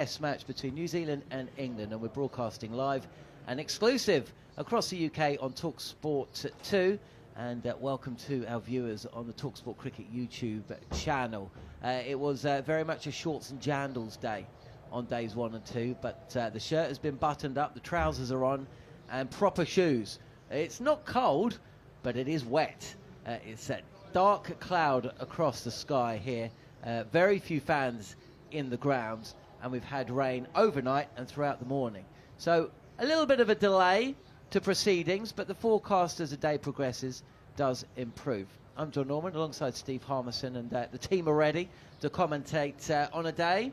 Test match between New Zealand and England, and we're broadcasting live and exclusive across the UK on talkSPORT 2. And welcome to our viewers on the talkSPORT Cricket YouTube channel. It was very much a shorts and jandals day on days 1 and 2, but the shirt has been buttoned up, the trousers are on, and proper shoes. It's not cold, but it is wet. It's a dark cloud across the sky here. Very few fans in the grounds, and we've had rain overnight and throughout the morning. So a little bit of a delay to proceedings, but the forecast as the day progresses does improve. I'm John Norman alongside Steve Harmison, and the team are ready to commentate on a day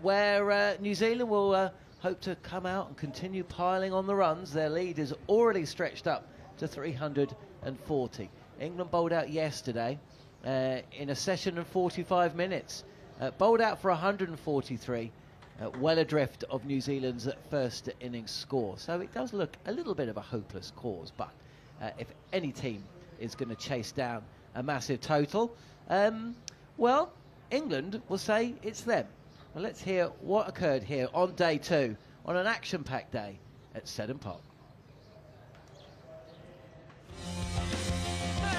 where New Zealand will hope to come out and continue piling on the runs. Their lead is already stretched up to 340. England bowled out yesterday in a session of 45 minutes. Bowled out for 143, well adrift of New Zealand's first innings score. So it does look a little bit of a hopeless cause, but if any team is going to chase down a massive total, well, England will say it's them. Well, let's hear what occurred here on day 2, on an action-packed day at Seddon Park.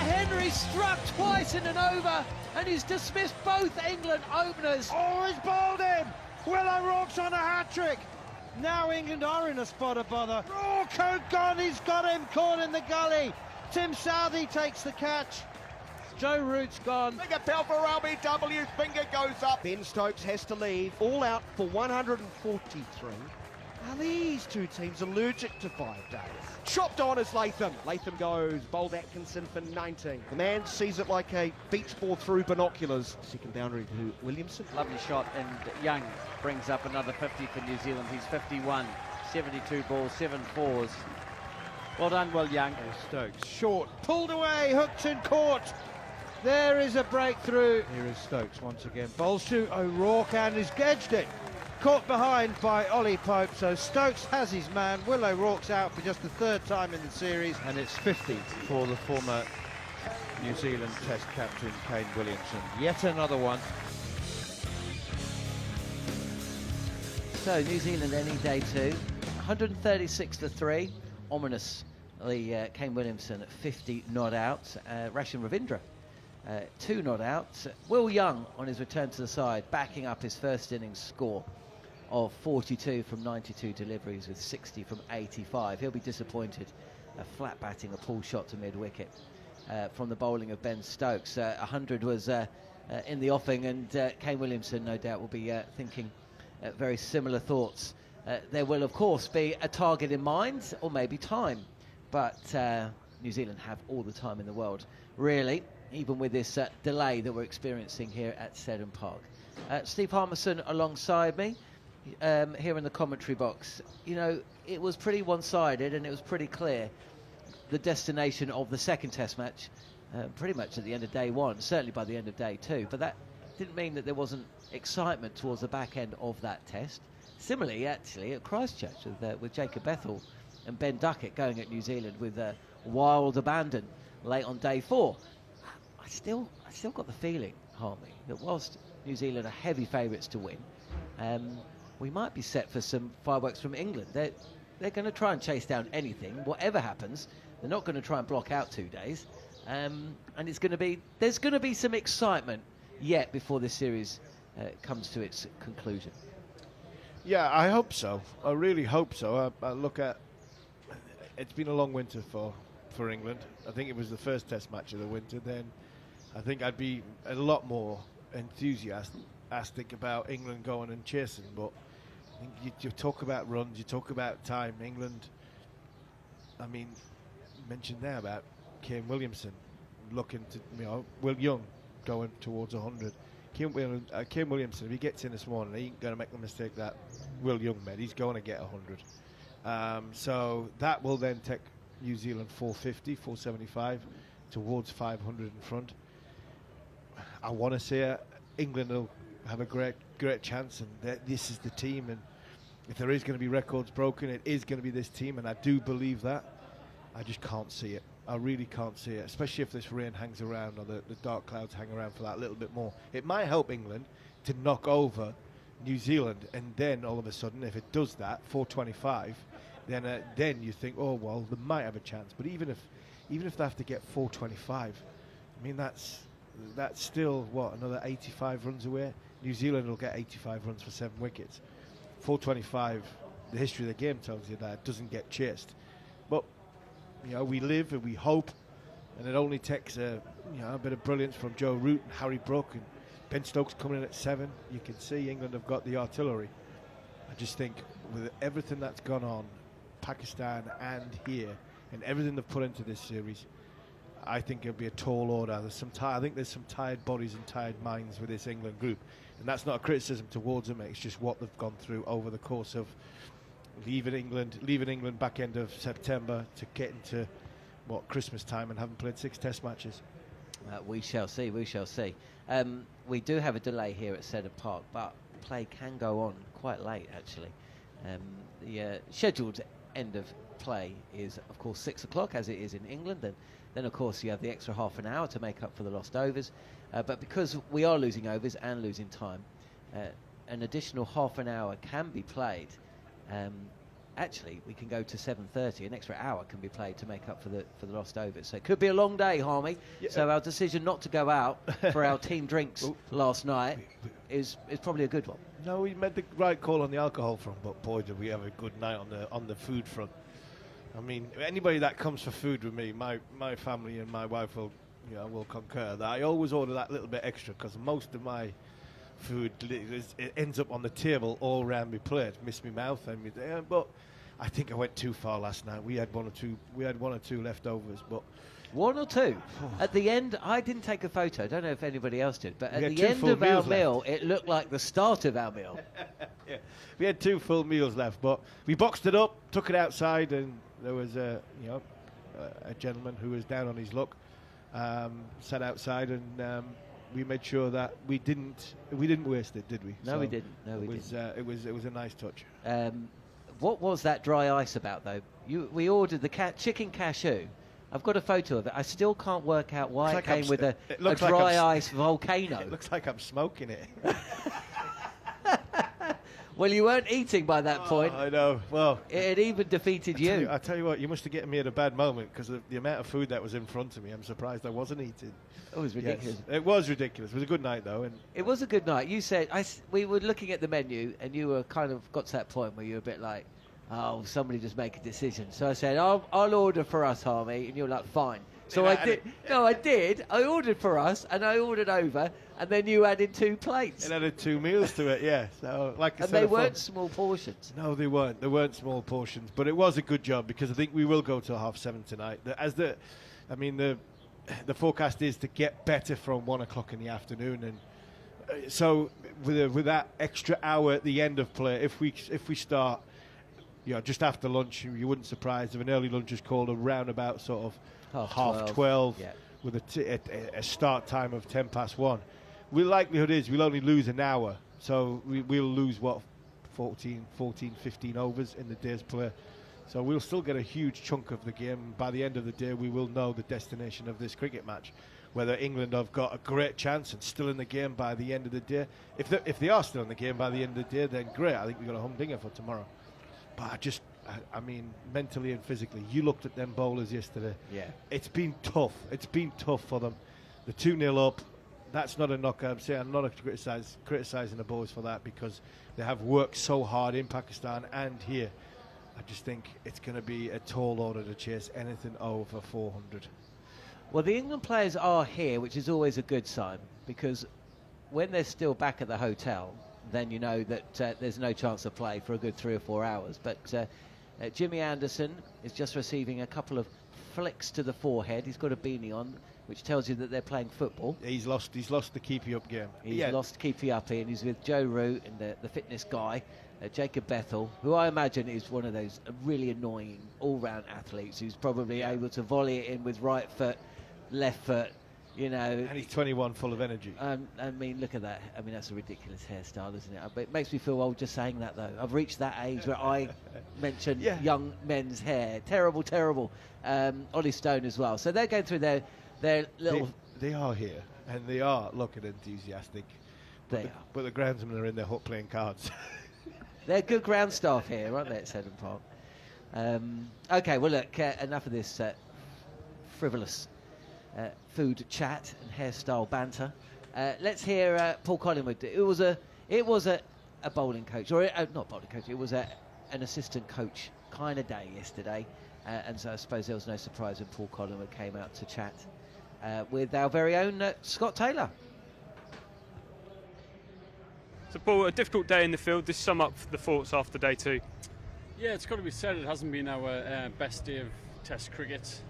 Henry struck twice in an over, and he's dismissed both England openers. Oh, he's bowled him! Willow-Rourke's on a hat-trick. Now England are in a spot of bother. Rourke gone, he's got him caught in the gully. Tim Southey takes the catch. Joe Root's gone. Big appeal for LBW, finger goes up. Ben Stokes has to leave, all out for 143. Are these two teams allergic to 5 days? Chopped on is Latham. Latham goes, bowled Atkinson for 19. The man sees it like a beach ball through binoculars. Second boundary to Williamson. Lovely shot, and Young brings up another 50 for New Zealand. He's 51, 72 balls, 7 fours. Well done, Will Young. Stokes, short, pulled away, hooked and caught. There is a breakthrough. Here is Stokes once again. Bowl shoot, O'Rourke, and he's gedged it. Caught behind by Ollie Pope, so Stokes has his man. Willow-Rourke's out for just the 3rd time in the series, and it's 50 for the former New Zealand Test captain, Kane Williamson. Yet another one. So New Zealand ending day 2, 136 to 3. Ominously, Kane Williamson at 50 not out. Rachin Ravindra 2 not out. Will Young on his return to the side, backing up his first innings score of 42 from 92 deliveries with 60 from 85. He'll be disappointed. Flat batting, a pull shot to mid-wicket from the bowling of Ben Stokes. 100 was in the offing, and Kane Williamson no doubt will be thinking very similar thoughts. There will of course be a target in mind, or maybe time, but New Zealand have all the time in the world, really, even with this delay that we're experiencing here at Seddon Park. Steve Harmison alongside me here in the commentary box. You know, it was pretty one-sided, and it was pretty clear the destination of the second test match pretty much at the end of day 1, certainly by the end of day 2, but that didn't mean that there wasn't excitement towards the back end of that test. Similarly, actually, at Christchurch with Jacob Bethel and Ben Duckett going at New Zealand with wild abandon late on day 4. I still got the feeling, Harmy, that whilst New Zealand are heavy favourites to win, we might be set for some fireworks from England. They're going to try and chase down anything, whatever happens. They're not going to try and block out 2 days, and there's going to be some excitement yet before this series comes to its conclusion. Yeah, I hope so. I really hope so. I look at it's been a long winter for England. I think it was the first Test match of the winter. Then I think I'd be a lot more enthusiastic about England going and chasing. But I think you talk about runs, you talk about time. England, I mean, mentioned there about Kane Williamson looking to, Will Young going towards 100. Kane Williamson, if he gets in this morning, he ain't going to make the mistake that Will Young made. He's going to get 100. So that will then take New Zealand 450, 475 towards 500 in front. I want to say England will have a great chance, and this is the team. And if there is going to be records broken, it is going to be this team, and I do believe that. I just can't see it. I really can't see it, especially if this rain hangs around or the dark clouds hang around for that little bit more. It might help England to knock over New Zealand, and then all of a sudden, if it does that, 425, then you think, oh well, they might have a chance. But even if they have to get 425, I mean that's still what, another 85 runs away. New Zealand will get 85 runs for 7 wickets. 425, the history of the game tells you that it doesn't get chased. But we live and we hope, and it only takes a bit of brilliance from Joe Root and Harry Brook and Ben Stokes coming in at 7. You can see England have got the artillery. I just think with everything that's gone on, Pakistan and here, and everything they've put into this series, I think it'll be a tall order. I think there's some tired bodies and tired minds with this England group, and that's not a criticism towards them. It's just what they've gone through over the course of leaving England back end of September to get into Christmas time and haven't played 6 Test matches. We shall see. We shall see. We do have a delay here at Cedar Park, but play can go on quite late actually. The scheduled end of play is of course 6 o'clock as it is in England, and then of course you have the extra half an hour to make up for the lost overs, but because we are losing overs and losing time, an additional half an hour can be played. Actually, we can go to 7:30. An extra hour can be played to make up for the lost overs. So it could be a long day, Harmy. Yeah. So our decision not to go out for our team drinks last night is probably a good one. No, we made the right call on the alcohol front, but boy, did we have a good night on the food front. I mean, anybody that comes for food with me, my family and my wife will concur that I always order that little bit extra, because most of my food it ends up on the table all round my plate. Miss me mouth, but I think I went too far last night. We had one or two leftovers, but 1 or 2 at the end. I didn't take a photo. I don't know if anybody else did, but at the end of our meal, it looked like the start of our meal. Yeah, we had 2 full meals left, but we boxed it up, took it outside, and there was a gentleman who was down on his luck, sat outside, and we made sure that we didn't waste it, did we? No, so we didn't. No, we didn't. It was a nice touch. What was that dry ice about, though? We ordered the chicken cashew. I've got a photo of it. I still can't work out why it came with a dry ice volcano. It looks like I'm smoking it. Well, you weren't eating by that point. I know. Well, it had even defeated you. I tell you what, you must have gotten me at a bad moment, because the amount of food that was in front of me, I'm surprised I wasn't eating. It was ridiculous. Yes, it was ridiculous. It was a good night, though. And it was a good night. You said we were looking at the menu, and you were kind of got to that point where you were a bit like, oh, somebody just make a decision. So I said, I'll order for us, Harmy, and you were like, fine. So I did. No, I did. I ordered for us, and I ordered over, and then you added 2 plates. It added 2 meals to it, yeah. So, like I said, and they weren't small portions. No, they weren't. They weren't small portions, but it was a good job, because I think we will go till 7:30 tonight. The forecast is to get better from 1 o'clock in the afternoon, and so with that extra hour at the end of play, if we start, just after lunch, you wouldn't surprise if an early lunch is called around about sort of half 12, yeah, with a start time of 1:10. The likelihood is we'll only lose an hour, so we'll lose 14, 15 overs in the day's play. So we'll still get a huge chunk of the game. By the end of the day, we will know the destination of this cricket match, whether England have got a great chance and still in the game by the end of the day. If they are still in the game by the end of the day, then great. I think we've got a humdinger for tomorrow. But I mean, mentally and physically, you looked at them bowlers yesterday. Yeah, it's been tough. It's been tough for them. The 2-0 up. That's not a knock. I'm not criticising the bowlers for that, because they have worked so hard in Pakistan and here. I just think it's going to be a tall order to chase anything over 400. Well, the England players are here, which is always a good sign, because when they're still back at the hotel, then you know that there's no chance of play for a good 3 or 4 hours. But Jimmy Anderson is just receiving a couple of flicks to the forehead. He's got a beanie on, which tells you that they're playing football. He's lost the keepy up game. He's lost keepy up here, and he's with Joe Root and the fitness guy, Jacob Bethel, who I imagine is one of those really annoying all-round athletes who's probably able to volley it in with right foot, left foot, And he's 21, full of energy. I mean, look at that. I mean, that's a ridiculous hairstyle, isn't it? But it makes me feel old just saying that, though. I've reached that age where I mention young men's hair. Terrible, terrible. Ollie Stone as well. So they're going through their little... They are here, and they are looking enthusiastic. They are. But the groundsmen are in their hut playing cards. They're good ground staff here, aren't they, at Seddon Park? Okay, well, look, enough of this frivolous food chat and hairstyle banter. Let's hear Paul Collingwood. It was a bowling coach, or not bowling coach. It was an assistant coach kind of day yesterday, and so I suppose there was no surprise when Paul Collingwood came out to chat with our very own Scott Taylor. So Paul, a difficult day in the field. Just sum up the thoughts after day 2. Yeah, it's got to be said, it hasn't been our best day of Test cricket.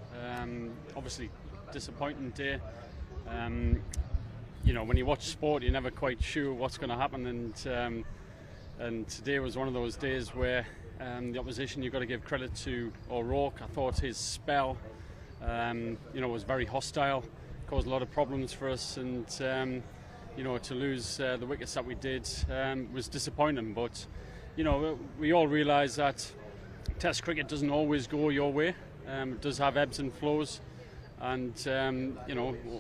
Obviously, disappointing day. You know, when you watch sport, you're never quite sure what's going to happen, and today was one of those days where the opposition, you've got to give credit to O'Rourke. I thought his spell, was very hostile, caused a lot of problems for us, and to lose the wickets that we did was disappointing. But we all realise that Test cricket doesn't always go your way. It does have ebbs and flows, and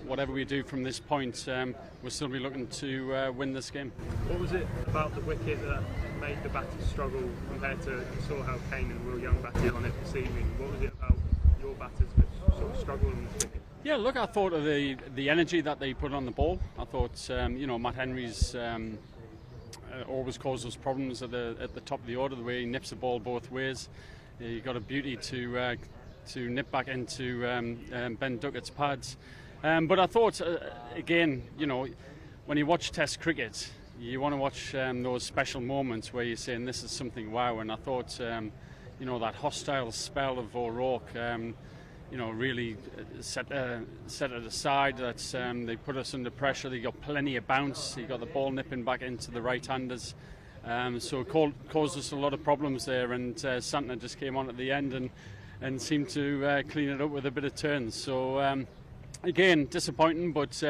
whatever we do from this point, we'll still be looking to win this game. What was it about the wicket that made the batters struggle compared to, you saw how Kane and Will Young batted on it this evening? What was it about your batters that sort of struggled on this wicket? Yeah, look, I thought of the energy that they put on the ball. I thought, Matt Henry's always caused us problems at the top of the order, the way he nips the ball both ways. He got a beauty to nip back into Ben Duckett's pads. But I thought, again, when you watch Test cricket, you want to watch those special moments where you're saying this is something wow. And I thought, that hostile spell of O'Rourke, really set it aside. That they put us under pressure. They got plenty of bounce. He got the ball nipping back into the right-handers. So it caused us a lot of problems there. And Santner just came on at the end and seemed to clean it up with a bit of turns. So again, disappointing, but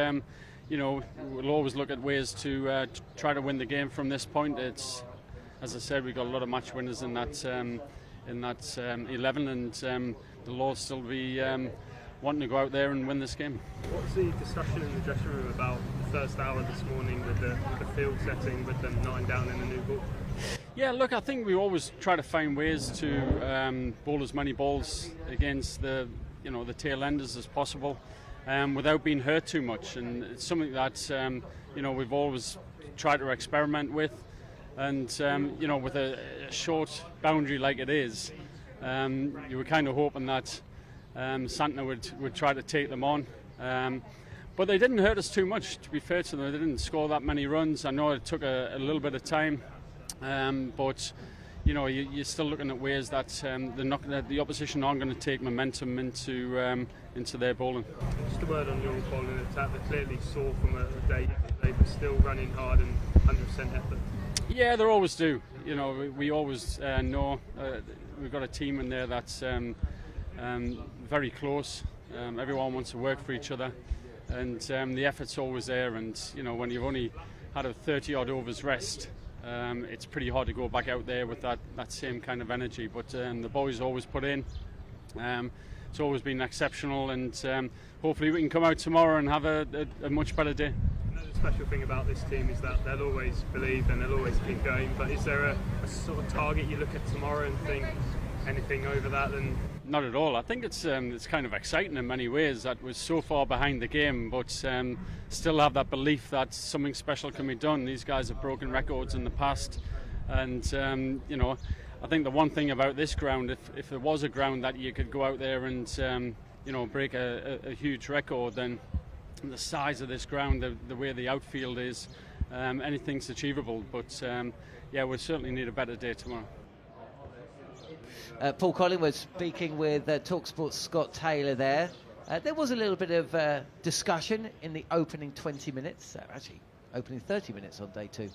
we'll always look at ways to try to win the game from this point. It's, as I said, we've got a lot of match winners in that 11, and they'll all still be wanting to go out there and win this game. What's the discussion in the dressing room about the first hour this morning with the field setting, with them notting down in the new ball? Yeah, look, I think we always try to find ways to bowl as many balls against the tail enders as possible, without being hurt too much. And it's something that we've always tried to experiment with. And with a short boundary like it is, you were kind of hoping that Santner would try to take them on. But they didn't hurt us too much, to be fair to them. They didn't score that many runs. I know it took a little bit of time. But you're still looking at ways that the opposition aren't going to take momentum into their bowling. Just a word on your bowling attack. They clearly saw from a day yesterday, but still running hard and 100% effort. Yeah, they always do. We always know we've got a team in there that's very close. Everyone wants to work for each other, and the effort's always there. And when you've only had a 30-odd overs rest, it's pretty hard to go back out there with that same kind of energy. But the boys always put in. It's always been exceptional, and hopefully we can come out tomorrow and have a much better day. The special thing about this team is that they'll always believe and they'll always keep going. But is there a sort of target you look at tomorrow and think anything over that? Then not at all. I think it's kind of exciting in many ways that we're so far behind the game, but still have that belief that something special can be done. These guys have broken records in the past, and I think the one thing about this ground, if there was a ground that you could go out there and break a huge record, then the size of this ground, the way the outfield is, anything's achievable. But we'll certainly need a better day tomorrow. Paul Collingwood speaking with talkSPORT's Scott Taylor there. There was a little bit of discussion in the opening 20 minutes, actually opening 30 minutes on day 2,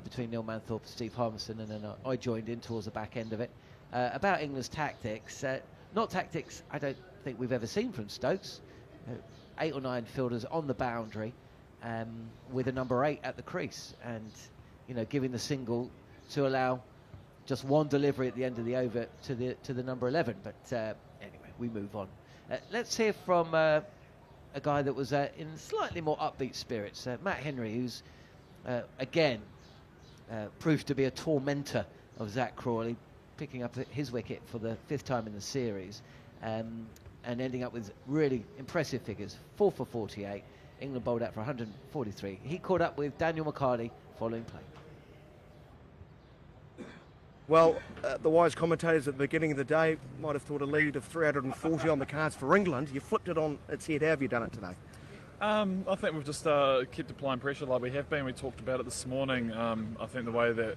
between Neil Manthorp and Steve Harmison, and then I joined in towards the back end of it, about England's tactics. Not tactics I don't think we've ever seen from Stokes. 8 or 9 fielders on the boundary, with a number 8 at the crease, and giving the single to allow just one delivery at the end of the over to the number 11. But anyway, we move on. Let's hear from a guy that was in slightly more upbeat spirits, Matt Henry, who's again, proved to be a tormentor of Zach Crawley, picking up his wicket for the 5th time in the series, and ending up with really impressive figures. 4 for 48. England bowled out for 143. He caught up with Daniel McHardy following play. Well, the wise commentators at the beginning of the day might have thought a lead of 340 on the cards for England. You flipped it on its head. How have you done it today? I think we've just kept applying pressure like we have been. We talked about it this morning. I think the way that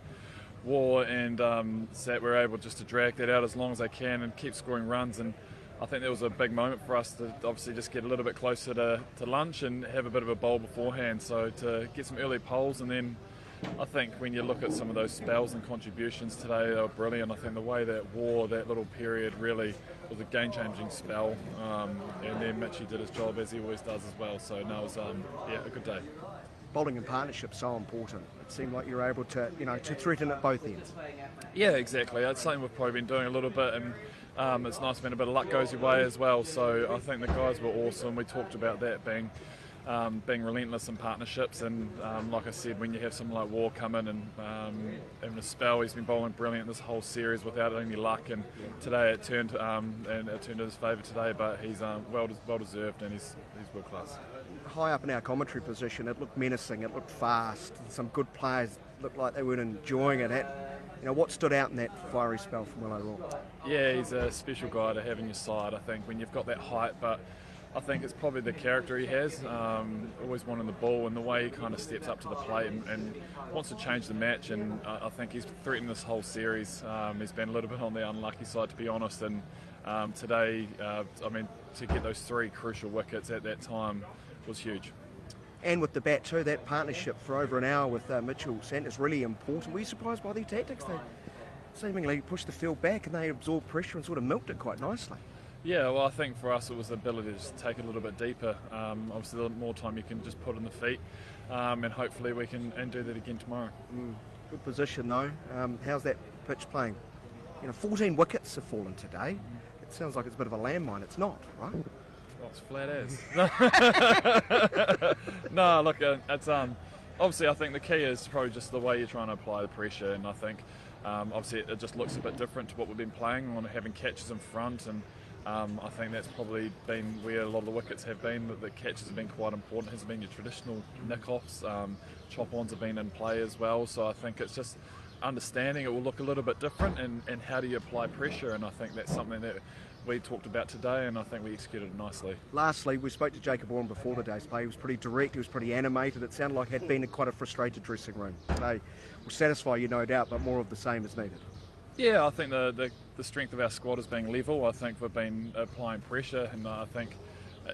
War and Sat were able just to drag that out as long as they can and keep scoring runs, and I think that was a big moment for us to obviously just get a little bit closer to lunch and have a bit of a bowl beforehand, so to get some early poles. And then I think when you look at some of those spells and contributions today, they were brilliant. I think the way that War, that little period, really was a game-changing spell, and then Mitchie did his job as he always does as well. So no, it was a good day. Bowling in partnership so important. It seemed like you were able to to threaten at both ends. Yeah, exactly. It's something we've probably been doing a little bit, and it's nice when a bit of luck goes your way as well. So I think the guys were awesome. We talked about that being relentless in partnerships, and like I said, when you have someone like War come in and having a spell, he's been bowling brilliant this whole series without any luck, and today it turned to his favour today, but he's well deserved, and he's world class. High up in our commentary position, it looked menacing, it looked fast, some good players looked like they weren't enjoying it. What stood out in that fiery spell from Will O'Rourke? Yeah, he's a special guy to have in your side, I think, when you've got that height, but I think it's probably the character he has, always wanting the ball, and the way he kind of steps up to the plate and wants to change the match, and I think he's threatened this whole series. He's been a little bit on the unlucky side, to be honest, and today, to get those 3 crucial wickets at that time was huge. And with the bat too, that partnership for over an hour with Mitchell Sant is really important. Were you surprised by their tactics? They seemingly pushed the field back and they absorbed pressure and sort of milked it quite nicely. Yeah, well, I think for us it was the ability to just take it a little bit deeper. Obviously, a little more time you can just put on the feet, and hopefully we can do that again tomorrow. Good position though. How's that pitch playing? 14 wickets have fallen today. It sounds like it's a bit of a landmine. It's not, right? Well, it's flat as. No, look, it's obviously I think the key is probably just the way you're trying to apply the pressure, and I think obviously it just looks a bit different to what we've been playing on, having catches in front, and I think that's probably been where a lot of the wickets have been, that the catches have been quite important. It hasn't been your traditional nick-offs. Chop-ons have been in play as well, so I think it's just understanding it will look a little bit different, and how do you apply pressure, and I think that's something that we talked about today, and I think we executed it nicely. Lastly, we spoke to Jacob Warren before the day's play. He was pretty direct, he was pretty animated. It sounded like it had been quite a frustrated dressing room. Today will satisfy you, no doubt, but more of the same is needed. Yeah, I think the strength of our squad is being level. I think we've been applying pressure, and I think,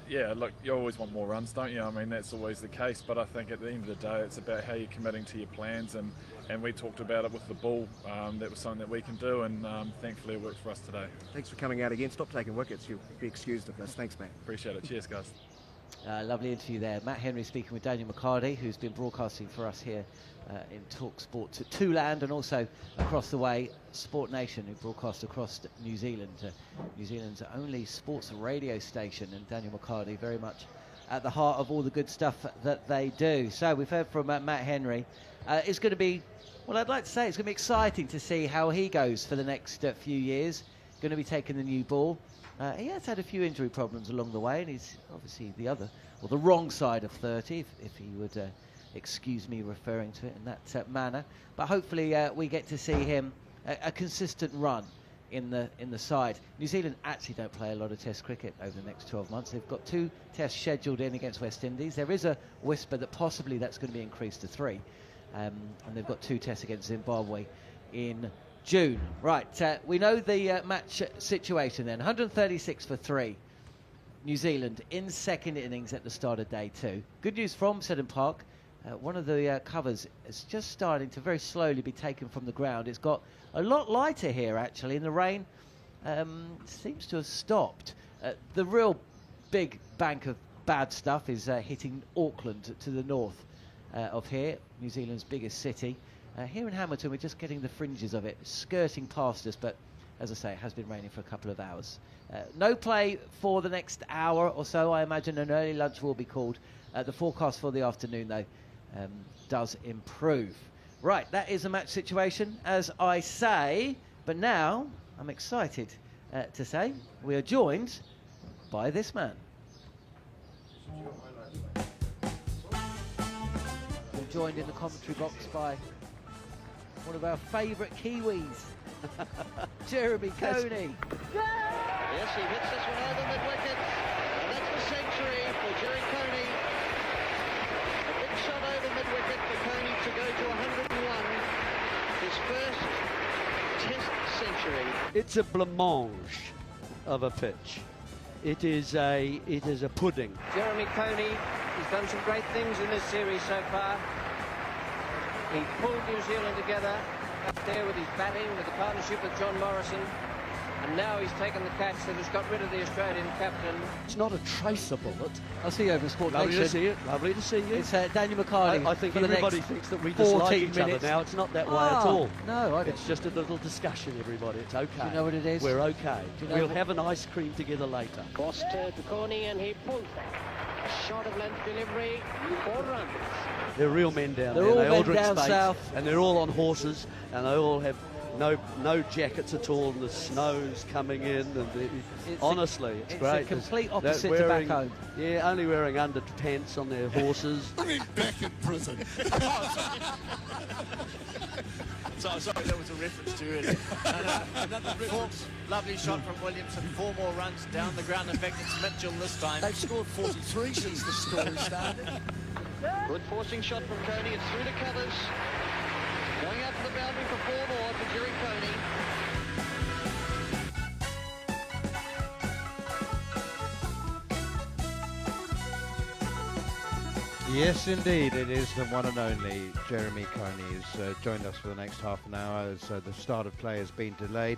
look, you always want more runs, don't you? I mean, that's always the case, but I think at the end of the day, it's about how you're committing to your plans, and we talked about it with the ball. That was something that we can do, and thankfully it worked for us today. Thanks for coming out again. Stop taking wickets. You'll be excused of this. Thanks, Matt. Appreciate it. Cheers, guys. Lovely interview there. Matt Henry speaking with Daniel McHardy, who's been broadcasting for us here in talkSPORT to land, and also across the way, Sport Nation, who broadcast across New Zealand, New Zealand's only sports radio station, and Daniel McHardy very much at the heart of all the good stuff that they do. So we've heard from Matt Henry. It's going to be, well, I'd like to say it's going to be exciting to see how he goes for the next few years. Going to be taking the new ball. He has had a few injury problems along the way, and he's obviously the wrong side of 30, if he would excuse me referring to it in that manner. But hopefully we get to see him a consistent run in the side. New Zealand actually don't play a lot of Test cricket over the next 12 months. They've got 2 Tests scheduled in against West Indies. There is a whisper that possibly that's going to be increased to 3, and they've got 2 Tests against Zimbabwe in June. Right, we know the match situation then. 136 for 3. New Zealand in second innings at the start of day 2. Good news from Seddon Park. One of the covers is just starting to very slowly be taken from the ground. It's got a lot lighter here, actually, and the rain seems to have stopped. The real big bank of bad stuff is hitting Auckland to the north of here, New Zealand's biggest city. Here in Hamilton, we're just getting the fringes of it, skirting past us, but as I say, it has been raining for a couple of hours. No play for the next hour or so. I imagine an early lunch will be called. The forecast for the afternoon, though, does improve. Right, that is a match situation, as I say, but now I'm excited to say we are joined by this man. We're joined in the commentary box by one of our favourite Kiwis, Jeremy Coney. Yes, he hits this one over mid-wicket, and that's the century for Jerry Coney. A big shot over mid-wicket for Coney to go to 101, his first Test century. It's a blancmange of a pitch. It is a pudding. Jeremy Coney, he's done some great things in this series so far. He pulled New Zealand together up there with his batting, with the partnership with John Morrison. And now he's taken the catch that has got rid of the Australian captain. It's not a tracer bullet. I'll see you over in Sport Lovely Nation. to see you. Lovely to see you. It's Daniel McHardy. I think for the everybody next thinks that we 14 dislike each minutes. other now. It's not that way at all. No, I don't. It's just a little discussion, everybody. It's okay. Do you know what it is? We're okay. Do you know We'll what- have an ice cream together later. Cross to Coney, and he pulls that. A shot of length delivery, 4 runs. They're real men down They're there. all They all men drink down spades, south. and they're all on horses, and they all have no jackets at all, and the snow's coming in, and honestly, it's it's great. a complete They're opposite to back wearing- home. Yeah, only wearing underpants on their horses. I mean, back in prison. Sorry, that was a reference to it. Another lovely shot from Williamson. 4 more runs down the ground. In fact, it's Mitchell this time. They've scored 43 since the story started. Good forcing shot from Coney. It's through the covers. Going out to the boundary for 4 more for Jerry Coney. Yes, indeed, it is the one and only Jeremy Coney who's joined us for the next half an hour as the start of play has been delayed.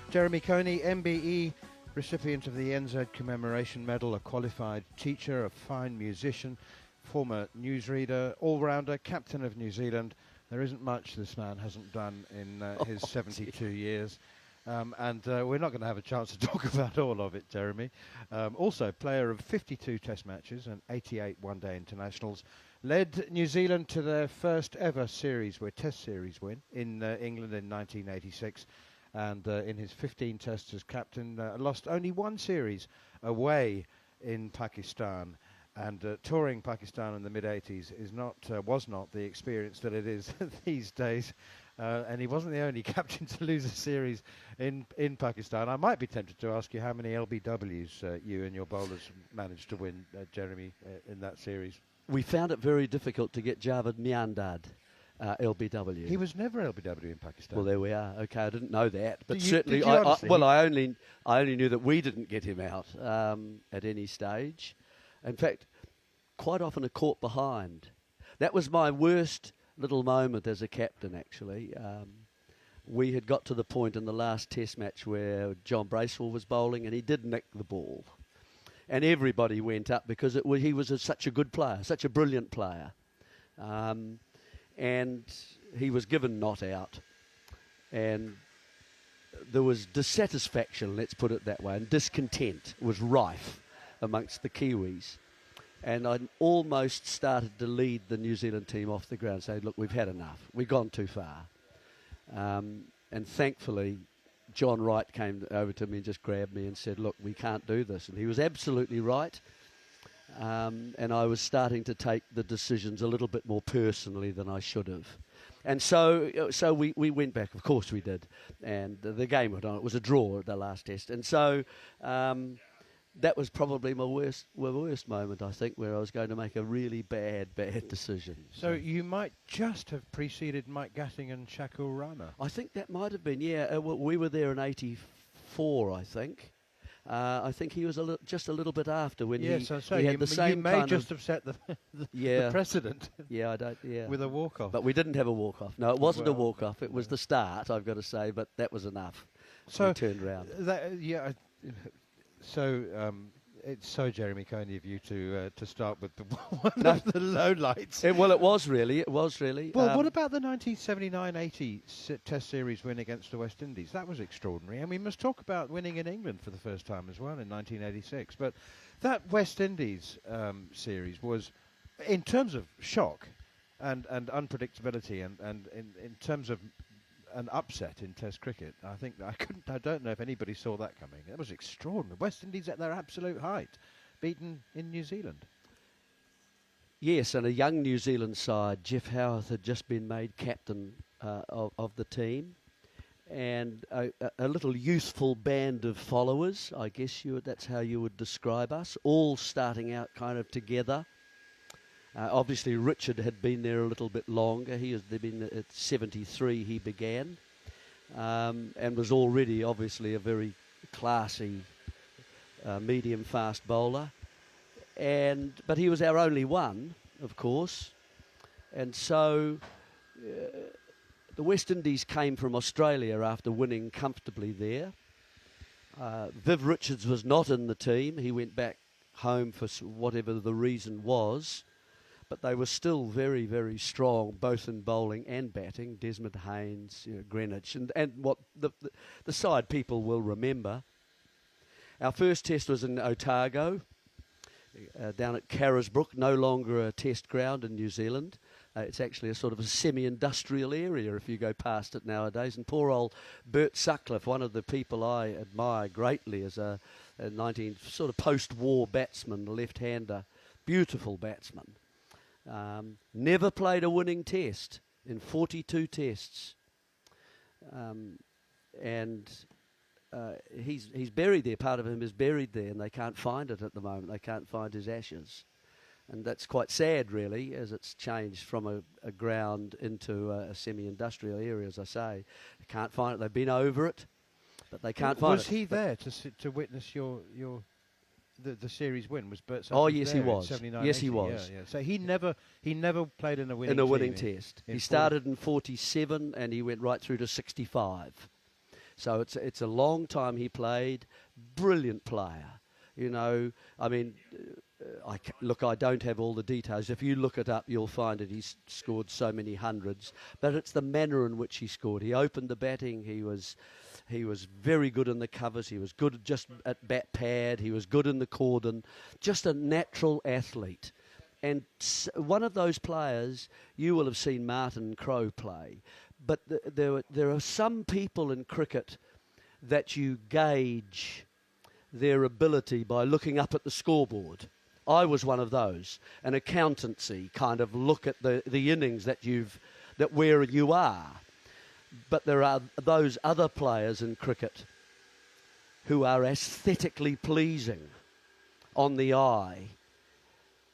Jeremy Coney, MBE, recipient of the NZ Commemoration Medal, a qualified teacher, a fine musician, former newsreader, all-rounder, captain of New Zealand. There isn't much this man hasn't done in his 72 years. And we're not going to have a chance to talk about all of it, Jeremy. Also, player of 52 Test matches and 88 one-day internationals. Led New Zealand to their first ever Test series win in England in 1986. And in his 15 Tests as captain, lost only 1 series away in Pakistan. And touring Pakistan in the mid-80s was not the experience that it is these days. And he wasn't the only captain to lose a series in Pakistan. I might be tempted to ask you how many LBWs you and your bowlers managed to win, Jeremy, in that series. We found it very difficult to get Javed Miandad LBW. He was never LBW in Pakistan. Well, there we are. Okay, I didn't know that, but Did you certainly, honestly? I only knew that we didn't get him out at any stage. In fact, quite often a caught behind. That was my worst little moment as a captain, actually. We had got to the point in the last Test match where John Bracewell was bowling and he did nick the ball. And everybody went up because he was such a good player, such a brilliant player. And he was given not out. And there was dissatisfaction, let's put it that way, and discontent was rife amongst the Kiwis. And I almost started to lead the New Zealand team off the ground, saying, look, we've had enough. We've gone too far. And thankfully, John Wright came over to me and just grabbed me and said, look, we can't do this. And he was absolutely right. And I was starting to take the decisions a little bit more personally than I should have. And so we went back. Of course we did. And the game went on. It was a draw at the last Test. And so that was probably my worst moment, I think, where I was going to make a really bad decision. So you might just have preceded Mike Gatting and Shakur Rana. I think that might have been, yeah. We were there in '84, I think. I think he was just a little bit after when he had the same you may kind just of have set the precedent. Yeah, with a walk-off. But we didn't have a walk-off. No, it wasn't a walk-off. It was the start, I've got to say, but that was enough. So we turned round. It's so Jeremy Coney of you to start with one of the lowlights. It was really. Well, what about the 1979-80 Test Series win against the West Indies? That was extraordinary. And we must talk about winning in England for the first time as well in 1986. But that West Indies series was, in terms of shock, and unpredictability, and in terms of an upset in Test cricket, I think I don't know if anybody saw that coming. That was extraordinary. West Indies at their absolute height, beaten in New Zealand. Yes, and a young New Zealand side. Jeff Howarth had just been made captain of the team, and a little youthful band of followers, I guess that's how you would describe us, all starting out kind of together. Obviously, Richard had been there a little bit longer. They'd been at 73 he began, and was already obviously a very classy medium-fast bowler. But he was our only one, of course, and so the West Indies came from Australia after winning comfortably there. Viv Richards was not in the team. He went back home for whatever the reason was, but they were still very, very strong, both in bowling and batting. Desmond Haynes, Greenwich, and what the side people will remember. Our first test was in Otago, down at Carisbrook, no longer a test ground in New Zealand. It's actually a sort of a semi-industrial area if you go past it nowadays. And poor old Bert Sutcliffe, one of the people I admire greatly as a 19 sort of post-war batsman, a left-hander, beautiful batsman. Never played a winning test in 42 tests. He's buried there. Part of him is buried there, and they can't find it at the moment. They can't find his ashes. And that's quite sad, really, as it's changed from a ground into a semi-industrial area, as I say. They can't find it. They've been over it, but they can't find it. Was he there to witness the series win? Was Bert? Oh, yes, he was. Yes, 80? he was. Yeah. So he never played in a winning test. He started in 47 and he went right through to 65. So it's a long time he played. Brilliant player. I mean, I don't have all the details. If you look it up, you'll find that he's scored so many hundreds. But it's the manner in which he scored. He opened the batting. He was very good in the covers. He was good just at bat pad. He was good in the cordon. Just a natural athlete. And one of those players, you will have seen Martin Crowe play. But there are some people in cricket that you gauge their ability by looking up at the scoreboard. I was one of those. An accountancy kind of look at the innings that where you are. But there are those other players in cricket who are aesthetically pleasing on the eye,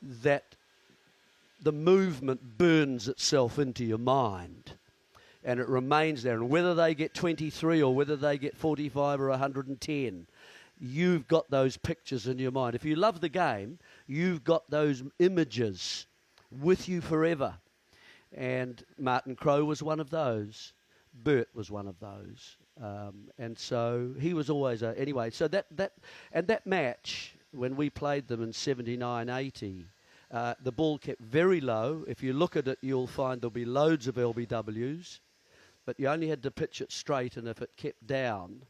that the movement burns itself into your mind and it remains there. And whether they get 23 or whether they get 45 or 110, you've got those pictures in your mind. If you love the game, you've got those images with you forever. And Martin Crowe was one of those. Bert was one of those. And so he was always anyway. So that match, when we played them in 79-80, the ball kept very low. If you look at it, you'll find there'll be loads of LBWs, but you only had to pitch it straight, and if it kept down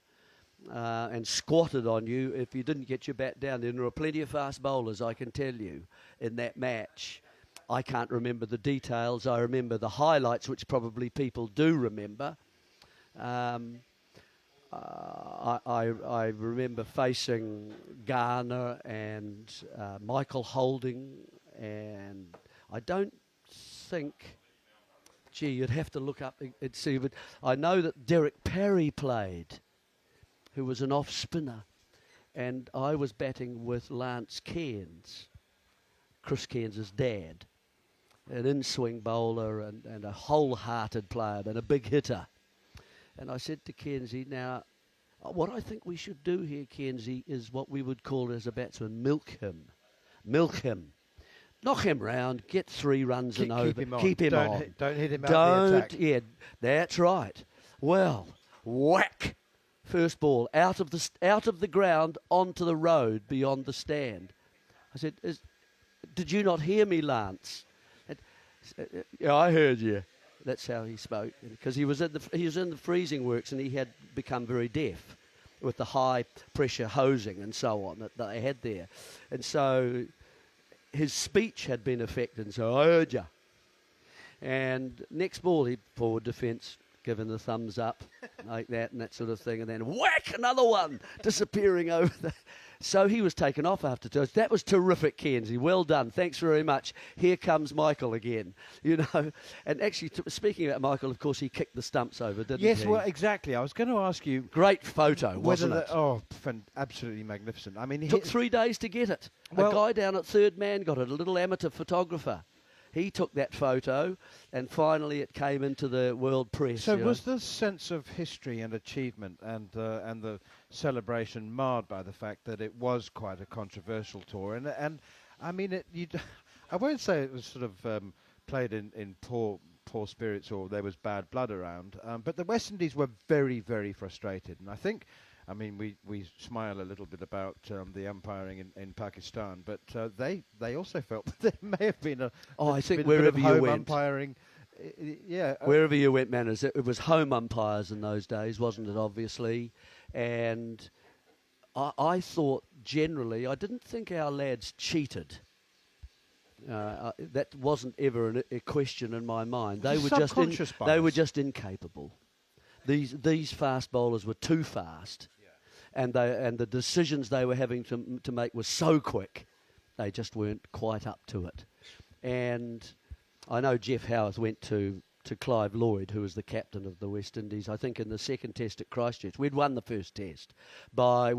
and squatted on you, if you didn't get your bat down, then there were plenty of fast bowlers, I can tell you, in that match. I can't remember the details. I remember the highlights, which probably people do remember. I remember facing Garner and Michael Holding, and I don't think, you'd have to look up and see, but I know that Derek Parry played, who was an off-spinner, and I was batting with Lance Cairns, Chris Cairns' dad, an in-swing bowler and a wholehearted player and a big hitter. And I said to Cairnsy, now, what I think we should do here, Cairnsy, is what we would call as a batsman, milk him. Milk him. Knock him round, get 3 runs and over. Keep him on. Don't hit him out of the attack. Yeah, that's right. Well, whack. First ball, out of the ground, onto the road beyond the stand. I said, did you not hear me, Lance? Yeah, I heard you. That's how he spoke, because he was in the freezing works, and he had become very deaf with the high pressure hosing and so on that they had there, and so his speech had been affected. So I heard you, And next ball, he forward defence, giving the thumbs up like that and that sort of thing, and then whack, another one disappearing over the... So he was taken off after touch. That was terrific, Kenzie. Well done. Thanks very much. Here comes Michael again. You know, and actually, speaking about Michael, of course, he kicked the stumps over, didn't he? Yes, well, exactly. I was going to ask you. Great photo, wasn't it? Absolutely magnificent. I mean, he took 3 days to get it. A guy down at Third Man got it, a little amateur photographer. He took that photo, and finally it came into the world press. So was the sense of history and achievement and the celebration marred by the fact that it was quite a controversial tour? And I mean, I won't say it was sort of played in poor spirits or there was bad blood around, but the West Indies were very, very frustrated. And I think, I mean, we smile a little bit about the umpiring in Pakistan, but they also felt that there may have been I think wherever you went, umpiring, wherever you went, Manners, it was home umpires in those days, wasn't it? Obviously, and I thought generally, I didn't think our lads cheated. That wasn't ever a question in my mind. They were just incapable. These fast bowlers were too fast, and the decisions they were having to make were so quick, they just weren't quite up to it. And I know Jeff Howarth went to Clive Lloyd, who was the captain of the West Indies, I think in the second test at Christchurch. We'd won the first test by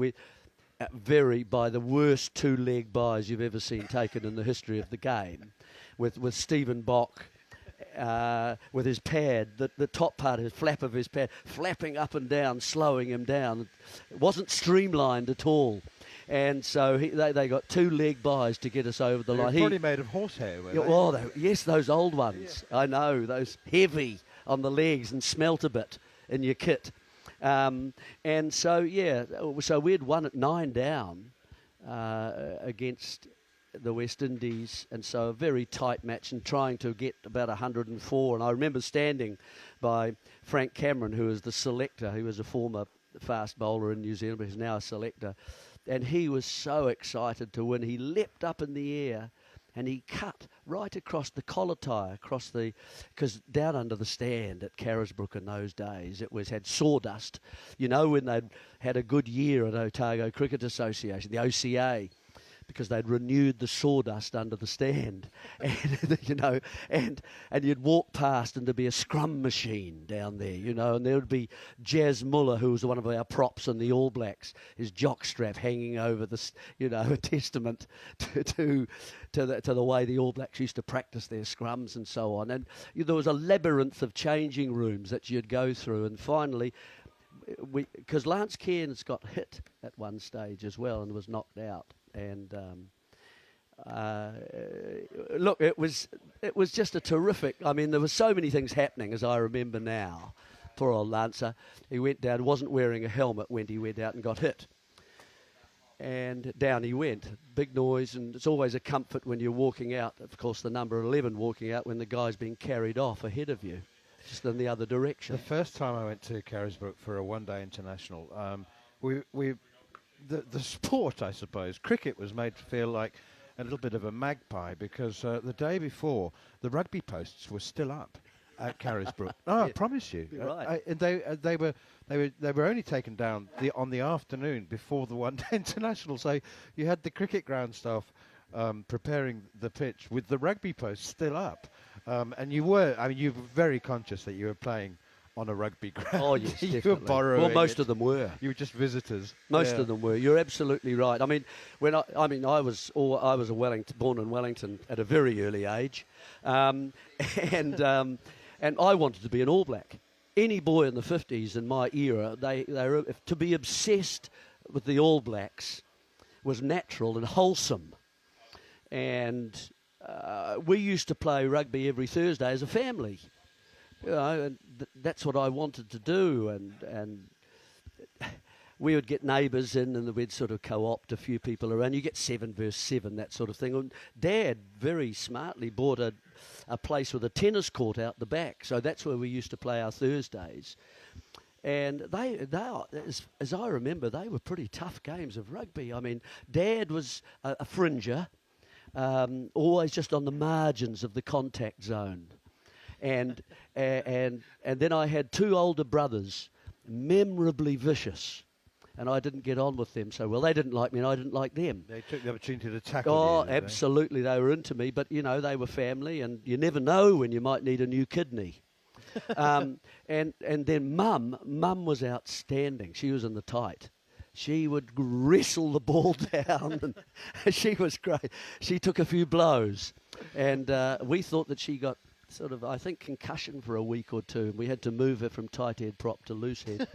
the worst two-leg buys you've ever seen taken in the history of the game, with Stephen Bock. With his pad, the top part, his flap of his pad, flapping up and down, slowing him down. It wasn't streamlined at all. And so they got 2 leg buys to get us over the line. Probably made of horsehair, were they? Well, yes, those old ones. Yeah. I know, those heavy on the legs and smelt a bit in your kit. And so, so we'd won at 9 down against the West Indies, and so a very tight match and trying to get about 104. And I remember standing by Frank Cameron, who was the selector. He was a former fast bowler in New Zealand, but he's now a selector. And he was so excited to win. He leapt up in the air and he cut right across the collar tie, because down under the stand at Carisbrook in those days, had sawdust. You know, when they'd had a good year at Otago Cricket Association, the OCA, because they'd renewed the sawdust under the stand, and and you'd walk past and there'd be a scrum machine down there, and there would be Jazz Muller, who was one of our props in the All Blacks, his jockstrap hanging over a testament to the way the All Blacks used to practice their scrums and so on. And there was a labyrinth of changing rooms that you'd go through, and finally, because Lance Cairns got hit at one stage as well and was knocked out. And look, it was just a terrific. I mean, there were so many things happening, as I remember now. Poor old Lancer, he went down, wasn't wearing a helmet when he went out and got hit, and down he went. Big noise, and it's always a comfort when you're walking out. Of course, the number 11 walking out when the guy's being carried off ahead of you, just in the other direction. The first time I went to Carisbrook for a one-day international, The sport, I suppose, cricket was made to feel like a little bit of a magpie, because the day before the rugby posts were still up at Carisbrook. No, I promise you. Right. They were only taken down on the afternoon before the one-day international. So you had the cricket ground staff preparing the pitch with the rugby posts still up, and you were very conscious that you were playing on a rugby ground. Oh, yes, you definitely. were borrowing. Well, most of them were. You were just visitors. Most of them were. You're absolutely right. I mean, I was born in Wellington at a very early age, and I wanted to be an All Black. Any boy in the 50s in my era, they were, to be obsessed with the All Blacks was natural and wholesome, and we used to play rugby every Thursday as a family. And that's what I wanted to do, and we would get neighbours in, and we'd sort of co-opt a few people around. You get 7 versus 7, that sort of thing. And Dad very smartly bought a place with a tennis court out the back, so that's where we used to play our Thursdays. And they as I remember, they were pretty tough games of rugby. I mean, Dad was a fringer, always just on the margins of the contact zone. and then I had two older brothers, memorably vicious. And I didn't get on with them so well. They didn't like me and I didn't like them. They took the opportunity to tackle you. Oh, absolutely. They were into me, but, they were family, and you never know when you might need a new kidney. And then Mum was outstanding. She was in the tight. She would wrestle the ball down, and she was great. She took a few blows, and we thought that she got sort of, I think, concussion for a week or two. We had to move her from tight head prop to loose head,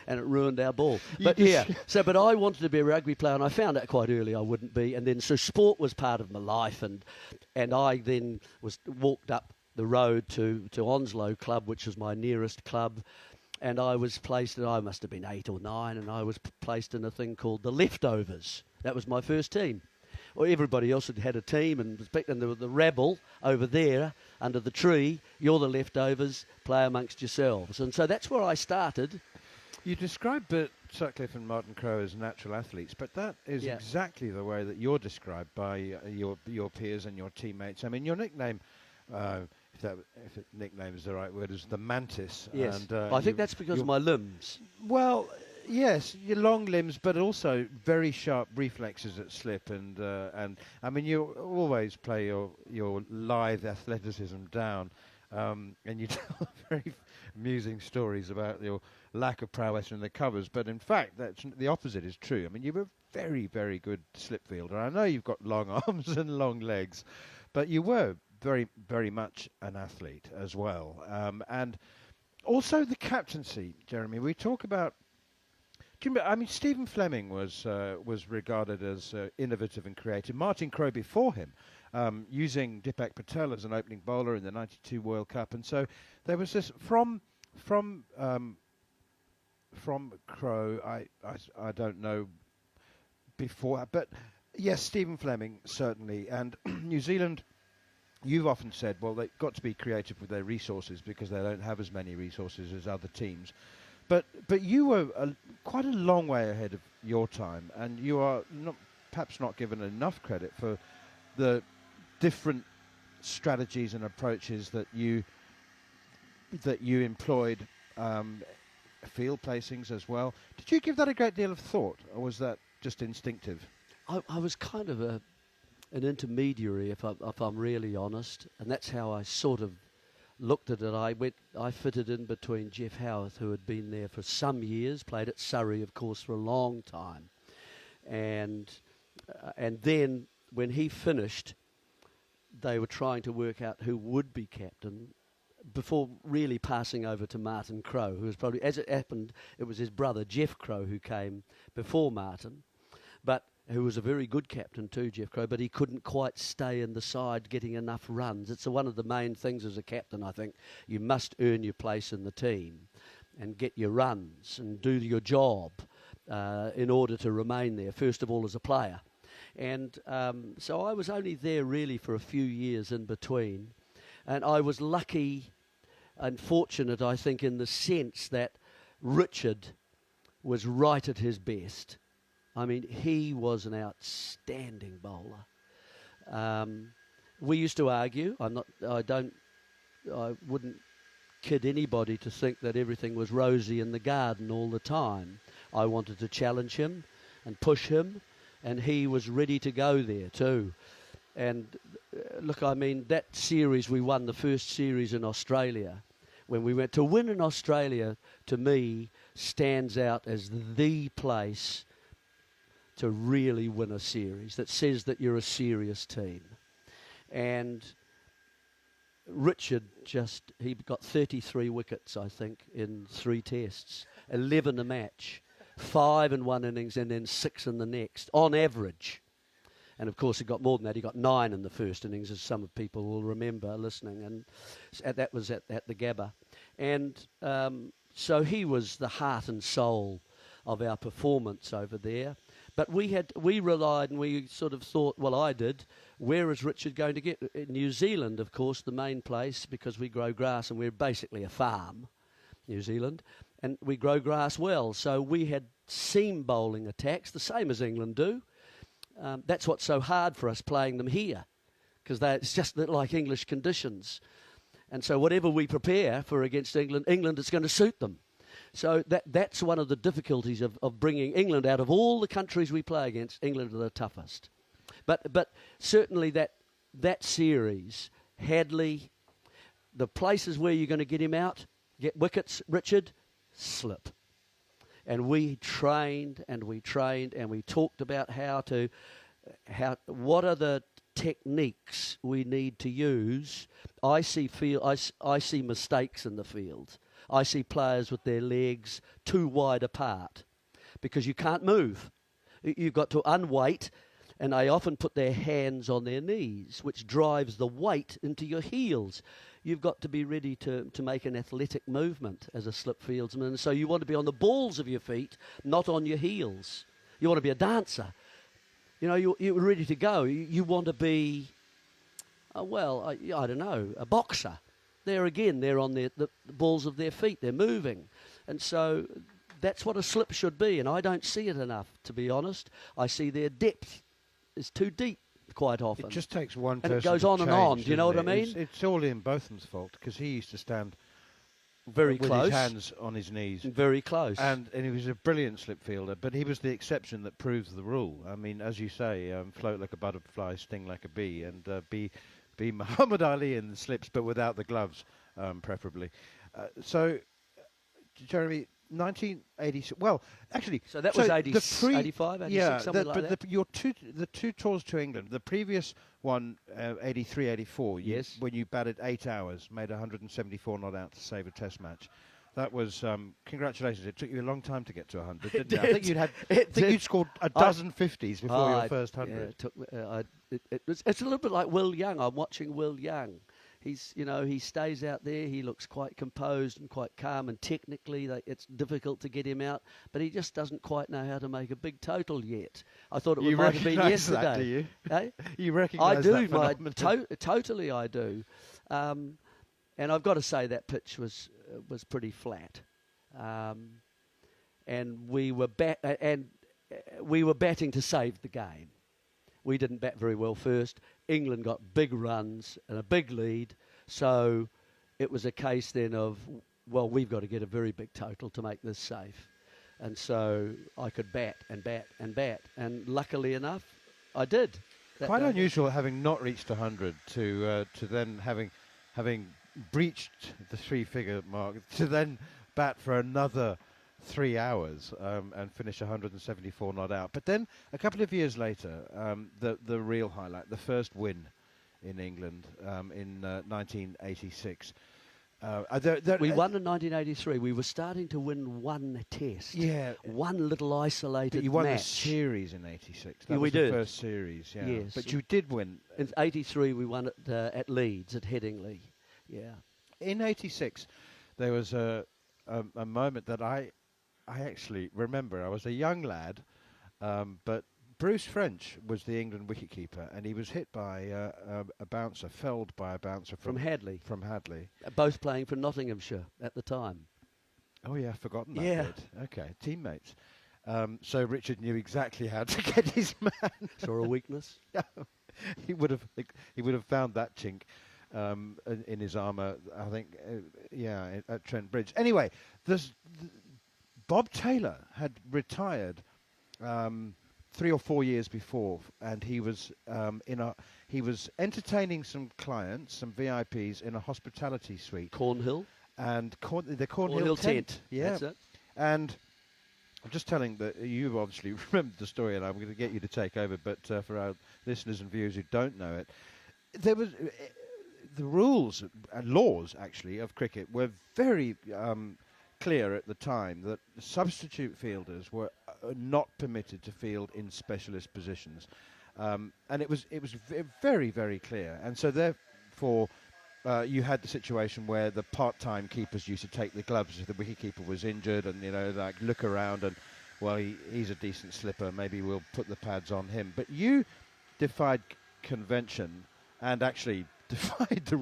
and it ruined our ball. But but I wanted to be a rugby player, and I found out quite early I wouldn't be. And then so sport was part of my life, and I then walked up the road to Onslow Club, which was my nearest club. And I was placed, I must have been 8 or 9, and I was placed in a thing called the Leftovers. That was my first team. Well, everybody else had a team, and there was the rabble over there under the tree. You're the leftovers, play amongst yourselves. And so that's where I started. You described Bert Sutcliffe and Martin Crowe as natural athletes, but that is exactly the way that you're described by your peers and your teammates. I mean, your nickname, if nickname is the right word, is the Mantis. Yes, and, I think that's because of my limbs. Well, yes, your long limbs, but also very sharp reflexes at slip, and I mean, you always play your lithe athleticism down, and you tell very amusing stories about your lack of prowess in the covers. But in fact, that's the opposite is true. I mean, you were a very, very good slip fielder. I know you've got long arms and long legs, but you were very, very much an athlete as well, and also the captaincy, Jeremy. We talk about. Do you remember, I mean, Stephen Fleming was regarded as innovative and creative. Martin Crowe before him, using Dipak Patel as an opening bowler in the '92 World Cup, and so there was this from Crowe. I don't know before, but yes, Stephen Fleming certainly, and New Zealand. You've often said, well, they've got to be creative with their resources because they don't have as many resources as other teams. But you were quite a long way ahead of your time, and you are perhaps not given enough credit for the different strategies and approaches that you employed, field placings as well. Did you give that a great deal of thought, or was that just instinctive? I was kind of an intermediary, if I'm really honest, and that's how I sort of looked at it. I fitted in between Jeff Howarth, who had been there for some years, played at Surrey, of course, for a long time, and then when he finished, they were trying to work out who would be captain before really passing over to Martin Crowe, who was probably, as it happened, it was his brother Jeff Crowe who came before Martin, but who was a very good captain too, Jeff Crowe, but he couldn't quite stay in the side getting enough runs. It's one of the main things as a captain, I think. You must earn your place in the team and get your runs and do your job in order to remain there, first of all as a player. And so I was only there really for a few years in between. And I was lucky and fortunate, I think, in the sense that Richard was right at his best. I mean, he was an outstanding bowler. We used to argue. I wouldn't kid anybody to think that everything was rosy in the garden all the time. I wanted to challenge him and push him, and he was ready to go there too. And look, I mean, that series we won, the first series in Australia, when we went to win in Australia, to me, stands out as the place to really win a series that says that you're a serious team. And Richard he got 33 wickets, I think, in 3 tests, 11 a match, 5 in one innings and then 6 in the next, on average. And of course, he got more than that. He got 9 in the first innings, as some people will remember listening. And that was at the Gabba. And so he was the heart and soul of our performance over there. But we relied and we sort of thought, well, I did, where is Richard going to get? In New Zealand, of course, the main place, because we grow grass and we're basically a farm, New Zealand, and we grow grass well. So we had seam bowling attacks, the same as England do. That's what's so hard for us playing them here, because it's just like English conditions. And so whatever we prepare for against England is going to suit them. So that's one of the difficulties of bringing England out of all the countries we play against. England are the toughest. But certainly that series, Hadley, the places where you're going to get him out, get wickets, Richard, slip. And we trained and we talked about what are the techniques we need to use. I see mistakes in the field. I see players with their legs too wide apart because you can't move. You've got to unweight, and they often put their hands on their knees, which drives the weight into your heels. You've got to be ready to make an athletic movement as a slip fieldsman. So you want to be on the balls of your feet, not on your heels. You want to be a dancer. You know, you're ready to go. You want to be, I don't know, a boxer. There again, they're on the balls of their feet. They're moving. And so that's what a slip should be, and I don't see it enough, to be honest. I see their depth is too deep quite often. It just takes one person. And it goes to on and change, on. Do you know what I mean? It's all Ian Botham's fault, because he used to stand very with close, his hands on his knees. Very close. And he was a brilliant slip fielder, but he was the exception that proves the rule. I mean, as you say, float like a butterfly, sting like a bee, and be Muhammad Ali in the slips, but without the gloves, preferably. So, Jeremy, 1986. Well, actually, so that was 85, 86, yeah, something like that. The two tours to England. The previous one, 83, 84. Yes. When you batted 8 hours, made 174 not out to save a Test match. That was congratulations. It took you a long time to get to 100, didn't it? I think you'd scored a dozen 50s before your first 100. Yeah, it's a little bit like Will Young. I'm watching Will Young. He stays out there. He looks quite composed and quite calm, and technically it's difficult to get him out, but he just doesn't quite know how to make a big total yet. I thought it might have been yesterday. That, do you? Eh? You recognise that phenomenon? Totally, I do. And I've got to say that pitch was pretty flat, and we were batting to save the game. We didn't bat very well first. England got big runs and a big lead, so it was a case then of, well, we've got to get a very big total to make this safe. And so I could bat and bat and bat, and luckily enough, I did. Quite unusual, having not reached 100, to then having breached the three-figure mark, to then bat for another 3 hours and finish 174 not out. But then a couple of years later, the real highlight, the first win in England in 1986. We won in 1983. We were starting to win one test. Yeah. One little isolated match. But you won the series in 86. That was the first series, yeah. Yes. But you did win. In 83, we won at Leeds, at Headingley. Yeah. In 86, there was a moment that I actually remember. I was a young lad, but Bruce French was the England wicketkeeper, and he was hit by a bouncer, felled by a bouncer from Hadley. From Hadley. Both playing for Nottinghamshire at the time. Oh, yeah, I've forgotten that bit. Okay, teammates. So Richard knew exactly how to get his man. Saw a weakness? He would have found that chink in his armour, I think, at Trent Bridge. Anyway, Bob Taylor had retired 3 or 4 years before, and he was he was entertaining some clients, some VIPs, in a hospitality suite. Cornhill? And the Cornhill tent. Yeah. That's it. And I'm just telling that you obviously remember the story, and I'm going to get you to take over, but for our listeners and viewers who don't know it, there was the rules and laws, actually, of cricket were very clear at the time that substitute fielders were not permitted to field in specialist positions, and it was very, very clear. And so therefore you had the situation where the part-time keepers used to take the gloves if the wicketkeeper was injured, and like look around and, well, he's a decent slipper, maybe we'll put the pads on him. But you defied convention and actually defied the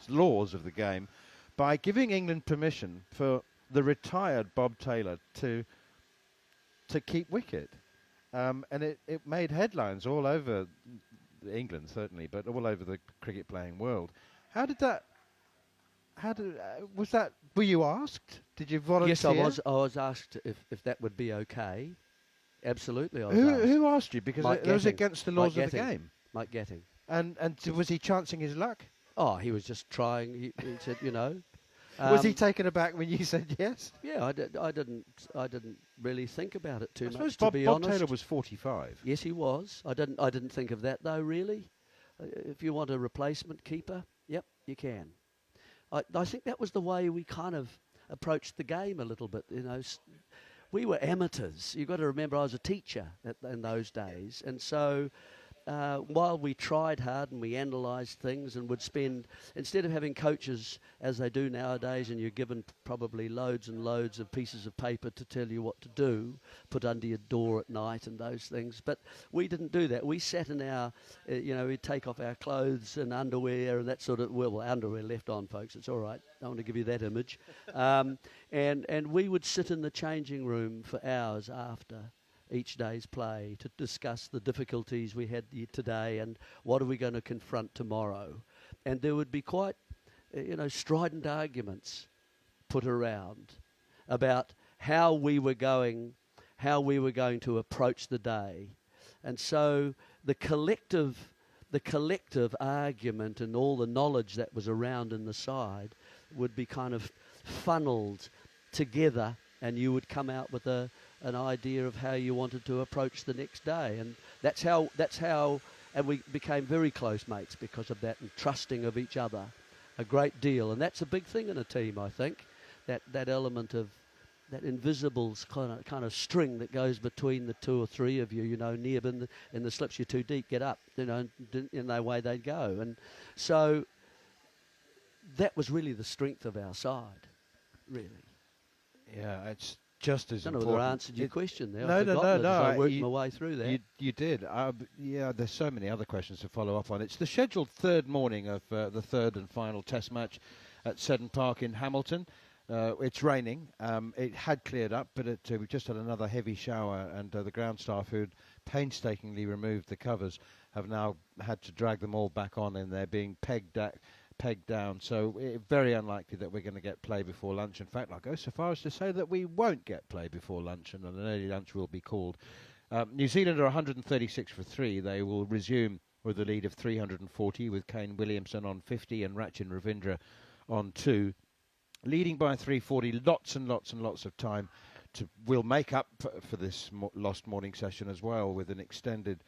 laws of the game by giving England permission for the retired Bob Taylor to keep wicket, and it made headlines all over England, certainly, but all over the cricket playing world. How did that was that? Were you asked? Did you volunteer? Yes, I was. I was asked if that would be okay. Absolutely, I was asked. Who asked you? Because it was against the laws of the game. Mike Gatting. And was he chancing his luck? Oh, he was just trying. He said, you know. Was he taken aback when you said yes? Yeah, I didn't really think about it too much. Bob, to be Bob honest, Taylor was 45. Yes, he was. I didn't think of that though. Really, if you want a replacement keeper, yep, you can. I think that was the way we kind of approached the game a little bit. You know, we were amateurs. You've got to remember, I was a teacher in those days, and so. While we tried hard and we analysed things and would spend, instead of having coaches as they do nowadays, and you're given probably loads and loads of pieces of paper to tell you what to do, put under your door at night and those things. But we didn't do that. We sat in our, we'd take off our clothes and underwear and that sort of, well, underwear left on, folks, it's all right. I don't want to give you that image. And we would sit in the changing room for hours after each day's play to discuss the difficulties we had today and what are we going to confront tomorrow. And there would be quite, strident arguments put around about how we were going to approach the day. And so the collective argument and all the knowledge that was around in the side would be kind of funneled together, and you would come out with an idea of how you wanted to approach the next day. And that's how, and we became very close mates because of that, and trusting of each other a great deal. And that's a big thing in a team, I think, that element of that invisible kind of string that goes between the two or three of you, Near in the slips, you're too deep, get up, and in the way they'd go. And so that was really the strength of our side, really. Yeah, it's just as I don't know important. whether I answered your question there. No. I worked my way through that. You did. There's so many other questions to follow up on. It's the scheduled third morning of the third and final Test match at Seddon Park in Hamilton. It's raining. It had cleared up, but we just had another heavy shower, and the ground staff who'd painstakingly removed the covers have now had to drag them all back on, and they're being pegged down. So very unlikely that we're going to get play before lunch. In fact, I'll go so far as to say that we won't get play before lunch, and an early lunch will be called. New Zealand are 136 for 3. They will resume with a lead of 340 with Kane Williamson on 50 and Rachin Ravindra on 2. Leading by 340, lots and lots and lots of time will make up for this lost morning session as well, with an extended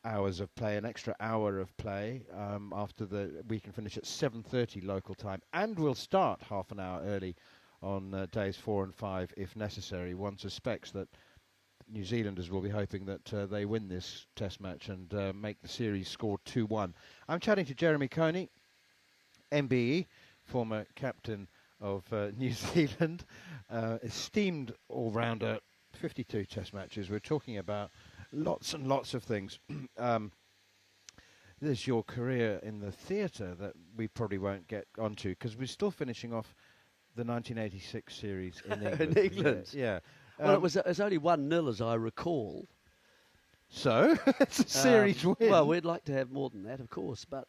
hours of play, an extra hour of play after we can finish at 7:30 local time, and we'll start half an hour early on days 4 and 5 if necessary. One suspects that New Zealanders will be hoping that they win this Test match and make the series score 2-1. I'm chatting to Jeremy Coney, MBE, former captain of New Zealand, esteemed all-rounder, 52 Test matches. We're talking about lots and lots of things. There's your career in the theatre that we probably won't get onto, because we're still finishing off the 1986 series in England. In England? Yeah. Well, it was only 1-0 as I recall. So, it's a series win. Well, we'd like to have more than that, of course, but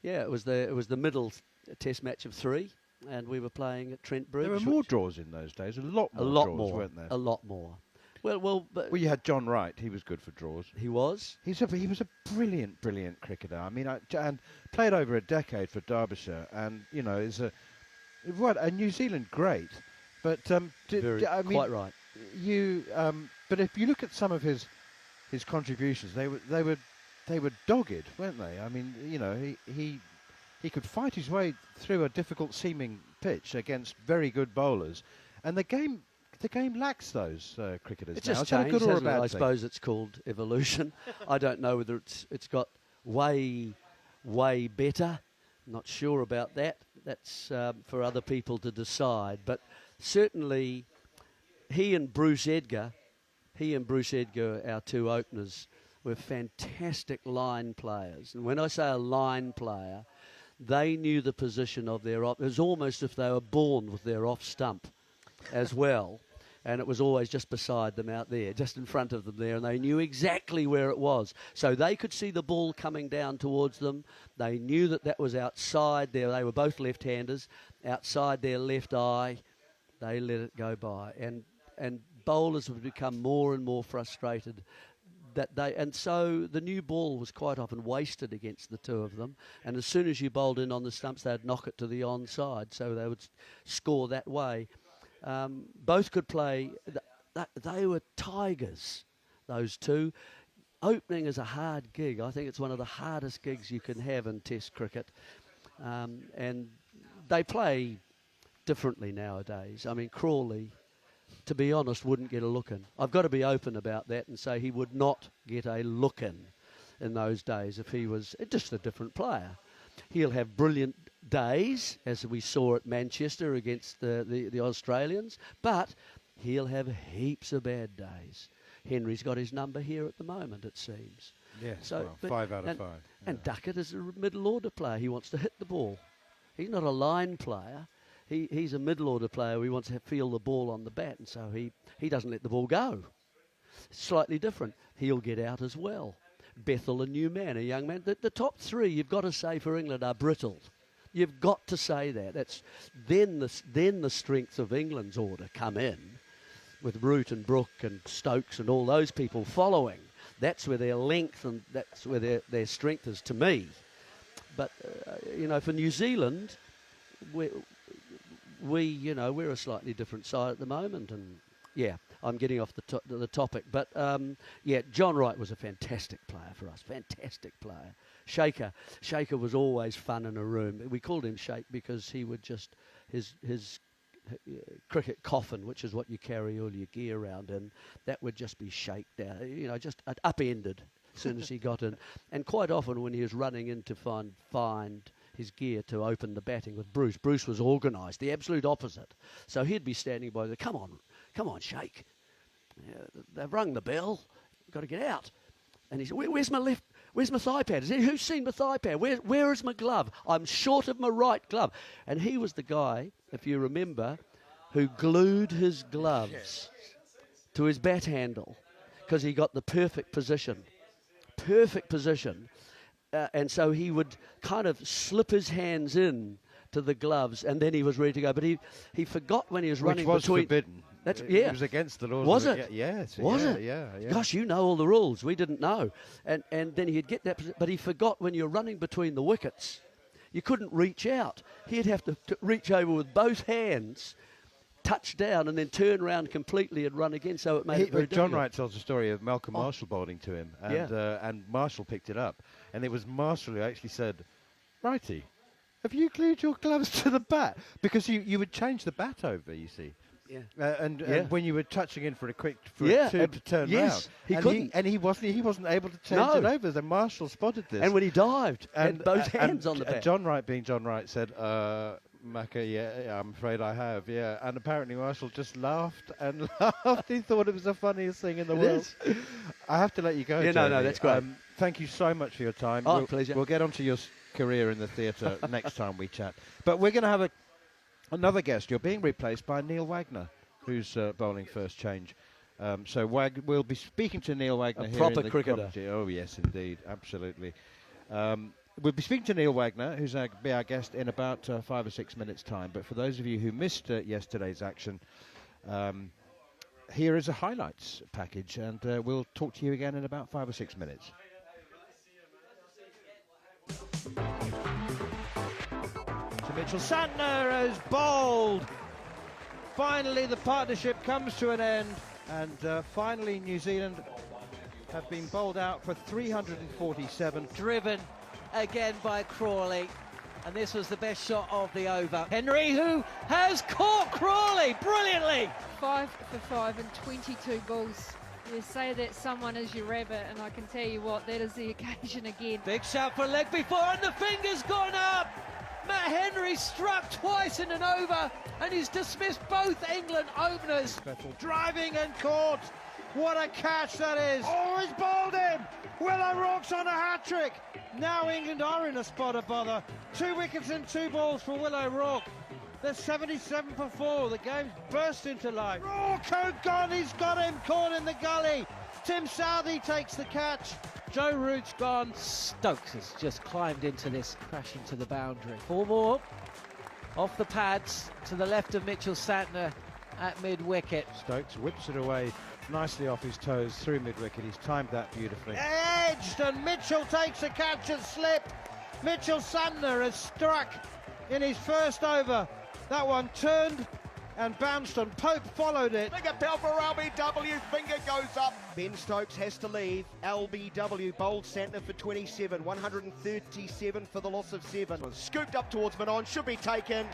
it was the middle Test match of 3, and we were playing at Trent Bridge. There were more draws in those days, a lot more, weren't there? A lot more. Well, you had John Wright. He was good for draws. He was. He was a brilliant cricketer. I mean, and played over a decade for Derbyshire, and is a New Zealand great. But quite right. But if you look at some of his contributions, they were dogged, weren't they? I mean, he could fight his way through a difficult seeming pitch against very good bowlers, and the game lacks those cricketers. It's now. just Is that changed, a good or a hasn't it? bad I thing? suppose it's called evolution. I don't know whether it's got way better. Not sure about that. That's for other people to decide. But certainly, he and Bruce Edgar, our two openers, were fantastic line players. And when I say a line player, they knew the position of their off. It was almost if they were born with their off stump as well. and it was always just beside them out there, just in front of them there, and they knew exactly where it was. So they could see the ball coming down towards them. They knew that was outside there. They were both left-handers, outside their left eye. They let it go by, and bowlers have become more and more frustrated and so the new ball was quite often wasted against the two of them, and as soon as you bowled in on the stumps, they'd knock it to the onside, so they would score that way. Both could play. They were tigers, those two. Opening is a hard gig. I think it's one of the hardest gigs you can have in Test cricket, and they play differently nowadays. I mean, Crawley, to be honest, wouldn't get a look in. I've got to be open about that and say he would not get a look in those days if he was just a different player. He'll have brilliant days, as we saw at Manchester against the Australians, but he'll have heaps of bad days. Henry's got his number here at the moment, it seems. Yes, so, well, 5 out of 5. And Duckett is a middle order player. He wants to hit the ball. He's not a line player. He's a middle order player. He wants to feel the ball on the bat, and so he doesn't let the ball go. Slightly different. He'll get out as well. Bethel, a new man, a young man. The top three, you've got to say, for England are brittle. You've got to say that. That's then the strength of England's order come in, with Root and Brooke and Stokes and all those people following. That's where their length and that's where their strength is to me. But for New Zealand, we're a slightly different side at the moment, and I'm getting off the topic, but John Wright was a fantastic player for us, fantastic player. Shaker was always fun in a room. We called him Shake because he would just his cricket coffin, which is what you carry all your gear around in, that would just be shaked down, just upended as soon as he got in, and quite often when he was running in to find his gear to open the batting with Bruce. Bruce was organised, the absolute opposite. So he'd be standing by come on, Shake. They've rung the bell. Got to get out. And he said, where's my thigh pad? Who's seen my thigh pad? Where is my glove? I'm short of my right glove. And he was the guy, if you remember, who glued his gloves to his bat handle because he got the perfect position. And so he would kind of slip his hands in to the gloves, and then he was ready to go. But he forgot when he was running between. Which was forbidden. It was against the laws. Was it? Yes. Was it? Yeah. Gosh, you know all the rules. We didn't know. And then he'd get that, but he forgot when you're running between the wickets, you couldn't reach out. He'd have to reach over with both hands, touch down, and then turn around completely and run again. So it made it very difficult. John Wright tells a story of Malcolm Marshall bowling to him, and Marshall picked it up, and it was Marshall who actually said, "Righty, have you glued your gloves to the bat?" Because you would change the bat over, you see. Yeah. And when you were touching in for a tube to turn round, he wasn't able to change it over. So Marshall spotted this, and when he dived, and both hands on the bat. John Wright, being John Wright, said, Macca, I'm afraid I have, And apparently Marshall just laughed and laughed. He thought it was the funniest thing in the world. I have to let you go. Yeah, no, that's great. Thank you so much for your time. Pleasure. We'll get onto your career in the theatre next time we chat. But we're going to have another guest. You're being replaced by Neil Wagner, who's bowling first change. So we'll be speaking to Neil Wagner here. Proper in the cricketer. Commentary. Oh, yes, indeed. Absolutely. We'll be speaking to Neil Wagner, who's going to be our guest in about 5 or 6 minutes' time. But for those of you who missed yesterday's action, here is a highlights package, and we'll talk to you again in about 5 or 6 minutes. So Mitchell Santner has bowled. Finally, the partnership comes to an end, and finally New Zealand have been bowled out for 347. Driven again by Crawley, and this was the best shot of the over. Henry, who has caught Crawley brilliantly. 5 for 5 and 22 balls. You say that someone is your rabbit, and I can tell you what, that is the occasion again. Big shot for leg before, and the finger's gone up. Matt Henry struck twice in an over, and he's dismissed both England openers. Driving and caught. What a catch that is. Oh, he's bowled him. Willow Rourke's on a hat-trick. Now England are in a spot of bother. 2 wickets and 2 balls for Willow Rourke. There's 77 for 4. The game's burst into life. Oh, gone. He's got him. Caught in the gully. Tim Southey takes the catch. Joe Root's gone. Stokes has just climbed into this, crashing to the boundary. 4 more off the pads to the left of Mitchell Santner at mid-wicket. Stokes whips it away nicely off his toes through mid-wicket. He's timed that beautifully. Edged, and Mitchell takes a catch and slip. Mitchell Santner has struck in his first over. That one turned and bounced on. Pope followed it. Big appeal for LBW, finger goes up. Ben Stokes has to leave. LBW bowled Santner for 27, 137 for the loss of 7. Scooped up towards Manon, should be taken.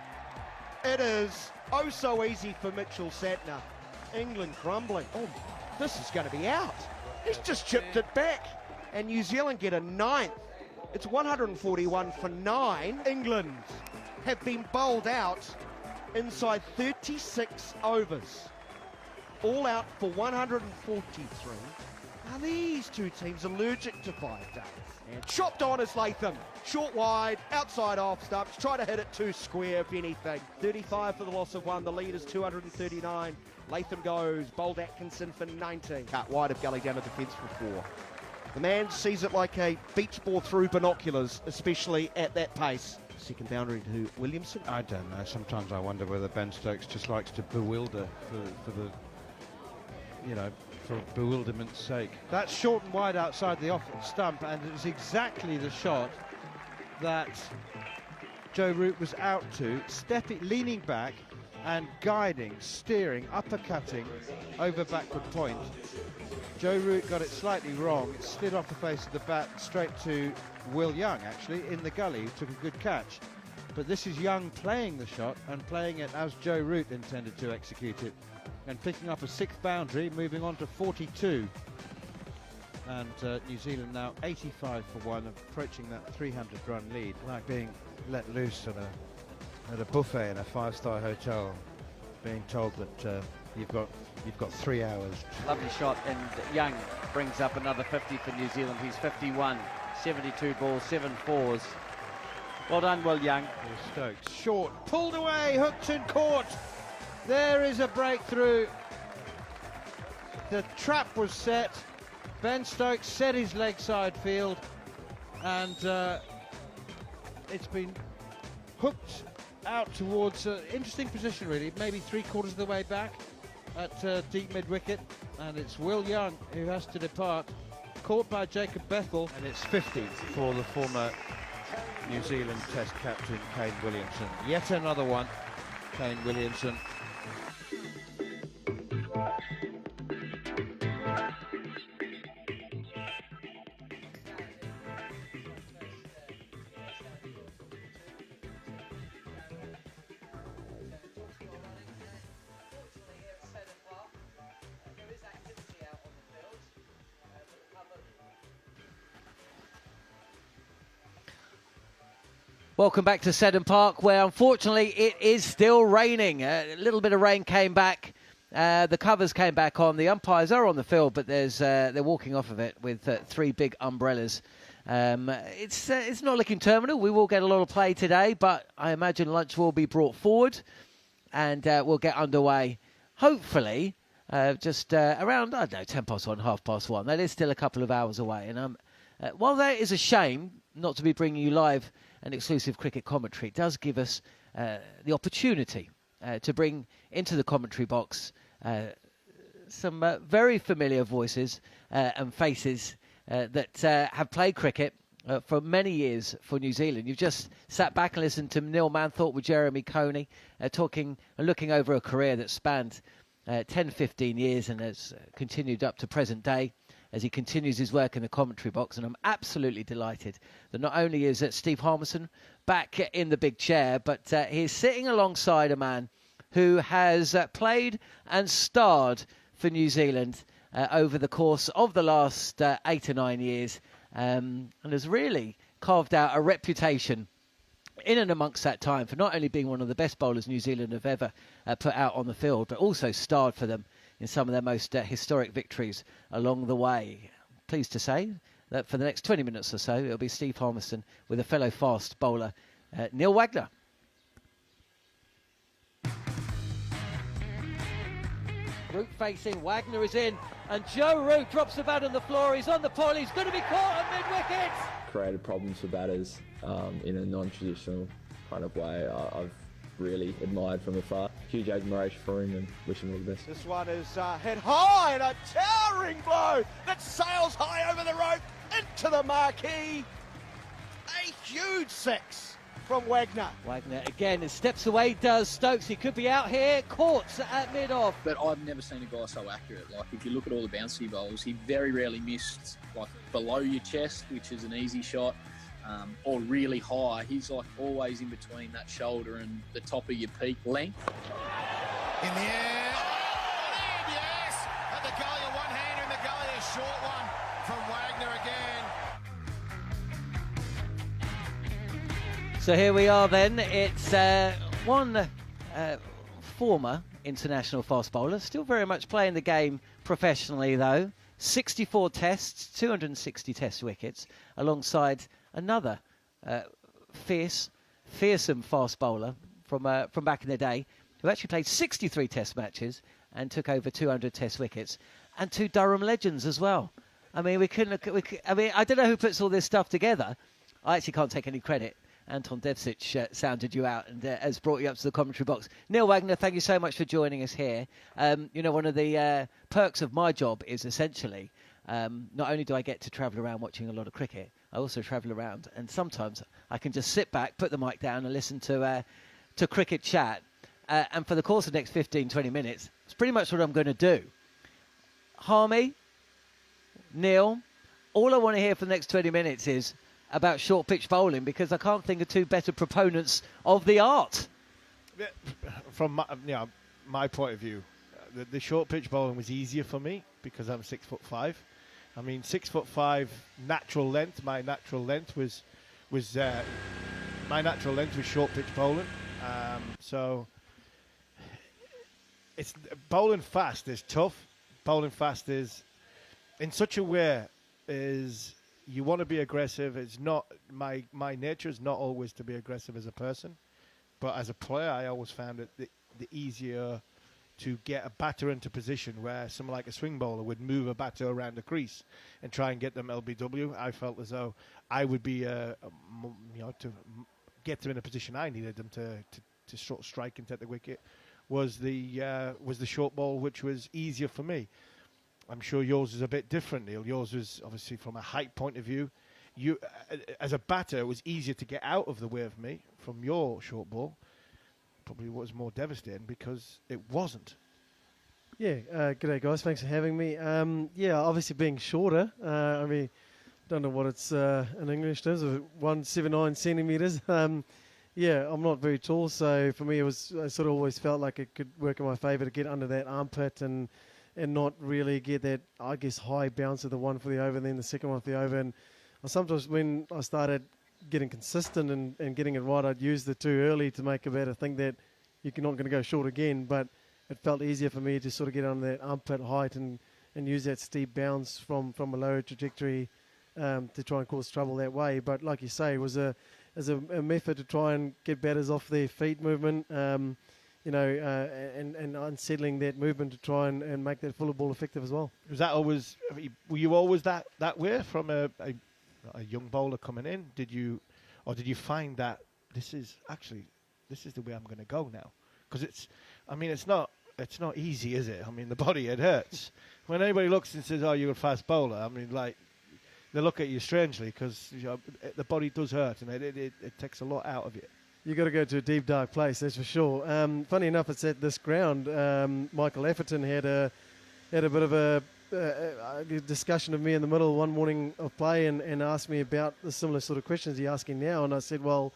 It is oh so easy for Mitchell Santner. England crumbling. Oh, this is going to be out. He's just chipped it back. And New Zealand get a 9th. It's 141 for 9. England have been bowled out inside 36 overs. All out for 143. Now these two teams allergic to 5 days. And chopped on is Latham. Short wide, outside off Stumps. Try to hit it 2 square if anything. 35 for the loss of 1. The lead is 239. Latham goes. Bowled Atkinson for 19. Cut wide of Gully down to defence for 4. The man sees it like a beach ball through binoculars, especially at that pace. Second boundary to Williamson. I don't know. Sometimes I wonder whether Ben Stokes just likes to bewilder for the, you know, for bewilderment's sake. That's short and wide outside the off stump, and it's exactly the shot that Joe Root was out to, leaning back and guiding, steering, uppercutting over backward point. Joe Root got it slightly wrong. It slid off the face of the bat straight to Will Young, actually, in the gully, who took a good catch. But this is Young playing the shot and playing it as Joe Root intended to execute it, and picking up a 6th boundary, moving on to 42. And New Zealand now 85 for 1, approaching that 300-run lead. Like being let loose at a buffet in a 5-star hotel, being told that you've got 3 hours. Lovely shot, and Young brings up another 50 for New Zealand. He's 51, 72 balls, 7 fours. Well done, Will Young. Here's Stokes, short, pulled away, hooked and caught. There is a breakthrough. The trap was set. Ben Stokes set his leg side field, and it's been hooked out towards an interesting position, really, maybe 3/4 of the way back at deep mid-wicket, and it's Will Young who has to depart, caught by Jacob Bethel, and it's 50 for the former New Zealand Test captain Kane Williamson. Yet another one, Kane Williamson. Welcome back to Seddon Park, where unfortunately it is still raining. A little bit of rain came back. The covers came back on. The umpires are on the field, but they're walking off of it with 3 big umbrellas. It's not looking terminal. We will get a lot of play today, but I imagine lunch will be brought forward, and we'll get underway. Hopefully, just around, I don't know, 10 past 1, 1:30. That is still a couple of hours away. And while that is a shame not to be bringing you live and exclusive cricket commentary, it does give us the opportunity to bring into the commentary box some very familiar voices and faces that have played cricket for many years for New Zealand. You've just sat back and listened to Neil Manthorp with Jeremy Coney, talking and looking over a career that spanned 10, 15 years and has continued up to present day, as he continues his work in the commentary box. And I'm absolutely delighted that not only is Steve Harmison back in the big chair, but he's sitting alongside a man who has played and starred for New Zealand over the course of the last 8 or 9 years, and has really carved out a reputation in and amongst that time for not only being one of the best bowlers New Zealand have ever put out on the field, but also starred for them in some of their most historic victories along the way. Pleased to say that for the next 20 minutes or so, it'll be Steve Harmison with a fellow fast bowler, Neil Wagner. Root facing, Wagner is in, and Joe Root drops the bat on the floor. He's on the pole, he's going to be caught at mid-wicket. Created problems for batters in a non-traditional kind of way. I've really admired from afar. Huge admiration for him and wish him all the best. This one is hit high and a towering blow that sails high over the rope into the marquee. A huge six from Wagner. Wagner again, steps away, does Stokes. He could be out here, caught at mid-off. But I've never seen a guy so accurate. Like, if you look at all the bouncy bowls, he very rarely missed, like, below your chest, which is an easy shot, or really high. He's, like, always in between that shoulder and the top of your peak length. In the air. Oh, yes! At the gully, a one-hander in the gully, a short one from Wagner again. So here we are then. It's one former international fast bowler, still very much playing the game professionally though. 64 tests, 260 test wickets, alongside another fearsome fast bowler from back in the day, who actually played 63 test matches and took over 200 test wickets, and two Durham legends as well. I mean, I don't know who puts all this stuff together. I actually can't take any credit. Anton Devcich sounded you out and has brought you up to the commentary box. Neil Wagner, thank you so much for joining us here. You know, one of the perks of my job is essentially not only do I get to travel around watching a lot of cricket, I also travel around, and sometimes I can just sit back, put the mic down and listen to cricket chat. And for the course of the next 15, 20 minutes, it's pretty much what I'm going to do. Harmy, Neil, all I want to hear for the next 20 minutes is about short pitch bowling, because I can't think of two better proponents of the art. From my point of view, the short pitch bowling was easier for me because I'm 6'5". I mean, 6'5" natural length. My natural length was short pitch bowling. So it's bowling fast is tough. Bowling fast is in such a way is. You want to be aggressive. It's not my nature is not always to be aggressive as a person, but as a player, I always found it the easier to get a batter into position where someone like a swing bowler would move a batter around the crease and try and get them LBW. I felt as though I would be to get them in a position I needed them to sort of strike and take the wicket was the short ball, which was easier for me. I'm sure yours is a bit different, Neil. Yours was obviously from a height point of view. You, as a batter, it was easier to get out of the way of me from your short ball. Probably was more devastating because it wasn't. Yeah, g'day guys. Thanks for having me. Yeah, obviously being shorter. I mean, don't know what it's in English terms, 179 centimeters. Yeah, I'm not very tall, so for me I sort of always felt like it could work in my favour to get under that armpit and not really get that, I guess, high bounce of the one for the over and then the second one for the over. And sometimes when I started getting consistent and getting it right, I'd use the too early to make a batter think that you're not going to go short again. But it felt easier for me to sort of get on that armpit height and use that steep bounce from a lower trajectory to try and cause trouble that way. But like you say, it was a method to try and get batters off their feet movement. And unsettling that movement to try and make that fuller ball effective as well. Was that always? Were you always that way from a young bowler coming in? Did you find that this is the way I'm going to go now? Because it's not easy, is it? I mean, the body, it hurts. When anybody looks and says, "Oh, you're a fast bowler," I mean, like they look at you strangely because the body does hurt and it takes a lot out of you. You got to go to a deep, dark place, that's for sure. Funny enough, it's at this ground. Michael Atherton had a bit of a discussion of me in the middle one morning of play and asked me about the similar sort of questions he's asking now. And I said, well,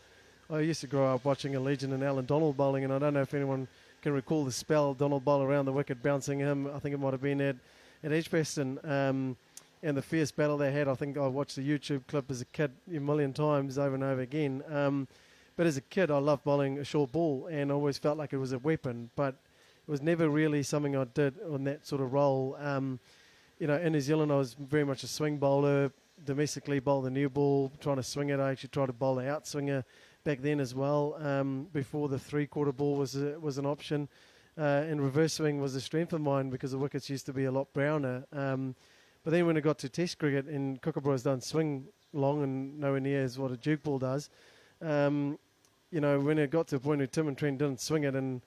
I used to grow up watching a legend in Alan Donald bowling, and I don't know if anyone can recall the spell Donald bowl around the wicket, bouncing him. I think it might have been at Edgbaston. And the fierce battle they had. I think I watched the YouTube clip as a kid a million times over and over again. But as a kid, I loved bowling a short ball and always felt like it was a weapon, but it was never really something I did on that sort of role. In New Zealand, I was very much a swing bowler, domestically bowled the new ball, trying to swing it. I actually tried to bowl an outswinger back then as well, before the three-quarter ball was an option. and reverse swing was a strength of mine because the wickets used to be a lot browner. But then when it got to Test cricket and Kookaburras don't swing long and nowhere near as what a Duke ball does, you know, when it got to a point where Tim and Trent didn't swing it and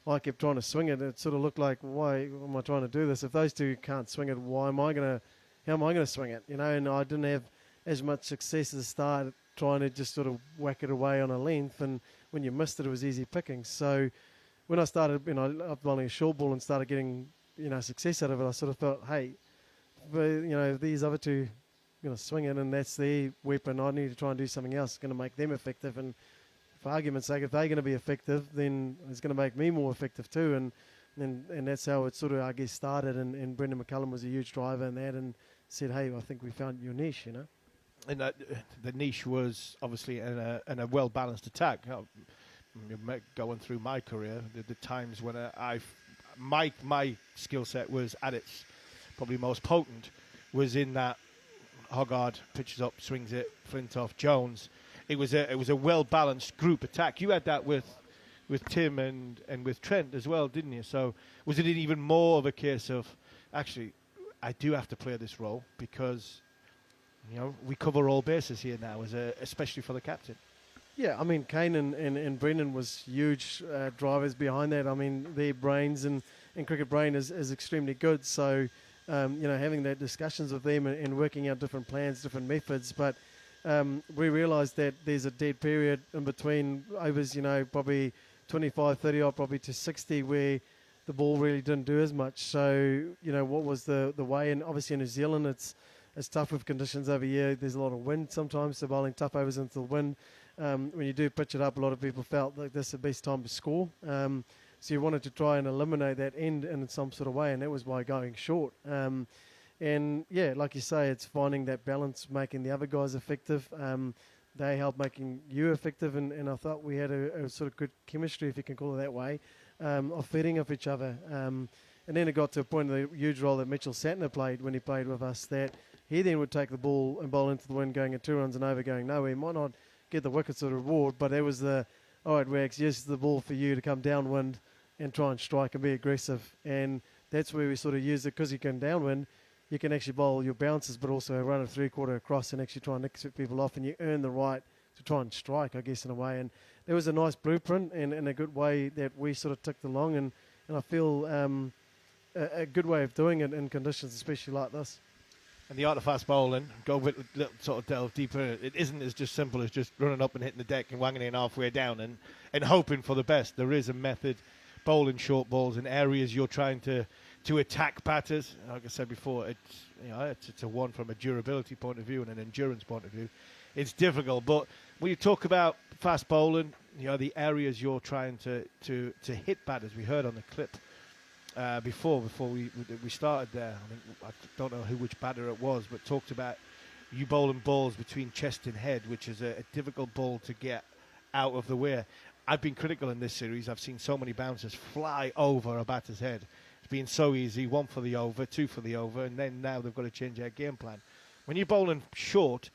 I kept trying to swing it, it sort of looked like, why am I trying to do this? If those two can't swing it, how am I going to swing it? You know, and I didn't have as much success at the start trying to just sort of whack it away on a length, and when you missed it, it was easy picking. So when I started, you know, up bowling a short ball and started getting, you know, success out of it, I sort of felt, hey, but, you know, these other two going to swing it and that's their weapon, I need to try and do something else going to make them effective. And for argument's sake, if they're going to be effective, then it's going to make me more effective too. And that's how it sort of, I guess, started. And Brendan McCullum was a huge driver in that and said, hey, I think we found your niche, you know. And the niche was obviously in a well-balanced attack. Going through my career, the times when my skill set was at its probably most potent was in that Hoggard pitches up, swings it, Flintoff, Jones. It was a well-balanced group attack. You had that with Tim and with Trent as well, didn't you? So was it even more of a case of, actually, I do have to play this role because, you know, we cover all bases here now, especially for the captain. Yeah, I mean, Kane and Brendan was huge drivers behind that. I mean, their brains and cricket brain is extremely good. So, you know, having that discussions with them and working out different plans, different methods. But we realised that there's a dead period in between overs, you know, probably 25, 30 odd, probably to 60, where the ball really didn't do as much. So, you know, what was the way? And obviously in New Zealand, it's tough with conditions over here. There's a lot of wind sometimes, so bowling tough overs into the wind. When you do pitch it up, a lot of people felt like this is the best time to score. So you wanted to try and eliminate that end in some sort of way, and that was by going short. And yeah, like you say, it's finding that balance, making the other guys effective. They helped making you effective, and I thought we had a sort of good chemistry, if you can call it that way, of feeding off each other. And then it got to a point of the huge role that Mitchell Santner played when he played with us, that he then would take the ball and bowl into the wind, going at 2 runs and over, going nowhere. He might not get the wickets or reward, but it was all right, Wags, here's the ball for you to come downwind and try and strike and be aggressive. And that's where we sort of used it, because you can downwind, you can actually bowl your bounces, but also run a 3/4 across and actually try and nick people off, and you earn the right to try and strike, I guess, in a way. And there was a nice blueprint and a good way that we sort of ticked along, and I feel a good way of doing it in conditions especially like this. And the art of fast bowling, go a little sort of delve deeper. It isn't as just simple as just running up and hitting the deck and wanging it halfway down and hoping for the best. There is a method, bowling short balls in areas you're trying to attack batters. Like I said before, it's a one from a durability point of view and an endurance point of view. It's difficult, but when you talk about fast bowling, you know, the areas you're trying to hit batters, we heard on the clip before we started there. I don't know which batter it was, but talked about you bowling balls between chest and head, which is a difficult ball to get out of the way. I've been critical in this series. I've seen so many bouncers fly over a batter's head. It's been so easy, 1 for the over, 2 for the over, and then now they've got to change their game plan. When you're bowling short,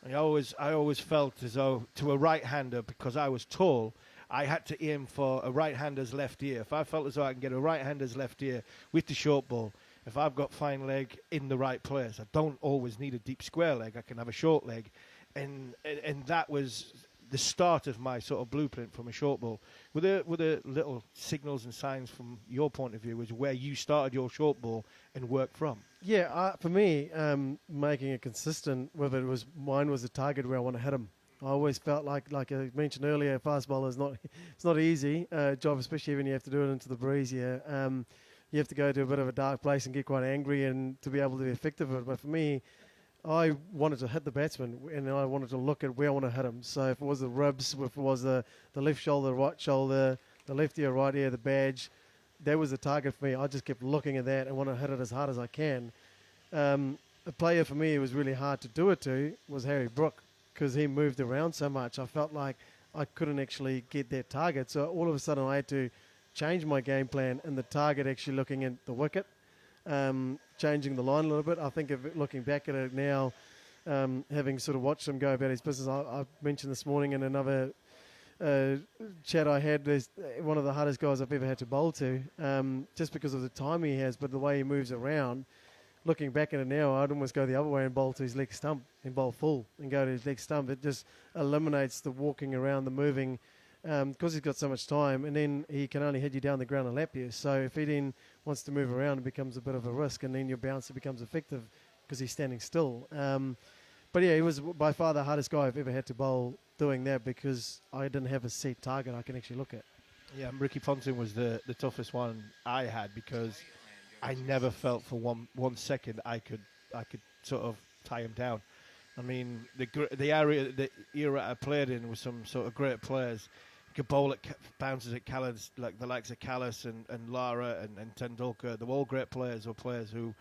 I always felt as though to a right-hander, because I was tall, I had to aim for a right-hander's left ear. If I felt as though I can get a right-hander's left ear with the short ball, if I've got fine leg in the right place, I don't always need a deep square leg. I can have a short leg. And that was the start of my sort of blueprint from a short ball. Were there little signals and signs from your point of view was where you started your short ball and worked from? Yeah, for me, making it consistent with it was, mine was a target where I want to hit them. I always felt like I mentioned earlier, a fast bowler is it's not easy job, especially when you have to do it into the breeze. Yeah, you have to go to a bit of a dark place and get quite angry and to be able to be effective with it. But for me, I wanted to hit the batsman and I wanted to look at where I want to hit him. So if it was the ribs, if it was the left shoulder, right shoulder, the left ear, right ear, the badge, that was the target for me. I just kept looking at that and want to hit it as hard as I can. A player for me it was really hard to do it to was Harry Brook, because he moved around so much. I felt like I couldn't actually get that target. So all of a sudden I had to change my game plan and the target actually looking at the wicket, changing the line a little bit. I think looking back at it now, having sort of watched him go about his business, I mentioned this morning in another chat I had, there's one of the hardest guys I've ever had to bowl to, just because of the time he has, but the way he moves around. Looking back at it now, I'd almost go the other way and bowl to his leg stump and bowl full and go to his leg stump. It just eliminates the walking around, the moving, because he's got so much time, and then he can only hit you down the ground and lap you. So if he then wants to move around, it becomes a bit of a risk, and then your bouncer becomes effective because he's standing still. But yeah, he was by far the hardest guy I've ever had to bowl doing that, because I didn't have a set target I can actually look at. Yeah, Ricky Ponting was the toughest one I had, because I never felt for one second I could sort of tie him down. I mean, the era I played in was some sort of great players. You could bowl at bounces at Callas, like the likes of Callas and Lara and Tendulkar. They were all great players, or players who,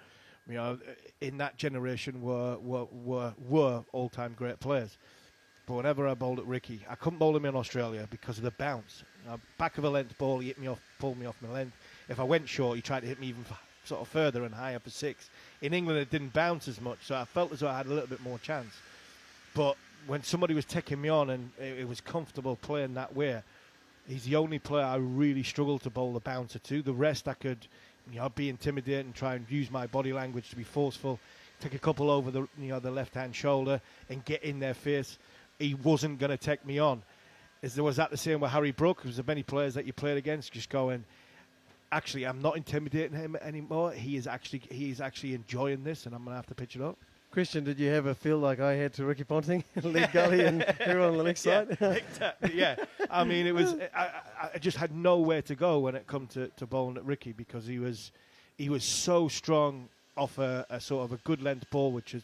you know, in that generation were all-time great players. But whenever I bowled at Ricky, I couldn't bowl him in Australia because of the bounce. Back of a length ball, he hit me off, pulled me off my length. If I went short, he tried to hit me even sort of further and higher for 6. In England, it didn't bounce as much, so I felt as though I had a little bit more chance. But when somebody was taking me on and it was comfortable playing that way, he's the only player I really struggled to bowl the bouncer to. The rest I could, you know, be intimidating, try and use my body language to be forceful, take a couple over the, you know, the left-hand shoulder and get in their face. He wasn't going to take me on. Was that the same with Harry Brook? Was there many players that you played against just going, actually, I'm not intimidating him anymore. He is actually enjoying this, and I'm going to have to pitch it up. Christian, did you ever feel like I had to Ricky Ponting, lead gully, and everyone on the next side? Exactly, yeah. I mean, it was. I just had nowhere to go when it come to bowling at Ricky, because he was so strong off a sort of a good length ball, which is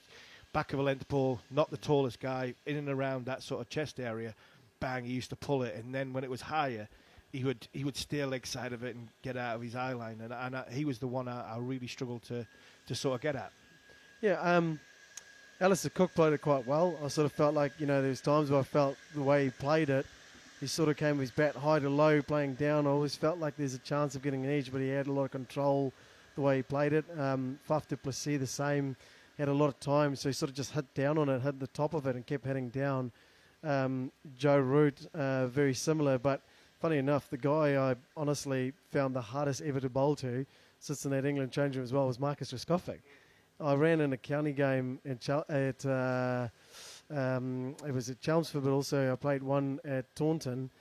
back of a length ball, not the tallest guy, in and around that sort of chest area. Bang, he used to pull it, and then when it was higher, he would steer leg side of it and get out of his eye line, and he was the one I really struggled to sort of get at. Yeah, Alistair Cook played it quite well. I sort of felt like, you know, there was times where I felt the way he played it, he sort of came with his bat high to low, playing down. I always felt like there's a chance of getting an edge, but he had a lot of control the way he played it. Faf du Plessis, the same, had a lot of time, so he sort of just hit down on it, hit the top of it and kept hitting down. Joe Root, very similar, but funny enough, the guy I honestly found the hardest ever to bowl to, sits in that England change room as well, was Marcus Trescothick. I ran in a county game it was at Chelmsford, but also I played one at Taunton,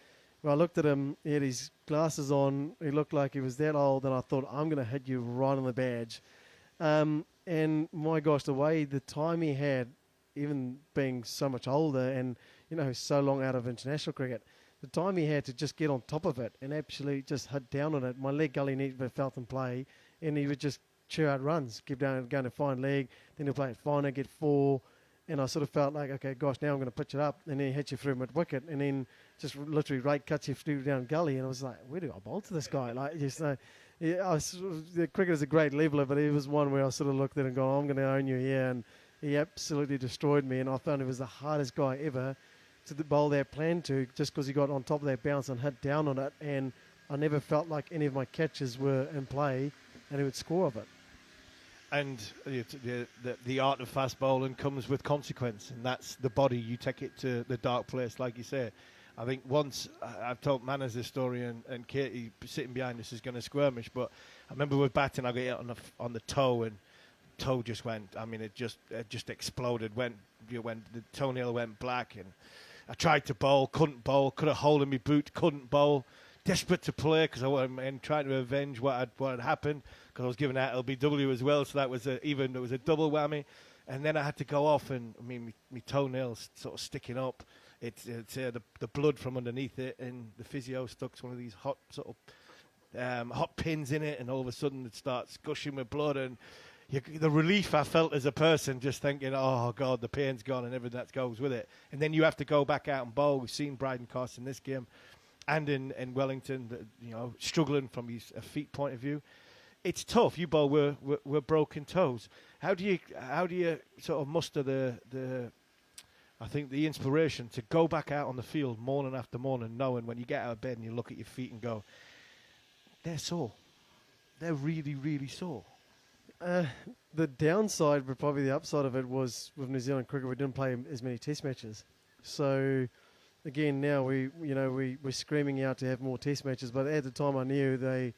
where I looked at him, he had his glasses on, he looked like he was that old, and I thought, I'm going to hit you right on the badge. And my gosh, the time he had, even being so much older and, you know, so long out of international cricket, the time he had to just get on top of it and actually just hit down on it. My leg gully never felt in play, and he would just chew out runs, keep going to fine leg, then he'll play it finer, get 4, and I sort of felt like, okay, gosh, now I'm going to pitch it up, and then he hits you through mid-wicket, and then just literally right cuts you through down gully, and I was like, where do I bowl to this guy? Like, just the cricket is a great leveler, but he was one where I sort of looked at it and go, I'm going to own you here, and he absolutely destroyed me, and I found he was the hardest guy ever to bowl that plan to, just because he got on top of that bounce and hit down on it, and I never felt like any of my catches were in play, and he would score of it. And the art of fast bowling comes with consequence, and that's the body. You take it to the dark place, like you say. I think once, I've told Manners this story, and Katey sitting behind us is going to skirmish, but I remember with batting, I got hit on the toe, and toe just went, I mean, it just exploded, when the toenail went black, and I tried to bowl, couldn't bowl, could have hole in my boot, couldn't bowl. Desperate to play because I was trying to avenge what had happened, because I was given out LBW as well, so that was a double whammy. And then I had to go off, and I mean, my toenails sort of sticking up. It's the blood from underneath it, and the physio stuck one of these hot sort of hot pins in it, and all of a sudden it starts gushing with blood, and the relief I felt as a person, just thinking, oh God, the pain's gone and everything that goes with it. And then you have to go back out and bowl. We've seen Bryden Cost in this game, and in Wellington, you know, struggling from his feet point of view. It's tough. You bowl with broken toes. How do you sort of muster the I think the inspiration to go back out on the field morning after morning, knowing when you get out of bed and you look at your feet and go, they're sore. They're really, really sore. The downside, but probably the upside of it, was with New Zealand cricket, we didn't play as many test matches. So again, now we're screaming out to have more test matches, but at the time I knew they,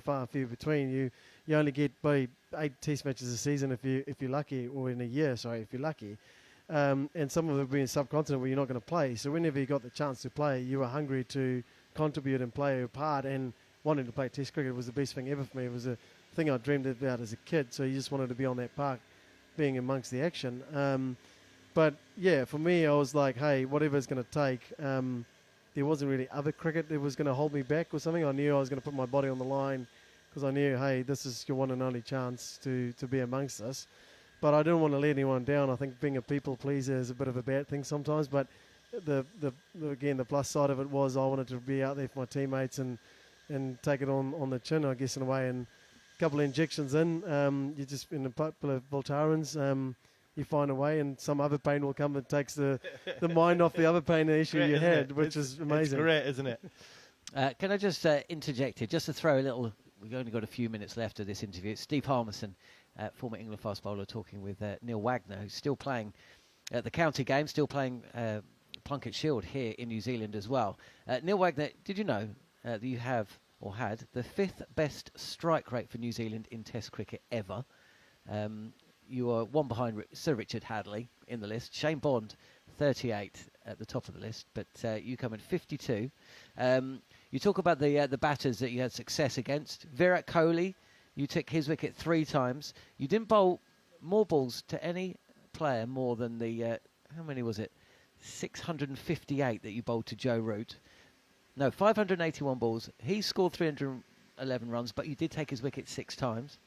far and few between. You only get by 8 test matches a season if you're lucky, or in a year, sorry, if you're lucky. And some of them being subcontinent where you're not going to play. So whenever you got the chance to play, you were hungry to contribute and play a part, and wanting to play test cricket was the best thing ever for me. It was a thing I dreamed about as a kid, so you just wanted to be on that park, being amongst the action. But yeah, for me, I was like, hey, whatever it's going to take. There wasn't really other cricket that was going to hold me back or something. I knew I was going to put my body on the line, because I knew, hey, this is your one and only chance to be amongst us. But I didn't want to let anyone down. I think being a people pleaser is a bit of a bad thing sometimes. But again, the plus side of it was I wanted to be out there for my teammates and take it on the chin, I guess, in a way. And a couple of injections in, you just, in a couple of Voltarens, you find a way, and some other pain will come that takes the mind off the other pain issue you had, which is amazing. It's great, isn't it? Can I just interject here, just to throw a little... We've only got a few minutes left of this interview. It's Steve Harmison, former England fast bowler, talking with Neil Wagner, who's still playing at the county game, still playing Plunket Shield here in New Zealand as well. Neil Wagner, did you know that you have, or had, the 5th best strike rate for New Zealand in Test cricket ever? You are one behind Sir Richard Hadley in the list. Shane Bond, 38 at the top of the list, but you come in 52. You talk about the batters that you had success against. Virat Kohli, you took his wicket 3 times. You didn't bowl more balls to any player more than the, how many was it? 658 that you bowled to Joe Root. No, 581 balls. He scored 311 runs, but you did take his wicket 6 times.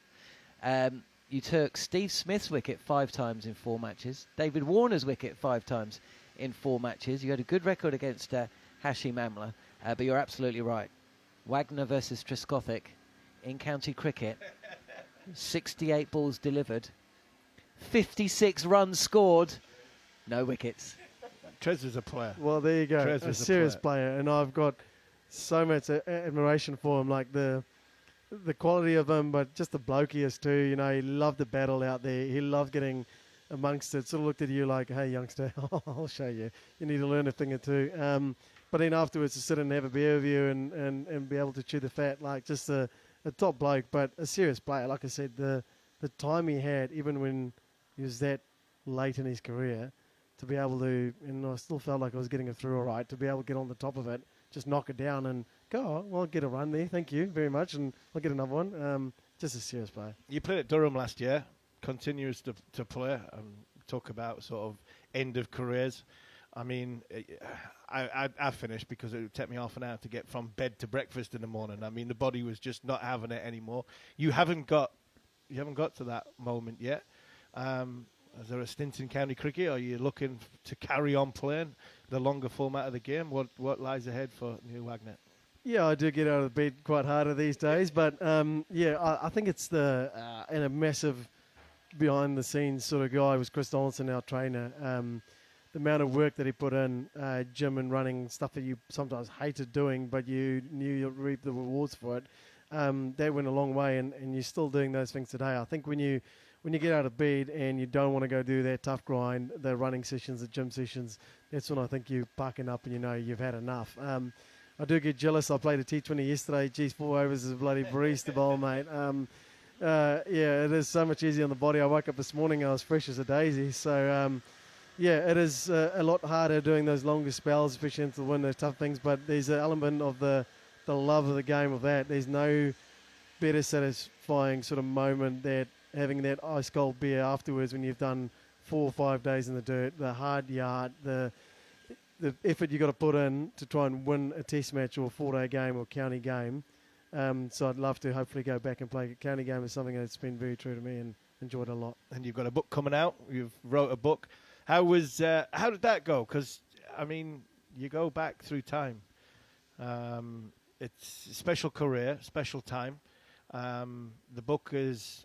You took Steve Smith's wicket 5 times in 4 matches. David Warner's wicket 5 times in 4 matches. You had a good record against Hashim Amla, but you're absolutely right. Wagner versus Trescothick in county cricket. 68 balls delivered. 56 runs scored. No wickets. Trez is a player. Well, there you go. A serious player. And I've got so much admiration for him, like the quality of him, but just the bloke he is too. He loved the battle out there. He loved getting amongst it. Sort of looked at you like, hey, youngster, I'll show you. You need to learn a thing or two. But then afterwards to sit and have a beer with you and be able to chew the fat, like just a top bloke, but a serious player. Like I said, the time he had, even when he was that late in his career, to be able to, and I still felt like I was getting it through all right, to be able to get on the top of it, just knock it down and go, oh, well, I'll get a run there, thank you very much, and I'll get another one. Just a serious player. You played at Durham last year, continues to play, talk about sort of end of careers. I mean, I finished because it would take me half an hour to get from bed to breakfast in the morning. I mean, the body was just not having it anymore. You haven't got to that moment yet. Is there a stint in county cricket? Are you looking to carry on playing the longer format of the game? What lies ahead for Neil Wagner? Yeah, I do get out of bed quite harder these days, but I think it's and a massive behind-the-scenes sort of guy was Chris Donaldson, our trainer. The amount of work that he put in, gym and running, stuff that you sometimes hated doing, but you knew you'd reap the rewards for it. That went a long way, and you're still doing those things today. I think when you get out of bed and you don't want to go do that tough grind, the running sessions, the gym sessions, that's when I think you're parking up and you know you've had enough. I do get jealous. I played a T20 yesterday. Geez, 4 overs is a bloody breeze to bowl, mate. It is so much easier on the body. I woke up this morning, I was fresh as a daisy. So, it is a lot harder doing those longer spells, especially into the wind, those tough things. But there's an element of the love of the game of that. There's no better satisfying sort of moment that having that ice cold beer afterwards when you've done 4 or 5 days in the dirt, the hard yard, the effort you got to put in to try and win a test match or a 4-day game or county game. So I'd love to hopefully go back and play a county game. Is something that's been very true to me and enjoyed a lot. And you've got a book coming out. You've wrote a book. How did that go? Because I mean, you go back through time. It's a special career, special time. The book is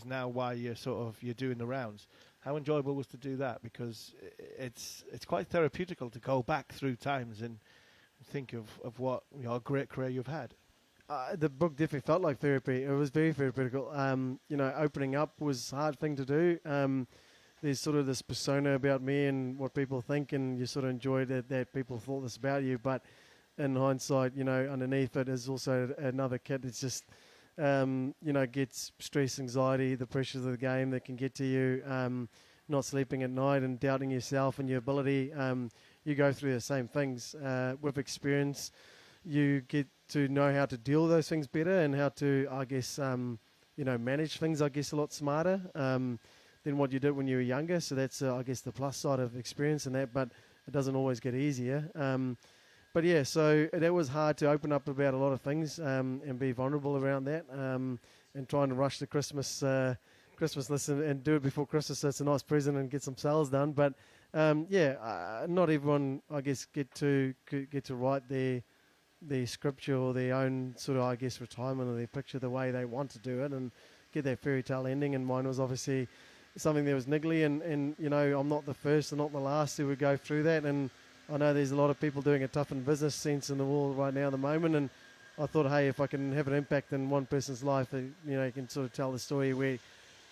now why you're doing the rounds. How enjoyable was to do that? Because it's quite therapeutical to go back through times and think of what a great career you've had. The book definitely felt like therapy. It was very therapeutical. Opening up was a hard thing to do. there's sort of this persona about me and what people think, and you sort of enjoy that people thought this about you. But in hindsight, you know, underneath it is also another kid that's just, you know, gets stress, anxiety, the pressures of the game that can get to you, not sleeping at night and doubting yourself and your ability. You go through the same things. With experience, you get to know how to deal with those things better and how to, I guess, you know, manage things, I guess, a lot smarter than what you did when you were younger. So that's, I guess, the plus side of experience and that, but it doesn't always get easier. But yeah, so that was hard to open up about a lot of things and be vulnerable around that, and trying to rush the Christmas list and do it before Christmas so it's a nice present and get some sales done. But not everyone, I guess, get to write their scripture or their own sort of, I guess, retirement or their picture the way they want to do it and get that fairy tale ending. And mine was obviously something that was niggly, and you know, I'm not the first and not the last who would go through that. And I know there's a lot of people doing a tough and business sense in the world right now at the moment, and I thought, hey, if I can have an impact in one person's life, you know, you can sort of tell the story where,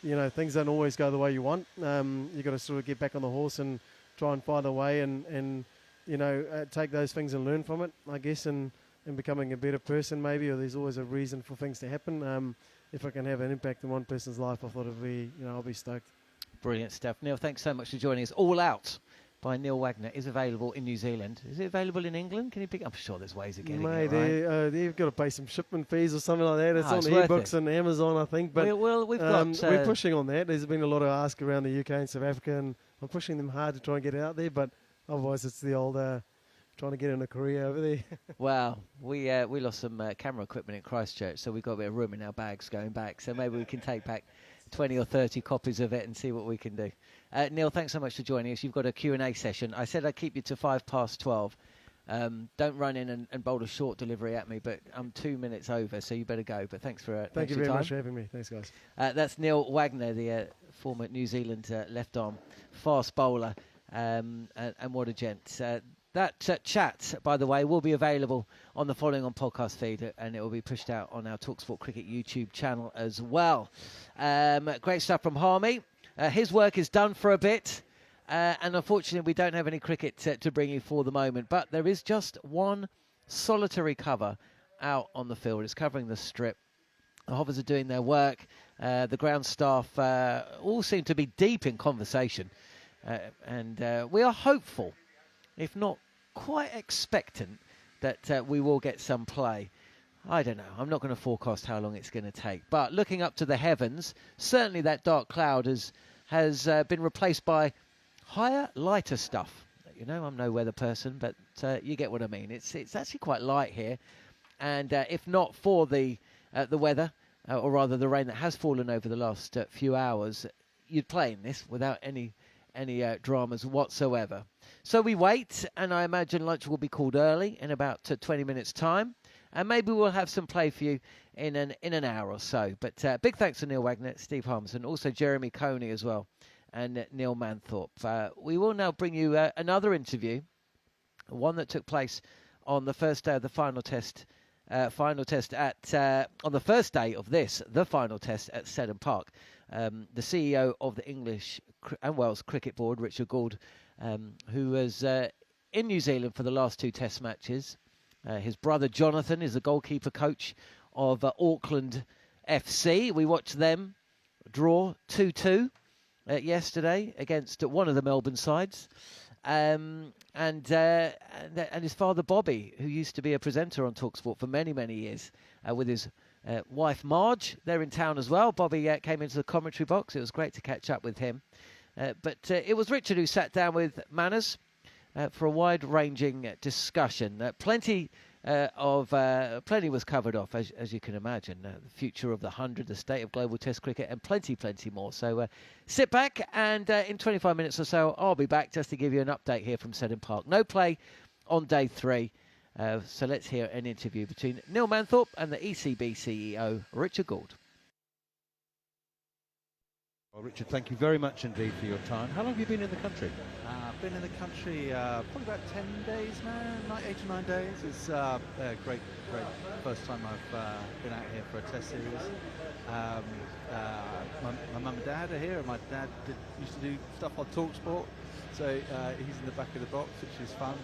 you know, things don't always go the way you want. You got to sort of get back on the horse and try and find a way and you know, take those things and learn from it, I guess, and becoming a better person maybe, or there's always a reason for things to happen. If I can have an impact in one person's life, I thought it'd be, you know, I'll be stoked. Brilliant stuff. Neil, thanks so much for joining us. All Out by Neil Wagner is available in New Zealand. Is it available in England? Can you pick it up? I'm sure there's ways of getting it, right? You've got to pay some shipment fees or something like that. It's on worth ebooks and Amazon, I think. But we've got... we're pushing on that. There's been a lot of ask around the UK and South Africa, and I'm pushing them hard to try and get it out there. But otherwise, it's the old trying to get in a career over there. Well, we lost some camera equipment in Christchurch, so we've got a bit of room in our bags going back. So maybe we can take back 20 or 30 copies of it and see what we can do. Neil, thanks so much for joining us. You've got a Q&A session. I said I'd keep you to 12:05. Don't run in and bowl a short delivery at me, but I'm 2 minutes over, so you better go. But thanks for Thank you very much for having me. Thanks, guys. That's Neil Wagner, the former New Zealand left-arm fast bowler, and what a gent. That chat, by the way, will be available on the Following On podcast feed, and it will be pushed out on our talkSPORT Cricket YouTube channel as well. Great stuff from Harmy. His work is done for a bit, and unfortunately we don't have any cricket to bring you for the moment, but there is just one solitary cover out on the field. It's covering the strip. The Hovers are doing their work. The ground staff all seem to be deep in conversation, and we are hopeful, if not quite expectant, that we will get some play. I don't know. I'm not going to forecast how long it's going to take. But looking up to the heavens, certainly that dark cloud has been replaced by higher, lighter stuff. You know, I'm no weather person, but you get what I mean. It's actually quite light here. And if not for the weather, or rather the rain that has fallen over the last few hours, you'd play in this without any dramas whatsoever. So we wait, and I imagine lunch will be called early in about 20 minutes' time. And maybe we'll have some play for you in an hour or so. But big thanks to Neil Wagner, Steve Harmison, also Jeremy Coney as well, and Neil Manthorp. We will now bring you another interview, one that took place on the first day of the final test. On the first day of the final test at Seddon Park. The CEO of the English and Wales Cricket Board, Richard Gould, who was in New Zealand for the last two test matches. His brother Jonathan is the goalkeeper coach of Auckland FC. We watched them draw 2-2 yesterday against one of the Melbourne sides. And his father Bobby, who used to be a presenter on talkSPORT for many, many years, with his wife Marge. They're in town as well. Bobby came into the commentary box. It was great to catch up with him. But it was Richard who sat down with Manners for a wide-ranging discussion. Plenty was covered off, as you can imagine. The future of the 100, the state of global test cricket, and plenty more. So sit back, and in 25 minutes or so, I'll be back just to give you an update here from Seddon Park. No play on day 3. So let's hear an interview between Neil Manthorp and the ECB CEO, Richard Gould. Well, Richard, thank you very much indeed for your time. How long have you been in the country? I've been in the country probably about 10 days now, 8 to 9 days. It's a great first time I've been out here for a test series. my mum and dad are here, and my dad used to do stuff on talkSPORT, so he's in the back of the box, which is fun.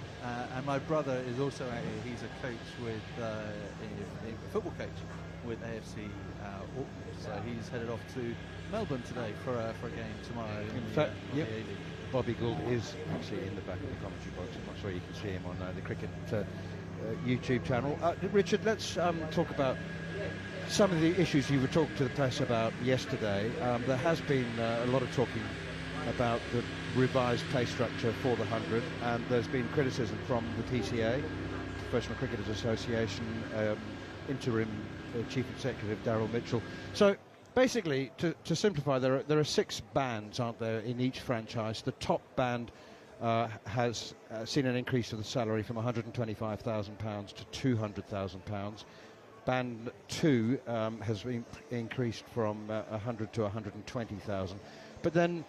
And my brother is also out here. He's a coach with a football coach with AFC Auckland, so he's headed off to Melbourne today for a game tomorrow. In fact, Bobby Gould is actually in the back of the commentary box. I'm not sure you can see him on the cricket YouTube channel. Richard, let's talk about some of the issues you were talking to the press about yesterday. There has been a lot of talking about the revised pay structure for the 100, and there's been criticism from the PCA, Professional Cricketers Association, interim Chief Executive Daryl Mitchell. So basically, to simplify, there are 6 bands, aren't there, in each franchise. The top band has seen an increase of the salary from £125,000 to £200,000. Band 2 has been increased from 100 to 120,000. But then,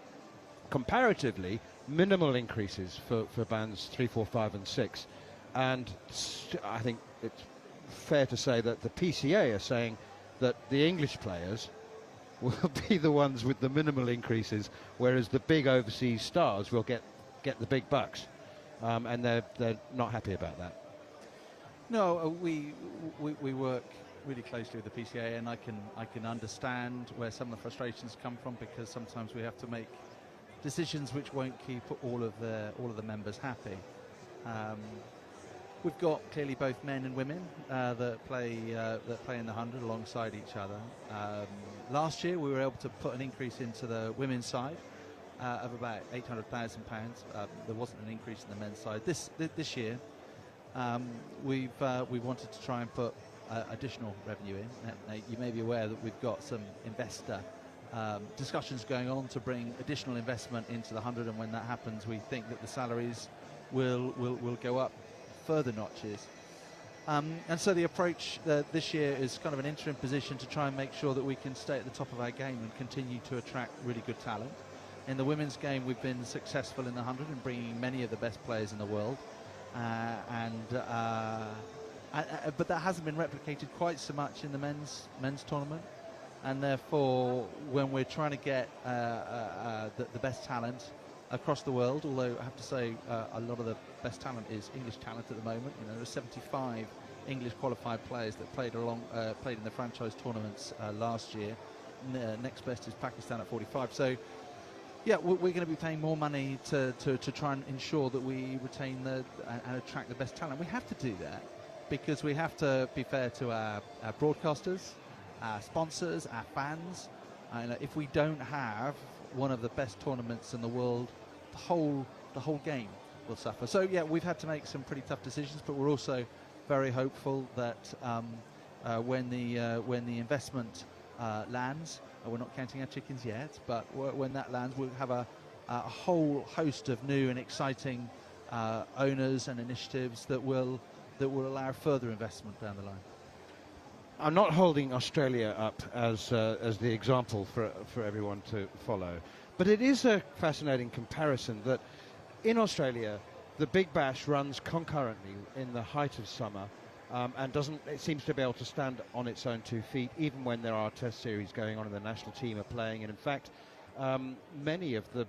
comparatively, minimal increases for bands 3, 4, 5 and 6. And I think it's fair to say that the PCA are saying that the English players will be the ones with the minimal increases, whereas the big overseas stars will get the big bucks, and they're not happy about that. No, we work really closely with the PCA, and I can understand where some of the frustrations come from, because sometimes we have to make decisions which won't keep all of the members happy. We've got clearly both men and women that play in the 100 alongside each other. Last year we were able to put an increase into the women's side of about £800,000. There wasn't an increase in the men's side. This year we wanted to try and put additional revenue in. Now, you may be aware that we've got some investor discussions going on to bring additional investment into the 100, and when that happens, we think that the salaries will go up further notches. And so the approach this year is kind of an interim position to try and make sure that we can stay at the top of our game and continue to attract really good talent. In the women's game, we've been successful in the 100 in bringing many of the best players in the world, but that hasn't been replicated quite so much in the men's tournament. And therefore, when we're trying to get the best talent across the world, although I have to say a lot of the best talent is English talent at the moment. You know, there are 75 English qualified players that played in the franchise tournaments last year. Next best is Pakistan at 45. So, yeah, we're going to be paying more money to try and ensure that we retain and attract the best talent. We have to do that because we have to be fair to our broadcasters, our sponsors, our fans. If we don't have one of the best tournaments in the world, the whole game will suffer. So yeah, we've had to make some pretty tough decisions, but we're also very hopeful that when the investment lands, we're not counting our chickens yet, but when that lands, we'll have a whole host of new and exciting owners and initiatives that will allow further investment down the line. I'm not holding Australia up as the example for everyone to follow, but it is a fascinating comparison that in Australia the Big Bash runs concurrently in the height of summer, and it seems to be able to stand on its own 2 feet even when there are test series going on and the national team are playing. And in fact, many of the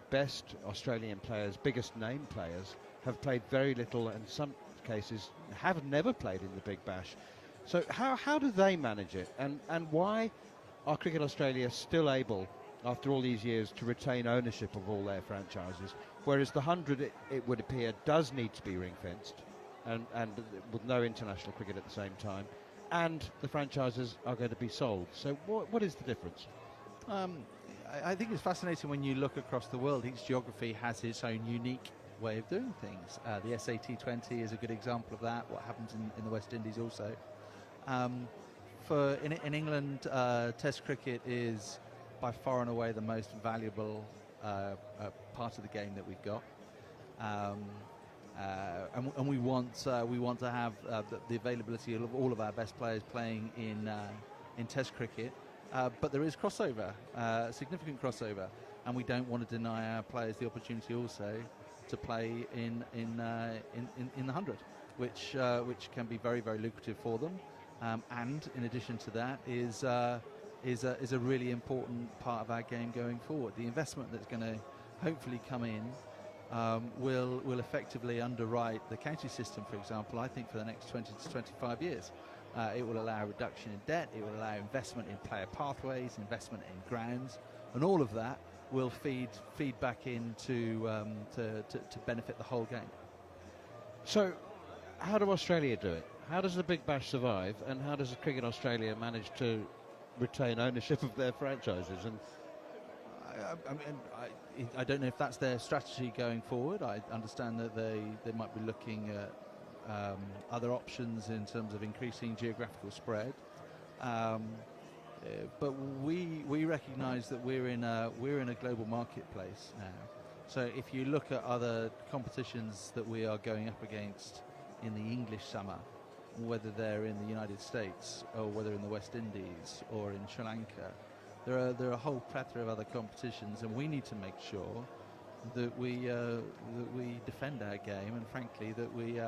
best Australian players, biggest name players, have played very little, and in some cases have never played in the Big Bash. So how do they manage it, and why are Cricket Australia still able, after all these years, to retain ownership of all their franchises, whereas the 100, it would appear, does need to be ring-fenced, and with no international cricket at the same time, and the franchises are going to be sold. So what is the difference? I think it's fascinating when you look across the world. Each geography has its own unique way of doing things. The SAT-20 is a good example of that, what happens in the West Indies also. In England, Test cricket is by far and away the most valuable part of the game that we've got, and we want to have the availability of all of our best players playing in Test cricket. But there is crossover, significant crossover, and we don't want to deny our players the opportunity also to play in the 100, which can be very, very lucrative for them. And in addition to that is is a really important part of our game going forward. The investment that's going to hopefully come in will effectively underwrite the county system, for example, I think for the next 20 to 25 years. It will allow reduction in debt, it will allow investment in player pathways, investment in grounds, and all of that will feed back into to benefit the whole game. So, how do Australia do it? How does the Big Bash survive, and how does Cricket Australia manage to retain ownership of their franchises? And I don't know if that's their strategy going forward. I understand that they might be looking at other options in terms of increasing geographical spread. But we recognise that we're in a global marketplace now. So if you look at other competitions that we are going up against in the English summer, whether they're in the United States or whether in the West Indies or in Sri Lanka, there are a whole plethora of other competitions, and we need to make sure that we defend our game, and frankly that we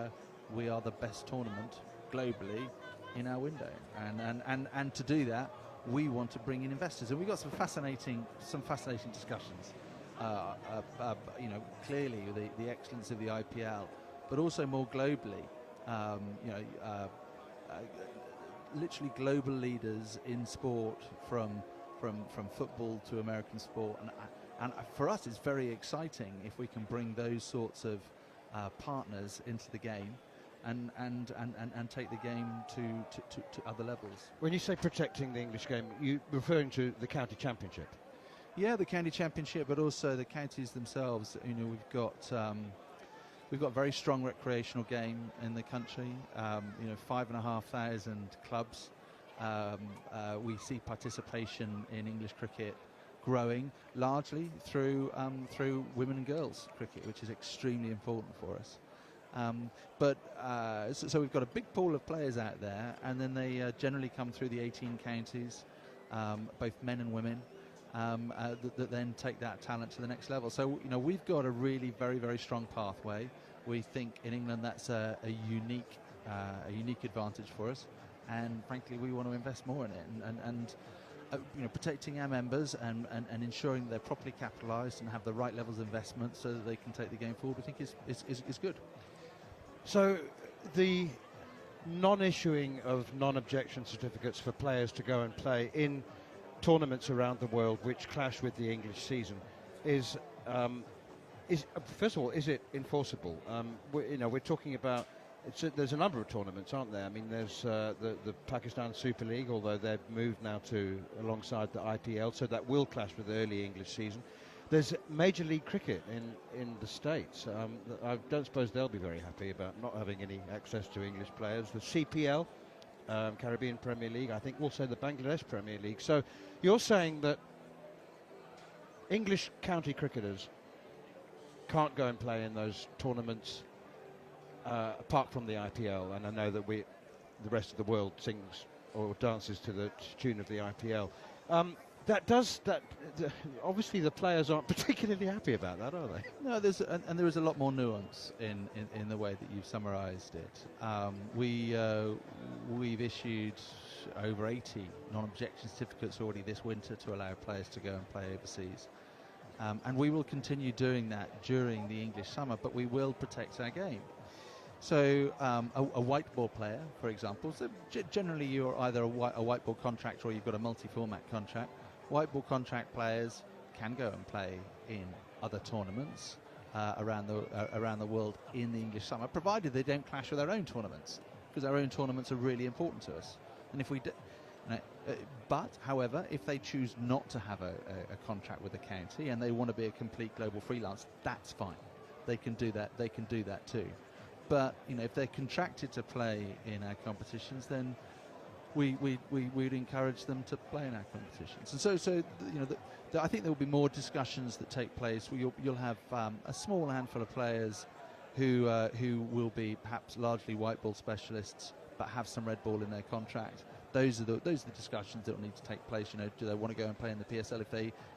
are the best tournament globally in our window. And to do that, we want to bring in investors, and we've got some fascinating discussions. Clearly the excellence of the IPL, but also more globally. Literally global leaders in sport, from football to American sport, and for us it's very exciting if we can bring those sorts of partners into the game and take the game to other levels. When you say protecting the English game, you referring to the county championship? Yeah, the county championship, but also the counties themselves. We've got a very strong recreational game in the country. 5,500 clubs. We see participation in English cricket growing largely through women and girls cricket, which is extremely important for us. So we've got a big pool of players out there, and then they generally come through the 18 counties, both men and women, that then take that talent to the next level. So we've got a really very, very strong pathway. We think in England that's a unique advantage for us, and frankly we want to invest more in it, and protecting our members and ensuring they're properly capitalised and have the right levels of investment so that they can take the game forward, we think is good. So the non-issuing of non-objection certificates for players to go and play in tournaments around the world which clash with the English season is first of all, is it enforceable? We're talking about there's a number of tournaments, aren't there? I mean, there's the Pakistan Super League, although they've moved now to alongside the IPL, so that will clash with the early English season. There's Major League Cricket in the States. I don't suppose they'll be very happy about not having any access to English players. The CPL, Caribbean Premier League, I think also the Bangladesh Premier League. So you're saying that English county cricketers can't go and play in those tournaments apart from the IPL, and I know that the rest of the world sings or dances to the tune of the IPL. Obviously the players aren't particularly happy about that, are they? No, there is a lot more nuance in the way that you've summarised it. We've issued over 80 non-objection certificates already this winter to allow players to go and play overseas. And we will continue doing that during the English summer, but we will protect our game. So a white ball player, for example, so generally you're either a white ball contract or you've got a multi-format contract. White ball contract players can go and play in other tournaments around the world in the English summer, provided they don't clash with our own tournaments, because our own tournaments are really important to us. And if we do, but however, if they choose not to have a contract with a county and they want to be a complete global freelance, that's fine. They can do that. They can do that too. But if they're contracted to play in our competitions, then we'd encourage them to play in our competitions. And so I think there will be more discussions that take place. You'll have a small handful of players who will be perhaps largely white ball specialists, but have some red ball in their contract. Those are the discussions that will need to take place. Do they want to go and play in the PSL?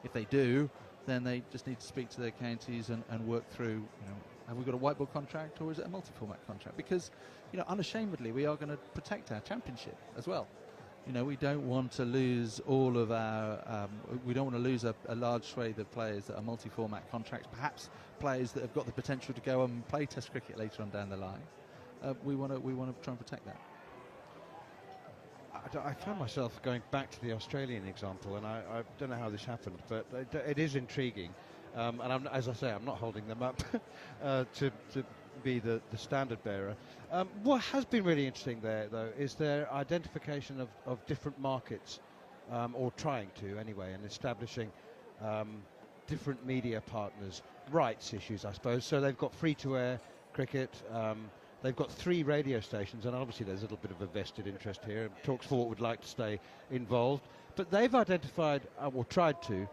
If they do, then they just need to speak to their counties and work through. Have we got a white ball contract or is it a multi-format contract? Because unashamedly we are going to protect our championship as well. You know, we don't want to lose all of our. We don't want to lose a large swathe of players that are multi-format contracts. Perhaps players that have got the potential to go and play Test cricket later on down the line. We want to try and protect that. I found myself going back to the Australian example, and I don't know how this happened, but it is intriguing. And as I say, I'm not holding them up to be the standard bearer. What has been really interesting there, though, is their identification of different markets, or trying to anyway, and establishing different media partners, rights issues, I suppose. So they've got free-to-air cricket. They've got 3 radio stations, and obviously there's a little bit of a vested interest here. talkSPORT would like to stay involved, but they've identified, or tried to,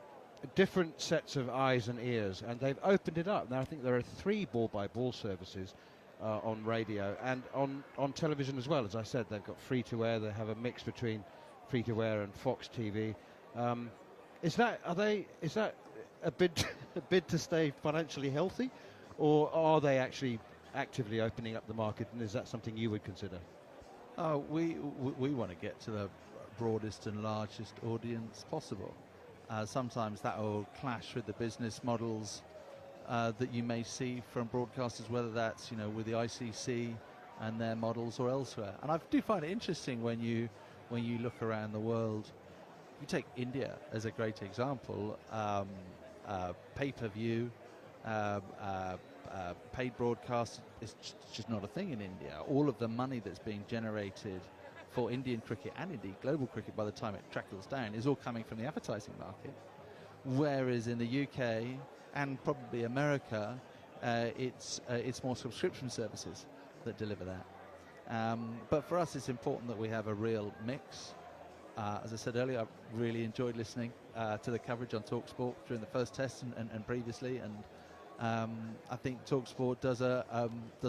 different sets of eyes and ears, and they've opened it up. Now I think there are 3 ball-by-ball services on radio and on television as well. As I said, they've got free-to-air. They have a mix between free-to-air and Fox TV. Is that a bid to stay financially healthy, or are they actually actively opening up the market, and is that something you would consider? We want to get to the broadest and largest audience possible. Sometimes that will clash with the business models that you may see from broadcasters, whether that's with the ICC and their models or elsewhere. And I do find it interesting when you look around the world. You take India as a great example. Pay-per-view, paid broadcast is just not a thing in India. All of the money that's being generated for Indian cricket and indeed global cricket, by the time it trickles down, is all coming from the advertising market. Whereas in the UK and probably America, it's more subscription services that deliver that. But for us, it's important that we have a real mix. As I said earlier, I've really enjoyed listening to the coverage on talkSPORT during the first test and previously, and I think talkSPORT does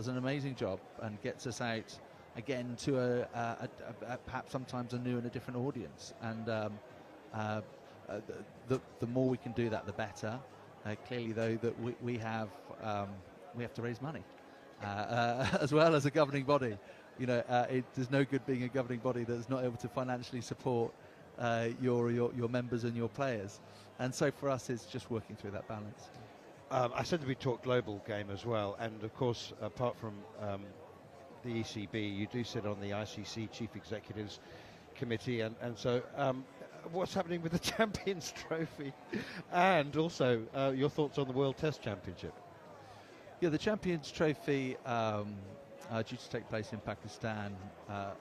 an amazing job and gets us out again to a perhaps sometimes a new and a different audience. And the more we can do that, the better. Clearly, though, that we have to raise money as well as a governing body. There's no good being a governing body that's not able to financially support your members and your players. And so for us, it's just working through that balance. I said that we talk global game as well, and of course, apart from the ECB, you do sit on the ICC Chief Executives Committee, and so what's happening with the Champions Trophy, and also your thoughts on the World Test Championship? Yeah, the Champions Trophy due to take place in Pakistan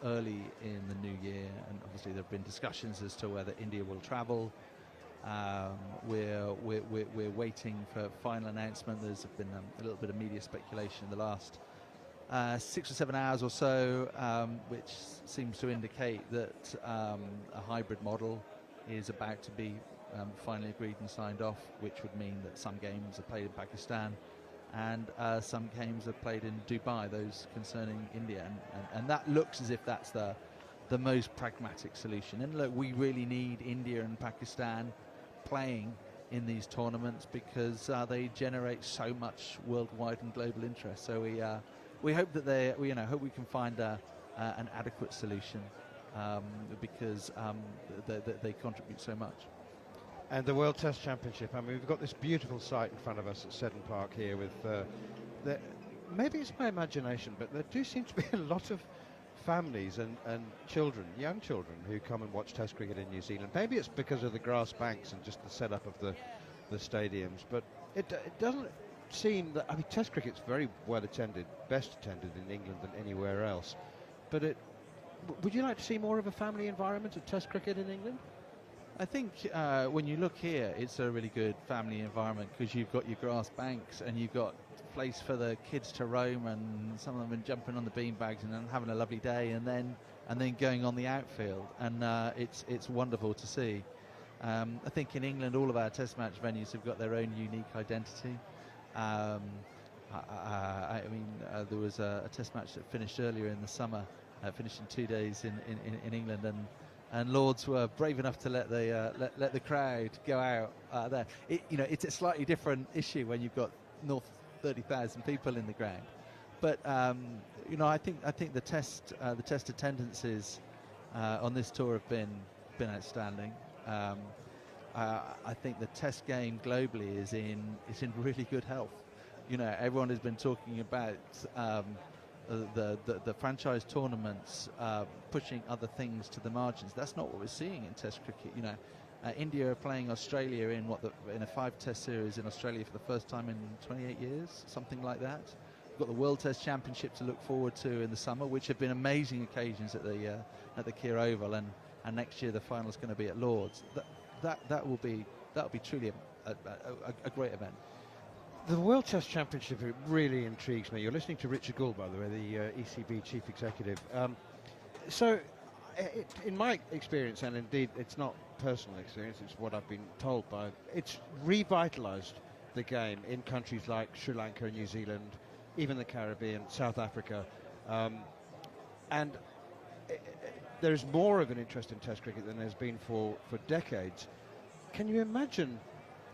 early in the new year, and obviously there have been discussions as to whether India will travel. We're waiting for final announcement. There's been a little bit of media speculation in the last 6 or 7 hours or so, which seems to indicate that a hybrid model is about to be finally agreed and signed off, which would mean that some games are played in Pakistan and some games are played in Dubai, those concerning India. And that looks as if that's the most pragmatic solution. And look, we really need India and Pakistan playing in these tournaments because they generate so much worldwide and global interest. So we hope that hope we can find an adequate solution because they contribute so much. And the World Test Championship, I mean, we've got this beautiful site in front of us at Seddon Park here with maybe it's my imagination, but there do seem to be a lot of families and children, young children, who come and watch Test cricket in New Zealand. Maybe it's because of the grass banks and just the setup of the stadiums, but it doesn't seem that, I mean, Test cricket's very well attended, best attended in England than anywhere else. But would you like to see more of a family environment at Test cricket in England? I think when you look here, it's a really good family environment because you've got your grass banks and you've got place for the kids to roam, and some of them are jumping on the beanbags and then having a lovely day, and then going on the outfield, and it's wonderful to see. I think in England, all of our Test match venues have got their own unique identity. I mean, there was a Test match that finished earlier in the summer, finished in 2 days in England, and Lords were brave enough to let the crowd go out there. It's a slightly different issue when you've got north 30,000 people in the ground, but I think the test attendances on this tour have been outstanding. I think the Test game globally is in really good health. You know, everyone has been talking about the franchise tournaments pushing other things to the margins. That's not what we're seeing in Test cricket. You know, India are playing Australia in a 5-test series in Australia for the first time in 28 years, something like that. We've got the World Test Championship to look forward to in the summer, which have been amazing occasions at the Keir Oval, and next year the final is going to be at Lords. That will be truly a great event. The World Test Championship really intrigues me. You're listening to Richard Gould, by the way, the ECB Chief Executive. In my experience, and indeed it's not personal experience, it's what I've been told by, it's revitalised the game in countries like Sri Lanka, New Zealand, even the Caribbean, South Africa. And there's more of an interest in Test cricket than there's been for decades. Can you imagine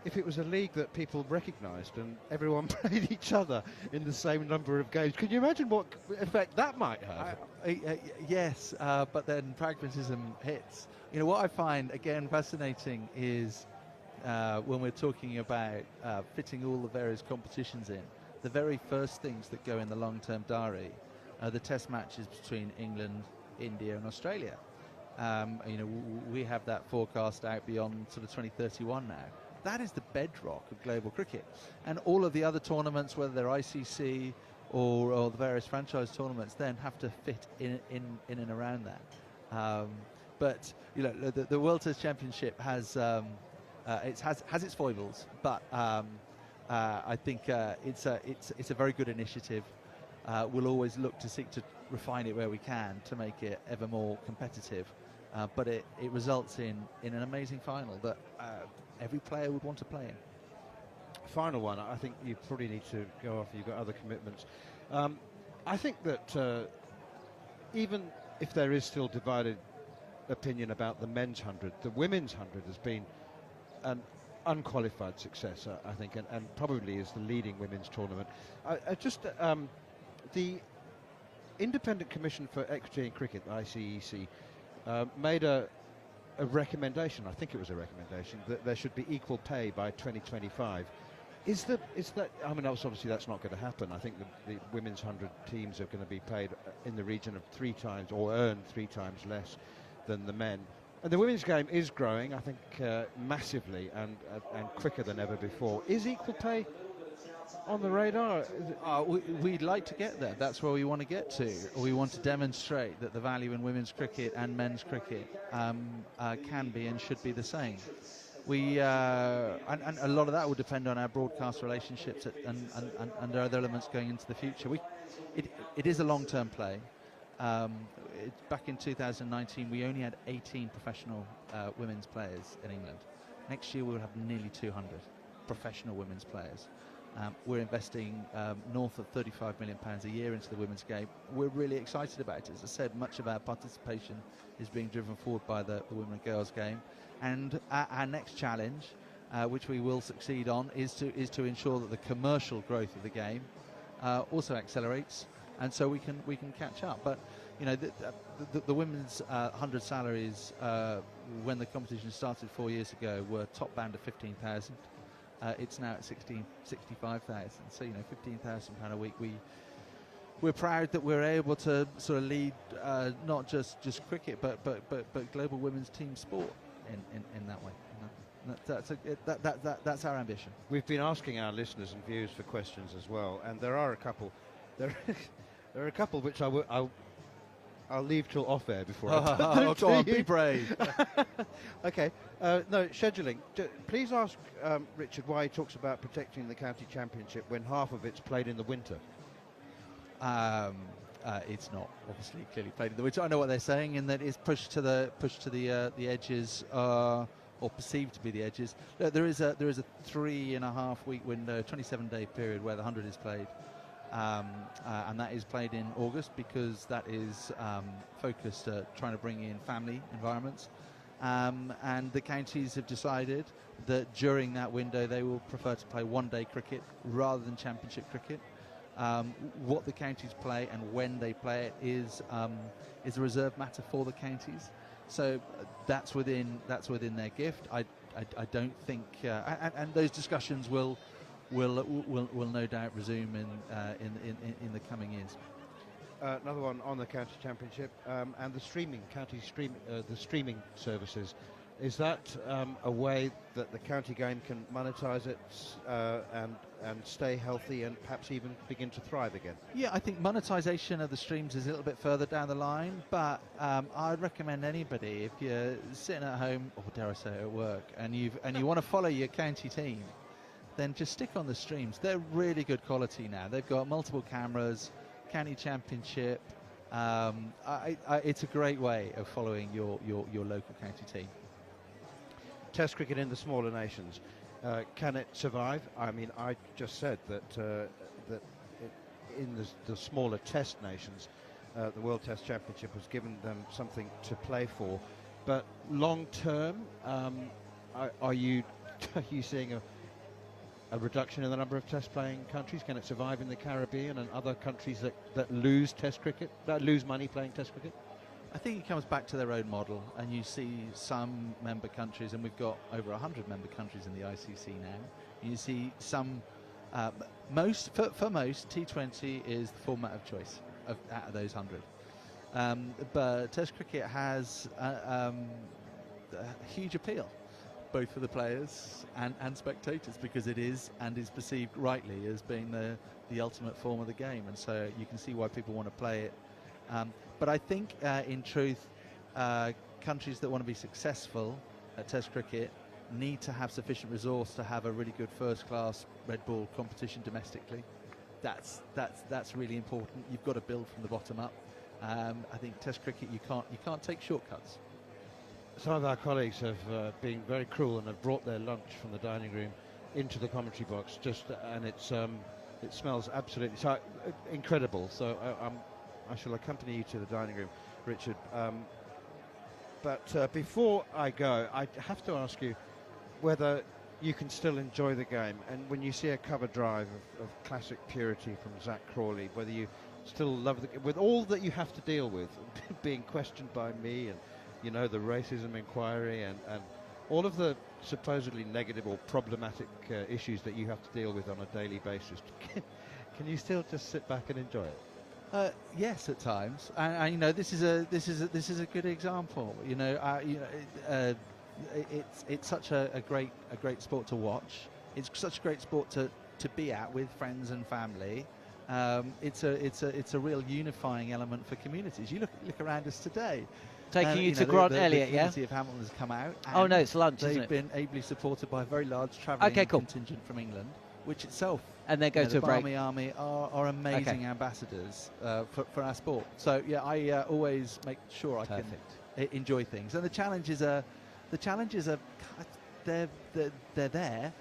if it was a league that people recognised and everyone played each other in the same number of games? Can you imagine what effect that might have? Yes, but then pragmatism hits. You know, what I find, again, fascinating is when we're talking about fitting all the various competitions in, the very first things that go in the long-term diary are the Test matches between England, India and Australia. You know, we have that forecast out beyond sort of 2031 now. That is the bedrock of global cricket, and all of the other tournaments, whether they're ICC or the various franchise tournaments, then have to fit in and around that. But you know, the World Test Championship has its foibles, but I think it's a very good initiative. We'll always look to seek to refine it where we can to make it ever more competitive, but it results in an amazing final that every player would want to play in. Final one, I think you probably need to go off, you've got other commitments. I think that even if there is still divided opinion about the men's 100, the women's 100 has been an unqualified success, I think, and probably is the leading women's tournament. The Independent Commission for Equity in Cricket, the ICEC, made a recommendation, I think it was a recommendation, that there should be equal pay by 2025. Is that, I mean, obviously that's not going to happen. I think the women's 100 teams are going to be paid in the region of 3 times, or earn 3 times less than the men. And the women's game is growing, I think, massively and quicker than ever before. Is equal pay on the radar? We'd like to get there. That's where we want to get to. We want to demonstrate that the value in women's cricket and men's cricket can be and should be the same. And a lot of that will depend on our broadcast relationships and other elements going into the future. It is a long-term play. Back in 2019, we only had 18 professional women's players in England. Next year, we'll have nearly 200 professional women's players. We're investing north of £35 million a year into the women's game. We're really excited about it. As I said, much of our participation is being driven forward by the women and girls game. And our next challenge, which we will succeed on, is to ensure that the commercial growth of the game also accelerates, and so we can catch up. But you know, the women's 100 salaries when the competition started 4 years ago were top band of 15,000. It's now at 65,000. So you know, £15,000 a week. We're proud that we're able to sort of lead not just cricket, but global women's team sport in that way. That's our ambition. We've been asking our listeners and viewers for questions as well, and there are a couple. There are a couple which I'll leave till off air before I go on, be brave. Okay. No, scheduling. Please ask Richard why he talks about protecting the county championship when half of it's played in the winter. It's not obviously clearly played in the winter. I know what they're saying, in that it's pushed to the edges, or perceived to be the edges. There is a 3.5 week window, 27-day period where the 100 is played. And that is played in August because that is focused at trying to bring in family environments. And the counties have decided that during that window they will prefer to play one-day cricket rather than championship cricket. What the counties play and when they play it is a reserved matter for the counties. So that's within their gift. I don't think, and those discussions will no doubt resume in the coming years. Another one on the county championship and the streaming the streaming services. Is that a way that the county game can monetize it and stay healthy and perhaps even begin to thrive again? Yeah, I think monetization of the streams is a little bit further down the line, but I'd recommend anybody, if you're sitting at home, or dare I say at work, and you want to follow your county team, then just stick on the streams. They're really good quality now. They've got multiple cameras, county championship. It's a great way of following your local county team. Test cricket in the smaller nations, can it survive? I mean, I just said that in the smaller Test nations, the World Test Championship has given them something to play for. But long term, are you seeing a reduction in the number of Test playing countries? Can it survive in the Caribbean and other countries that lose Test cricket, that lose money playing Test cricket? I think it comes back to their own model, and you see some member countries, and we've got over 100 member countries in the ICC now. You see some, most T20 is the format of choice out of those 100. But Test cricket has a huge appeal, both for the players and spectators, because it is perceived rightly as being the ultimate form of the game, and so you can see why people want to play it. But I think, in truth, countries that want to be successful at Test cricket need to have sufficient resource to have a really good first-class red ball competition domestically. That's really important. You've got to build from the bottom up. I think Test cricket, you can't take shortcuts. Some of our colleagues have been very cruel and have brought their lunch from the dining room into the commentary box. And it smells absolutely incredible. So I shall accompany you to the dining room, Richard. But before I go, I have to ask you whether you can still enjoy the game. And when you see a cover drive of classic purity from Zach Crawley, whether you still love the game, with all that you have to deal with, being questioned by me and, the racism inquiry and all of the supposedly negative or problematic issues that you have to deal with on a daily basis. Can you still just sit back and enjoy it? Yes, at times, and this is a good example. It's such a great sport to watch. It's such a great sport to be at with friends and family. It's a real unifying element for communities. You look around us today. Taking you to Grant Elliott, the community of Hamilton has come out. Oh no, it's lunch, isn't They've it? been ably supported by a very large travelling contingent from England, which itself. And they go to a break. The Army are amazing ambassadors for our sport. So yeah, I always make sure I can enjoy things. And the challenges are they're there,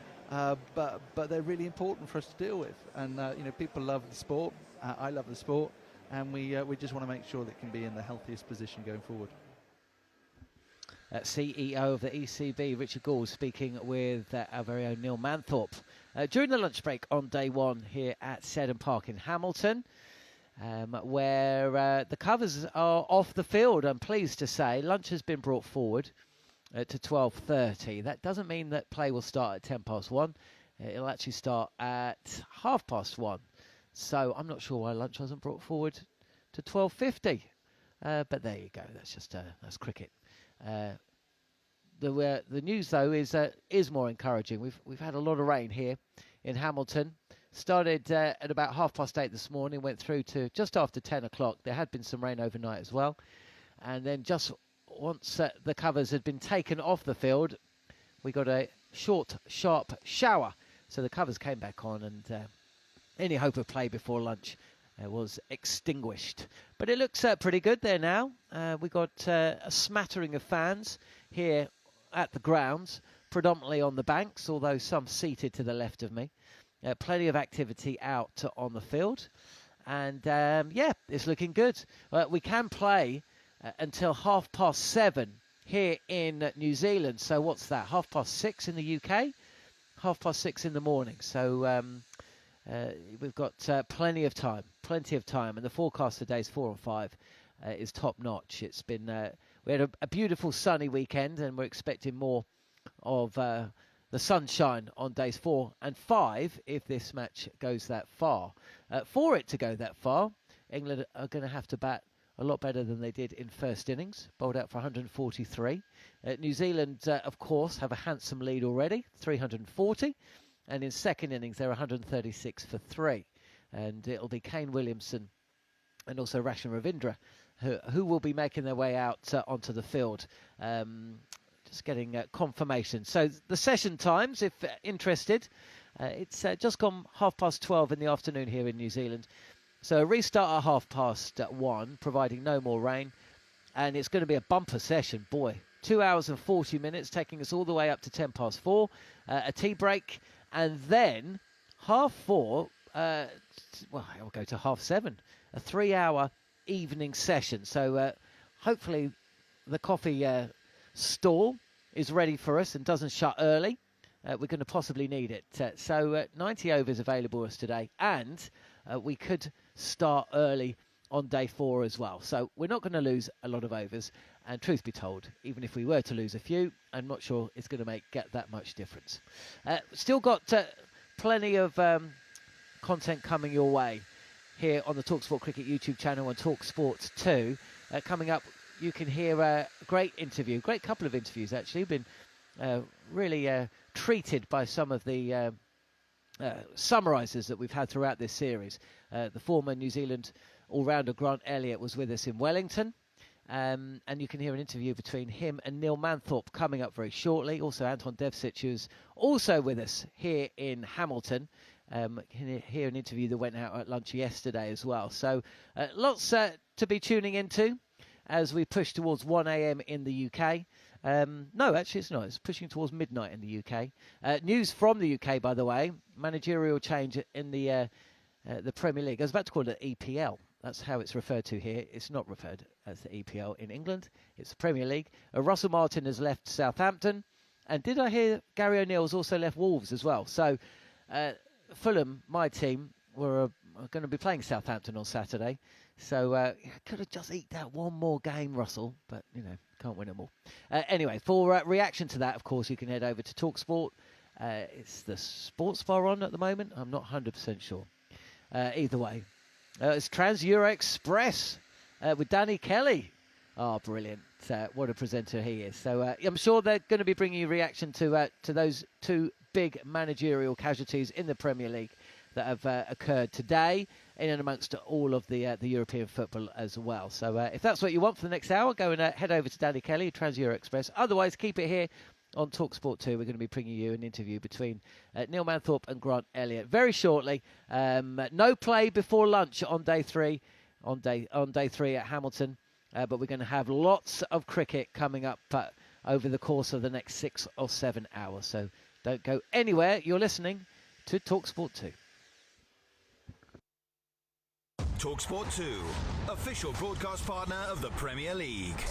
but they're really important for us to deal with. And people love the sport. I love the sport, and we just want to make sure that it can be in the healthiest position going forward. CEO of the ECB, Richard Gould, speaking with our very own Neil Manthorp during the lunch break on day one here at Seddon Park in Hamilton, where the covers are off the field. I'm pleased to say lunch has been brought forward to 12:30. That doesn't mean that play will start at 1:10. It'll actually start at 1:30. So I'm not sure why lunch wasn't brought forward to 12:50. But there you go. That's just that's cricket. The news though is more encouraging. We've had a lot of rain here in Hamilton. Started at about 8:30 this morning, went through to just after 10 o'clock. There had been some rain overnight as well, and then just once the covers had been taken off the field, we got a short, sharp shower. So the covers came back on, and any hope of play before lunch was extinguished. But it looks pretty good there now. We got a smattering of fans here at the grounds, predominantly on the banks, although some seated to the left of me. Plenty of activity out on the field. And yeah, it's looking good. We can play until 7:30 here in New Zealand. So what's that? 6:30 in the UK? 6:30 in the morning. So we've got plenty of time, and the forecast for days 4 and 5 is top notch. It's been we had a beautiful sunny weekend, and we're expecting more of the sunshine on days 4 and 5 if this match goes that far. For it to go that far, England are going to have to bat a lot better than they did in first innings, bowled out for 143. New Zealand, of course, have a handsome lead already, 340. And in second innings, they're 136 for 3. And it'll be Kane Williamson and also Rachin Ravindra who will be making their way out onto the field. Just getting confirmation. So the session times, if interested, it's just gone 12:30 in the afternoon here in New Zealand. So a restart at 1:30, providing no more rain. And it's going to be a bumper session, boy. 2 hours and 40 minutes, taking us all the way up to 4:10. A tea break. And then 4:30, I'll go to 7:30, a 3-hour evening session. So hopefully the coffee stall is ready for us and doesn't shut early. We're going to possibly need it. So 90 overs available to us today, and we could start early on day 4 as well. So we're not going to lose a lot of overs. And truth be told, even if we were to lose a few, I'm not sure it's going to get that much difference. Still got plenty of content coming your way here on the talkSPORT Cricket YouTube channel and talkSPORT 2. Coming up, you can hear a great couple of interviews actually. Been really treated by some of the summarisers that we've had throughout this series. The former New Zealand all-rounder Grant Elliott was with us in Wellington. And you can hear an interview between him and Neil Manthorp coming up very shortly. Also, Anton Devcich, who's also with us here in Hamilton. Hear an interview that went out at lunch yesterday as well. So lots to be tuning into as we push towards 1 a.m. in the UK. No, actually it's not. It's pushing towards midnight in the UK. News from the UK, by the way. Managerial change in the Premier League. I was about to call it EPL. That's how it's referred to here. It's not referred as the EPL in England. It's the Premier League. Russell Martin has left Southampton. And did I hear Gary O'Neill's also left Wolves as well? So Fulham, my team, were going to be playing Southampton on Saturday. So could have just eked out one more game, Russell. But, can't win them all. Anyway, for reaction to that, of course, you can head over to talkSPORT. It's the sports bar on at the moment. I'm not 100% sure. Either way. It's Trans-Euro Express with Danny Kelly. Oh, brilliant. What a presenter he is. So I'm sure they're going to be bringing you reaction to those two big managerial casualties in the Premier League that have occurred today in and amongst all of the European football as well. So if that's what you want for the next hour, go and head over to Danny Kelly, Trans-Euro Express. Otherwise, keep it here on talkSPORT 2. We're going to be bringing you an interview between Neil Manthorp and Grant Elliott very shortly. No play before lunch on day 3 at Hamilton, but we're going to have lots of cricket coming up over the course of the next 6 or 7 hours. So don't go anywhere. You're listening to talkSPORT 2. talkSPORT 2, official broadcast partner of the Premier League.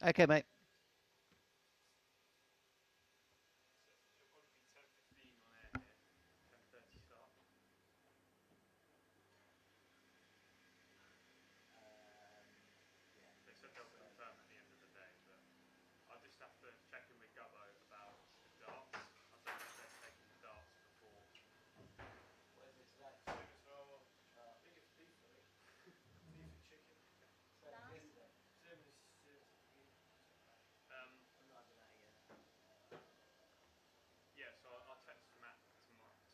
Okay, mate. I'll just have to check in with Gubbo about the darts. I don't know if they're taking the darts before. What is it today? I think it's beef, beef and chicken. Yesterday. Yeah, so I'll text Matt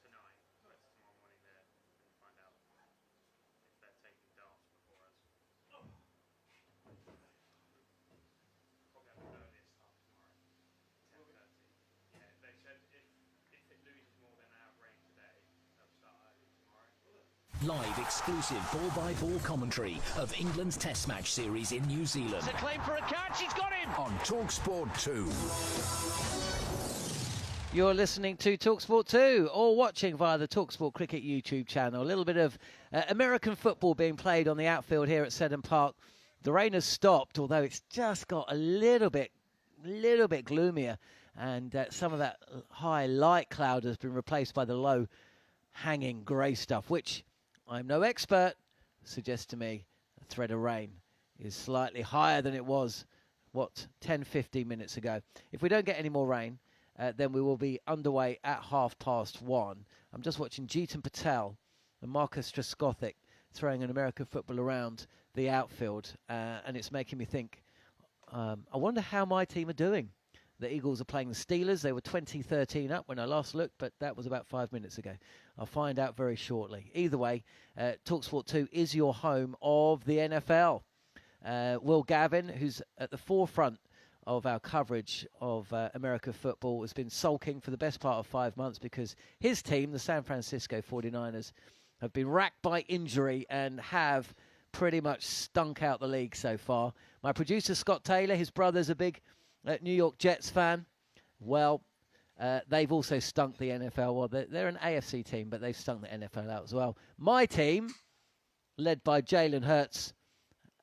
tonight. That's tomorrow morning there and find out if they're taking darts before us. Probably have an earlier start tomorrow. 10:30. Yeah, they said if it loses more than an hour rain today, they'll start early tomorrow. Live exclusive ball-by-ball commentary of England's Test match series in New Zealand. It's a claim for a catch. He's got him. On talkSPORT 2. You're listening to talkSPORT 2 or watching via the talkSPORT Cricket YouTube channel. A little bit of American football being played on the outfield here at Seddon Park. The rain has stopped, although it's just got a little bit gloomier, and some of that high light cloud has been replaced by the low hanging grey stuff, which I'm no expert, suggests to me a threat of rain is slightly higher than it was, 10-15 minutes ago. If we don't get any more rain, then we will be underway at 1:30. I'm just watching Jeetan Patel and Marcus Trescothick throwing an American football around the outfield, and it's making me think, I wonder how my team are doing. The Eagles are playing the Steelers. They were 20-13 up when I last looked, but that was about 5 minutes ago. I'll find out very shortly. Either way, talkSPORT 2 is your home of the NFL. Will Gavin, who's at the forefront of our coverage of American football, has been sulking for the best part of 5 months because his team, the San Francisco 49ers, have been racked by injury and have pretty much stunk out the league so far. My producer, Scott Taylor, his brother's a big New York Jets fan. Well, they've also stunk the NFL. Well, they're an AFC team, but they've stunk the NFL out as well. My team, led by Jalen Hurts,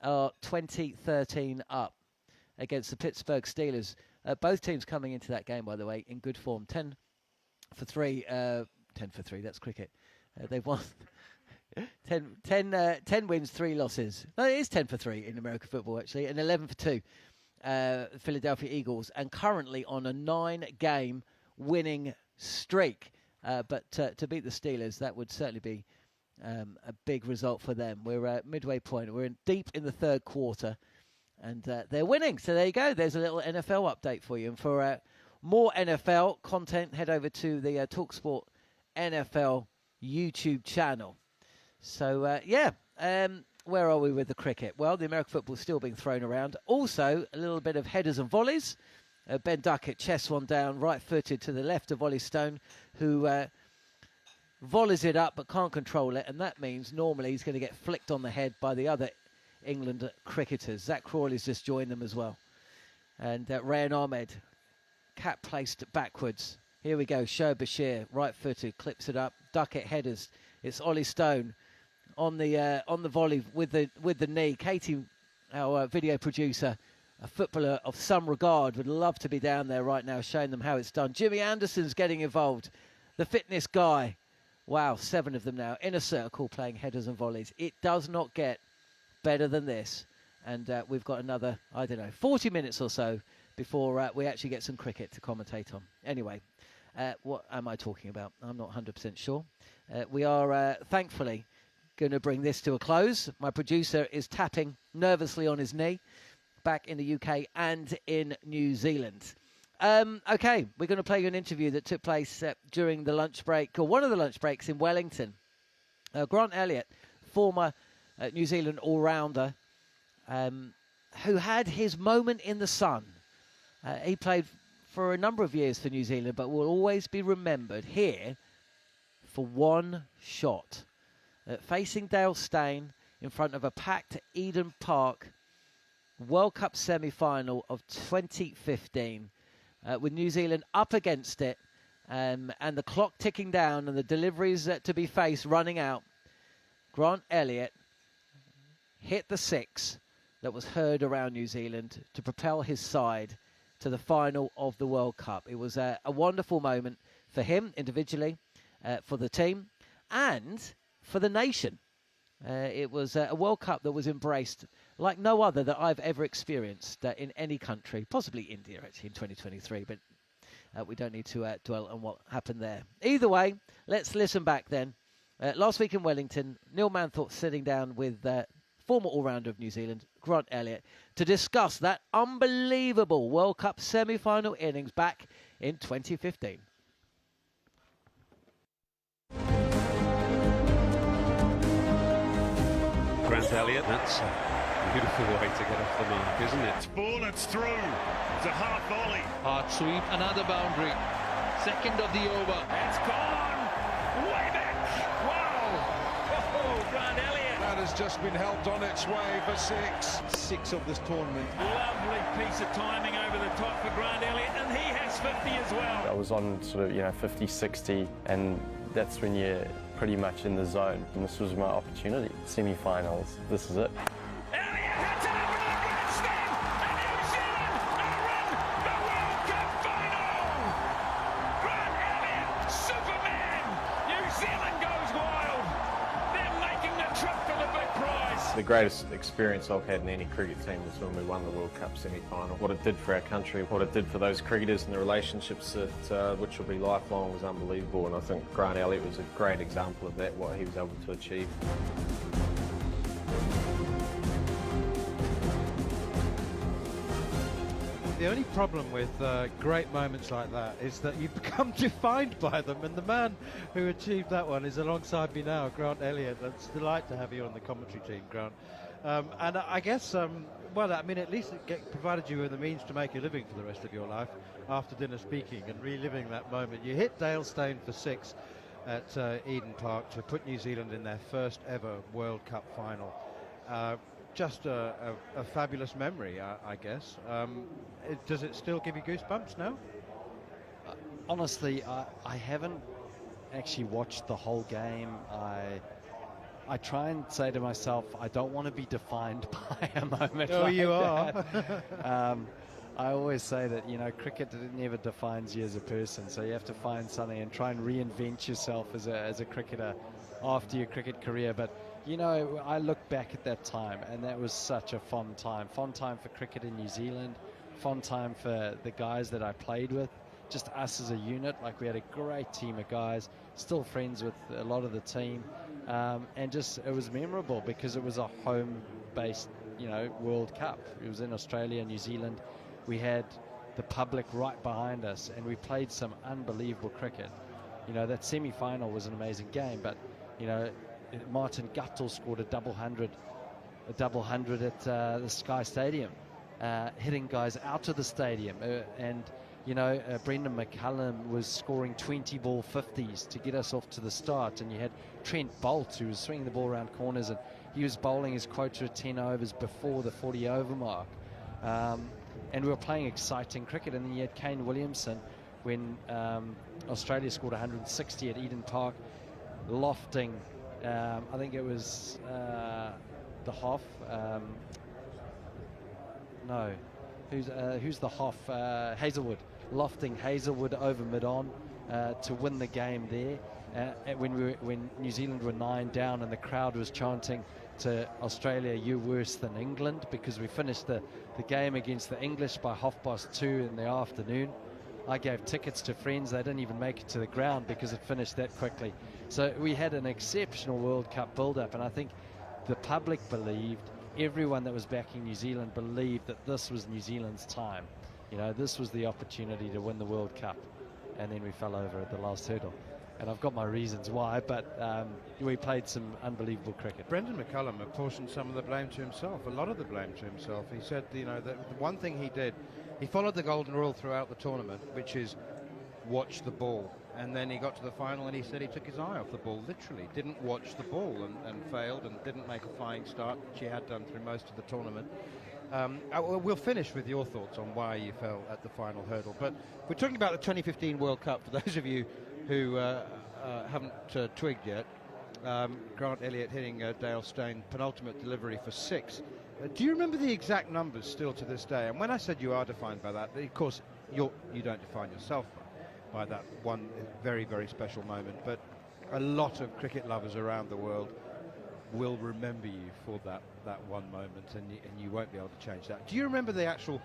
are 20-13 up against the Pittsburgh Steelers. Both teams coming into that game, by the way, in good form. 10 for 3, that's cricket. They've won 10 wins, 3 losses. No, it is 10 for 3 in American football, actually, and 11 for 2. Philadelphia Eagles, and currently on a 9-game winning streak. But to beat the Steelers, that would certainly be a big result for them. We're at midway point. We're deep in the third quarter, and they're winning. So there you go. There's a little NFL update for you. And for more NFL content, head over to the talkSPORT NFL YouTube channel. So, where are we with the cricket? Well, the American football is still being thrown around. Also, a little bit of headers and volleys. Ben Duckett chests one down, right-footed to the left of Ollie Stone, who volleys it up but can't control it, and that means normally he's going to get flicked on the head by the other England cricketers. Zach Crawley's just joined them as well. And Rayan Ahmed, cap placed backwards. Here we go, Shoaib Bashir, right-footed, clips it up. Duckett headers. It's Ollie Stone on the volley with the knee. Katey, our video producer, a footballer of some regard, would love to be down there right now showing them how it's done. Jimmy Anderson's getting involved, the fitness guy. Wow, 7 of them now in a circle playing headers and volleys. It does not get better than this. And we've got another, 40 minutes or so before we actually get some cricket to commentate on. Anyway, what am I talking about? I'm not 100% sure. We are, thankfully, going to bring this to a close. My producer is tapping nervously on his knee back in the UK and in New Zealand. Okay, we're going to play you an interview that took place during the lunch break, or one of the lunch breaks in Wellington. Grant Elliott, former New Zealand all-rounder, who had his moment in the sun. He played for a number of years for New Zealand, but will always be remembered here for one shot. Facing Dale Steyn in front of a packed Eden Park World Cup semi-final of 2015, with New Zealand up against it, and the clock ticking down and the deliveries to be faced running out. Grant Elliott hit the 6 that was heard around New Zealand to propel his side to the final of the World Cup. It was a wonderful moment for him individually, for the team, and for the nation. It was a World Cup that was embraced like no other that I've ever experienced in any country, possibly India actually in 2023, but we don't need to dwell on what happened there. Either way, let's listen back then. Last week in Wellington, Neil Manthorp sitting down with former all-rounder of New Zealand, Grant Elliott, to discuss that unbelievable World Cup semi-final innings back in 2015. Grant Elliott, that's a beautiful way to get off the mark, isn't it? It's ball, it's through. It's a half volley. Hard sweep, another boundary. Second of the over. It's gone. Way back. Wow. Oh, Grant Elliott. That has just been helped on its way for 6. 6 of this tournament. Lovely piece of timing over the top for Grant Elliott, and he has 50 as well. I was on sort of, 50, 60, and that's when you're pretty much in the zone. And this was my opportunity. Semi-finals, this is it. The greatest experience I've had in any cricket team was when we won the World Cup semi-final. What it did for our country, what it did for those cricketers and the relationships that which will be lifelong was unbelievable, and I think Grant Elliott was a great example of that, what he was able to achieve. The only problem with great moments like that is that you become defined by them, and the man who achieved that one is alongside me now, Grant Elliott. It's a delight to have you on the commentary team, Grant. And I guess, well, I mean, at least it provided you with the means to make a living for the rest of your life after dinner speaking and reliving that moment. You hit Dale Steyn for 6 at Eden Park to put New Zealand in their first ever World Cup final. Just a fabulous memory, I guess. Does it still give you goosebumps now? Honestly, I haven't actually watched the whole game. I try and say to myself, I don't want to be defined by a moment Oh, like you that. are. I always say that, cricket never defines you as a person, so you have to find something and try and reinvent yourself as a cricketer after your cricket career. But I look back at that time, and that was such a fun time for cricket in New Zealand, fun time for the guys that I played with, just us as a unit. Like, we had a great team of guys, still friends with a lot of the team, and just it was memorable because it was a home-based, World Cup. It was in Australia, New Zealand. We had the public right behind us, and we played some unbelievable cricket. That semi-final was an amazing game, but Martin Guttel scored a double hundred at the Sky Stadium, hitting guys out of the stadium, and Brendan McCullum was scoring 20-ball 50s to get us off to the start, and you had Trent Boult, who was swinging the ball around corners, and he was bowling his quota of 10 overs before the 40-over mark, and we were playing exciting cricket. And then you had Kane Williamson when Australia scored 160 at Eden Park, lofting, I think it was the Hoff. Who's the Hoff? Hazelwood, lofting Hazelwood over mid-on to win the game there. When New Zealand were 9 down, and the crowd was chanting to Australia, "You're worse than England," because we finished the game against the English by 2:30 in the afternoon. I gave tickets to friends. They didn't even make it to the ground because it finished that quickly. So we had an exceptional World Cup build-up, and I think the public believed, everyone that was backing New Zealand believed that this was New Zealand's time. This was the opportunity to win the World Cup, and then we fell over at the last hurdle. And I've got my reasons why, but we played some unbelievable cricket. Brendan McCullum apportioned some of the blame to himself, a lot of the blame to himself. He said, that the one thing he did, he followed the golden rule throughout the tournament, which is watch the ball. And then he got to the final and he said he took his eye off the ball, literally. Didn't watch the ball and failed, and didn't make a flying start, which he had done through most of the tournament. We'll finish with your thoughts on why you fell at the final hurdle. But we're talking about the 2015 World Cup, for those of you who haven't twigged yet. Grant Elliott hitting Dale Steyn, penultimate delivery for 6 Do you remember the exact numbers still to this day? And when I said you are defined by that, of course, you don't define yourself by that one very, very special moment, but a lot of cricket lovers around the world will remember you for that one moment, and you won't be able to change that. Do you remember the actual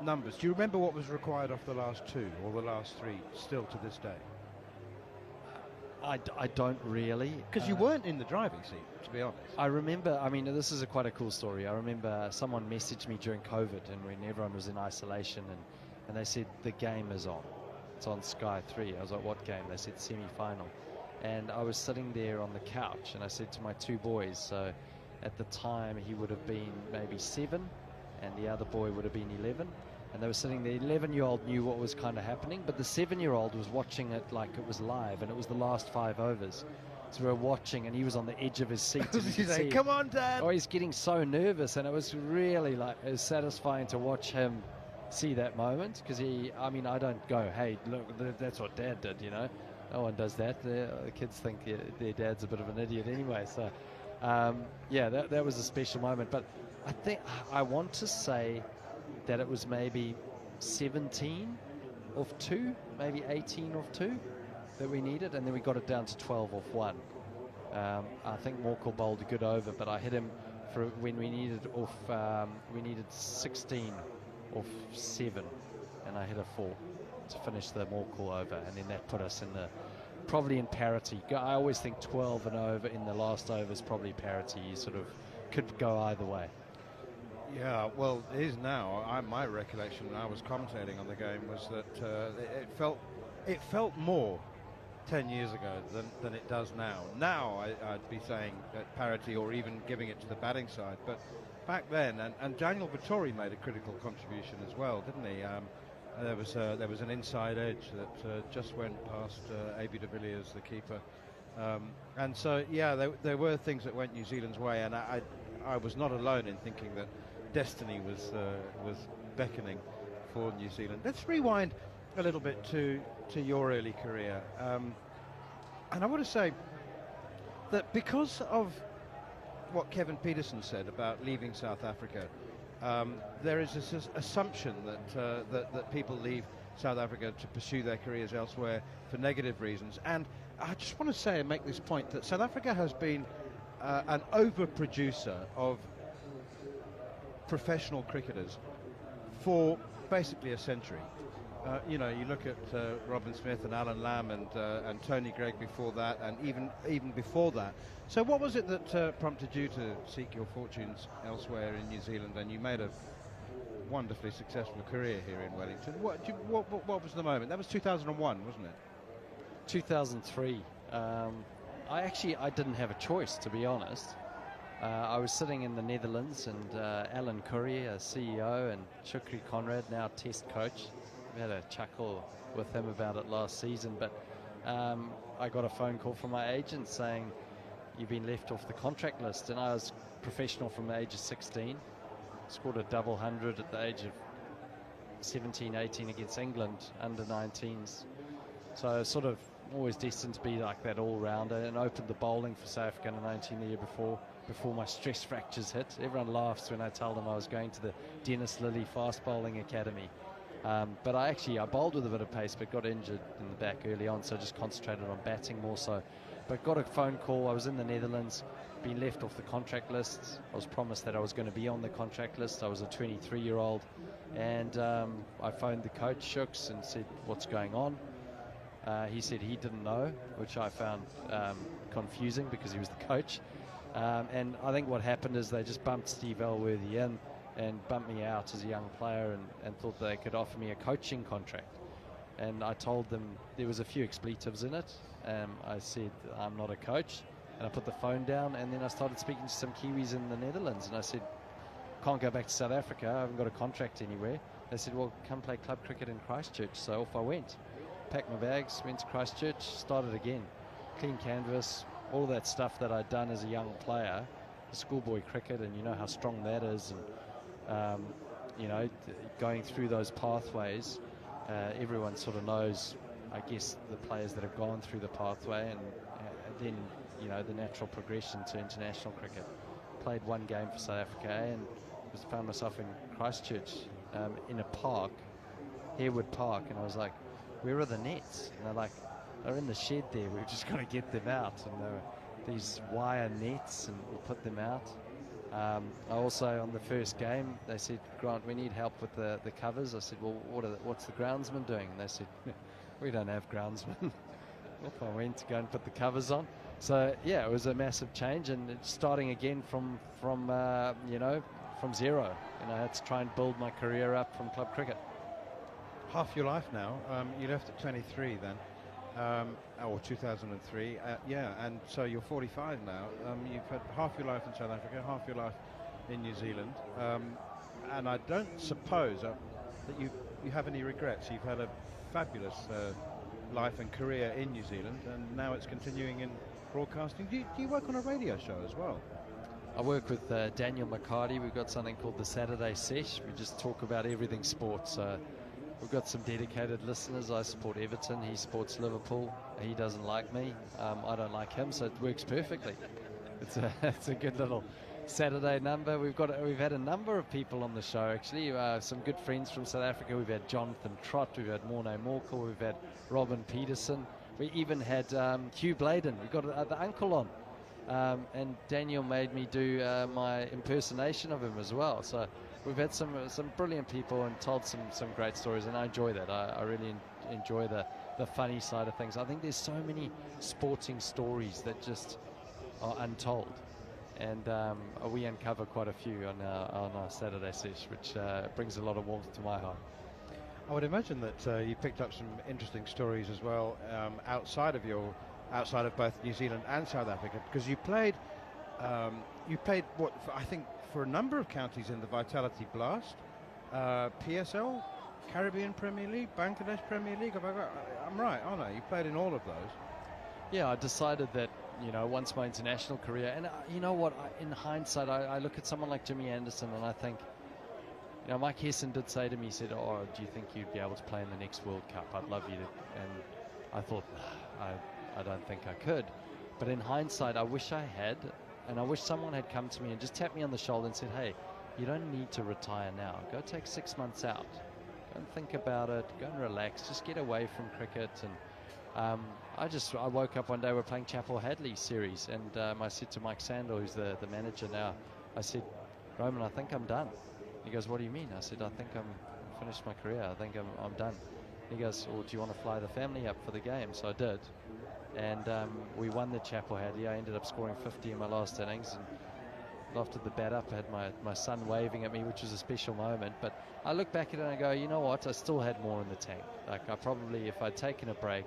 numbers? Do you remember what was required off the last 2 or the last 3 still to this day? I don't really. Because you weren't in the driving seat, to be honest. I remember, I mean, this is quite a cool story. I remember someone messaged me during COVID and when everyone was in isolation, and they said, the game is on. It's on Sky 3. I was like, what game? They said semi-final. And I was sitting there on the couch and I said to my 2 boys, so at the time he would have been maybe 7 and the other boy would have been 11. And they were sitting there. 11-year-old knew what was kind of happening, but the 7-year-old was watching it like it was live, and it was the last 5 overs. So we were watching, and he was on the edge of his seat. He's like, come on, Dad! Oh, he's getting so nervous, and it was really it was satisfying to watch him see that moment, because I don't go, hey, look, that's what Dad did, you know. No one does that. The kids think their dad's a bit of an idiot anyway. So, yeah, that was a special moment. But I think I want to say that it was maybe 17 off 2, maybe 18 off 2 that we needed, and then we got it down to 12 off 1. I think Morkel bowled a good over, but I hit him for when we needed 16 off 7, and I hit a 4 to finish the Morkel over, and then that put us in probably in parity. I always think 12 and over in the last over is probably parity. You sort of could go either way. Yeah, well, it is now. My recollection when I was commentating on the game was that it felt more 10 years ago than it does now. Now I'd be saying at parity or even giving it to the batting side, but back then, and Daniel Vettori made a critical contribution as well, didn't he? There was an inside edge that just went past A.B. de Villiers, the keeper, and so yeah, there were things that went New Zealand's way, and I was not alone in thinking that destiny was beckoning for New Zealand. Let's rewind a little bit to your early career, and I want to say that because of what Kevin Peterson said about leaving South Africa, there is this assumption that people leave South Africa to pursue their careers elsewhere for negative reasons. And I just want to say and make this point that South Africa has been an overproducer of professional cricketers for basically a century. You look at Robin Smith and Alan Lamb and Tony Greig before that, and even before that. So what was it that prompted you to seek your fortunes elsewhere in New Zealand, and you made a wonderfully successful career here in Wellington? What was the moment? That was 2001, wasn't it? 2003. I didn't have a choice, to be honest. I was sitting in the Netherlands, and Alan Curry, a CEO, and Shukri Conrad, now Test coach. We had a chuckle with him about it last season, but I got a phone call from my agent saying, you've been left off the contract list. And I was professional from the age of 16, scored a double 100 at the age of 17, 18 against England, under 19s. So sort of always destined to be like that all-rounder, and opened the bowling for South Africa under 19 the year before my stress fractures hit. Everyone laughs when I tell them I was going to the Dennis Lilly Fast Bowling Academy. But I bowled with a bit of pace, but got injured in the back early on, so I just concentrated on batting more so. But got a phone call. I was in the Netherlands, been left off the contract list. I was promised that I was going to be on the contract list. I was a 23-year-old, and I phoned the coach, Stokes, and said, what's going on? He said he didn't know, which I found confusing because he was the coach. And I think what happened is they just bumped Steve Elworthy in and bumped me out as a young player, and thought they could offer me a coaching contract. And I told them there was a few expletives in it. I said, I'm not a coach. And I put the phone down, and then I started speaking to some Kiwis in the Netherlands. And I said, can't go back to South Africa. I haven't got a contract anywhere. They said, well, come play club cricket in Christchurch. So off I went. Packed my bags, went to Christchurch, started again. Clean canvas, all that stuff that I'd done as a young player, schoolboy cricket, and you know how strong that is. And, going through those pathways, everyone sort of knows, I guess, the players that have gone through the pathway, and then, the natural progression to international cricket. played one game for South Africa and just found myself in Christchurch in a park, Harewood Park, and I was like, where are the nets? And they're like, they're in the shed there, we've just got to get them out. And there were these wire nets, and we put them out. I also, on the first game, they said, Grant, we need help with the covers. I said, well, what's the groundsman doing? And they said, we don't have groundsmen. Off I went to go and put the covers on. So yeah, it was a massive change, and it's starting again from zero. I had to try and build my career up from club cricket. Half your life now. You left at 23 then, or 2003. Yeah, and so you're 45 now. You've had half your life in South Africa, half your life in New Zealand, and I don't suppose that you have any regrets. You've had a fabulous life and career in New Zealand, and now it's continuing in broadcasting. Do you work on a radio show as well? I work with Daniel McHardy. We've got something called the Saturday Sesh. We just talk about everything sports. So we've got some dedicated listeners. I support Everton. He supports Liverpool. He doesn't like me. I don't like him, so it works perfectly. It's a good little Saturday number. We've had a number of people on the show actually. Some good friends from South Africa. We've had Jonathan Trott. We've had Morne Morkel. We've had Robin Peterson. We even had Hugh Bladen. We've got the uncle on. And Daniel made me do my impersonation of him as well. So we've had some brilliant people and told some great stories, and I enjoy that. I really enjoy the funny side of things. I think there's so many sporting stories that just are untold, and we uncover quite a few on our Saturday sesh, which brings a lot of warmth to my heart. I would imagine that you picked up some interesting stories as well outside of both New Zealand and South Africa, because you played I think for a number of counties in the Vitality Blast, PSL, Caribbean Premier League, Bangladesh Premier League. I'm right, aren't I? You played in all of those. Yeah, I decided that, once my international career, and you know what, in hindsight, I look at someone like Jimmy Anderson and I think, Mike Hesson did say to me, he said, oh, do you think you'd be able to play in the next World Cup? I'd love you to. And I thought, I don't think I could. But in hindsight, I wish I had, and I wish someone had come to me and just tapped me on the shoulder and said, hey, you don't need to retire now. Go take 6 months out. Go and think about it. Go and relax. Just get away from cricket. And I woke up one day, we're playing Chapel Hadley series, and I said to Mike Sandor, who's the manager now, I said, Roman, I think I'm done. He goes, what do you mean? I said, I think I'm finished my career. I think I'm done. He goes, well, do you want to fly the family up for the game? So I did. And we won the Chapel Hadley. I ended up scoring 50 in my last innings. And after the bat up, I had my son waving at me, which was a special moment. But I look back at it and I go, you know what? I still had more in the tank. Like, I probably, if I'd taken a break,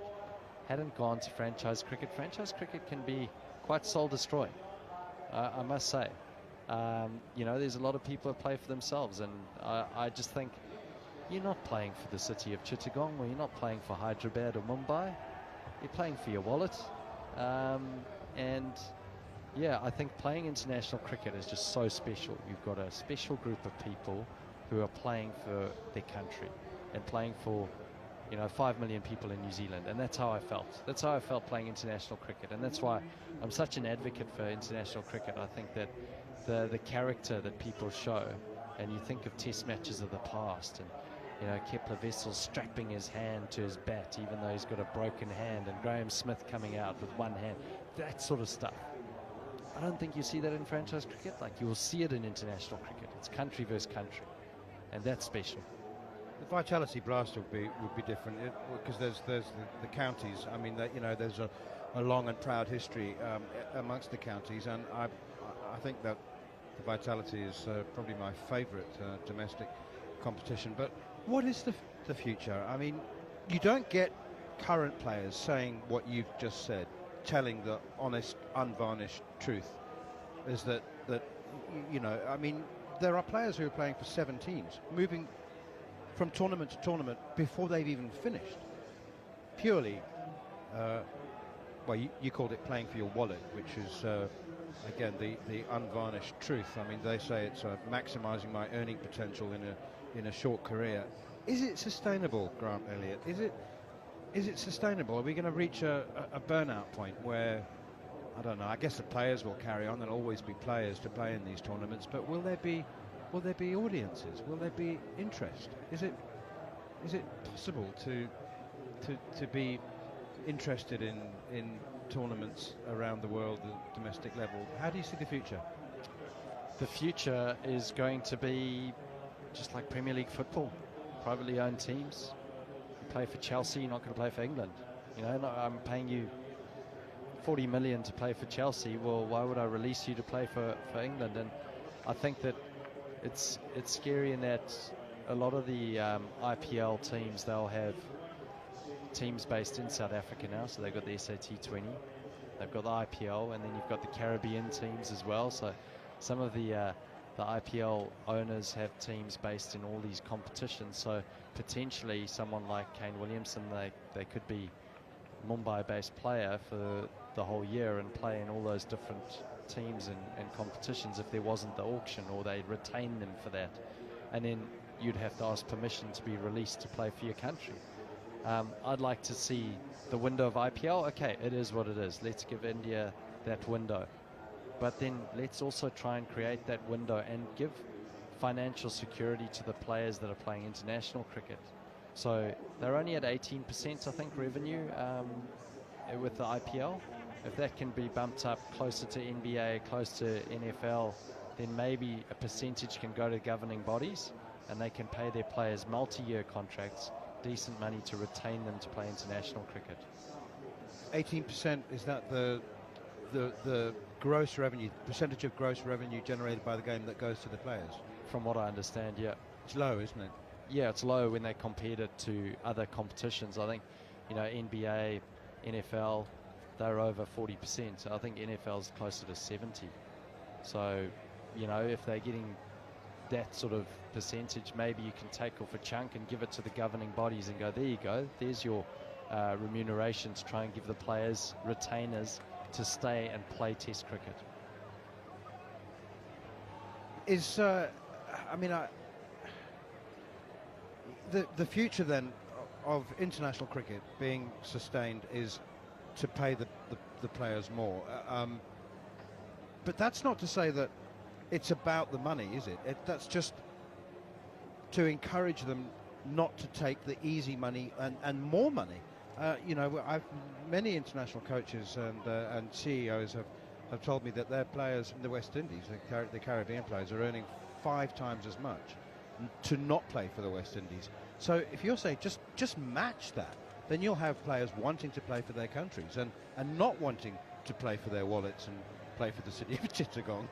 hadn't gone to franchise cricket can be quite soul-destroying, I must say. There's a lot of people that play for themselves, and I just think you're not playing for the city of Chittagong, or you're not playing for Hyderabad or Mumbai. You're playing for your wallet. I think playing international cricket is just so special. You've got a special group of people who are playing for their country and playing for 5 million people in New Zealand, and that's how I felt. That's how I felt playing international cricket, and that's why I'm such an advocate for international cricket. I think that the character that people show, and you think of test matches of the past, and Kepler Wessels strapping his hand to his bat even though he's got a broken hand, and Graham Smith coming out with one hand, that sort of stuff. I don't think you see that in franchise cricket. Like, you will see it in international cricket. It's country versus country, and that's special. The Vitality Blast would be different because there's the counties. I mean, there's a long and proud history amongst the counties, and I think that the Vitality is probably my favourite domestic competition. But what is the future? I mean, you don't get current players saying what you've just said, telling the honest, unvarnished truth. Is that I mean, there are players who are playing for 7 teams, moving from tournament to tournament before they've even finished. Purely, you called it playing for your wallet, which is again the unvarnished truth. I mean, they say it's maximising my earning potential in a short career. Is it sustainable, Grant Elliott? Is it sustainable? Are we going to reach a burnout point where I don't know. I guess the players will carry on. There'll always be players to play in these tournaments, but will there be audiences? Will there be interest? Is it possible to be interested in tournaments around the world at domestic level? How do you see the future? The future is going to be just like Premier League football, privately owned teams. You play for Chelsea, you're not going to play for England. You know, I'm paying you 40 million to play for Chelsea. Well, why would I release you to play for England? And I think that it's scary in that a lot of the IPL teams, they'll have teams based in South Africa now. So they've got the SAT 20, they've got the IPL, and then you've got the Caribbean teams as well. So some of the IPL owners have teams based in all these competitions. So potentially someone like Kane Williamson, they could be Mumbai-based player for the whole year and play in all those different teams and competitions if there wasn't the auction, or they retain them for that. And then you'd have to ask permission to be released to play for your country. I'd like to see the window of IPL. Okay, it is what it is. Let's give India that window. But then let's also try and create that window and give financial security to the players that are playing international cricket. So they're only at 18%, I think, revenue with the IPL. If that can be bumped up closer to NBA, close to NFL, then maybe a percentage can go to governing bodies and they can pay their players multi-year contracts, decent money to retain them to play international cricket. 18%, is that the gross revenue, percentage of gross revenue generated by the game that goes to the players? From what I understand, yeah. It's low, isn't it? Yeah, it's low when they compared it to other competitions. I think, you know, NBA, NFL, they're over 40%. I think NFL's closer to 70. So, you know, if they're getting that sort of percentage, maybe you can take off a chunk and give it to the governing bodies and go, there you go, there's your remuneration to try and give the players retainers to stay and play Test cricket. Is, the future then of international cricket being sustained is to pay the players more. But that's not to say that it's about the money, is it? That's just to encourage them not to take the easy money and more money. You know, many international coaches and CEOs have told me that their players in the West Indies, the Caribbean players, are earning 5 times as much to not play for the West Indies. So if you're saying just match that, then you'll have players wanting to play for their countries and not wanting to play for their wallets and play for the city of Chittagong.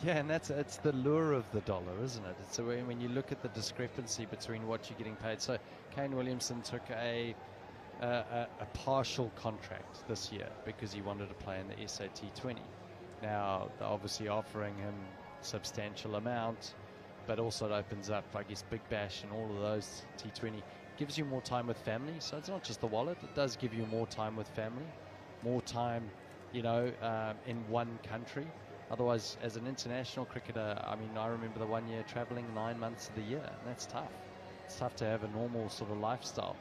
Yeah, and it's the lure of the dollar, isn't it? So when you look at the discrepancy between what you're getting paid. So Kane Williamson took a partial contract this year because he wanted to play in the SAT 20. Now they're obviously offering him substantial amount, but also it opens up, I guess, Big Bash and all of those T20. Gives you more time with family, so it's not just the wallet. It does give you more time with family, more time, you know, in one country. Otherwise, as an international cricketer, I mean, I remember the 1 year travelling 9 months of the year, and that's tough. It's tough to have a normal sort of lifestyle.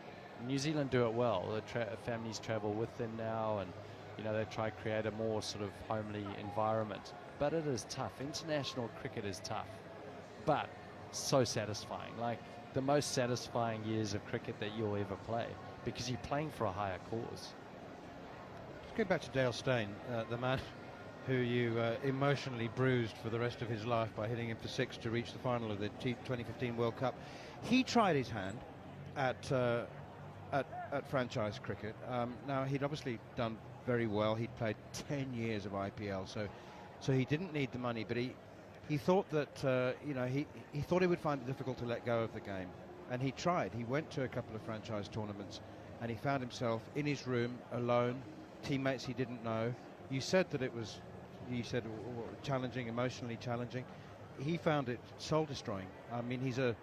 New Zealand do it well. The families travel with them now, and you know, they try to create a more sort of homely environment. But it is tough. International cricket is tough, but so satisfying. Like the most satisfying years of cricket that you'll ever play, because you're playing for a higher cause. Let's go back to Dale Steyn, the man who you emotionally bruised for the rest of his life by hitting him for 6 to reach the final of the 2015 World Cup. He tried his hand at franchise cricket. Now, he'd obviously done very well. He'd played 10 years of IPL, so he didn't need the money, but he thought that, you know, he thought he would find it difficult to let go of the game. And he tried. He went to a couple of franchise tournaments, and he found himself in his room, alone, teammates he didn't know. You said that it was, you said, challenging, emotionally challenging. He found it soul-destroying. I mean, he's a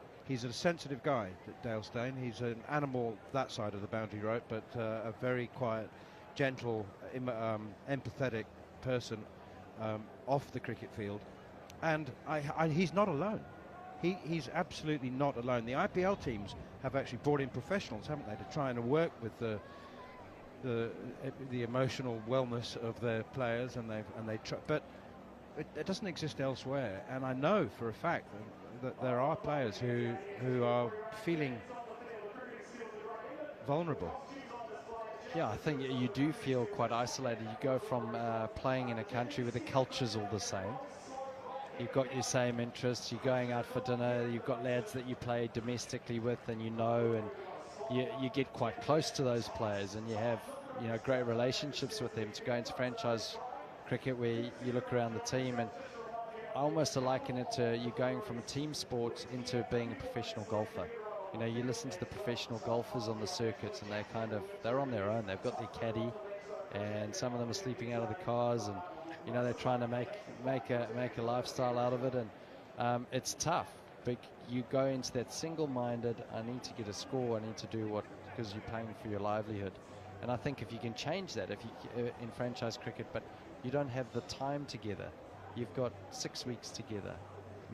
sensitive guy, Dale Steyn. He's an animal that side of the boundary rope, but a very quiet, gentle, empathetic person off the cricket field. And he's not alone. He's absolutely not alone. The IPL teams have actually brought in professionals, haven't they, to try and work with the emotional wellness of their players, but it doesn't exist elsewhere. And I know for a fact that there are players who are feeling vulnerable. Yeah, I think you do feel quite isolated. You go from playing in a country where the culture's all the same. You've got your same interests. You're going out for dinner. You've got lads that you play domestically with, and and you get quite close to those players, and you have great relationships with them. To go into franchise cricket where you look around the team, and I almost liken it to you going from a team sport into being a professional golfer. You listen to the professional golfers on the circuits, and they're on their own. They've got their caddy, and some of them are sleeping out of the cars, and they're trying to make a lifestyle out of it, and it's tough. But you go into that single-minded, I need to get a score, I need to do what, because you're paying for your livelihood. And I think if you can change that, if you in franchise cricket, but you don't have the time together, you've got 6 weeks together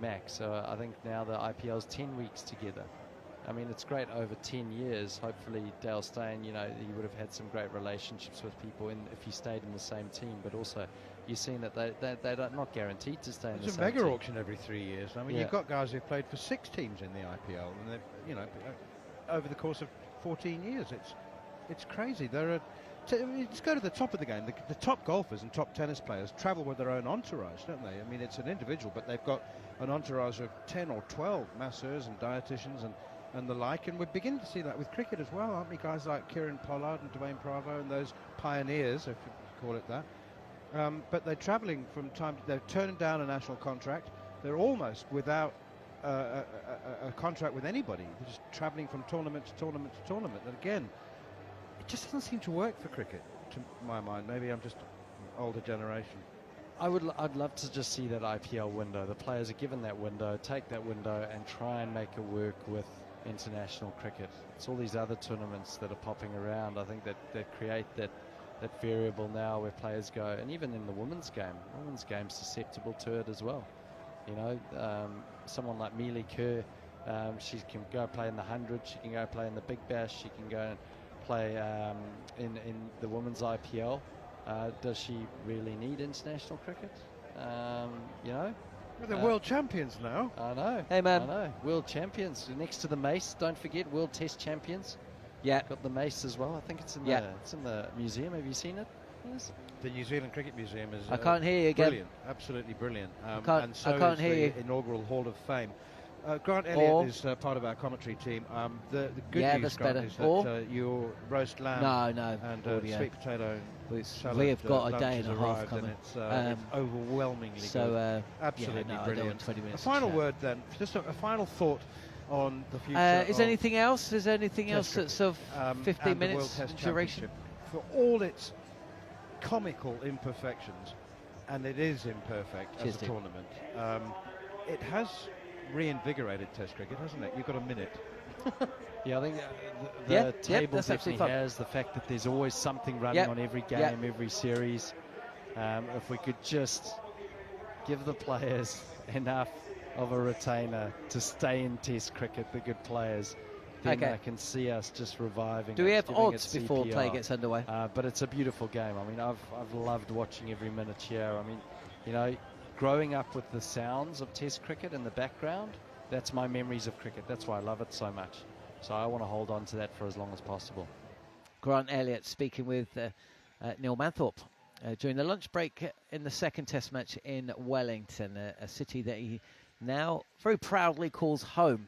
max. So I think now the IPL's 10 weeks together. I mean, it's great over 10 years. Hopefully Dale Steyn, you would have had some great relationships with people if you stayed in the same team, but also you've seen that they're not guaranteed to stay in the same team. It's a mega auction every 3 years. I mean, you've got guys who've played for 6 teams in the IPL, and they've, over the course of 14 years. It's crazy. Let's go to the top of the game. The top golfers and top tennis players travel with their own entourage, don't they? I mean, it's an individual, but they've got an entourage of 10 or 12 masseurs and dietitians and the like, and we're beginning to see that with cricket as well, aren't we? Guys like Kieran Pollard and Dwayne Bravo and those pioneers, if you call it that. But they're travelling they're turning down a national contract. They're almost without a contract with anybody. They're just travelling from tournament to tournament to tournament. And again, it just doesn't seem to work for cricket, to my mind. Maybe I'm just an older generation. I'd love to just see that IPL window. The players are given that window, take that window and try and make it work with international cricket. It's all these other tournaments that are popping around. I think that create that variable now where players go, and even in the women's game's susceptible to it as well. Someone like Mealy Kerr, she can go play in the 100, she can go play in the Big Bash, she can go and play in the women's IPL. Does she really need international cricket? Well, they're world champions now. I know. Hey, man. I know. World champions. Next to the mace, don't forget, world test champions. Yeah. Got the mace as well. I think it's in the museum. Have you seen it? Yes. The New Zealand Cricket Museum is I can't hear you again. Brilliant. Absolutely brilliant. I can't hear you. Inaugural Hall of Fame. Grant Elliott is part of our commentary team. The good news, Grant, is that your roast lamb and sweet potato salad, we have got a day and a half coming. It's overwhelmingly good. Absolutely brilliant. 20 minutes. A final word then, just a final thought on the future. Is anything else? Is anything else that's of 15 minutes duration? For all its comical imperfections, and it is imperfect as a tournament, it has reinvigorated Test cricket, hasn't it? You've got a minute. Yeah, I think the table definitely has the fact that there's always something running on every game, every series. If we could just give the players enough of a retainer to stay in Test cricket, the good players, then I can see us just reviving. Do we have odds before play gets underway? But it's a beautiful game. I mean, I've loved watching every minute here. I mean, growing up with the sounds of Test cricket in the background, that's my memories of cricket. That's why I love it so much. So I want to hold on to that for as long as possible. Grant Elliott speaking with Neil Manthorp during the lunch break in the second Test match in Wellington, a city that he now very proudly calls home.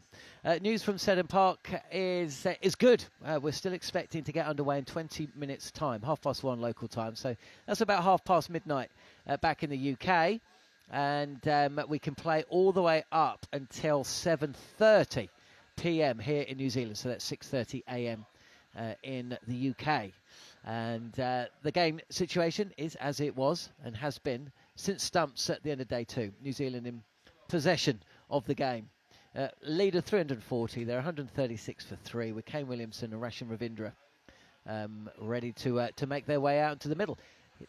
News from Seddon Park is good. We're still expecting to get underway in 20 minutes' time, 1:30 local time. So that's about midnight back in the UK. And we can play all the way up until 7:30 p.m. here in New Zealand. So that's 6:30 a.m. In the UK. And the game situation is as it was and has been since Stumps at the end of day 2. New Zealand in possession of the game. Leader 340. They're 136 for 3 with Kane Williamson and Rashan Ravindra ready to make their way out into the middle.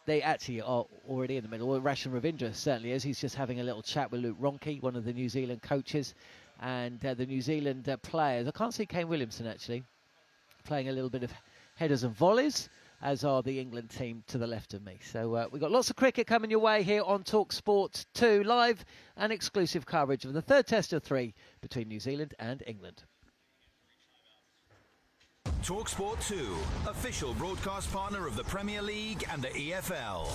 They actually are already in the middle. Well, Rashan Ravindra certainly is. He's just having a little chat with Luke Ronke, one of the New Zealand coaches, and the New Zealand players. I can't see Kane Williamson actually playing a little bit of headers and volleys, as are the England team to the left of me. So we've got lots of cricket coming your way here on talkSPORT 2, live and exclusive coverage of the third test of 3 between New Zealand and England. talkSPORT 2, official broadcast partner of the Premier League and the EFL.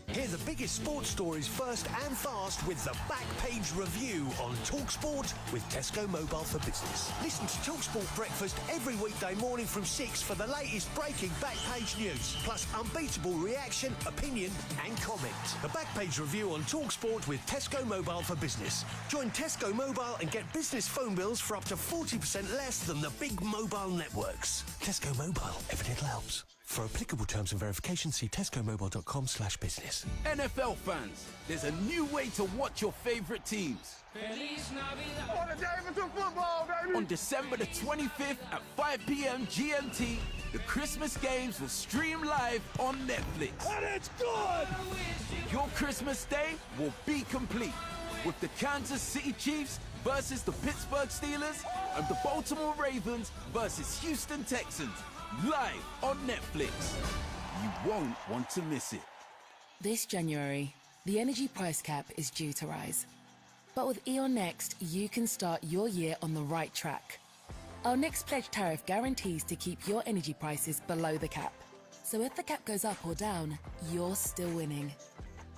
Hear the biggest sports stories first and fast with the Back Page Review on talkSPORT with Tesco Mobile for Business. Listen to talkSPORT Breakfast every weekday morning from 6 for the latest breaking Back Page news, plus unbeatable reaction, opinion and comment. The Back Page Review on talkSPORT with Tesco Mobile for Business. Join Tesco Mobile and get business phone bills for up to 40% less than the big mobile networks. Tesco Mobile, every little helps. For applicable terms and verification, see tescomobile.com/business. NFL fans, there's a new way to watch your favorite teams. What a day for some football, baby! On December the 25th at 5 p.m. GMT, the Christmas games will stream live on Netflix. And it's good! Your Christmas day will be complete with the Kansas City Chiefs versus the Pittsburgh Steelers and the Baltimore Ravens versus Houston Texans. Live on Netflix. You won't want to miss it. This January, the energy price cap is due to rise. But with E.ON Next, you can start your year on the right track. Our Next Pledge tariff guarantees to keep your energy prices below the cap. So if the cap goes up or down, you're still winning.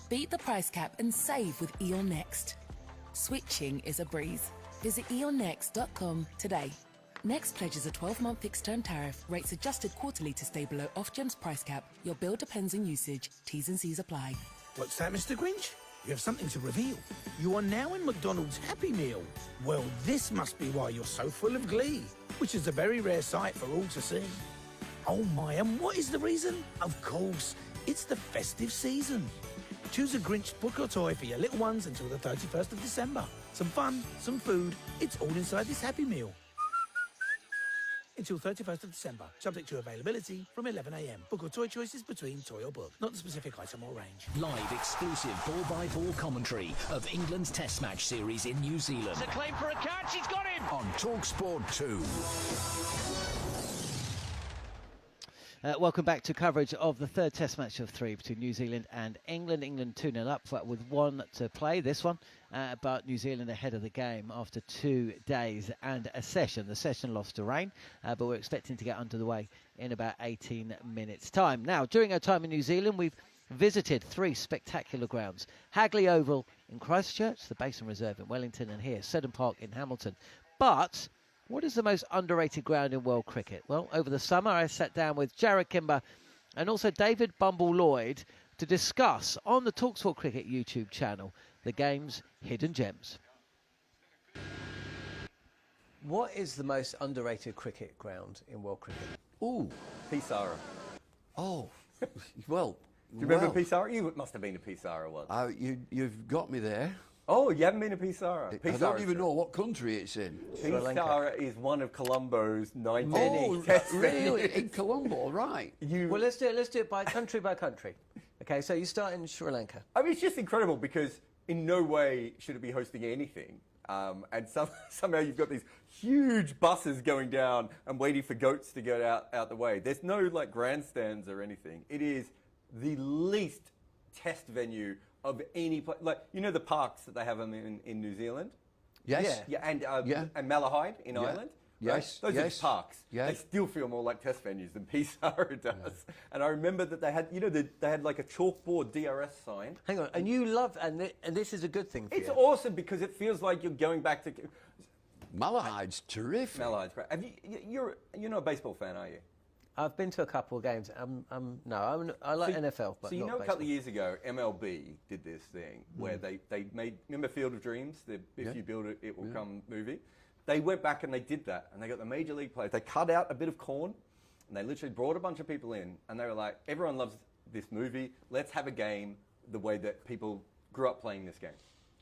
Beat the price cap and save with E.ON Next. Switching is a breeze. Visit eonnext.com today. Next pledges a 12-month fixed-term tariff, rates adjusted quarterly to stay below Ofgem's price cap. Your bill depends on usage. T's and C's apply. What's that, Mr. Grinch? You have something to reveal. You are now in McDonald's Happy Meal. Well, this must be why you're so full of glee, which is a very rare sight for all to see. Oh my, and what is the reason? Of course, it's the festive season. Choose a Grinch book or toy for your little ones until the 31st of December. Some fun, some food, it's all inside this Happy Meal. Until 31st of December, subject to availability from 11 a.m. Book or toy choices between toy or book, not the specific item or range. Live exclusive ball-by-ball commentary of England's Test match series in New Zealand. It's a claim for a catch, he's got him! On talkSPORT 2. Welcome back to coverage of the third test match of 3 between New Zealand and England. England 2-0 up with 1 to play, this one. But New Zealand ahead of the game after 2 days and a session. The session lost to rain, but we're expecting to get under the way in about 18 minutes' time. Now, during our time in New Zealand, we've visited 3 spectacular grounds. Hagley Oval in Christchurch, the Basin Reserve in Wellington, and here, Seddon Park in Hamilton. But what is the most underrated ground in world cricket? Well, over the summer, I sat down with Jared Kimber and also David Bumble-Lloyd to discuss on the talkSPORT Cricket YouTube channel the game's hidden gems. What is the most underrated cricket ground in world cricket? Ooh, Pisara. Oh, well. Do you remember Pisara? You must have been to Pisara once. You've got me there. Oh, you haven't been to Pisara? I don't even know what country it's in. Pisara is one of Colombo's 19 test really? venues. In Colombo, right. Well, let's do it by country by country. Okay, so you start in Sri Lanka. I mean, it's just incredible because in no way should it be hosting anything. And somehow you've got these huge buses going down and waiting for goats to get out the way. There's no like grandstands or anything. It is the least test venue of any place. Like, you know the parks that they have in New Zealand? Yes. Yeah, and Malahide in Ireland? Yes. Right? Those are parks. Yes. They still feel more like test venues than Pisara does. Yeah. And I remember that they had, they had like a chalkboard DRS sign. Hang on, and you love, and this is a good thing for you. It's you. awesome because it feels like you're going back to... Malahide's terrific. Malahide's great. You're not a baseball fan, are you? I've been to a couple of games. I like NFL, but so you not know, a couple baseball. of years ago, MLB did this thing where they made, remember Field of Dreams, the If You Build It, It Will Come movie? They went back and they did that, and they got the major league players. They cut out a bit of corn, and they literally brought a bunch of people in, and they were like, everyone loves this movie, let's have a game the way that people grew up playing this game,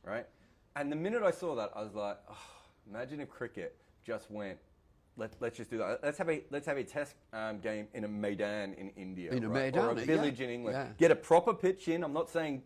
right? And the minute I saw that, I was like, oh, imagine if cricket just went let's just do that. Let's have a test game in a Maidan in India, In a right? Maidan, or a village in England. yeah. Get a proper pitch in. I'm not saying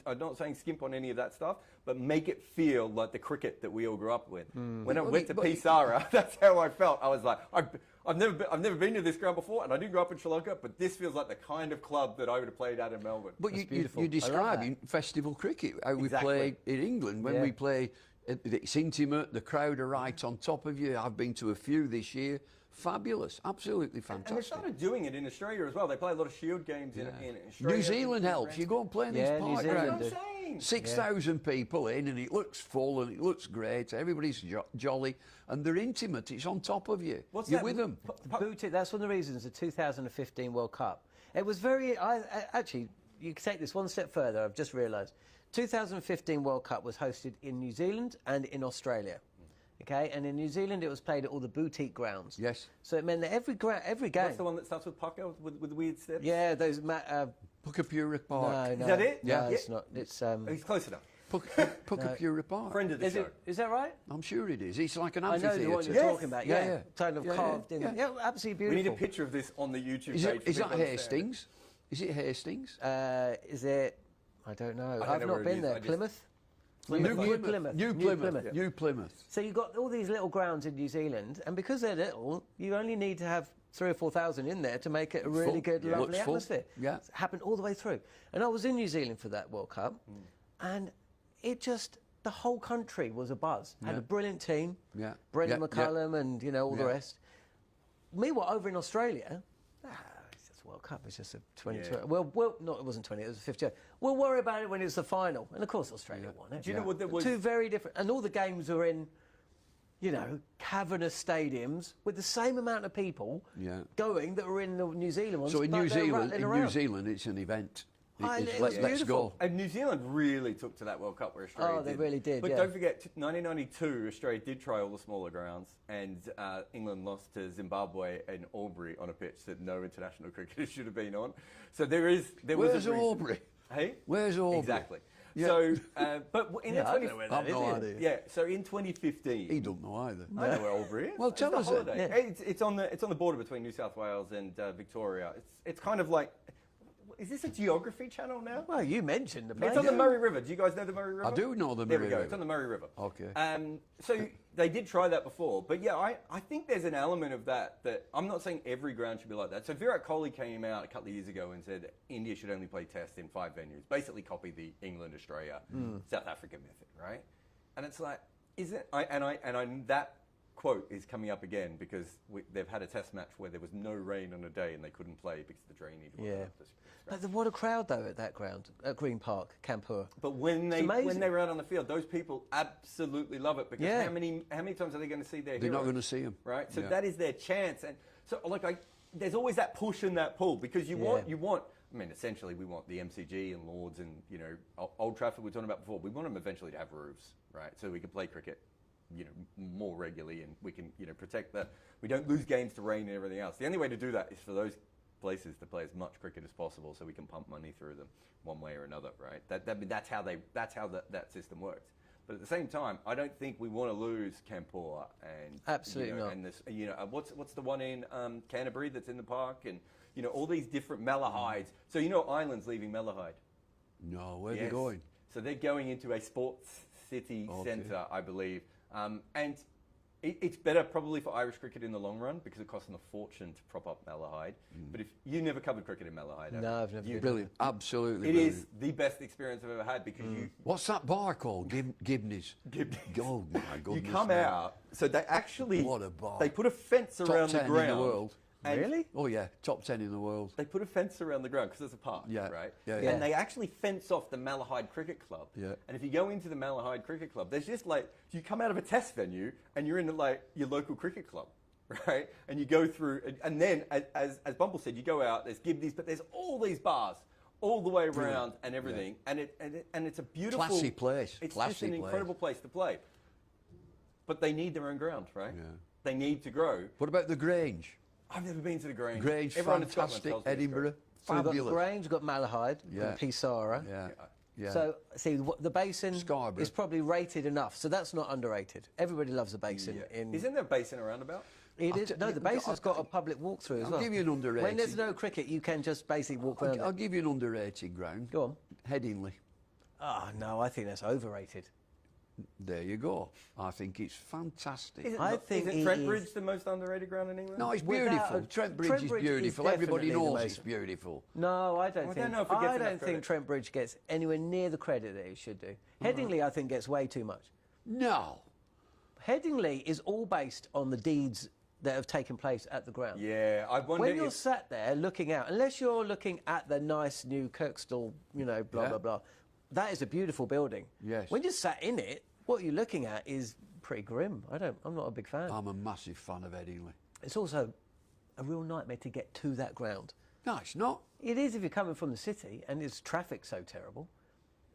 skimp on any of that stuff, but make it feel like the cricket that we all grew up with. When I went to Pisara, that's how I felt. I was like, I've never been to this ground before, and I didn't grow up in Sri Lanka, but this feels like the kind of club that I would have played at in Melbourne. But you're describing festival cricket, how we play in England. When we play, it's intimate, the crowd are right on top of you. I've been to a few this year. Fabulous, absolutely fantastic. And they started doing it in Australia as well. They play a lot of Shield games in Australia. New Zealand helps. You go and play in these park grounds. 6,000 people in, and it looks full and it looks great. Everybody's jolly, and they're intimate. It's on top of you. You're with them. Booty, that's one of the reasons the 2015 World Cup. It was very. Actually, you can take this one step further. I've just realised. 2015 World Cup was hosted in New Zealand and in Australia. Okay, and in New Zealand it was played at all the boutique grounds. Yes. So it meant that every game. What's the one that starts with pucker with weird steps? Yeah, those. Puckapura Park. No, Is that it? No, it's not. It's. He's close enough. Puckapura Park. Friend of the show. Is that right? I'm sure it is. It's like an I amphitheatre. know the one you're talking about. Yeah, kind of Yeah, carved in. yeah. Yeah, absolutely We beautiful. need a picture of this on the YouTube Is page. that Hastings? Is it Hastings? Is it? I don't know. don't I've know not where it been is. there. Plymouth. New Plymouth. So you've got all these little grounds in New Zealand, and because they're little, you only need to have 3,000 or 4,000 in there to make it a really good, lovely atmosphere. Yeah. It's happened all the way through. And I was in New Zealand for that World Cup, and it just, the whole country was abuzz. Had a brilliant team. Yeah. Brendan McCullum and, all the rest. Meanwhile, over in Australia, it's just World Cup. It's just a 2020. Well, no, it wasn't 20. It was a 50. We'll worry about it when it's the final. And of course, Australia won it. Do you know what there was? Two very different, and all the games are in, cavernous stadiums with the same amount of people going that were in the New Zealand ones. So in but New they're Zealand, rattling around. it's an event. Let's go. And New Zealand really took to that World Cup where Australia they really did. But don't forget, 1992, Australia did try all the smaller grounds, and England lost to Zimbabwe and Albury on a pitch that no international cricketer should have been on. So Where's Albury? Hey, where's Albury? Exactly. Yeah. So, but in the I don't know where that I've no idea. Yeah, so in 2015, He don't know either. I know where Albury is. Well, tell us it. it. It's on the border between New South Wales and Victoria. It's kind of like. Is this a geography channel now? Well, you mentioned the place. It's on the Murray River. Do you guys know the Murray River? I do know the There Murray we go. River. It's on the Murray River. Okay. So they did try that before, but yeah, I think there's an element of that I'm not saying every ground should be like that. So Virat Kohli came out a couple of years ago and said that India should only play Test in 5 venues. Basically, copy the England, Australia, South Africa method, right? And it's like, that quote is coming up again because they've had a Test match where there was no rain on a day and they couldn't play because the drainage wasn't up to scratch. But what a crowd though at that ground at Green Park, Kanpur. But when they were out on the field, those people absolutely love it because how many times are they going to see their heroes? They're not going to see them, right? So that is their chance, and so there's always that push and that pull because you want. I mean, essentially, we want the MCG and Lords and Old Trafford we were talking about before. We want them eventually to have roofs, right? So we can play cricket, more regularly, and we can protect that. We don't lose games to rain and everything else. The only way to do that is for those places to play as much cricket as possible, so we can pump money through them one way or another, right? That's how that system works. But at the same time, I don't think we want to lose Kanpur and absolutely not. And this, what's the one in Canterbury that's in the park, and all these different Malahides. So Ireland's leaving Malahide. No, where are they going? So they're going into a sports city centre, I believe, and. It's better probably for Irish cricket in the long run because it costs them a fortune to prop up Malahide. But if you never covered cricket in Malahide, no, I've never. Brilliant, absolutely. It is the best experience I've ever had because you. What's that bar called? Gibney's. Oh my goodness! You come out, so they actually. What a bar! They put a fence around the ground. In the world. Really? Oh yeah, top 10 in the world. They put a fence around the ground because there's a park, right? Yeah. And they actually fence off the Malahide Cricket Club. Yeah. And if you go into the Malahide Cricket Club, there's just you come out of a Test venue and you're in your local cricket club, right? And you go through, and then as Bumble said, you go out. There's Gibney's, but there's all these bars all the way around and everything, and it's a beautiful, classy place. It's just an incredible place to play. But they need their own ground, right? Yeah. They need to grow. What about the Grange? I've never been to the Grange. Grange, Everyone fantastic. Edinburgh, so we've fabulous. got Grange, we've got Malahide, and Pisara. Yeah. So, see, the basin is probably rated enough, so that's not underrated. Everybody loves the basin. Isn't there a basin around about? It is. No, the base has got a public walkthrough as well. I'll give you an underrated. When there's no cricket, you can just basically walk around. I'll give you an underrated ground. Go on. Headingley. Oh, no, I think that's overrated. There you go. I think it's fantastic. Isn't Trent Bridge the most underrated ground in England? No, it's beautiful. Trent Bridge is beautiful. Everybody knows it's beautiful. No, I don't think. I don't think credit. Trent Bridge gets anywhere near the credit that it should do. Headingley, I think, gets way too much. No. Headingley is all based on the deeds that have taken place at the ground. Yeah, I wonder when you're sat there looking out, unless you're looking at the nice new Kirkstall, blah blah blah, that is a beautiful building. Yes. When you're sat in it, what you're looking at is pretty grim. I'm not a big fan. I'm a massive fan of Headingley. It's also a real nightmare to get to that ground. No, it's not. It is if you're coming from the city and its traffic so terrible.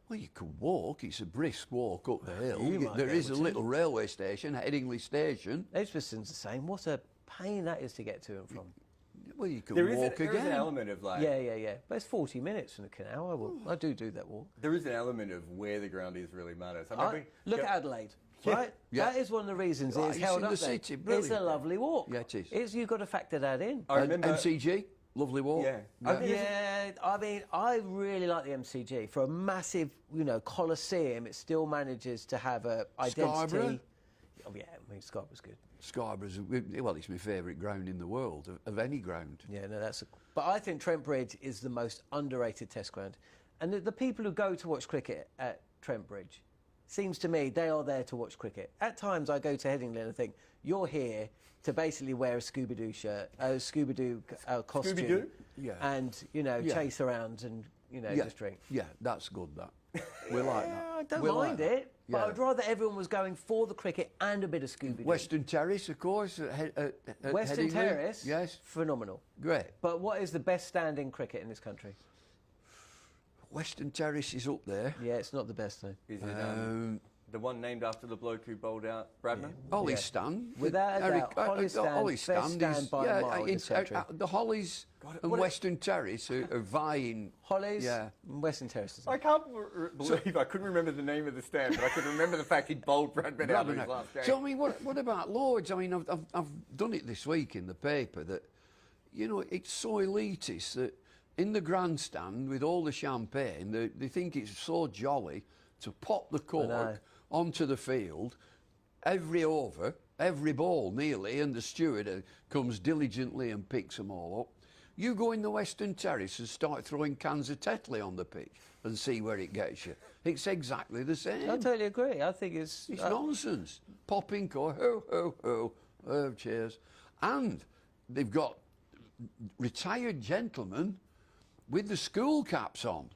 Well, you can walk. It's a brisk walk up the hill. You might There be is a able to. little railway station, Headingley Station. Edgbaston's the same. What a pain that is to get to and from. Well, you can There walk is again. an element of like... Yeah. But it's 40 minutes from the canal. I do that walk. There is an element of where the ground is really matters. Look at Adelaide, right? Yeah. That is one of the reasons Right, it's it's held in up the there. city, It's brilliant. a lovely walk. Yeah, it is. You've got to factor that in. I remember... MCG, lovely walk. Yeah. I mean, I really like the MCG. For a massive, coliseum, it still manages to have a identity. Scarborough? Oh yeah, I mean, Scarborough's good. Scarborough's, well, it's my favourite ground in the world, of any ground. Yeah, no, but I think Trent Bridge is the most underrated test ground. And the people who go to watch cricket at Trent Bridge, seems to me they are there to watch cricket. At times I go to Headingley and I think, you're here to basically wear a Scooby-Doo shirt, a Scooby-Doo costume. Scooby-Doo? Yeah. And, chase around and, just drink. Yeah, that's good, that. We like that. I don't We mind like it, but Yeah. I'd rather everyone was going for the cricket and a bit of Scooby-Doo. Western Terrace, of course. At Western Headingley. Terrace, Yes. phenomenal. Great. But what is the best standing cricket in this country? Western Terrace is up there. Yeah, it's not the best though. Is it the one named after the bloke who bowled out Bradman? Holly Stand. Without a doubt, Holly Stand, Holly best Stand stand is, by a mile in it's, this country. the Hollies and Western Terrace are vying. Hollies, Yeah. Western Terrace. I can't believe I couldn't remember the name of the stand, but I could remember the fact he'd bowled Bradman out in his last game. So, I mean, what about Lords? I mean, I've done it this week in the paper that, it's so elitist that in the grandstand with all the champagne, they think it's so jolly to pop the cork onto the field every over, every ball nearly, and the steward comes diligently and picks them all up. You go in the Western Terrace and start throwing cans of Tetley on the pitch and see where it gets you. It's exactly the same. I totally agree. I think it's nonsense. Popping cork, ho, ho, ho, oh, cheers. And they've got retired gentlemen with the school caps on.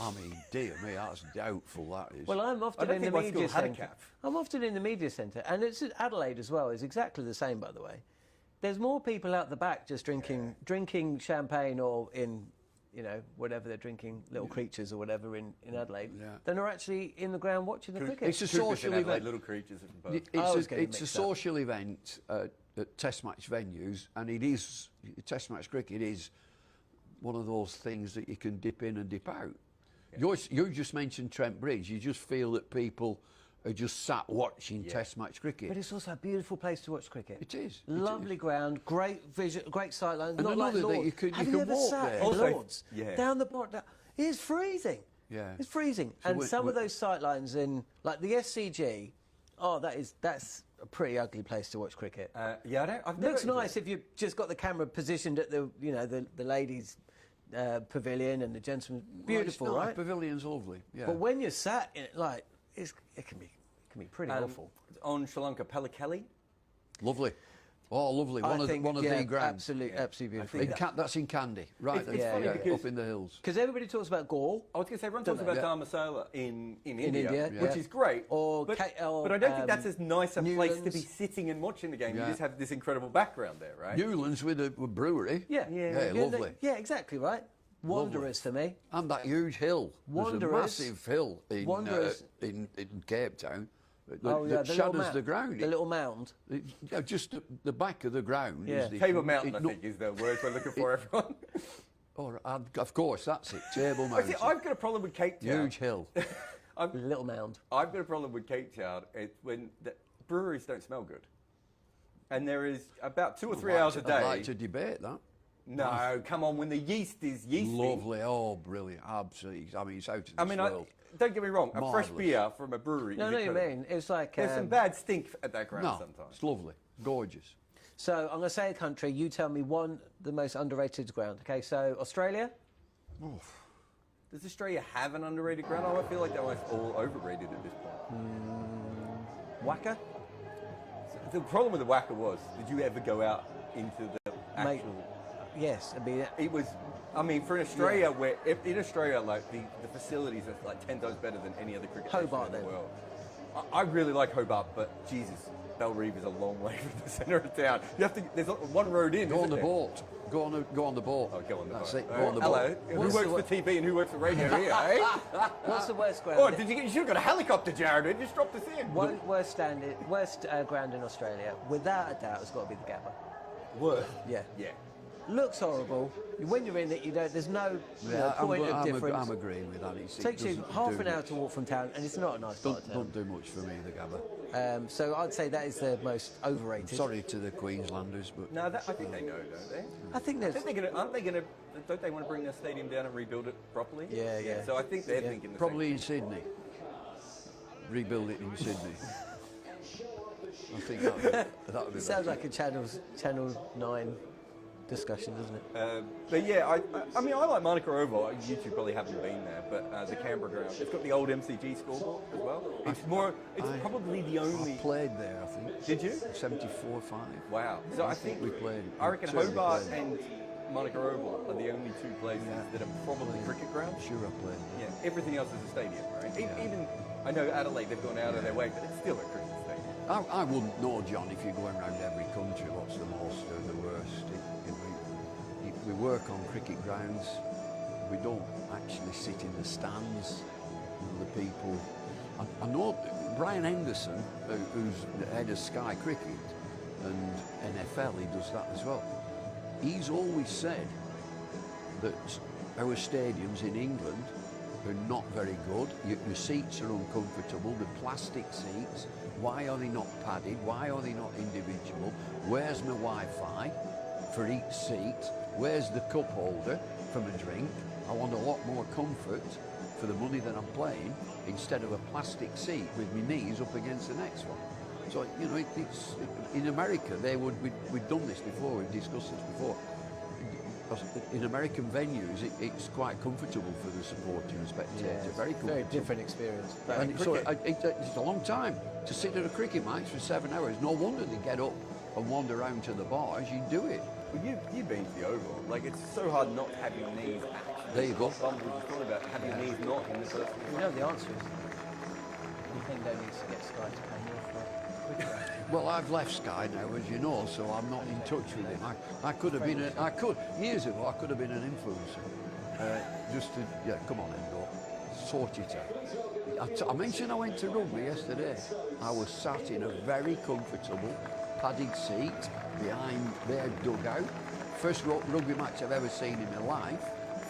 I mean, dear me, that's doubtful, that is. Well, I'm often in the media centre. I'm often in the media centre, and it's at Adelaide as well. It's exactly the same, by the way. There's more people out the back just drinking champagne or in, whatever they're drinking, little creatures or whatever in Adelaide, than are actually in the ground watching the cricket. It's a social event. Little creatures in It's a social event at Test match venues, and it is Test match cricket is one of those things that you can dip in and dip out. You just mentioned Trent Bridge. You just feel that people are just sat watching Test match cricket. But it's also a beautiful place to watch cricket. It is. Lovely ground, great vision, great sight lines. And Not like another that Lords. you can Have you ever walk sat there. in Also, Lords? Down the bottom. It's freezing. Yeah. It's freezing. So and some of those sight lines in, like the SCG, that's a pretty ugly place to watch cricket. I've never Looks nice if you've just got the camera positioned at the ladies' pavilion and the gentlemen. Beautiful, Well, it's nice. right? Pavilion's lovely. Yeah. But when you're sat in it, it can be pretty awful. On Sri Lanka, Pallekele. Lovely. Oh, lovely. One of the grounds. Absolutely beautiful. That's in Candy, right? It's funny because up in the hills. Because everybody talks about Gaul. I was going to say, everyone talks about Dharmasala in India, yeah. which is great. But I don't think that's as nice a place to be Newlands. sitting and watching the game. Yeah. You just have this incredible background there, right? Newlands with a brewery. Yeah, lovely. Yeah, exactly right. Wanderers for me. And that huge hill. Wanderers. There's a massive hill in Cape Town. That shadows the ground. The little mound. Just the back of the ground. Yeah. Table Mountain, I think, is the word we're looking for, everyone. Of course, that's it. Table Mountain. I've got a problem with Cape Town. Huge hill. Little mound. I've got a problem with Cape Town. It's when the breweries don't smell good. and there is about 2 or 3 hours a day. I'd like to debate that. No, come on, when the yeast is yeasty. Lovely, oh, brilliant, absolutely. I mean, it's out of this world. Don't get me wrong, a fresh Marvellous. beer from a brewery No, is no, you incredible. mean. It's like... There's some bad stink at that ground No, sometimes. it's lovely, gorgeous. So I'm going to say a country, you tell me the most underrated ground. Okay, so Australia? Does Australia have an underrated ground? I feel like they're almost all overrated at this point. Wacker? The problem with the Wacker was, did you ever go out into the actual... Yes, I mean... It was... I mean, for in Australia, where in Australia, like the facilities are like 10 times better than any other cricket Hobart, station in the then. world. I really like Hobart, but Jesus, Bellerive is a long way from the centre of town. You have to. There's one road in. Go on the boat. Go on the boat. Oh, go on the boat. That's it. Go on the Hello. boat. Who works for TV and who works for radio here, eh? What's the worst ground? Oh, you should have got a helicopter, Jared. Just dropped us in. Worst ground in Australia, without a doubt, has got to be the Gabba. Worst? Yeah. Yeah. Looks horrible. When you're in it, there's no point of difference. I'm agreeing with that. It Takes you half an hour to walk from town, and it's not a nice part of town. Don't do much for me, the Gabba. So I'd say that is the most overrated. Sorry to the Queenslanders, but... No, I think they know, don't they? I think they're going to... Aren't they going to... Don't they want to bring their stadium down and rebuild it properly? Yeah. So I think they're thinking the Probably in Sydney. Rebuild it in Sydney. I think that would be Sounds like a Channel 9 discussion, doesn't it? But yeah, I mean, I like Monica Oval. You two probably haven't been there, but the Canberra ground. It's got the old MCG scoreboard as well. It's probably the only... I played there, I think. Did you? 74-5. Wow. So I think we played. I reckon Hobart and Monica Oval are the only two places that are probably cricket grounds. Sure, I played. Yeah, everything else is a stadium, right? Even I know Adelaide, they've gone out of their way, but it's still a cricket stadium. I wouldn't know, John, if you're going around every country what's the most or the worst. We work on cricket grounds. We don't actually sit in the stands. The people. I know Brian Henderson, who's the head of Sky Cricket and NFL, he does that as well. He's always said that our stadiums in England are not very good. Your seats are uncomfortable. The plastic seats. Why are they not padded? Why are they not individual? Where's my Wi-Fi for each seat? Where's the cup holder from a drink? I want a lot more comfort for the money that I'm playing instead of a plastic seat with my knees up against the next one. So, it's in America, we've done this before, we've discussed this before. In American venues, it's quite comfortable for the supporter and spectator. Very comfortable. Very different experience. And it's a long time to sit at a cricket match for 7 hours. No wonder they get up and wander around to the bars. You do it. Well, you've been to the Oval. Like, it's so hard not to have your knees actually. There you go. Bumble was talking about having your knees not in the first. You know the answer is Nintendo needs to get Sky to pay more for cricket. Well, I've left Sky now, as you know, so I'm not in touch with him. I could have been years ago, I could have been an influencer. Come on, Endo, sort it out. I mentioned I went to rugby yesterday. I was sat in a very comfortable padded seat behind their dugout. First rugby match I've ever seen in my life.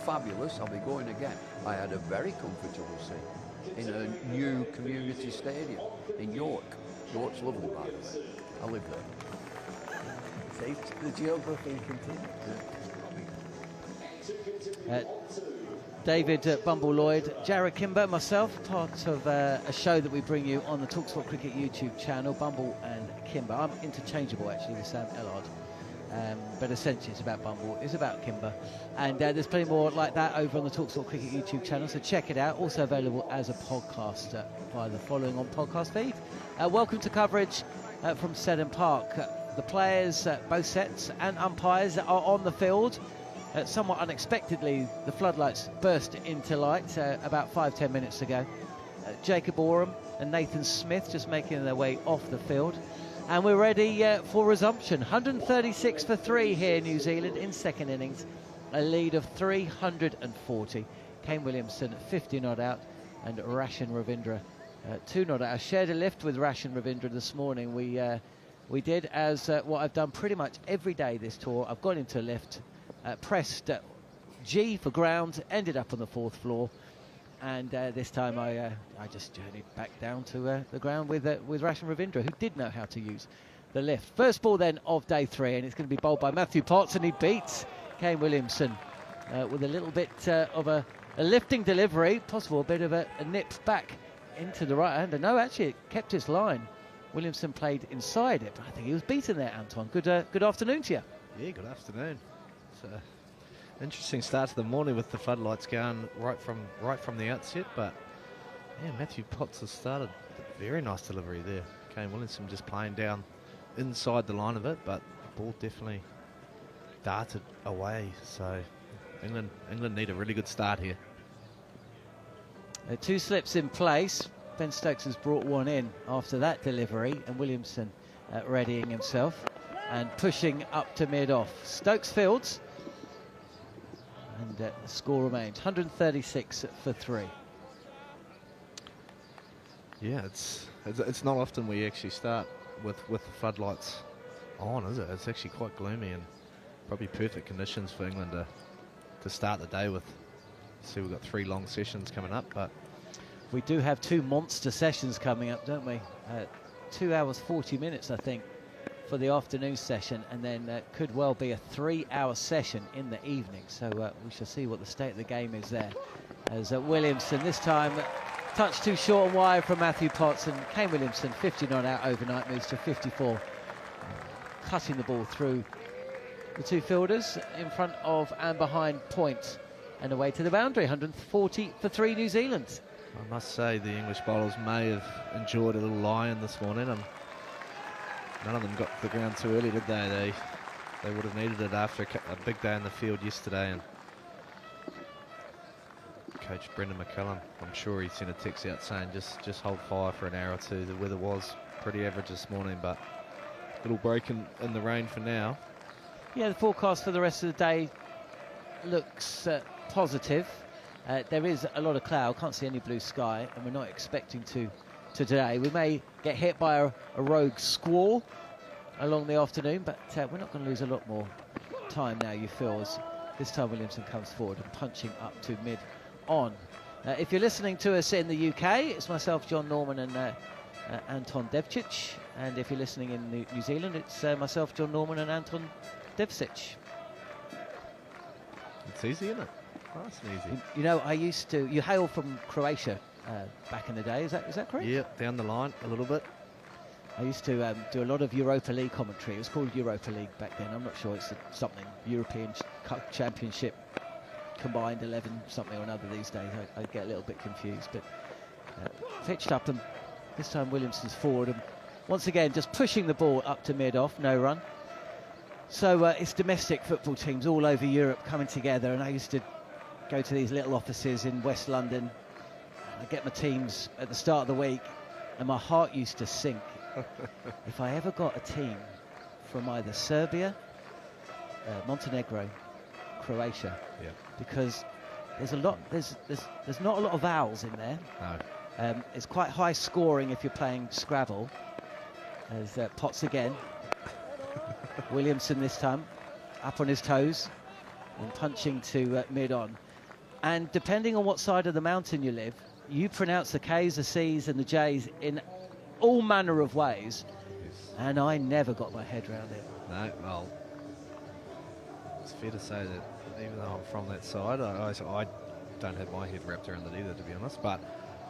Fabulous, I'll be going again. I had a very comfortable seat in a new community stadium in York. York's lovely, by the way. I live there. See, the geography continues. David Bumble Lloyd, Jarrod Kimber, myself, part of a show that we bring you on the talkSPORT Cricket YouTube channel, Bumble and Kimber. I'm interchangeable actually with Sam Ellard, but essentially it's about Bumble, it's about Kimber, and there's plenty more like that over on the talkSPORT Cricket YouTube channel, so check it out. Also available as a podcast via the following on podcast feed. Welcome to coverage from Seddon Park. The players, both sets and umpires are on the field. Somewhat unexpectedly, the floodlights burst into light about 5-10 minutes ago. Jacob Oram and Nathan Smith just making their way off the field. And we're ready for resumption. 136 for 3 here in New Zealand in second innings. A lead of 340. Kane Williamson 50 not out and Rashan Ravindra 2 not out. I shared a lift with Rashan Ravindra this morning. We did as what I've done pretty much every day this tour. I've gone into a lift. Pressed G for ground, ended up on the 4th floor, and this time I just journeyed back down to the ground with Rashan Ravindra, who did know how to use the lift. First ball then of day 3, and it's going to be bowled by Matthew Potts, and he beats Kane Williamson with a little bit of a lifting delivery, possible a bit of a nip back into the right-hander. No, actually, it kept its line. Williamson played inside it, but I think he was beaten there, Anton. Good afternoon to you. Yeah, good afternoon. It's an interesting start to the morning with the floodlights going right from the outset, but yeah, Matthew Potts has started. Very nice delivery there. Kane Williamson just playing down inside the line of it, but the ball definitely darted away. So England need a really good start here. 2 slips in place. Ben Stokes has brought one in after that delivery, and Williamson readying himself and pushing up to mid-off. Stokes fields, and the score remains 136 for 3. Yeah, it's not often we actually start with the floodlights on, is it? It's actually quite gloomy and probably perfect conditions for England to start the day with. See, we've got 3 long sessions coming up, but we do have 2 monster sessions coming up, don't we? 2 hours 40 minutes, I think, for the afternoon session, and then could well be a 3-hour session in the evening. So we shall see what the state of the game is there. As Williamson this time touch too short and wide from Matthew Potts, and Kane Williamson 50 not out overnight, moves to 54, cutting the ball through the 2 fielders in front of and behind point and away to the boundary. 140 for 3 New Zealand. I must say the English bowlers may have enjoyed a little lie-in this morning, and none of them got to the ground too early, did they? They would have needed it after a big day in the field yesterday. And Coach Brendan McCullum, I'm sure he sent a text out saying just hold fire for an hour or two. The weather was pretty average this morning, but a little break in the rain for now. Yeah, the forecast for the rest of the day looks positive. There is a lot of cloud, can't see any blue sky, and we're not expecting to today. We may get hit by a rogue squall along the afternoon, but we're not going to lose a lot more time now, you feel, as this time Williamson comes forward and punching up to mid-on. If you're listening to us in the UK, it's myself, John Norman, and Anton Devcich. And if you're listening in New Zealand, it's myself, John Norman, and Anton Devcich. It's easy, isn't it? Nice and easy. You know, you hail from Croatia back in the day, is that correct? Yeah, down the line a little bit. I used to do a lot of Europa League commentary. It was called Europa League back then. I'm not sure, it's something European Championship combined 11 something or another these days. I get a little bit confused, but pitched up, and this time Williamson's forward, and once again just pushing the ball up to mid-off, no run. So it's domestic football teams all over Europe coming together, and I used to go to these little offices in West London. I get my teams at the start of the week, and my heart used to sink if I ever got a team from either Serbia, Montenegro, Croatia, because there's not a lot of vowels in there. No. It's quite high scoring if you're playing Scrabble. As Potts again. Williamson this time up on his toes and punching to mid-on. And depending on what side of the mountain you live, you pronounce the K's, the C's and the J's in all manner of ways, and I never got my head around it. No, well, it's fair to say that even though I'm from that side, I don't have my head wrapped around it either, to be honest, but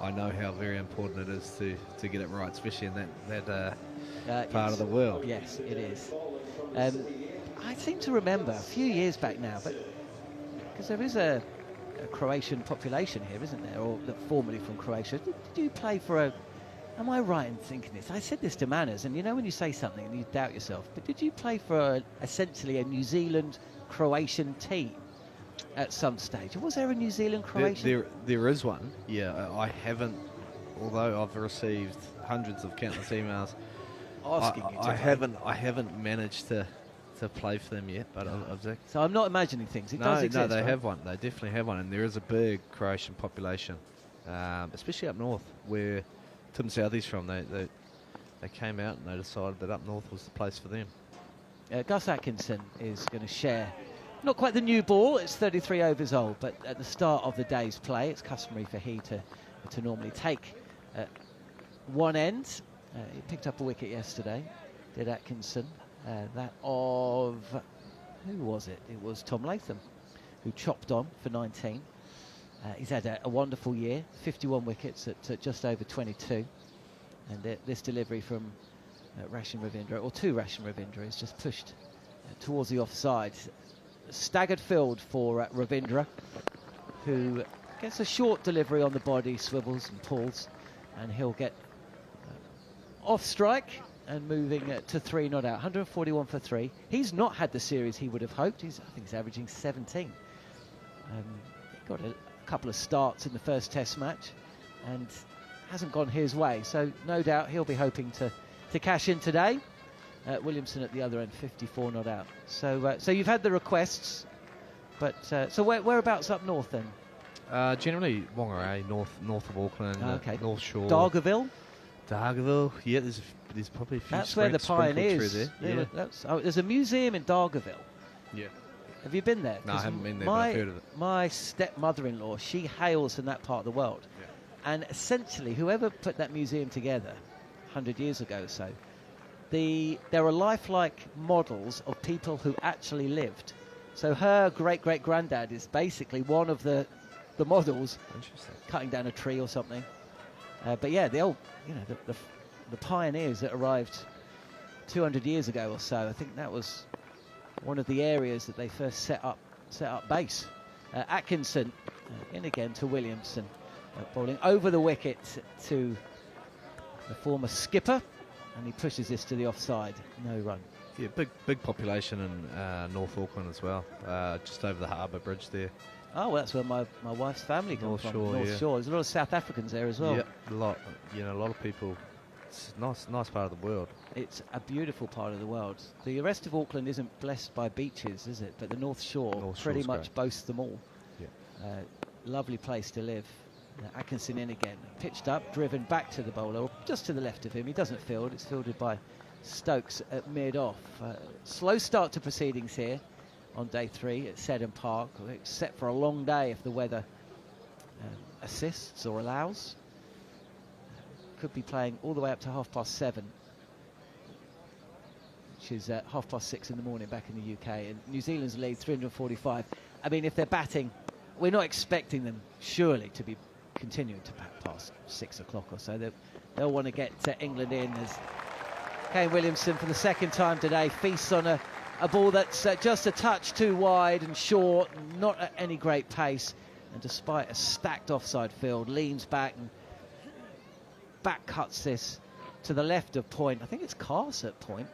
I know how very important it is to get it right, especially in that part of the world. Yes, it is. I seem to remember a few years back now, but because there is a Croatian population here, isn't there, or formerly from Croatia. Did you play for am I right in thinking this? I said this to Manners, and you know when you say something and you doubt yourself, but did you play for essentially a New Zealand Croatian team at some stage? Was there a New Zealand Croatian? There is one. Yeah, I haven't, although I've received hundreds of countless emails asking you to. I haven't managed to play for them yet, but so I'm not imagining things. It does exist. No, they right? have one. They definitely have one, and there is a big Croatian population, especially up north, where Tim Southey's from. They came out and they decided that up north was the place for them. Gus Atkinson is going to share. Not quite the new ball. It's 33 overs old, but at the start of the day's play, it's customary for he to normally take one end. He picked up a wicket yesterday. did Atkinson. That of, who was it? It was Tom Latham, who chopped on for 19. He's had a wonderful year, 51 wickets at just over 22. And this delivery from Rachin Ravindra, or to Rachin Ravindra, is just pushed towards the offside. Staggered field for Ravindra, who gets a short delivery on the body, swivels and pulls, and he'll get off strike and moving to 3 not out. 141 for 3. He's not had the series he would have hoped. I think he's averaging 17. He got a couple of starts in the first Test match and hasn't gone his way. So no doubt he'll be hoping to cash in today. Williamson at the other end, 54 not out. So you've had the requests, but so whereabouts up north then? Generally Whangarei, north of Auckland, okay. North Shore. Dargaville? Dargaville, yeah, there's probably a few. That's where the pioneers. There. Yeah. There's a museum in Dargaville. Yeah. Have you been there? No, I haven't been there, but I've heard of it. My stepmother-in-law, she hails from that part of the world. Yeah. And essentially, whoever put that museum together 100 years ago or so, there are lifelike models of people who actually lived. So her great-great-granddad is basically one of the models cutting down a tree or something. But yeah, the old, the pioneers that arrived 200 years ago or so, I think that was one of the areas that they first set up base. Atkinson in again to Williamson, bowling over the wicket to the former skipper, and he pushes this to the offside. No run. Yeah, big population in North Auckland as well, just over the harbour bridge there. Oh, well, that's where my wife's family comes from. North Shore. There's a lot of South Africans there as well. Yeah, a lot. A lot of people. It's a nice part of the world. It's a beautiful part of the world. The rest of Auckland isn't blessed by beaches, is it? But the North Shore pretty much boasts them all. Yeah. Lovely place to live. Atkinson in again, pitched up, driven back to the bowler, just to the left of him. He doesn't field. It's fielded by Stokes at mid-off. Slow start to proceedings here on day 3 at Seddon Park, except for a long day if the weather assists or allows. Could be playing all the way up to 7:30, which is 6:30 in the morning back in the UK. And New Zealand's lead 345. I mean, if they're batting, we're not expecting them surely to be continuing to bat past 6 o'clock or so. They'll want to get England in as Kane Williamson for the second time today feasts on a ball that's just a touch too wide and short, not at any great pace, and despite a stacked offside field, leans back and back cuts this to the left of point. I think it's Garth at point,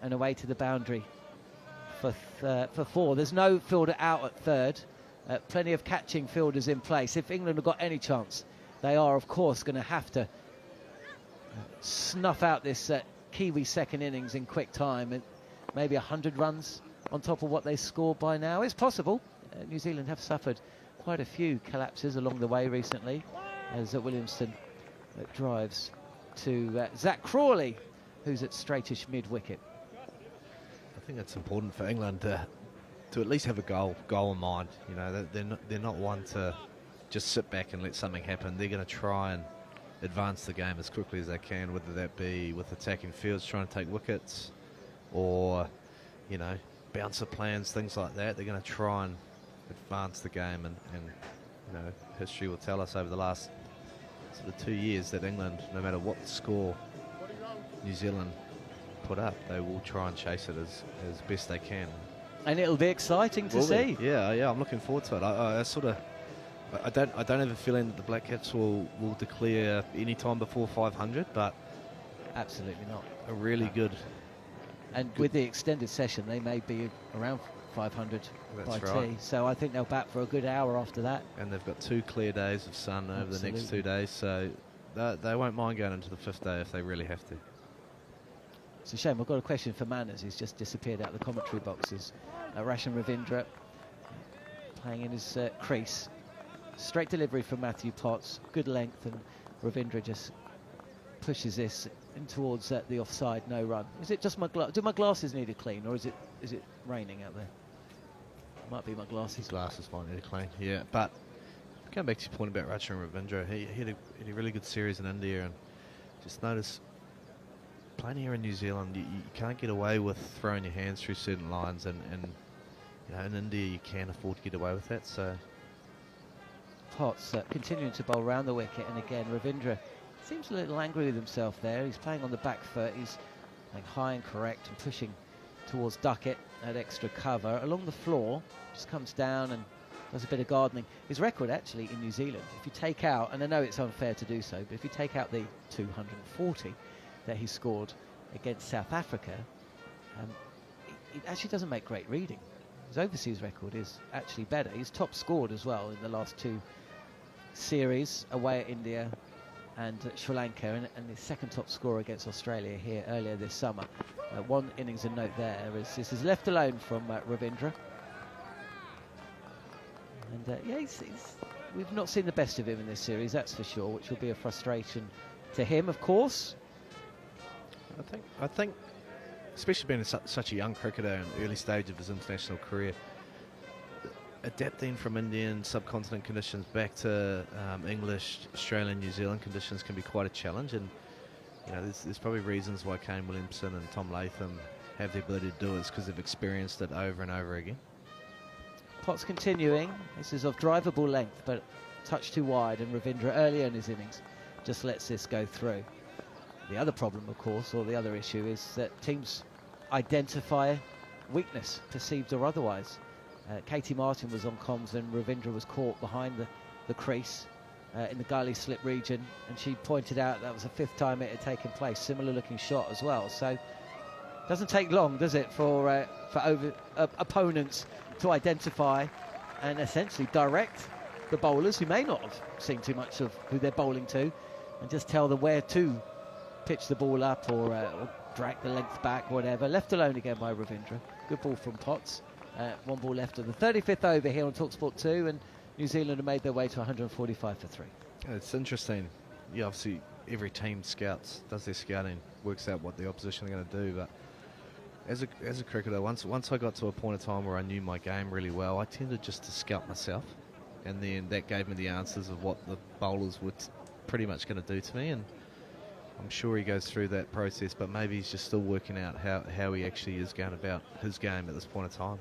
and away to the boundary for 4. There's no fielder out at third. Plenty of catching fielders in place. If England have got any chance, they are, of course, going to have to snuff out this Kiwi second innings in quick time, and maybe 100 runs on top of what they scored by now. It's possible. New Zealand have suffered quite a few collapses along the way recently, as Williamson drives to Zach Crawley, who's at straightish mid-wicket. I think it's important for England to at least have a goal in mind. They're not one to just sit back and let something happen. They're going to try and advance the game as quickly as they can, whether that be with attacking fields, trying to take wickets, or bouncer plans, things like that. They're going to try and advance the game, and history will tell us over the last sort of 2 years that England, no matter what score New Zealand put up, they will try and chase it as best they can. And it'll be exciting to see. Yeah, I'm looking forward to it. I don't have a feeling that the Black Caps will declare any time before 500, but absolutely not. A really good. And with the extended session, they may be around 500 by tea. So I think they'll bat for a good hour after that. And they've got 2 clear days of sun over the next 2 days, so they won't mind going into the 5th day if they really have to. It's a shame. I've got a question for Manners. He's just disappeared out of the commentary boxes. Rachin Ravindra playing in his crease. Straight delivery from Matthew Potts. Good length, and Ravindra just pushes this in towards the offside. No run. Is it just do my glasses need a clean, or is it raining out there? Might be my glasses. Glasses might need a clean. Yeah, but going back to your point about Rachin Ravindra, he had a really good series in India, and just notice playing here in New Zealand, you can't get away with throwing your hands through certain lines, and you know, in India you can afford to get away with that. So Potts continuing to bowl round the wicket, and again Ravindra seems a little angry with himself there. He's playing on the back foot, he's playing high and correct and pushing towards Duckett at extra cover. Along the floor, just comes down and does a bit of gardening. His record actually in New Zealand, if you take out, and I know it's unfair to do so, but if you take out the 240 that he scored against South Africa, it actually doesn't make great reading. His overseas record is actually better. He's top scored as well in the last 2 series, away at India and Sri Lanka, and his second top scorer against Australia here earlier this summer. One innings and note there is this is left alone from Ravindra. And yeah, we've not seen the best of him in this series, that's for sure, which will be a frustration to him, of course. I think, especially being such a young cricketer in the early stage of his international career, adapting from Indian subcontinent conditions back to English, Australian, New Zealand conditions can be quite a challenge. And you know, there's probably reasons why Kane Williamson and Tom Latham have the ability to do it, because they've experienced it over and over again. Potts continuing. This is of drivable length, but touch too wide, and Ravindra earlier in his innings just lets this go through. The other problem, of course, or the other issue, is that teams identify weakness, perceived or otherwise. Katey Martin was on comms and Ravindra was caught behind the crease in the gully slip region, and she pointed out that was the 5th time it had taken place. Similar looking shot as well. So doesn't take long, does it, for opponents to identify and essentially direct the bowlers who may not have seen too much of who they're bowling to, and just tell them where to pitch the ball up or drag the length back, whatever. Left alone again by Ravindra. Good ball from Potts. 1 ball left of the 35th over here on talkSPORT 2, and New Zealand have made their way to 145 for 3. It's interesting. Yeah, obviously every team scouts, does their scouting, works out what the opposition are going to do, but as a cricketer, once I got to a point of time where I knew my game really well, I tended just to scout myself, and then that gave me the answers of what the bowlers were pretty much going to do to me. And I'm sure he goes through that process, but maybe he's just still working out how he actually is going about his game at this point of time.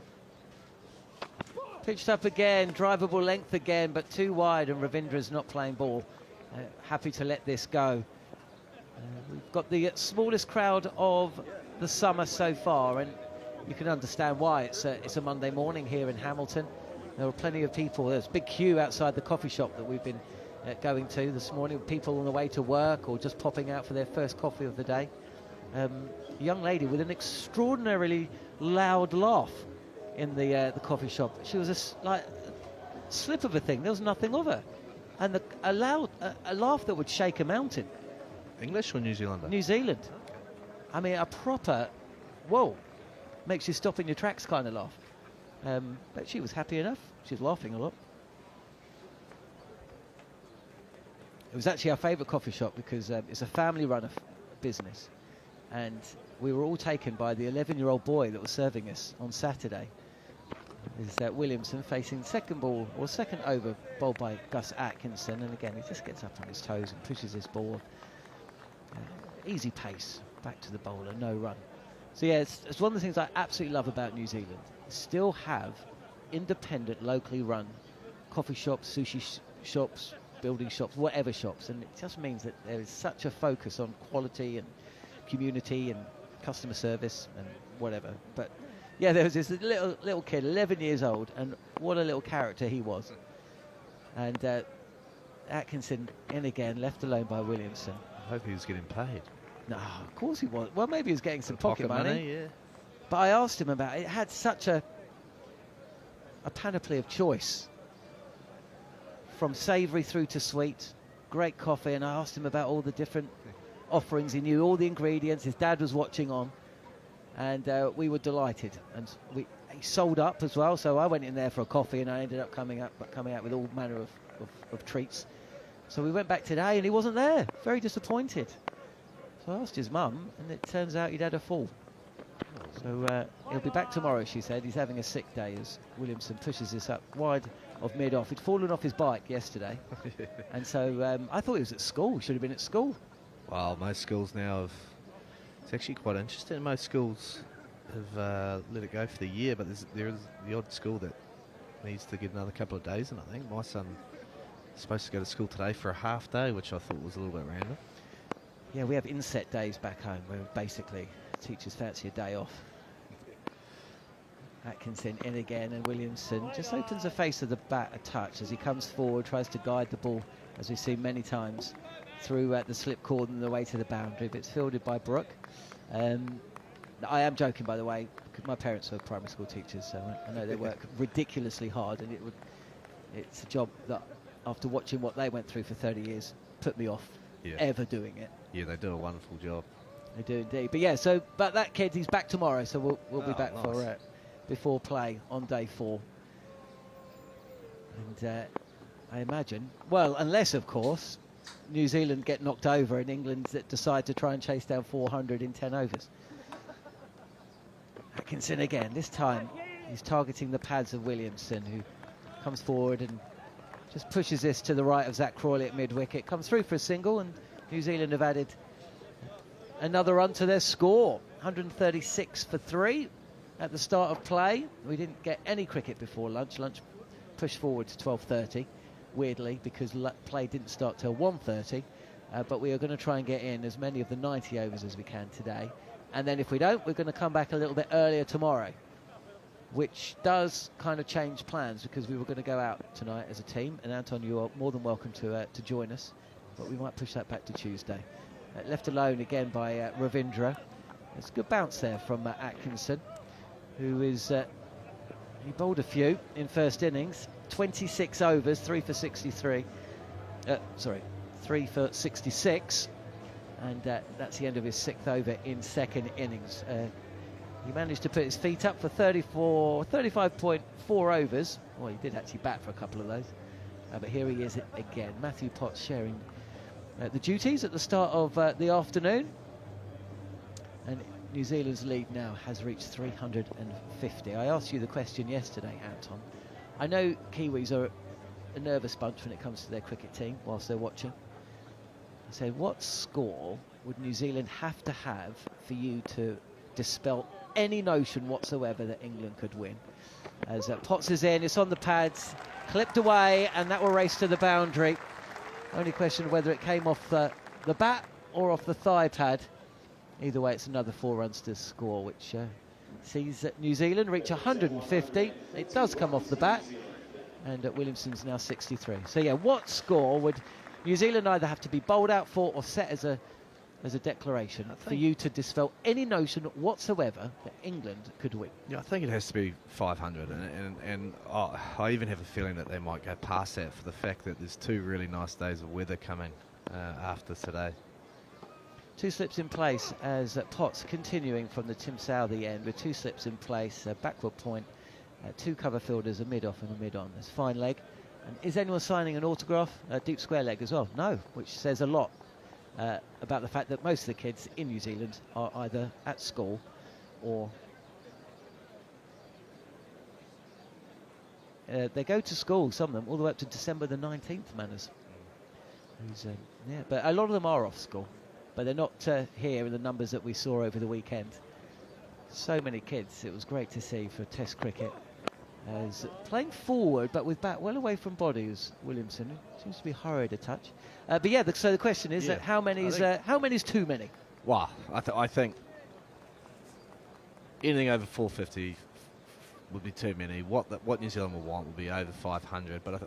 Pitched up again, drivable length again, but too wide, and Ravindra's not playing ball. Happy to let this go. We've got the smallest crowd of the summer so far, and you can understand why. It's a Monday morning here in Hamilton. There were plenty of people. There's a big queue outside the coffee shop that we've been going to this morning, people on the way to work or just popping out for their first coffee of the day. A young lady with an extraordinarily loud laugh in the coffee shop. She was like a slip of a thing. There was nothing of her, and a laugh that would shake a mountain. English or New Zealander? New Zealand. I mean, a proper, whoa, makes you stop in your tracks kind of laugh. But she was happy enough. She was laughing a lot. It was actually our favourite coffee shop because it's a family-run business, and we were all taken by the 11-year-old boy that was serving us on Saturday. Is Williamson facing second ball or second over, bowled by Gus Atkinson, and again he just gets up on his toes and pushes his ball. Easy pace back to the bowler, no run. So yeah, it's one of the things I absolutely love about New Zealand. Still have independent, locally run coffee shops, sushi shops, building shops, whatever shops, and it just means that there is such a focus on quality and community and customer service and whatever. But yeah, there was this little kid, 11 years old, and what a little character he was. And Atkinson in again, left alone by Williamson. I hope he was getting paid. No, of course he was. Well, maybe he was getting some pocket money. Yeah. But I asked him about it. It had such a panoply of choice, from savoury through to sweet, great coffee, and I asked him about all the different offerings. He knew all the ingredients. His dad was watching on, and we were delighted. And he sold up as well, so I went in there for a coffee, and I ended up coming out with all manner of treats. So we went back today, and he wasn't there. Very disappointed. So I asked his mum, and it turns out he'd had a fall. So he'll be back tomorrow, she said. He's having a sick day as Williamson pushes this up wide of mid-off. He'd fallen off his bike yesterday. And so I thought he was at school. Should have been at school. Well, most schools now have It's actually quite interesting. Most schools have let it go for the year, but there is the odd school that needs to get another couple of days in, I think. My son is supposed to go to school today for a half day, which I thought was a little bit random. Yeah, we have inset days back home where basically teachers fancy a day off. Atkinson in again, and Williamson just opens the face of the bat a touch as he comes forward, tries to guide the ball, as we've seen many times, through the slip cord and the way to the boundary, but it's fielded by Brooke. I am joking, by the way, because my parents were primary school teachers, so I know they work ridiculously hard, and it's a job that, after watching what they went through for 30 years, put me off ever doing it. Yeah, they do a wonderful job. They do indeed. But yeah, but that kid, he's back tomorrow, so we'll be back for before play on day 4. And I imagine, well, unless of course New Zealand get knocked over and England decide to try and chase down 400 in 10 overs. Atkinson again. This time he's targeting the pads of Williamson, who comes forward and just pushes this to the right of Zach Crawley at mid-wicket. Comes through for a single, and New Zealand have added another run to their score. 136 for 3 at the start of play. We didn't get any cricket before lunch. Lunch pushed forward to 12:30, weirdly, because play didn't start till 1:30. But we are going to try and get in as many of the 90 overs as we can today. And then if we don't, we're going to come back a little bit earlier tomorrow, which does kind of change plans, because we were going to go out tonight as a team. And Anton, you are more than welcome to join us, but we might push that back to Tuesday. Left alone again by Ravindra. It's a good bounce there from Atkinson, who is he bowled a few in first innings. 26 overs, 3 for 63. 3 for 66, and that's the end of his 6th over in second innings. He managed to put his feet up for 35.4 overs. Well, he did actually bat for a couple of those, but here he is again. Matthew Potts sharing the duties at the start of the afternoon, and New Zealand's lead now has reached 350. I asked you the question yesterday, Anton. I know Kiwis are a nervous bunch when it comes to their cricket team whilst they're watching. I said, what score would New Zealand have to have for you to dispel any notion whatsoever that England could win? As Potts is in, it's on the pads, clipped away, and that will race to the boundary. Only question whether it came off the bat or off the thigh pad. Either way, it's another 4 runs to score, which sees New Zealand reach 150. It does come off the bat, and Williamson's now 63. So yeah, what score would New Zealand either have to be bowled out for or set as a declaration for you to dispel any notion whatsoever that England could win? Yeah, I think it has to be 500, and I even have a feeling that they might go past that, for the fact that there's 2 really nice days of weather coming after today. 2 slips in place as Potts continuing from the Tim Southey end with 2 slips in place, backward point, 2 cover fielders, a mid-off and a mid-on. There's fine leg. And is anyone signing an autograph? Deep square leg as well? No, which says a lot about the fact that most of the kids in New Zealand are either at school or they go to school, some of them, all the way up to December the 19th, Manners. Yeah, but a lot of them are off school. But they're not here in the numbers that we saw over the weekend. So many kids. It was great to see for Test cricket. As playing forward, but with bat well away from body, is Williamson. Seems to be hurried a touch. But yeah, so the question is that how many is too many? Well, I think anything over 450 would be too many. What New Zealand will want will be over 500. But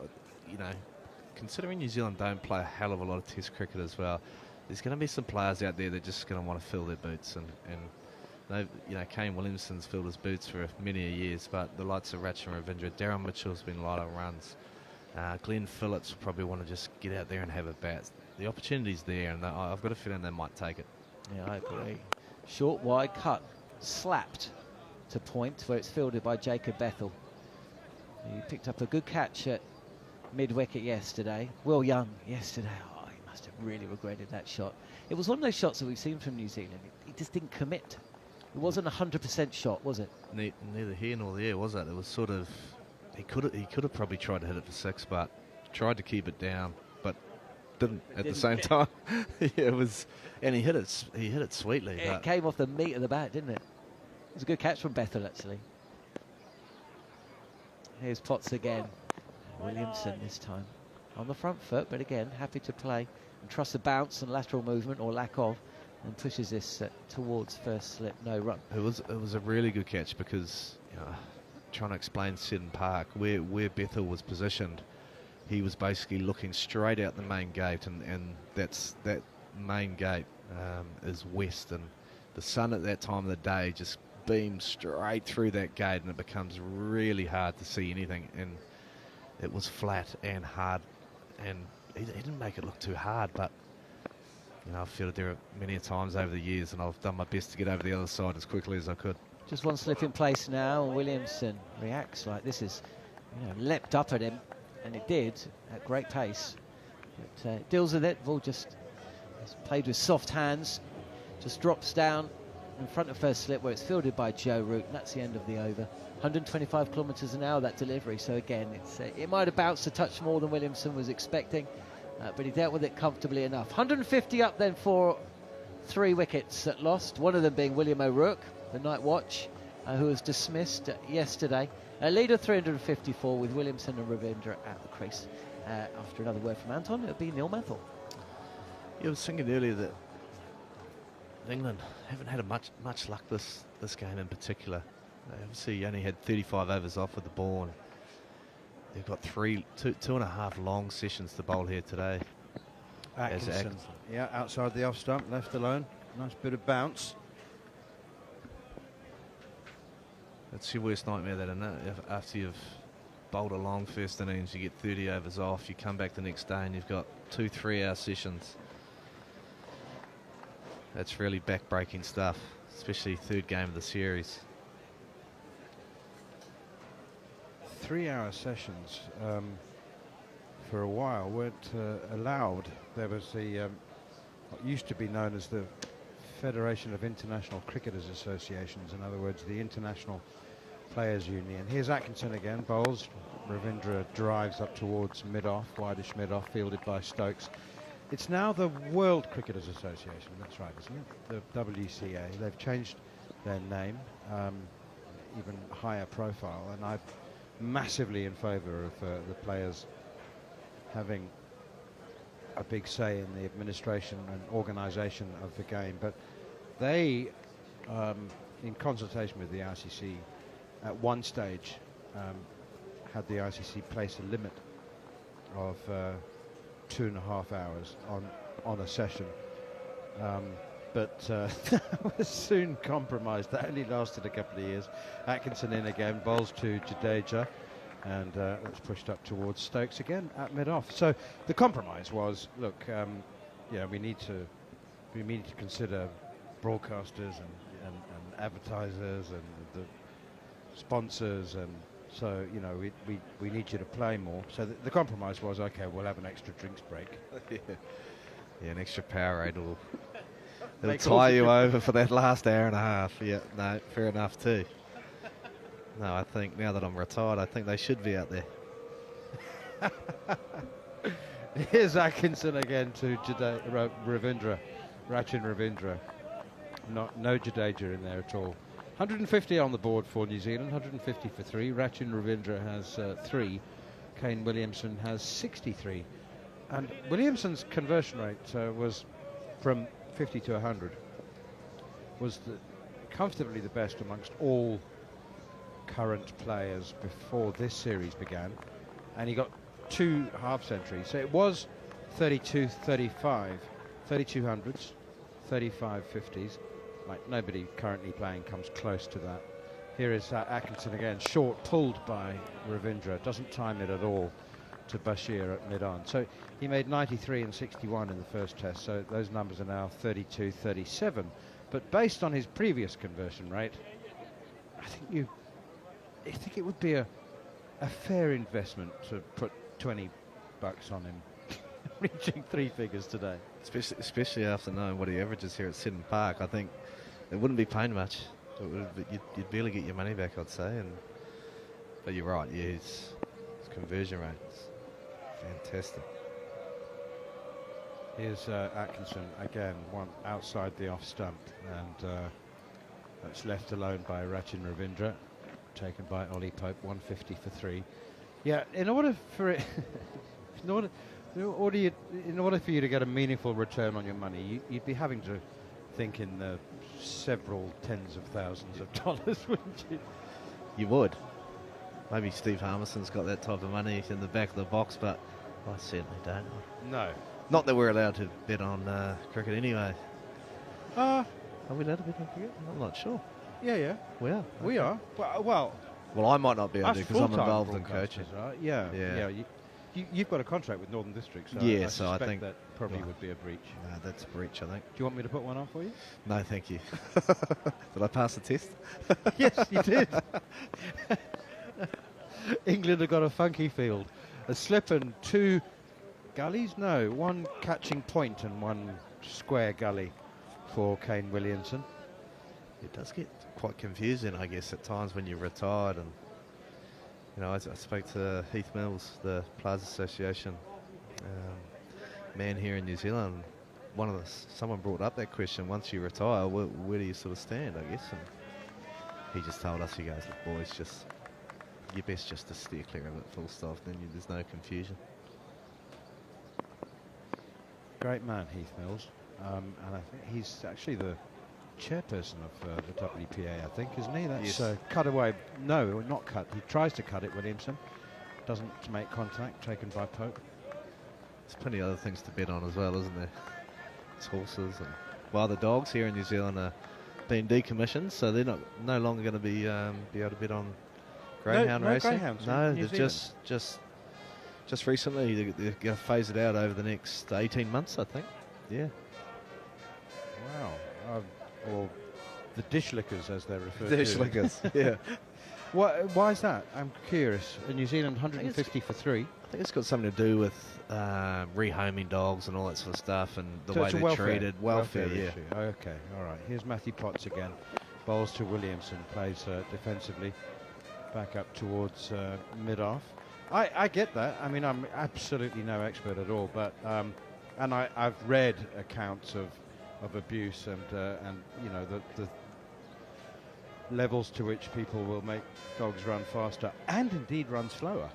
considering New Zealand don't play a hell of a lot of Test cricket as well, there's going to be some players out there that are just going to want to fill their boots, and Kane Williamson's filled his boots for many years, but the likes of Ratchin Ravindra, Darren Mitchell's been light on runs. Glenn Phillips will probably want to just get out there and have a bat. The opportunity's there, and I've got a feeling they might take it. Yeah, I agree. Short, wide, cut, slapped to point, where it's fielded by Jacob Bethel. He picked up a good catch at mid-wicket yesterday. Will Young yesterday. Must have really regretted that shot. It was one of those shots that we've seen from New Zealand. He just didn't commit. It wasn't a 100% shot, was it? Neither here nor there, was it? It was sort of, he could have probably tried to hit it for 6, but tried to keep it down. But didn't at the same time. It was, and he hit it. He hit it sweetly. It came off the meat of the bat, didn't it? It was a good catch from Bethel, actually. Here's Potts again. Williamson this time on the front foot, but again happy to play and trust the bounce and lateral movement or lack of, and pushes this towards first slip, no run. It was a really good catch because, you know, trying to explain Seddon Park where Bethel was positioned, he was basically looking straight out the main gate, and that main gate is west, and the sun at that time of the day just beams straight through that gate, and it becomes really hard to see anything. And it was flat and hard, and he didn't make it look too hard, but you know, I've fielded there many times over the years, and I've done my best to get over the other side as quickly as I could. Just one slip in place now, and Williamson reacts like this is, you know, leapt up at him, and it did at great pace. But deals with it. Ball just played with soft hands, just drops down in front of first slip where it's fielded by Joe Root, and that's the end of the over. 125 kilometres an hour, that delivery. So again, it might have bounced a touch more than Williamson was expecting, but he dealt with it comfortably enough. 150 up then for 3 wickets at lost, one of them being William O'Rourke, the night watch, who was dismissed yesterday. A leader 354 with Williamson and Ravindra at the crease. After another word from Anton, it'll be Neil Manthorp. Yeah, I was thinking earlier that England haven't had much luck this game in particular. They obviously only had 35 overs off with the ball, and they've got two and a half long sessions to bowl here today. Atkinson, yeah, outside the off stump, left alone. Nice bit of bounce. That's your worst nightmare, that, isn't it? After you've bowled a long first innings, you get 30 overs off, you come back the next day and you've got 2 3-hour sessions. That's really back-breaking stuff, especially third game of the series. 3-hour sessions for a while weren't allowed. There was the what used to be known as the Federation of International Cricketers Associations, in other words the International Players Union. Here's Atkinson again, bowls. Ravindra drives up towards mid-off, wideish mid-off, fielded by Stokes. It's now the World Cricketers Association, that's right, isn't it? The WCA. They've changed their name, even higher profile, and I'm massively in favour of the players having a big say in the administration and organisation of the game. But they, in consultation with the ICC, at one stage had the ICC place a limit of 2.5 hours on a session, but that was soon compromised. That only lasted a couple of years. Atkinson in again, bowls to Jadeja, and that's pushed up towards Stokes again at mid-off. So the compromise was, look, yeah, we need to consider broadcasters and advertisers and the sponsors, and so, you know, we need you to play more. So the compromise was, okay, we'll have an extra drinks break. Yeah, an extra Powerade it'll tie you over for that last hour and a half. Yeah, no, fair enough too. No, I think now that I'm retired, I think they should be out there. Here's Atkinson again to Ravindra, Rachin Ravindra. No Jadeja in there at all. 150 on the board for New Zealand, 150 for 3. Rachin Ravindra has 3. Kane Williamson has 63. And Williamson's conversion rate was from 50 to 100. Was comfortably the best amongst all current players before this series began. And he got 2 half-centuries. So it was 32-35, 32 hundreds, 35 50s. Like nobody currently playing comes close to that. Here is Atkinson again, short, pulled by Ravindra. Doesn't time it at all to Bashir at mid-on. So he made 93 and 61 in the first test. So those numbers are now 32-37. But based on his previous conversion rate, I think it would be a fair investment to put $20 on him, reaching 3 figures today. Especially after knowing what he averages here at Seddon Park, I think it wouldn't be paying much. You'd barely get your money back, I'd say. But you're right, yeah, his conversion rate is fantastic. Here's Atkinson again, one outside the off stump, and that's left alone by Rachin Ravindra, taken by Ollie Pope, 150 for 3. Yeah, in order for it, in order for you to get a meaningful return on your money, you'd be having to think in the several tens of thousands of dollars, wouldn't you? You would. Maybe Steve Harmison's got that type of money in the back of the box, but I certainly don't. No. Not that we're allowed to bet on cricket anyway. Are we allowed to bet on cricket? I'm not sure. Yeah. We are. We are. Well, I might not be able to because I'm full-time involved in coaching. Right? Yeah. You've got a contract with Northern District, so yeah, I so I think that probably would be a breach. No, that's a breach, I think. Do you want me to put one on for you? No, thank you. Did I pass the test? Yes, you did. England have got a funky field. A slip and 2 gullies? No, 1 catching point and 1 square gully for Kane Williamson. It does get quite confusing, I guess, at times when you're retired. And you know, I spoke to Heath Mills, the Players Association man here in New Zealand. Someone brought up that question: once you retire, where do you sort of stand? I guess. And he just told us, he goes, "Look, boys, just you're best just to steer clear of it, full stop. Then there's no confusion." Great man, Heath Mills, and I think he's actually the chairperson of the WPA, I think, isn't he? That's Yes. Cut away. No, not cut. He tries to cut it, Williamson. Doesn't make contact, taken by Pope. There's plenty of other things to bet on as well, isn't there? It's horses, and the dogs here in New Zealand are being decommissioned, so they're no longer going to be able to bet on greyhound racing. Greyhounds no, in New they're Zealand. just recently they're going to phase it out over the next 18 months, I think. Yeah. Wow. Or the dish lickers, as they're referred to. Dish lickers, yeah. Why is that? I'm curious. In New Zealand, 150 for 3. I think it's got something to do with rehoming dogs and all that sort of stuff, and the So way it's a they're treated. Welfare, yeah. issue. Okay, all right. Here's Matthew Potts again. Bowls to Williamson, plays defensively, back up towards mid-off. I get that. I mean, I'm absolutely no expert at all, but and I've read accounts of abuse and you know the levels to which people will make dogs run faster and indeed run slower.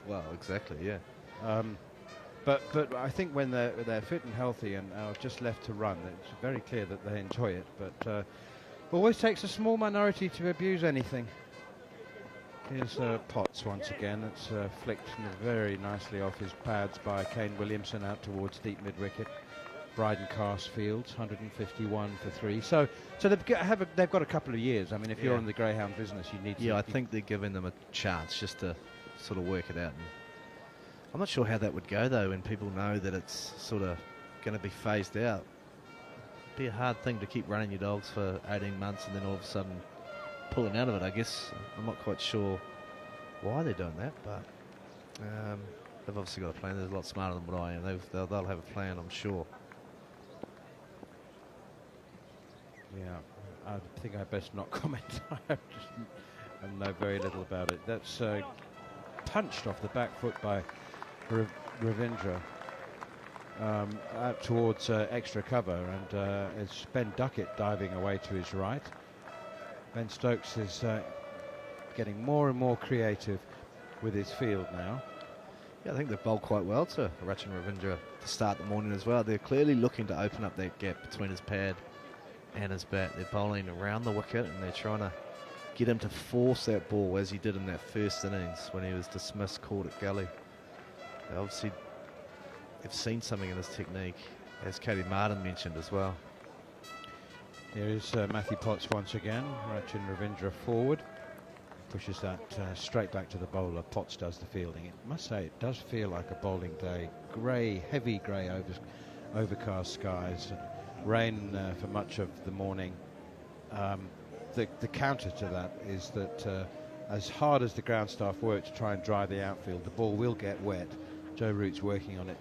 Well, exactly, yeah. But I think when they're fit and healthy and are just left to run, it's very clear that they enjoy it. But always takes a small minority to abuse anything. Here's Potts once again. It's flicked very nicely off his pads by Kane Williamson out towards deep mid-wicket. Bryden Cast Fields, 151 for 3. So they've got a couple of years. I mean, if you're in the greyhound business, you need to... Yeah, I think they're giving them a chance just to sort of work it out. And I'm not sure how that would go, though, when people know that it's sort of going to be phased out. It'd be a hard thing to keep running your dogs for 18 months and then all of a sudden pulling out of it, I guess. I'm not quite sure why they're doing that, but they've obviously got a plan. They're a lot smarter than what I am. They'll have a plan, I'm sure. Yeah, I think I best not comment. I know very little about it. That's punched off the back foot by Ravindra out towards extra cover, and it's Ben Duckett diving away to his right. Ben Stokes is getting more and more creative with his field now. Yeah, I think they've bowled quite well to Rachin Ravindra to start the morning as well. They're clearly looking to open up that gap between his pad and his bat. They're bowling around the wicket and they're trying to get him to force that ball as he did in that first innings when he was dismissed, caught at gully. They obviously have seen something in his technique, as Katey Martin mentioned as well. Here is Matthew Potts once again. Rachin Ravindra forward. Pushes that straight back to the bowler. Potts does the fielding. It must say it does feel like a bowling day. Grey, heavy grey overcast skies. Rain for much of the morning. The counter to that is that as hard as the ground staff work to try and dry the outfield, the ball will get wet. Joe Root's working on it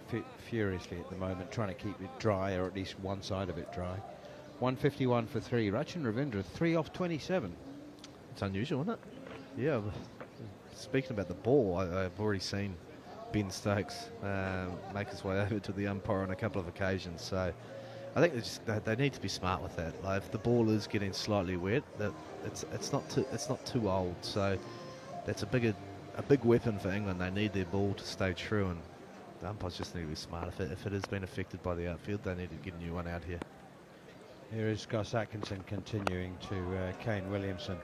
furiously at the moment, trying to keep it dry, or at least one side of it dry. 151 for 3. Rachin Ravindra 3 off 27. It's unusual, isn't it? Yeah. Speaking about the ball, I've already seen Ben Stokes make his way over to the umpire on a couple of occasions. So I think they need to be smart with that. Like, if the ball is getting slightly wet, that it's not too old. So that's a big weapon for England. They need their ball to stay true, and the umpires just need to be smart. If it has been affected by the outfield, they need to get a new one out here. Here is Gus Atkinson continuing to Kane Williamson.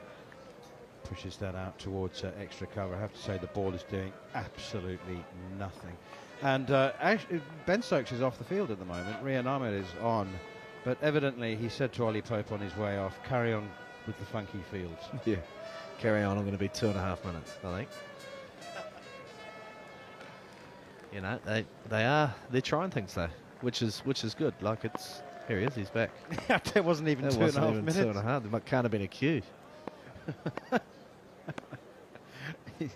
Pushes that out towards extra cover. I have to say the ball is doing absolutely nothing. And actually, Ben Stokes is off the field at the moment. Rian Ahmed is on. But evidently he said to Ollie Pope on his way off, carry on with the funky fields. Yeah, carry on. I'm going to be 2.5 minutes, I think. You know, they're trying things though, which is good. Like, it's, here he is, he's back. It wasn't even 2.5 minutes. 2.5. There can't have been a queue.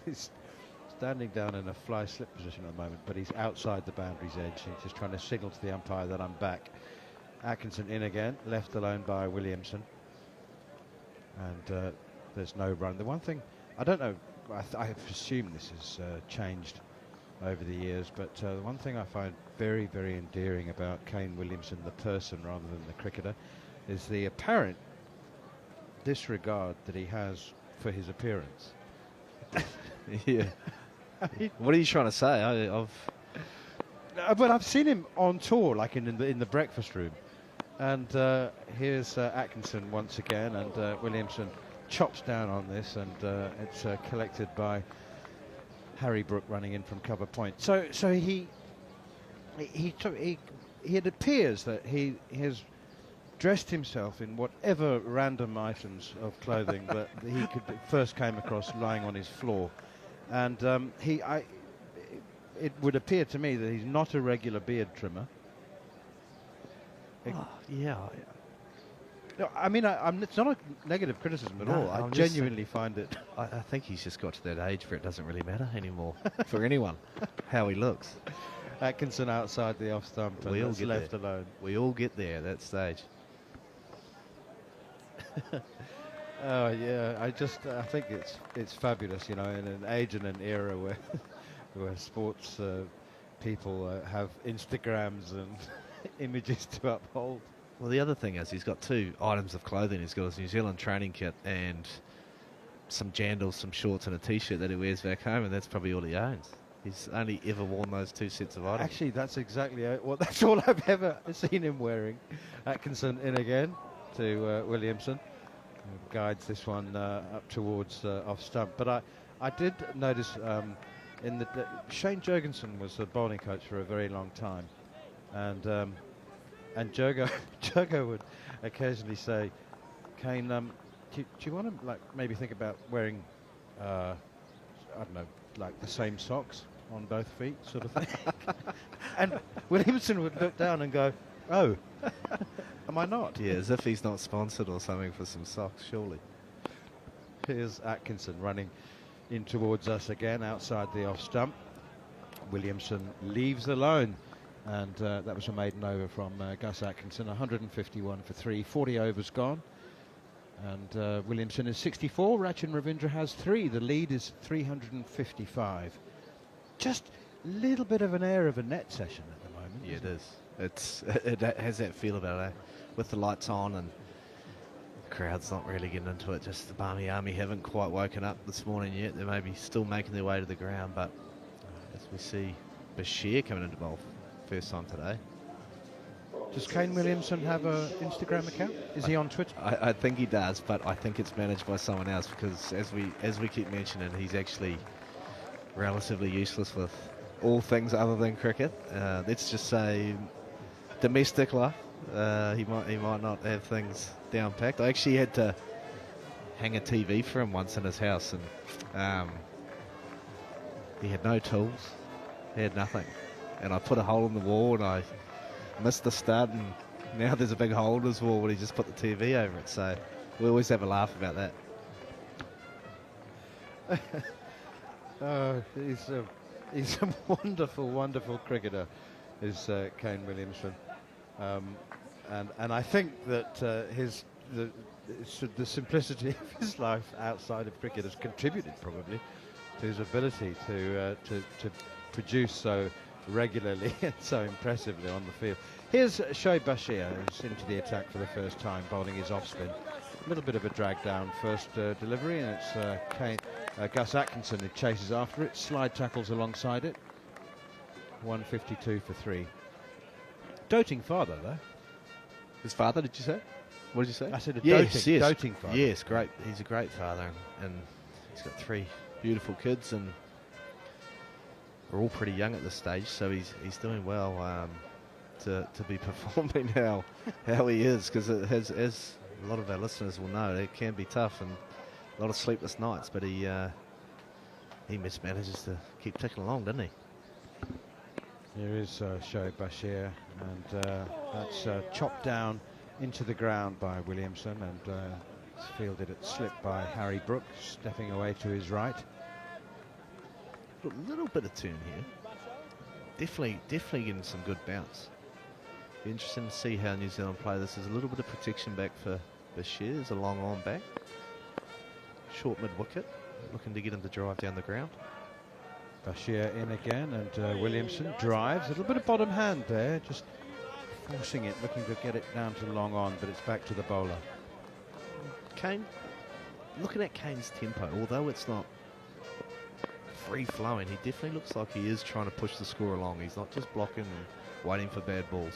He's standing down in a fly slip position at the moment, but he's outside the boundary's edge. He's just trying to signal to the umpire that I'm back. Atkinson in again, left alone by Williamson. And there's no run. The one thing, I don't know, I assume this has changed over the years, but the one thing I find very, very endearing about Kane Williamson, the person rather than the cricketer, is the apparent disregard that he has for his appearance. Yeah. What are you trying to say? Well, I've seen him on tour, like in the breakfast room, and here's Atkinson once again, and Williamson chops down on this, and it's collected by Harry Brook running in from cover point. So it appears that he has dressed himself in whatever random items of clothing that he first came across lying on his floor, and it would appear to me that he's not a regular beard trimmer. Yeah. No, I mean, it's not a negative criticism at all. I genuinely find it. I think he's just got to that age where it doesn't really matter anymore for anyone how he looks. Atkinson outside the off stump, and We'll get left there. alone. We all get there at that stage. Oh yeah, I think it's fabulous, you know, in an age and an era where sports people have Instagrams and images to uphold. Well, the other thing is he's got 2 items of clothing. He's got his New Zealand training kit and some jandals, some shorts and a T-shirt that he wears back home, and that's probably all he owns. He's only ever worn those 2 sets of items. Actually, that's exactly that's all I've ever seen him wearing. Atkinson in again to Williamson, who guides this one up towards off stump. But I did notice Shane Jurgensen was the bowling coach for a very long time, and Jogo would occasionally say, Kane, do you want to maybe think about wearing, I don't know, like the same socks on both feet, sort of thing? And Williamson would look down and go, oh, am I not? Yeah, as if he's not sponsored or something for some socks, surely. Here's Atkinson running in towards us again, outside the off stump. Williamson leaves alone. And that was a maiden over from Gus Atkinson, 151 for 3, 40 overs gone. And Williamson is 64, Rachin Ravindra has 3. The lead is 355. Just a little bit of an air of a net session at the moment. Yeah, it is. It has that feel about it, with the lights on and the crowd's not really getting into it. Just the Barmy Army haven't quite woken up this morning yet. They may be still making their way to the ground, but as we see Bashir coming into bowl first time today. Does Kane Williamson have an Instagram account? Is he on Twitter? I think he does, but I think it's managed by someone else, because as we keep mentioning, he's actually relatively useless with all things other than cricket. Let's just say domestic life. He might not have things down packed. I actually had to hang a TV for him once in his house, and he had no tools. He had nothing. And I put a hole in the wall, and I missed the stud, and now there's a big hole in his wall, but he just put the TV over it. So we always have a laugh about that. He's a wonderful, wonderful cricketer, is Kane Williamson. And I think that the simplicity of his life outside of cricket has contributed probably to his ability to produce so regularly and so impressively on the field. Here's Shoaib Bashir, who's into the attack for the first time, bowling his off-spin. A little bit of a drag down first delivery, and it's Gus Atkinson who chases after it. Slide tackles alongside it. 152 for 3. Doting father, though. His father, did you say? What did you say? I said a yes. doting father. Yes, great. He's a great father, and he's got 3 beautiful kids, and we're all pretty young at this stage, so he's doing well to be performing how he is, because as a lot of our listeners will know, it can be tough and a lot of sleepless nights, but he manages to keep ticking along, doesn't he? Here is Shoaib Bashir, and that's chopped down into the ground by Williamson, and it's fielded at slip by Harry Brooks, stepping away to his right. A little bit of turn here. Definitely getting some good bounce. Be interesting to see how New Zealand play this. There's a little bit of protection back for Bashir. There's a long on back. Short mid-wicket, looking to get him to drive down the ground. Bashir in again, and Williamson drives. A little bit of bottom hand there, just forcing it, looking to get it down to long on, but it's back to the bowler. Kane, looking at Kane's tempo, although it's not free-flowing, he definitely looks like he is trying to push the score along. He's not just blocking and waiting for bad balls.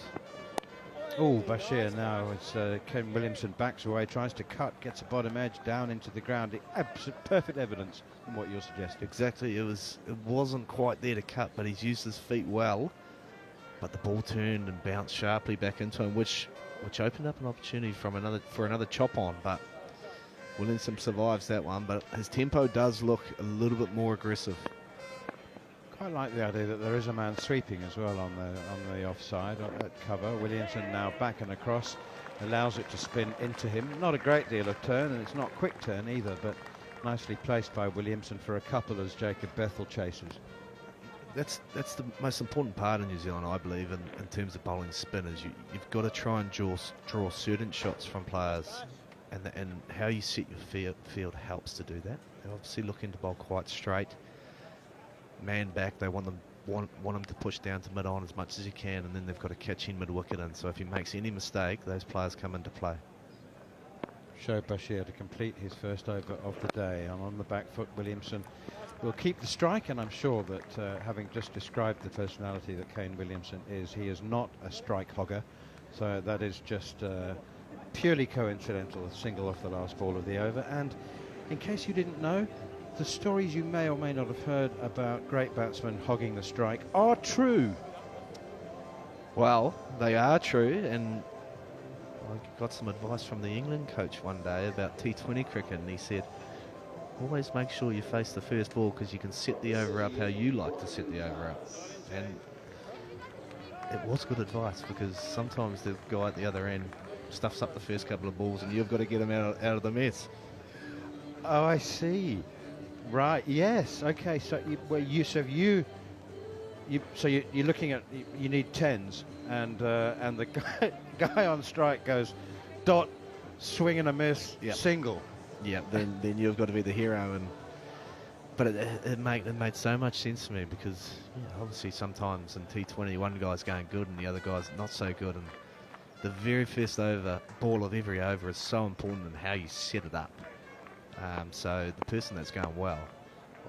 Oh, Bashir now, it's Ken Williamson backs away, tries to cut, gets a bottom edge down into the ground. Perfect evidence from what you're suggesting. Exactly, it wasn't quite there to cut, but he's used his feet well. But the ball turned and bounced sharply back into him, which opened up an opportunity for another chop on. But Williamson survives that one, but his tempo does look a little bit more aggressive. Quite like the idea that there is a man sweeping as well on the offside at cover. Williamson now back and across, allows it to spin into him. Not a great deal of turn, and it's not quick turn either, but nicely placed by Williamson for a couple as Jacob Bethel chases. That's the most important part in New Zealand, I believe, in terms of bowling spinners. You've got to try and draw certain shots from players, and how you set your field helps to do that. They're obviously looking to bowl quite straight. Man back, they want him to push down to mid-on as much as you can, and then they've got to catch in mid-wicket, and so if he makes any mistake, those players come into play. Shoaib Bashir to complete his first over of the day. And on the back foot, Williamson will keep the strike, and I'm sure that having just described the personality that Kane Williamson is, he is not a strike hogger, so that is just purely coincidental, a single off the last ball of the over. And in case you didn't know, the stories you may or may not have heard about great batsmen hogging the strike are true. Well, they are true, and I got some advice from the England coach one day about T20 cricket, and he said, always make sure you face the first ball, because you can set the over up how you like to set the over up. And it was good advice, because sometimes the guy at the other end stuffs up the first couple of balls, and you've got to get him out of the mess. Oh, I see. Right. Yes. Okay. So you're looking at, you need 10s, and the guy on strike goes dot, swing and a miss, single. Yeah. Then you've got to be the hero, but it made so much sense to me, because obviously sometimes in T20 one guy's going good and the other guy's not so good, and the very first ball of every over is so important in how you set it up. So the person that's going well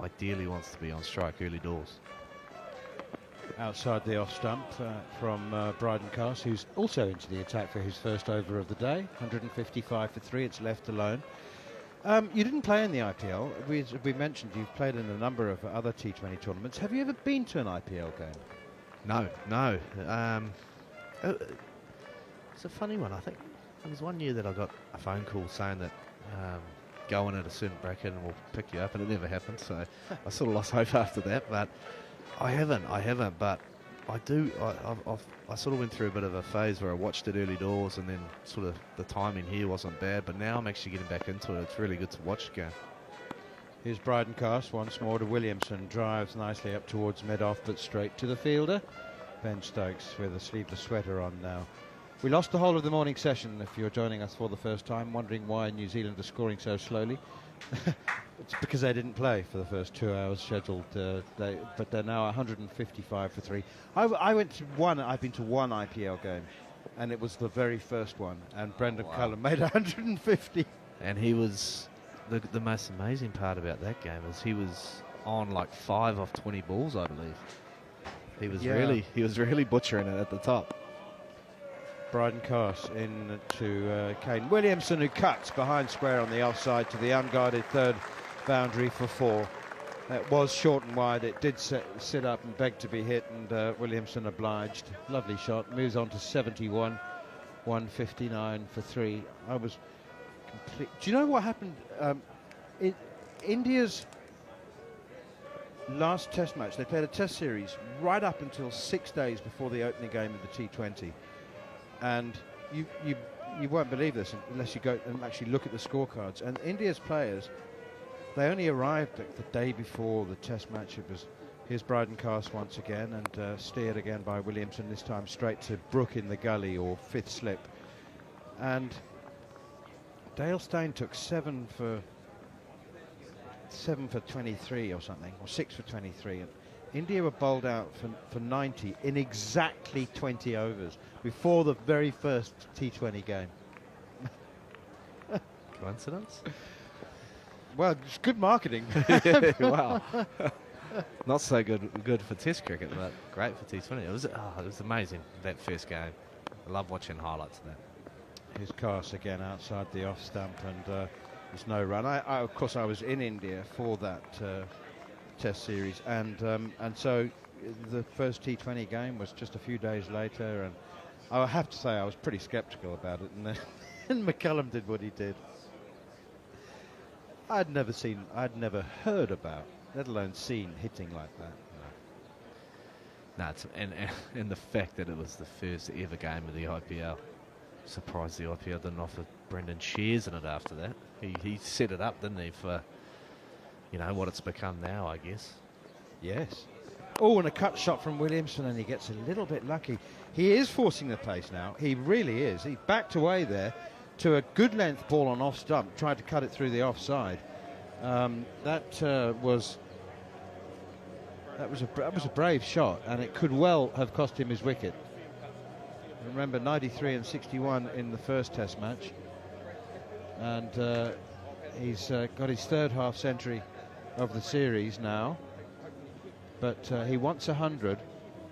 ideally wants to be on strike early doors. Outside the off stump from Bryden Cast, who's also into the attack for his first over of the day. 155 for 3, it's left alone. You didn't play in the IPL. We mentioned you've played in a number of other T20 tournaments. Have you ever been to an IPL game? No. It's a funny one. I think there was one year that I got a phone call saying that go in at a certain bracket and we'll pick you up, and it never happened, so I sort of lost hope after that. But I haven't, but I do. I sort of went through a bit of a phase where I watched it early doors, and then sort of the timing here wasn't bad, but now I'm actually getting back into it. It's really good to watch the game. Here's Bryden Cast once more to Williamson, drives nicely up towards mid-off, but straight to the fielder. Ben Stokes with a sleeveless sweater on now. We lost the whole of the morning session, if you're joining us for the first time, wondering why New Zealand are scoring so slowly. It's because they didn't play for the first 2 hours scheduled, but they're now 155 for 3. I went to one. I've been to one IPL game, and it was the very first one. And Brendan Cullen made 150. And he was the most amazing part about that game is he was on like 5 off 20 balls, I believe. He was really butchering it at the top. Bryden Carse in to Kane Williamson, who cuts behind square on the offside to the unguarded third boundary for 4. It was short and wide. It did sit up and beg to be hit, and Williamson obliged. Lovely shot. Moves on to 71, 159 for 3. I was complete. Do you know what happened? In India's last Test match, they played a Test series right up until 6 days before the opening game of the T20. And you won't believe this unless you go and actually look at the scorecards. And India's players, they only arrived the day before the Test match. It was here's Bryden Carse once again, and steered again by Williamson, this time straight to Brook in the gully or fifth slip. And Dale Steyn took 7 for 23 or something, or 6 for 23. And India were bowled out for 90 in exactly 20 overs before the very first T20 game. Coincidence? Well, it's good marketing. Wow. Not so good for Test cricket, but great for T20. It was amazing, that first game. I love watching highlights of that. Here's Carse again outside the off stump, and there's no run. Of course, I was in India for that Test series, and so the first T20 game was just a few days later, and I have to say I was pretty sceptical about it, and then McCullum did what he did. I'd never heard about, let alone seen hitting like that. No, and the fact that it was the first ever game of the IPL. Surprised the IPL didn't offer Brendan shares in it after that. He set it up, didn't he, for what it's become now, I guess. Yes. Oh, and a cut shot from Williamson, and he gets a little bit lucky. He is forcing the pace now. He really is. He backed away there to a good length ball on off stump, tried to cut it through the offside. That was a brave shot, and it could well have cost him his wicket. Remember, 93 and 61 in the first Test match, and he's got his third half century of the series now. But he wants 100,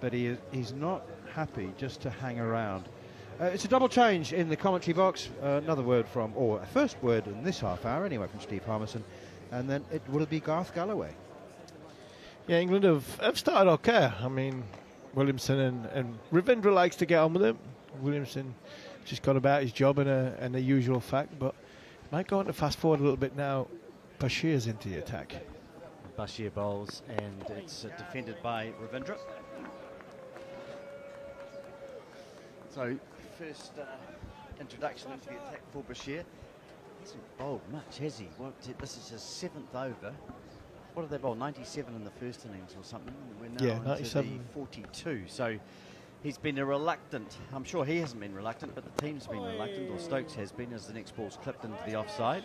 but he's not happy just to hang around. It's a double change in the commentary box. Another word or a first word in this half hour anyway, from Steve Harmison, and then it will be Garth Galloway. Yeah, England have started okay. I mean, Williamson and Ravindra likes to get on with it. Williamson just got about his job in a usual fact, but might go on to fast forward a little bit now. Bashir's into the attack. Bashir bowls, and it's defended by Ravindra. So, first introduction into the attack for Bashir. He hasn't bowled much, has he? This is his 7th over. What did they bowl? 97 in the first innings or something? We're now into 97. the 42. So he's been a reluctant. I'm sure he hasn't been reluctant, but the team's been reluctant, or Stokes has been, as the next ball's clipped into the offside.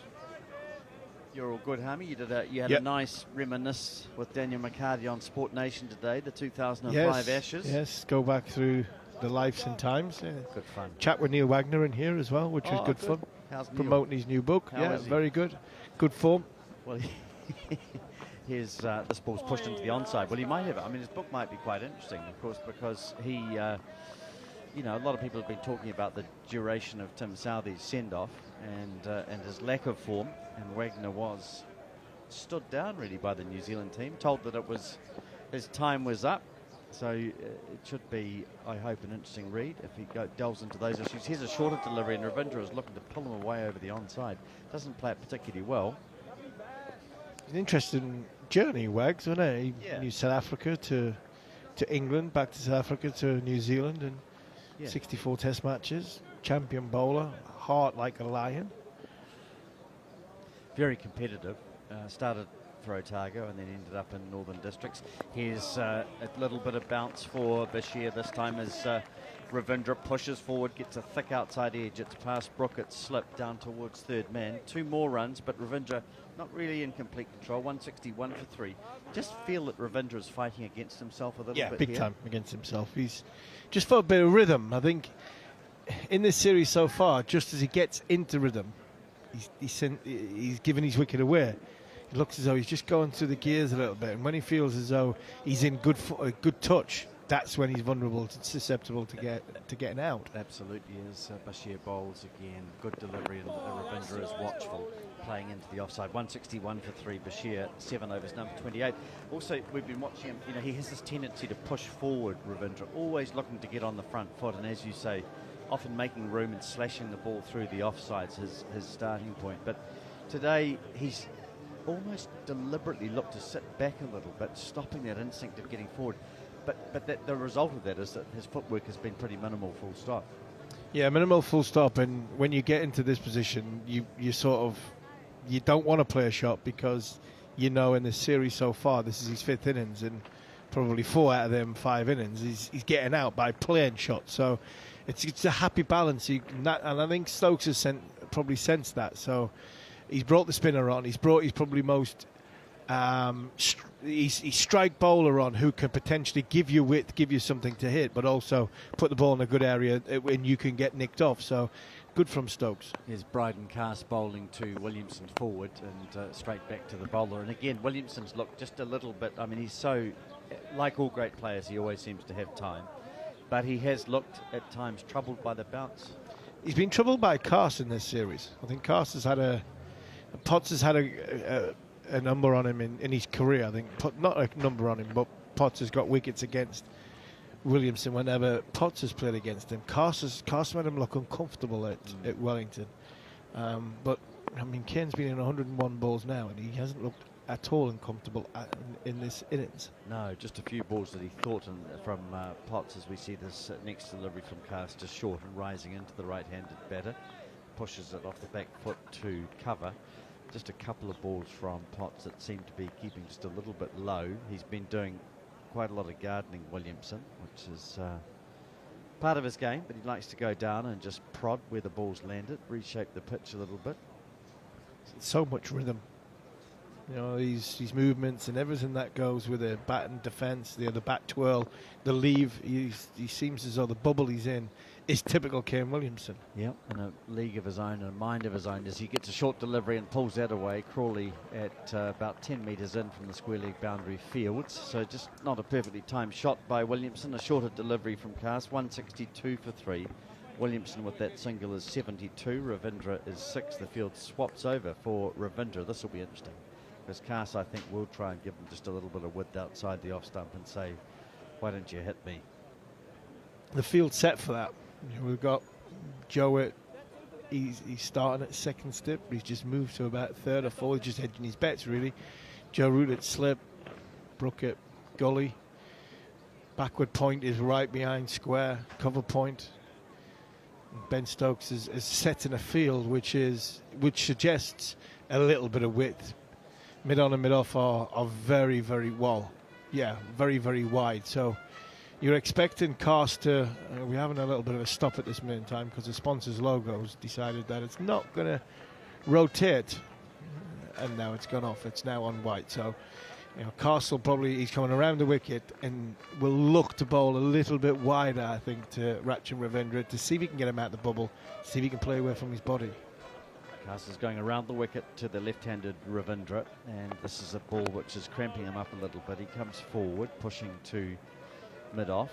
You're all good, Harmy. You had a nice reminisce with Daniel McHardy on Sport Nation today, the 2005 Ashes. Yes, go back through the lives and times. Yeah. Good fun. Chat with Neil Wagner in here as well, which was good fun. How's Neil? Promoting his new book. How is he? Very good. Good form. Well, here's this ball's pushed into the onside. Well, he might have it. I mean, his book might be quite interesting, of course, because he, a lot of people have been talking about the duration of Tim Southee's send-off and his lack of form. And Wagner was stood down really by the New Zealand team, told that his time was up. So it should be, I hope, an interesting read if he delves into those issues. Here's a shorter delivery, and Ravindra is looking to pull him away over the onside. Doesn't play it particularly well. It's an interesting journey, Wags, wasn't it? Yeah. New South Africa to England, back to South Africa to New Zealand, and 64 Test matches. Champion bowler, heart like a lion. Very competitive. Started for Otago and then ended up in Northern Districts. Here's a little bit of bounce for Bashir this time as Ravindra pushes forward, gets a thick outside edge. It's past Brook, it's slipped down towards third man. 2 more runs, but Ravindra not really in complete control. 161 for 3. Just feel that Ravindra is fighting against himself a little bit. Yeah, big here. time against himself. He's just for a bit of rhythm. I think in this series so far, just as he gets into rhythm, he's giving his wicket away. It looks as though he's just going through the gears a little bit, and when he feels as though he's in good touch, that's when he's vulnerable, susceptible to getting out. Absolutely is. Bashir bowls again. Good delivery, and Ravindra is watchful, playing into the offside. 161 for 3. Bashir, 7 overs, number 28. Also, we've been watching him. You know, he has this tendency to push forward. Ravindra, always looking to get on the front foot, and as you say, often making room and slashing the ball through the offsides. His starting point. But today, he's almost deliberately looked to sit back a little bit, stopping that instinct of getting forward. But the result of that is that his footwork has been pretty minimal, full stop. Yeah, minimal, full stop. And when you get into this position, you don't want to play a shot, because you know in this series so far, this is his 5th innings, and probably 4 out of them 5 innings he's getting out by playing shots. So it's a happy balance. And I think Stokes has probably sensed that. So he's brought the spinner on. He's probably most he's strike bowler on, who can potentially give you width, give you something to hit, but also put the ball in a good area when you can get nicked off. So good from Stokes. Here's Bryden Cast bowling to Williamson forward and straight back to the bowler. And again, Williamson's looked just a little bit, I mean, he's so, like all great players, he always seems to have time. But he has looked at times troubled by the bounce. He's been troubled by Cast in this series. I think Cast has had Potts has had a number on him in his career. I think not a number on him, but Potts has got wickets against Williamson whenever Potts has played against him. Cast made him look uncomfortable at Wellington. But I mean, Kane's been in 101 balls now, and he hasn't looked at all uncomfortable in this innings. No, just a few balls that he thought from Potts, as we see this next delivery from Cast, just short and rising into the right-handed batter. Pushes it off the back foot to cover. Just a couple of balls from Potts that seem to be keeping just a little bit low. He's been doing quite a lot of gardening, Williamson, which is part of his game, but he likes to go down and just prod where the ball's landed, reshape the pitch a little bit. So much rhythm. You know, his movements and everything that goes with the bat and defence, the bat twirl, the leave. He seems as though the bubble he's in is typical Kane Williamson. Yep, in a league of his own and a mind of his own, as he gets a short delivery and pulls that away. Crawley at about 10 metres in from the square leg boundary fields. So just not a perfectly timed shot by Williamson. A shorter delivery from Cast, 162 for 3. Williamson with that single is 72. Ravindra is 6. The field swaps over for Ravindra. This will be interesting, because Cast, I think, will try and give him just a little bit of width outside the off stump and say, why don't you hit me? The field's set for that. You know, we've got Jowett. He's starting at second step. He's just moved to about third or fourth, just hedging his bets, really. Joe Root at slip. Brook at gully. Backward point is right behind square. Cover point. Ben Stokes is set in a field which suggests a little bit of width. Mid on and mid off are very, very very, very wide. So you're expecting Cast to. We're having a little bit of a stop at this minute in time because the sponsor's logo's decided that it's not going to rotate, and now it's gone off. It's now on white. So, you know, Cast will he's coming around the wicket and will look to bowl a little bit wider, I think, to Rachin Ravindra to see if he can get him out the bubble, see if he can play away from his body. Cast is going around the wicket to the left-handed Ravindra, and this is a ball which is cramping him up a little bit. He comes forward, pushing to mid-off,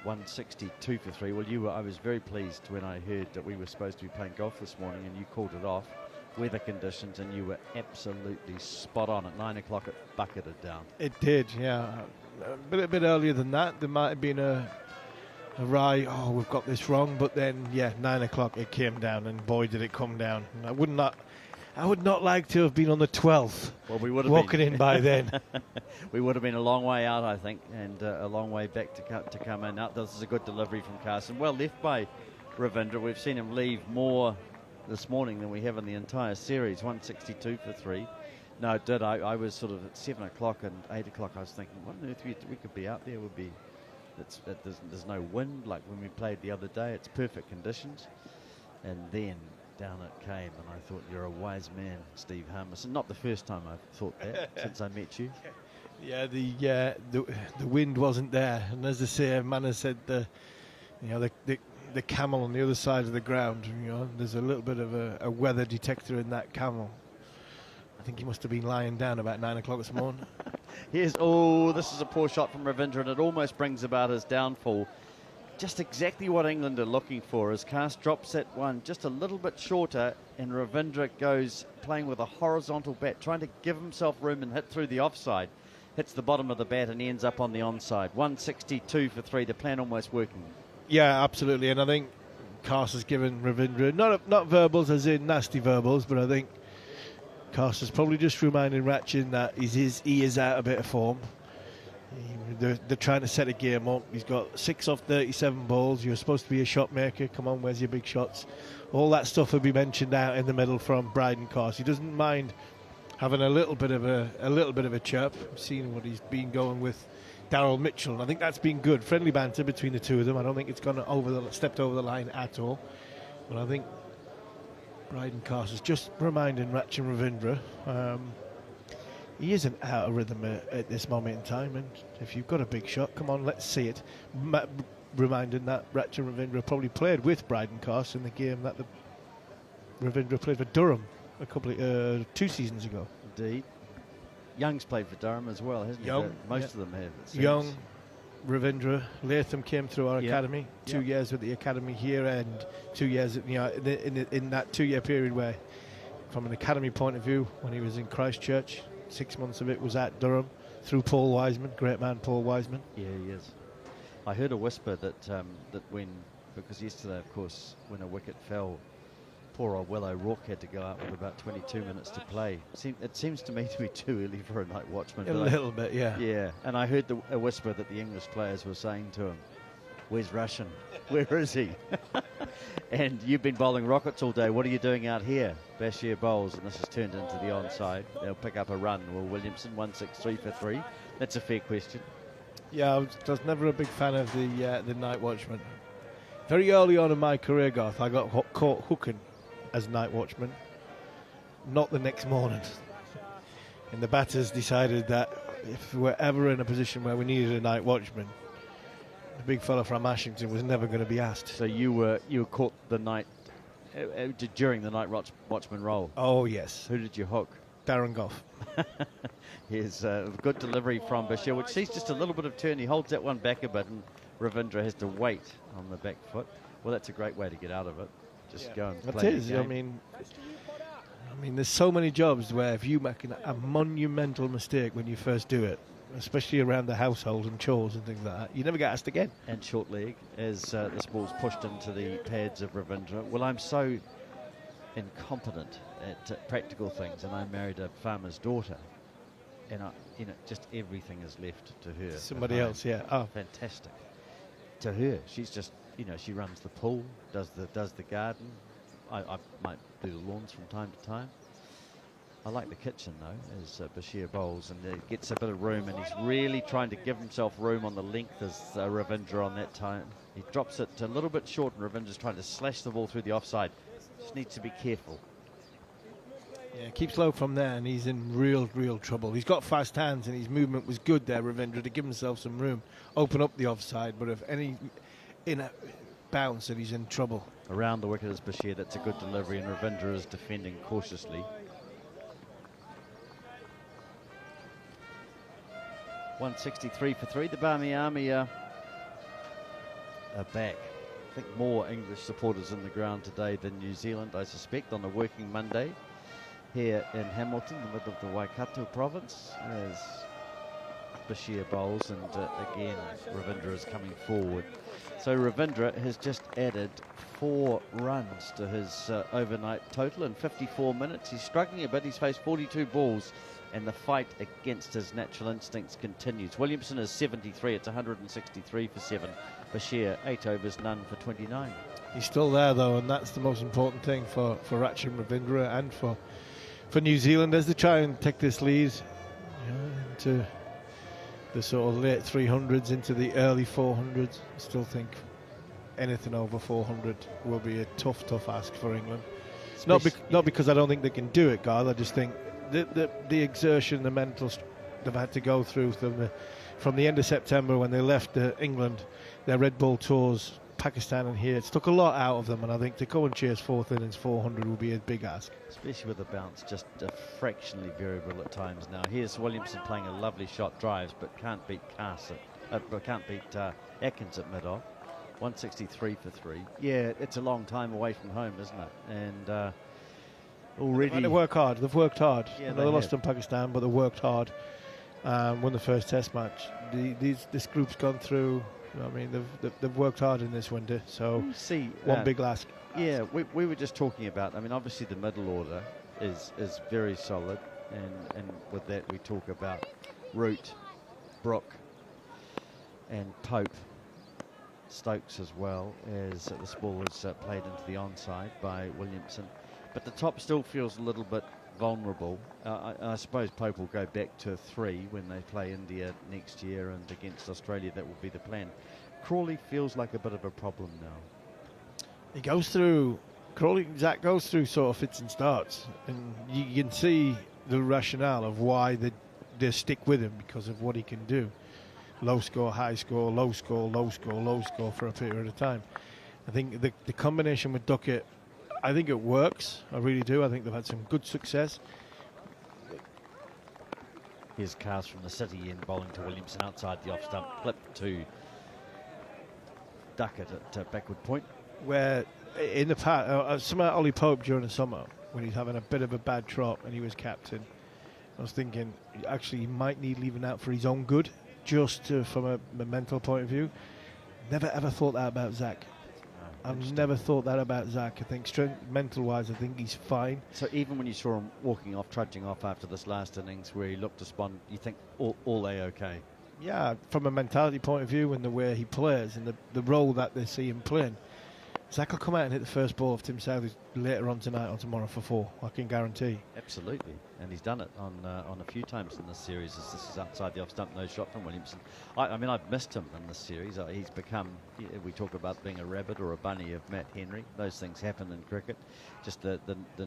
162 for 3. Well, I was very pleased when I heard that we were supposed to be playing golf this morning, and you called it off. Weather conditions, and you were absolutely spot on. At 9 o'clock, it bucketed down. It did, yeah. A bit earlier than that, there might have been a we've got this wrong, but then 9 o'clock it came down, and boy did it come down. I would not like to have been on the 12th. Well, we would have walking in by then. We would have been a long way out, I think, and a long way back to come in. Now, this is a good delivery from Carson. Well left by Ravindra. We've seen him leave more this morning than we have in the entire series. 162 for 3. No, I was sort of at 7 o'clock and 8 o'clock. I was thinking, what on earth we could be out there would be there's no wind like when we played the other day. It's perfect conditions. And then down it came, and I thought, you're a wise man, Steve Harmison. Not the first time I've thought that since I met you. Yeah, the wind wasn't there, and as I say, man has said, the camel on the other side of the ground. There's a little bit of a weather detector in that camel. I think he must have been lying down about 9 o'clock this morning. This is a poor shot from Ravindra, and it almost brings about his downfall. Just exactly what England are looking for. As Cast drops that one just a little bit shorter, and Ravindra goes playing with a horizontal bat, trying to give himself room and hit through the offside. Hits the bottom of the bat and ends up on the onside. 162 for 3, the plan almost working. Yeah, absolutely, and I think Cast has given Ravindra, not verbals as in nasty verbals, but I think Cast is probably just reminding Ratchin that he is out a bit of form. They're trying to set a game up. He's got 6 off 37 balls. You're supposed to be a shot maker. Come on, where's your big shots? All that stuff will be mentioned out in the middle from Bryden Cast. He doesn't mind having a little bit of a chirp. I've seen what he's been going with Daryl Mitchell, and I think that's been good. Friendly banter between the two of them. I don't think it's stepped over the line at all. But I think Bryden Cast is just reminding Ratchin Ravindra. He isn't out of rhythm at this moment in time, and if you've got a big shot, come on, let's see it. Reminding that Ratchin Ravindra probably played with Bryden Cast in the game that the Ravindra played for Durham a couple of 2 seasons ago. Indeed. Young's played for Durham as well, hasn't he? Most of them have. It seems. Young, Ravindra, Latham came through our academy. 2 years with the academy here, and 2 years, in that 2 year period where, from an academy point of view, when he was in Christchurch, 6 months of it was at Durham through Paul Wiseman, great man Paul Wiseman. Yeah, he is. I heard a whisper that because yesterday, of course, when a wicket fell, poor old Will O'Rourke had to go out with about 22 minutes to play. It seems to me to be too early for a night watchman. A little bit, yeah. Yeah, and I heard a whisper that the English players were saying to him, "Where's Russian? Where is he?" And you've been bowling rockets all day. What are you doing out here? Bashir bowls, and this has turned into the onside. They'll pick up a run. Will Williamson, 163 for 3. That's a fair question. Yeah, I was never a big fan of the night watchman. Very early on in my career, Garth, I got caught hooking as night watchman. Not the next morning. And the batters decided that if we were ever in a position where we needed a night watchman, the big fella from Ashington was never going to be asked. So you were caught the night during the night watchman role. Oh yes. Who did you hook? Darren Gough. Here's a good delivery from Bashir, which sees just a little bit of turn. He holds that one back a bit, and Ravindra has to wait on the back foot. Well, that's a great way to get out of it. Just go and play the game. I mean, there's so many jobs where if you make a monumental mistake when you first do it, especially around the household and chores and things like that, you never get asked again. And short leg as this ball's pushed into the pads of Ravindra. Well, I'm so incompetent at practical things, and I married a farmer's daughter, and just everything is left to her. Somebody else, yeah. Oh, fantastic. To her, she's just, she runs the pool, does the garden. I might do the lawns from time to time. I like the kitchen though, as Bashir bowls, and gets a bit of room, and he's really trying to give himself room on the length as Ravindra on that time. He drops it a little bit short, and Ravindra's trying to slash the ball through the offside. Just needs to be careful. Yeah, keeps low from there, and he's in real trouble. He's got fast hands, and his movement was good there, Ravindra, to give himself some room, open up the offside, but if any in a bounce, and he's in trouble. Around the wicket is Bashir. That's a good delivery, and Ravindra is defending cautiously. 163 for 3. The Barmy Army are back. I think more English supporters in the ground today than New Zealand, I suspect, on a working Monday here in Hamilton, the middle of the Waikato province, as Bashir bowls, and again Ravindra is coming forward. So Ravindra has just added 4 runs to his overnight total in 54 minutes. He's struggling a bit. He's faced 42 balls, and the fight against his natural instincts continues. Williamson is 73. It's 163 for 7. Bashir, 8 overs, none for 29. He's still there though, and that's the most important thing for Ratchin Ravindra and for New Zealand as they try and take this lead, to the sort of late 300s into the early 400s. I still think anything over 400 will be a tough ask for England. Not because I don't think they can do it, Garth. I just think the exertion, the mental they've had to go through from the end of September when they left England, their Red Bull tours, Pakistan and here, it's took a lot out of them, and I think to go and chase fourth innings 400 will be a big ask. Especially with the bounce just fractionally variable at times now. Here's Williamson playing a lovely shot, drives, but can't beat Atkins at mid-off. 163 for 3. Yeah, it's a long time away from home, isn't it? And already... They work hard. They've worked hard. Yeah, they lost in Pakistan, but they worked hard. Won the first Test match. This group's gone through... I mean, they've worked hard in this winter, so one big ask. Yeah, we were just talking about, I mean, obviously the middle order is very solid, and with that we talk about Root, Brook, and Pope. Stokes as well, as this ball was played into the onside by Williamson. But the top still feels a little bit vulnerable. I suppose Pope will go back to 3 when they play India next year, and against Australia that will be the plan. Crawley feels like a bit of a problem now. Zach goes through sort of fits and starts, and you can see the rationale of why they stick with him because of what he can do. Low score, high score, low score, low score, low score for a period of time. I think the combination with Duckett, I think it works. I really do. I think they've had some good success. Here's Cars from the city in, bowling to Williamson outside the off stump, flip to Duckett at backward point. Where in the past, some of Ollie Pope during the summer, when he's having a bit of a bad trot and he was captain, I was thinking actually he might need leaving out for his own good. Just from a mental point of view. Never ever thought that about Zach. I've never thought that about Zach. I think mental-wise, I think he's fine. So even when you saw him walking off, trudging off after this last innings where he looked despondent, you think all A-okay? Yeah, from a mentality point of view and the way he plays and the role that they see him playing. Zach will come out and hit the first ball of Tim Southey later on tonight or tomorrow for 4. I can guarantee. Absolutely, and he's done it on a few times in this series. As this is outside the off stump, no shot from Williamson. I mean, I've missed him in this series. He's become. We talk about being a rabbit or a bunny of Matt Henry. Those things happen in cricket. Just the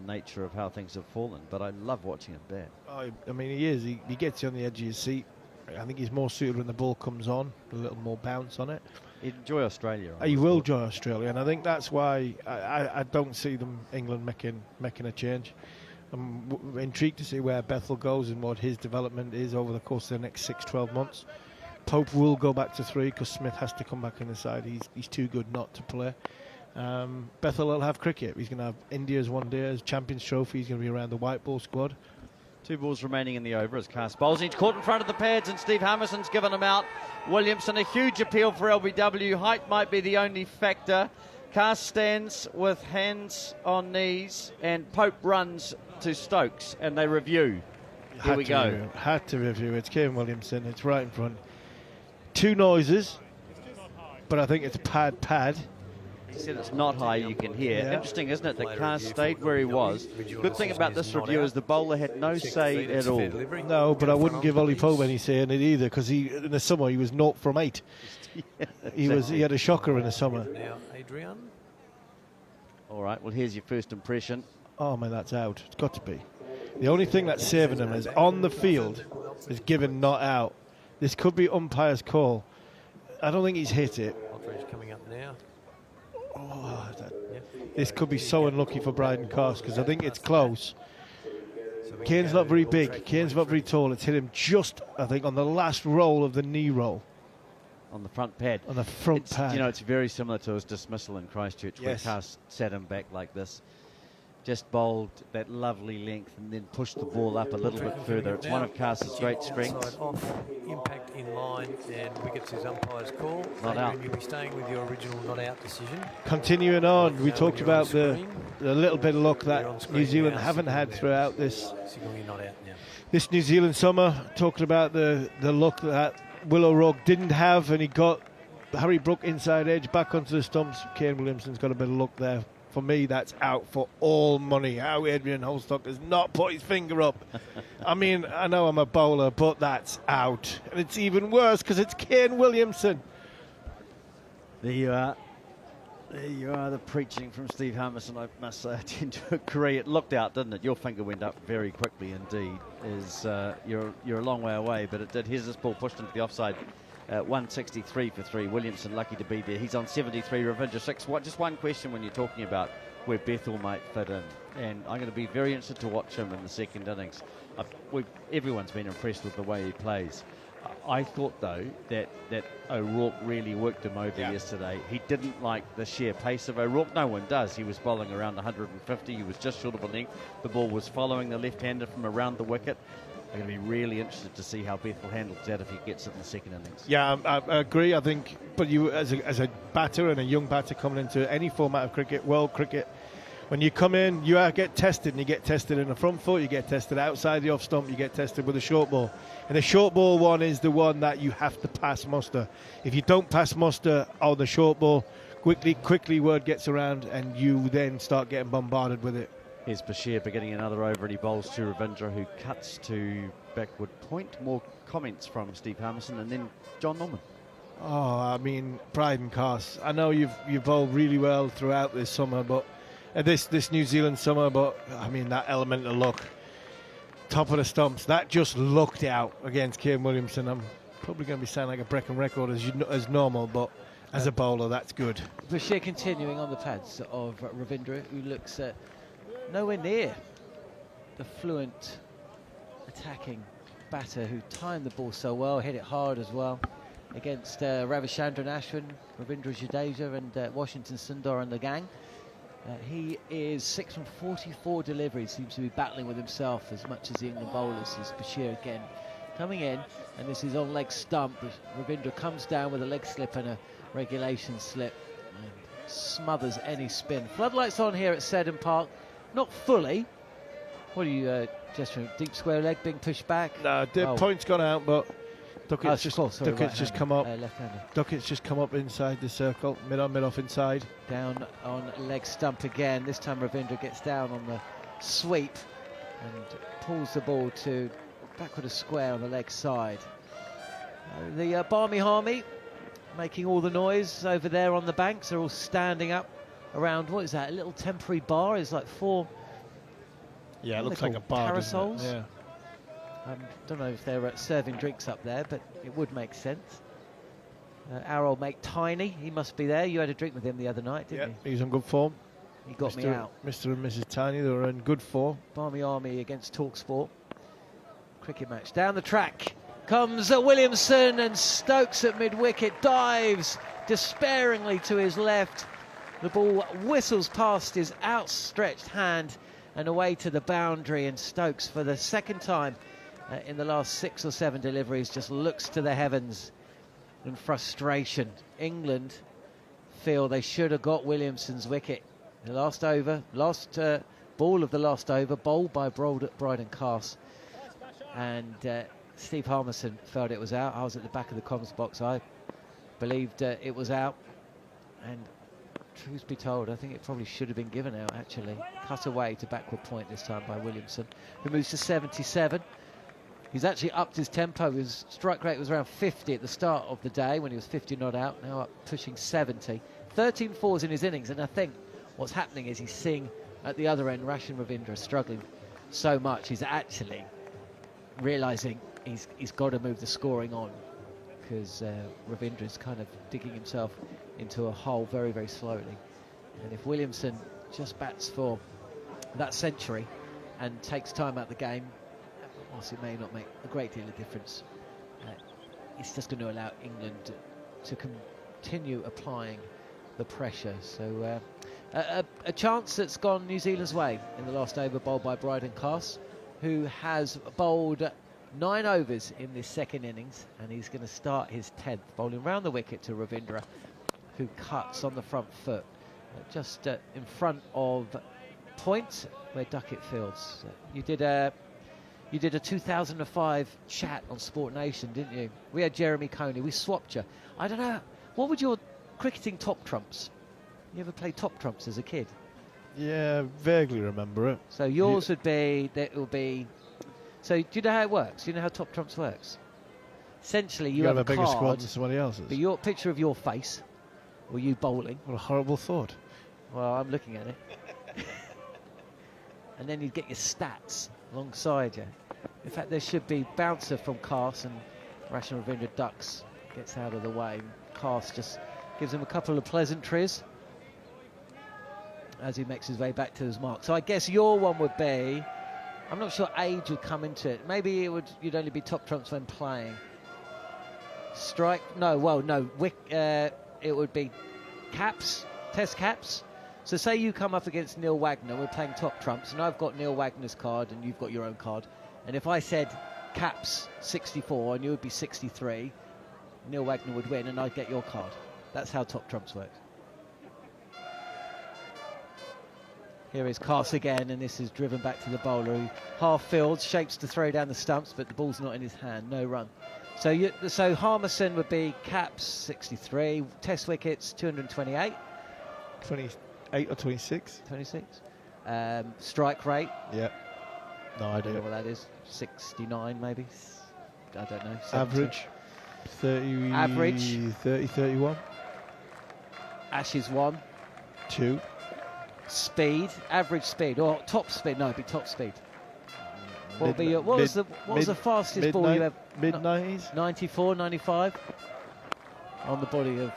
nature of how things have fallen. But I love watching him bat. I mean, he is. He gets you on the edge of your seat. I think he's more suited when the ball comes on, a little more bounce on it. He'd enjoy Australia. He will enjoy Australia, and I think that's why I don't see England making a change. I'm intrigued to see where Bethel goes and what his development is over the course of the next 6-12 months. Pope will go back to 3 because Smith has to come back in the side. He's too good not to play. Bethel will have cricket. He's going to have India's one day as Champions Trophy. He's going to be around the white ball squad. 2 balls remaining in the over as Cast bowls. He's caught in front of the pads and Steve Harmison's given him out. Williamson, a huge appeal for LBW. Height might be the only factor. Cast stands with hands on knees and Pope runs to Stokes and they review. Here we go. Had to review. It's Kevin Williamson. It's right in front. 2 noises, but I think it's pad. He said it's not high, you can hear. Yeah. Interesting, isn't it, that Cast stayed where he was. Good thing about this review is the bowler had no say at all. No, but I wouldn't give Ollie Pope any say in it either, because in the summer he was 0 from 8. Yeah, he had a shocker in the summer. Now, Adrian. All right, well, here's your first impression. Oh, man, that's out. It's got to be. The only thing that's saving him is on the field is given not out. This could be umpire's call. I don't think he's hit it. Aldridge coming up now. Oh, this could be so unlucky for Bryden Cost because I think it's close. Kane's not very big. Kane's not very tall. It's hit him just, I think, on the last roll of the knee roll. On the front pad. On the front pad. You know, it's very similar to his dismissal in Christchurch where Yes. Cast sat him back like this. Just bowled that lovely length and then pushed the ball up a little bit further. It's one of Cast's great strengths. Off, impact in line, and wickets is umpire's call. Not out. You'll be staying with your original not out decision. Continuing on, we talked about the little bit of luck that New Zealand haven't had throughout this New Zealand summer. Talking about the luck that Willow Rogue didn't have, and he got Harry Brook inside edge back onto the stumps. Kane Williamson's got a bit of luck there For me, that's out for all money. How Adrian Holstock has not put his finger up. I mean, I know I'm a bowler, but that's out. And it's even worse because it's Kane Williamson. There you are. There you are, the preaching from Steve Harmison. I must say, I tend to agree. It looked out, didn't it? Your finger went up very quickly indeed. You're a long way away, but it did. Here's this ball pushed into the offside. 163 for 3. Williamson lucky to be there. He's on 73. Ravindra 6. Just one question when you're talking about where Bethel might fit in, and I'm going to be very interested to watch him in the second innings. Everyone's been impressed with the way he plays. I thought, though, that O'Rourke really worked him over yesterday. He didn't like the sheer pace of O'Rourke. No one does. He was bowling around 150. He was just short of a length. The ball was following the left-hander from around the wicket. I'm going to be really interested to see how Bethel handles that if he gets it in the second innings. Yeah, I agree. I think, but you, as a batter and a young batter coming into any format of cricket, world cricket, when you come in, you get tested, and you get tested in the front foot, you get tested outside the off stump, you get tested with a short ball. And the short ball one is the one that you have to pass muster. If you don't pass muster on the short ball, quickly word gets around, and you then start getting bombarded with it. Here's Bashir beginning another over, and he bowls to Ravindra, who cuts to backward point. More comments from Steve Harmison, and then John Norman. Oh, I mean, pride and cast. I know you've bowled really well throughout this summer, but this New Zealand summer, but I mean that element of luck. Top of the stumps, that just looked out against Kane Williamson. I'm probably going to be sounding like a Brecon record as normal, but as a bowler, that's good. Bashir continuing on the pads of Ravindra, who looks nowhere near the fluent attacking batter who timed the ball so well, hit it hard as well against Ravichandran Ashwin, Ravindra Jadeja and Washington Sundar and the gang. He is 6 from 44 deliveries, seems to be battling with himself as much as the England bowlers. As Bashir again coming in, and this is on leg stump. Ravindra comes down with a leg slip and a regulation slip and smothers any spin. Floodlights on here at Seddon Park, not fully. What are you gesturing? Deep square leg being pushed back? No, the point's gone out, but Duckett's just come up. Left-hander. Duckett's just come up inside the circle, mid-off inside. Down on leg stump again. This time Ravindra gets down on the sweep and pulls the ball to backward a square on the leg side. The Barmy Harmy making all the noise over there on the banks. They're all standing up around, what is that, a little temporary bar? It's like 4... Yeah, it looks like a bar, parasols. Yeah. Don't know if they're serving drinks up there, but it would make sense. Our old mate Tiny, he must be there. You had a drink with him the other night, didn't you? He's on good form. He got me out. Mr. and Mrs. Tiny, they were in good form. Barmy Army against talkSPORT. Cricket match. Down the track comes Williamson, and Stokes at mid-wicket dives despairingly to his left. The ball whistles past his outstretched hand and away to the boundary, and Stokes for the second time in the last 6 or 7 deliveries just looks to the heavens in frustration. England feel they should have got Williamson's wicket. The last over, ball of the last over, bowled by Bryden Cast, and Steve Harmison felt it was out. I was at the back of the comms box. I believed it was out, and truth be told, I think it probably should have been given out, actually. Cut away to backward point this time by Williamson, who moves to 77. He's actually upped his tempo. His strike rate was around 50 at the start of the day when he was 50 not out, now up pushing 70. 13 fours in his innings, and I think what's happening is he's seeing at the other end Rachin Ravindra struggling so much. He's actually realising he's got to move the scoring on, because Ravindra's kind of digging himself into a hole very, very slowly. And if Williamson just bats for that century and takes time out the game, whilst it may not make a great deal of difference, it's just going to allow England to continue applying the pressure. So a chance that's gone New Zealand's way in the last over, bowled by Bryden Cast, who has bowled 9 overs in this second innings, and he's going to start his 10th, bowling round the wicket to Ravindra, who cuts on the front foot, just in front of point where Duckett fields. You did a 2005 chat on Sport Nation, didn't you? We had Jeremy Coney. We swapped you. I don't know. What would your cricketing top trumps? You ever played top trumps as a kid? Yeah, vaguely remember it. So yours would be, that will be, so do you know how it works? Do you know how Top Trumps works? Essentially, you have a a bigger card, squad than somebody else's. but your picture of your face, or you bowling. What a horrible thought. Well, I'm looking at it. And then you get your stats alongside you. In fact, there should be bouncer from Garth, and Ration Ravindra ducks, gets out of the way. Garth just gives him a couple of pleasantries as he makes his way back to his mark. So I guess your one would be, I'm not sure age would come into it. Maybe you'd only be Top Trumps when playing. Strike, no, well, no, it would be caps, test caps. So say you come up against Neil Wagner, we're playing Top Trumps, and I've got Neil Wagner's card and you've got your own card. And if I said caps 64 and you would be 63, Neil Wagner would win and I'd get your card. That's how Top Trumps works. Here is Garth again, and this is driven back to the bowler who half fields, shapes to throw down the stumps, but the ball's not in his hand, no run. So Harmison would be caps 63, test wickets 228. 28 or 26? 26. Strike rate? Yeah. No idea. I don't know what that is. 69 maybe? I don't know. 70. Average? 30. Average? 30, 31. Ashes 1. 2. Speed? Average speed? Or top speed? No, it'd be top speed. What was the fastest ball you ever... Mid-90s? 94, 95. On the body of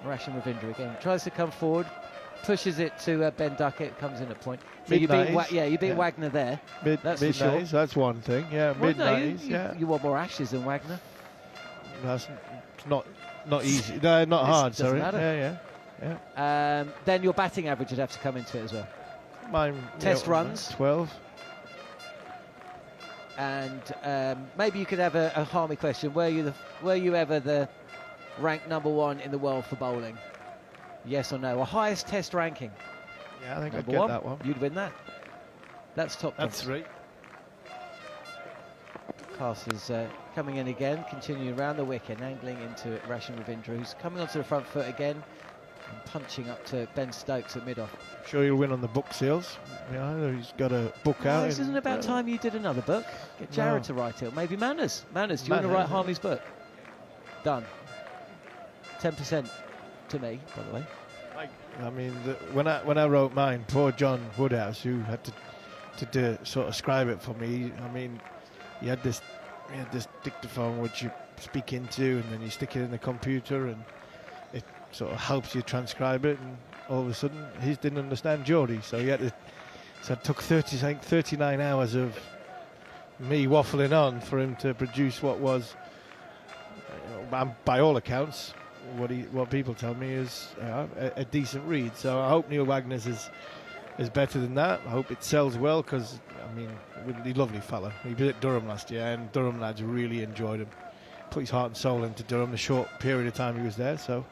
Ration Ravindra again. Tries to come forward, pushes it to Ben Duckett, comes in at point. So you beat Wagner there. That's for sure. That's one thing. Yeah, mid-90s. You want more Ashes than Wagner. That's not easy. No, not hard. Doesn't Sorry. matter. Yeah. Then your batting average would have to come into it as well. Mine. Test runs. 12. And maybe you could have a Harmy question. Were you ever the ranked #1 in the world for bowling? Yes or no? Or highest test ranking? Yeah, I think I'd #1. get that one. You'd win that. That's top. That's 3. Garth is coming in again, continuing around the wicket, angling into Ration Ravindra, who's coming onto the front foot again and punching up to Ben Stokes at mid-off. Sure you'll win on the book sales. Yeah, he's got a book out. This isn't about time you did another book. Get Jared to write it. Maybe Manners. Do you want to write Harmy's book? Done. 10% to me, by the way. I mean, when I wrote mine, poor John Woodhouse, who had to sort of scribe it for me. I mean, he had this dictaphone which you speak into, and then you stick it in the computer, and it sort of helps you transcribe it. And all of a sudden, he didn't understand Geordie, so he had to. So it took 39 hours of me waffling on for him to produce what was, by all accounts, what people tell me is a decent read. So I hope Neil Wagner's is better than that. I hope it sells well, because I mean, he's a lovely fella. He was at Durham last year, and Durham lads really enjoyed him. Put his heart and soul into Durham the short period of time he was there. So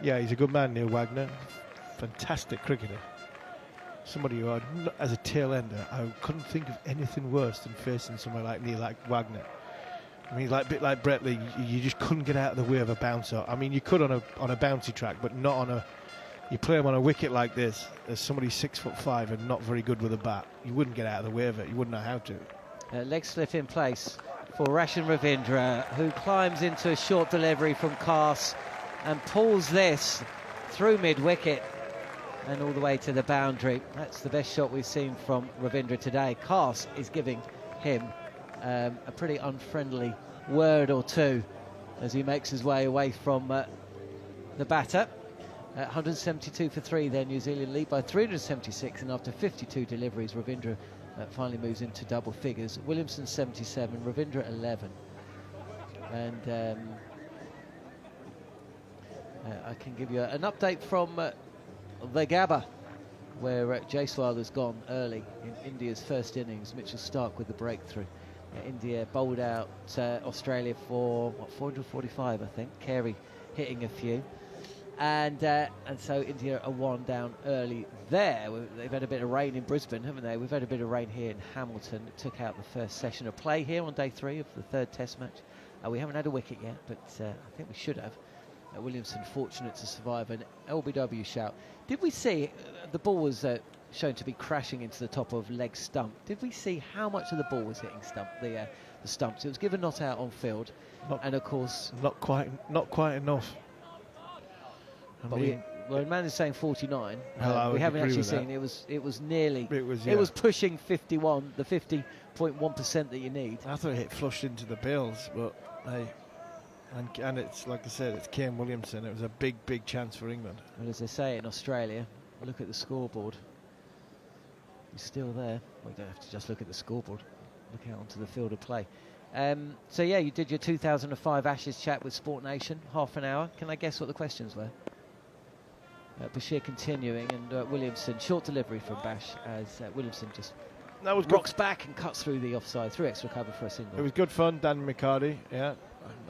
yeah, he's a good man, Neil Wagner. Fantastic cricketer. Somebody who, as a tail ender, I couldn't think of anything worse than facing someone like Neil Wagner. I mean, a bit like Bretley, you just couldn't get out of the way of a bouncer. I mean, you could on a bouncy track, but not on a. You play him on a wicket like this, as somebody 6'5" and not very good with a bat, you wouldn't get out of the way of it. You wouldn't know how to. Leg slip in place for Ration Ravindra, who climbs into a short delivery from Garth and pulls this through mid-wicket and all the way to the boundary. That's the best shot we've seen from Ravindra today. Garth is giving him a pretty unfriendly word or two as he makes his way away from the batter. 172 for 3 there, New Zealand lead by 376, and after 52 deliveries, Ravindra finally moves into double figures. Williamson 77, Ravindra 11. And I can give you an update from the Gabba, where Jaiswal has gone early in India's first innings. Mitchell Stark with the breakthrough. India bowled out Australia for 445, I think. Carey hitting a few, and so India are 1 down early there. They've had a bit of rain in Brisbane, haven't they? We've had a bit of rain here in Hamilton. It took out the first session of play here on day 3 of the 3rd Test match. We haven't had a wicket yet, but I think we should have. Williamson fortunate to survive an LBW shout. Did we see the ball was shown to be crashing into the top of leg stump? Did we see how much of the ball was hitting the stumps? It was given not out on field, and of course not quite enough. Well, the man is saying 49. We haven't actually seen. It was nearly. It was pushing 51, the 50.1% that you need. I thought it hit flushed into the bills, but hey, and it's like I said, it's Kane Williamson. It was a big chance for England. Well, as they say in Australia, look at the scoreboard. He's still there. We don't have to just look at the scoreboard. Look out onto the field of play. So yeah, you did your 2005 Ashes chat with Sport Nation, half an hour. Can I guess what the questions were? Bashir continuing, and Williamson, short delivery from Bash as Williamson just rocks back and cuts through the offside, through extra cover for a single. It was good fun, Dan McHardy. Yeah,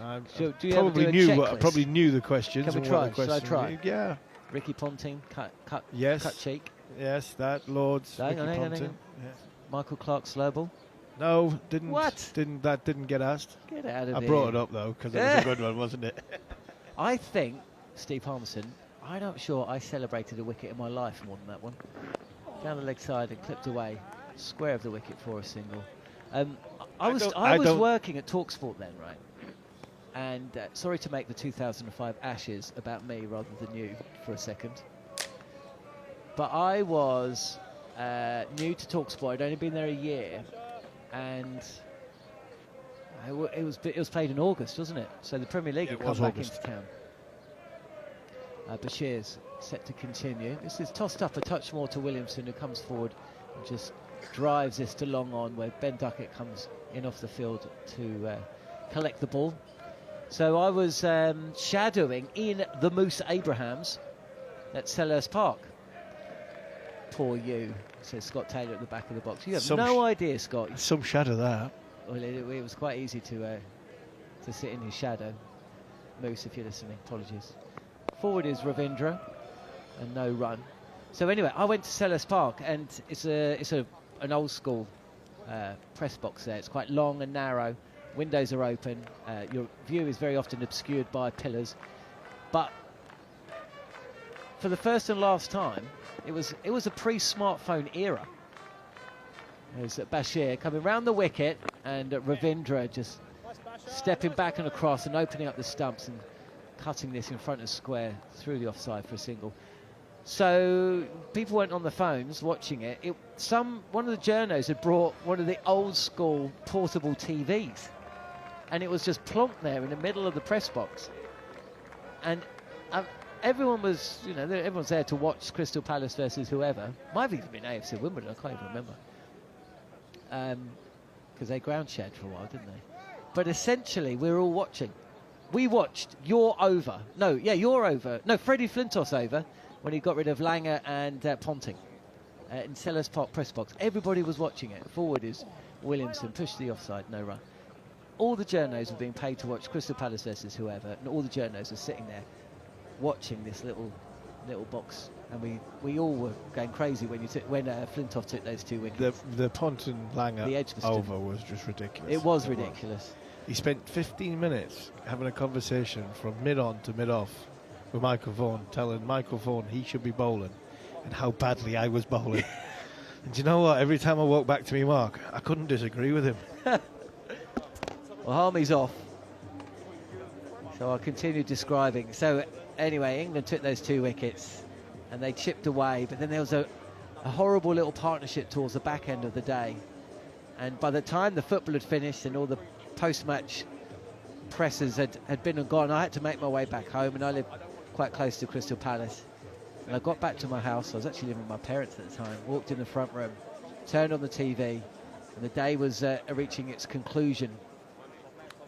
I do you probably knew the questions. Can we try? Shall I try? Yeah. Ricky Ponting, cut cheek. Yes, that Lords. Hang on. Yes. Michael Clark slow ball. No, didn't. What? Didn't get asked. Get out of here. I brought it up though because it was a good one, wasn't it? I think Steve Harmison. I'm not sure I celebrated a wicket in my life more than that one. Down the leg side and clipped away, square of the wicket for a single. I was working at talkSPORT then, right? And sorry to make the 2005 Ashes about me rather than you for a second. But I was new to talkSPORT. I'd only been there a year, and it was played in August, wasn't it? So the Premier League had come back into town. Bashir's set to continue. This is tossed up a touch more to Williamson, who comes forward and just drives this to long on, where Ben Duckett comes in off the field to collect the ball. So I was shadowing in the Moose Abrahams at Selhurst Park. Poor you, says Scott Taylor at the back of the box. You have no idea, Scott. Some shadow there. Well, it was quite easy to sit in his shadow. Moose, if you're listening, apologies. Forward is Ravindra, and no run. So anyway, I went to Selhurst Park, and it's an old school press box there. It's quite long and narrow. Windows are open. Your view is very often obscured by pillars. But for the first and last time, it was a pre-smartphone era. There's Bashir coming round the wicket, and Ravindra just stepping back and across and opening up the stumps and cutting this in front of square through the offside for a single. So people weren't on the phones watching it. One of the journos had brought one of the old school portable TVs, and it was just plonked there in the middle of the press box. And everyone was, everyone's there to watch Crystal Palace versus whoever. Might have even been AFC Wimbledon, I can't even remember. Because they ground shared for a while, didn't they? But essentially, we were all watching. We watched your over. Your over. No, Freddie Flintoff's over when he got rid of Langer and Ponting in Selhurst Park press box. Everybody was watching it. Forward is Williamson, pushed the offside, no run. All the journos were being paid to watch Crystal Palace versus whoever, and all the journos were sitting there watching this little box. And we all were going crazy when Flintoff took those two wickets. The Ponting Langer over was just ridiculous. It was ridiculous. He spent 15 minutes having a conversation from mid-on to mid-off with Michael Vaughan, telling Michael Vaughan he should be bowling and how badly I was bowling. And do you know what? Every time I walked back to me mark, I couldn't disagree with him. Well, Harmy's off. So I'll continue describing. So anyway, England took those two wickets and they chipped away, but then there was a horrible little partnership towards the back end of the day. And by the time the football had finished and all the post-match presses had been and gone, I had to make my way back home, and I lived quite close to Crystal Palace. And I got back to my house. I was actually living with my parents at the time. Walked in the front room, turned on the TV, and the day was reaching its conclusion.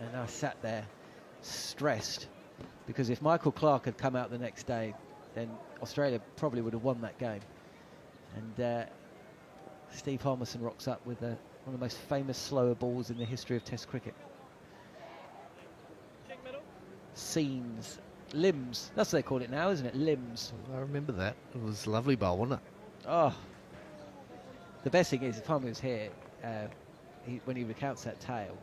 And I sat there stressed, because if Michael Clark had come out the next day, then Australia probably would have won that game. And Steve Harmison rocks up with one of the most famous slower balls in the history of Test cricket. Seams, limbs, that's what they call it now, isn't it? Limbs. I remember that. It was a lovely bowl, wasn't it? Oh. The best thing is, if Harmy was here, when he recounts that tale,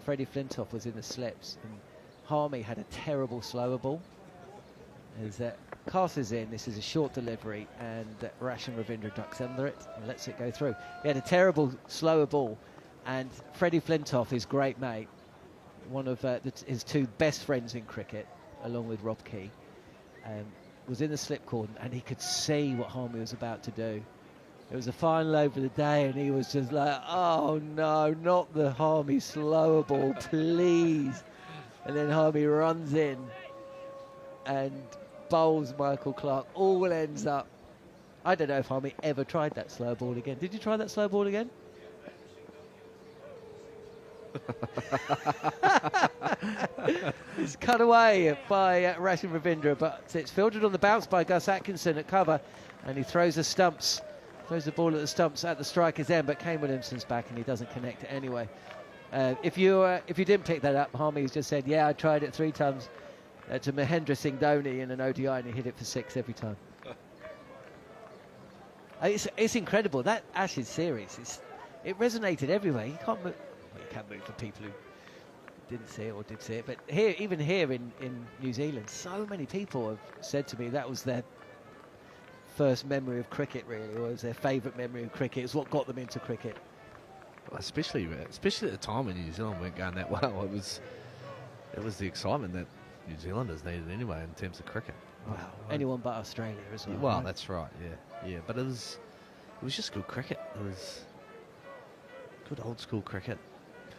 Freddie Flintoff was in the slips, and Harmy had a terrible slower ball. As Garth is in, this is a short delivery, and Rachin Ravindra ducks under it and lets it go through. He had a terrible slower ball, and Freddie Flintoff, his great mate, one of his two best friends in cricket, along with Rob Key, was in the slip cordon, and he could see what Harmy was about to do. It was the final over the day, and he was just like, oh no, not the Harmy slower ball, please. And then Harmy runs in and bowls Michael Clarke. All ends up. I don't know if Harmy ever tried that slow ball again. Did you try that slow ball again? It's cut away by Rachin Ravindra, but it's fielded on the bounce by Gus Atkinson at cover, and he throws the stumps. Throws the ball at the stumps at the striker's end, but Kane Williamson's back and he doesn't connect it anyway. If you didn't pick that up, Harmy's just said, yeah, I tried it 3 times to Mahendra Singh Dhoni in an ODI, and he hit it for 6 every time. It's incredible. That Ashes series, it resonated everywhere. You can't move. Well, you can't move for people who didn't see it or did see it, but even here in New Zealand, so many people have said to me that was their first memory of cricket, really, or was their favourite memory of cricket. It's what got them into cricket. Well, especially at the time when New Zealand weren't going that well. It was the excitement that New Zealanders needed anyway in terms of cricket. Wow. Anyone but Australia as well. Well, right? that's right. Yeah. But it was just good cricket. It was good old school cricket.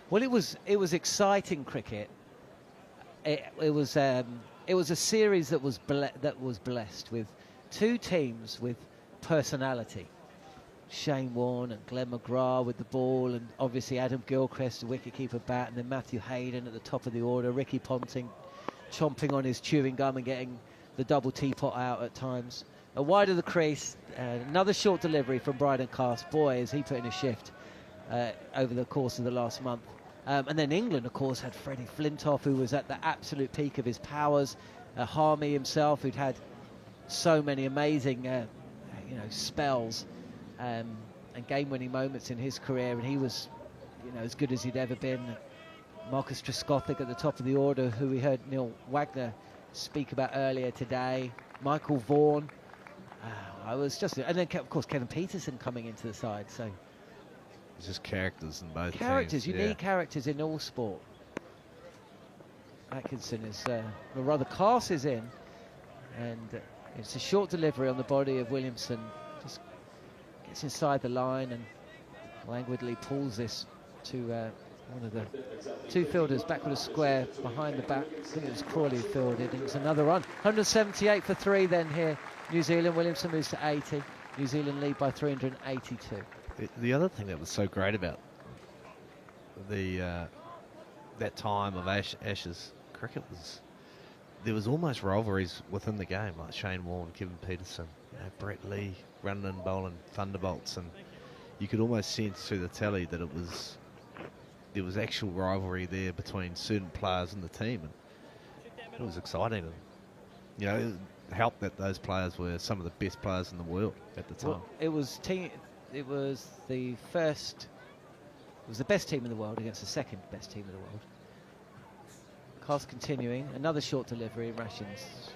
Well, it was exciting cricket. It was a series that was blessed with 2 teams with personality. Shane Warne and Glenn McGrath with the ball, and obviously Adam Gilchrist, the wicketkeeper, bat, and then Matthew Hayden at the top of the order. Ricky Ponting chomping on his chewing gum and getting the double teapot out at times. Wide of the crease, another short delivery from Bryden Cast. Boy, has he put in a shift over the course of the last month. And then England, of course, had Freddie Flintoff, who was at the absolute peak of his powers. Harmy himself, who'd had so many amazing spells and game-winning moments in his career, and he was as good as he'd ever been. Marcus Trescothick at the top of the order, who we heard Neil Wagner speak about earlier today. Michael Vaughan. And then of course Kevin Peterson coming into the side. So it's just characters in both characters. teams. You need characters in all sport. Atkinson is, rather Cast is in, and it's a short delivery on the body of Williamson. Just gets inside the line and languidly pulls this to one of the 2 fielders back with a square behind the back. I think it was Crawley who fielded. It was another run. 178 for 3 then here. New Zealand. Williamson moves to 80. New Zealand lead by 382. The other thing that was so great about that time of Ashes cricket was there was almost rivalries within the game, like Shane Warne, Kevin Peterson, Brett Lee running and bowling thunderbolts, and you could almost sense through the telly that there was actual rivalry there between certain players in the team, and it was exciting. And, it helped that those players were some of the best players in the world at the time. Well, it was the best team in the world against the second best team in the world. Cast continuing, another short delivery. Rachin's,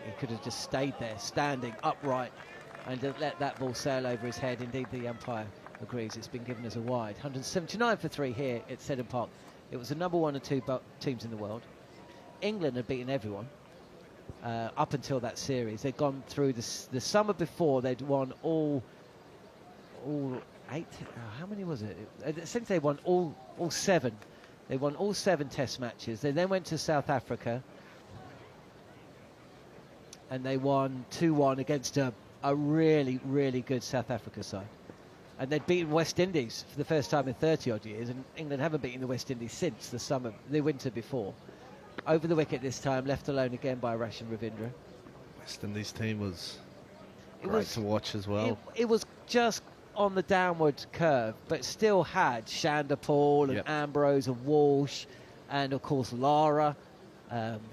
he could have just stayed there, standing upright, and let that ball sail over his head. Indeed, the umpire agrees it's been given as a wide. 179 for 3 here at Seddon Park. It was the number 1 and 2 teams in the world. England had beaten everyone up until that series. They'd gone through the summer before. They'd won all 8. How many was it? Since they won all 7. They won all 7 Test matches. They then went to South Africa, and they won 2-1 against a really, really good South Africa side. And they'd beaten West Indies for the first time in 30-odd years, and England haven't beaten the West Indies since the winter before. Over the wicket this time, left alone again by Rachin Ravindra. West Indies team was great to watch as well. It was just on the downward curve, but still had Shander Paul and Ambrose and Walsh, and of course Lara,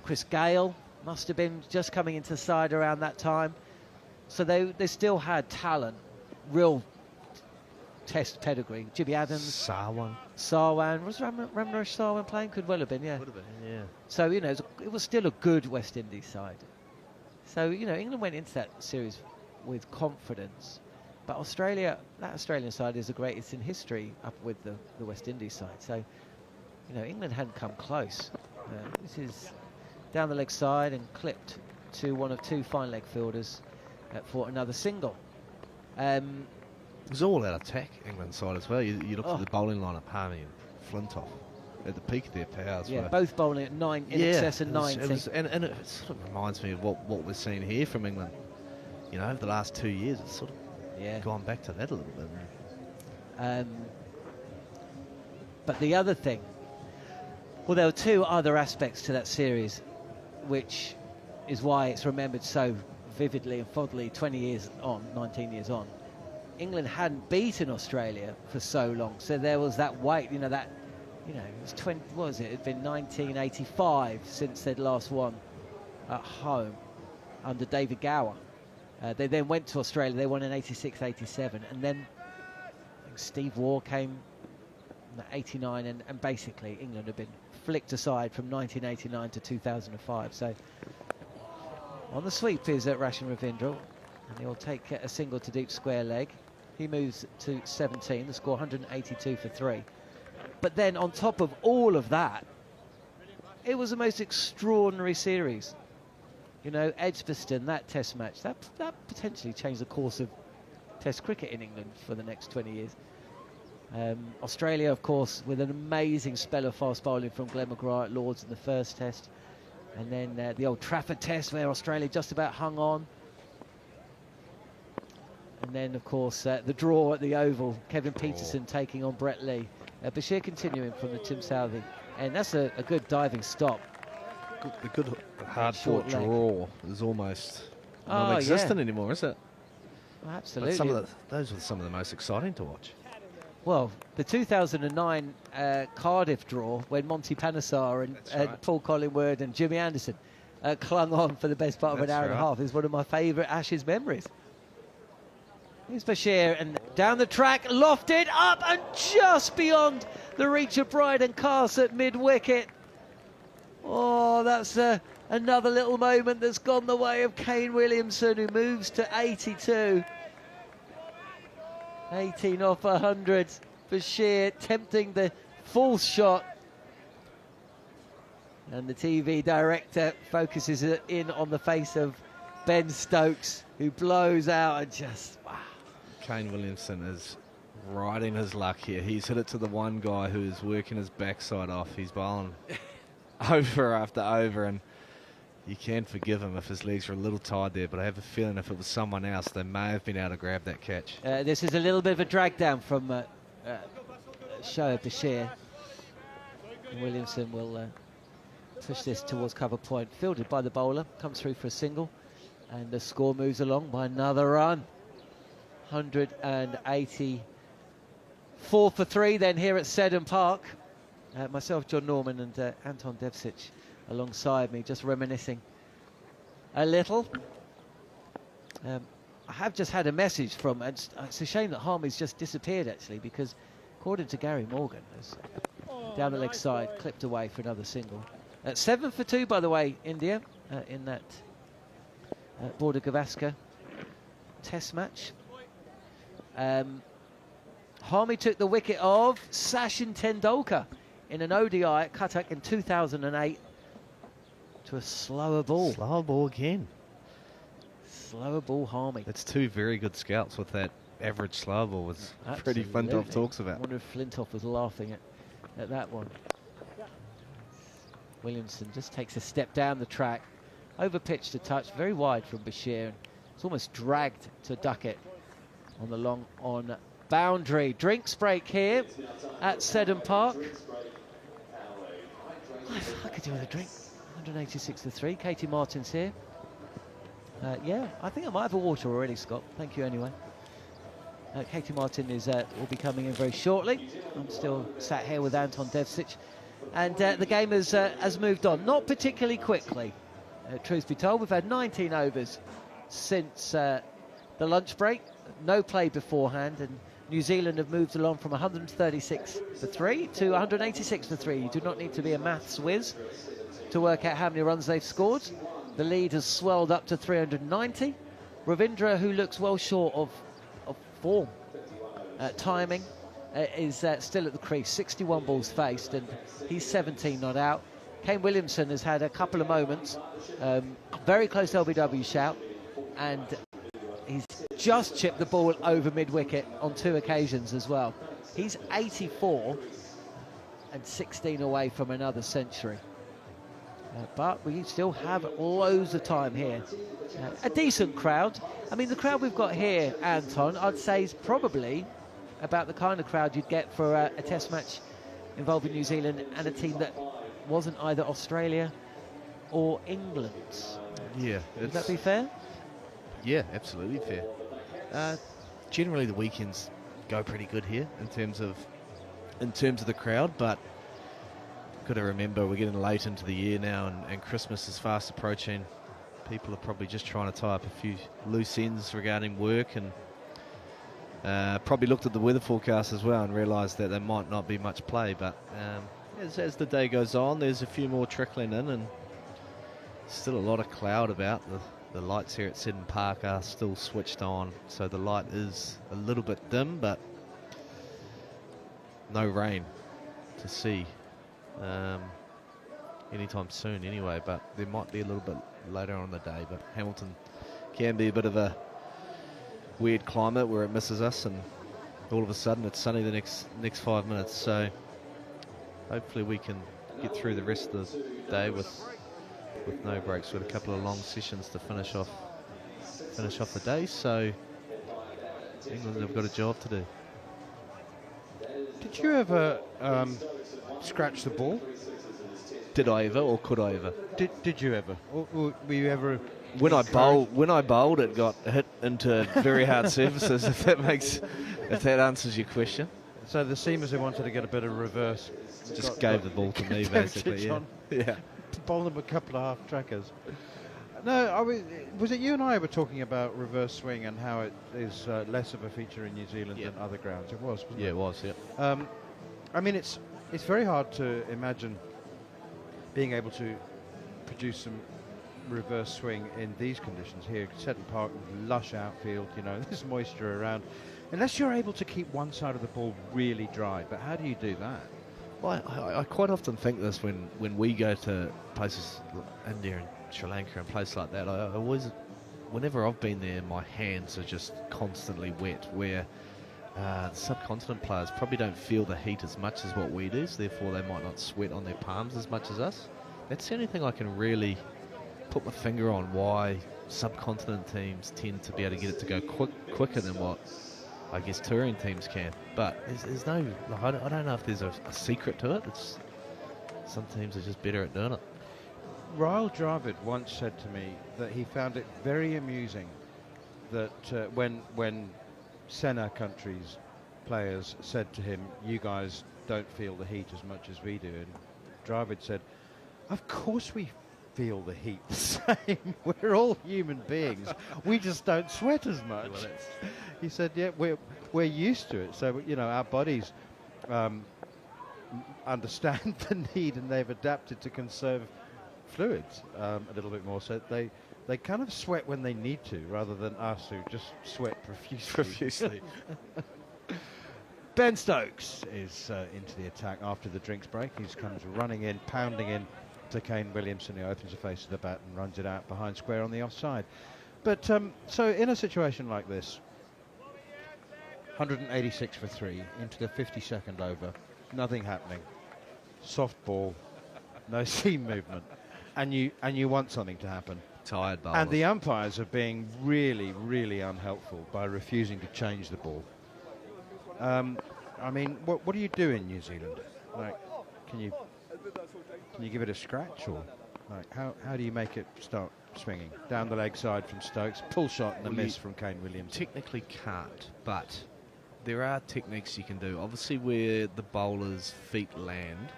Chris Gale must have been just coming into the side around that time. So they still had talent, real Test pedigree. Jimmy Adams, Sarwan. Was Ramnaresh Sarwan playing? Could well have been, yeah. Would have been, yeah. So it was still a good West Indies side. So, you know, England went into that series with confidence. But Australia, that Australian side is the greatest in history up with the West Indies side. So, you know, England hadn't come close. This is down the leg side and clipped to one of two fine leg fielders for another single. It was all out attack, England side as well. You looked at the bowling line of Palmy and Flintoff at the peak of their powers. Yeah, both bowling at in excess of 90. And it sort of reminds me of what we're seeing here from England. You know, over the last 2 years, it's sort of gone back to that a little bit. But the other thing, well, there were two other aspects to that series, which is why it's remembered so vividly and fondly 20 years on, 19 years on. England hadn't beaten Australia for so long, so there was that wait, it was 20, what was it? It had been 1985 since they'd last won at home under David Gower. They then went to Australia, they won in 86, 87, and then I think Steve Waugh came in 89, and basically England had been flicked aside from 1989 to 2005. So on the sweep is Rashan Ravindra, and he'll take a single to deep square leg. He moves to 17, the score 182 for 3. But then on top of all of that, it was the most extraordinary series. You know, Edgbaston, that test match, that potentially changed the course of test cricket in England for the next 20 years. Australia, of course, with an amazing spell of fast bowling from Glenn McGrath at Lords in the first test. And then the Old Trafford test where Australia just about hung on. And then, of course, the draw at the Oval, Kevin Peterson taking on Brett Lee. Bashir continuing from the Tim Southey. And that's a good diving stop. The good hard-fought draw is almost non-existent anymore, is it? Oh, absolutely. But those were some of the most exciting to watch. Well, the 2009 Cardiff draw, when Monty Panesar and Paul Collingwood and Jimmy Anderson clung on for the best part of an hour and a half, is one of my favourite Ashes memories. Here's Bashir, and down the track, lofted up and just beyond the reach of Bryden Cast at mid-wicket. Oh, that's another little moment that's gone the way of Kane Williamson, who moves to 82. 18 off 100. Bashir tempting the false shot. And the TV director focuses in on the face of Ben Stokes, who blows out and just, wow. Kane Williamson is riding his luck here. He's hit it to the one guy who is working his backside off. He's bowling over after over, and you can forgive him if his legs are a little tired there, but I have a feeling if it was someone else, they may have been able to grab that catch. This is a little bit of a drag down from Shoaib Bashir. Williamson will push this towards cover point. Fielded by the bowler, comes through for a single, and the score moves along by another run. 184 for 3 then here at Seddon Park. Myself, John Norman, and Anton Devcich alongside me, just reminiscing a little. I have just had a message from, and it's a shame that Harmy's just disappeared actually, because according to Gary Morgan, down the leg side, clipped away for another single. 7 for 2, by the way, India, in that Border Gavaskar test match. Harmy took the wicket of Sachin Tendulkar in an ODI at Cuttack in 2008 to a slower ball. Slower ball again. Slower ball, Harmy. That's two very good scouts with that average slower ball. Was Freddie Flintoff talks about. I wonder if Flintoff was laughing at that one. Williamson just takes a step down the track, over pitch to touch, very wide from Bashir. It's almost dragged to Duckett on the long on boundary. Drinks break here at Seddon Park. I could do with a drink. 186 to 3. Katey Martin's here. Yeah, I think I might have a water already, Scott. Thank you anyway. Katey Martin is will be coming in very shortly. I'm still sat here with Anton Devcich. And the game has moved on, not particularly quickly. Truth be told, we've had 19 overs since the lunch break. No play beforehand, and New Zealand have moved along from 136 for 3 to 186 for 3. You do not need to be a maths whiz to work out how many runs they've scored. The lead has swelled up to 390. Ravindra, who looks well short of form, timing, is still at the crease. 61 balls faced, and he's 17 not out. Kane Williamson has had a couple of moments, very close to LBW shout, and he's just chipped the ball over mid-wicket on 2 occasions as well. He's 84 and 16 away from another century. But we still have loads of time here. A decent crowd. I mean, the crowd we've got here, Anton, I'd say is probably about the kind of crowd you'd get for a test match involving New Zealand and a team that wasn't either Australia or England. Yeah. Would that be fair? Yeah, absolutely fair. Generally, the weekends go pretty good here in terms of the crowd, but got to remember we're getting late into the year now, and Christmas is fast approaching. People are probably just trying to tie up a few loose ends regarding work, and probably looked at the weather forecast as well and realised that there might not be much play. But as the day goes on, there's a few more trickling in, and still a lot of cloud about. The lights here at Seddon Park are still switched on, so the light is a little bit dim, but no rain to see anytime soon anyway, but there might be a little bit later on in the day. But Hamilton can be a bit of a weird climate where it misses us and all of a sudden it's sunny the next 5 minutes, so hopefully we can get through the rest of the day with no breaks, with a couple of long sessions to finish off the day. So England have got a job to do. Did you ever scratch the ball? Did I ever, or could I ever? Did you ever? Or were you ever? When I bowled, it got hit into very hard surfaces. If that answers your question. So the seamers who wanted to get a bit of reverse just gave the ball to me, basically. Yeah. Yeah. Bowl them a couple of half trackers. No, was it you and I were talking about reverse swing and how it is less of a feature in New Zealand than other grounds? It was, wasn't it? Yeah, it was. Yeah. I mean, it's very hard to imagine being able to produce some reverse swing in these conditions here. Seddon Park, lush outfield, there's moisture around. Unless you're able to keep one side of the ball really dry. But how do you do that? Well, I quite often think this when we go to places like India and Sri Lanka and places like that. I always, whenever I've been there, my hands are just constantly wet, where the subcontinent players probably don't feel the heat as much as what we do, so therefore they might not sweat on their palms as much as us. That's the only thing I can really put my finger on why subcontinent teams tend to be able to get it to go quicker than what I guess touring teams can. But there's no, I don't know if there's a secret to it. It's some teams are just better at doing it. Rahul Dravid once said to me that he found it very amusing that when Senna countries players said to him, "You guys don't feel the heat as much as we do," and Dravid said, "Of course we feel the heat the same. We're all human beings. We just don't sweat as much." Well, he said, "Yeah, we're used to it. So our bodies understand the need, and they've adapted to conserve fluids a little bit more. So they kind of sweat when they need to, rather than us who just sweat profusely." Ben Stokes is into the attack after the drinks break. He comes running in, pounding in to Kane Williamson, who opens the face of the bat and runs it out behind square on the offside. But so in a situation like this, 186 for 3 into the 52nd over, nothing happening, soft ball, no seam movement, and you want something to happen. Tired bowlers. And the umpires are being really, really unhelpful by refusing to change the ball. I mean, what do you do in New Zealand? Like, can you give it a scratch, or like how do you make it start swinging? Down the leg side from Stokes, pull shot and a miss from Kane Williamson. Technically can't, but there are techniques you can do. Obviously, where the bowler's feet land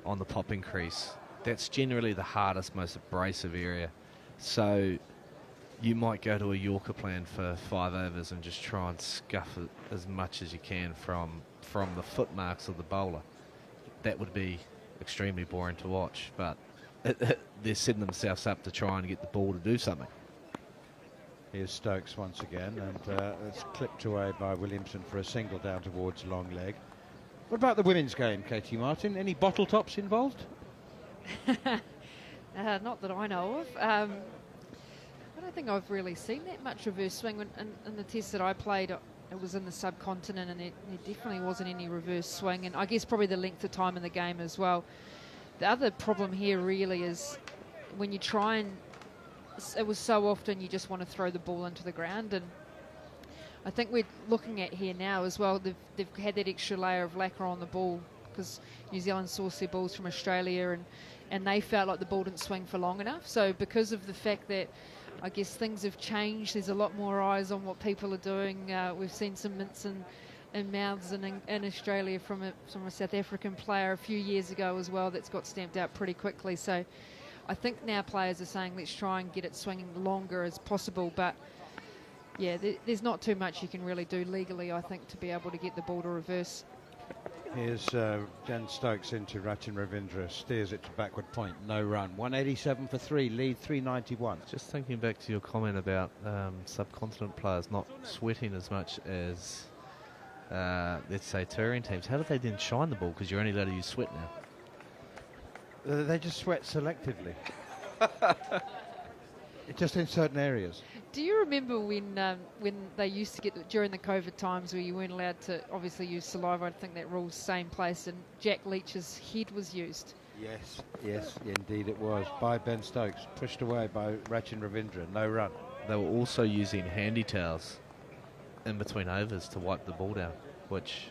on the popping crease, that's generally the hardest, most abrasive area. So you might go to a Yorker plan for 5 overs and just try and scuff it as much as you can from the footmarks of the bowler. That would be extremely boring to watch, but they're setting themselves up to try and get the ball to do something. Here's Stokes once again, and it's clipped away by Williamson for a single down towards long leg. What about the women's game, Katey Martin? Any bottle tops involved? Not that I know of. I don't think I've really seen that much reverse swing. In the test that I played, it was in the subcontinent, and there definitely wasn't any reverse swing. And I guess probably the length of time in the game as well. The other problem here really is when you try and... It was so often you just want to throw the ball into the ground, and I think we're looking at here now as well, they've had that extra layer of lacquer on the ball because New Zealand sourced their balls from Australia, and they felt like the ball didn't swing for long enough. So because of the fact that I guess things have changed, there's a lot more eyes on what people are doing. We've seen some mints in mouths in Australia from a South African player a few years ago as well that's got stamped out pretty quickly. So I think now players are saying let's try and get it swinging longer as possible, but yeah, there's not too much you can really do legally, I think, to be able to get the ball to reverse. Here's Jen Stokes into Rachin Ravindra, steers it to backward point, no run. 187 for 3, lead 391. Just thinking back to your comment about subcontinent players not sweating as much as, let's say, touring teams. How do they then shine the ball? Because you're only allowed to use sweat now. They just sweat selectively. Just in certain areas. Do you remember when they used to get, during the COVID times where you weren't allowed to obviously use saliva? I think that rule's same place, and Jack Leach's head was used. Yes, indeed it was, by Ben Stokes, pushed away by Rachin Ravindra, no run. They were also using handy towels in between overs to wipe the ball down, which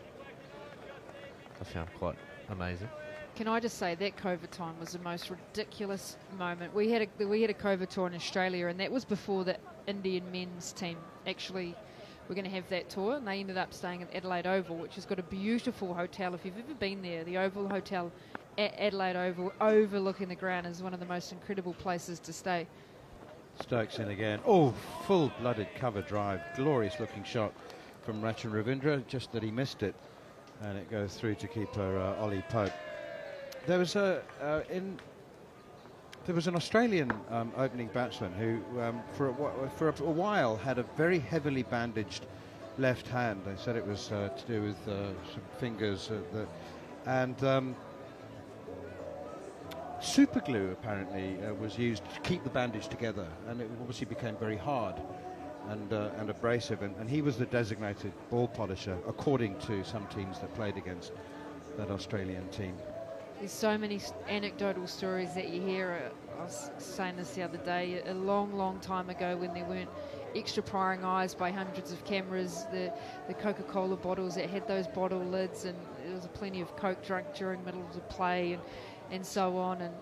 I found quite amazing. Can I just say that COVID time was the most ridiculous moment. We had a COVID tour in Australia, and that was before the Indian men's team actually were going to have that tour, and they ended up staying at Adelaide Oval, which has got a beautiful hotel. If you've ever been there, the Oval Hotel at Adelaide Oval overlooking the ground is one of the most incredible places to stay. Stokes in again. Oh, full-blooded cover drive. Glorious looking shot from Rachin Ravindra, just that he missed it. And it goes through to keeper Ollie Pope. There was an Australian opening batsman who, for a while, had a very heavily bandaged left hand. They said it was to do with some fingers, super glue apparently was used to keep the bandage together, and it obviously became very hard and abrasive. And he was the designated ball polisher, according to some teams that played against that Australian team. There's so many anecdotal stories that you hear. I was saying this the other day, a long, long time ago when there weren't extra prying eyes by hundreds of cameras, the Coca-Cola bottles that had those bottle lids, and there was plenty of Coke drunk during middle of the play and so on. And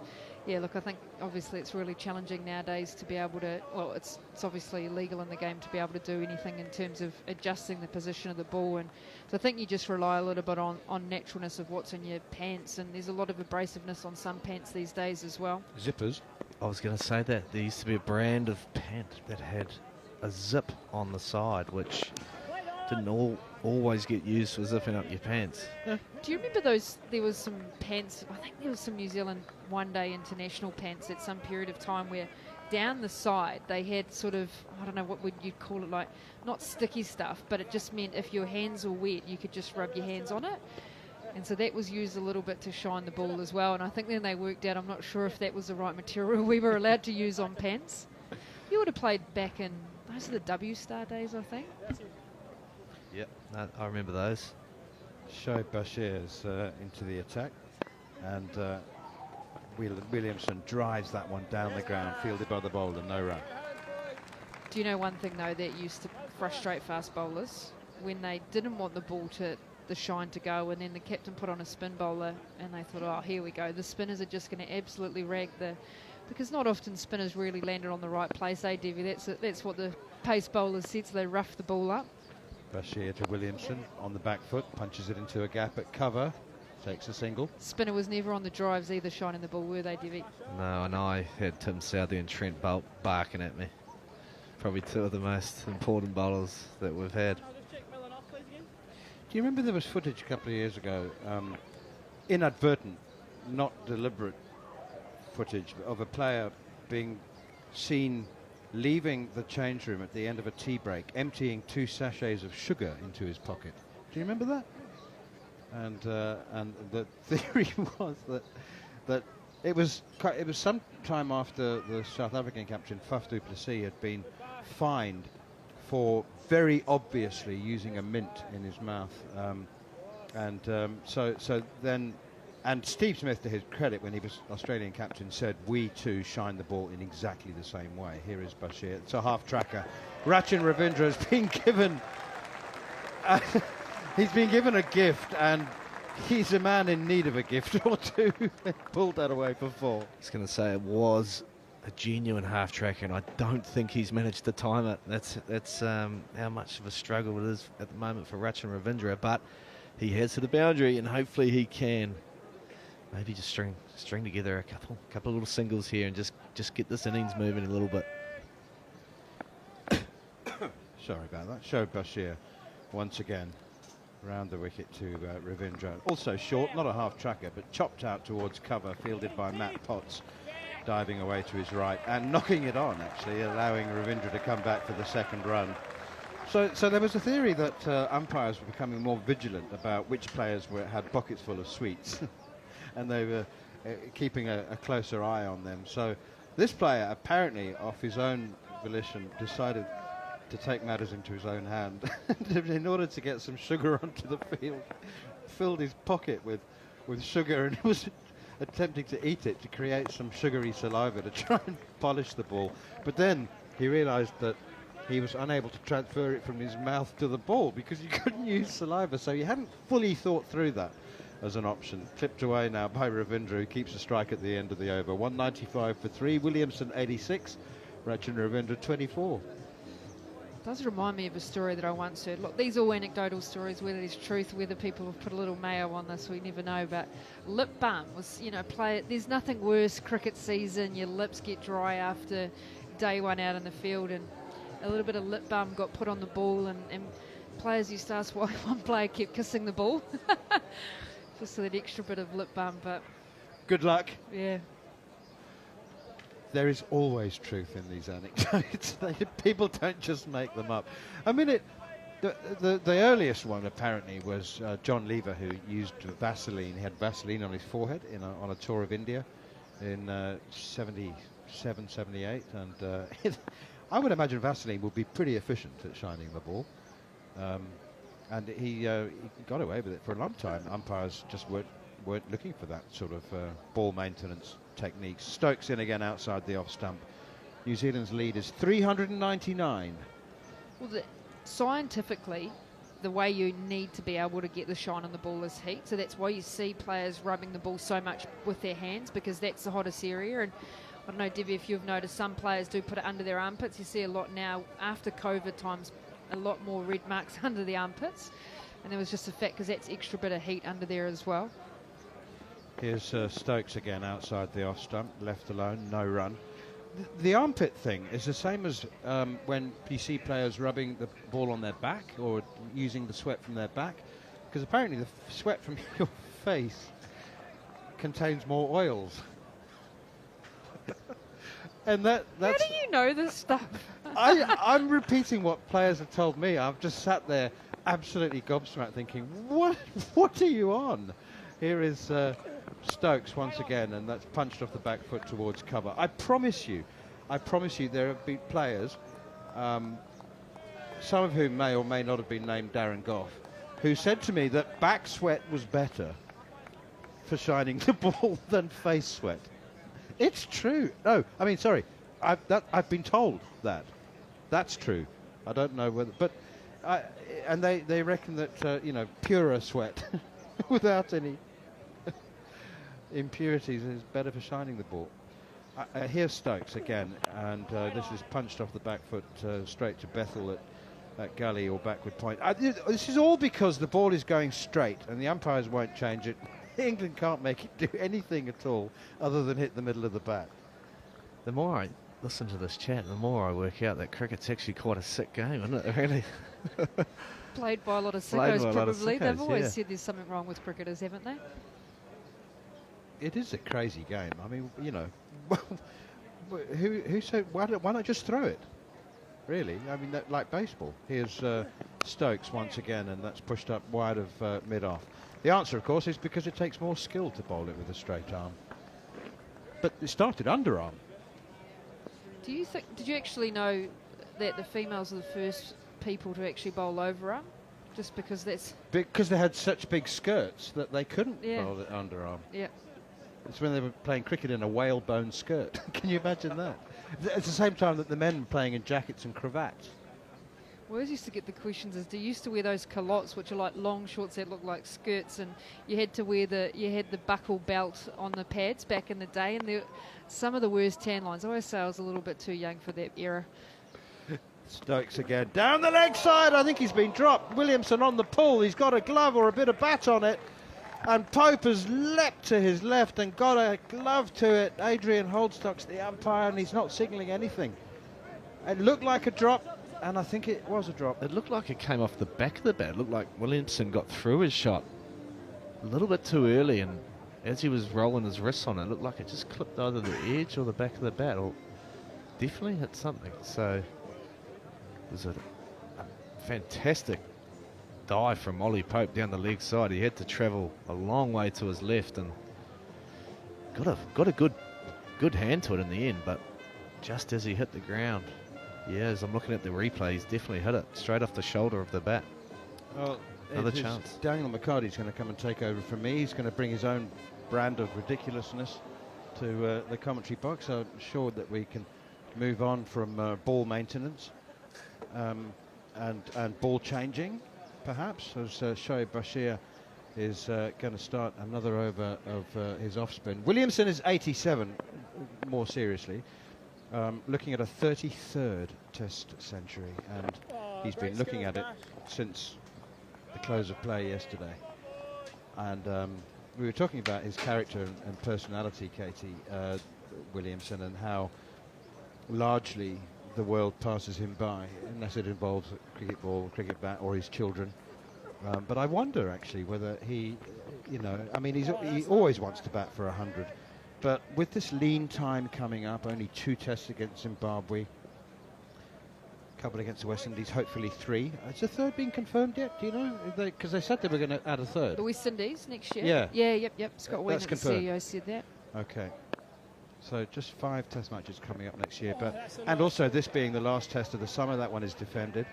yeah, look, I think obviously it's really challenging nowadays to be able to, well, it's obviously illegal in the game to be able to do anything in terms of adjusting the position of the ball. And so I think you just rely a little bit on naturalness of what's in your pants, and there's a lot of abrasiveness on some pants these days as well. Zippers. I was going to say that. There used to be a brand of pant that had a zip on the side, which didn't always get used for zipping up your pants. Do you remember those? There was some pants, I think there was some New Zealand one-day international pants at some period of time where down the side they had sort of, I don't know what you'd call it, like not sticky stuff, but it just meant if your hands were wet you could just rub your hands on it. And so that was used a little bit to shine the ball as well. And I think then they worked out, I'm not sure if that was the right material we were allowed to use on pants. You would have played back in, those are the W-Star days, I think. Yep, I remember those. Shoaib Bashir's into the attack, and Williamson drives that one down the ground, fielded by the bowler, no run. Do you know one thing though that used to frustrate fast bowlers? When they didn't want the ball to, the shine to go, and then the captain put on a spin bowler and they thought, oh, here we go, the spinners are just going to absolutely rag because not often spinners really landed on the right place, Devi? That's what the pace bowlers said, so they rough the ball up. Bashir to Williamson on the back foot, punches it into a gap at cover, takes a single. Spinner was never on the drives either, shining the ball, were they, Devi? No, and I had Tim Southey and Trent Boult barking at me. Probably two of the most important bowlers that we've had. Do you remember there was footage a couple of years ago, inadvertent, not deliberate footage of a player being seen leaving the change room at the end of a tea break, emptying 2 sachets of sugar into his pocket. Do you remember that? And the theory was that it was some time after the South African captain Faf du Plessis had been fined for very obviously using a mint in his mouth, so then. And Steve Smith, to his credit, when he was Australian captain, said, we too shine the ball in exactly the same way. Here is Bashir. It's a half-tracker. Rachin Ravindra has been given... he's been given a gift, and he's a man in need of a gift or two. Pulled that away for 4. I was going to say it was a genuine half-tracker, and I don't think he's managed to time it. That's how much of a struggle it is at the moment for Rachin Ravindra, but he has to the boundary, and hopefully he can. Maybe just string together a couple of little singles here and just get this innings moving a little bit. Sorry about that. Shoaib Bashir once again round the wicket to Ravindra. Also short, not a half-tracker, but chopped out towards cover, fielded by Matt Potts, diving away to his right and knocking it on, actually, allowing Ravindra to come back for the second run. So there was a theory that umpires were becoming more vigilant about which players had pockets full of sweets. And they were keeping a closer eye on them. So this player, apparently off his own volition, decided to take matters into his own hand in order to get some sugar onto the field. Filled his pocket with sugar and was attempting to eat it to create some sugary saliva to try and polish the ball. But then he realised that he was unable to transfer it from his mouth to the ball because he couldn't use saliva. So he hadn't fully thought through that as an option. Clipped away now by Ravindra, who keeps a strike at the end of the over. 195 for 3. Williamson 86. Rachin Ravindra 24. It does remind me of a story that I once heard. Look, these are all anecdotal stories, whether there's truth, whether people have put a little mayo on this, we never know. But lip balm was, there's nothing worse cricket season. Your lips get dry after day one out in the field, and a little bit of lip balm got put on the ball, and players used to ask why one player kept kissing the ball. Just that extra bit of lip balm, but... Good luck. Yeah. There is always truth in these anecdotes. People don't just make them up. I mean, the earliest one apparently was John Lever, who used Vaseline. He had Vaseline on his forehead on a tour of India in 77, 78. And I would imagine Vaseline would be pretty efficient at shining the ball. And he got away with it for a long time. Umpires just weren't looking for that sort of ball maintenance techniques. Stokes in again outside the off stump. New Zealand's lead is 399. Well, scientifically, the way you need to be able to get the shine on the ball is heat. So that's why you see players rubbing the ball so much with their hands, because that's the hottest area. And I don't know, Debbie, if you've noticed, some players do put it under their armpits. You see a lot now after COVID times, a lot more red marks under the armpits, and there was just a fact because that's extra bit of heat under there as well. Here's Stokes again outside the off stump, left alone, no run. The armpit thing is the same as when you see players rubbing the ball on their back or using the sweat from their back, because apparently the sweat from your face contains more oils. And that's... How do you know this stuff? I'm repeating what players have told me. I've just sat there absolutely gobsmacked thinking, what are you on? Here is Stokes once again, and that's punched off the back foot towards cover. I promise you there have been players, some of whom may or may not have been named Darren Gough, who said to me that back sweat was better for shining the ball than face sweat. It's true. No, I mean, sorry. I've been told that. That's true. I don't know whether, but and they reckon that purer sweat without any impurities is better for shining the ball. Here's Stokes again, and this is punched off the back foot straight to Bethel at gully or backward point. This is all because the ball is going straight, and the umpires won't change it. England can't make it do anything at all other than hit the middle of the bat. The more I listen to this chat, the more I work out that cricket's actually quite a sick game, isn't it, really? Played by a lot of sickos, probably. They've always said there's something wrong with cricketers, haven't they? it is a crazy game. I mean, you know, who said why not just throw it? Really, I mean, like baseball. Here's Stokes once again, and that's pushed up wide of mid-off. The answer, of course, is because it takes more skill to bowl it with a straight arm. But it started underarm. Do you think? Did you actually know that the females are the first people to actually bowl overarm? Just because that's Because they had such big skirts that they couldn't Yeah. bowl it underarm. Yeah. It's when they were playing cricket in a whalebone skirt. Can you imagine that? It's the same time that the men were playing in jackets and cravats. We always used to get the questions as do you used to wear those culottes which are like long shorts that look like skirts, and you had to wear you had the buckle belt on the pads back in the day, and some of the worst tan lines. I always say I was a little bit too young for that era. Stokes again. Down the leg side. I think he's been dropped. Williamson on the pull. He's got a glove or a bit of bat on it. And Pope has leapt to his left and got a glove to it. Adrian Holdstock's the umpire, and he's not signalling anything. It looked like a drop, and I think it was a drop. It looked like it came off the back of the bat. It looked like Williamson got through his shot a little bit too early, and as he was rolling his wrists on it, it looked like it just clipped either the edge or the back of the bat, or definitely hit something. So it was a fantastic dive from Ollie Pope down the leg side. He had to travel a long way to his left and got a good hand to it in the end, but just as he hit the ground, yeah, as I'm looking at the replay, he's definitely hit it straight off the shoulder of the bat. Well, another chance. Daniel McHardy's going to come and take over from me. He's going to bring his own brand of ridiculousness to the commentary box. I'm sure that we can move on from ball maintenance and ball changing, perhaps, as Shoaib Bashir is going to start another over of his off-spin. Williamson is 87, more seriously, looking at a 33rd Test century, and he's been looking at it since the close of play yesterday. And we were talking about his character and personality, Katey, Williamson, and how largely the world passes him by, unless it involves a cricket ball, cricket bat, or his children. But I wonder, actually, whether he, you know, I mean, he always wants to bat for 100. But with this lean time coming up, only 2 tests against Zimbabwe, a couple against the West Indies, hopefully 3. Has the third been confirmed yet? Do you know? Because they said they were going to add a third. The West Indies next year? Yeah. Yeah, yep. Scott Wagner, the confirmed. CEO, said that. Okay. So just 5 test matches coming up next year. And also this being the last test of the summer, that one is defended.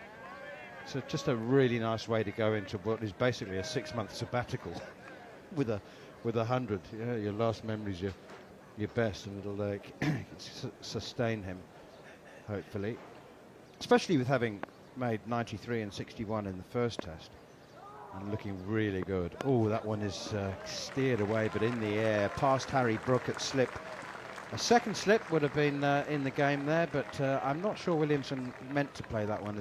So just a really nice way to go into what is basically a 6-month sabbatical with a 100. Yeah, your last memory's your best, and it'll sustain him, hopefully. Especially with having made 93 and 61 in the first test. And looking really good. Oh, that one is steered away, but in the air, past Harry Brook at slip. A second slip would have been in the game there, but I'm not sure Williamson meant to play that one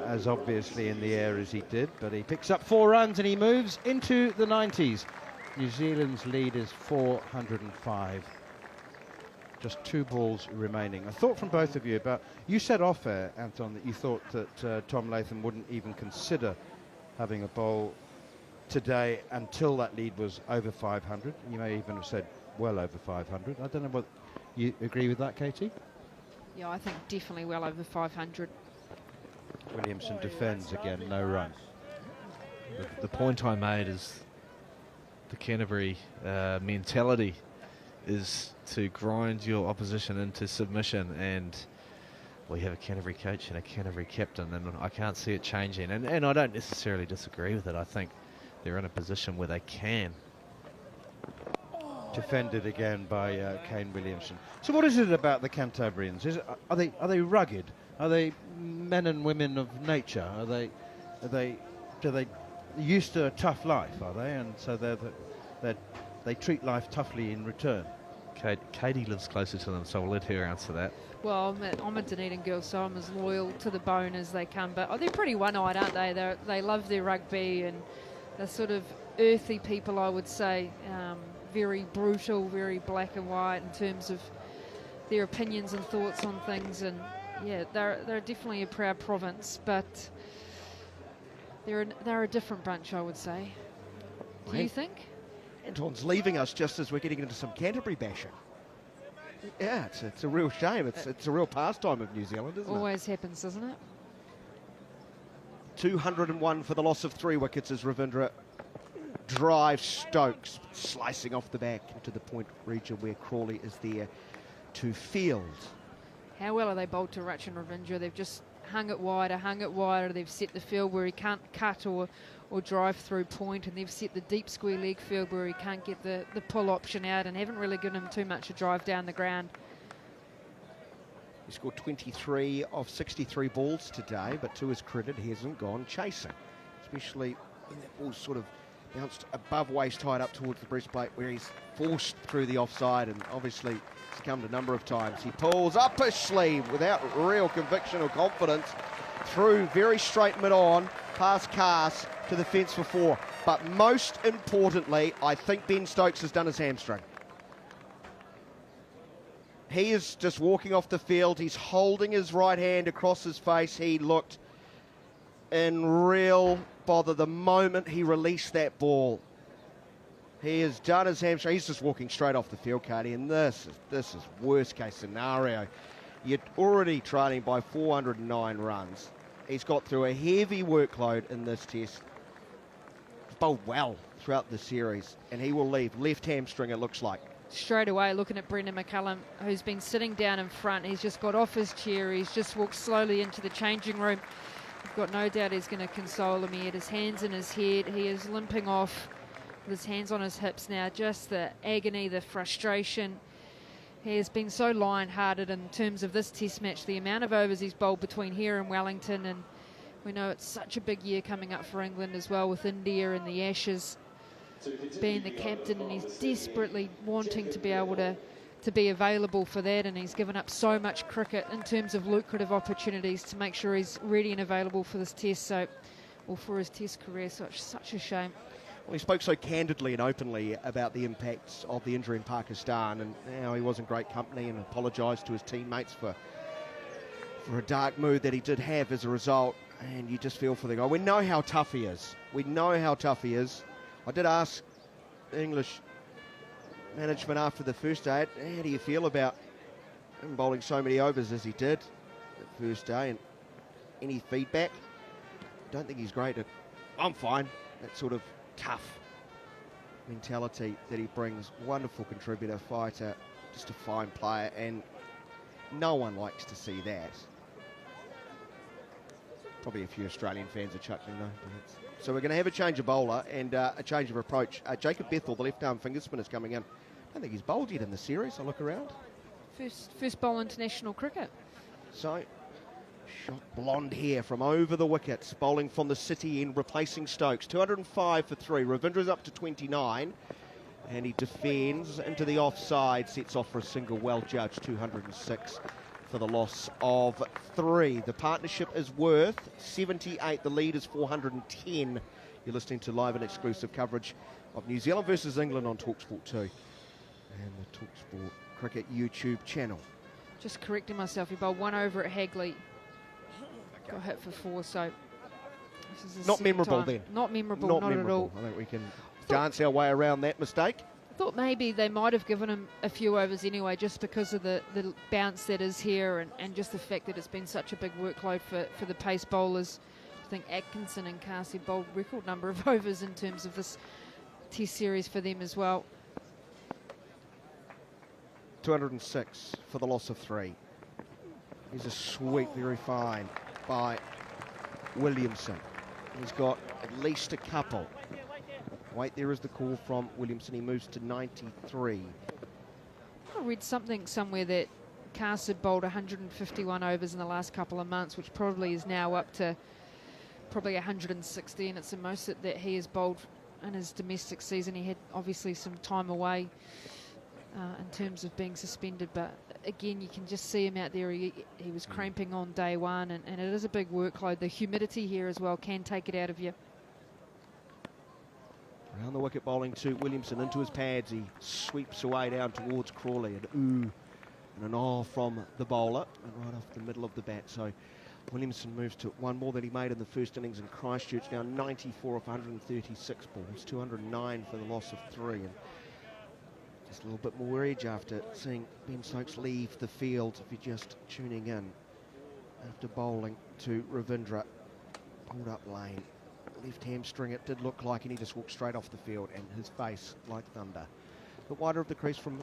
as obviously in the air as he did. But he picks up 4 runs and he moves into the 90s. New Zealand's lead is 405. Just 2 balls remaining. A thought from both of you about, you said off air, Anton, that you thought that Tom Latham wouldn't even consider having a bowl today until that lead was over 500. You may even have said well over 500. I don't know what you agree with that, Katey? Yeah, I think definitely well over 500. Williamson defends again, no run. The point I made is the Canterbury mentality is to grind your opposition into submission, and we have a Canterbury coach and a Canterbury captain, and I can't see it changing, and I don't necessarily disagree with it. I think they're in a position where they can. Defended again by Kane Williamson. So what is it about the Cantabrians? Are they rugged? Are they men and women of nature? Are they used to a tough life? Are they? And so they treat life toughly in return. Katey lives closer to them, so I'll let her answer that. Well, I'm a Dunedin girl, so I'm as loyal to the bone as they come. But they're pretty one-eyed, aren't they? They love their rugby, and they're sort of earthy people, I would say. Very brutal, very black and white in terms of their opinions and thoughts on things. And yeah, they're definitely a proud province, but they're a different bunch, I would say. Do you think? Anton's leaving us just as we're getting into some Canterbury bashing. Yeah, it's a real shame. It's a real pastime of New Zealand, isn't it? Always happens, doesn't it? 201 for the loss of 3 wickets as Ravindra drives Stokes, slicing off the back into the point region where Crawley is there to field. How well are they bowled to Rachin Ravindra? They've just hung it wider. They've set the field where he can't cut or drive through point, and they've set the deep square leg field where he can't get the pull option out, and haven't really given him too much to drive down the ground. He scored 23 of 63 balls today, but to his credit, he hasn't gone chasing, especially when that ball's sort of bounced above waist height up towards the breastplate where he's forced through the offside and obviously succumbed a number of times. He pulls up his sleeve without real conviction or confidence through very straight mid-on, past Cast to the fence for 4. But most importantly, I think Ben Stokes has done his hamstring. He is just walking off the field. He's holding his right hand across his face. He looked in real bother the moment he released that ball. He has done his hamstring. He's just walking straight off the field, Katey, and this is worst case scenario. You're already trailing by 409 runs. He's got through a heavy workload in this test. He's bowled well throughout the series, and he will leave left hamstring, it looks like. Straight away, looking at Brendan McCullum, who's been sitting down in front. He's just got off his chair. He's just walked slowly into the changing room. I've got no doubt he's going to console him. He had his hands in his head. He is limping off with his hands on his hips now. Just the agony, the frustration. He has been so lion-hearted in terms of this test match. The amount of overs he's bowled between here and Wellington, and we know it's such a big year coming up for England as well, with India and the Ashes, being the captain, and he's desperately wanting to be able to be available for that, and he's given up so much cricket in terms of lucrative opportunities to make sure he's ready and available for this test, or for his test career. So it's such a shame. Well, he spoke so candidly and openly about the impacts of the injury in Pakistan, and how he wasn't great company, and apologised to his teammates for a dark mood that he did have as a result. And you just feel for the guy. We know how tough he is. I did ask the English management after the first day, how do you feel about him bowling so many overs as he did the first day, and any feedback? Don't think he's great at, I'm fine. That sort of tough mentality that he brings. Wonderful contributor, fighter, just a fine player, and no one likes to see that. Probably a few Australian fans are chuckling though. So we're going to have a change of bowler and a change of approach. Jacob Bethel, the left-arm finger spinner, is coming in. I don't think he's bowled yet in the series. I'll look around. First bowl international cricket. So, shot blonde hair from over the wickets, bowling from the city end, replacing Stokes. 205 for 3. Ravindra's up to 29. And he defends into the offside, sets off for a single, well judged, 206 for the loss of 3. The partnership is worth 78. The lead is 410. You're listening to live and exclusive coverage of New Zealand versus England on talkSPORT 2 and the talkSPORT Cricket YouTube channel. Just correcting myself, he bowled 1 over at Hagley. Got hit for 4, so this is his not second memorable time. then. Not memorable, not not memorable. at all. I think we can dance our way around that mistake. Thought maybe they might have given him a few overs anyway, just because of the bounce that is here, and just the fact that it's been such a big workload for the pace bowlers. I think Atkinson and Katey bowled record number of overs in terms of this test series for them as well. 206 for the loss of 3. Here's a sweep, very fine, by Williamson. He's got at least a couple. Wait, there is the call from Williamson. He moves to 93. I read something somewhere that Katey had bowled 151 overs in the last couple of months, which probably is now up to probably 160, and it's the most that he has bowled in his domestic season. He had obviously some time away in terms of being suspended, but again, you can just see him out there. He was cramping on day one, and it is a big workload. The humidity here as well can take it out of you. Around the wicket, bowling to Williamson, into his pads. He sweeps away down towards Crawley. An ooh and an oh from the bowler, and right off the middle of the bat. So Williamson moves to one more than he made in the first innings in Christchurch, now 94 of 136 balls, 209 for the loss of 3. And just a little bit more edge after seeing Ben Stokes leave the field, if you're just tuning in. After bowling to Ravindra, pulled up lane, left hamstring it did look like, and he just walked straight off the field, and his face like thunder. But wider of the crease from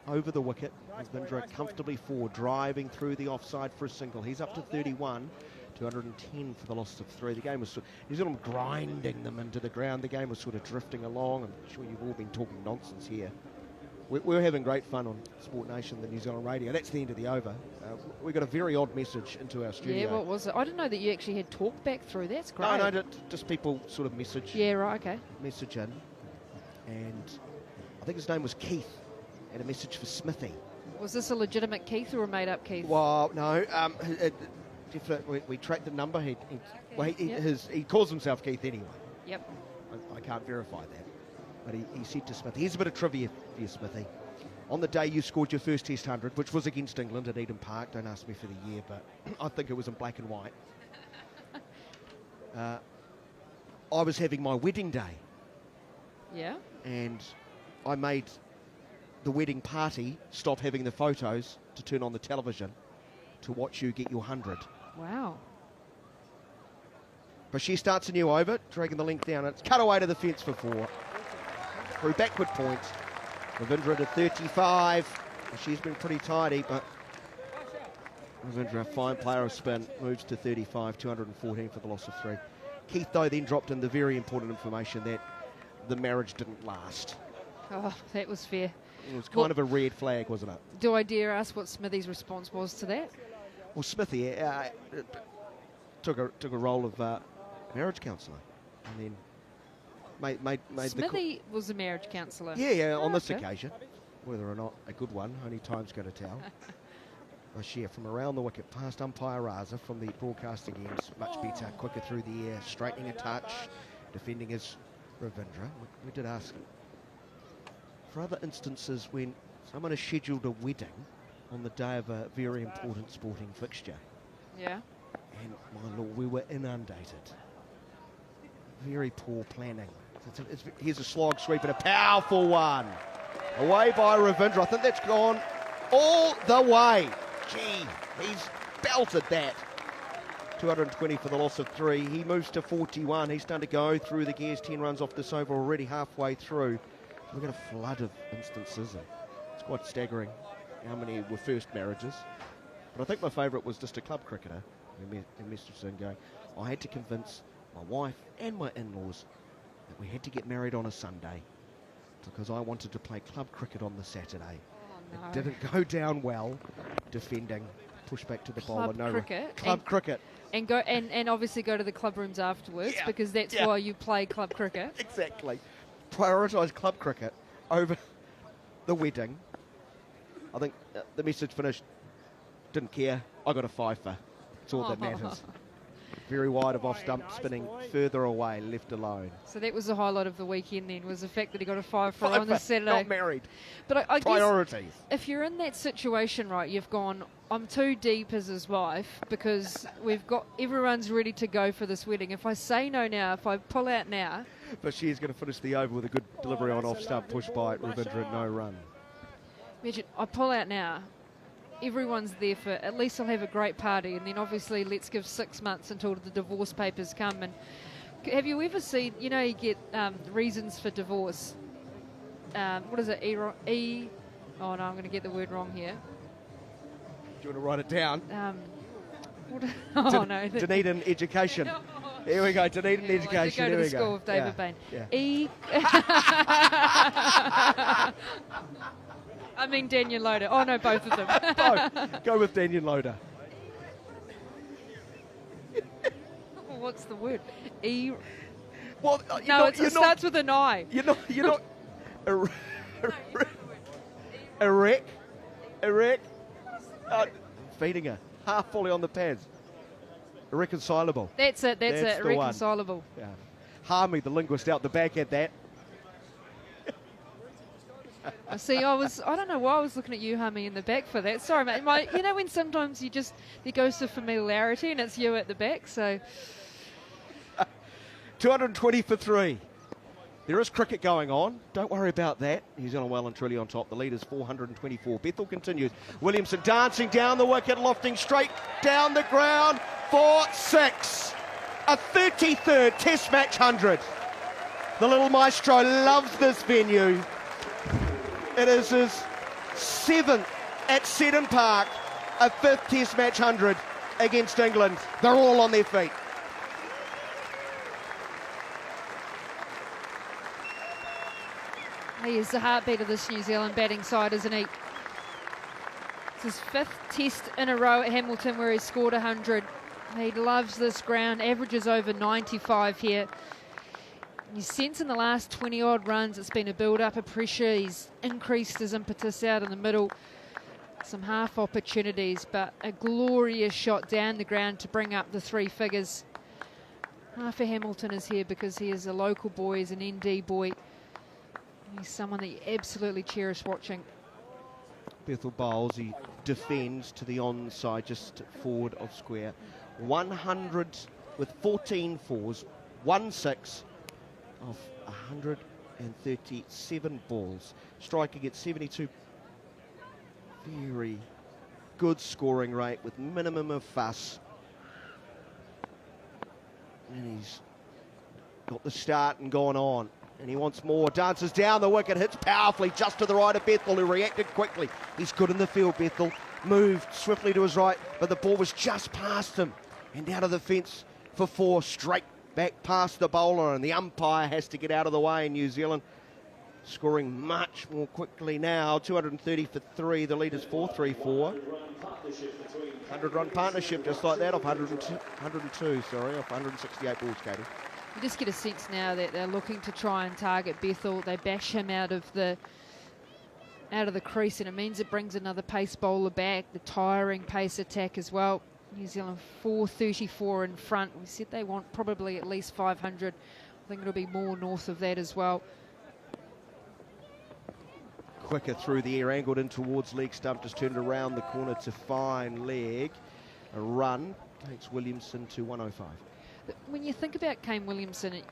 over the wicket, Ravindra comfortably forward, driving through the offside for a single. He's up to 31, 210 for the loss of 3. The game was New Zealand grinding them into the ground. The game was sort of drifting along. I'm sure you've all been talking nonsense here. We're having great fun on Sport Nation, the New Zealand radio. That's the end of the over. We got a very odd message into our studio. Yeah, what was it? I didn't know that you actually had talk back through. That's great. No, just people sort of message. Yeah, right, okay. Message in. And I think his name was Keith. Had a message for Smithy. Was this a legitimate Keith or a made-up Keith? Well, no. We tracked the number. He calls himself Keith anyway. Yep. I can't verify that. But he said to Smithy, here's a bit of trivia for you, Smithy. On the day you scored your first Test 100, which was against England at Eden Park, don't ask me for the year, but I think it was in black and white. I was having my wedding day. Yeah. And I made the wedding party stop having the photos to turn on the television to watch you get your 100. Wow. But she starts a new over, dragging the length down. It's cut away to the fence for 4. Through backward point. Ravindra to 35. She's been pretty tidy, but Ravindra, a fine player of spin, moves to 35, 214 for the loss of 3. Keith, though, then dropped in the very important information that the marriage didn't last. Oh, that was fair. It was kind of a red flag, wasn't it? Do I dare ask what Smithy's response was to that? Well, Smithy took a role of marriage counsellor, and then made Smithy was a marriage counsellor. Yeah, on this occasion. Whether or not a good one, only time's going to tell. A share from around the wicket, past umpire Raza from the broadcasting end, much better, quicker through the air, straightening a touch, defending his Ravindra. We did ask for other instances when someone has scheduled a wedding on the day of a very important sporting fixture. Yeah. And my lord, we were inundated. Very poor planning. Here's a slog sweep and a powerful one. Away by Ravindra. I think that's gone all the way. Gee, he's belted that. 220 for the loss of 3. He moves to 41. He's starting to go through the gears. 10 runs off this over already halfway through. So we've got a flood of instances. And it's quite staggering how many were first marriages. But I think my favourite was just a club cricketer who messaged in going, I had to convince my wife and my in-laws that we had to get married on a Sunday because I wanted to play club cricket on the Saturday. Oh, no. It didn't go down well. Defending, push back to the bowler. Club cricket. Club cricket. And go and obviously go to the club rooms afterwards because that's why you play club cricket. Exactly. Prioritise club cricket over the wedding. I think the message finished. Didn't care. I got a fifer. It's all that matters. Very wide of off stump, spinning further away, left alone. So that was the highlight of the weekend then, was the fact that he got a 5 on the Saturday. Not married. But I priorities. Guess if you're in that situation, right, you've gone, I'm too deep as his wife because everyone's ready to go for this wedding. If I say no now, if I pull out now. But she is going to finish the over with a good delivery on off stump, push by Ravindra, no run. Imagine, I pull out now. Everyone's there for, at least I'll have a great party, and then obviously let's give 6 months until the divorce papers come. And have you ever seen, you get reasons for divorce? What is it? Oh no, I'm going to get the word wrong here. Do you want to write it down? No. Dunedin education. Here we go, Dunedin education. I did go to the school with David Bain. I mean Daniel Loader. Oh, no, both of them. Both. Go with Daniel Loader. What's the word? Well, it starts with an I. You're not erect. Feeding her. Half fully on the pads. Irreconcilable. That's it. Irreconcilable. Yeah. Harmy, the linguist out the back, had that. I don't know why I was looking at you, Hummy, in the back for that. Sorry, mate. You know when sometimes there goes to familiarity and it's you at the back, so. 220 for 3. There is cricket going on. Don't worry about that. New Zealand well and truly on top. The lead is 424. Bethel continues. Williamson dancing down the wicket, lofting straight down the ground for 6. A 33rd Test match 100. The little maestro loves this venue. It is his 7th at Seddon Park, a 5th Test match 100 against England. They're all on their feet. He is the heartbeat of this New Zealand batting side, isn't he? It's his 5th Test in a row at Hamilton where he scored 100. He loves this ground, averages over 95 here. You sense in the last 20-odd runs it's been a build-up of pressure. He's increased his impetus out in the middle. Some half opportunities, but a glorious shot down the ground to bring up the 3 figures. Half of Hamilton is here because he is a local boy, he's an ND boy. He's someone that you absolutely cherish watching. Bethel bowls, he defends to the onside, just forward of square. 100 with 14 fours, 1-6 of 137 balls. Striking at 72. Very good scoring rate with minimum of fuss. And he's got the start and gone on. And he wants more. Dances down the wicket, hits powerfully just to the right of Bethel, who reacted quickly. He's good in the field, Bethel. Moved swiftly to his right, but the ball was just past him. And out of the fence for 4, straight back past the bowler, and the umpire has to get out of the way. New Zealand scoring much more quickly now. 230 for 3. The lead is 4-3-4. 100-run partnership just like that, off 102, off 168 balls, Katey. You just get a sense now that they're looking to try and target Bethel. They bash him out of the crease, and it means it brings another pace bowler back, the tiring pace attack as well. New Zealand 434 in front. We said they want probably at least 500. I think it'll be more north of that as well. Quicker through the air, angled in towards leg stump, just turned around the corner to fine leg. A run takes Williamson to 105. When you think about Kane Williamson,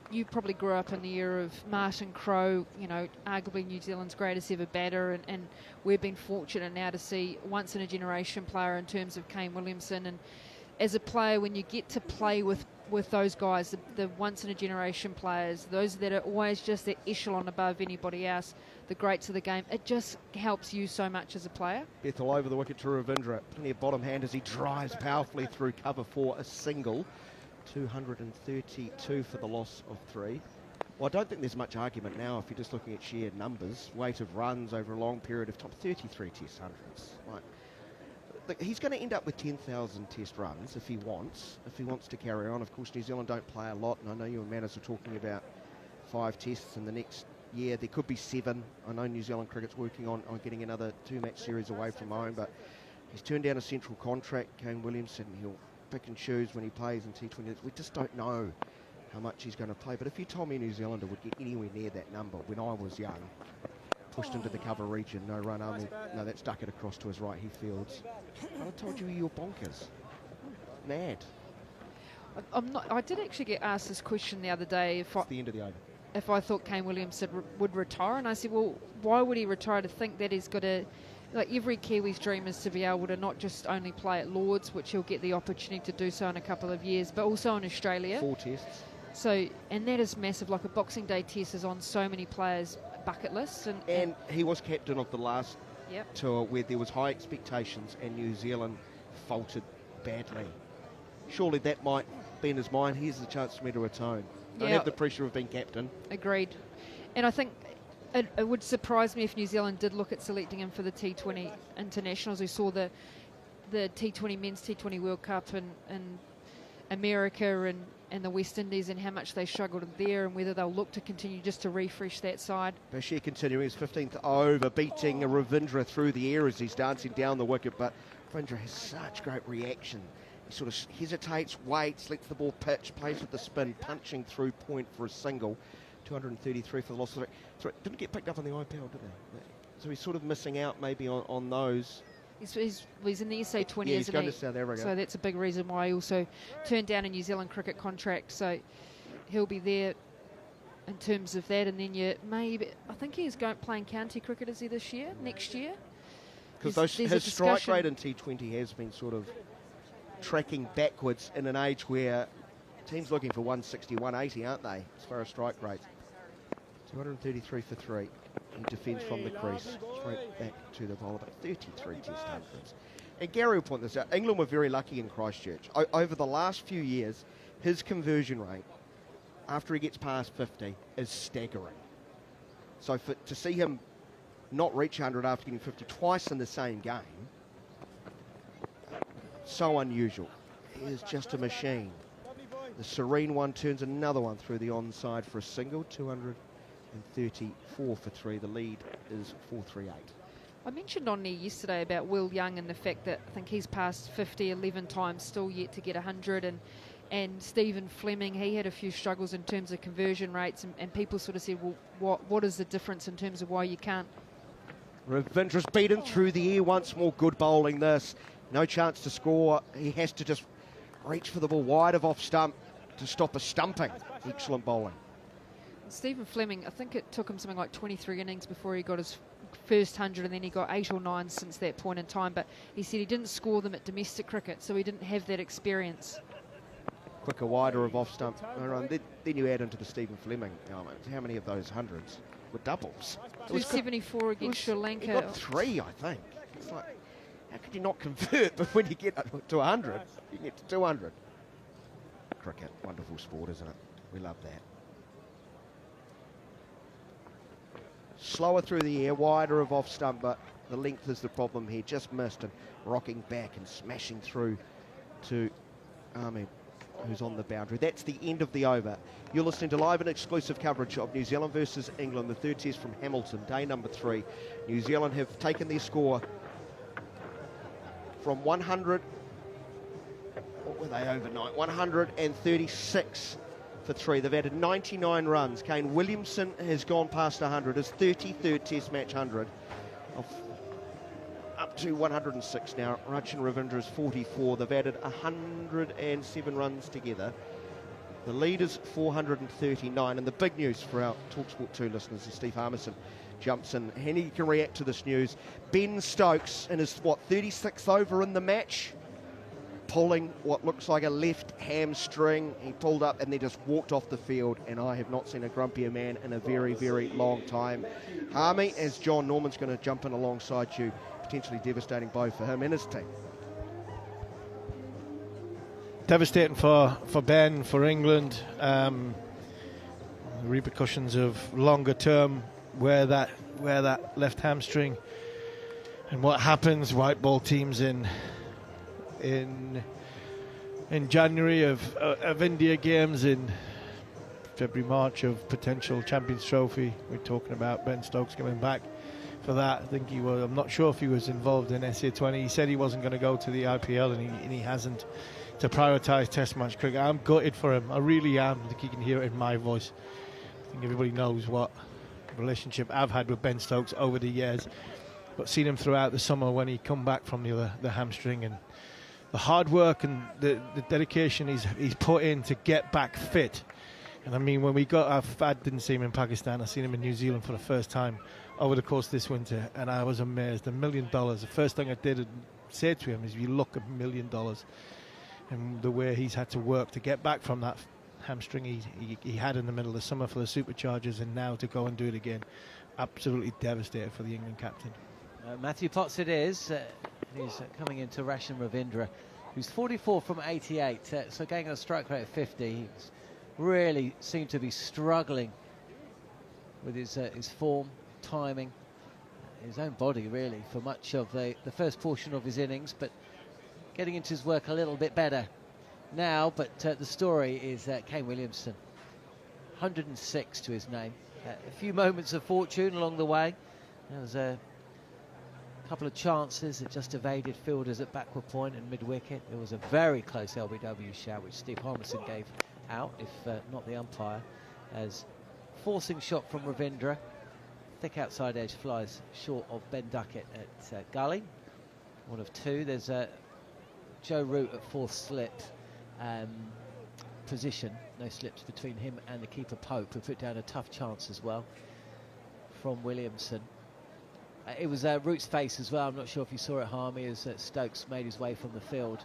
you probably grew up in the era of Martin Crowe, you know, arguably New Zealand's greatest ever batter, and we've been fortunate now to see once-in-a-generation player in terms of Kane Williamson. And as a player, when you get to play with those guys, the once-in-a-generation players, those that are always just the echelon above anybody else, the greats of the game, it just helps you so much as a player. Bethel over the wicket to Ravindra. Plenty of bottom hand as he drives powerfully through cover for a single. 232 for the loss of 3. Well, I don't think there's much argument now if you're just looking at sheer numbers. Weight of runs over a long period of time, 33 Test hundreds. Like, he's going to end up with 10,000 Test runs if he wants to carry on. Of course, New Zealand don't play a lot, and I know you and Manners are talking about 5 Tests in the next year. There could be 7. I know New Zealand cricket's working on getting another 2-match series away from home, but he's turned down a central contract. Kane Williamson, he'll pick and choose when he plays in T20. We just don't know how much he's going to play. But if you told me a New Zealander would get anywhere near that number when I was young, pushed into the cover region, no run, no, that stuck it across to his right, he fields. I told you you're bonkers. Mad. I did actually get asked this question the other day. It's the end of the over. If I thought Kane Williamson would retire, and I said, well, why would he retire? To think that he's got to... Like, every Kiwi's dream is to be able to not just only play at Lords, which he'll get the opportunity to do so in a couple of years, but also in Australia. 4 Tests. So, and that is massive. Like, a Boxing Day Test is on so many players' bucket lists. And he was captain of the last tour where there was high expectations and New Zealand faltered badly. Surely that might be in his mind. Here's the chance for me to atone. Don't have the pressure of being captain. Agreed. And I think it would surprise me if New Zealand did look at selecting him for the T20 internationals. We saw the T20 men's T20 World Cup in America and the West Indies, and how much they struggled there, and whether they'll look to continue just to refresh that side. Bashir continuing his 15th over, beating Ravindra through the air as he's dancing down the wicket, but Ravindra has such great reaction. He sort of hesitates, waits, lets the ball pitch, plays with the spin, punching through point for a single. 233 for the loss of three. Sorry, didn't get picked up on the IPL, did they? So he's sort of missing out maybe on those. He's in the SA20, yeah, isn't going he? to South Africa. So that's a big reason why he also turned down a New Zealand cricket contract. So he'll be there in terms of that. And then maybe, I think he's playing county cricket, is he, this year, next year? Because his strike rate in T20 has been sort of tracking backwards in an age where teams looking for 160, 180, aren't they, as far as strike rate? 233 for 3. He defends from the crease, straight back to the bowler, but 33 test hundreds. And Gary will point this out. England were very lucky in Christchurch. Over the last few years, his conversion rate, after he gets past 50, is staggering. So to see him not reach 100 after getting 50 twice in the same game, so unusual. He is just a machine. The serene one turns another one through the onside for a single, 234 for 3. The lead is 438. I mentioned on there yesterday about Will Young and the fact that I think he's passed 50 11 times, still yet to get 100, and Stephen Fleming, he had a few struggles in terms of conversion rates, and people sort of said, well, what is the difference in terms of why you can't? Ravindra's beaten through the air once more. Good bowling this. No chance to score. He has to just reach for the ball wide of off stump to stop a stumping. Excellent bowling. Stephen Fleming, I think it took him something like 23 innings before he got his first 100, and then he got 8 or 9 since that point in time. But he said he didn't score them at domestic cricket, so he didn't have that experience. Quicker, wider of off stump. Then you add into the Stephen Fleming element. How many of those hundreds were doubles? 274 against Sri Lanka. He got 3, I think. It's like, how could you not convert? But when you get to 100, you get to 200. Cricket, wonderful sport, isn't it? We love that. Slower through the air, wider of off stump, but the length is the problem here. Just missed, and rocking back and smashing through to Ahmed, who's on the boundary. That's the end of the over. You're listening to live and exclusive coverage of New Zealand versus England, the third test from Hamilton, day number 3. New Zealand have taken their score from 100, what were they overnight? 136 for 3. They've added 99 runs. Kane Williamson has gone past 100, his 33rd test match 100, up to 106 now. Rachin Ravindra is 44. They've added 107 runs together. The lead is 439, and the big news for our talkSPORT 2 listeners is Steve Harmison jumps in, and he can react to this news. Ben Stokes in his, 36th over in the match, pulling what looks like a left hamstring. He pulled up and then just walked off the field, and I have not seen a grumpier man in a very, very long time. Harmy, as John Norman's going to jump in alongside you, potentially devastating blow for him and his team. Devastating for Ben, for England. The repercussions of longer term, where that left hamstring, and what happens. White ball teams in January of India games, in February, March of potential Champions Trophy. We're talking about Ben Stokes coming back for that. I think he was. I'm not sure if he was involved in SA20. He said he wasn't going to go to the IPL, and he hasn't, to prioritise Test match cricket. I'm gutted for him. I really am. I think you can hear it in my voice. I think everybody knows what relationship I've had with Ben Stokes over the years, but seen him throughout the summer when he come back from the hamstring, and the hard work and the dedication he's put in to get back fit. And I mean, when I didn't see him in Pakistan. I seen him in New Zealand for the first time over the course of this winter, and I was amazed. $1 million. The first thing I did and said to him is, "You look $1 million," and the way he's had to work to get back from that hamstring he had in the middle of the summer for the Superchargers, and now to go and do it again. Absolutely devastated for the England captain. Matthew Potts it is. He's coming into Rachin Ravindra, who's 44 from 88, so getting a strike rate of 50. He's really seemed to be struggling with his form, timing, his own body really for much of the first portion of his innings, but getting into his work a little bit better now. But the story is Kane Williamson, 106 to his name. A few moments of fortune along the way. There was a couple of chances that just evaded fielders at backward point and mid-wicket. There was a very close LBW shout which Steve Harmison gave out, if not the umpire, as forcing shot from Ravindra. Thick outside edge flies short of Ben Duckett at Gully. One of two. There's Joe Root at fourth slip position. No slips between him and the keeper Pope, who put down a tough chance as well from Williamson. It was Root's face as well. I'm not sure if you saw it, Harmy, as Stokes made his way from the field.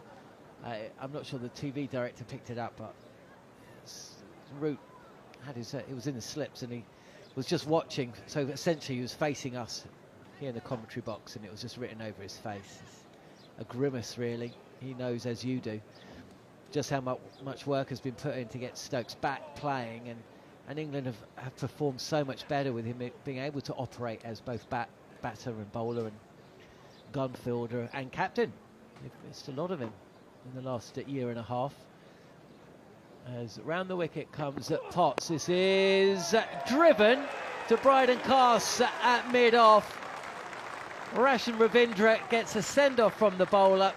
I'm not sure the TV director picked it up, but Root had his, it was in the slips and he was just watching. So essentially he was facing us here in the commentary box and it was just written over his face. It's a grimace, really. He knows, as you do, just how much work has been put in to get Stokes back playing, and England have performed so much better with him being able to operate as both batter and bowler and gun fielder and captain. They've missed a lot of him in the last year and a half. As round the wicket comes at Potts, this is driven to Bryden Cast at mid-off. Rachin Ravindra gets a send-off from the bowler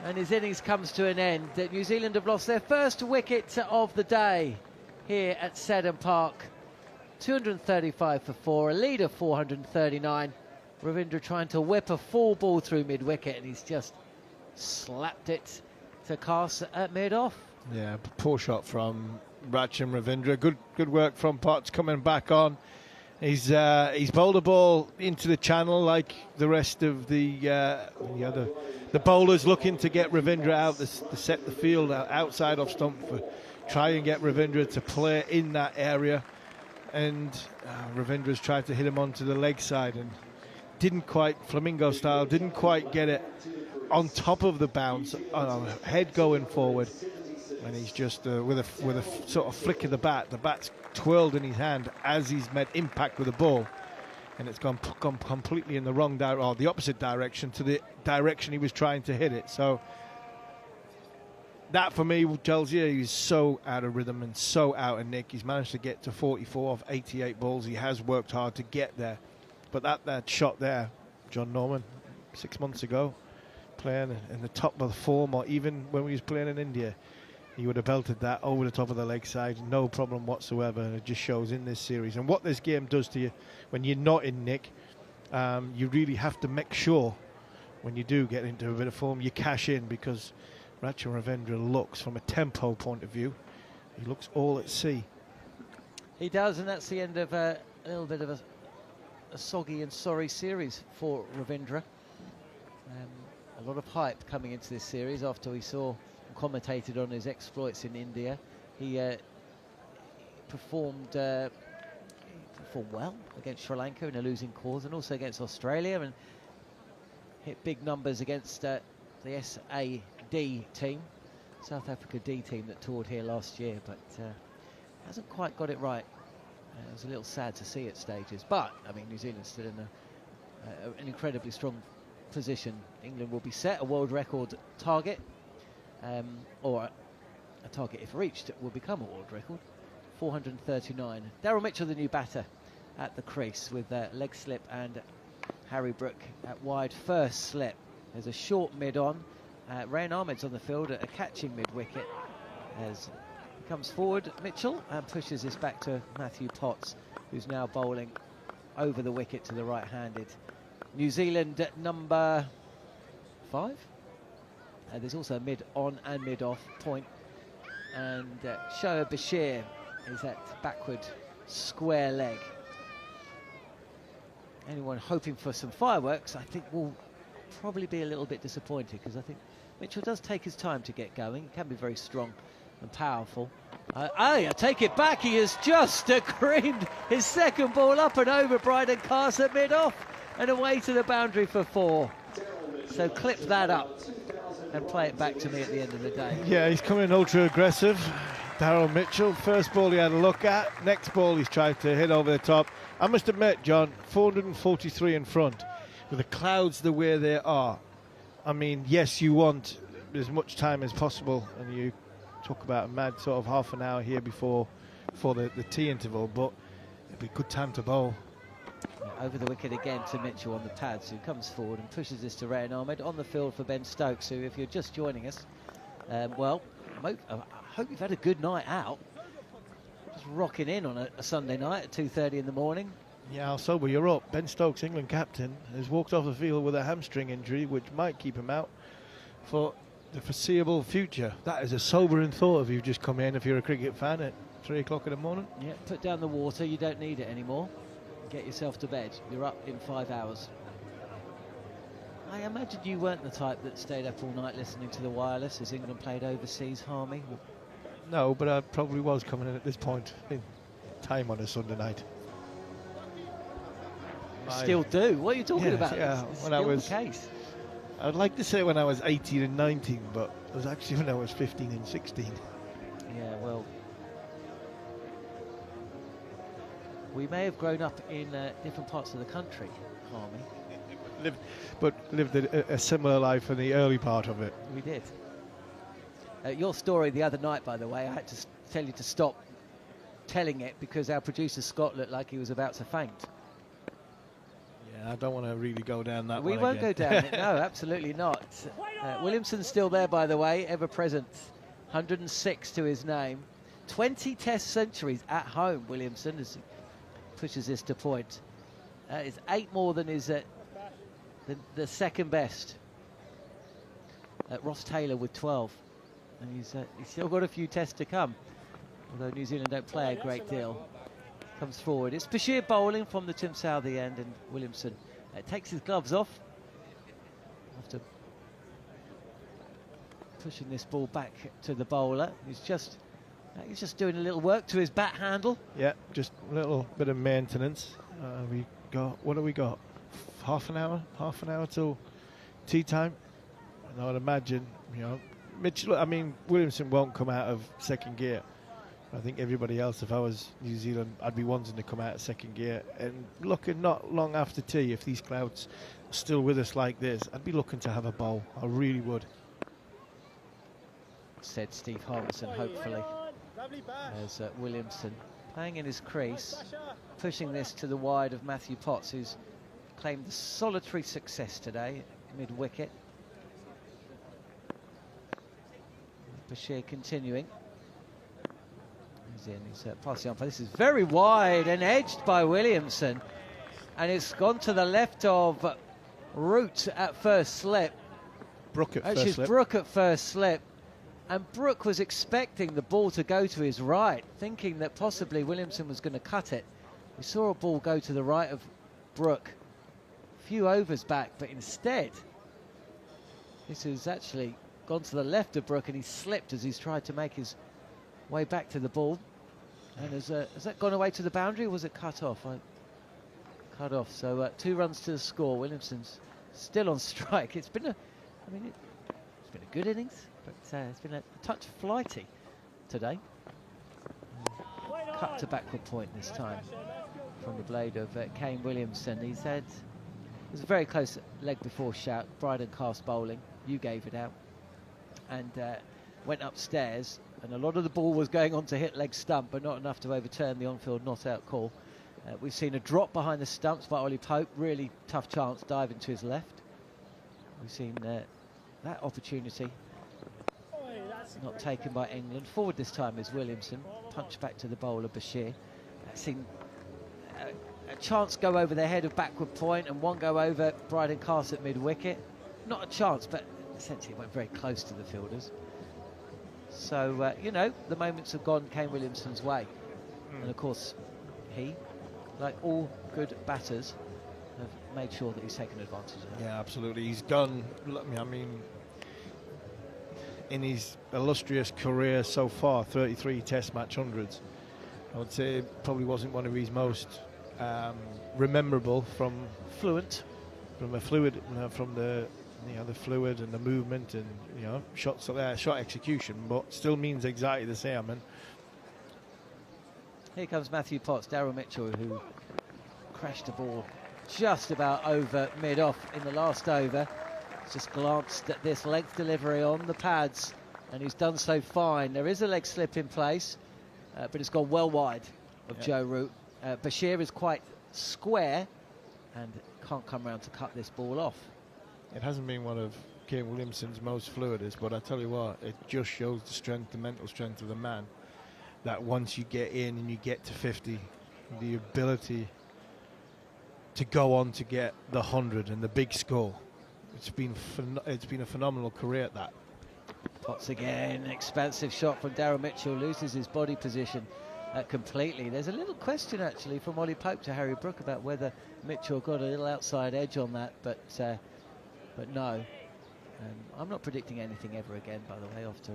and his innings comes to an end. New Zealand have lost their first wicket of the day here at Seddon Park. 235 for 4, a lead of 439. Ravindra trying to whip a full ball through mid-wicket and he's just slapped it to Cast at mid-off. Yeah, poor shot from Rachin Ravindra. Good work from Potts coming back on. He's bowled a ball into the channel like the rest of the bowlers, looking to get Ravindra out, to set the field outside off stump, for try and get Ravindra to play in that area. And Ravindra's tried to hit him onto the leg side and didn't quite, flamingo style, didn't quite get it on top of the bounce, head going forward. And he's just with a sort of flick of the bat's twirled in his hand as he's made impact with the ball, and it's gone completely in the wrong direction, or the opposite direction to the direction he was trying to hit it. So that for me tells you he's so out of rhythm and so out of nick. He's managed to get to 44 of 88 balls. He has worked hard to get there, but that shot there, John Norman, 6 months ago, playing in the top of the form, or even when we was playing in India, he would have belted that over the top of the leg side, no problem whatsoever. And it just shows in this series. And what this game does to you when you're not in nick, you really have to make sure when you do get into a bit of form, you cash in, because Rachin Ravindra looks, from a tempo point of view, he looks all at sea. He does, and that's the end of a little bit of a soggy and sorry series for Ravindra. A lot of hype coming into this series after we saw commentated on his exploits in India. He performed well against Sri Lanka in a losing cause, and also against Australia, and hit big numbers against the SAD team, South Africa D team, that toured here last year, but hasn't quite got it right. It was a little sad to see at stages, but I mean, New Zealand's still in an incredibly strong position. England will be set a world record target, or a target if reached will become a world record, 439. Daryl Mitchell, the new batter, at the crease with leg slip and Harry Brook at wide first slip. There's a short mid-on. Rayan Ahmed's on the field at a catching mid-wicket as he comes forward, Mitchell, and pushes this back to Matthew Potts, who's now bowling over the wicket to the right-handed. New Zealand at number 5. There's also a mid-on and mid-off point. And Shoaib Bashir is at backward square leg. Anyone hoping for some fireworks, I think, will probably be a little bit disappointed, because I think Mitchell does take his time to get going. He can be very strong and powerful. I take it back. He has just creamed his second ball up and over Bryden Cast at mid-off and away to the boundary for 4. So clip that up and play it back to me at the end of the day. Yeah, he's coming ultra aggressive, Daryl Mitchell. First ball he had a look at, next ball he's tried to hit over the top. I must admit, John, 443 in front, with the clouds the way they are. I mean, yes, you want as much time as possible, and you talk about a mad sort of half an hour here before the tea interval, but it'd be a good time to bowl. Over the wicket again to Mitchell on the pads, who comes forward and pushes this to Rayan Ahmed on the field for Ben Stokes, who, if you're just joining us, well, I hope you've had a good night out. Just rocking in on a Sunday night at 2:30 in the morning. Yeah, how sober you're up. Ben Stokes, England captain, has walked off the field with a hamstring injury, which might keep him out for the foreseeable future. That is a sobering thought if you've just come in, if you're a cricket fan, at 3 o'clock in the morning. Yeah, put down the water. You don't need it anymore. Get yourself to bed. You're up in 5 hours. I imagine you weren't the type that stayed up all night listening to the wireless as England played overseas, Harmy. No, but I probably was coming in at this point in time on a Sunday night. Still do. What are you talking about? Yeah, it's when still I was, the case. I'd like to say when I was 18 and 19, but it was actually when I was 15 and 16. Yeah, well, we may have grown up in different parts of the country, Harmy. Lived a similar life in the early part of it. We did. Your story the other night, by the way, I had to tell you to stop telling it because our producer Scott looked like he was about to faint. Yeah, I don't want to really go down that We one won't again. go down it. No, absolutely not. Williamson's still there, by the way, ever present. 106 to his name. 20 Test centuries at home, Williamson, as he pushes this to point. It's 8 more than his the second best. Ross Taylor with 12. And he's still got a few tests to come. Although New Zealand don't play a great deal. Comes forward. It's Bashir bowling from the Tim Southey end, and Williamson takes his gloves off after pushing this ball back to the bowler. He's just doing a little work to his bat handle. Yeah, just a little bit of maintenance. What have we got? Half an hour till tea time. And I would imagine, Williamson won't come out of second gear. I think everybody else, if I was New Zealand, I'd be wanting to come out of second gear. And looking not long after tea, if these clouds are still with us like this, I'd be looking to have a bowl. I really would. Said Steve Harmison, hopefully. As Williamson playing in his crease, pushing this to the wide of Matthew Potts, who's claimed a solitary success today, mid-wicket. Bashir continuing. He's in, he's passing on. This is very wide and edged by Williamson. And it's gone to the left of Root at first slip. Brook at first Actually, slip. Brook at first slip. And Brook was expecting the ball to go to his right, thinking that possibly Williamson was going to cut it. We saw a ball go to the right of Brook a few overs back, but instead this has actually gone to the left of Brook, and he slipped as he's tried to make his way back to the ball. And has that gone away to the boundary, or was it cut off? Cut off. So 2 runs to the score. Williamson's still on strike. It's been a good innings, but it's been a touch flighty today. Cut to backward point this time from the blade of Kane Williamson. He's had, it was a very close leg before shout. Bryden cast bowling. You gave it out. And went upstairs, and a lot of the ball was going on to hit leg stump, but not enough to overturn the on-field not-out call. We've seen a drop behind the stumps by Ollie Pope, really tough chance, diving to his left. We've seen that opportunity not taken by England. Forward this time is Williamson, punch back to the bowler Bashir. Seen a chance go over the head of backward point, and one go over Bryden cast at mid-wicket. Not a chance, but essentially went very close to the fielders. So, the moments have gone Kane Williamson's way. And, of course, he, like all good batters, have made sure that he's taken advantage of that. Yeah, absolutely. He's done, in his illustrious career so far, 33 Test match hundreds. I would say it probably wasn't one of his most rememberable from the fluid and the movement and shot execution, but still means exactly the same. And here comes Matthew Potts, Daryl Mitchell, who crashed the ball just about over mid-off in the last over. Just glanced at this length delivery on the pads, and he's done so fine. There is a leg slip in place, but it's gone well wide of Joe Root. Bashir is quite square and can't come around to cut this ball off. it hasn't been one of Kane Williamson's most fluidest, but I tell you what, it just shows the strength, the mental strength of the man. that once you get in and you get to 50, the ability to go on to get the 100 and the big score. It's been a phenomenal career at that. Potts again, expansive shot from Daryl Mitchell, loses his body position completely. There's a little question actually from Ollie Pope to Harry Brook about whether Mitchell got a little outside edge on that, but no. I'm not predicting anything ever again, by the way, after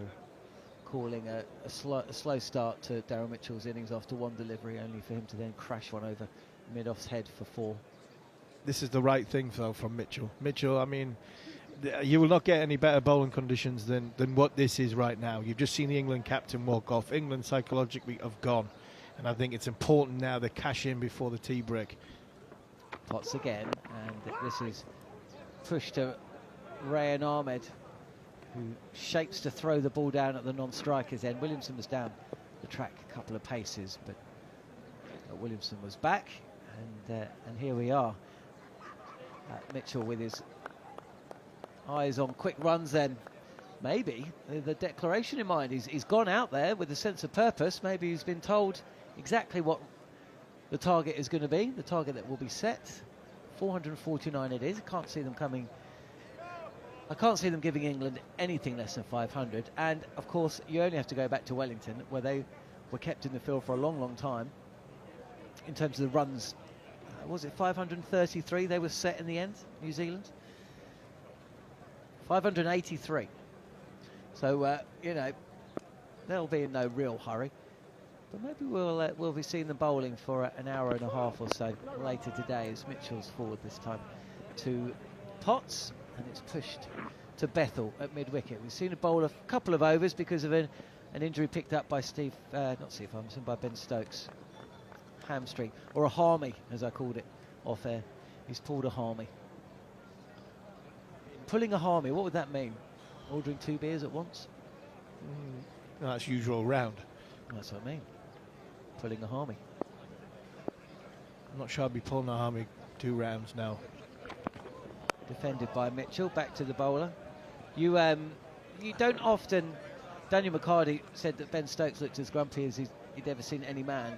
calling a slow start to Daryl Mitchell's innings after one delivery, only for him to then crash one over mid-off's head for 4. This is the right thing, though, from Mitchell. Mitchell, I mean, you will not get any better bowling conditions than what this is right now. You've just seen the England captain walk off. England psychologically have gone. And I think it's important now to cash in before the tea break. Potts again, and this is pushed to Rayan Ahmed, who shapes to throw the ball down at the non-striker's end. Williamson was down the track a couple of paces, but Williamson was back, and here we are. Mitchell with his eyes on quick runs then. Maybe the declaration in mind. He's gone out there with a sense of purpose. Maybe he's been told exactly what the target is going to be, the target that will be set. 449 it is. I can't see them coming. I can't see them giving England anything less than 500. And of course, you only have to go back to Wellington, where they were kept in the field for a long, long time. In terms of the runs, was it 533 they were set in the end, New Zealand? 583. So, you know, they'll be in no real hurry. But maybe we'll be seeing them bowling for an hour and a half or so later today, as Mitchell's forward this time to Potts, and it's pushed to Bethel at mid-wicket. We've seen a bowl a couple of overs because of an injury picked up by not Steve Harmison, by Ben Stokes. Hamstring, or a harmy, as I called it off air. He's pulled a harmy. Pulling a harmy, what would that mean? Ordering 2 beers at once? That's usual round. That's what I mean. Pulling a harmy. I'm not sure I'd be pulling a harmy 2 rounds now. Defended by Mitchell, back to the bowler. You don't often. Daniel McHardy said that Ben Stokes looked as grumpy as he'd ever seen any man.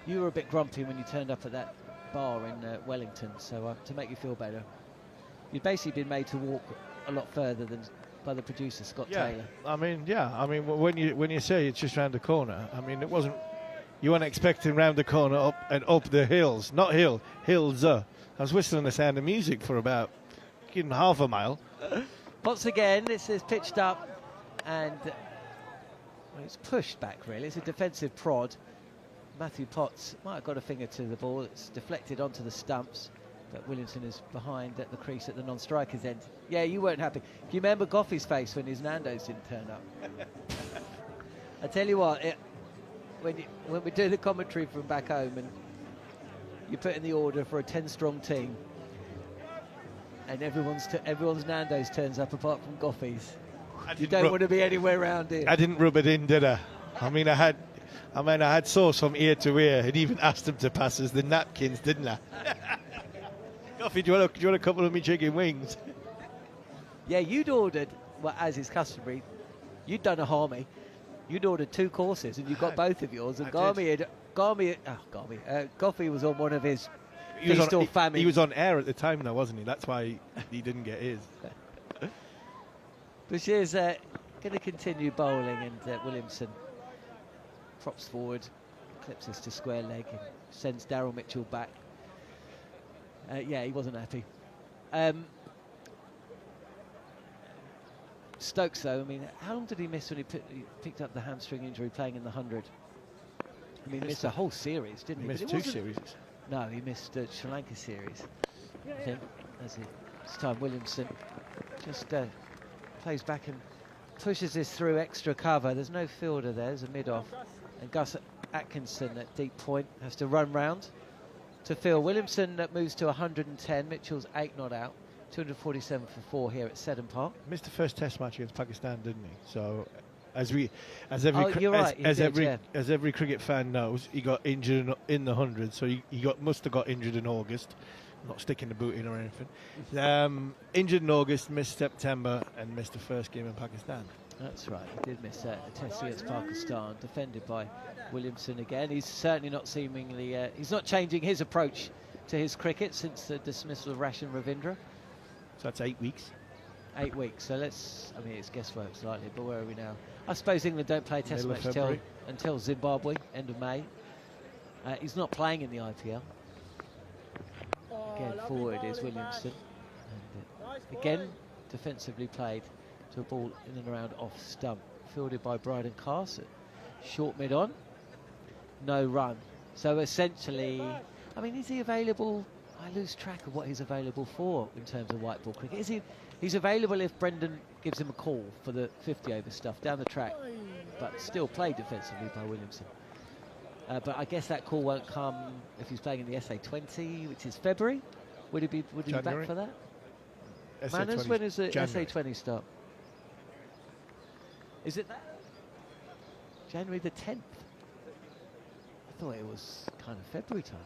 You were a bit grumpy when you turned up at that bar in Wellington, so to make you feel better, you'd basically been made to walk a lot further than by the producer Scott Taylor. I mean, when you say it's just round the corner, I mean, it wasn't. You weren't expecting round the corner up the hills, not hills. I was whistling the Sound of Music for about half a mile. Once again, this is pitched up, and it's pushed back. Really, it's a defensive prod. Matthew Potts might have got a finger to the ball. It's deflected onto the stumps, but Williamson is behind at the crease at the non-striker's end. Yeah, you weren't happy. Do you remember Goffey's face when his Nando's didn't turn up? I tell you what, when we do the commentary from back home and you put in the order for a 10-strong team and everyone's Nando's turns up apart from Goffey's, you don't want to be anywhere around here. I didn't rub it in, did I? I mean, I had sauce from ear to ear, and even asked them to pass us the napkins, didn't I? Coffee, do you want a couple of me chicken wings? Yeah, you'd ordered, well, as is customary, you'd done a harmy. You'd ordered 2 courses, and you got both of yours. And Goffey was on one of his feast or famine. He was on air at the time, though, wasn't he? That's why he didn't get his. Bashir's going to continue bowling, and Williamson props forward, clips us to square leg, and sends Daryl Mitchell back. Yeah, he wasn't happy. Stokes, though, I mean, how long did he miss when he picked up the hamstring injury playing in the 100? I mean, he missed a whole series, didn't he? He missed 2 series. No, he missed the Sri Lanka series, I think. This time Williamson just plays back and pushes this through extra cover. There's no fielder there, there's a mid-off. And Gus Atkinson at deep point has to run round to field. Williamson moves to 110, Mitchell's 8 not out. 247 for 4 here at Seddon Park. Missed the first Test match against Pakistan, didn't he? So, as every cricket fan knows, he got injured in the 100. So he must have got injured in August. I'm not sticking the boot in or anything. Injured in August, missed September, and missed the first game in Pakistan. That's right, he did miss a test against Pakistan, defended by Williamson again. He's certainly not seemingly, he's not changing his approach to his cricket since the dismissal of Rashan Ravindra. So that's 8 weeks. 8 weeks, so let's, I mean, it's guesswork slightly, but where are we now? I suppose England don't play a test match until Zimbabwe, end of May. He's not playing in the IPL. Again, forward is Williamson. And, again, defensively played to a ball in and around off stump. Fielded by Bryden Carson. Short mid on. No run. So essentially, I mean, is he available? I lose track of what he's available for in terms of white ball cricket. Is he? He's available if Brendan gives him a call for the 50 over stuff down the track, but still played defensively by Williamson. But I guess that call won't come if he's playing in the SA20, which is February. Would he be back for that? Manners, when is the SA20 start? Is it that? January the 10th? I thought it was kind of February time.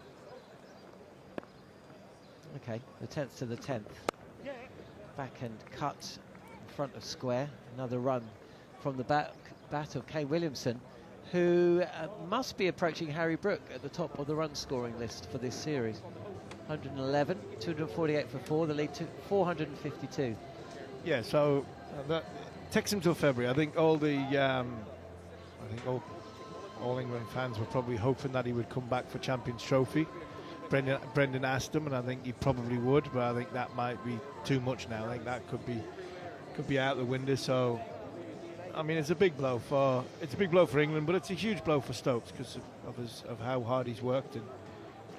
Okay, the 10th to the 10th. Backhand cut in front of square. Another run from the bat of Kane Williamson, who must be approaching Harry Brook at the top of the run scoring list for this series. 111, 248 for 4, the lead to 452. Yeah, so that takes him till February. I think all England fans were probably hoping that he would come back for Champions Trophy. Brendan asked him, and I think he probably would, but I think that might be too much now. I think that could be out the window. So, I mean, it's a big blow for England, but it's a huge blow for Stokes because of how hard he's worked, and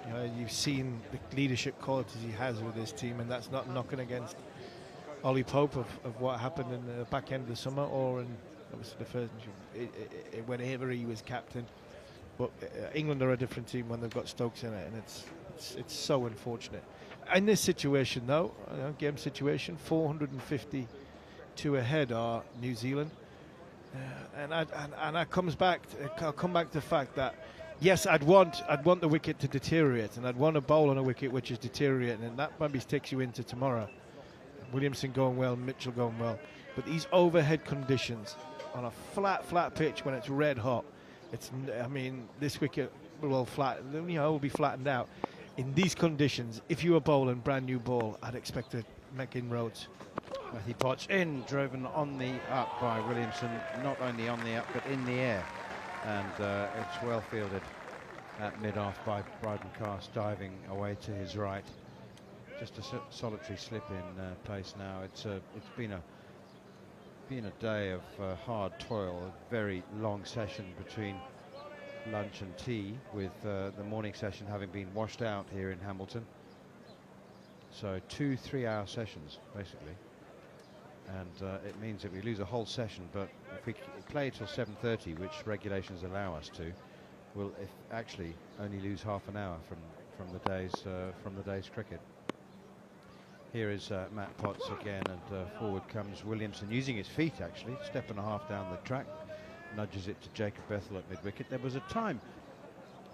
you know, you've seen the leadership qualities he has with his team, and that's not knocking against Ollie Pope of what happened in the back end of the summer or in obviously the first whenever he was captain. But England are a different team when they've got Stokes in it, and it's so unfortunate. In this situation, though, game situation, 452 ahead are New Zealand, and I come back to the fact that yes, I'd want the wicket to deteriorate, and I'd want a bowl on a wicket which is deteriorating, and that maybe takes you into tomorrow. Williamson going well, Mitchell going well, but these overhead conditions on a flat pitch when it's red hot. I mean, this wicket will be flattened out. In these conditions, if you were bowling brand new ball, I'd expect to make inroads. Matthew Potts in, driven on the up by Williamson, not only on the up but in the air, and it's well fielded at mid-off by Bryden Cast, diving away to his right. Just a solitary slip in pace now. It's been a day of hard toil, a very long session between lunch and tea, with the morning session having been washed out here in Hamilton. So 2 3-hour sessions basically, and it means that we lose a whole session, but if we play till 7:30, which regulations allow us to, we'll actually only lose half an hour from the day's cricket. Here is Matt Potts again, and forward comes Williamson, using his feet actually, step and a half down the track, nudges it to Jacob Bethel at mid-wicket. There was a time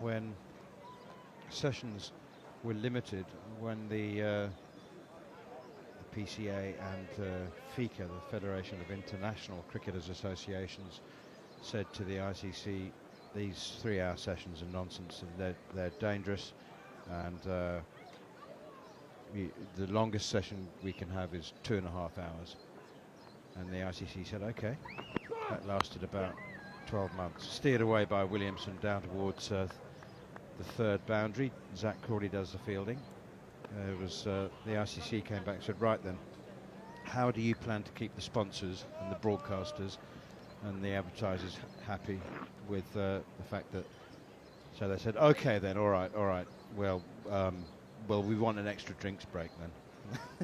when sessions were limited, when the PCA and FICA, the Federation of International Cricketers Associations, said to the ICC, these 3-hour sessions are nonsense and they're dangerous, and the longest session we can have is 2.5 hours. And the ICC said, okay. That lasted about 12 months. Steered away by Williamson down towards the third boundary. Zach Crawley does the fielding. The ICC came back and said, right then, how do you plan to keep the sponsors and the broadcasters and the advertisers happy with the fact that... So they said, okay then, all right. Well, we want an extra drinks break then.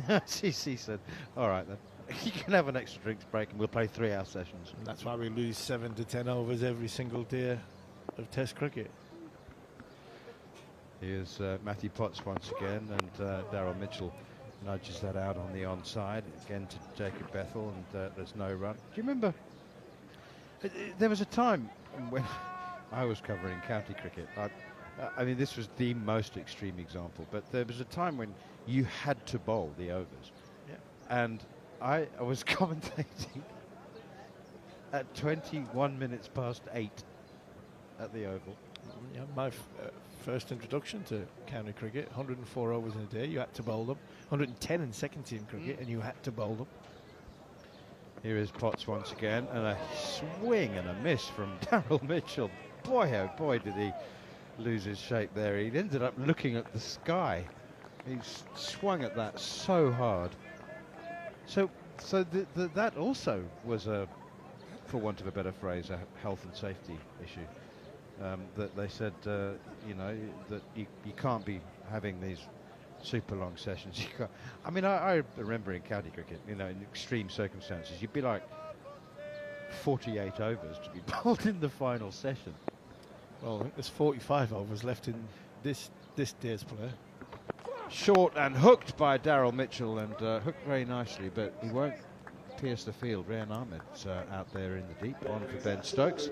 ICC said, all right then. You can have an extra drinks break and we'll play 3-hour sessions. And that's why we lose 7 to 10 overs every single day of Test cricket. Here's Matthew Potts once again, and Daryl Mitchell nudges that out on the onside again to Jacob Bethel, and there's no run. Do you remember? There was a time when I was covering county cricket. I mean, this was the most extreme example, but there was a time when you had to bowl the overs. Yeah. And I was commentating at 21 minutes past 8 at the Oval. Yeah, my first introduction to county cricket, 104 overs in a day, you had to bowl them. 110 in second team cricket, and you had to bowl them. Here is Potts once again, and a swing and a miss from Daryl Mitchell. Boy, oh boy, did he lose his shape there. He ended up looking at the sky. He swung at that so hard. So that also was a, for want of a better phrase, a health and safety issue. That they said, you know, that you can't be having these super long sessions. You can't. I mean, I remember in county cricket, you know, in extreme circumstances, you'd be like 48 overs to be bowled in the final session. Well, I think there's 45 overs left in this day's play. Short and hooked by Daryl Mitchell, and hooked very nicely, but he won't pierce the field. Rayan Ahmed's out there in the deep, on for Ben Stokes,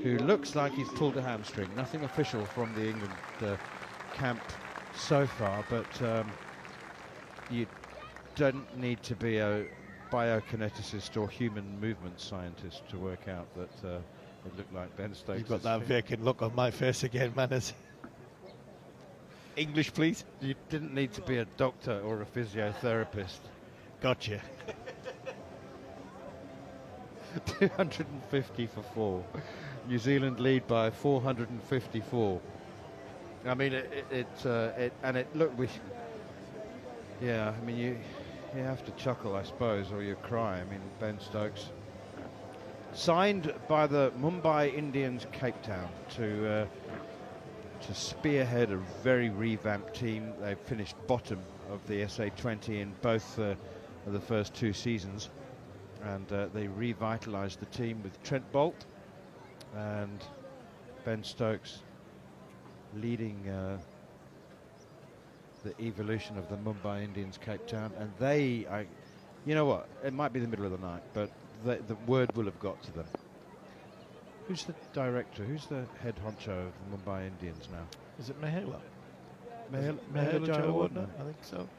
who looks like he's pulled a hamstring. Nothing official from the England camp so far, but you don't need to be a biokineticist or human movement scientist to work out that it looked like Ben Stokes. You've got that vacant look on my face again, Manners. English, please. You didn't need to be a doctor or a physiotherapist. Gotcha. 250 for 4. New Zealand lead by 454. I mean, yeah, I mean, you have to chuckle, I suppose, or you cry. I mean, Ben Stokes, signed by the Mumbai Indians Cape Town to spearhead a very revamped team. They've finished bottom of the SA20 in both of the first 2 seasons, and they revitalised the team with Trent Boult and Ben Stokes leading the evolution of the Mumbai Indians Cape Town. And they, you know what, it might be the middle of the night, but the word will have got to them. Who's the director? Who's the head honcho of the Mumbai Indians now? Is it Mahela? Mahela Jayawardene? I think so.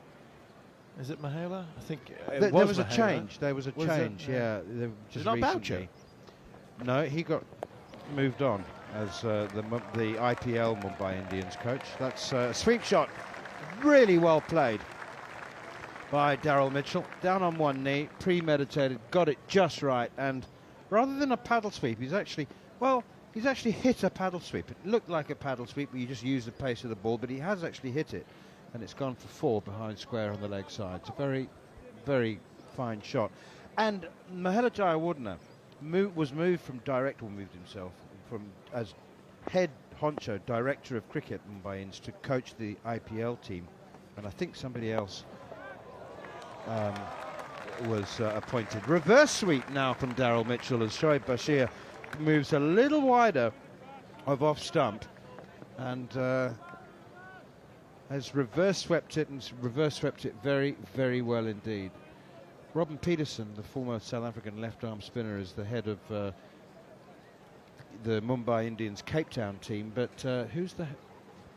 Is it Mahela? I think there was a change. There was a change. Yeah, just not recently. No, he got moved on as the IPL Mumbai Indians coach. That's a sweep shot, really well played by Daryl Mitchell. Down on one knee, premeditated, got it just right, and rather than a paddle sweep, he's actually hit a paddle sweep. It looked like a paddle sweep where you just use the pace of the ball, but he has actually hit it, and it's gone for 4 behind square on the leg side. It's a very, very fine shot. And Mahela Jayawardene moved himself from as head honcho, director of cricket Mumbai Indians, to coach the IPL team, and I think somebody else was appointed. Reverse sweep now from Daryl Mitchell as Shoaib Bashir moves a little wider of off stump and has reverse swept it, and reverse swept it very, very well indeed. Robin Peterson, the former South African left arm spinner, is the head of the Mumbai Indians Cape Town team, but who's the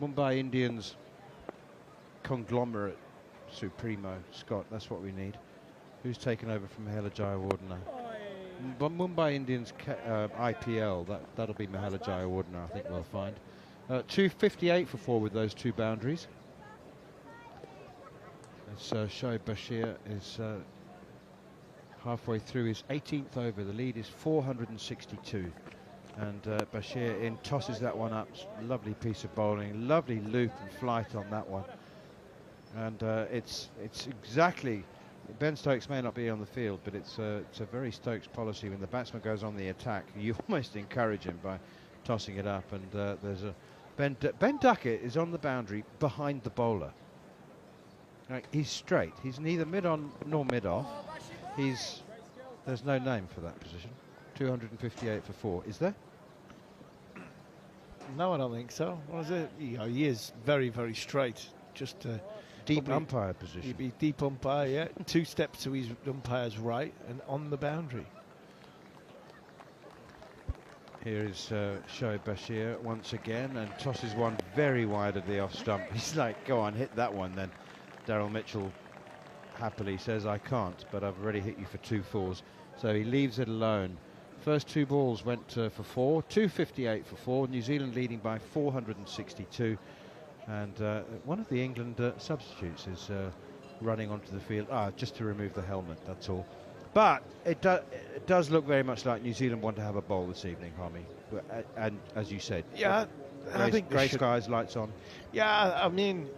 Mumbai Indians conglomerate supremo? Scott, that's what we need. Who's taken over from Mahela Jayawardene? Mumbai Indians IPL, that'll be Mahela Jayawardene, I think we'll find. 258 for 4 with those 2 boundaries. As Shoaib Bashir is halfway through his 18th over. The lead is 462. And Bashir in tosses that one up. Lovely piece of bowling, lovely loop and flight on that one. And it's exactly, Ben Stokes may not be on the field, but it's a very Stokes policy. When the batsman goes on the attack, you almost encourage him by tossing it up. And there's a Ben Duckett is on the boundary behind the bowler. He's straight. He's neither mid-on nor mid-off. There's no name for that position. 258 for 4. Is there? No, I don't think so. What is it? He is very, very straight. Just deep umpire position. He'd be deep umpire, yeah. 2 steps to his umpire's right and on the boundary. Here is Shoaib Bashir once again, and tosses one very wide of the off stump. He's like, go on, hit that one then. Daryl Mitchell happily says, I can't, but I've already hit you for 2 4s. So he leaves it alone First two balls went for 4, 258 for 4. New Zealand leading by 462. And one of the England substitutes is running onto the field, just to remove the helmet, that's all. But it does look very much like New Zealand want to have a bowl this evening, Harmy. And as you said, yeah, I think grey skies, lights on. Yeah, I mean,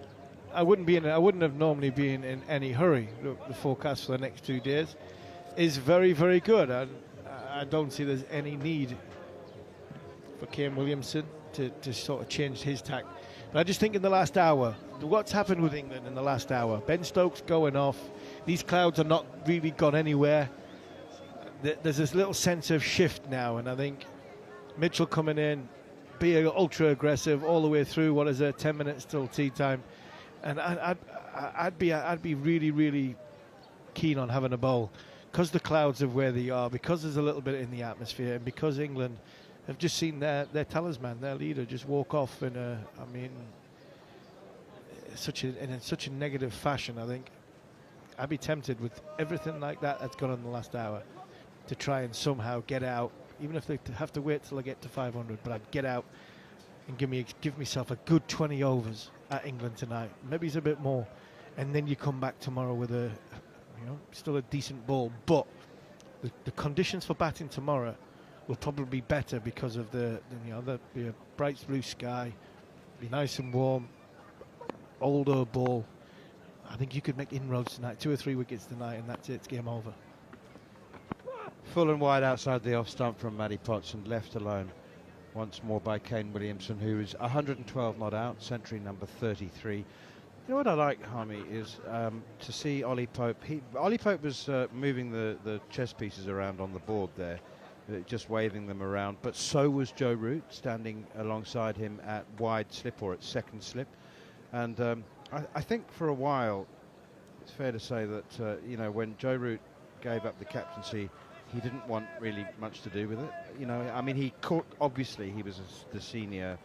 I wouldn't have normally been in any hurry. The forecast for the next 2 days is very, very good. I don't see there's any need for Kane Williamson to sort of change his tack. But I just think in the last hour, what's happened with England in the last hour? Ben Stokes going off. These clouds are not really gone anywhere. There's this little sense of shift now, and I think Mitchell coming in, being ultra aggressive all the way through. What is it? 10 minutes till tea time, and I'd be really, really keen on having a bowl because the clouds of where they are, because there's a little bit in the atmosphere, and because England have just seen their talisman, their leader, just walk off in in such a negative fashion. I think I'd be tempted with everything like that's gone on in the last hour to try and somehow get out, even if they have to wait till I get to 500. But I'd get out and give myself a good 20 overs at England tonight. Maybe it's a bit more, and then you come back tomorrow with still a decent ball. But the conditions for batting tomorrow will probably be better because of there'll be a bright blue sky, be nice and warm, older ball. I think you could make inroads tonight, 2 or 3 wickets tonight, and that's it. It's game over. Full and wide outside the off stump from Matty Potts, and left alone once more by Kane Williamson, who is 112 not out, century number 33. You know what I like, Harmy, is to see Ollie Pope. Ollie Pope was moving the chess pieces around on the board there, just waving them around, but so was Joe Root, standing alongside him at wide slip or at second slip. And I think for a while, it's fair to say that, when Joe Root gave up the captaincy, he didn't want really much to do with it. I mean, he caught, obviously he was the senior,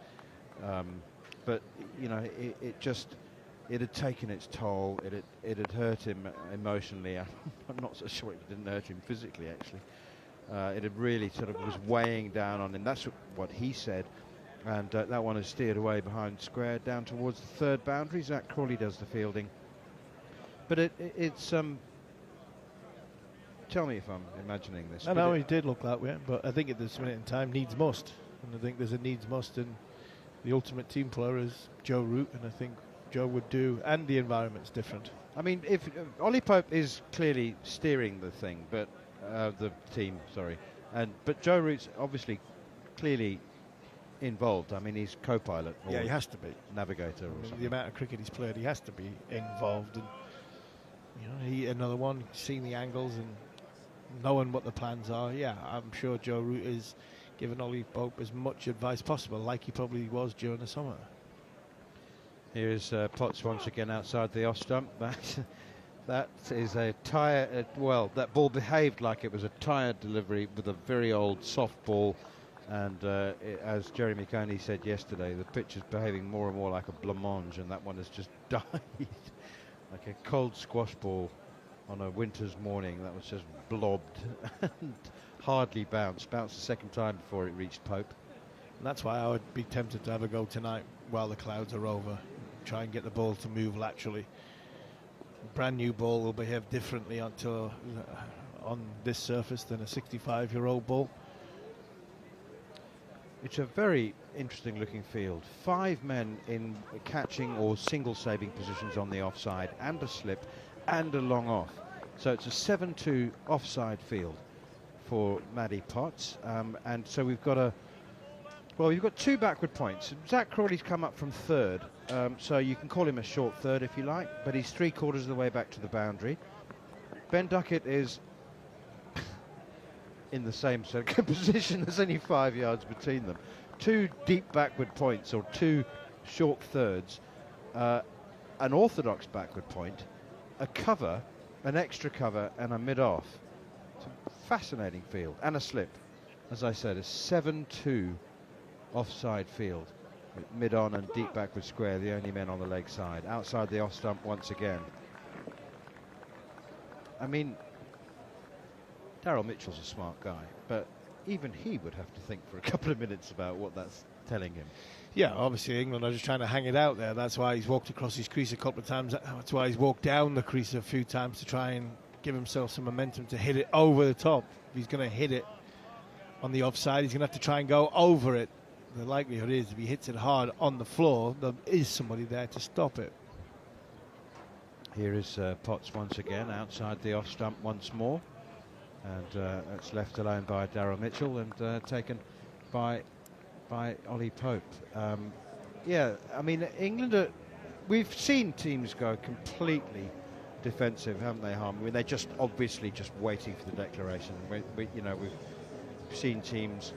but, it had taken its toll. It had hurt him emotionally. I'm not so sure it didn't hurt him physically, actually. It had really sort of was weighing down on him. That's what he said. And that one is steered away behind square down towards the third boundary. Zach Crawley does the fielding. But it's tell me if I'm imagining this. No, he did look that way, but I think at this minute in time, needs must. And I think there's a needs must, and the ultimate team player is Joe Root, and I think Joe would do, and the environment's different. I mean, if Ollie Pope is clearly steering the thing, but the team, sorry, but Joe Root's obviously clearly involved. I mean, he's co-pilot. Yeah, he has to be. Navigator or something. The amount of cricket he's played, he has to be involved. And he another one, seeing the angles and knowing what the plans are. Yeah, I'm sure Joe Root is giving Ollie Pope as much advice possible, like he probably was during the summer. Here is Potts once again outside the off stump. That is a tired. Well, that ball behaved like it was a tired delivery with a very old soft ball. And as Jeremy Coney said yesterday, the pitch is behaving more and more like a blancmange, and that one has just died like a cold squash ball on a winter's morning. That was just blobbed and hardly bounced the second time before it reached Pope. And that's why I would be tempted to have a go tonight while the clouds are over. Try and get the ball to move laterally. A brand new ball will behave differently on this surface than a 65-year-old ball. It's a very interesting looking field. 5 men in catching or single saving positions on the offside, and a slip and a long off. So it's a 7-2 offside field for Matty Potts. And so we've got you've got 2 backward points. Zach Crawley's come up from third, so you can call him a short third if you like, but he's 3/4 of the way back to the boundary. Ben Duckett is in the same position. There's only 5 yards between them. 2 deep backward points, or 2 short thirds, an orthodox backward point, a cover, an extra cover, and a mid-off. It's a fascinating field, and a slip. As I said, a 7-2 offside field, with mid-on and deep backward square, the only men on the leg side. Outside the off stump once again. I mean, Daryl Mitchell's a smart guy, but even he would have to think for a couple of minutes about what that's telling him. Yeah, obviously England are just trying to hang it out there. That's why he's walked across his crease a couple of times. That's why he's walked down the crease a few times to try and give himself some momentum to hit it over the top. If he's going to hit it on the offside, he's going to have to try and go over it. The likelihood is if he hits it hard on the floor, there is somebody there to stop it. Here is Potts once again outside the off stump once more, and it's left alone by Daryl Mitchell and taken by Ollie Pope. Yeah, I mean England we've seen teams go completely defensive, haven't they, Harm? I mean, they're just obviously just waiting for the declaration. We've seen teams,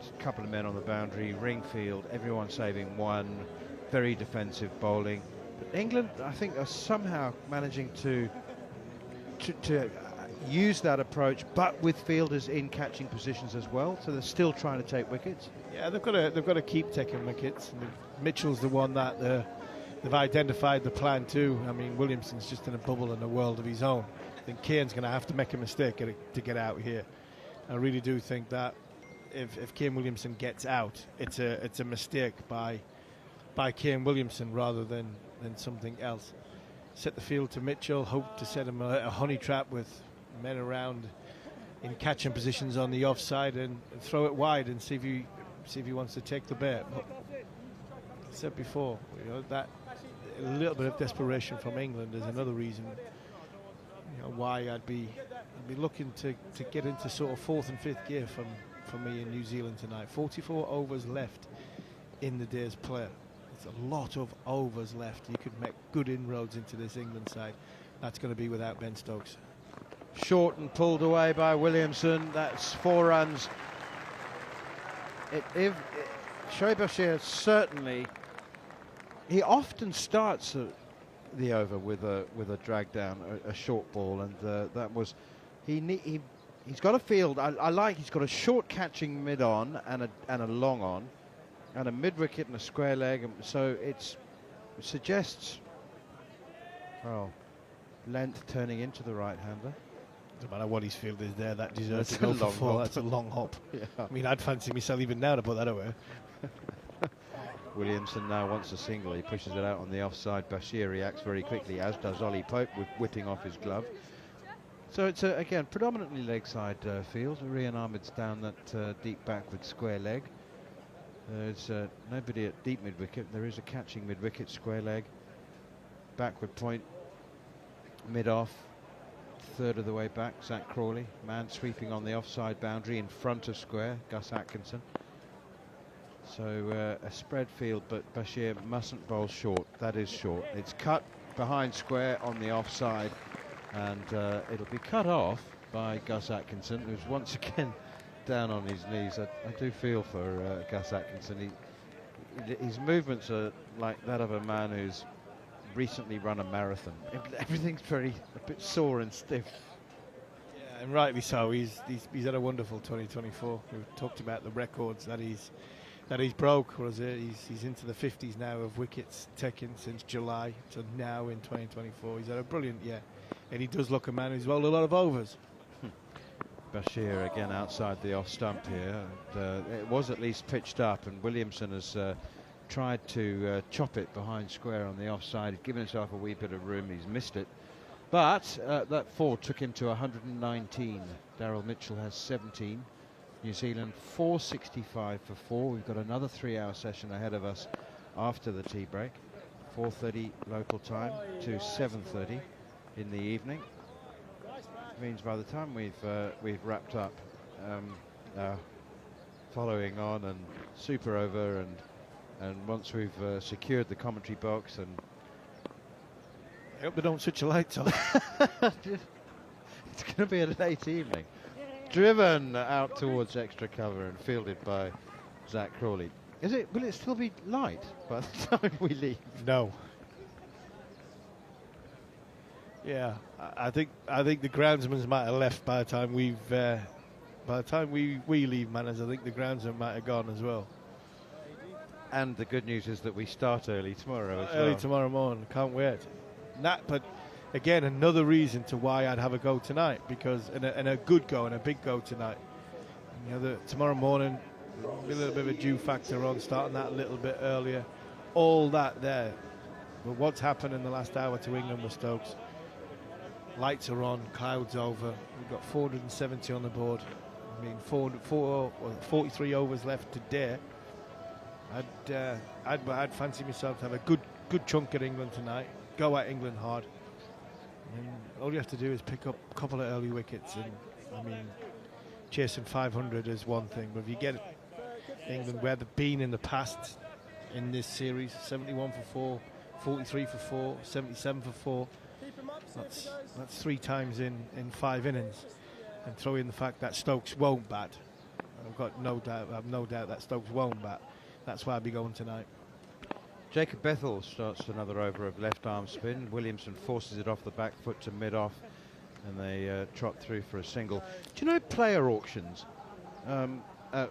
a couple of men on the boundary, ring field, everyone saving one, very defensive bowling. But England, I think, are somehow managing to use that approach, but with fielders in catching positions as well. So they're still trying to take wickets. Yeah, they've got to keep taking wickets. And Mitchell's the one that they've identified the plan too. I mean, Williamson's just in a bubble in a world of his own. I think Kane's going to have to make a mistake to get out here. I really do think that if Kane Williamson gets out, it's a mistake by Kane Williamson rather than something else. Set the field to Mitchell, hope to set him a honey trap with men around in catching positions on the offside and throw it wide and see if he wants to take the bet. But I said before, that a little bit of desperation from England is another reason why I'd be looking to get into sort of fourth and fifth gear for me in New Zealand tonight. 44 overs left in the day's play. It's a lot of overs left. You could make good inroads into this England side. That's going to be without Ben Stokes. Short and pulled away by Williamson. That's 4 runs. Shoaib Bashir certainly, he often starts the over with a drag down, a short ball, and that was he's got a field. I like he's got a short catching mid on and a long on, and a mid wicket and a square leg, and so it suggests length turning into the right hander. Doesn't matter what his field is there, that deserves to go for 4. That's a long hop. Yeah. I mean, I'd fancy myself even now to put that away. Williamson now wants a single. He pushes it out on the offside. Bashir reacts very quickly, as does Ollie Pope, with whipping off his glove. So it's, again, predominantly leg side field. Rian Ahmed's down that deep backward square leg. There's nobody at deep mid-wicket. There is a catching mid-wicket square leg. Backward point, mid-off. Third of the way back, Zach Crawley. Man sweeping on the offside boundary in front of square, Gus Atkinson. So a spread field, but Bashir mustn't bowl short. That is short. It's cut behind square on the offside, and it'll be cut off by Gus Atkinson, who's once again down on his knees. I do feel for Gus Atkinson. His movements are like that of a man who's recently run a marathon. Everything's a bit sore and stiff. Yeah, and rightly so. He's had a wonderful 2024. We've talked about the records that he's broke. He's into the 50s now of wickets taken since July to now in 2024. He's had a brilliant year, and he does look a man who's bowled a lot of overs. Bashir again outside the off stump here. It was at least pitched up, and Williamson has tried to chop it behind square on the offside. He's given himself a wee bit of room. He's missed it. But that 4 took him to 119. Daryl Mitchell has 17. New Zealand 465 for 4. We've got another 3-hour session ahead of us after the tea break. 4:30 local time to 7:30 in the evening. Which means by the time we've wrapped up following on and super over and once we've secured the commentary box, and I hope they don't switch the lights on. It's going to be a late evening. Driven out towards extra cover and fielded by Zach Crawley. Will it still be light by the time we leave? No. Yeah, I think the groundsmen might have left by the time we leave, Manners. I think the groundsmen might have gone as well. And the good news is that we start early tomorrow as well. Early tomorrow morning, can't wait. But again, another reason to why I'd have a go tonight, because and a good go and a big go tonight. You know, tomorrow morning, a little bit of a dew factor on, starting that a little bit earlier. All that there. But what's happened in the last hour to England with Stokes? Lights are on, clouds over. We've got 470 on the board. I mean, 43 overs left today. I'd fancy myself to have a good chunk at England tonight. Go at England hard. And all you have to do is pick up a couple of early wickets. And I mean, chasing 500 is one thing, but if you get England where they've been in the past in this series, 71 for 4, 43 for 4, 77 for 4. That's 3 times in 5 innings. And throw in the fact that Stokes won't bat. I have no doubt that Stokes won't bat. That's why I'll be going tonight. Jacob Bethel starts another over of left arm spin. Williamson forces it off the back foot to mid off, and they trot through for a single. Do you know player auctions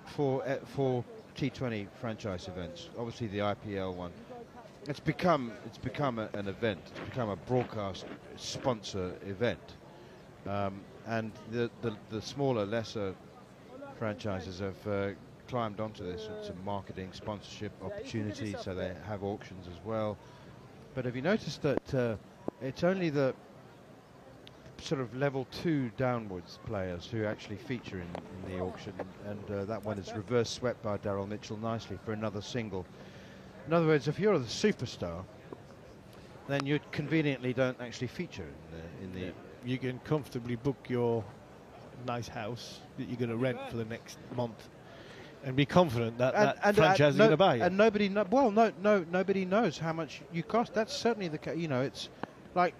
for T20 franchise events? Obviously the IPL one. It's become an event. It's become a broadcast sponsor event, and the smaller, lesser franchises have climbed onto this. It's a marketing sponsorship opportunity, so they have auctions as well. But have you noticed that it's only the sort of level 2 downwards players who actually feature in the auction, and that one is reverse swept by Daryl Mitchell nicely for another single. In other words, if you're the superstar, then you conveniently don't actually feature in the You can comfortably book your nice house that you're going to rent for the next month, and be confident that franchise is going to buy you. And nobody knows how much you cost. That's certainly the case. You know, it's like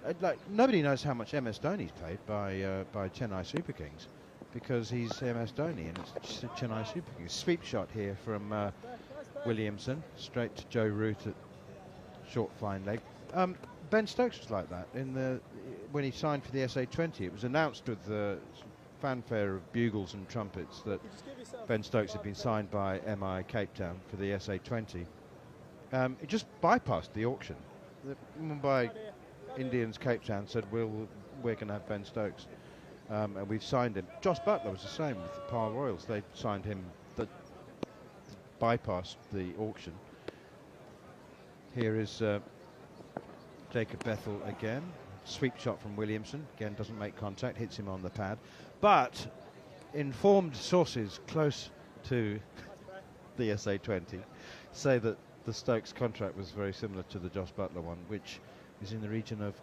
nobody knows how much MS Dhoni's paid by Chennai Super Kings, because he's MS Dhoni and it's Chennai Super Kings. Sweep shot here from Williamson, straight to Joe Root at short fine leg. Ben Stokes was like that when he signed for the SA20. It was announced with the fanfare of bugles and trumpets that Ben Stokes had been signed by MI Cape Town for the SA20. It just bypassed the auction. The Mumbai Indians Cape Town said, we're going to have Ben Stokes, and we've signed him. Josh Butler was the same with the Par Royals. They signed him, that bypassed the auction. Here is Jacob Bethel again. Sweep shot from Williamson. Again, doesn't make contact, hits him on the pad. But informed sources close to the SA20 say that the Stokes contract was very similar to the Josh Butler one, which is in the region of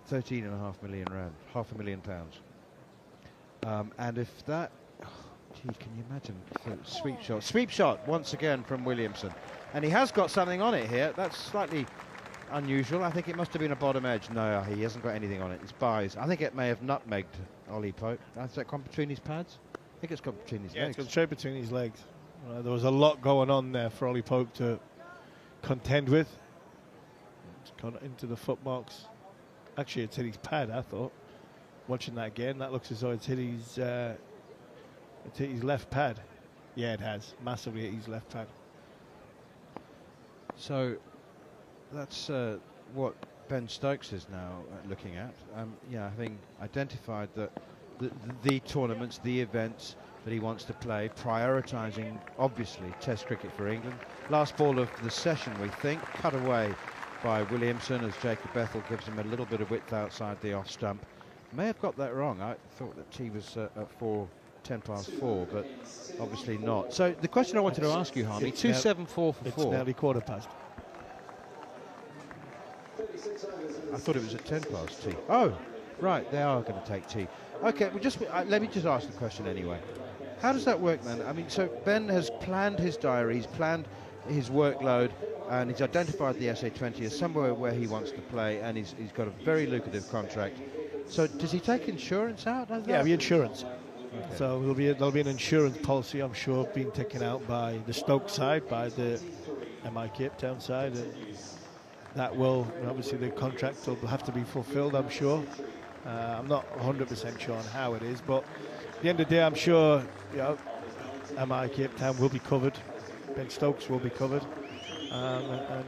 13.5 million rand, £500,000. And if that, gee, can you imagine? Sweep shot once again from Williamson, and he has got something on it here. That's slightly unusual. I think it must have been a bottom edge. No, he hasn't got anything on it. It's buys. I think it may have nutmegged Ollie Pope. Has that gone between his pads? I think it's gone between his legs. It's gone straight between his legs. There was a lot going on there for Ollie Pope to contend with. It's gone into the footmarks. Actually, it's hit his pad, I thought. Watching that again, that looks as though it's hit his left pad. Yeah, it has. Massively hit his left pad. So that's what Ben Stokes is now looking at. Having identified that the tournaments, the events that he wants to play, prioritising obviously Test cricket for England. Last ball of the session, we think, cut away by Williamson as Jacob Bethel gives him a little bit of width outside the off stump. May have got that wrong. I thought that he was at 10 past 4, but obviously not. So the question I wanted to ask you, Harmy, 274 for 4. It's nearly quarter past. I thought it was at 10 past tea. Oh, right, they are going to take tea. Okay, well, let me just ask the question anyway. How does that work then? I mean, so Ben has planned his diary, he's planned his workload, and he's identified the SA20 as somewhere where he wants to play, and he's got a very lucrative contract. So does he take insurance out? Yeah, the insurance. Okay. So there'll be an insurance policy, I'm sure, being taken out by the Stokes side, by the MI Cape Town side. That will, obviously the contract will have to be fulfilled, I'm sure. I'm not 100% sure on how it is, but at the end of the day, I'm sure MI Cape Town will be covered. Ben Stokes will be covered. And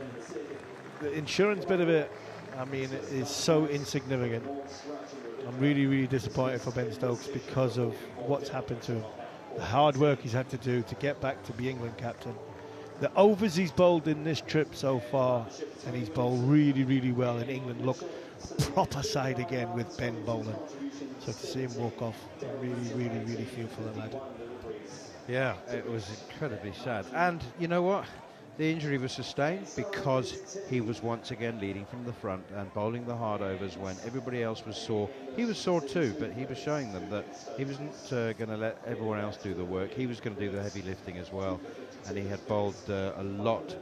the insurance bit of it, I mean, it is so insignificant. I'm really, really disappointed for Ben Stokes because of what's happened to him. The hard work he's had to do to get back to be England captain. The overs he's bowled in this trip so far, and he's bowled really, really well, and England look proper side again with Ben bowling. So to see him walk off, I really, really, really feel for the lad. Yeah, it was incredibly sad. And you know what? The injury was sustained because he was once again leading from the front and bowling the hard overs when everybody else was sore. He was sore too, but he was showing them that he wasn't going to let everyone else do the work. He was going to do the heavy lifting as well. And he had bowled a lot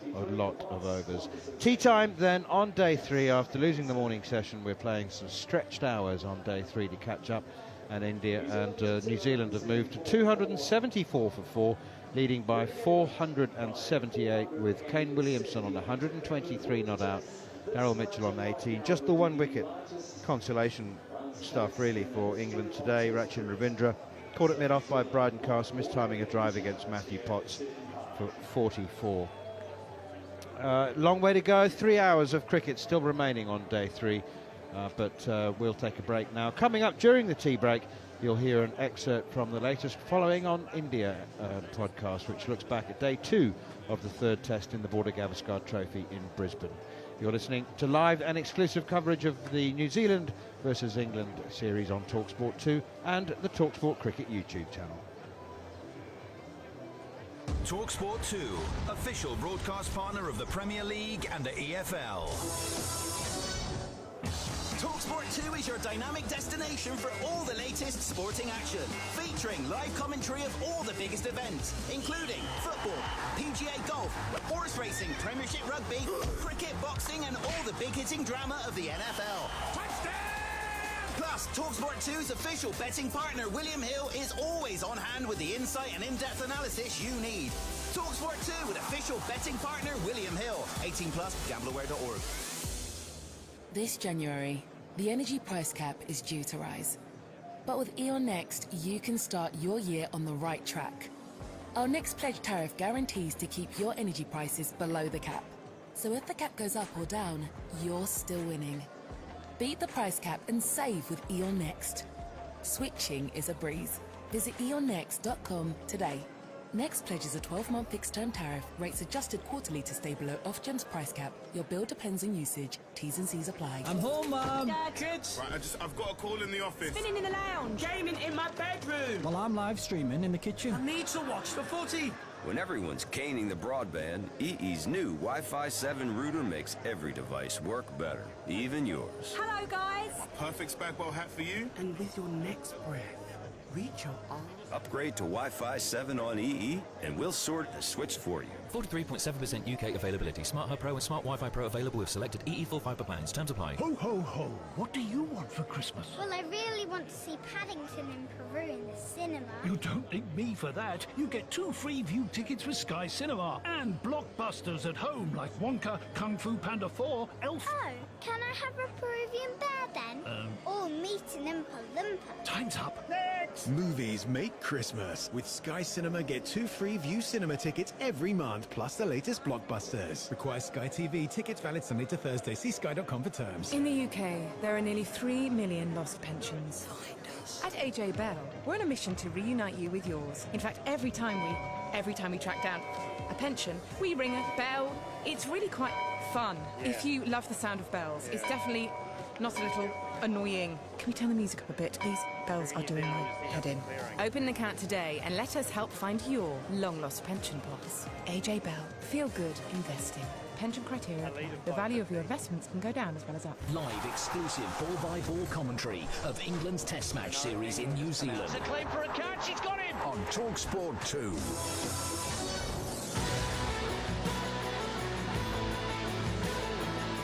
of overs. Tea time then on day 3. After losing the morning session, we're playing some stretched hours on day 3 to catch up. And India and New Zealand have moved to 274 for 4. Leading by 478 with Kane Williamson on 123 not out, Daryl Mitchell on 18. Just the 1 wicket consolation stuff really for England today. Rachin Ravindra caught at mid-off by Bryden Cast, mistiming a drive against Matthew Potts for 44. Long way to go, 3 hours of cricket still remaining on day 3, but we'll take a break now. Coming up during the tea break, you'll hear an excerpt from the latest Following on India podcast, which looks back at day 2 of the 3rd test in the Border Gavaskar Trophy in Brisbane. You're listening to live and exclusive coverage of the New Zealand versus England series on talkSPORT 2 and the talkSPORT Cricket YouTube channel. talkSPORT 2, official broadcast partner of the Premier League and the EFL. talkSPORT 2 is your dynamic destination for all the latest sporting action, featuring live commentary of all the biggest events, including football, PGA golf, horse racing, Premiership rugby, cricket, boxing, and all the big-hitting drama of the NFL. Touchdown! Plus, talkSPORT 2's official betting partner, William Hill, is always on hand with the insight and in-depth analysis you need. talkSPORT 2 with official betting partner, William Hill. 18+, gambleware.org. This January, the energy price cap is due to rise. But with E.ON Next, you can start your year on the right track. Our next pledge tariff guarantees to keep your energy prices below the cap. So if the cap goes up or down, you're still winning. Beat the price cap and save with E.ON Next. Switching is a breeze. Visit eonnext.com today. Next pledges a 12-month fixed-term tariff, rates adjusted quarterly to stay below Ofgem's price cap. Your bill depends on usage. T's and C's apply. I'm home, Mum. Dad. Kids. Right, I've got a call in the office. Spinning in the lounge. Gaming in my bedroom. Well, I'm live streaming in the kitchen. I need to watch the footy. When everyone's caning the broadband, EE's new Wi-Fi 7 router makes every device work better, even yours. Hello, guys. Perfect spag bowl hat for you. And with your next breath, reach your arm. Upgrade to Wi-Fi 7 on EE, and we'll sort the switch for you. 43.7% UK availability. Smart Hub Pro and Smart Wi-Fi Pro available with selected EE full fibre plans. Terms apply. Ho, ho, ho. What do you want for Christmas? Well, I really want to see Paddington in Peru in the cinema. You don't need me for that. You get 2 free view tickets for Sky Cinema and blockbusters at home like Wonka, Kung Fu Panda 4, Elf. Oh, can I have a Peruvian bear then? Or meet an Oompa Loompa? Time's up. Next! Movies make Christmas. With Sky Cinema, get 2 free View Cinema tickets every month, plus the latest blockbusters. Require Sky TV. Tickets valid Sunday to Thursday. See sky.com for terms. In the UK, there are nearly 3 million lost pensions. At AJ Bell, we're on a mission to reunite you with yours. In fact, every time we track down a pension, we ring a bell. It's really quite fun. If you love the sound of bells, it's definitely not a little annoying. Can we turn the music up a bit? These bells are doing my head in. Open an account today and let us help find your long-lost pension pots. AJ Bell. Feel good investing. Pension criteria apply. The value of your investments can go down as well as up. Live exclusive ball-by-ball commentary of England's Test Match series in New Zealand. There's a claim for a catch. He's got him. On talkSPORT 2.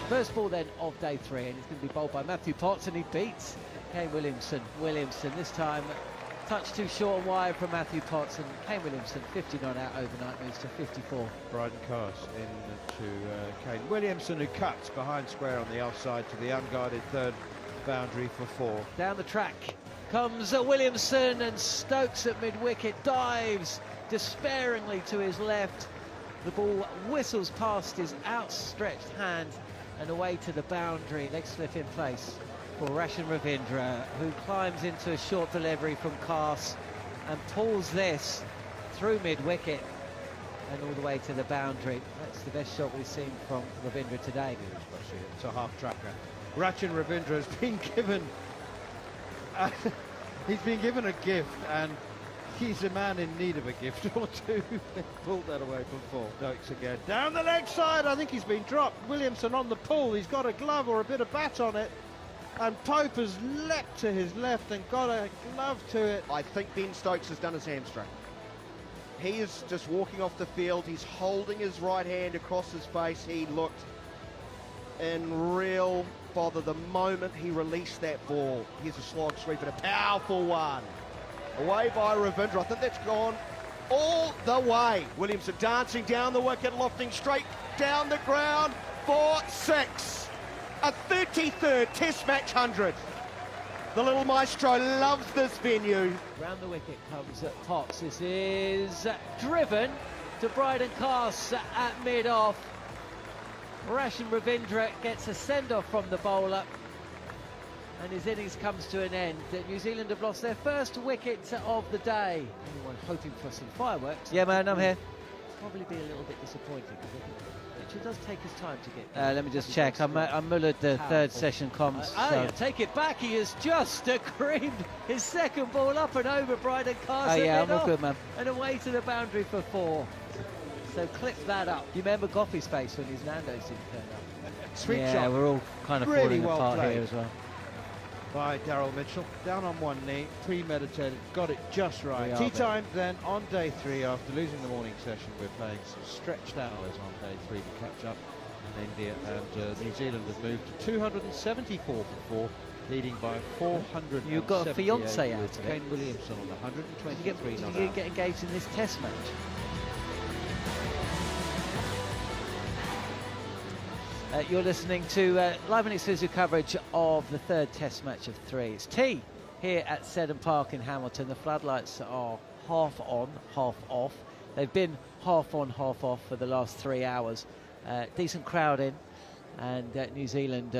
First ball then of day 3, and it's going to be bowled by Matthew Potts, and he beats Kane Williamson. This time touch too short and wide from Matthew Potts, and Kane Williamson 50 not out overnight, moves to 54. Bryden Cast into Kane Williamson, who cuts behind square on the offside to the unguarded 3rd boundary for 4. Down the track comes Williamson, and Stokes at mid-wicket dives despairingly to his left. The ball whistles past his outstretched hand and away to the boundary. Leg slip in place for Rashan Ravindra, who climbs into a short delivery from Cast and pulls this through mid-wicket and all the way to the boundary. That's the best shot we've seen from Ravindra today. It's a half-tracker. Rashan Ravindra has been given he's been given a gift, and he's a man in need of a gift or two. Pulled that away from 4. Stokes again. Down the leg side. I think he's been dropped. Williamson on the pull. He's got a glove or a bit of bat on it. And Pope has leapt to his left and got a glove to it. I think Ben Stokes has done his hamstring. He is just walking off the field. He's holding his right hand across his face. He looked in real bother the moment he released that ball. Here's a slog sweep and a powerful one. Away by Ravindra. I think that's gone all the way. Williamson dancing down the wicket, lofting straight down the ground for 6. A 33rd Test match 100. The little maestro loves this venue. Round the wicket comes Potts. This is driven to Bryden Cast at mid-off. Rashan Ravindra gets a send-off from the bowler, and his innings comes to an end. New Zealand have lost their first wicket of the day. Anyone hoping for some fireworks? Yeah, man, I'm here. Probably be a little bit disappointing, because it does take us time to get. Let me just check. I'm mullered the third session comms. Take it back. He has just creamed his second ball up and over Bryden Cast. Yeah, I'm all good, man. And away to the boundary for 4. So clip that up. You remember Goffey's face when his Nando's didn't turn up? Sweet yeah, shot. We're all kind of Really falling well apart played here as well. By Daryl Mitchell, down on one knee, premeditated, got it just right. We Tea are time then on day 3 after losing the morning session. We're playing some stretched hours on day 3 to catch up. And India and New Zealand have moved to 274 for 4, leading by 400. You've got a fiance out with of it. Kane Williamson on the 123 Did not you out. get engaged in this test match? You're listening to live and exclusive coverage of the 3rd test match of 3. It's tea here at Seddon Park in Hamilton. The floodlights are half on, half off. They've been half on, half off for the last 3 hours. Decent crowd in, and New Zealand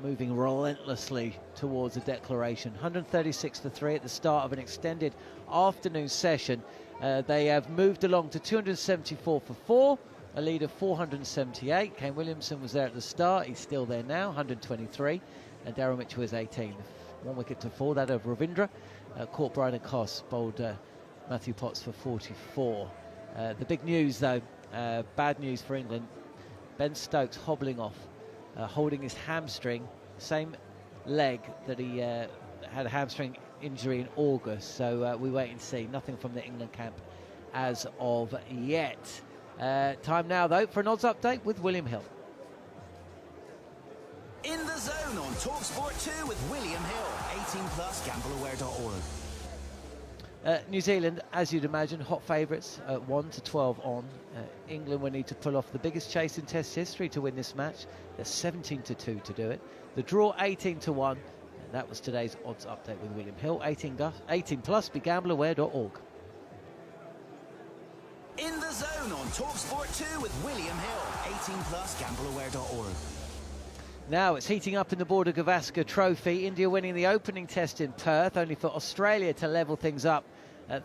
moving relentlessly towards a declaration. 136 for 3 at the start of an extended afternoon session. They have moved along to 274 for 4. A lead of 478. Kane Williamson was there at the start. He's still there now, 123. And Daryl Mitchell is 18. 1 wicket to 4, that of Ravindra. Caught Bryden Cast, bowled Matthew Potts for 44. The big news, though, bad news for England. Ben Stokes hobbling off, holding his hamstring, same leg that he had a hamstring injury in August. So we wait and see. Nothing from the England camp as of yet. Time now, though, for an odds update with William Hill. In the zone on talkSPORT 2 with William Hill. 18 plus, gambleaware.org. New Zealand, as you'd imagine, hot favourites, 1 to 12 on. England will need to pull off the biggest chase in Test history to win this match. They're 17 to 2 to do it. The draw 18 to 1. And that was today's odds update with William Hill. 18 plus, be gambleaware.org. In the zone on talkSPORT 2 with William Hill. 18 plus, gambleaware.org. Now it's heating up in the Border Gavaskar Trophy. India winning the opening test in Perth, only for Australia to level things up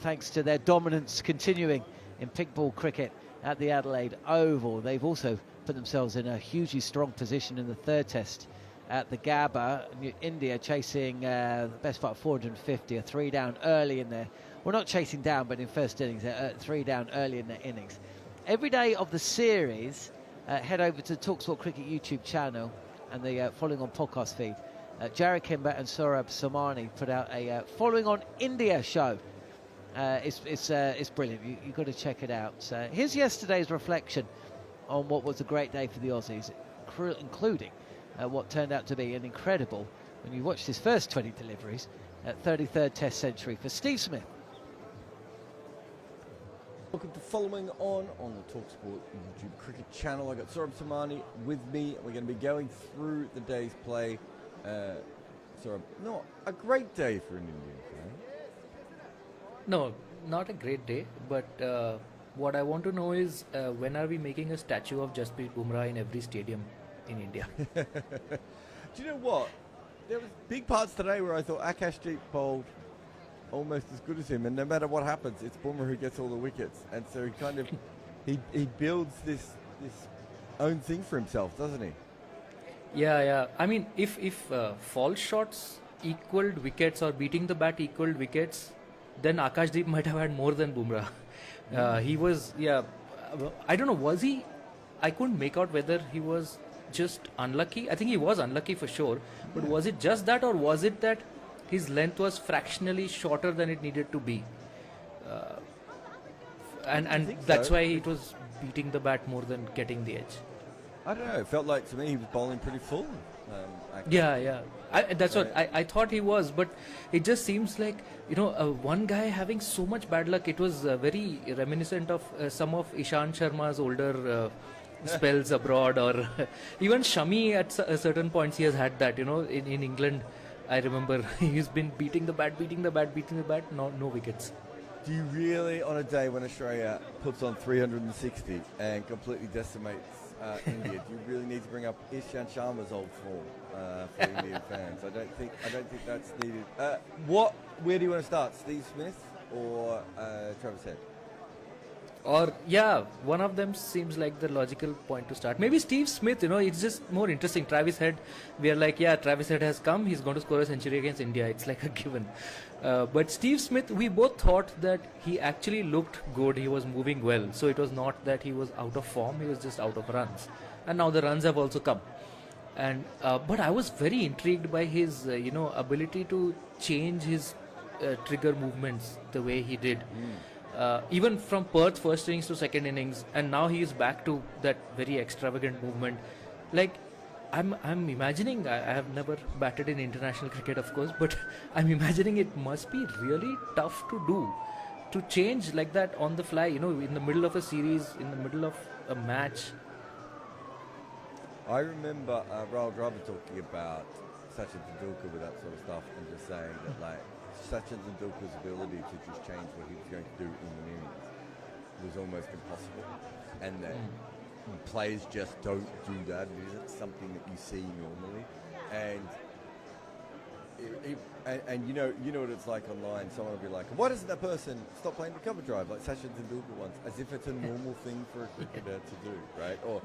thanks to their dominance continuing in pink ball cricket at the Adelaide Oval. They've also put themselves in a hugely strong position in the 3rd test at the Gabba. India chasing the best part of 450, a 3 down early in there. Well, not chasing down, but in first innings, 3 down early in their innings. Every day of the series, head over to the talkSPORT Cricket YouTube channel and the Following On podcast feed. Jarrod Kimber and Saurabh Somani put out a Following On India show. It's brilliant. You've got to check it out. So here's yesterday's reflection on what was a great day for the Aussies, including what turned out to be an incredible, when you watch his first 20 deliveries, 33rd Test century for Steve Smith. Welcome to Following On the talkSPORT YouTube cricket channel. I got Saurabh Somani with me. We're going to be going through the day's play. Saurabh, not a great day for an Indian fan. No, not a great day, but what I want to know is when are we making a statue of Jasprit Bumrah in every stadium in India? Do you know what? there was big parts today where I thought Akashdeep bowled almost as good as him, and no matter what happens, it's Bumrah who gets all the wickets, and so he kind of he builds this own thing for himself, doesn't he? Yeah. I mean, if fall shots equaled wickets or beating the bat equaled wickets, then Akashdeep might have had more than Bumrah. He was, I don't know, was he? I couldn't make out whether he was just unlucky. I think he was unlucky for sure. But was it just that, or was it that his length was fractionally shorter than it needed to be? And that's why it was beating the bat more than getting the edge. I don't know. It felt like to me he was bowling pretty full. Yeah. That's what I thought he was, but it just seems like, one guy having so much bad luck. It was very reminiscent of some of Ishant Sharma's older spells abroad, or even Shami at certain points he has had that. In England, I remember he's been beating the bat, no wickets. Do you really, on a day when Australia puts on 360 and completely decimates India, do you really need to bring up Ishant Sharma's old form for Indian fans? I don't think that's needed. Where do you want to start, Steve Smith or Travis Head? Or one of them seems like the logical point to start. Maybe Steve Smith. It's just more interesting. Travis Head, we are like, Travis Head has come. He's going to score a century against India. It's like a given. But Steve Smith, we both thought that he actually looked good. He was moving well. So it was not that he was out of form. He was just out of runs. And now the runs have also come. And but I was very intrigued by his ability to change his trigger movements the way he did. Even from Perth first innings to second innings, and now he is back to that very extravagant movement. Like, I'm imagining, I have never batted in international cricket, of course, but I'm imagining it must be really tough to do, to change like that on the fly, in the middle of a series, in the middle of a match. I remember Rahul Dravid talking about Sachin Tendulkar with that sort of stuff, and just saying that, like, Sachin Tendulkar's ability to just change what he was going to do in the innings was almost impossible, and that players just don't do that. It isn't something that you see normally, and you know what it's like online. Someone will be like, "Why doesn't that person stop playing the cover drive like Sachin Tendulkar once?" As if it's a normal thing for a cricketer to do, right? Or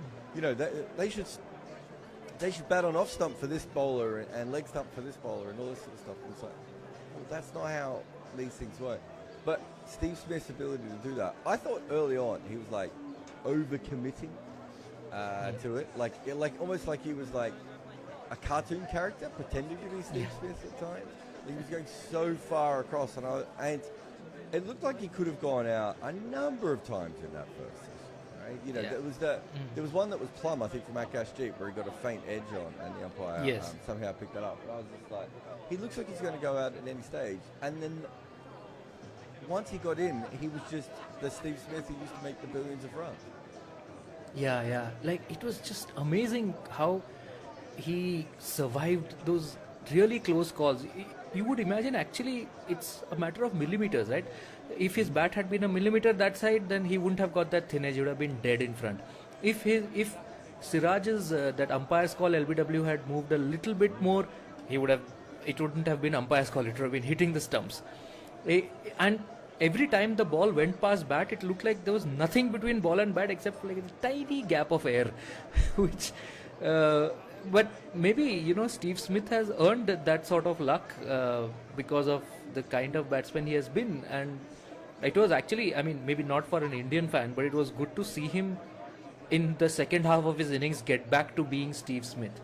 they should bat on off stump for this bowler and leg stump for this bowler and all this sort of stuff. And it's like, well, that's not how these things work. But Steve Smith's ability to do that, I thought early on he was like over-committing to it, like almost like he was like a cartoon character pretending to be Steve Smith at times. He was going so far across, and it looked like he could have gone out a number of times in that first session. Right? There was one that was plumb, I think, from Akashdeep, where he got a faint edge on, and the umpire somehow picked that up. But I was just like, he looks like he's going to go out at any stage. And then once he got in, he was just the Steve Smith who used to make the billions of runs. Yeah. Like, it was just amazing how he survived those really close calls. You would imagine actually it's a matter of millimeters, right? If his bat had been a millimeter that side, then he wouldn't have got that thin edge. He would have been dead in front. If Siraj's that umpire's call LBW had moved a little bit more, it wouldn't have been umpire's call. It would have been hitting the stumps. And every time the ball went past bat, it looked like there was nothing between ball and bat except like a tiny gap of air, which. But maybe, Steve Smith has earned that sort of luck because of the kind of batsman he has been. And it was actually, maybe not for an Indian fan, but it was good to see him in the second half of his innings get back to being Steve Smith.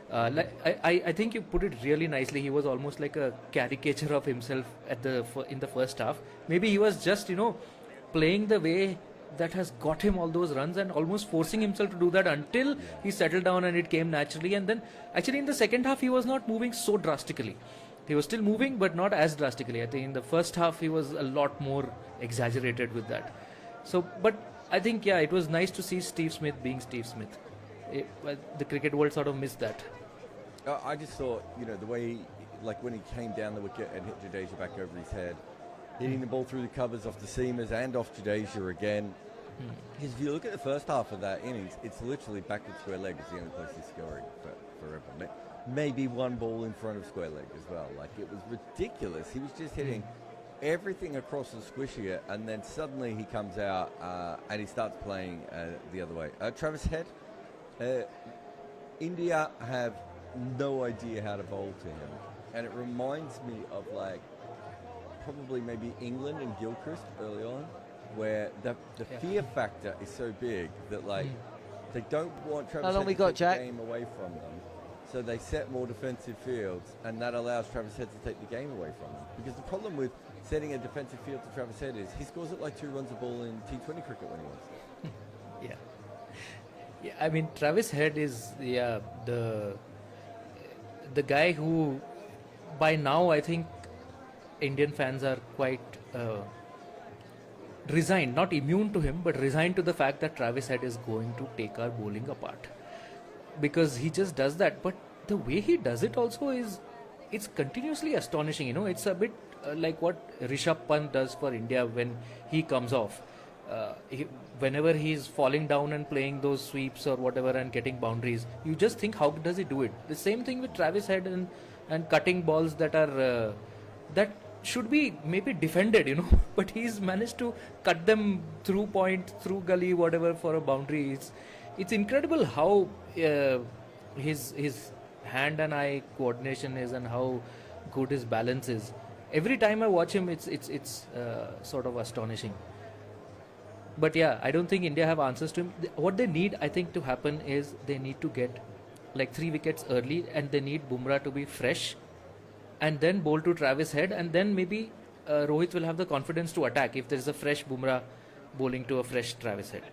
I think you put it really nicely. He was almost like a caricature of himself in the first half. Maybe he was just, playing the way that has got him all those runs and almost forcing himself to do that until he settled down and it came naturally. And then actually in the second half he was not moving so drastically. He was still moving but not as drastically. I think in the first half he was a lot more exaggerated with that. So, but I think it was nice to see Steve Smith being Steve Smith. The cricket world sort of missed that. I just thought, the way like when he came down the wicket and hit Jadeja back over his head, hitting the ball through the covers off the seamers and off Jadeja again. Because if you look at the first half of that innings, it's literally backwards square leg is the only place he's scoring forever. maybe one ball in front of square leg as well. Like, it was ridiculous. He was just hitting everything across the squishier, and then suddenly he comes out and he starts playing the other way. Travis Head, India have no idea how to bowl to him, and it reminds me of like probably maybe England and Gilchrist early on, where the fear factor is so big that like they don't want Travis Head to take the game away from them. So they set more defensive fields, and that allows Travis Head to take the game away from them. Because the problem with setting a defensive field to Travis Head is he scores it like 2 runs a ball in T20 cricket when he wants to. Yeah, I mean, Travis Head is the guy who, by now, I think Indian fans are quite resigned, not immune to him, but resigned to the fact that Travis Head is going to take our bowling apart. Because he just does that, but the way he does it also it's continuously astonishing. You know, it's a bit like what Rishabh Pant does for India when he comes off. Whenever he's falling down and playing those sweeps or whatever and getting boundaries, you just think, how does he do it? The same thing with Travis Head and cutting balls that are that should be maybe defended, you know, but he's managed to cut them through point, through gully, whatever, for a boundary. It's incredible how his hand and eye coordination is and how good his balance is. Every time I watch him, it's sort of astonishing. But yeah, I don't think India have answers to him. What they need, I think, to happen is they need to get like 3 wickets early, and they need Bumrah to be fresh, and then bowl to Travis Head, and then maybe Rohit will have the confidence to attack if there is a fresh Bumrah bowling to a fresh Travis Head.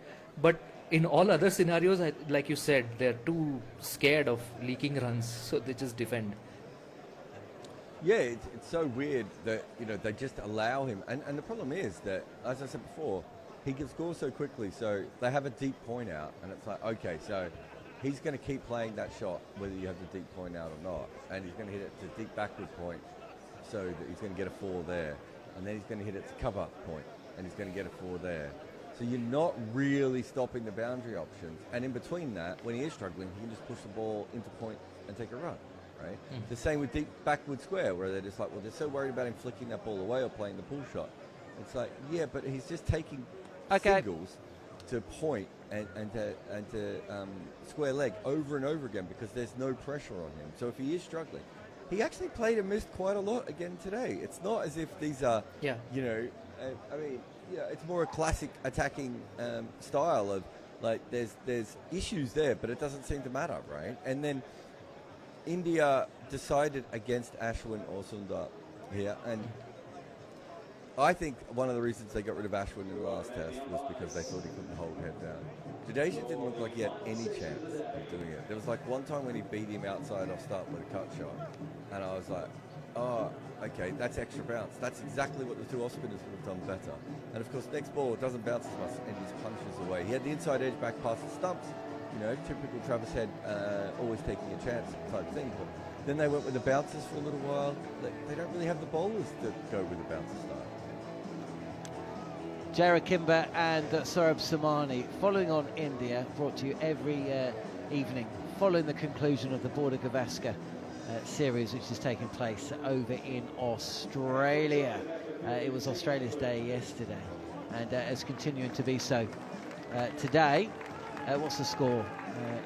But in all other scenarios, like you said, they're too scared of leaking runs, so they just defend. Yeah, it's so weird that, you know, they just allow him. And the problem is that, as I said before, he can score so quickly, so they have a deep point out, and it's like, okay, so he's going to keep playing that shot whether you have the deep point out or not, and he's going to hit it to deep backward point so that he's going to get a 4 there, and then he's going to hit it to cover point, and he's going to get a 4 there. So you're not really stopping the boundary options, and in between that, when he is struggling, he can just push the ball into point and take a run, right? The same with deep backward square, where they're just like, well, they're so worried about him flicking that ball away or playing the pull shot. It's like, yeah, but he's just taking singles to point and to square leg over and over again because there's no pressure on him. So if he is struggling, he actually played and missed quite a lot again today. It's not as if these are, you know, I mean, yeah, it's more a classic attacking style of like there's issues there, but it doesn't seem to matter, right? And then India decided against Ashwin or Sundar here, and I think one of the reasons they got rid of Ashwin in the last test was because they thought he couldn't hold head down. Devcich didn't look like he had any chance of doing it. There was like one time when he beat him outside off start with a cut shot, and I was like, oh, okay, that's extra bounce. That's exactly what the 2 off spinners would have done better. And of course, next ball doesn't bounce as much and just punches away. He had the inside edge back past the stumps, you know, typical Travis Head, always taking a chance type thing. But then they went with the bouncers for a little while. They don't really have the bowlers to go with the bouncer style. Jared Kimber and Saurabh Somani following on India, brought to you every evening following the conclusion of the Border Gavaskar series, which is taking place over in Australia. It was Australia's day yesterday, and is continuing to be so today. What's the score?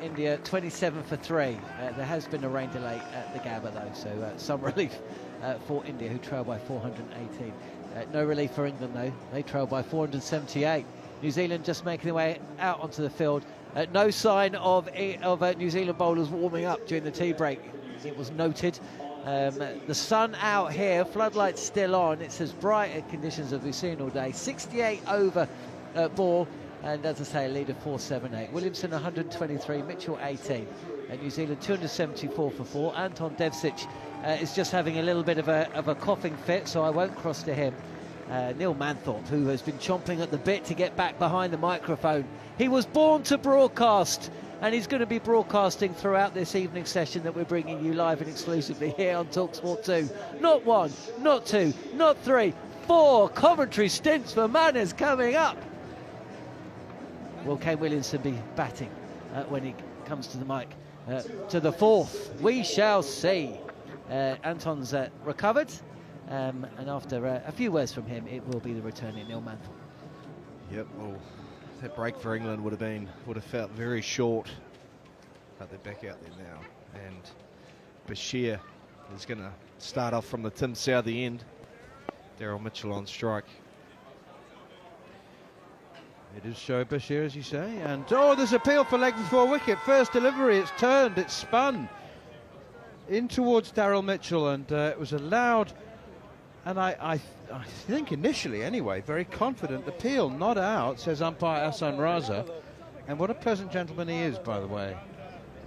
India 27 for 3. There has been a rain delay at the Gabba though, so some relief for India, who trail by 418. No relief for England though, they trail by 478. New Zealand just making their way out onto the field. No sign of New Zealand bowlers warming up during the tea break. It was noted. The sun out here, floodlights still on. It's as bright conditions as we've seen all day. 68 over ball, and as I say, a lead of 478. Williamson 123, Mitchell 18. New Zealand 274 for 4. Anton Devcich is just having a little bit of a coughing fit, so I won't cross to him. Neil Manthorp, who has been chomping at the bit to get back behind the microphone. He was born to broadcast, and he's going to be broadcasting throughout this evening session that we're bringing you live and exclusively here on talkSPORT 2. Not 1, not 2, not 3, 4 commentary stints for Manners coming up. Will Kane Williamson be batting when he comes to the mic to the 4th. We shall see. Anton's recovered, and after a few words from him, it will be the returning Neil Manthorp. Yep, well, that break for England would have felt very short, but they're back out there now. And Bashir is going to start off from the Tim Southey end. Daryl Mitchell on strike. It is Shoaib Bashir, as you say, and there's appeal for leg before wicket. First delivery, it's turned, it's spun in towards Daryl Mitchell, and it was allowed. And I think initially, anyway, very confident appeal, not out, says umpire Hassan Raza. And what a pleasant gentleman he is, by the way,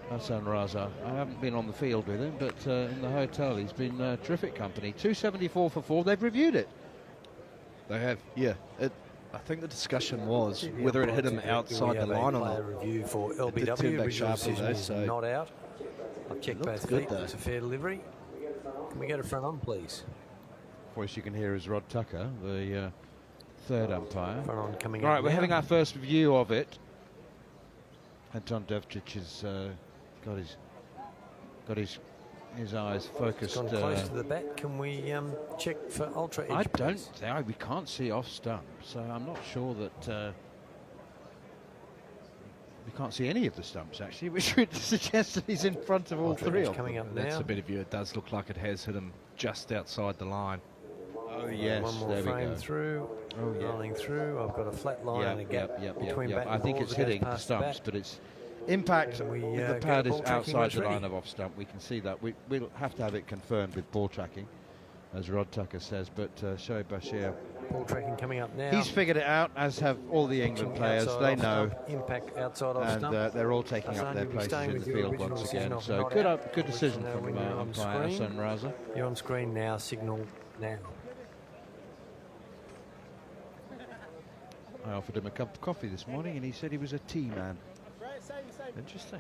Hassan Raza. I haven't been on the field with him, but in the hotel he's been terrific company. 274 for 4. They've reviewed it. They have, yeah. I think the discussion was whether it hit him outside the line or not. Review for It did turn LBW. back Original sharply though, decision is so not out. I've checked both good feet. though. It's a fair delivery. Can we go to front on, please? Voice you can hear is Rod Tucker, the third umpire. Front on coming Right, up we're now. having our first view of it. Anton Devcich has got his eyes focused. Gone close to the bat. Can we check for ultra edge? I don't please? think we can't see off stump, so I'm not sure that we can't see any of the stumps actually, which would suggest that he's in front of all Ultra three edge of them. coming up That's now. a better view. It does look like it has hit him just outside the line. Oh yes, One more there we frame go. through. Oh, yeah. Rolling through. I've got a flat line and a gap between bat and I think ball it's as it goes hitting the past stumps, bat. but it's impact. And we, If the go pad to is ball tracking outside once the ready. line of off stump, we can see that. We'll have to have it confirmed with ball tracking, as Rod Tucker says. But Shoaib Bashir, Ball tracking coming up now. he's figured it out, as have all the England players. Outside They off know, stump, impact outside off and stump. they're all taking up Hassan, their you'll be places staying in the with your field original once decision again. of So not good, out. good I'll decision let you know from when you're on umpire screen. Hassan Raza. You're on screen now. Signal now. I offered him a cup of coffee this morning, and he said he was a tea man. Interesting.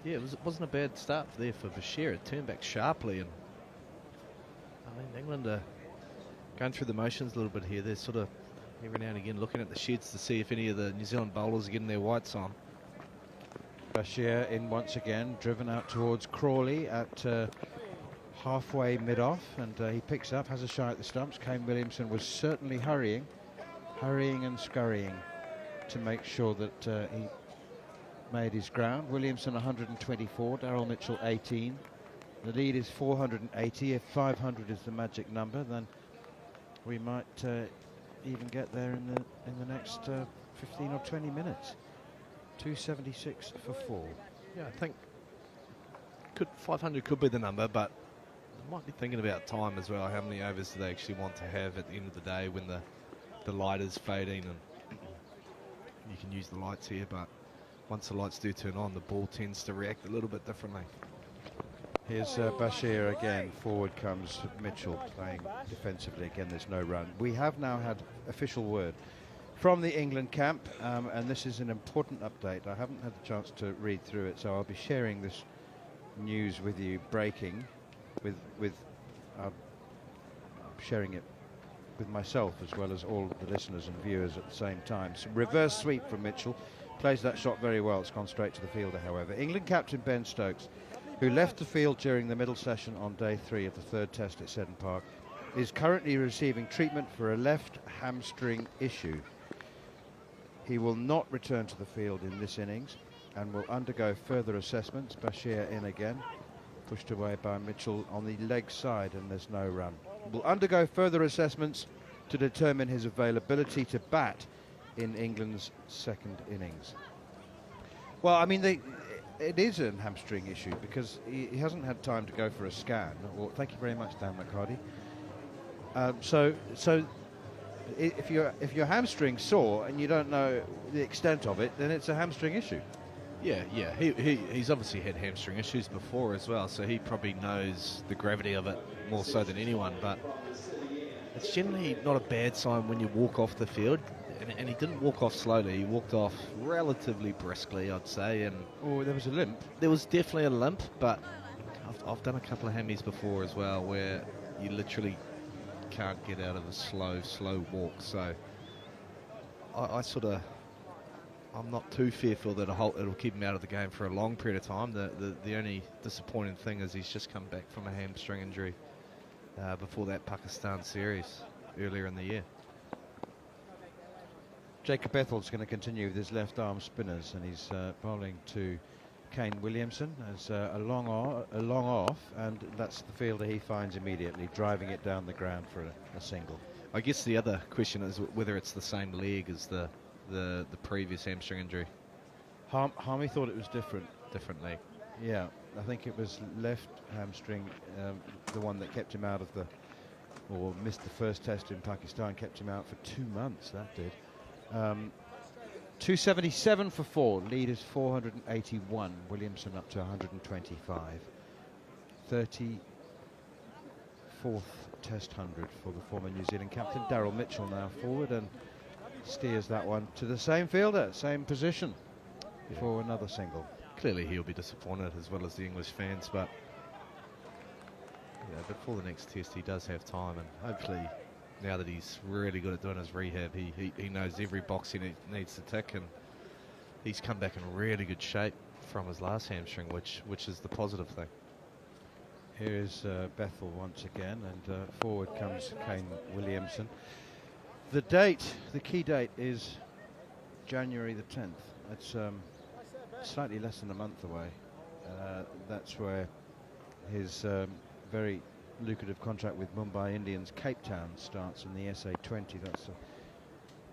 Yeah, it wasn't a bad start there for Bashir. It turned back sharply, and I mean England are going through the motions a little bit here. They're sort of every now and again looking at the sheds to see if any of the New Zealand bowlers are getting their whites on. Bashir in once again, driven out towards Crawley at halfway mid-off, and he picks up, has a shot at the stumps. Kane Williamson was certainly hurrying and scurrying to make sure that he made his ground. Williamson 124, Daryl Mitchell 18. The lead is 480. If 500 is the magic number, then we might even get there in the next 15 or 20 minutes. 276 for 4. Yeah, I think 500 could be the number, but I might be thinking about time as well. How many overs do they actually want to have at the end of the day when the light is fading, and you can use the lights here, but once the lights do turn on, the ball tends to react a little bit differently. Here's Bashir again. Forward comes Mitchell playing defensively. Again, there's no run. We have now had official word from the England camp, and this is an important update. I haven't had the chance to read through it, so I'll be sharing this news with you, breaking, with sharing it with myself as well as all the listeners and viewers at the same time. So reverse sweep from Mitchell. Plays that shot very well. It's gone straight to the fielder, however. England captain Ben Stokes, who left the field during the middle session on day 3 of the 3rd test at Seddon Park, is currently receiving treatment for a left hamstring issue. He will not return to the field in this innings and will undergo further assessments. Bashir in again, pushed away by Mitchell on the leg side, and there's no run. Will undergo further assessments to determine his availability to bat in England's 2nd innings. Well, I mean, it is a hamstring issue because he hasn't had time to go for a scan. Well, thank you very much, Dan McHardy. So if your hamstring's sore and you don't know the extent of it, then it's a hamstring issue. Yeah. He's obviously had hamstring issues before as well, so he probably knows the gravity of it more so than anyone. But it's generally not a bad sign when you walk off the field. And he didn't walk off slowly. He walked off relatively briskly, I'd say. And there was a limp. There was definitely a limp, but I've done a couple of hammies before as well, where you literally can't get out of a slow walk. So I I'm not too fearful that it'll keep him out of the game for a long period of time. The only disappointing thing is he's just come back from a hamstring injury before that Pakistan series earlier in the year. Jacob Bethel's going to continue with his left arm spinners, and he's bowling to Kane Williamson as a long off, and that's the fielder he finds immediately, driving it down the ground for a single. I guess the other question is whether it's the same leg as the previous hamstring injury. Harmy thought it was different. Different leg. Yeah, I think it was left hamstring, the one that kept him out of or missed the first test in Pakistan, kept him out for 2 months, that did. 277 for 4, lead is 481, Williamson up to 125. 34th test 100 for the former New Zealand captain. Daryl Mitchell now forward and steers that one to the same fielder, same position for another single. Clearly he'll be disappointed as well as the English fans, but but for the next test he does have time, and hopefully now that he's really good at doing his rehab, he knows every box he needs to tick, and he's come back in really good shape from his last hamstring, which is the positive thing. Here's Bethel once again, and forward comes Kane Williamson. The key date is January the 10th. That's slightly less than a month away. That's where his very lucrative contract with Mumbai Indians Cape Town starts in the SA20.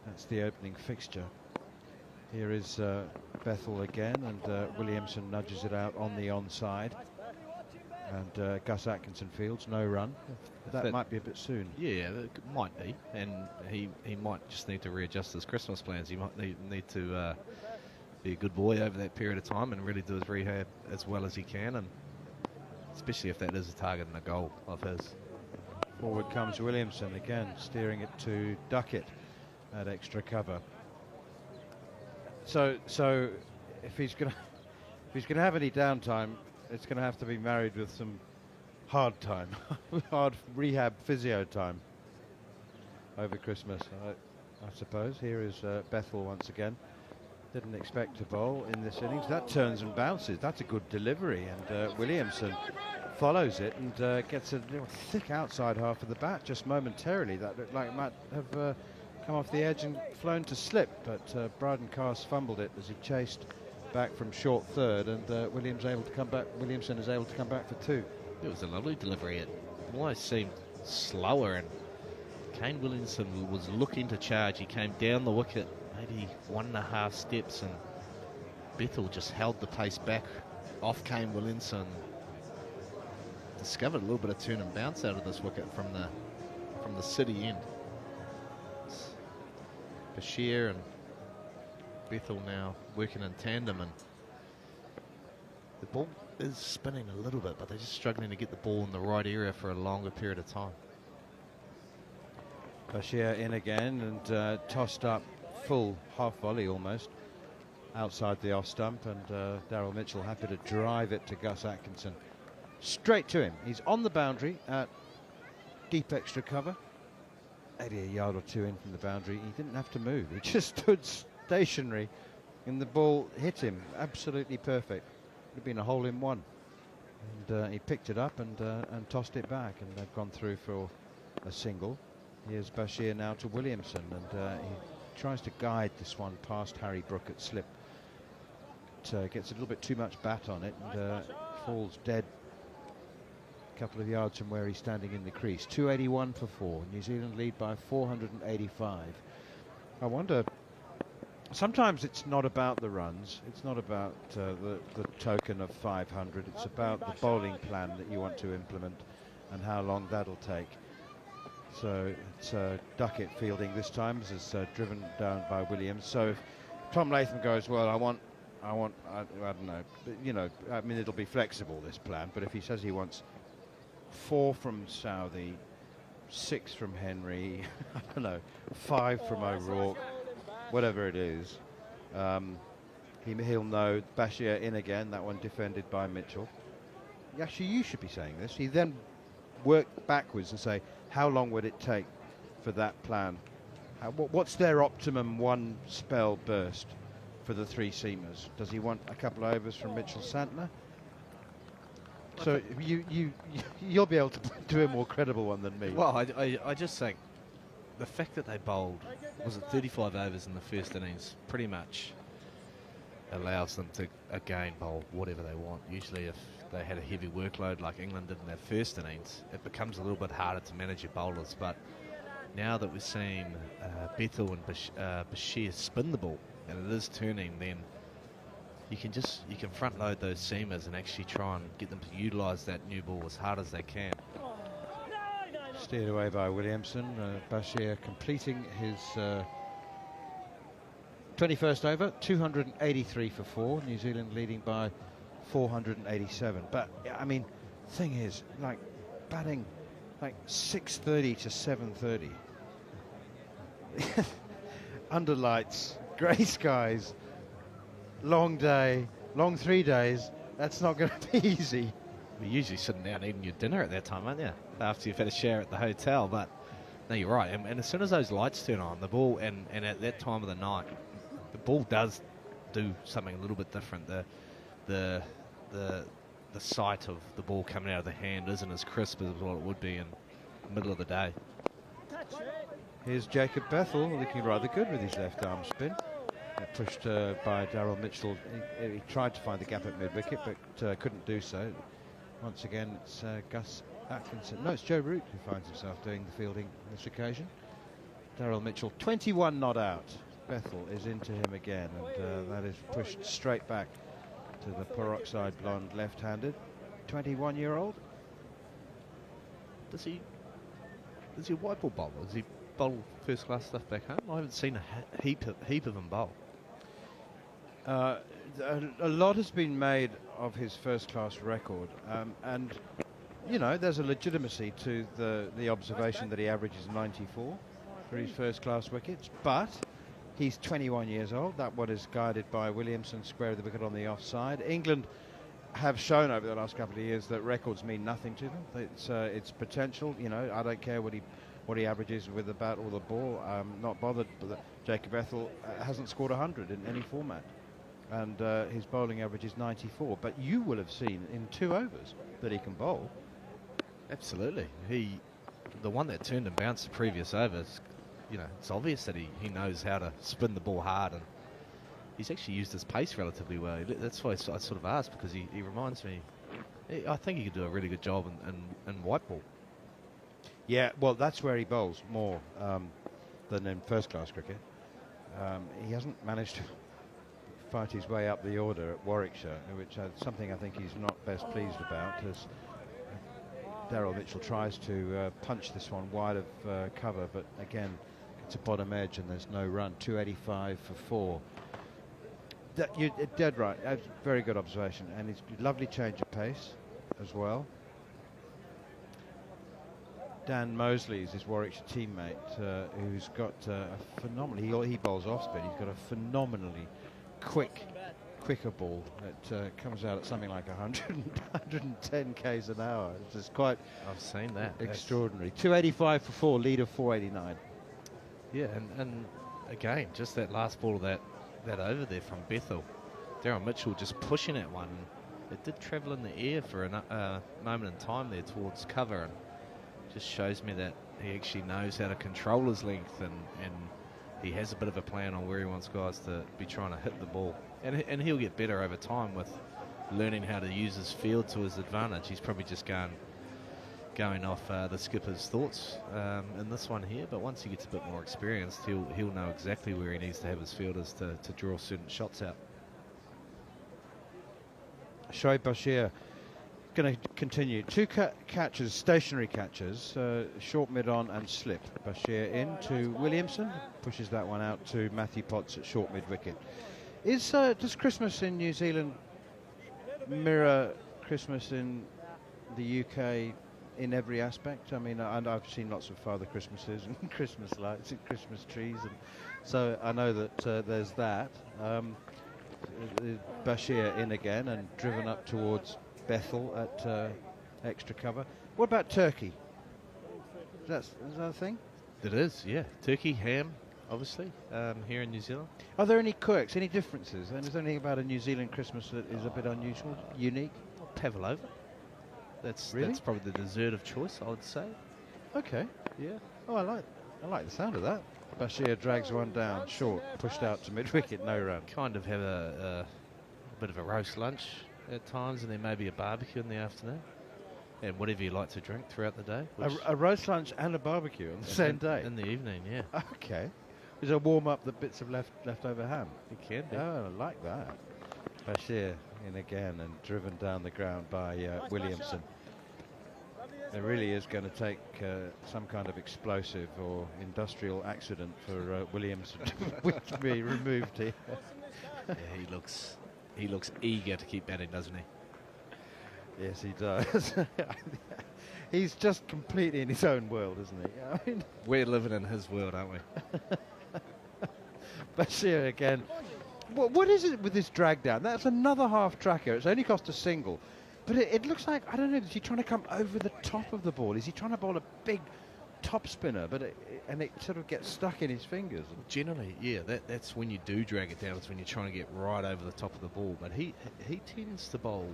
That's the opening fixture. Here is Bethel again, and Williamson nudges it out on the onside, and Gus Atkinson fields, no run. That might be a bit soon. Yeah, it might be, and he might just need to readjust his Christmas plans. He might need to be a good boy over that period of time and really do his rehab as well as he can, and especially if that is a target and a goal of his. Forward comes Williamson again, steering it to Duckett at extra cover. So if he's gonna have any downtime, it's going to have to be married with some hard time, hard rehab physio time over Christmas, I suppose. Here is Bethel once again. Didn't expect to bowl in this innings. That turns and bounces. That's a good delivery, and Williamson follows it and gets a little thick outside half of the bat just momentarily. That looked like it might have come off the edge and flown to slip, but Bryden Cast fumbled it as he chased back from short third, and Williamson is able to come back for 2. It was a lovely delivery. It almost seemed slower, and Kane Williamson was looking to charge. He came down the wicket maybe 1.5 steps, and Bethel just held the pace back off Kane Williamson. Discovered a little bit of turn and bounce out of this wicket from the city end. Bashir and Bethel now working in tandem, and the ball is spinning a little bit, but they're just struggling to get the ball in the right area for a longer period of time. Bashir in again and tossed up full half volley almost outside the off stump, and Daryl Mitchell happy to drive it to Gus Atkinson. Straight to him. He's on the boundary at deep extra cover. Maybe a yard or 2 in from the boundary. He didn't have to move. He just stood stationary, and the ball hit him. Absolutely perfect. Would have been a hole in one. And he picked it up and tossed it back, and they've gone through for a single. Here's Bashir now to Williamson, and he tries to guide this one past Harry Brook at slip. It gets a little bit too much bat on it, and falls dead a couple of yards from where he's standing in the crease. 281 for 4. New Zealand lead by 485. I wonder, sometimes it's not about the runs, it's not about the token of 500, it's about the bowling plan that you want to implement and how long that'll take. So it's Duckett fielding this time. This is driven down by Williams. So if Tom Latham goes, well, I don't know, but, you know, I mean, it'll be flexible, this plan, but if he says he wants 4 from Southey, 6 from Henry, I don't know, 5 from O'Rourke, whatever it is, he'll know. Bashir in again, that one defended by Mitchell. Actually, you should be saying this. He then worked backwards and say, how long would it take for that plan? What's their optimum one spell burst? for the three seamers? Does he want a couple of overs from Mitchell Santner? So you'll be able to do a more credible one than me. Well, I just think the fact that they bowled, was it 35 overs in the first innings, pretty much allows them to again bowl whatever they want. Usually if they had a heavy workload like England did in their first innings, it becomes a little bit harder to manage your bowlers. But now that we've seen Bethel and Bashir spin the ball and it is turning, then you can front load those seamers and actually try and get them to utilise that new ball as hard as they can. Steered away by Williamson. Bashir completing his 21st over, 283 for 4. New Zealand leading by 487. But I mean, thing is, like batting like 6:30 to 7:30, under lights, grey skies, long day, long 3 days. That's not going to be easy. You're usually sitting down eating your dinner at that time, aren't you? After you've had a shower at the hotel. But no, you're right. And as soon as those lights turn on, the ball, and at that time of the night, the ball does do something a little bit different. The sight of the ball coming out of the hand isn't as crisp as what it would be in the middle of the day. Here's Jacob Bethel looking rather good with his left arm spin. Pushed by Daryl Mitchell. He tried to find the gap at mid-wicket, but couldn't do so. Once again, it's Gus Atkinson. No, it's Joe Root who finds himself doing the fielding on this occasion. Daryl Mitchell, 21 not out. Bethel is into him again, and that is pushed straight back to the peroxide blonde left-handed 21-year-old. Does he white ball bowl? Does he bowl first-class stuff back home? I haven't seen a heap of him bowl. A lot has been made of his first-class record, and you know, there's a legitimacy to the observation that he averages 94 for his first-class wickets, but he's 21 years old. That one is guided by Williamson, square of the wicket on the offside. England have shown over the last couple of years that records mean nothing to them. It's potential. You know, I don't care what he averages with the bat or the ball. I'm not bothered. But Jacob Bethel hasn't scored 100 in any format, and his bowling average is 94. But you will have seen in 2 overs that he can bowl. Absolutely. The one that turned and bounced the previous overs, you know, it's obvious that he knows how to spin the ball hard, and he's actually used his pace relatively well. That's why I sort of asked, because he reminds me, I think he could do a really good job in white ball. Yeah, well, that's where he bowls more than in first-class cricket. He hasn't managed to fight his way up the order at Warwickshire, which is something I think he's not best pleased about, as Daryl Mitchell tries to punch this one wide of cover, but again, it's a bottom edge and there's no run. 285 for 4. You're dead right. That's a very good observation, and it's a lovely change of pace as well. Dan Mosley is his Warwickshire teammate, who's got a phenomenal. He bowls off spin. He's got a phenomenally quicker ball that comes out at something like 110 k's an hour. It's just quite. I've seen that. Extraordinary. 285 for 4, lead of 489. Yeah, and again, just that last ball of that over there from Bethel. Daryl Mitchell just pushing that one. It did travel in the air for a moment in time there towards cover, and just shows me that he actually knows how to control his length, and he has a bit of a plan on where he wants guys to be trying to hit the ball. And he'll get better over time with learning how to use his field to his advantage. He's probably just going off the skipper's thoughts in this one here, but once he gets a bit more experienced, he'll know exactly where he needs to have his fielders to draw certain shots out. Shoaib Bashir going to continue. 2 catches, stationary catches, short, mid-on and slip. Bashir in to Williamson, pushes that one out to Matthew Potts at short mid-wicket. Does Christmas in New Zealand mirror Christmas in the UK in every aspect? I mean, I've seen lots of Father Christmases and Christmas lights and Christmas trees, and so I know that there's that. Bashir in again and driven up towards Bethel at extra cover. What about turkey? Is that a thing? It is, yeah. Turkey, ham, obviously, here in New Zealand. Are there any quirks, any differences? And is there anything about a New Zealand Christmas that is a bit unusual, unique? Pavlova. That's probably the dessert of choice, I would say. Okay. Yeah. Oh, I like the sound of that. Bashir drags one down, short, pushed out to mid-wicket, no run. Kind of have a bit of a roast lunch at times, and then maybe a barbecue in the afternoon, and whatever you like to drink throughout the day. A roast lunch and a barbecue on the same day? In the evening, yeah. Okay. Is a warm-up the bits of leftover ham? It can be. Oh, I like that. Bashir in again and driven down the ground by Williamson. It really is going to take some kind of explosive or industrial accident for Williamson to be removed here. Yeah, he looks eager to keep batting, doesn't he? Yes, he does. He's just completely in his own world, isn't he? I mean, we're living in his world, aren't we? Bashir again. What is it with this drag down? That's another half tracker. It's only cost a single. But it looks like, I don't know, is he trying to come over the top of the ball? Is he trying to bowl a big top spinner, and it sort of gets stuck in his fingers? Generally, yeah, that's when you do drag it down. It's when you're trying to get right over the top of the ball. But he tends to bowl,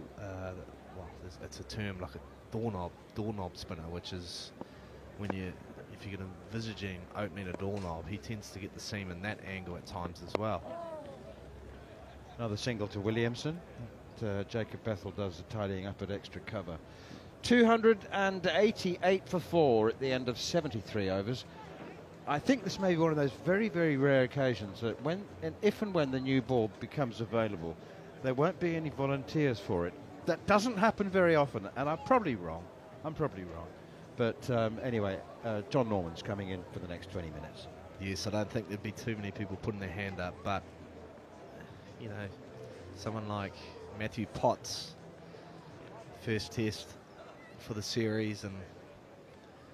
it's a term like a doorknob spinner, which is when if you're envisaging opening a doorknob, he tends to get the seam in that angle at times as well. Another single to Williamson. Jacob Bethel does the tidying up at extra cover. 288 for 4 at the end of 73 overs. I think this may be one of those very, very rare occasions that if and when the new ball becomes available, there won't be any volunteers for it. That doesn't happen very often, and I'm probably wrong. But anyway, John Norman's coming in for the next 20 minutes. Yes, I don't think there'd be too many people putting their hand up, but, you know, someone like Matthew Potts, first test for the series, and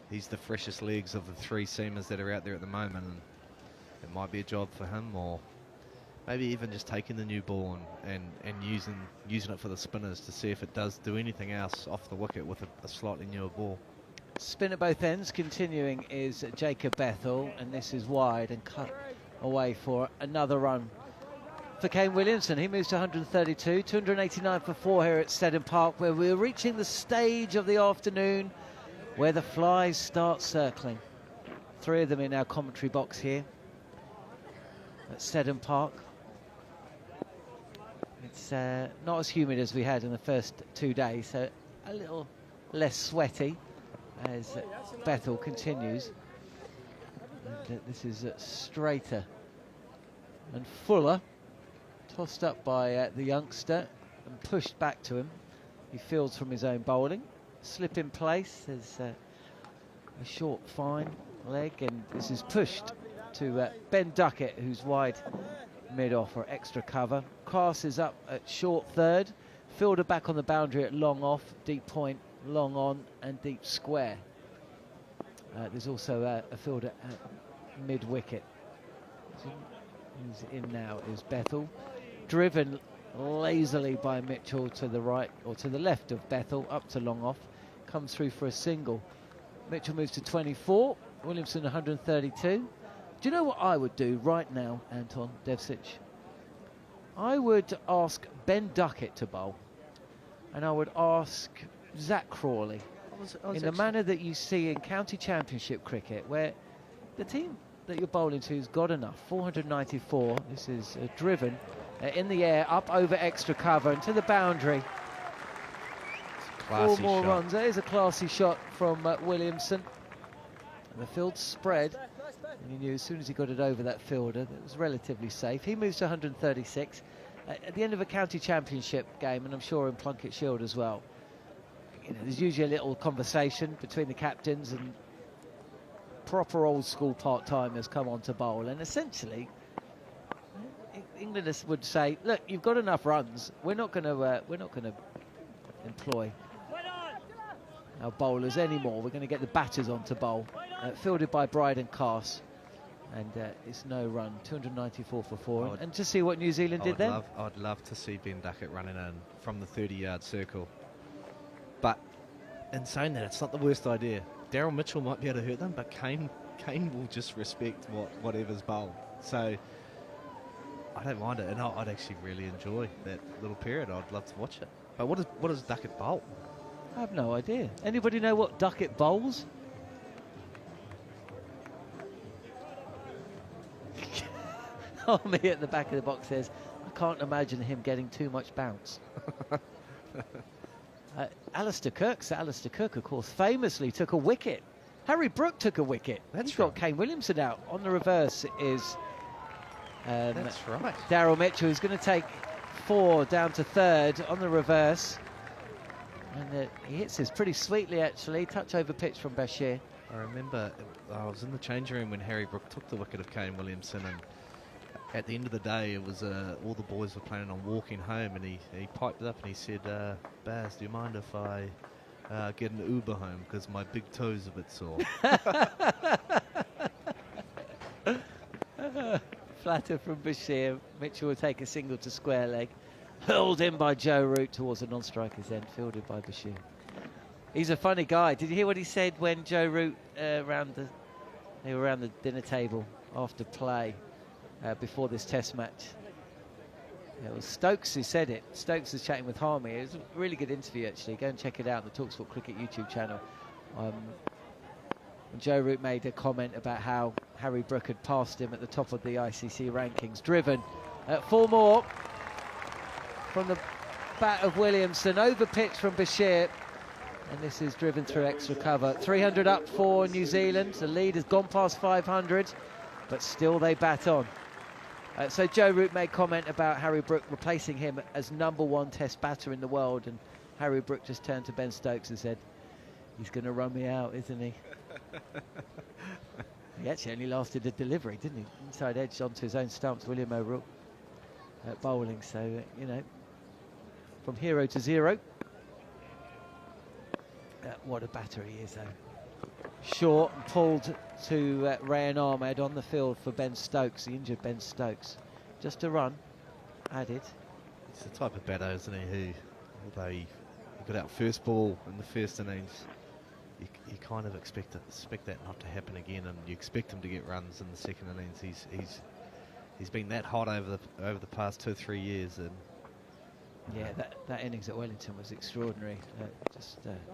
he's the freshest legs of the three seamers that are out there at the moment, and it might be a job for him, or maybe even just taking the new ball and using it for the spinners to see if it does do anything else off the wicket with a slightly newer ball. Spin at both ends continuing is Jacob Bethel, and this is wide and cut away for another run for Kane Williamson. He moves to 132, 289 for 4 here at Stedham Park, where we're reaching the stage of the afternoon where the flies start circling. 3 of them in our commentary box here at Stedham Park. It's not as humid as we had in the first 2 days, so a little less sweaty as Bethel continues. And, this is straighter and fuller. Tossed up by the youngster and pushed back to him. He fields from his own bowling. Slip in place. There's a short, fine leg, and this is pushed to Ben Duckett, who's wide mid-off or extra cover. Cross is up at short third. Fielder back on the boundary at long off, deep point, long on, and deep square. There's also a fielder at mid-wicket. Who's in now is Bethel. Driven lazily by Mitchell to the right or to the left of Bethel, up to long off, comes through for a single. Mitchell moves to 24, Williamson 132. Do you know what I would do right now, Anton, Devcich? I would ask Ben Duckett to bowl, and I would ask Zach Crawley in the manner that you see in county championship cricket, where the team that you're bowling to has got enough. 494, this is driven in the air, up over extra cover and to the boundary. 4 more runs. That is a classy shot from Williamson. And the field spread, and he knew as soon as he got it over that fielder that it was relatively safe. He moves to 136 at the end of a county championship game, and I'm sure in Plunket Shield as well. You know, there's usually a little conversation between the captains, and proper old school part-timers come on to bowl, and essentially Englanders would say, look, you've got enough runs, we're not going to employ our bowlers anymore, we're going to get the batters on to bowl. Fielded by Bryden Cass, and it's no run. 294 for 4, and to see what New Zealand did then. I'd love to see Ben Duckett running in from the 30-yard circle, but in saying that, it's not the worst idea, Daryl Mitchell might be able to hurt them, but Kane will just respect whatever's bowled. So I don't mind it, and I'd actually really enjoy that little period. I'd love to watch it. But what does Duckett bowl? I have no idea. Anybody know what Duckett bowls? Oh, me at the back of the box says, I can't imagine him getting too much bounce. Alistair Cook, of course, famously took a wicket. Harry Brook took a wicket. He's got Kane Williamson out. On the reverse is that's right. Daryl Mitchell, who's going to take 4 down to third on the reverse. And he hits this pretty sweetly, actually. Touch over pitch from Bashir. I remember I was in the changing room when Harry Brook took the wicket of Kane Williamson, and at the end of the day, it was all the boys were planning on walking home, and he piped up and he said, Baz, do you mind if I get an Uber home, because my big toe's a bit sore. Flatter from Bashir. Mitchell will take a single to square leg. Hurled in by Joe Root towards the non-striker's end, fielded by Bashir. He's a funny guy. Did you hear what he said when Joe Root they were around the dinner table after play before this Test match? It was Stokes who said it. Stokes was chatting with Harmy. It was a really good interview, actually. Go and check it out on the talkSPORT Cricket YouTube channel. Joe Root made a comment about how Harry Brook had passed him at the top of the ICC rankings. Driven at 4 more from the bat of Williamson, over pitch from Bashir, and this is driven through extra cover. 300 up for New Zealand. The lead has gone past 500, but still they bat on. So Joe Root made comment about Harry Brook replacing him as #1 Test batter in the world, and Harry Brook just turned to Ben Stokes and said, he's going to run me out, isn't he? He actually only lasted a delivery, didn't he? Inside edge onto his own stumps, William O'Rourke bowling. So, you know, from hero to zero. What a batter he is, though. Short and pulled to Rayan Ahmed on the field for Ben Stokes, the injured Ben Stokes. Just a run added. He's the type of batter, isn't he, who, although he got out first ball in the first innings, you kind of expect that not to happen again, and you expect him to get runs in the second innings. He's been that hot over the past 2 or 3 years, and yeah, that innings at Wellington was extraordinary.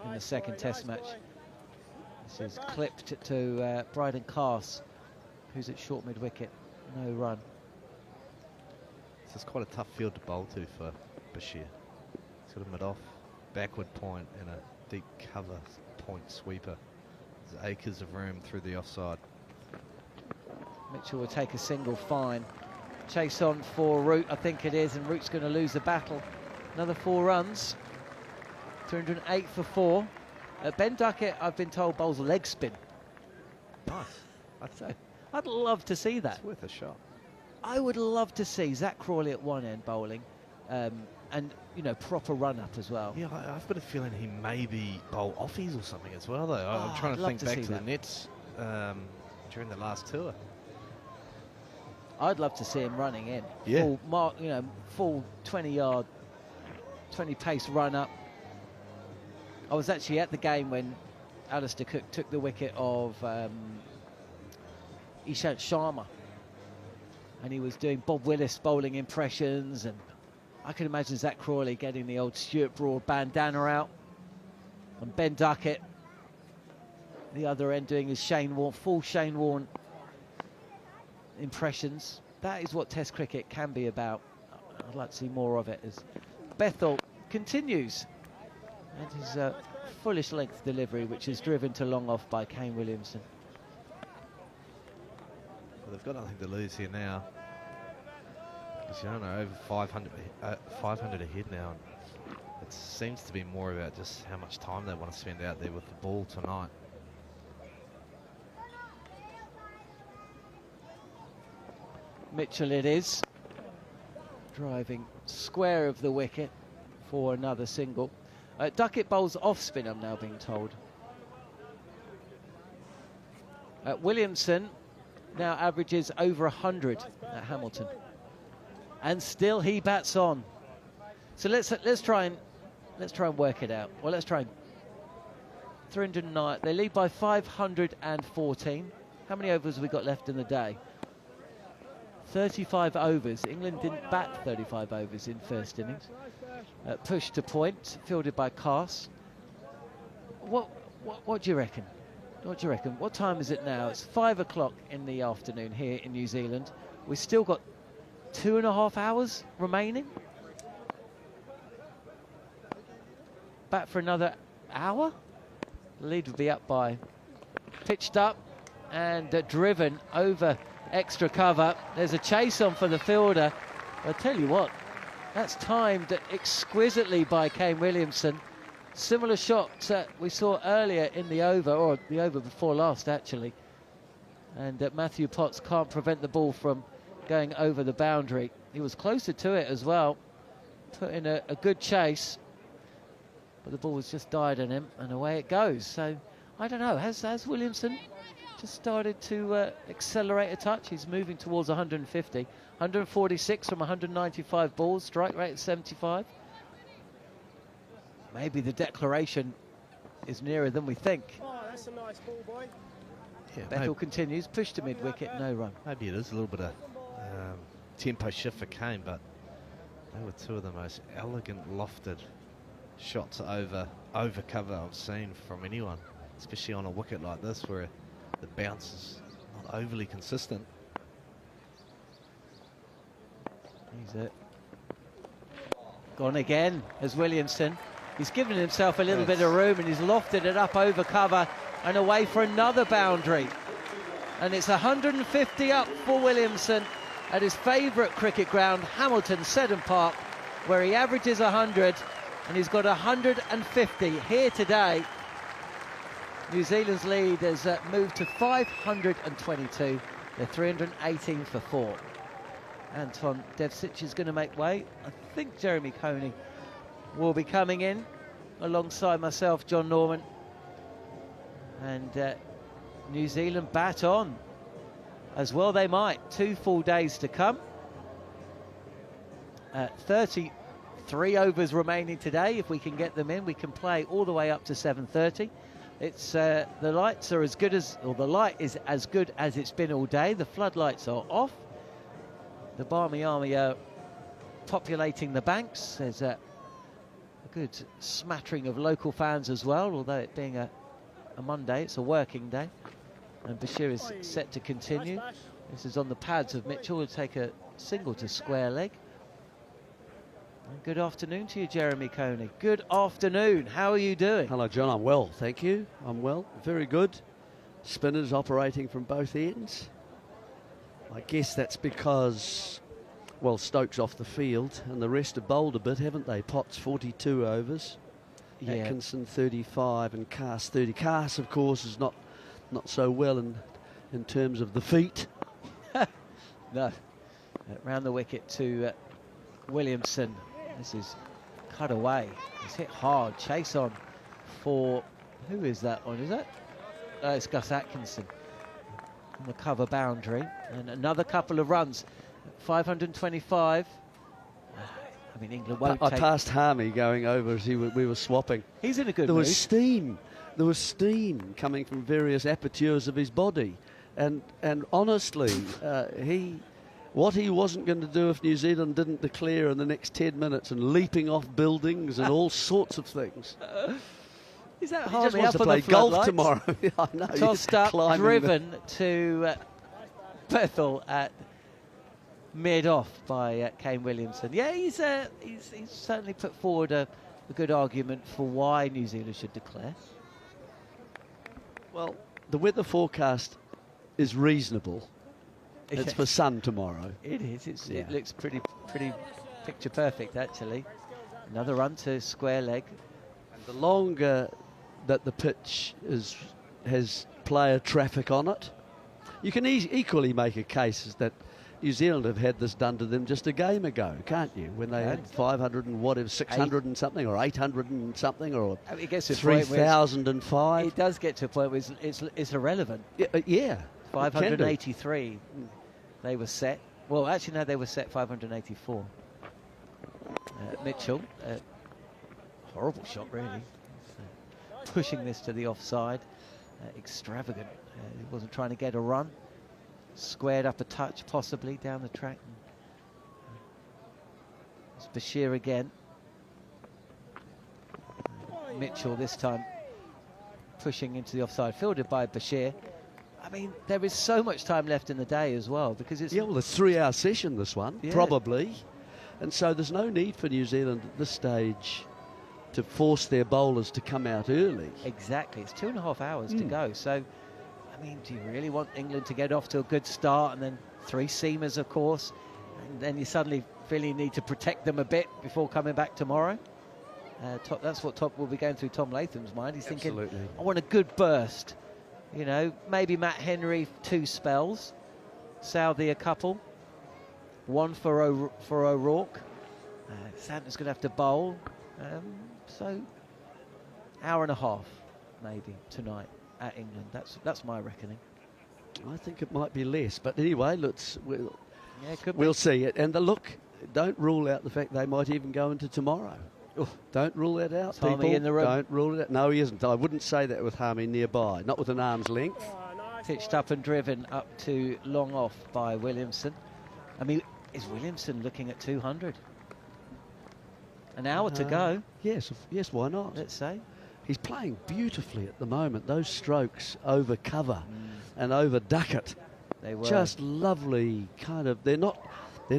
In the second Test match, this is clipped to Bryden Cass, who's at short mid wicket, no run. This is quite a tough field to bowl to for Bashir. Sort of mid-off, backward point, and a deep cover point sweeper. There's acres of room through the offside. Mitchell will take a single fine. Chase on for Root, I think it is, and Root's going to lose the battle. Another 4 runs. 208 for 4. Ben Duckett, I've been told, bowls a leg spin. Nice. I'd love to see that. It's worth a shot. I would love to see Zach Crawley at one end bowling, and you know, proper run up as well. Yeah, I've got a feeling he maybe bowl offies or something as well, though. I'm trying to think back to the Nets during the last tour. I'd love to see him running in. Yeah. Full 20-yard, 20-pace run up. I was actually at the game when Alistair Cook took the wicket of Ishant Sharma, and he was doing Bob Willis bowling impressions, and I can imagine Zach Crawley getting the old Stuart Broad bandana out, and Ben Duckett the other end doing his full Shane Warne impressions. That is what Test cricket can be about. I'd like to see more of it as Bethel continues, and his fullish length delivery, which is driven to long off by Kane Williamson. Well, they've got nothing to lose here now. Because, you don't know, over 500 ahead now. It seems to be more about just how much time they want to spend out there with the ball tonight. Mitchell it is, driving square of the wicket for another single. Duckett bowls off spin, I'm now being told. Williamson now averages over 100 at Hamilton, and still he bats on. So let's try and work it out. Well, let's try and 309. They lead by 514. How many overs have we got left in the day? 35 overs. England didn't bat 35 overs in first innings. Push to point, fielded by Garth. What do you reckon? What do you reckon? What time is it now? It's 5 o'clock in the afternoon here in New Zealand. We've still got 2.5 hours remaining. Bat for another hour. The lead will be up by, pitched up and driven over extra cover. There's a chase on for the fielder. I'll tell you what, that's timed exquisitely by Kane Williamson. Similar shot we saw earlier in the over, or the over before last actually. And Matthew Potts can't prevent the ball from going over the boundary. He was closer to it as well. Put in a good chase. But the ball was just died on him, and away it goes. So, I don't know, has Williamson just started to accelerate a touch? He's moving towards 150. 146 from 195 balls, strike rate at 75. Maybe the declaration is nearer than we think. Oh, that's a nice ball, boy. Yeah, Bethel continues, push to mid-wicket, no run. Maybe it is a little bit of tempo shift for Kane, but they were two of the most elegant lofted shots over cover I've seen from anyone, especially on a wicket like this where the bounce is not overly consistent. He's gone again as Williamson. He's given himself a little bit of room and he's lofted it up over cover and away for another boundary. And it's 150 up for Williamson at his favourite cricket ground, Hamilton Seddon Park, where he averages 100 and he's got 150 here today. New Zealand's lead has moved to 522. They're 318 for 4. Anton Devcich is going to make way. I think Jeremy Coney will be coming in alongside myself, John Norman. And New Zealand bat on. As well they might. 2 full days to come. 33 overs remaining today. If we can get them in, we can play all the way up to 7:30. It's the lights are as good as, or the light is as good as it's been all day. The floodlights are off. The Barmy Army are populating the banks. There's a good smattering of local fans as well, although it being a Monday, it's a working day. And Bashir is set to continue. This is on the pads of Mitchell. Will take a single to square leg. And good afternoon to you, Jeremy Coney. Good afternoon. How are you doing? Hello, John. I'm well, thank you. I'm well. Very good. Spinners operating from both ends. I guess that's because, well, Stokes off the field and the rest have bowled a bit, haven't they? Potts 42 overs, Yeah. Atkinson 35 and Garth 30. Garth, of course, is not so well in terms of the feet. No. Round the wicket to Williamson. This is cut away. He's hit hard. Chase on for, who is that on? Is that? It's Gus Atkinson on the cover boundary. And another couple of runs. 525. I mean, England won't I take... passed Harmy going over as we were swapping. He's in a good There mood. was steam. There was steam coming from various apertures of his body. And honestly, what he wasn't going to do if New Zealand didn't declare in the next 10 minutes and leaping off buildings and all sorts of things. Is that He just Harmy wants up to on play the golf floodlights? tomorrow. I know. Tossed up, climbing driven to Bethel at mid-off by Kane Williamson. Yeah, he's certainly put forward a good argument for why New Zealand should declare. Well, the weather forecast is reasonable. It's for sun tomorrow. It is. It looks pretty picture perfect, actually. Another run to square leg. And the longer that the pitch has player traffic on it, you can equally make a case that New Zealand have had this done to them just a game ago, can't you? When they had 500 and whatever, 600 and something, or 800 and something, or I mean, it gets to a point where 3,005. It does get to a point where it's irrelevant. Yeah. 583 they were set. Well, actually, no, they were set 584. Mitchell, horrible shot, really. pushing this to the offside. Extravagant. He wasn't trying to get a run. Squared up a touch, possibly, down the track. It's Bashir again. Mitchell this time pushing into the offside, fielded by Bashir. I mean, there is so much time left in the day as well, because it's... Yeah, well, it's a 3-hour session, this one, probably. And so there's no need for New Zealand at this stage to force their bowlers to come out early. Exactly. It's 2.5 hours to go. So, I mean, do you really want England to get off to a good start and then 3 seamers, of course, and then you suddenly really need to protect them a bit before coming back tomorrow? That's what will be going through Tom Latham's mind. He's thinking, I want a good burst. You know, maybe Matt Henry 2 spells, Southey a couple, 1 for O'Rourke. Santa's going to have to bowl. So, hour and a half, maybe, tonight at England. That's my reckoning. I think it might be less, but anyway, we'll see it. And don't rule out the fact they might even go into tomorrow. Don't rule that out, people. Harmy in the room. Don't rule it out. No, he isn't. I wouldn't say that with Harmy nearby. Not with an arm's length. Pitched up and driven up to long off by Williamson. I mean, is Williamson looking at 200? An hour to go. Yes, why not? Let's say. He's playing beautifully at the moment. Those strokes over cover and over ducket. They were. Just lovely kind of... They're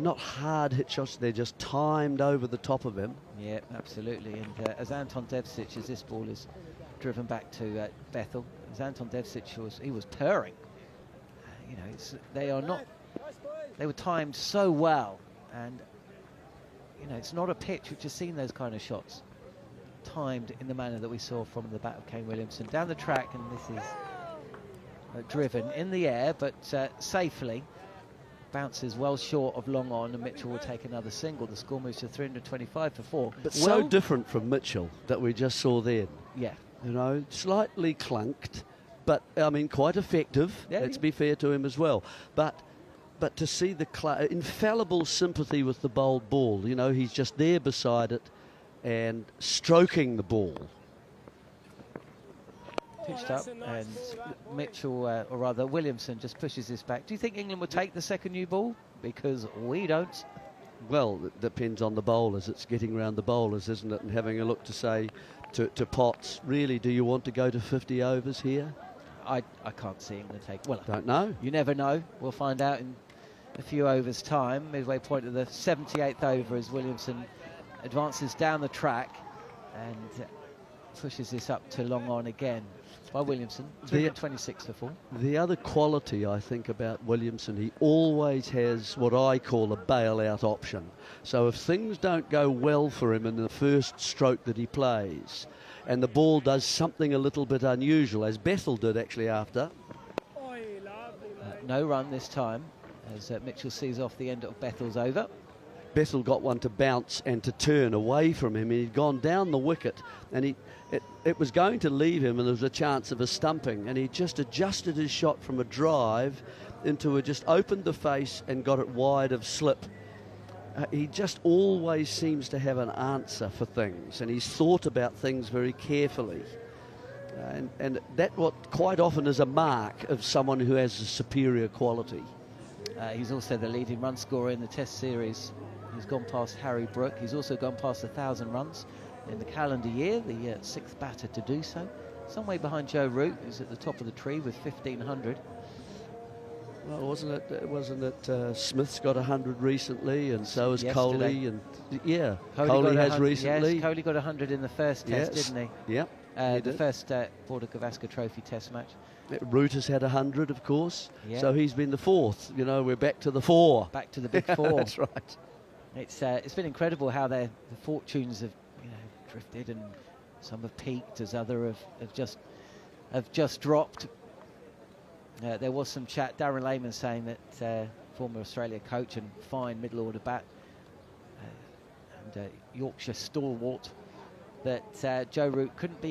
not hard hit shots, they're just timed over the top of him. Yeah, absolutely. And as Anton Devcich, as this ball is driven back to Bethel, as Anton Devcich was purring. You know, they were timed so well, and you know, it's not a pitch which has seen those kind of shots timed in the manner that we saw from the bat of Kane Williamson down the track, and this is driven in the air, but safely. Bounces well short of long on, and Mitchell will take another single. The score moves to 325 for 4. But so different from Mitchell that we just saw then. Yeah. You know, slightly clunked, but, I mean, quite effective. Let's be fair to him as well. But to see the infallible sympathy with the bowled ball, you know, he's just there beside it and stroking the ball. Pitched up, and Mitchell, or rather Williamson, just pushes this back. Do you think England would take the second new ball? Because we don't. Well, it depends on the bowlers. It's getting around the bowlers, isn't it? And having a look to say to Potts, really, do you want to go to 50 overs here? I can't see England take. Well, don't know. You never know. We'll find out in a few overs' time. Midway point of the 78th over as Williamson advances down the track and pushes this up to long on again by Williamson. 326 for 4. The other quality I think about Williamson, he always has what I call a bailout option. So if things don't go well for him in the first stroke that he plays, and the ball does something a little bit unusual, as Bethel did actually after. No run this time, as Mitchell sees off the end of Bethel's over. Bethel got one to bounce and to turn away from him. He'd gone down the wicket, and it was going to leave him, and there was a chance of a stumping, and he just adjusted his shot from a drive into just opened the face and got it wide of slip. He just always seems to have an answer for things, and he's thought about things very carefully. And that what quite often is a mark of someone who has a superior quality. He's also the leading run scorer in the Test series. He's gone past Harry Brook. He's also gone past 1,000 runs in the calendar year, the 6th batter to do so. Some way behind Joe Root, who's at the top of the tree with 1,500. Well, wasn't it Smith's got 100 recently, and so has Coley, and Coley has recently. Yes, Coley got 100 in the first Test, didn't he? Yep. The first Border Gavaskar Trophy Test match. Root has had 100, of course. Yeah. So he's been the 4th. You know, we're back to the 4. Back to the big 4. That's right. It's been incredible how the fortunes have drifted, and some have peaked as other have just dropped. There was some chat. Darren Lehman saying that former Australia coach and fine middle order bat and Yorkshire stalwart, that Joe Root couldn't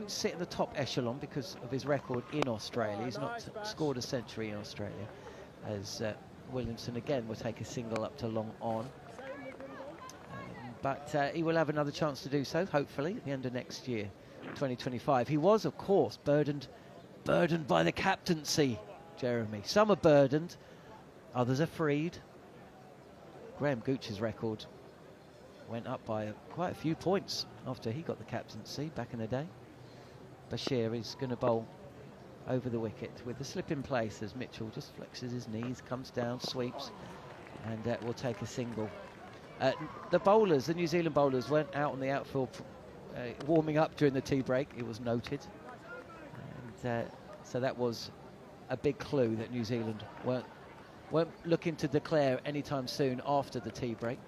sit in the top echelon because of his record in Australia. He's not scored a century in Australia, as Williamson again will take a single up to long on. but he will have another chance to do so, hopefully, at the end of next year, 2025. He was, of course, burdened by the captaincy, Jeremy. Some are burdened, others are freed. Graham Gooch's record went up by quite a few points after he got the captaincy back in the day. Bashir is going to bowl over the wicket with the slip in place as Mitchell just flexes his knees, comes down, sweeps, and will take a single. The bowlers, the New Zealand bowlers, weren't out on the outfield warming up during the tea break, it was noted. And so that was a big clue that New Zealand weren't looking to declare anytime soon after the tea break.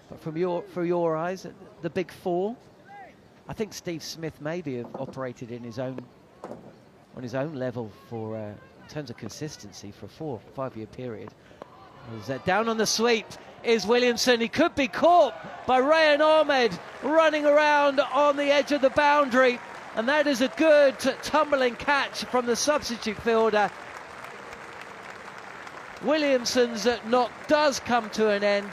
But from your eyes, the big four, I think Steve Smith maybe have operated in his own on his own level for in terms of consistency for a 4 or 5 year period. Down on the sweep is Williamson. He could be caught by Rayan Ahmed running around on the edge of the boundary, and that is a good tumbling catch from the substitute fielder. Williamson's knock does come to an end.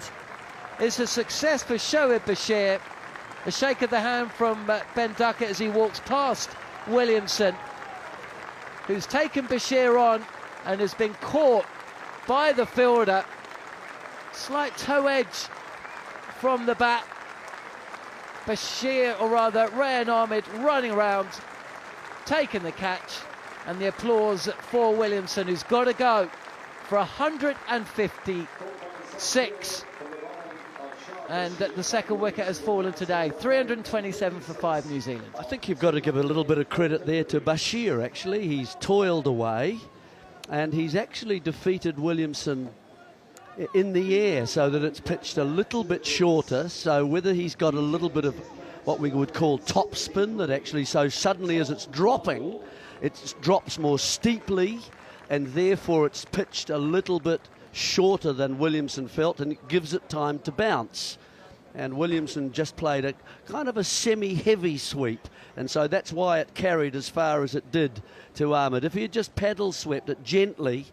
It's a success for Shoaib Bashir. A shake of the hand from Ben Duckett as he walks past Williamson, who's taken Bashir on and has been caught by the fielder. Slight toe edge from the bat. Bashir, or rather Rayan Ahmed, running around, taking the catch, and the applause for Williamson, who's got to go for 156. And the second wicket has fallen today. 327 for 5 New Zealand. I think you've got to give a little bit of credit there to Bashir, actually. He's toiled away, and he's actually defeated Williamson in the air so that it's pitched a little bit shorter. So whether he's got a little bit of what we would call top spin, that actually so suddenly as it's dropping, it drops more steeply, and therefore it's pitched a little bit shorter than Williamson felt, and it gives it time to bounce. And Williamson just played a kind of a semi-heavy sweep, and so that's why it carried as far as it did to Ahmed. If he had just paddle swept it gently,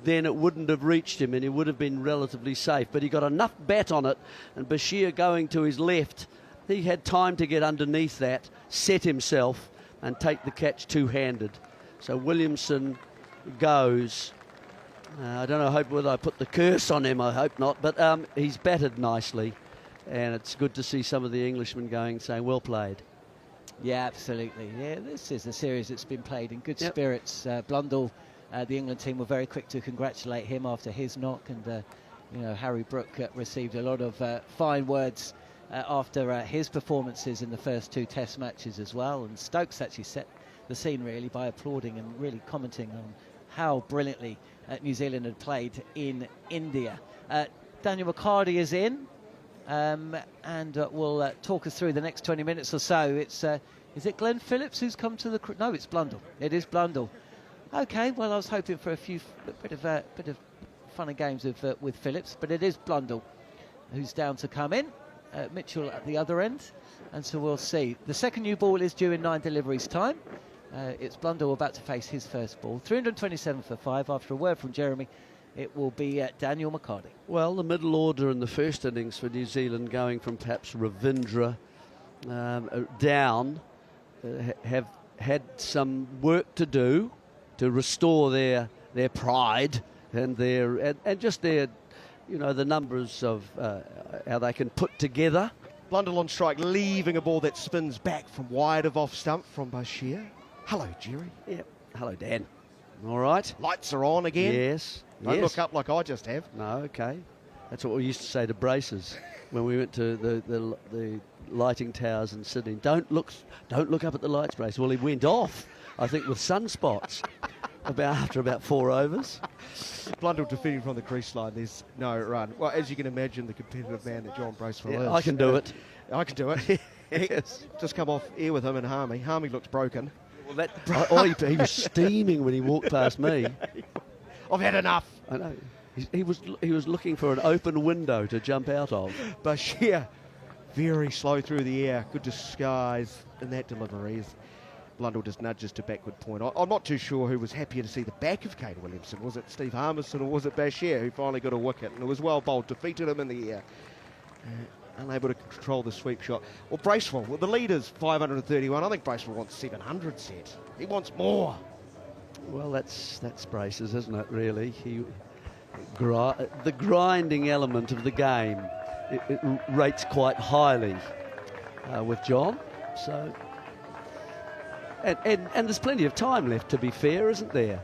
then it wouldn't have reached him and he would have been relatively safe. But he got enough bat on it, and Bashir going to his left, he had time to get underneath that, set himself and take the catch two-handed. So Williamson goes. I don't know, whether I put the curse on him, I hope not, but he's batted nicely, and it's good to see some of the Englishmen saying, well played. Yeah, absolutely. Yeah, this is a series that's been played in good spirits. Blundell, the England team, were very quick to congratulate him after his knock, and Harry Brook received a lot of fine words after his performances in the first 2 Test matches as well, and Stokes actually set the scene really by applauding and really commenting on how brilliantly New Zealand had played in India. Daniel McHardy is in, and will talk us through the next 20 minutes or so. It's is it Glenn Phillips who's come to the no, it's Blundell. It is Blundell. Okay, well, I was hoping for a bit of fun and games with Phillips, but it is Blundell who's down to come in. Mitchell at the other end, and so we'll see. The second new ball is due in 9 deliveries time. It's Blundell about to face his first ball. 327 for 5. After a word from Jeremy, it will be Daniel McHardy. Well, the middle order in the first innings for New Zealand, going from perhaps Ravindra down, have had some work to do to restore their pride and just their, the numbers of how they can put together. Blundell on strike, leaving a ball that spins back from wide of off stump from Bashir. Hello, Jerry. Yep. Hello, Dan. All right. Lights are on again. Yes. Don't look up like I just have. No, okay. That's what we used to say to braces when we went to the lighting towers in Sydney. Don't look up at the lights, brace. Well, he went off, I think, with sunspots after about 4 overs. Blundell defeating from the crease line. There's no run. Well, as you can imagine, the competitive man that John Bracewell is. I can do it. I can do it. Yes. Just come off air with him and Harmy. Harmy looks broken. Well, he was steaming when he walked past me. I've had enough. I know. He was looking for an open window to jump out of. Bashir, very slow through the air. Good disguise in that delivery. Blundell just nudges to backward point. I'm not too sure who was happier to see the back of Katey Williamson. Was it Steve Harmison or was it Bashir who finally got a wicket? And it was well bowled, defeated him in the air. unable to control the sweep shot. Well, Bracewell, well, the lead is 531. I think Bracewell wants 700 set. He wants more. Well, that's Braces, isn't it, really? The grinding element of the game, it rates quite highly with John. So, and there's plenty of time left, to be fair, isn't there,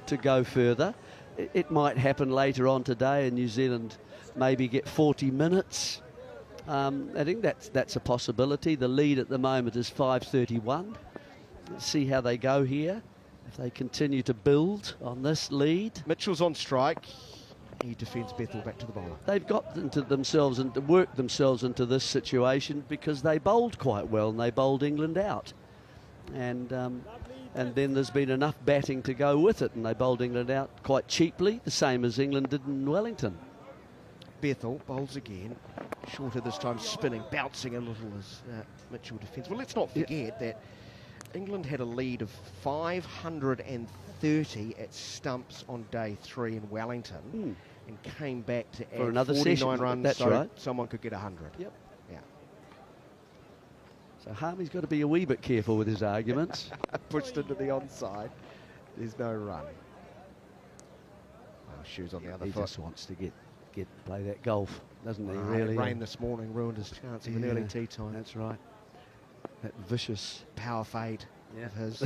to go further. It might happen later on today, and New Zealand maybe get 40 minutes. I think that's a possibility. The lead at the moment is 5:31. Let's see how they go here. If they continue to build on this lead. Mitchell's on strike. He defends Bethel back to the bowler. They've got themselves and worked themselves into this situation because they bowled quite well and they bowled England out. And then there's been enough batting to go with it, and they bowled England out quite cheaply, the same as England did in Wellington. Bethel bowls again, shorter this time, spinning, bouncing a little as Mitchell defends. Well, let's not forget that England had a lead of 530 at Stumps on day 3 in Wellington and came back to add another 49 session. runs. That's so right. Someone could get 100. Yep. Yeah. So Harmy's got to be a wee bit careful with his arguments. Pushed into the onside. There's no run. Oh, shoes on the other he foot. just wants to play that golf, doesn't he? Oh, Really. Rain this morning ruined his chance of an early tea time. That's right. That vicious power fade of his.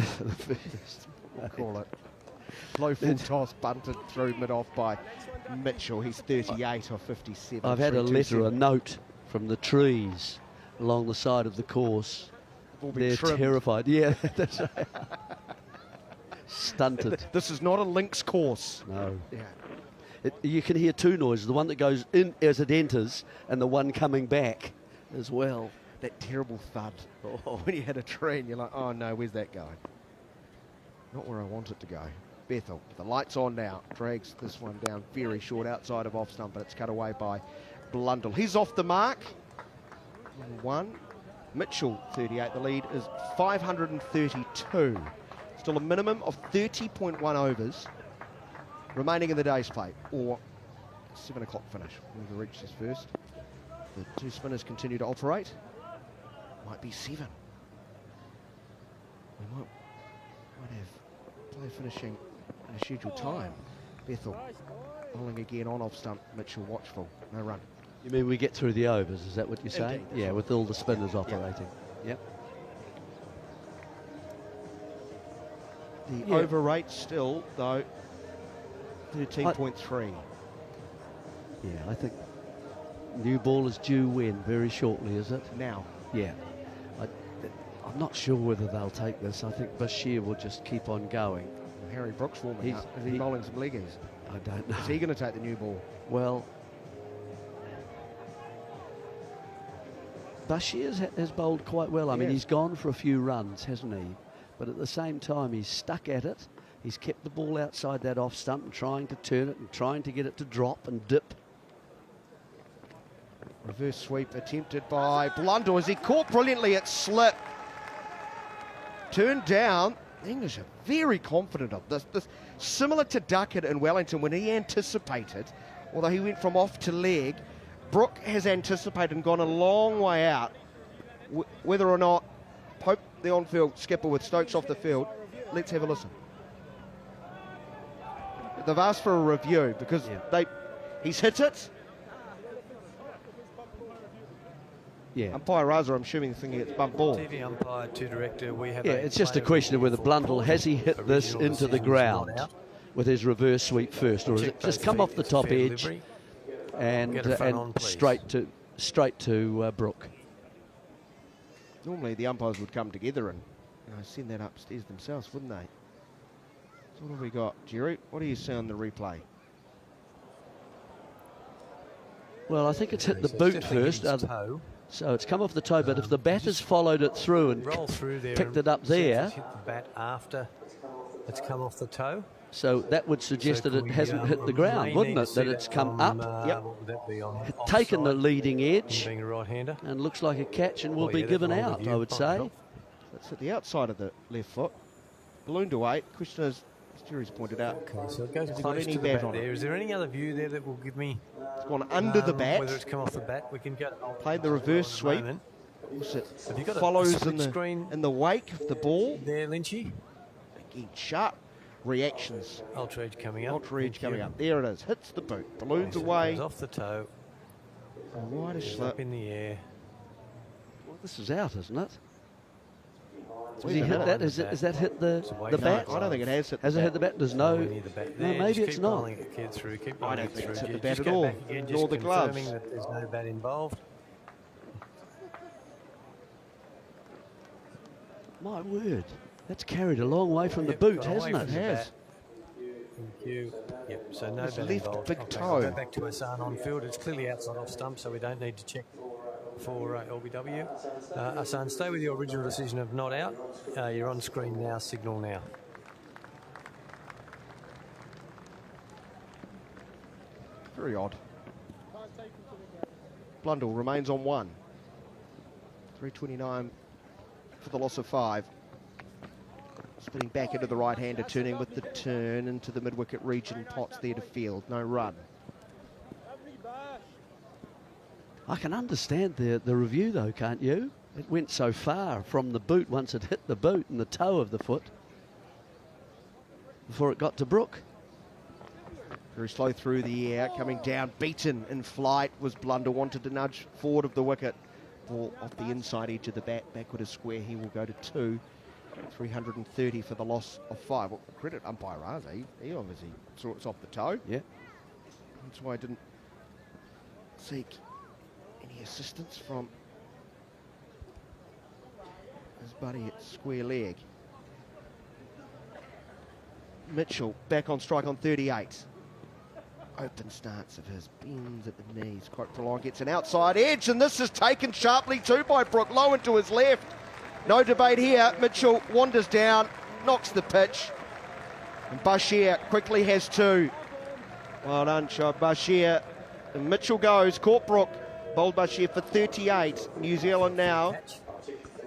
We'll call it. Low full toss, bunted through mid-off by Mitchell. He's 38 or 57. I've had a 327. letter, a note from the trees along the side of the course. All been They're trimmed. terrified. Yeah, that's right. Stunted. This is not a links course. No. Yeah. You can hear two noises, the one that goes in as it enters and the one coming back as well. That terrible thud. Oh, when you hit a tree and you're like, oh no, where's that going? Not where I want it to go. Bethel, the light's on now, drags this one down very short outside of off stump, but it's cut away by Blundell. He's off the mark. 1. Mitchell, 38. The lead is 532. Still a minimum of 30.1 overs remaining in the day's play, or 7 o'clock finish. We've reached this first. The two spinners continue to operate. Might be 7. We might have play finishing in a scheduled time. Bethel bowling again on off stump. Mitchell watchful. No run. You mean we get through the overs, is that what you're saying? Indeed, Yeah, with all the spinners operating. Yep. The over rate still, though, 13.3. Yeah, I think new ball is due when very shortly, is it? Now. Yeah. I'm not sure whether they'll take this. I think Bashir will just keep on going. Harry Brooks warming up. Is he bowling some leggies? I don't know. Is he going to take the new ball? Well, Bashir has bowled quite well. I mean, he's gone for a few runs, hasn't he? But at the same time, he's stuck at it. He's kept the ball outside that off stump and trying to turn it and trying to get it to drop and dip. Reverse sweep attempted by Blundell as he caught brilliantly at slip. Turned down. The English are very confident of this. Similar to Duckett in Wellington when he anticipated, although he went from off to leg, Brook has anticipated and gone a long way out. Whether or not Pope, the on-field skipper with Stokes off the field, let's have a listen. They've asked for a review because he's hit it. Yeah. Umpire Raza, I'm assuming, thinking it's bump ball. TV umpire to director, we have. Yeah, it's just a question of whether Blundell, has he hit this into the ground with his reverse sweep first, or has it just come off the top edge and straight to Brook? Normally the umpires would come together and send that upstairs themselves, wouldn't they? So what have we got, Jerry? What do you see on the replay? Well, I think it's hit the boot first. So it's come off the toe, but if the batter's followed it through and picked it up there, hit the bat after it's come off the toe. So that would suggest that it hasn't hit the ground, wouldn't it? That it's come up, taken the leading edge, and looks like a catch and will be given out, I would say. That's at the outside of the left foot. Ballooned away. Question is Jerry's pointed out. Okay, so it goes Has he got close any to the bat bat on it? there. Is there any other view there that will give me... It's gone under the bat. Whether it's come off the bat, we can go... Played the reverse sweep. Have you got Follows a split in screen the wake of the ball. There, Lynchy. Again, sharp reactions. Ultra edge coming up. Ultra edge coming up. There it is. Hits the boot. Balloons away. Goes off the toe. A wider Up slip. in the air. Well, this is out, isn't it? Has Wait he a hit minute. that? Is that hit the No, bat? I don't think it has hit the Has it hit bat. the bat? There's no... Near the bat No, there. maybe Just it's keep not. rolling it, kid, through. Keep I rolling don't it think through. it's hit the Just bat at go all. back again, Nor just the gloves. confirming that there's no bat involved. My word. That's carried a long way from the boot, Got away hasn't it? from the bat. Thank you. Yep, so no His bat left involved. big Okay, toe. I'll go back to Hassan on field. It's clearly outside off stump, so we don't need to check for LBW. Hassan, stay with your original decision of not out. You're on screen now, signal now. Very odd. Blundell remains on 1. 329 for the loss of 5. Spinning back into the right-hander, turning with the turn into the mid-wicket region. Potts there to field. No run. I can understand the review, though, can't you? It went so far from the boot once it hit the boot and the toe of the foot before it got to Brook. Very slow through the air, coming down, beaten in flight was Blunder, wanted to nudge forward of the wicket. Ball off the inside edge of the bat, backward is square, he will go to 2. 330 for the loss of 5. Well, credit umpire Raza, he obviously saw it's off the toe. Yeah. That's why I didn't seek any assistance from his buddy at square leg. Mitchell back on strike on 38. Open stance of his, bends at the knees, quite prolonged, gets an outside edge, and this is taken sharply too by Brook, low and to his left. No debate here, Mitchell wanders down, knocks the pitch, and Bashir quickly has 2. Well done, shot Bashir. And Mitchell goes, caught Brook, bowled Bashir for 38. New Zealand now,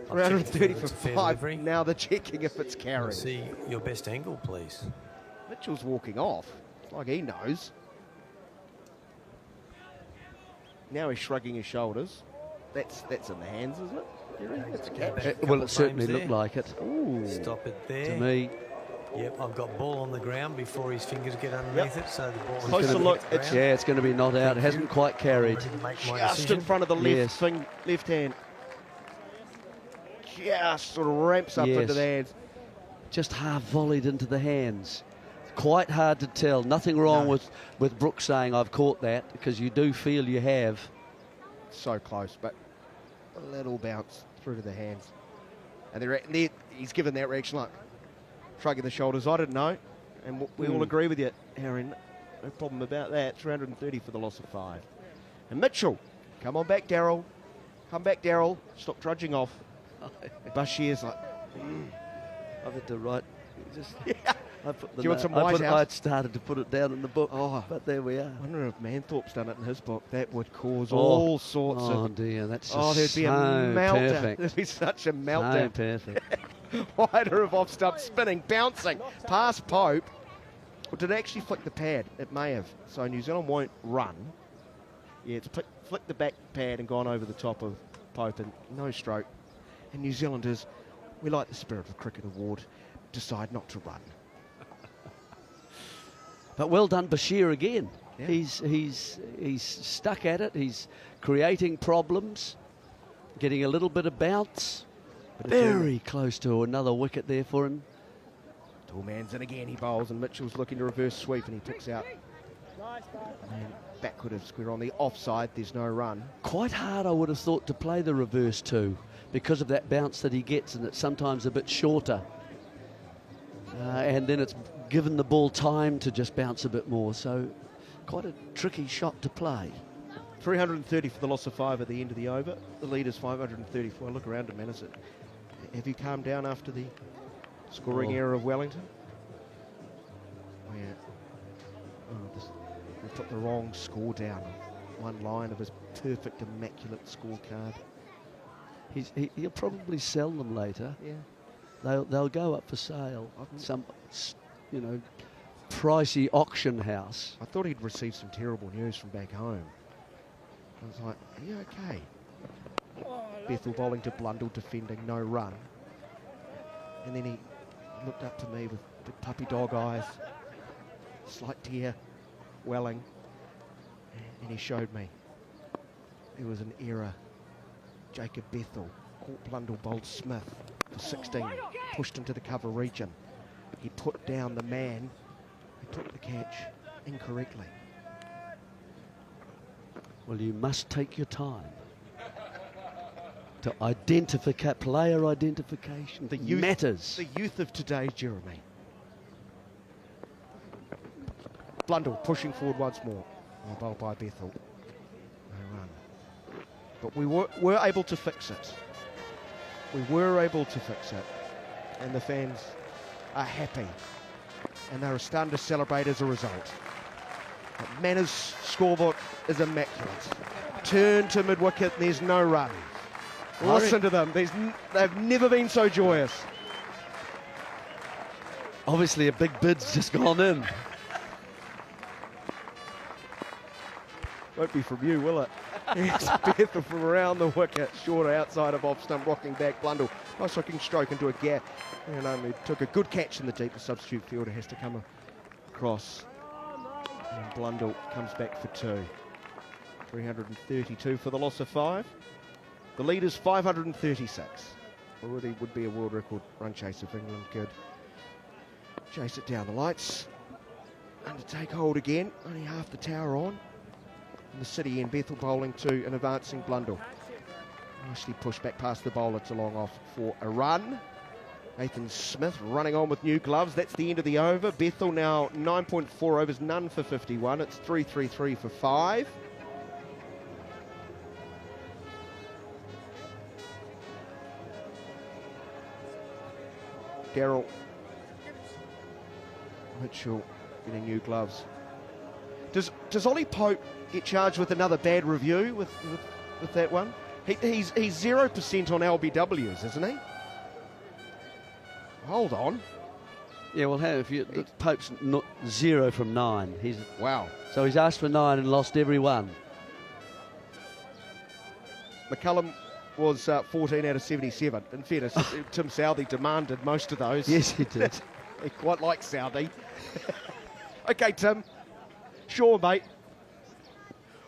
330 for 5. Now they're checking if it's carried. See your best angle, please. Mitchell's walking off, it's like he knows. Now he's shrugging his shoulders. That's in the hands, isn't it? That's a catch. Well, it certainly looked like it. Ooh. Stop it there. To me. Yep, I've got ball on the ground before his fingers get underneath it, so the ball Closer look. Yeah, it's going to be not out. It hasn't quite carried. Just in front of the left left hand. Just sort of ramps up into the hands. Just half volleyed into the hands. Quite hard to tell. Nothing wrong with Brooks saying I've caught that, because you do feel you have. So close, but a little bounce through to the hands. And he's given that reaction like shrugging the shoulders. I didn't know. And we all agree with you, Aaron. No problem about that. 330 for the loss of 5. And Mitchell, come on back, Daryl. Come back, Daryl. Stop trudging off. Bashir's like, I've had to write. Just, I put the Do you want some I White House? I'd started to put it down in the book, but there we are. I wonder if Manthorp's done it in his book. That would cause all sorts of... Oh, dear, that's Oh, there'd just be a so meltdown. perfect. There'd be such a meltdown. So perfect. Wider of off stump, spinning, bouncing, past Pope. Or did it actually flick the pad? It may have. So New Zealand won't run. Yeah, it's flicked the back pad and gone over the top of Pope, and no stroke. And New Zealanders, we like the Spirit of Cricket Award, decide not to run. But well done, Bashir, again. Yeah. He's stuck at it. He's creating problems, getting a little bit of bounce. Very close to another wicket there for him. Tall man's in again, he bowls, and Mitchell's looking to reverse sweep, and he picks out. And backward of square on the offside, there's no run. Quite hard, I would have thought, to play the reverse too, because of that bounce that he gets, and it's sometimes a bit shorter. And then it's given the ball time to just bounce a bit more, so quite a tricky shot to play. 330 for the loss of 5 at the end of the over. The lead is 534. Look around a minute. Have you calmed down after the scoring error of Wellington? Oh, yeah. We put the wrong score down. One line of his perfect, immaculate scorecard. He'll probably sell them later. Yeah. They'll go up for sale. you know, pricey auction house. I thought he'd received some terrible news from back home. I was like, are you okay? Bethel bowling to Blundell, defending, no run. And then he looked up to me with big puppy dog eyes, slight tear welling, and he showed me there was an error. Jacob Bethel caught Blundell, bowled Smith for 16, pushed into the cover region. He put down the man who took the catch incorrectly. Well, you must take your time to identify, player identification. The youth matters. The youth of today, Jeremy. Blundell pushing forward once more. Bowled by Bethel. No run. But we were able to fix it. We were able to fix it. And the fans are happy. And they're starting to celebrate as a result. But Manners' scorebook is immaculate. Turn to mid-wicket, there's no run. Listen to them. They've never been so joyous. Obviously, a big bid's just gone in. Won't be from you, will it? It's Bethel from around the wicket, shorter outside of off stump, rocking back. Blundell, nice looking stroke into a gap. And he took a good catch in the deep. The substitute fielder has to come across. And Blundell comes back for 2. 332 for the loss of 5. The lead is 536. Already would be a world record run chase if England could chase it down. The lights undertake hold again. Only half the tower on. And the city end, Bethel bowling to an advancing Blundell. Nicely pushed back past the bowler to long off for a run. Nathan Smith running on with new gloves. That's the end of the over. Bethel now 9.4 overs, none for 51. It's 3-3-3 for 5. Darryl Mitchell getting new gloves. Does Ollie Pope get charged with another bad review with that one? He's 0% on LBWs, isn't he? Hold on. Yeah, well, Pope's not 0 from 9. Wow. So he's asked for 9 and lost every one. McCullum was 14 out of 77. In fairness, Tim Southey demanded most of those. Yes, he did. He quite likes Southey. Okay, Tim. Sure, mate.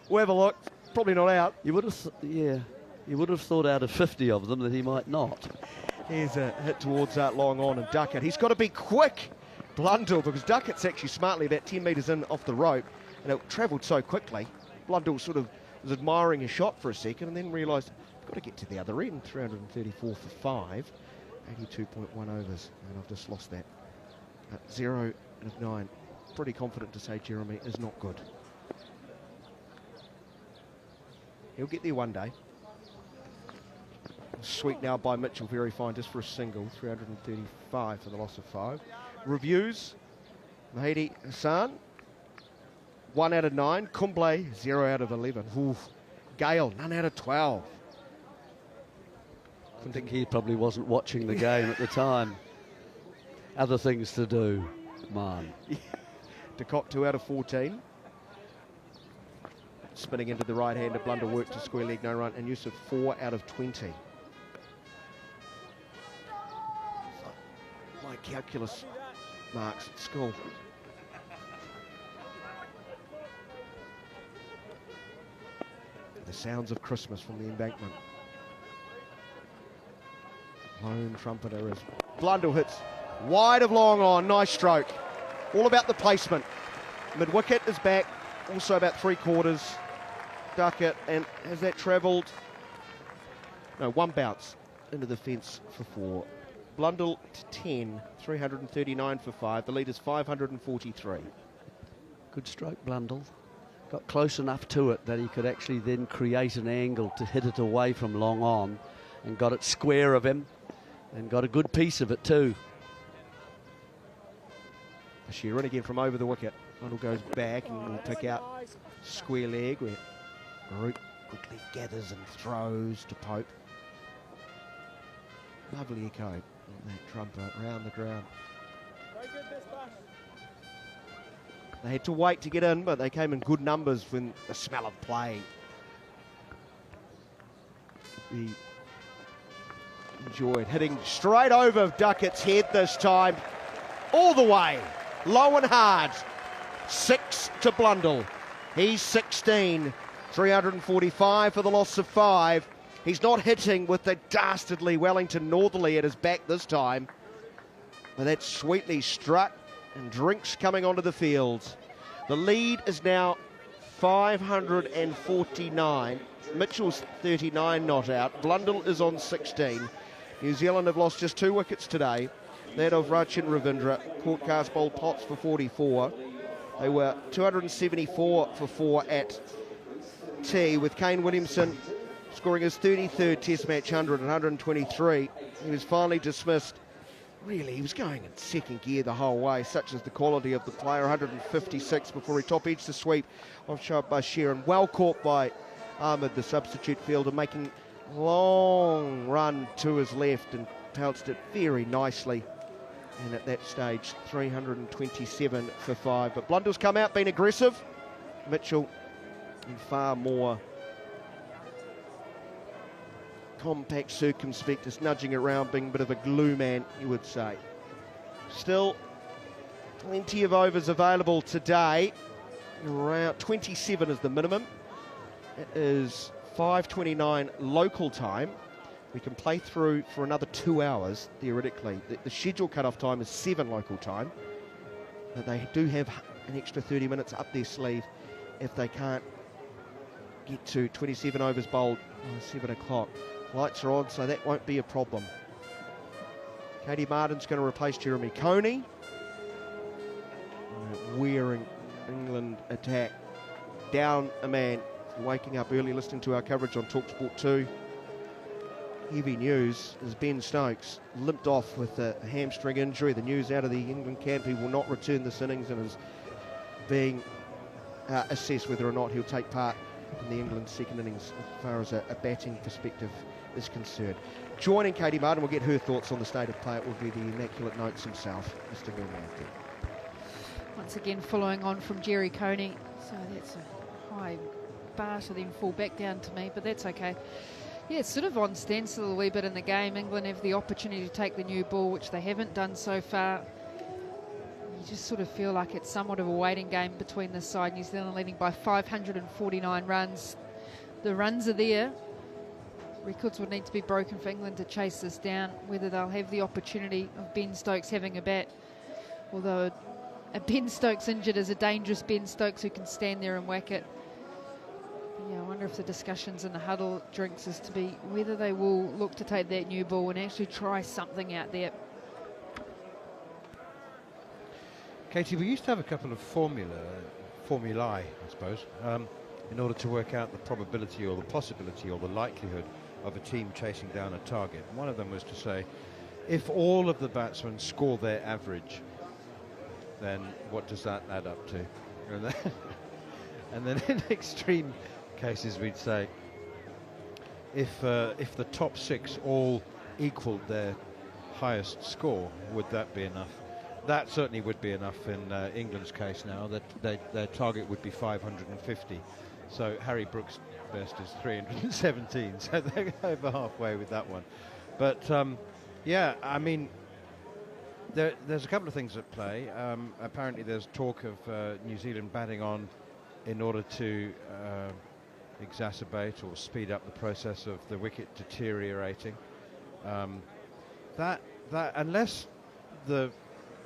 We'll have a look. Probably not out. You would have, you would have thought out of 50 of them that he might not. Here's a hit towards that long on and Duckett. He's got to be quick, Blundell, because Duckett's actually smartly about 10 metres in off the rope, and it travelled so quickly. Blundell sort of was admiring his shot for a second and then realised, I've got to get to the other end. 334 for 5, 82.1 overs, and I've just lost that. 0 of 9. Pretty confident to say Jeremy is not good. He'll get there one day. Sweet now by Mitchell, very fine just for a single. 335 for the loss of 5. Reviews, McHardy Hassan, 1 out of 9. Kumble, 0 out of 11. Oof. Gale, none out of 12. I think he probably wasn't watching the game at the time. Other things to do, man. De Kock, 2 out of 14. Spinning into the right hand of Blundell, work to square leg, no run, and Yusuf 4 out of 20. My calculus marks at school. The sounds of Christmas from the embankment. Lone trumpeter as Blundell hits wide of long on, nice stroke. All about the placement. Mid-wicket is back, also about 3/4. Duckett, and has that travelled? No, one bounce into the fence for 4. Blundell to 10, 339 for 5. The lead is 543. Good stroke, Blundell. Got close enough to it that he could actually then create an angle to hit it away from long on, and got it square of him, and got a good piece of it too. Sheeran again from over the wicket. Blundell goes back and will pick out square leg where Root quickly gathers and throws to Pope. Lovely echo on that trumper around the ground. They had to wait to get in, but they came in good numbers when the smell of play. He enjoyed hitting straight over Duckett's head this time, all the way, low and hard. 6 to Blundell. He's 16, 345 for the loss of 5. He's not hitting with the dastardly Wellington Northerly at his back this time. But that's sweetly struck, and Drinks coming onto the field. The lead is now 549. Mitchell's 39 not out. Blundell is on 16. New Zealand have lost just 2 wickets today. That of Rachin Ravindra, caught cast bowled Potts for 44. They were 274 for 4 at tea, with Kane Williamson scoring his 33rd Test match 100 and 123. He was finally dismissed. Really, he was going in second gear the whole way, such is the quality of the player. 156 before he top-edged the sweep of Shah Bashir, and well caught by Ahmed, the substitute fielder, making a long run to his left and pounced it very nicely. And at that stage, 327 for 5. But Blundell's come out, been aggressive. Mitchell in far more compact, circumspect, just nudging it around, being a bit of a glue man, you would say. Still, plenty of overs available today. Around 27 is the minimum. It is 5:29 local time. We can play through for another 2 hours, theoretically. The schedule cut-off time is 7 local time. But they do have an extra 30 minutes up their sleeve if they can't get to 27 overs bowled by 7 o'clock. Lights are on, so that won't be a problem. Katey Martin's going to replace Jeremy Coney. Wearing England attack down a man. Waking up early, listening to our coverage on talkSPORT 2. Heavy news as Ben Stokes limped off with a hamstring injury. The news out of the England camp, he will not return this innings and is being assessed whether or not he'll take part in the England second innings as far as a batting perspective is concerned. Joining Katey Martin, we'll get her thoughts on the state of play. It will be the immaculate notes himself, Mr. Will Manthorp. Once again, following on from Jerry Coney. So that's a high bar to then fall back down to me, but that's okay. Yeah, it's sort of on stencil a wee bit in the game. England have the opportunity to take the new ball, which they haven't done so far. You just sort of feel like it's somewhat of a waiting game between this side. New Zealand leading by 549 runs. The runs are there. Records would need to be broken for England to chase this down. Whether they'll have the opportunity of Ben Stokes having a bat. Although a Ben Stokes injured is a dangerous Ben Stokes who can stand there and whack it. Yeah, I wonder if the discussions in the huddle Drinks is to be whether they will look to take that new ball and actually try something out there. Katey, we used to have a couple of formulae, I suppose, in order to work out the probability or the possibility or the likelihood of a team chasing down a target. One of them was to say, if all of the batsmen score their average, then what does that add up to? And then in extreme cases, we'd say, if the top 6 all equaled their highest score, would that be enough? That certainly would be enough in England's case now, that their target would be 550. So Harry Brooks' best is 317, so they're over halfway with that one. But yeah, I mean, there's a couple of things at play. Apparently there's talk of New Zealand batting on in order to exacerbate or speed up the process of the wicket deteriorating. That unless the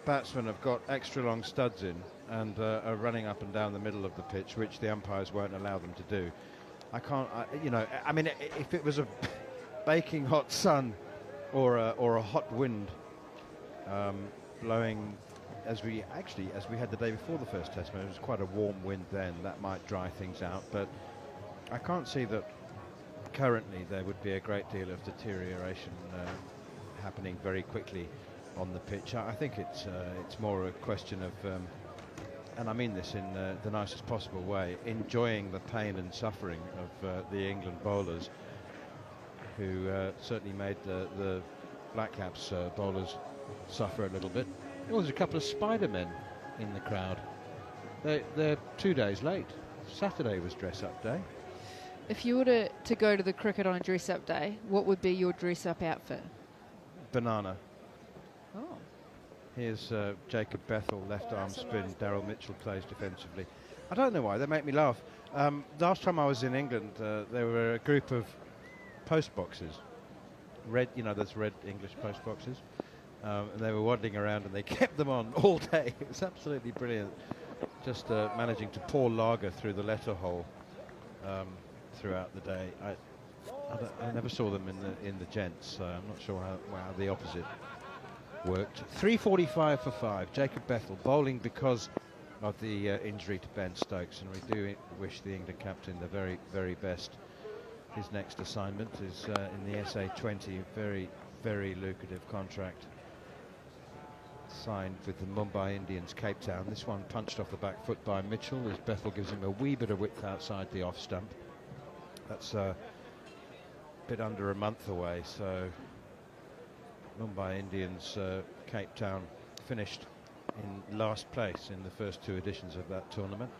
batsmen have got extra long studs in and are running up and down the middle of the pitch, which the umpires won't allow them to do, I mean, if it was a baking hot sun or a hot wind blowing, as we had the day before the first test, it was quite a warm wind then, that might dry things out, but I can't see that currently there would be a great deal of deterioration happening very quickly on the pitch. I think it's more a question of, and I mean this in the nicest possible way, enjoying the pain and suffering of the England bowlers, who certainly made the Black Caps bowlers suffer a little bit. Well, there's a couple of Spider-Men in the crowd. They're 2 days late. Saturday was dress-up day. If you were to go to the cricket on a dress-up day, what would be your dress-up outfit? Banana. Oh. Here's Jacob Bethel, left arm spin. Daryl Mitchell plays defensively. I don't know why, they make me laugh. Last time I was in England, there were a group of post boxes. Red, those red English post boxes. And they were waddling around and they kept them on all day. It was absolutely brilliant. Just managing to pour lager through the letter hole throughout the day. I never saw them in the gents, so I'm not sure how the opposite worked. 3:45 for 5. Jacob Bethel bowling because of the injury to Ben Stokes, and we do wish the England captain the very, very best. His next assignment is in the SA20, a very, very lucrative contract signed with the Mumbai Indians, Cape Town. This one punched off the back foot by Mitchell as Bethel gives him a wee bit of width outside the off stump. That's a bit under a month away, so Mumbai Indians, Cape Town finished in last place in the first 2 editions of that tournament.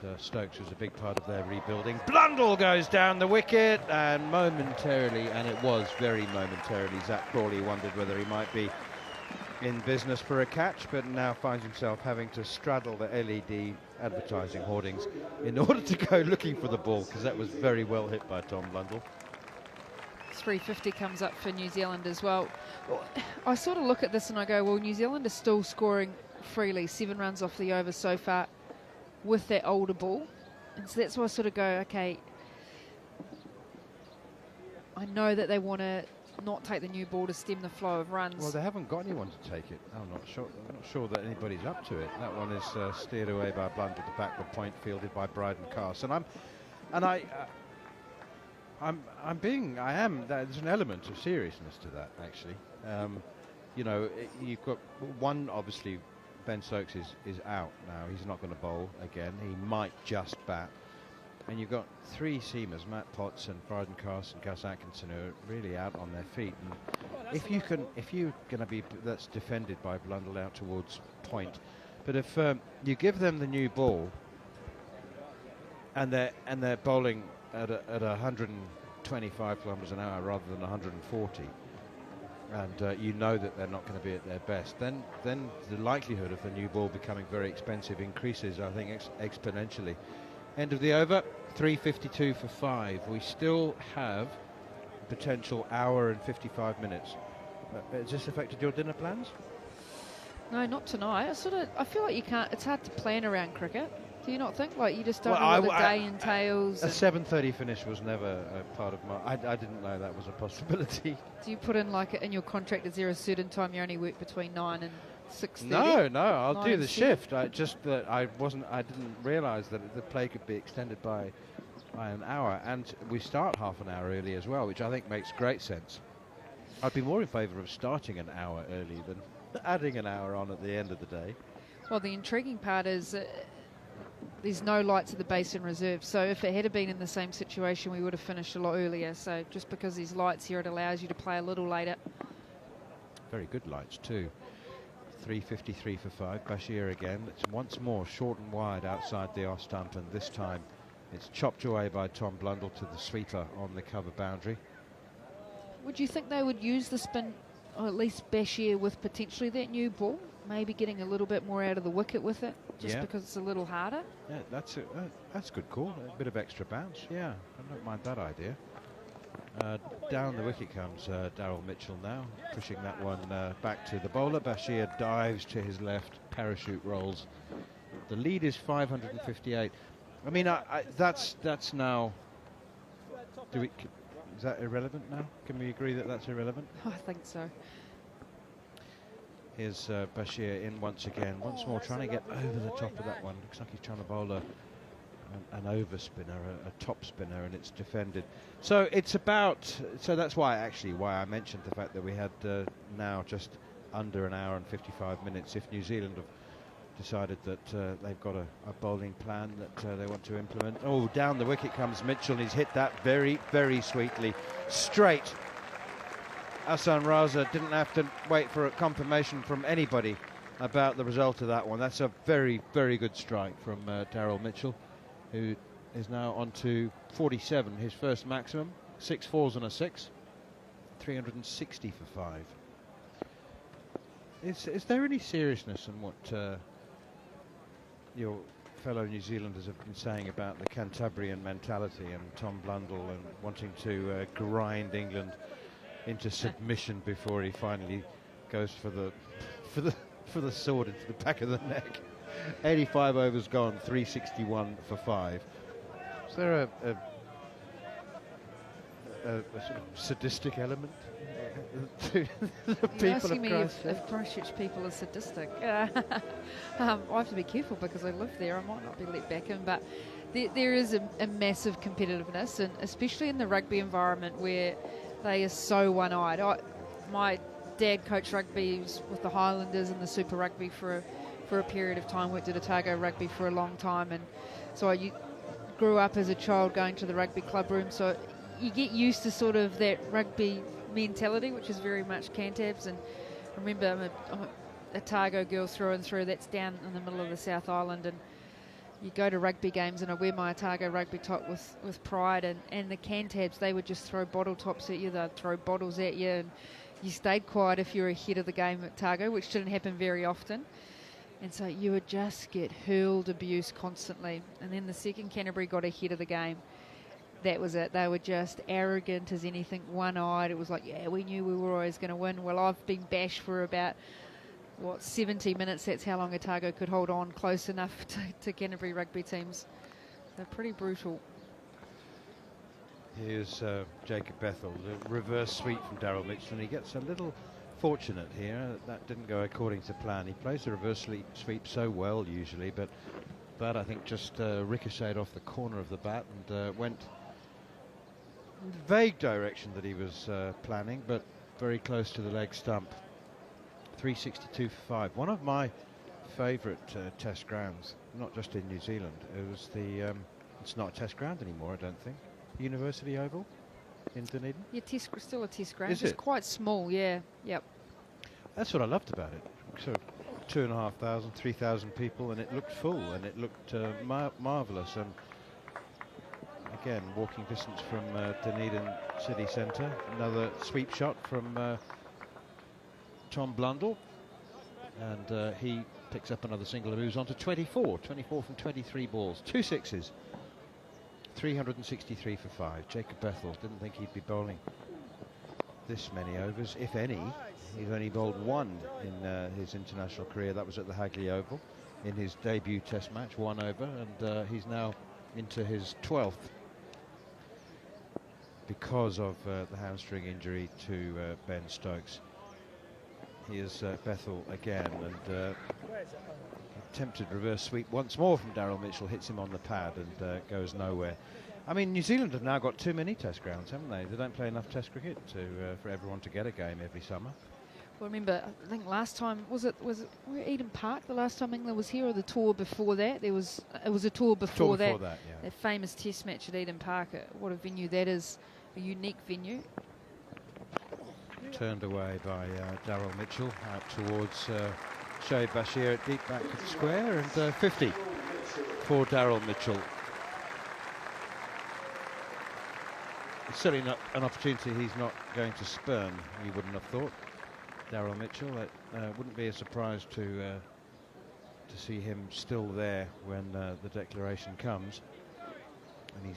And, Stokes was a big part of their rebuilding. Blundell goes down the wicket, and momentarily, and it was very momentarily, Zach Crawley wondered whether he might be in business for a catch, but now finds himself having to straddle the LED advertising hoardings in order to go looking for the ball, because that was very well hit by Tom Blundell. 350 comes up for New Zealand as well. I sort of look at this and I go, well, New Zealand is still scoring freely, 7 runs off the over so far with that older ball. And so that's why I sort of go, okay, I know that they want to not take the new ball to stem the flow of runs. Well, they haven't got anyone to take it. I'm not sure that anybody's up to it. That one is steered away by Blunt at the backward point, fielded by Bryden Cast. There's an element of seriousness to that, actually. You've got one, obviously, Ben Stokes is out now. He's not going to bowl again. He might just bat. And you've got 3 seamers, Matt Potts and Bryden Cast and Gus Atkinson, who are really out on their feet. And if you're going to be, that's defended by Blundell out towards point. But if you give them the new ball and they're bowling at 125 kilometres an hour rather than 140, and you know that they're not going to be at their best, then the likelihood of the new ball becoming very expensive increases, I think, exponentially. End of the over, 3:52 for 5. We still have potential hour and 55 minutes. Has this affected your dinner plans? No, not tonight. I feel like you can't. It's hard to plan around cricket. Do you not think? Like, you just don't know what the day entails. A 7:30 finish was never a part of my... I didn't know that was a possibility. Do you put in, like, in your contract, is there a certain time you only work between 9 and 6:30? No, I'll do the shift. I didn't realise that the play could be extended by an hour, and we start half an hour early as well, which I think makes great sense. I'd be more in favour of starting an hour early than adding an hour on at the end of the day. Well, the intriguing part is there's no lights at the Basin Reserve, so if it had been in the same situation, we would have finished a lot earlier. So just because there's lights here, it allows you to play a little later. Very good lights too. 3:53 for 5. Bashir again. It's once more short and wide outside the off stump, and this time it's chopped away by Tom Blundell to the sweeper on the cover boundary. Would you think they would use the spin, or at least Bashir, with potentially that new ball? Maybe getting a little bit more out of the wicket with it, just because it's a little harder? Yeah, that's a good call. A bit of extra bounce. Yeah, I don't mind that idea. Down the wicket comes Daryl Mitchell now, pushing that one back to the bowler. Bashir dives to his left, parachute rolls. The lead is 558. I mean, that's now... Is that irrelevant now? Can we agree that that's irrelevant? I think so. Here's Bashir in once again. Once more trying to get over the top of that one. Looks like he's trying to bowl an over spinner, a top spinner, and it's defended. So it's about... So that's why I mentioned the fact that we had now just under an hour and 55 minutes. If New Zealand have decided that they've got a bowling plan that they want to implement. Oh, down the wicket comes Mitchell, and he's hit that very, very sweetly. Straight Hassan Raza didn't have to wait for a confirmation from anybody about the result of that one. That's a very, very good strike from Daryl Mitchell, who is now on to 47, his first maximum. 6 4s and a 6. 360 for 5. Is there any seriousness in what your fellow New Zealanders have been saying about the Cantabrian mentality and Tom Blundell and wanting to grind England into submission before he finally goes for the sword into the back of the neck? 85 overs gone, 361 for 5. Is there a sort of sadistic element to the people You're asking of me Christchurch? if Christchurch people are sadistic. I have to be careful because I live there. I might not be let back in, but there is a massive competitiveness, and especially in the rugby environment where they are so one-eyed. My dad coached rugby with the Highlanders and the Super Rugby for a period of time, worked at Otago Rugby for a long time, and so I grew up as a child going to the rugby club room, so you get used to sort of that rugby mentality, which is very much Cantabs. And remember, I'm a Otago girl through and through. That's down in the middle of the South Island, and you go to rugby games, and I wear my Otago rugby top with pride, and the Cantabs, they would just throw bottle tops at you, they'd throw bottles at you, and you stayed quiet if you were ahead of the game at Otago, which didn't happen very often. And so you would just get hurled abuse constantly. And then the second Canterbury got ahead of the game, that was it. They were just arrogant as anything, one-eyed. It was like, yeah, we knew we were always going to win. Well, I've been bashed for about, 70 minutes. That's how long Otago could hold on close enough to Canterbury rugby teams. They're pretty brutal. Here's Jacob Bethel, the reverse sweep from Daryl Mitchell, and he gets a little fortunate here. That didn't go according to plan. He plays the reverse sweep so well usually, but that I think just ricocheted off the corner of the bat and went vague direction that he was planning, but very close to the leg stump. 362 for 5. One of my favourite test grounds, not just in New Zealand. It was the it's not a test ground anymore, I don't think. University Oval in Dunedin. Yeah, still a test ground. Is It's it? quite small, yeah. Yep. That's what I loved about it. So 2,500, 3,000 people, and it looked full, and it looked marvellous. And again, walking distance from Dunedin city centre. Another sweep shot from Tom Blundell, and he picks up another single and moves on to 24 from 23 balls. 2 sixes. 363 for 5. Jacob Bethel didn't think he'd be bowling this many overs, if any. He's only bowled 1 in his international career. That was at the Hagley Oval in his debut test match, 1 over, and he's now into his 12th because of the hamstring injury to Ben Stokes. Here's Bethel again, and attempted reverse sweep once more from Daryl Mitchell, hits him on the pad and goes nowhere. I mean, New Zealand have now got too many test grounds, haven't they? They don't play enough test cricket for everyone to get a game every summer. Well, remember, I think last time, was it Eden Park the last time England was here, or the tour before that? It was a tour before that. Yeah. That famous test match at Eden Park. What a venue that is, a unique venue. Turned away by Daryl Mitchell out towards Shoaib Bashir at deep back of the square, and 50 for Daryl Mitchell. It's certainly not an opportunity he's not going to spurn, you wouldn't have thought. Daryl Mitchell, it wouldn't be a surprise to see him still there when the declaration comes. And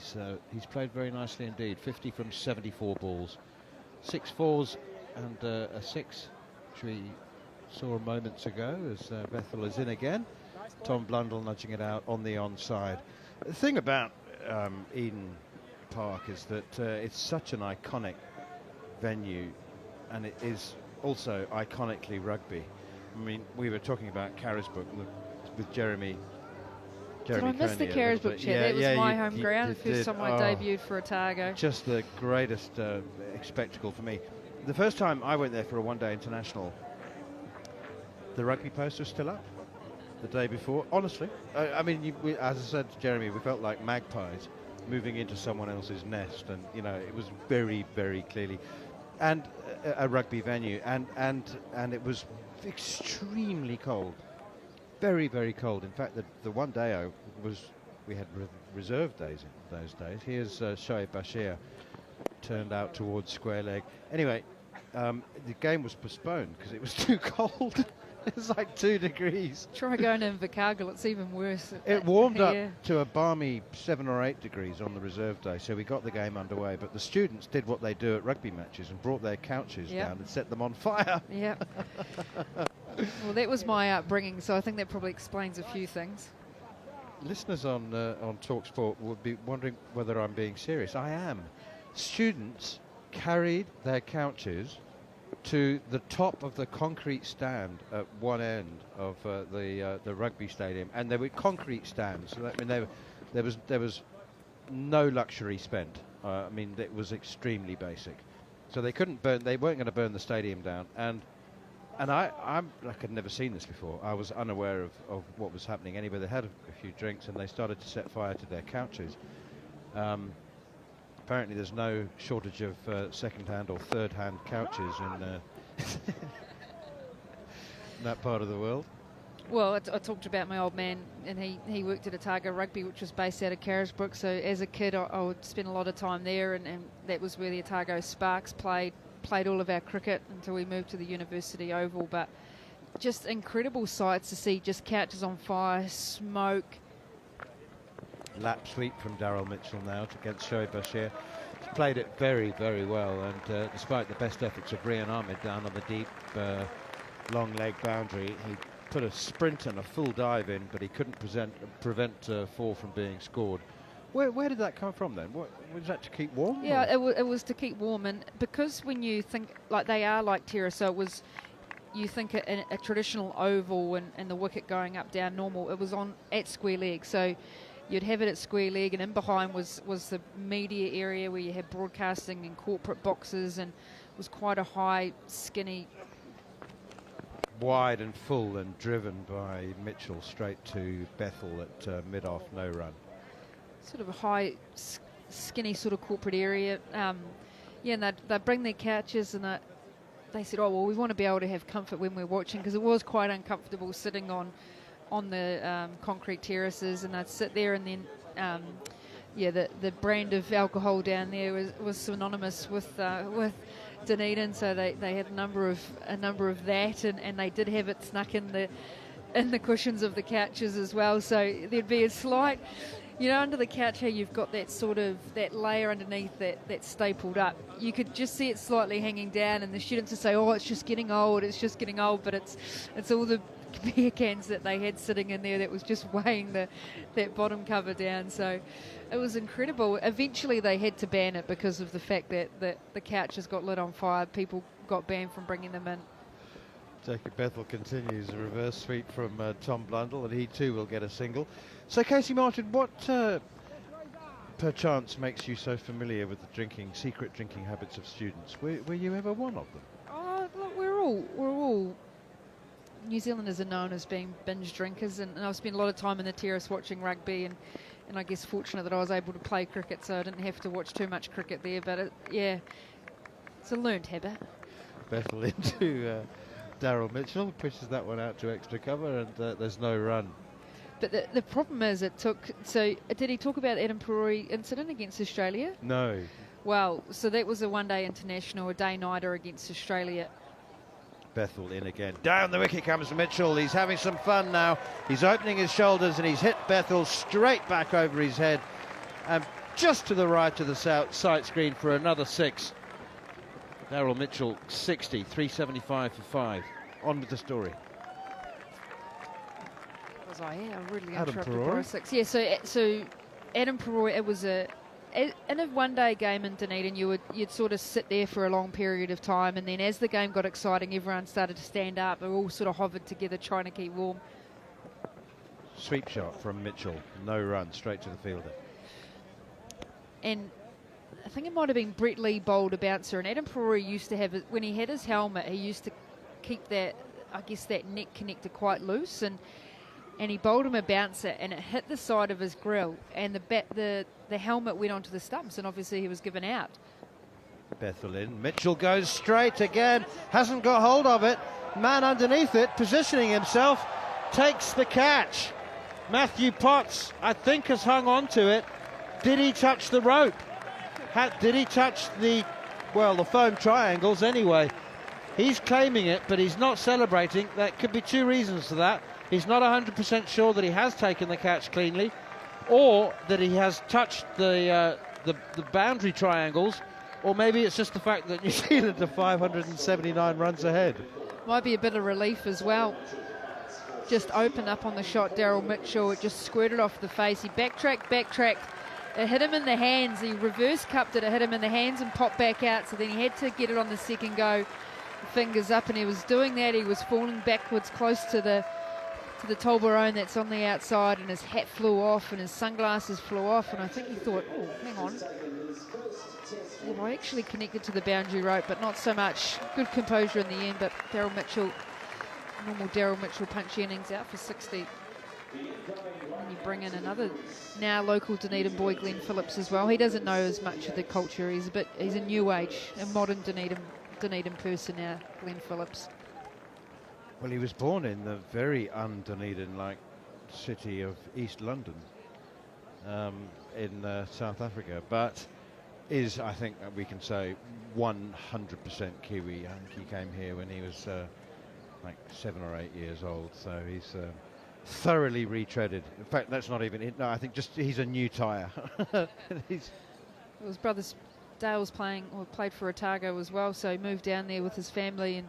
he's played very nicely indeed. 50 from 74 balls. 6 4s and a 6, which we saw moments ago as Bethel is in again. Tom Blundell nudging it out on the onside. The thing about Eden Park is that it's such an iconic venue, and it is also iconically rugby. I mean, we were talking about Carisbrook with Jeremy. Did I miss the Carisbrook chat? That was my home ground. First time I debuted for Otago. Just the greatest spectacle for me. The first time I went there for a one-day international, the rugby post was still up the day before. Honestly, I mean, as I said to Jeremy, we felt like magpies moving into someone else's nest, and you know, it was very, very clearly. and a rugby venue, and it was extremely cold, very, very cold. In fact, the one day we had reserve days in those days. Here's Shoaib Bashir turned out towards square leg. Anyway, the game was postponed because it was too cold. It was like 2 degrees. Try going in Invercargill, it's even worse. It warmed up to a balmy 7 or 8 degrees on the reserve day, so we got the game underway. But the students did what they do at rugby matches and brought their couches down and set them on fire. Yeah. Well, that was my upbringing, so I think that probably explains a few things. Listeners on talkSPORT would be wondering whether I'm being serious. I am. Students carried their couches to the top of the concrete stand at one end of the rugby stadium, and there were concrete stands. So that, I mean, there was no luxury spent. I mean, it was extremely basic. So they couldn't burn. They weren't going to burn the stadium down. And I had never seen this before. I was unaware of what was happening anyway. They had a few drinks and they started to set fire to their couches. Apparently there's no shortage of second-hand or third-hand couches in that part of the world. Well, I talked about my old man, and he worked at Otago Rugby, which was based out of Carisbrook. So as a kid, I would spend a lot of time there, and that was where the Otago Sparks played all of our cricket until we moved to the University Oval. But just incredible sights to see, just couches on fire, smoke. Lap sweep from Daryl Mitchell now against Shoaib Bashir. He's played it very, very well, and despite the best efforts of Rian Ahmed down on the deep long leg boundary, he put a sprint and a full dive in, but he couldn't prevent 4 from being scored. Where did that come from then? Was that to keep warm? Yeah, it was to keep warm, and because when you think like they are like terrace, so it was, you think a traditional oval and the wicket going up down normal. It was on at square leg, so you'd have it at square leg, and in behind was the media area where you had broadcasting and corporate boxes, and it was quite a high, skinny, wide and full, and driven by Mitchell straight to Bethel at mid-off, no run. Sort of a high, skinny sort of corporate area. And they'd bring their couches, and they said, oh, well, we want to be able to have comfort when we're watching, because it was quite uncomfortable sitting on the concrete terraces, and they'd sit there, and then the brand of alcohol down there was synonymous with Dunedin, so they had a number of that, and they did have it snuck in the cushions of the couches as well. So there'd be a slight, under the couch here you've got that sort of that layer underneath that's stapled up. You could just see it slightly hanging down, and the students would say, oh, it's just getting old, but it's all the beer cans that they had sitting in there that was just weighing that bottom cover down. So it was incredible. Eventually they had to ban it because of the fact that the couches got lit on fire. People got banned from bringing them in. Jacob Bethel continues a reverse sweep from Tom Blundell, and he too will get a single. So Casey Martin, what perchance makes you so familiar with the secret drinking habits of students? Were you ever one of them? Oh, look, we're all New Zealanders are known as being binge drinkers, and I've spent a lot of time in the terrace watching rugby, and I guess fortunate that I was able to play cricket, so I didn't have to watch too much cricket there. But it's a learned habit. Bethel into Daryl Mitchell, pushes that one out to extra cover, and there's no run. But the problem is did he talk about the Edinburgh incident against Australia? No. Well, so that was a one-day international, a day-nighter against Australia. Bethel in again. Down the wicket comes Mitchell. He's having some fun now. He's opening his shoulders, and he's hit Bethel straight back over his head. And just to the right of the sight screen for another 6. Daryl Mitchell, 60, 375 for 5. On with the story. Was I? Yeah, I really Adam interrupted Perora. by 6. Yeah, so Adam Perora, it was in a one-day game in Dunedin, you'd sort of sit there for a long period of time, and then as the game got exciting, everyone started to stand up. They all sort of hovered together, trying to keep warm. Sweep shot from Mitchell. No run, straight to the fielder. And I think it might have been Brett Lee bowled a bouncer, and Adam Perora used to have, when he had his helmet, he used to keep that neck connector quite loose, and he bowled him a bouncer, and it hit the side of his grill, and the helmet went onto the stumps, and obviously he was given out. Bethel in. Mitchell goes straight again, hasn't got hold of it. Man underneath it, positioning himself, takes the catch. Matthew Potts, I think, has hung on to it. Did he touch the rope? Did he touch the foam triangles anyway? He's claiming it, but he's not celebrating. There could be two reasons for that. He's not 100% sure that he has taken the catch cleanly, or that he has touched the boundary triangles, or maybe it's just the fact that New Zealand are 579 runs ahead. Might be a bit of relief as well. Just opened up on the shot, Daryl Mitchell. It just squirted off the face. He backtracked. It hit him in the hands. He reverse cupped it. It hit him in the hands and popped back out. So then he had to get it on the second go, fingers up, and he was doing that. He was falling backwards close to the Toblerone that's on the outside, and his hat flew off and his sunglasses flew off, and I think he thought, oh, hang on. Have I actually connected to the boundary rope? But not so much. Good composure in the end, but Daryl Mitchell, normal Daryl Mitchell punchy innings, out for 60. And you bring in another now local Dunedin boy, Glenn Phillips, as well. He doesn't know as much of the culture. He's a new age, a modern Dunedin person now, Glenn Phillips. Well, he was born in the very un-Dunedin-like city of East London in South Africa, but is, I think we can say, 100% Kiwi. I think he came here when he was like 7 or 8 years old, so he's thoroughly retreaded. In fact, that's not even it. No, I think just he's a new tyre. His brother Dale's played for Otago as well, so he moved down there with his family and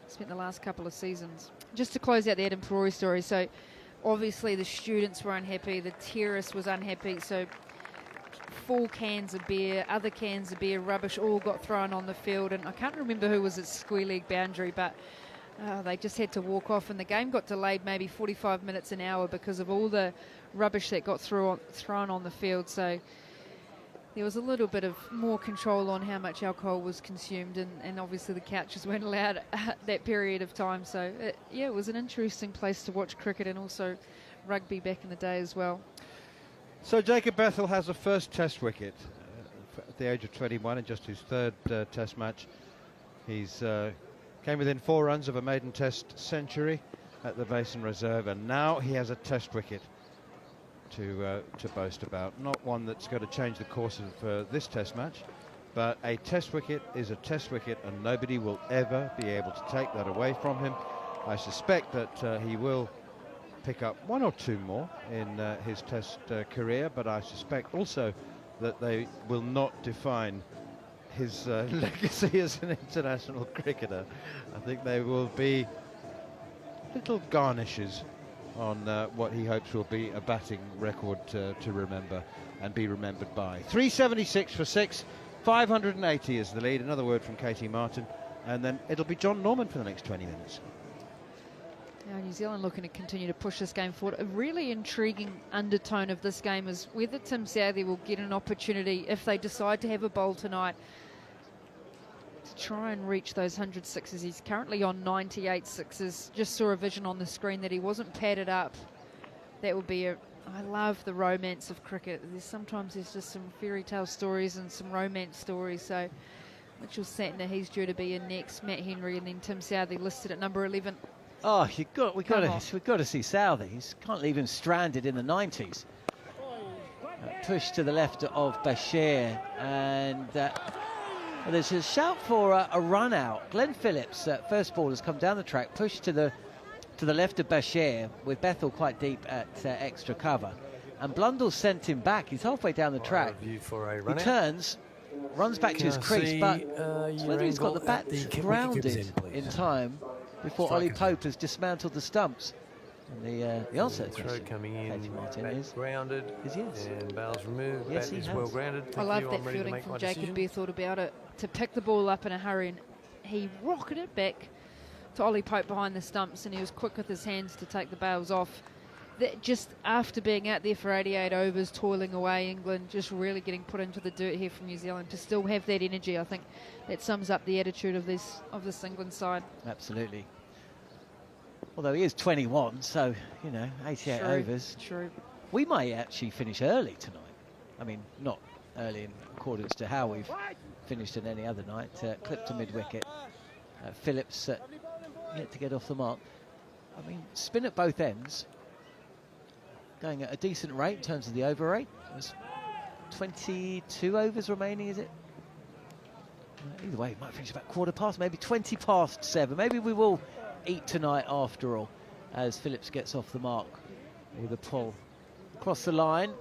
spent the last couple of seasons. Just to close out the Adam Ferrari story, so obviously the students were unhappy, the terrace was unhappy, so full cans of beer, other cans of beer, rubbish all got thrown on the field, and I can't remember who was at square leg boundary, but they just had to walk off, and the game got delayed maybe 45 minutes an hour because of all the rubbish that got thrown on the field. So there was a little bit of more control on how much alcohol was consumed, and obviously the couches weren't allowed that period of time. So it was an interesting place to watch cricket and also rugby back in the day as well. So Jacob Bethel has a first test wicket at the age of 21 in just his third test match. He's came within 4 runs of a maiden test century at the Basin Reserve, and now he has a test wicket to boast about. Not one that's going to change the course of this test match, but a test wicket is a test wicket, and nobody will ever be able to take that away from him. I suspect that he will pick up 1 or 2 more in his test career, but I suspect also that they will not define his legacy as an international cricketer. I think they will be little garnishes on what he hopes will be a batting record to remember and be remembered by. 376 for 6, 580 is the lead. Another word from Katey Martin, and then it'll be John Norman for the next 20 minutes. Now New Zealand looking to continue to push this game forward. A really intriguing undertone of this game is whether Tim Southee will get an opportunity, if they decide to have a bowl tonight, to try and reach those 100 sixes. He's currently on 98 sixes. Just saw a vision on the screen that he wasn't padded up. That would be I love the romance of cricket. Sometimes there's just some fairy tale stories and some romance stories. So Mitchell Santner, he's due to be in next. Matt Henry, and then Tim Southee listed at number 11. Oh, we've got to see Southee. You can't leave him stranded in the 90s. Push to the left of Bashir, and there's a shout for a run out. Glenn Phillips, first ball, has come down the track, pushed to the left of Bashir, with Bethel quite deep at extra cover, and Blundell sent him back. He's halfway down the track. He turns, runs back to his crease, but whether he's got the bat grounded in time before Ollie Pope has dismantled the stumps. And the answer coming in, Martin is grounded, is yes. And bails removed. Yes, bat is well grounded. I love that fielding from Jacob Bethel to be able to pick the ball up in a hurry, and he rocketed it back to Ollie Pope behind the stumps, and he was quick with his hands to take the bails off. That just after being out there for 88 overs, toiling away, England just really getting put into the dirt here from New Zealand, to still have that energy. I think that sums up the attitude of this England side. Absolutely. Although he is 21, so, 88 overs. True. We might actually finish early tonight. I mean, not early in accordance to how we've finished than any other night. Clipped to mid-wicket. Phillips yet to get off the mark. I mean, spin at both ends. Going at a decent rate in terms of the over rate. There's 22 overs remaining, is it? Either way, it might finish about 7:15, maybe 7:20. Maybe we will eat tonight after all, as Phillips gets off the mark with a pull across the line.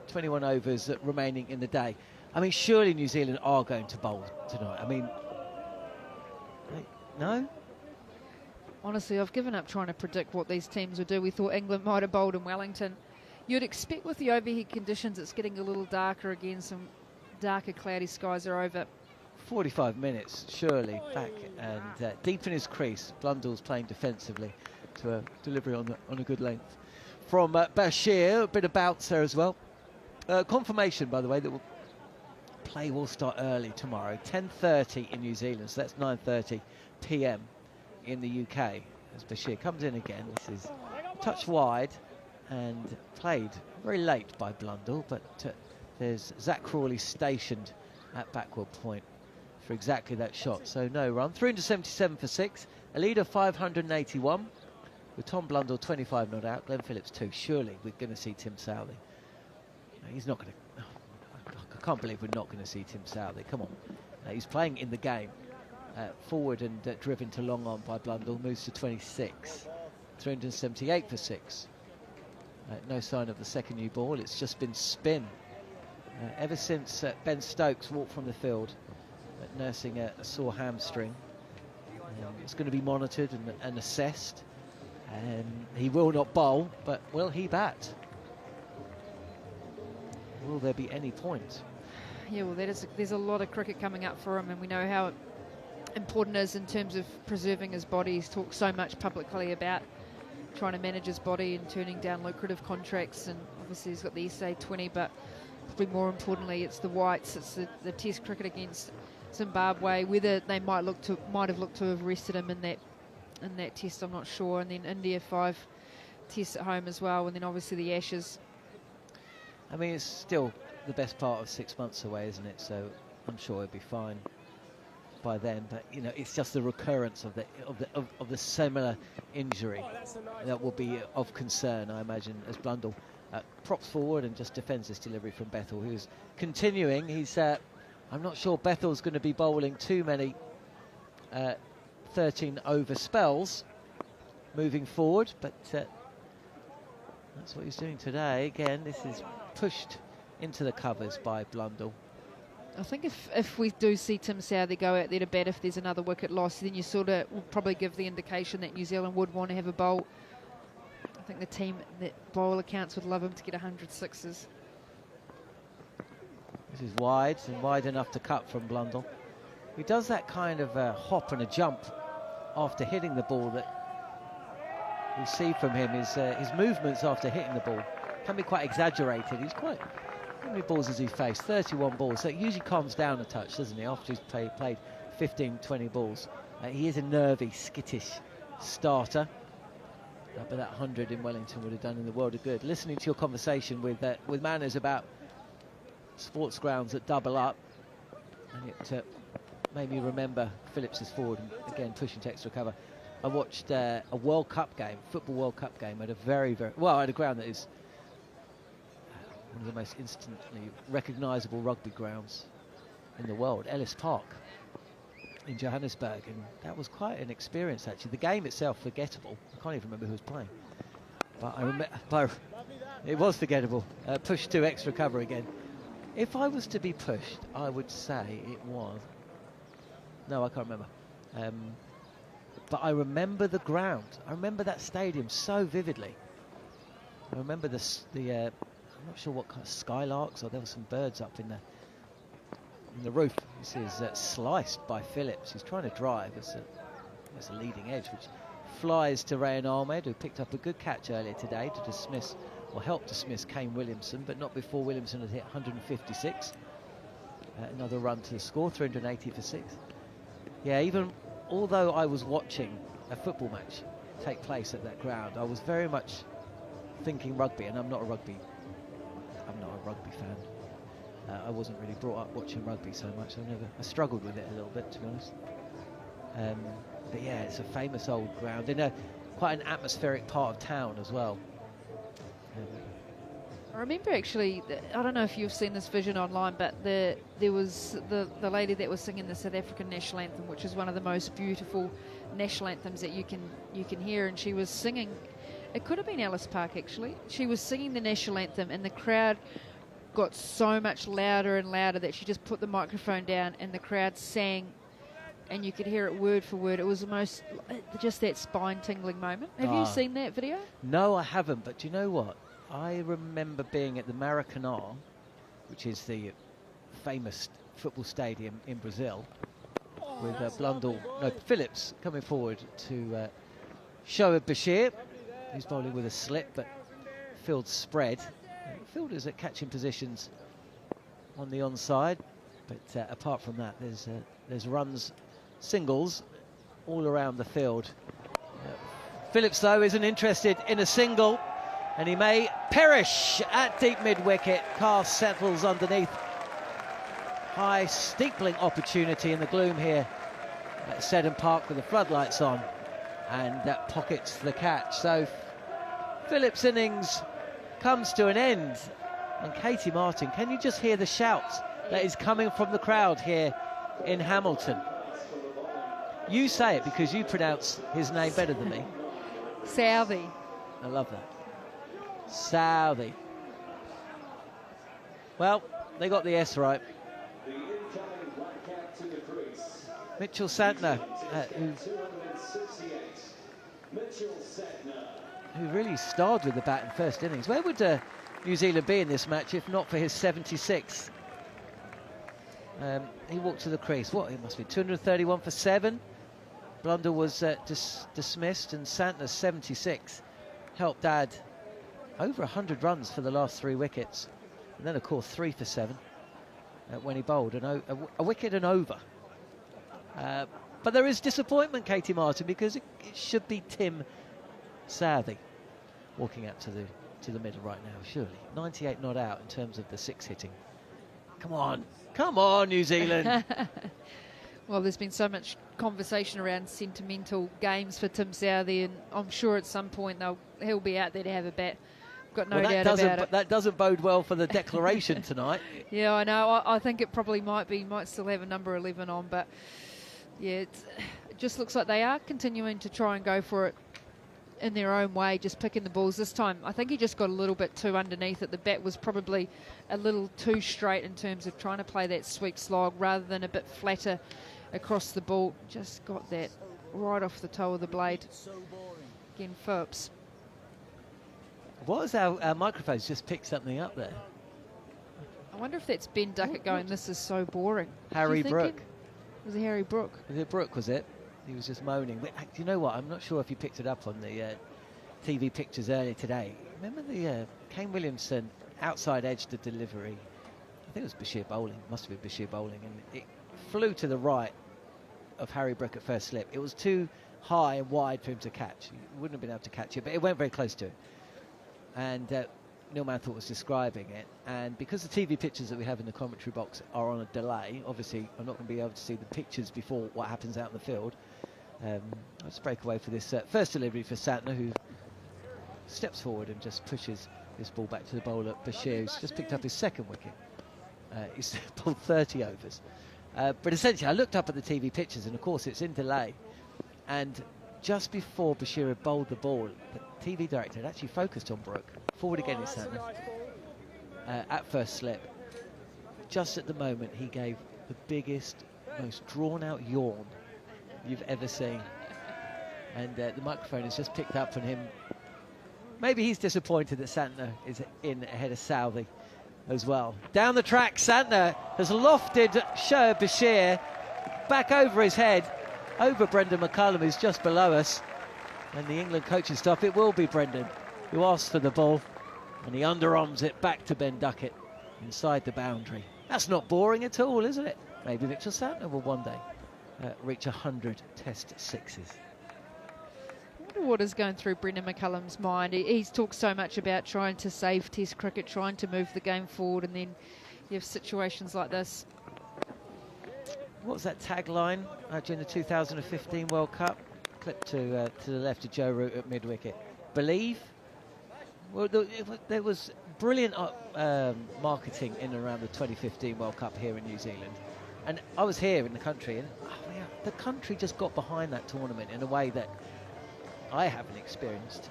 21 overs remaining in the day. I mean, surely New Zealand are going to bowl tonight. I mean, no? Honestly, I've given up trying to predict what these teams would do. We thought England might have bowled in Wellington. You'd expect with the overhead conditions, it's getting a little darker again. Some darker cloudy skies are over. 45 minutes, surely, back and deep in his crease. Blundell's playing defensively to a delivery on a good length. From Bashir, a bit of bounce there as well. Confirmation, by the way, that play will start early tomorrow, 10:30 in New Zealand, so that's 9:30 p.m. in the UK. As Bashir comes in again, this is a touch wide and played very late by Blundell, but there's Zach Crawley stationed at backward point for exactly that shot, so no run. 377 for 6, a lead of 581, with Tom Blundell 25 not out, Glenn Phillips 2. Surely we're going to see Tim Southey. No, he's not going to. I can't believe we're not going to see Tim Southey. Come on, he's playing in the game. Forward and driven to long on by Blundell, moves to 26. 378 for 6. No sign of the second new ball. It's just been spin ever since Ben Stokes walked from the field, nursing a sore hamstring. It's going to be monitored and assessed. He will not bowl, but will he bat? Will there be any point? Yeah, well, there's a lot of cricket coming up for him, and we know how important it is in terms of preserving his body. He's talked so much publicly about trying to manage his body and turning down lucrative contracts, and obviously he's got the SA 20, but probably more importantly it's the whites, it's the test cricket against Zimbabwe. Whether they might have looked to have rested him in that test, I'm not sure. And then India 5 tests at home as well, and then obviously the Ashes. I mean, it's still the best part of 6 months away, isn't it? So I'm sure he'll be fine by then. But you know, it's just the recurrence of the similar injury that will be of concern, I imagine, as Blundell props forward and just defends this delivery from Bethel, who's continuing. He's I'm not sure Bethel's going to be bowling too many 13 over spells moving forward, but that's what he's doing today. Again, this is pushed into the covers by Blundell. I think if we do see Tim Southey go out there to bat, if there's another wicket loss, then you sort of will probably give the indication that New Zealand would want to have a bowl. I think the team that bowl accounts would love him to get 100 sixes. This is wide, and wide enough to cut from Blundell. He does that kind of hop and a jump after hitting the ball that we see from him. His movements after hitting the ball can be quite exaggerated. He's quite... How many balls has he faced? 31 balls. So it usually calms down a touch, doesn't he, after he's played 15, 20 balls. He is a nervy, skittish starter. But that 100 in Wellington would have done in the world of good. Listening to your conversation with Manners about sports grounds that double up, and it made me remember Phillips is forward and again pushing to extra cover. I watched a World Cup game, football World Cup game, at a very, at a ground that is one of the most instantly recognisable rugby grounds in the world, Ellis Park in Johannesburg, and that was quite an experience actually. The game itself forgettable. I can't even remember who was playing, but I remember it was forgettable. Pushed to extra cover again. If I was to be pushed, I would say it was. No, I can't remember. But I remember the ground. I remember that stadium so vividly. I remember I'm not sure what kind of skylarks, or there were some birds up in the roof. This is sliced by Phillips. He's trying to drive. It's a leading edge, which flies to Rayan Ahmed, who picked up a good catch earlier today to dismiss, or help dismiss, Kane Williamson, but not before Williamson had hit 156. Another run to the score, 380 for 6. Yeah, even although I was watching a football match take place at that ground, I was very much thinking rugby, and I'm not a rugby fan. I wasn't really brought up watching rugby so much. I struggled with it a little bit, to be honest. But yeah, it's a famous old ground in quite an atmospheric part of town as well. I remember actually, I don't know if you've seen this vision online, but there was the lady that was singing the South African national anthem, which is one of the most beautiful national anthems that you can hear, and she was singing. It could have been Ellis Park actually. She was singing the national anthem, and the crowd got so much louder and louder that she just put the microphone down, and the crowd sang, and you could hear it word for word. It was just that spine-tingling moment. Have you seen that video? No, I haven't. But do you know what? I remember being at the Maracanã, which is the famous football stadium in Brazil, with Phillips coming forward to show Bashir, who's bowling with a slip, but field spread. Fielders at catching positions on the onside, but apart from that, there's runs, singles all around the field. Phillips, though, isn't interested in a single, and he may perish at deep mid-wicket. Garth settles underneath. High steepling opportunity in the gloom here at Seddon Park with the floodlights on, and that pockets the catch. So Phillips' innings comes to an end, and Katey Martin, can you just hear the shout that is coming from the crowd here in Hamilton? You say it because you pronounce his name better than me. Southey. I love that. Southey. Well, they got the S right. Mitchell Santner, who really starred with the bat in first innings. Where would New Zealand be in this match if not for his 76th? He walked to the crease. What, it must be 231 for 7. Blunder was dismissed, and Santner's 76 helped add over 100 runs for the last 3 wickets. And then, of course, 3 for 7 when he bowled, a wicket and over. But there is disappointment, Katey Martin, because it should be Tim Southey walking up to the middle right now, surely. 98 not out in terms of the 6 hitting. Come on, New Zealand. Well, there's been so much conversation around sentimental games for Tim Southey, and I'm sure at some point he'll be out there to have a bat. Got no doubt about it. That doesn't bode well for the declaration tonight. Yeah, I know. I think it probably might still have a number 11 on, but yeah, it just looks like they are continuing to try and go for it in their own way, just picking the balls. This time, I think he just got a little bit too underneath it. The bat was probably a little too straight in terms of trying to play that sweep slog rather than a bit flatter across the ball. Just got that right off the toe of the blade. Again, Phillips. What was our microphones just picked something up there? I wonder if that's Ben Duckett going, this is so boring. Harry Brook. Was it Harry Brook? Was it Brook, was it? He was just moaning. Do you know what? I'm not sure if you picked it up on the TV pictures earlier today. Remember the Kane Williamson outside edge the delivery? I think it was Bashir bowling. Must have been Bashir bowling. And it flew to the right of Harry Brook at first slip. It was too high and wide for him to catch. He wouldn't have been able to catch it, but it went very close to it. And Neil Manthorp was describing it, and because the TV pictures that we have in the commentary box are on a delay, obviously I'm not going to be able to see the pictures before what happens out in the field. Let's break away for this first delivery for Santner, who steps forward and just pushes this ball back to the bowler Bashir, who's just picked up his 2nd wicket. He's pulled 30 overs. But essentially, I looked up at the TV pictures, and of course it's in delay, and just before Bashir had bowled the ball, the TV director had actually focused on Brook. Forward again is Santner at first slip. Just at the moment, he gave the biggest, most drawn-out yawn you've ever seen. And the microphone has just picked up on him. Maybe he's disappointed that Santner is in ahead of Southey as well. Down the track, Santner has lofted Shoaib Bashir back over his head, over Brendan McCullum, who's just below us. And the England coaching staff, it will be Brendan who asks for the ball, and he underarms it back to Ben Duckett inside the boundary. That's not boring at all, isn't it? Maybe Mitchell Santner will one day reach 100 Test 6s. I wonder what is going through Brendan McCullum's mind. He's talked so much about trying to save Test cricket, trying to move the game forward, and then you have situations like this. What was that tagline during the 2015 World Cup? Clip to the left of Joe Root at mid-wicket. Believe? Well, there was brilliant marketing in and around the 2015 World Cup here in New Zealand. And I was here in the country, and the country just got behind that tournament in a way that I haven't experienced.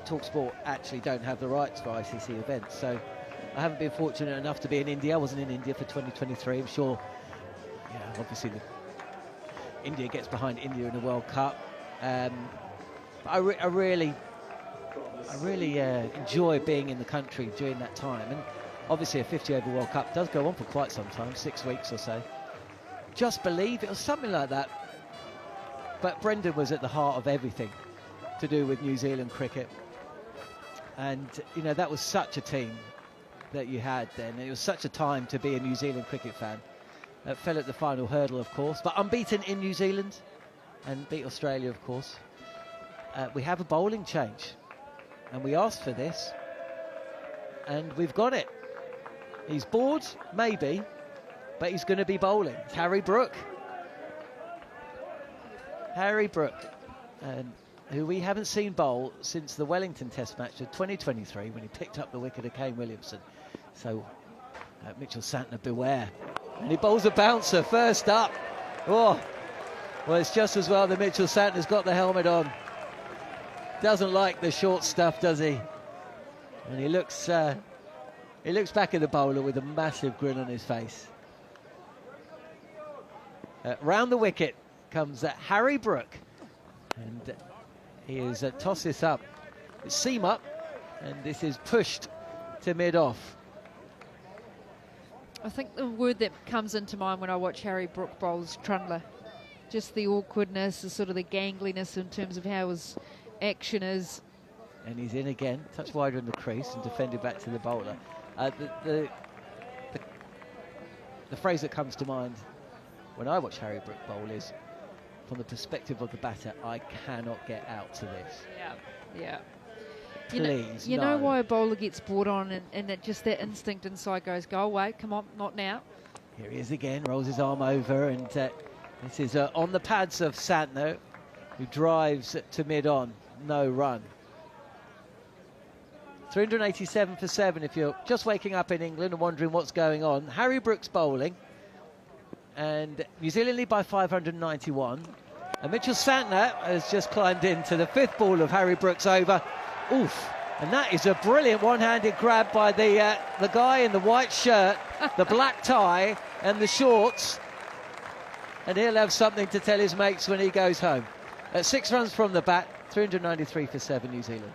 talkSPORT actually don't have the rights for ICC events, so I haven't been fortunate enough to be in India. I wasn't in India for 2023. I'm sure, obviously India gets behind India in the World Cup. I really enjoy being in the country during that time. And obviously a 50-over World Cup does go on for quite some time, 6 weeks or so. Just Believe, it was something like that. But Brendan was at the heart of everything to do with New Zealand cricket. And, that was such a team that you had then. It was such a time to be a New Zealand cricket fan. Fell at the final hurdle, of course, but unbeaten in New Zealand and beat Australia, of course. We have a bowling change, and we asked for this, and we've got it. He's bored, maybe, but he's going to be bowling. It's Harry Brook. Harry Brook, who we haven't seen bowl since the Wellington Test match of 2023 when he picked up the wicket of Kane Williamson. So Mitchell Santner, beware. And he bowls a bouncer first up. Oh, well, it's just as well that Mitchell Santner's got the helmet on. Doesn't like the short stuff, does he? And he looks back at the bowler with a massive grin on his face. Round the wicket comes Harry Brook, and he is toss this up. It's seam up, and this is pushed to mid-off. I think the word that comes into mind when I watch Harry Brook bowl is trundler. Just the awkwardness, the sort of the gangliness in terms of how his action is. And he's in again, touch wider in the crease and defended back to the bowler. The phrase that comes to mind when I watch Harry Brook bowl is, from the perspective of the batter, I cannot get out to this. Yeah. Please, you know why a bowler gets bored on, and that just that instinct inside goes, go away, come on, not now. Here he is again, rolls his arm over, and this is on the pads of Santner, who drives to mid-on, no run. 387 for 7 if you're just waking up in England and wondering what's going on. Harry Brook's bowling, and New Zealand lead by 591. And Mitchell Santner has just climbed into the 5th ball of Harry Brook's over. Oof. And that is a brilliant one-handed grab by the guy in the white shirt, the black tie and the shorts. And he'll have something to tell his mates when he goes home. At 6 runs from the bat, 393 for 7 New Zealand.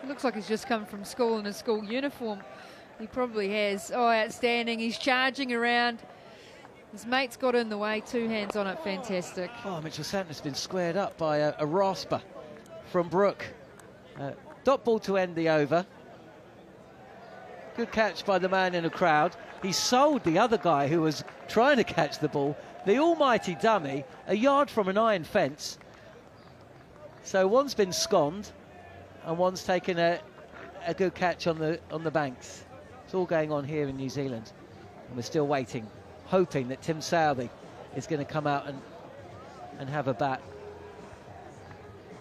It looks like he's just come from school in a school uniform. He probably has. Oh, outstanding. He's charging around. His mate's got in the way, 2 hands on it, fantastic. Oh, Mitchell Santner's been squared up by a rasper from Brook. Dot ball to end the over. Good catch by the man in the crowd. He sold the other guy who was trying to catch the ball, the almighty dummy, a yard from an iron fence. So one's been sconned and one's taken a good catch on the banks. It's all going on here in New Zealand, and we're still waiting, hoping that Tim Southey is going to come out and have a bat.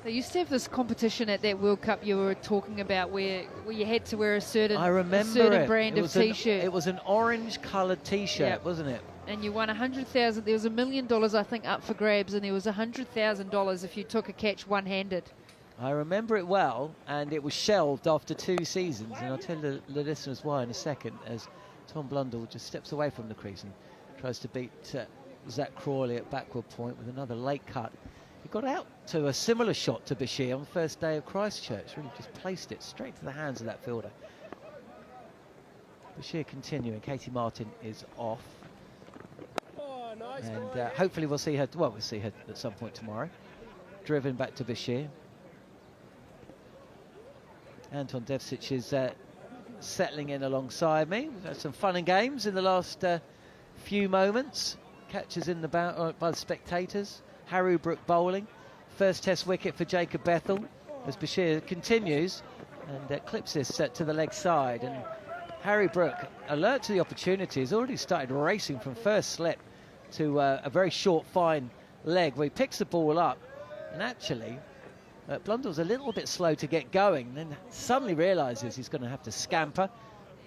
They used to have this competition at that World Cup you were talking about where you had to wear a certain brand of T-shirt. It was an orange-coloured T-shirt, wasn't it? And you won 100,000. There was $1 million, I think, up for grabs, and there was $100,000 if you took a catch one-handed. I remember it well, and it was shelved after 2 seasons, and I'll tell the listeners why in a second, as Tom Blundell just steps away from the crease and tries to beat Zach Crawley at backward point with another late cut. He got out to a similar shot to Bashir on the first day of Christchurch, really just placed it straight to the hands of that fielder. Bashir continuing, Katey Martin is off. And hopefully we'll see her, we'll see her at some point tomorrow. Driven back to Bashir. Anton Devcich is settling in alongside me. We've had some fun and games in the last few moments. Catches in the by the spectators. Harry Brook bowling. First test wicket for Jacob Bethel as Bashir continues and clips this to the leg side. And Harry Brook, alert to the opportunity, has already started racing from first slip to a very short, fine leg where he picks the ball up. And actually, Blundell's a little bit slow to get going, then suddenly realises he's going to have to scamper.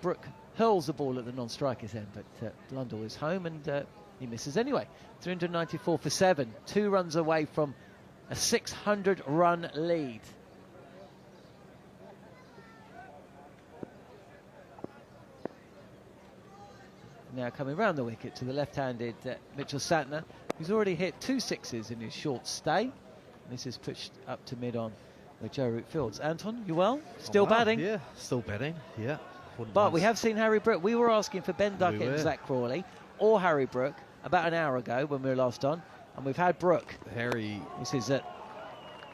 Brook hurls the ball at the non-striker's end, but Blundell is home and he misses anyway. 394 for 7, 2 runs away from a 600-run lead. Now coming round the wicket to the left-handed Mitchell Santner, who's already hit 2 sixes in his short stay. This is pushed up to mid-on where Joe Root fields. Anton, you well? Still batting? Yeah, still batting, yeah. But we have seen Harry Brook. We were asking for Ben Duckett and Zach Crawley or Harry Brook about an hour ago when we were last on, and we've had Brook. Harry. This is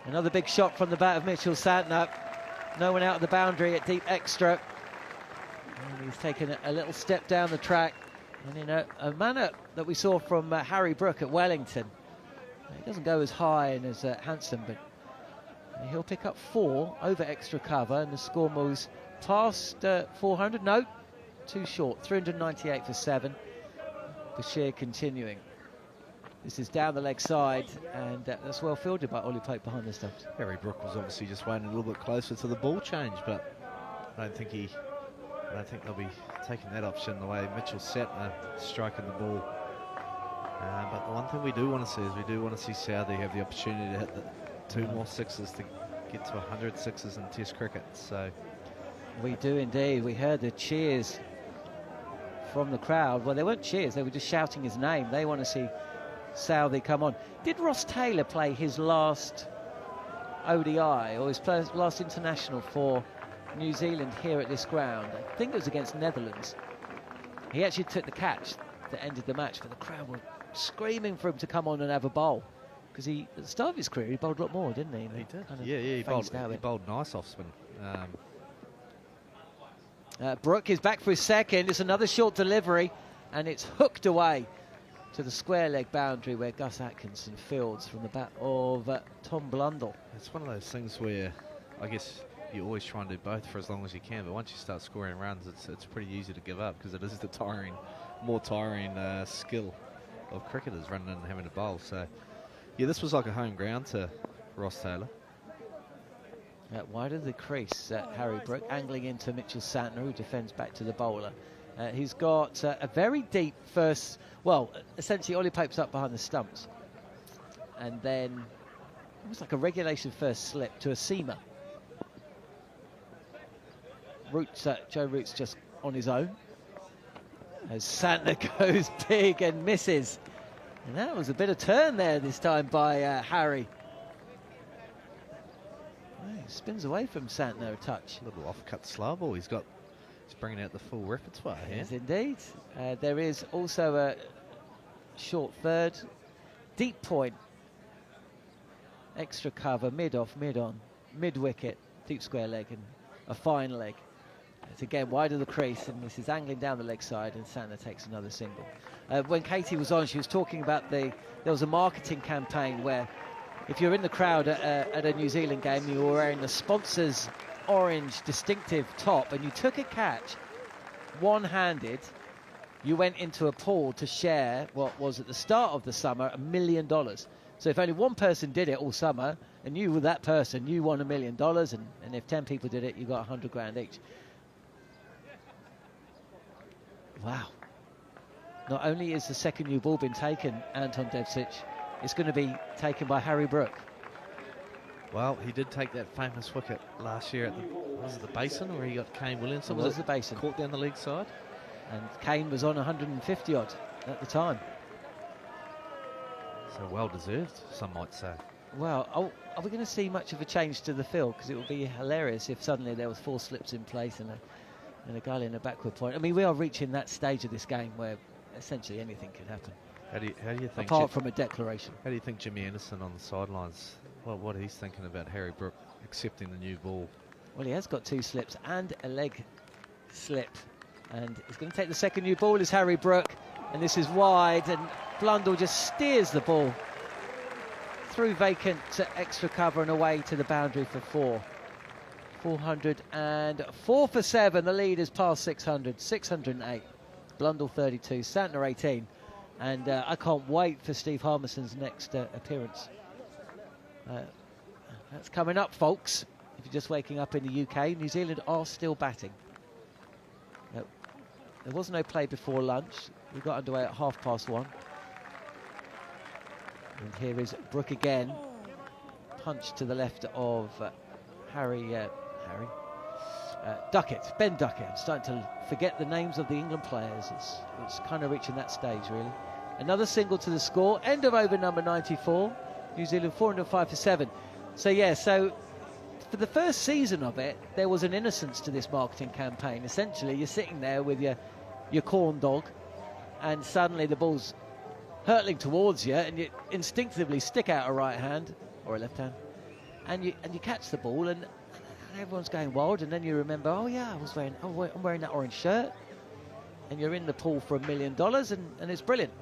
another big shot from the bat of Mitchell Santner. No one out of the boundary at deep extra. And he's taken a little step down the track. And in a manner that we saw from Harry Brook at Wellington. He doesn't go as high and as handsome, but he'll pick up 4 over extra cover, and the score moves past 400. No, too short. 398 for 7. Bashir continuing. This is down the leg side, and that's well fielded by Ollie Pope behind the stumps. Harry Brook was obviously just waiting a little bit closer to the ball change, but I don't think they'll be taking that option the way Mitchell Santner striking the ball. But the one thing we do want to see is we do want to see Southey have the opportunity to hit the 2 more sixes to get to 100 sixes in Test cricket. So we do indeed. We heard the cheers from the crowd. Well, they weren't cheers, they were just shouting his name. They want to see Southey come on. Did Ross Taylor play his last ODI or his last international for New Zealand here at this ground? I think it was against Netherlands. He actually took the catch that ended the match, but the crowd were screaming for him to come on and have a bowl, because at the start of his career he bowled a lot more, didn't he? He did. Yeah, he bowled nice off spin. Brook is back for his second. It's another short delivery, and it's hooked away to the square leg boundary where Gus Atkinson fields from the bat of Tom Blundell. It's one of those things where I guess you always try and do both for as long as you can, but once you start scoring runs, it's pretty easy to give up, because it is the more tiring skill of cricketers running in and having to bowl. So yeah, this was like a home ground to Ross Taylor. Wide of the crease, Harry Brook angling into Mitchell Santner, who defends back to the bowler. He's got a very deep first, well, essentially Ollie Pope's up behind the stumps, and then almost like a regulation first slip to a seamer. Joe Root's just on his own as Santner goes big and misses. And that was a bit of turn there this time by Harry. He spins away from Santner a touch. A little off-cut slow ball. He's bringing out the full repertoire here. Yes, indeed. There is also a short third, deep point, extra cover, mid-off, mid-on, mid-wicket, deep square leg, and a fine leg. It's again wide of the crease, and this is angling down the leg side, and Santner takes another single. When Katey was on, she was talking about there was a marketing campaign where if you're in the crowd at a New Zealand game, you were wearing the sponsor's orange distinctive top, and you took a catch one-handed, you went into a pool to share what was at the start of the summer $1 million. So if only one person did it all summer, and you were that person, you won $1 million, and if 10 people did it, you got 100 grand each. Wow. Not only is the second new ball been taken, Anton Devcich, it's going to be taken by Harry Brook. Well, he did take that famous wicket last year at the Basin, where he got Kane Williamson. Was the Basin? Caught down the leg side. And Kane was on 150 odd at the time. So well deserved, some might say. Well, are we going to see much of a change to the field? Because it would be hilarious if suddenly there was 4 slips in place and a guy in a backward point. I mean, we are reaching that stage of this game where essentially anything can happen. How do you think? Apart from a declaration. How do you think Jimmy Anderson on the sidelines, what he's thinking about Harry Brook accepting the new ball? Well, he has got 2 slips and a leg slip, and he's going to take the second new ball. Is Harry Brook, and this is wide, and Blundell just steers the ball through vacant to extra cover and away to the boundary for 4. 404 for 7. The lead is past 600. 608. Blundell 32. Santner 18. And I can't wait for Steve Harmison's next appearance. That's coming up, folks. If you're just waking up in the UK, New Zealand are still batting. There was no play before lunch. We got underway at 1:30. And here is Brook again. Punch to the left of Duckett, Ben Duckett. I'm starting to forget the names of the England players. It's kind of reaching that stage, really. Another single to the score. End of over number 94. New Zealand 405 for 7. So, yeah, so for the first season of it, there was an innocence to this marketing campaign. Essentially, you're sitting there with your corn dog, and suddenly the ball's hurtling towards you, and you instinctively stick out a right hand or a left hand, and you catch the ball, and everyone's going wild, and then you remember, oh yeah, I'm wearing that orange shirt, and you're in the pool for $1 million, and it's brilliant.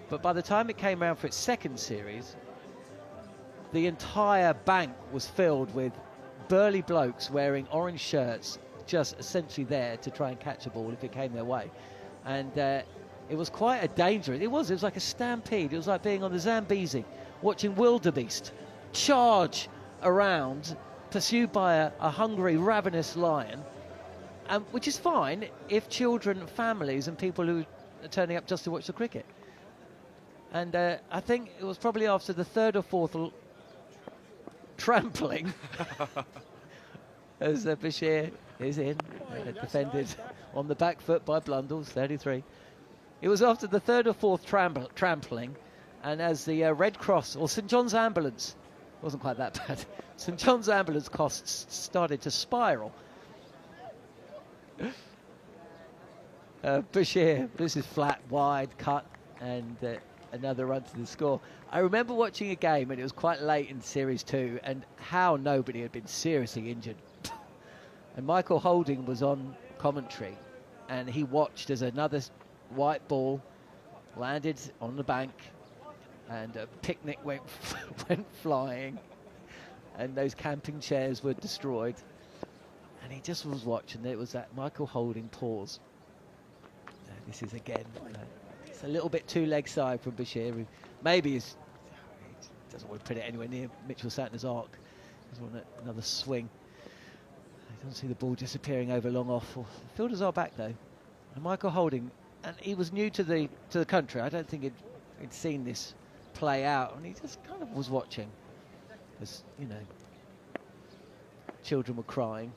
But by the time it came around for its second series, the entire bank was filled with burly blokes wearing orange shirts, just essentially there to try and catch a ball if it came their way. And it was quite a dangerous, it was like a stampede. It was like being on the Zambezi, watching wildebeest charge around, pursued by a hungry, ravenous lion, which is fine if children, families and people who are turning up just to watch the cricket. And I think it was probably after the third or fourth trampling, as Bashir is in, defended on the back foot by Blundell, 33. It was after the third or fourth trampling, and as the Red Cross, or St John's Ambulance, wasn't quite that bad, St John's Ambulance costs started to spiral. Bashir, this is flat, wide, cut, and another run to the score. I remember watching a game, and it was quite late in Series 2, and how nobody had been seriously injured. And Michael Holding was on commentary, and he watched as another white ball landed on the bank, and a picnic went flying, and those camping chairs were destroyed. And he just was watching. It was that Michael Holding pause. This is again, it's a little bit too leg side from Bashir, who maybe he doesn't want to put it anywhere near Mitchell Santner's arc. He doesn't want another swing. I don't see the ball disappearing over long off. The fielders are back though. And Michael Holding, and he was new to the country. I don't think he'd seen this play out, and he just kind of was watching, as you know, children were crying.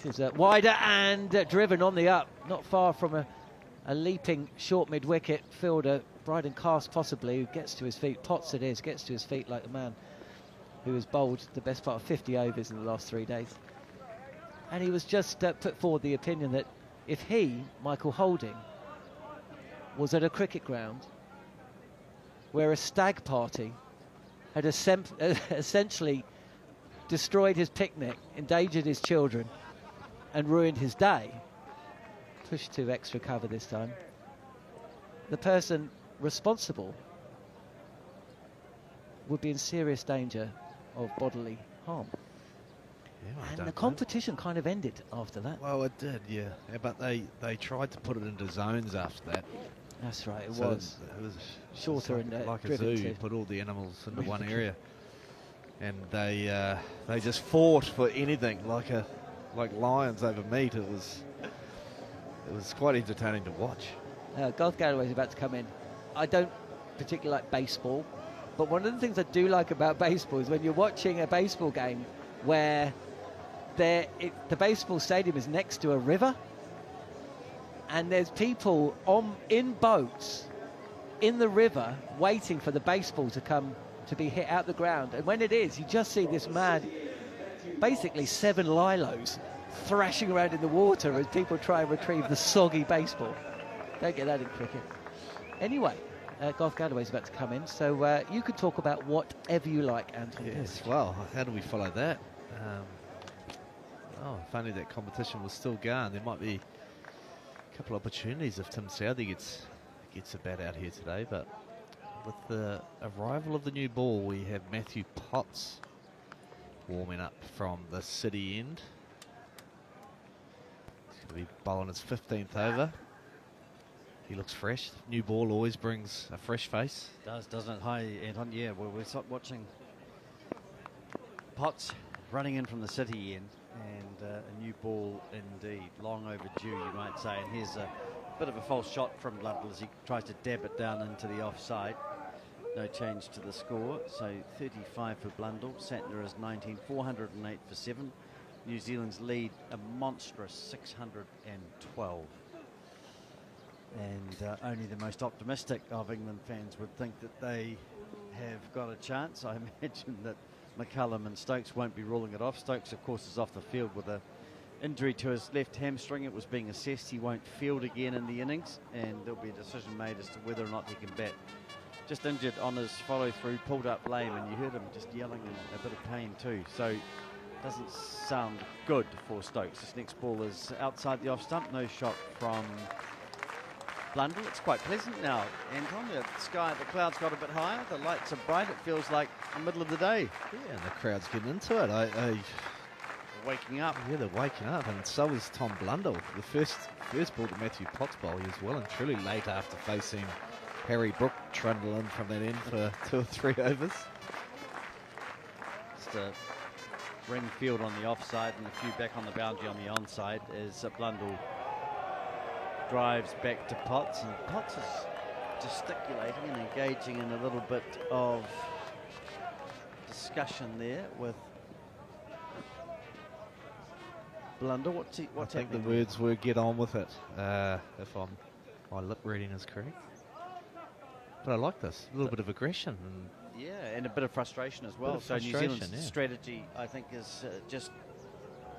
This is wider and driven on the up, not far from a leaping short mid-wicket fielder, Bryden Cast possibly, who gets to his feet. Potts it is, gets to his feet like the man who has bowled the best part of 50 overs in the last 3 days. And he was just put forward the opinion that if he, Michael Holding, was at a cricket ground where a stag party had essentially destroyed his picnic, endangered his children, and ruined his day, pushed to extra cover this time, the person responsible would be in serious danger of bodily harm. Yeah, and the competition kind of ended after that. Well, it did, yeah. But they tried to put it into zones after that. That's right, it so was. It was shorter like, and like a driven zoo. to You put all the animals into one area, and they just fought for anything, like lions over meat. It was quite entertaining to watch. Garth Galloway is about to come in. I don't particularly like baseball, but one of the things I do like about baseball is when you're watching a baseball game where the baseball stadium is next to a river, and there's people in boats in the river waiting for the baseball to come to be hit out the ground. And when it is, you just see this mad, basically 7 lilos thrashing around in the water as people try and retrieve the soggy baseball. Don't get that in cricket. Anyway, Garth Galloway's about to come in, so you could talk about whatever you like, Anton. Yes, well, how do we follow that? If only that competition was still going. There might be a couple of opportunities if Tim Southey gets a bat out here today, but with the arrival of the new ball, we have Matthew Potts warming up from the City end. He's going to be bowling his 15th over. He looks fresh. New ball always brings a fresh face. Doesn't it? Hi, Anton. Yeah, well, we're watching Potts running in from the City end, and a new ball indeed. Long overdue, you might say. And here's a bit of a false shot from Blundell as he tries to dab it down into the offside. No change to the score. So 35 for Blundell. Santner is 19, 408 for 7. New Zealand's lead a monstrous 612. And only the most optimistic of England fans would think that they have got a chance. I imagine that McCullum and Stokes won't be ruling it off. Stokes, of course, is off the field with an injury to his left hamstring. It was being assessed. He won't field again in the innings, and there'll be a decision made as to whether or not he can bat. Just injured on his follow-through, pulled up lame, and you heard him just yelling in a bit of pain too. So doesn't sound good for Stokes. This next ball is outside the off stump. No shot from Blundell. It's quite pleasant now, Anton. The sky, the clouds got a bit higher. The lights are bright. It feels like the middle of the day. Yeah, and the crowd's getting into it. They're waking up. Yeah, they're waking up, and so is Tom Blundell. The first ball to Matthew Potts bowl, he was well and truly late after facing Harry Brook trundle in from that end for 2 or 3 overs. Just a ring field on the offside and a few back on the boundary on the onside as Blundell drives back to Potts, and Potts is gesticulating and engaging in a little bit of discussion there with Blundell. What's I think happening? the words were "get on with it," if my lip reading is correct. But I like this, a little bit of aggression. And yeah, and a bit of frustration as well. So New Zealand's strategy, I think, is just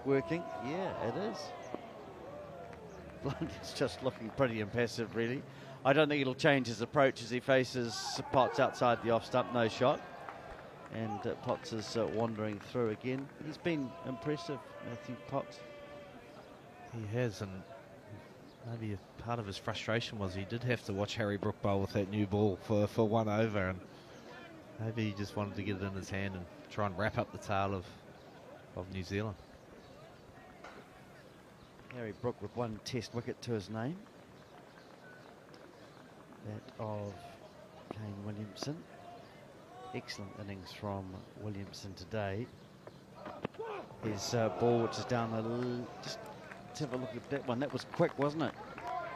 working. Yeah, it is. Blundell's just looking pretty impassive, really. I don't think it'll change his approach as he faces Potts outside the off stump, no shot. And Potts is wandering through again. He's been impressive, Matthew Potts. He has, and maybe a part of his frustration was he did have to watch Harry Brook bowl with that new ball for 1 over, and maybe he just wanted to get it in his hand and try and wrap up the tail of New Zealand. Harry Brook with 1 test wicket to his name. That of Kane Williamson. Excellent innings from Williamson today. His ball, which is down just let's have a look at that one. That was quick, wasn't it?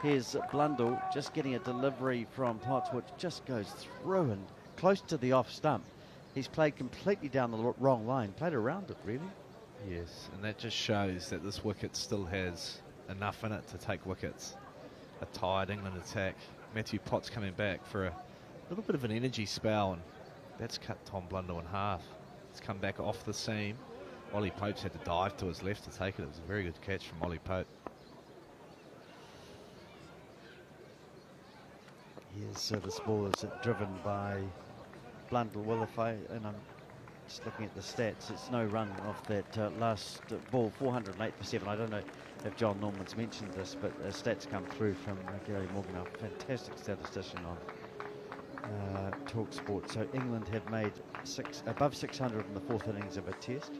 Here's Blundell just getting a delivery from Potts, which just goes through and close to the off stump. He's played completely down the wrong line, played around it, really. Yes, and that just shows that this wicket still has enough in it to take wickets. A tired England attack. Matthew Potts coming back for a little bit of an energy spell, and that's cut Tom Blundell in half. It's come back off the seam. Ollie Pope's had to dive to his left to take it. It was a very good catch from Ollie Pope. Yes, this ball is driven by Blundell. Well, and I'm just looking at the stats, it's no run off that last ball, 408 for 7. I don't know if John Norman's mentioned this, but stats come through from Gary Morgan, a fantastic statistician on talkSPORT. So England have made above 600 in the 4th innings of a test.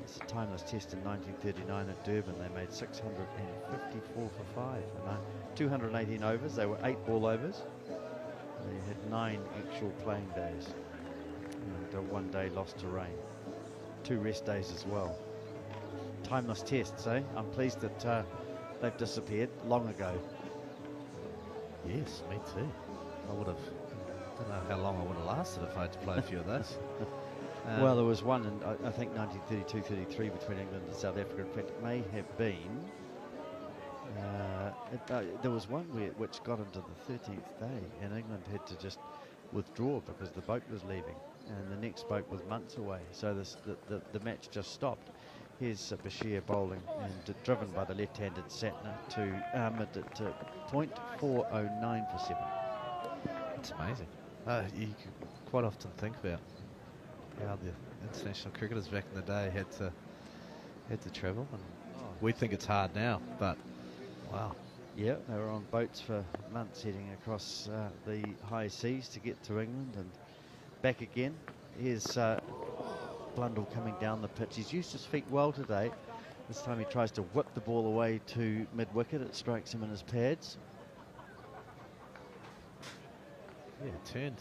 It's a timeless test in 1939 at Durban. They made 654 for 5. 218 overs. They were 8 ball overs. They had 9 actual playing days. And 1 day lost to rain. 2 rest days as well. Timeless tests, eh? I'm pleased that they've disappeared long ago. Yes, me too. I would have, don't know how long I would have lasted if I had to play a few of those. Well, there was one in, I think, 1932-33 between England and South Africa. In fact, it may have been. There was one which got into the 13th day, and England had to just withdraw because the boat was leaving, and the next boat was months away. So the match just stopped. Here's Bashir bowling and driven by the left-handed Santner to Ahmed at .409 for 7. It's amazing. You quite often think about how the international cricketers back in the day had to travel, and we think it's hard now, but wow. Yeah, they were on boats for months heading across the high seas to get to England and back again. Here's Blundell coming down the pitch. He's used his feet well today. This time he tries to whip the ball away to mid-wicket. It strikes him in his pads. Yeah, turned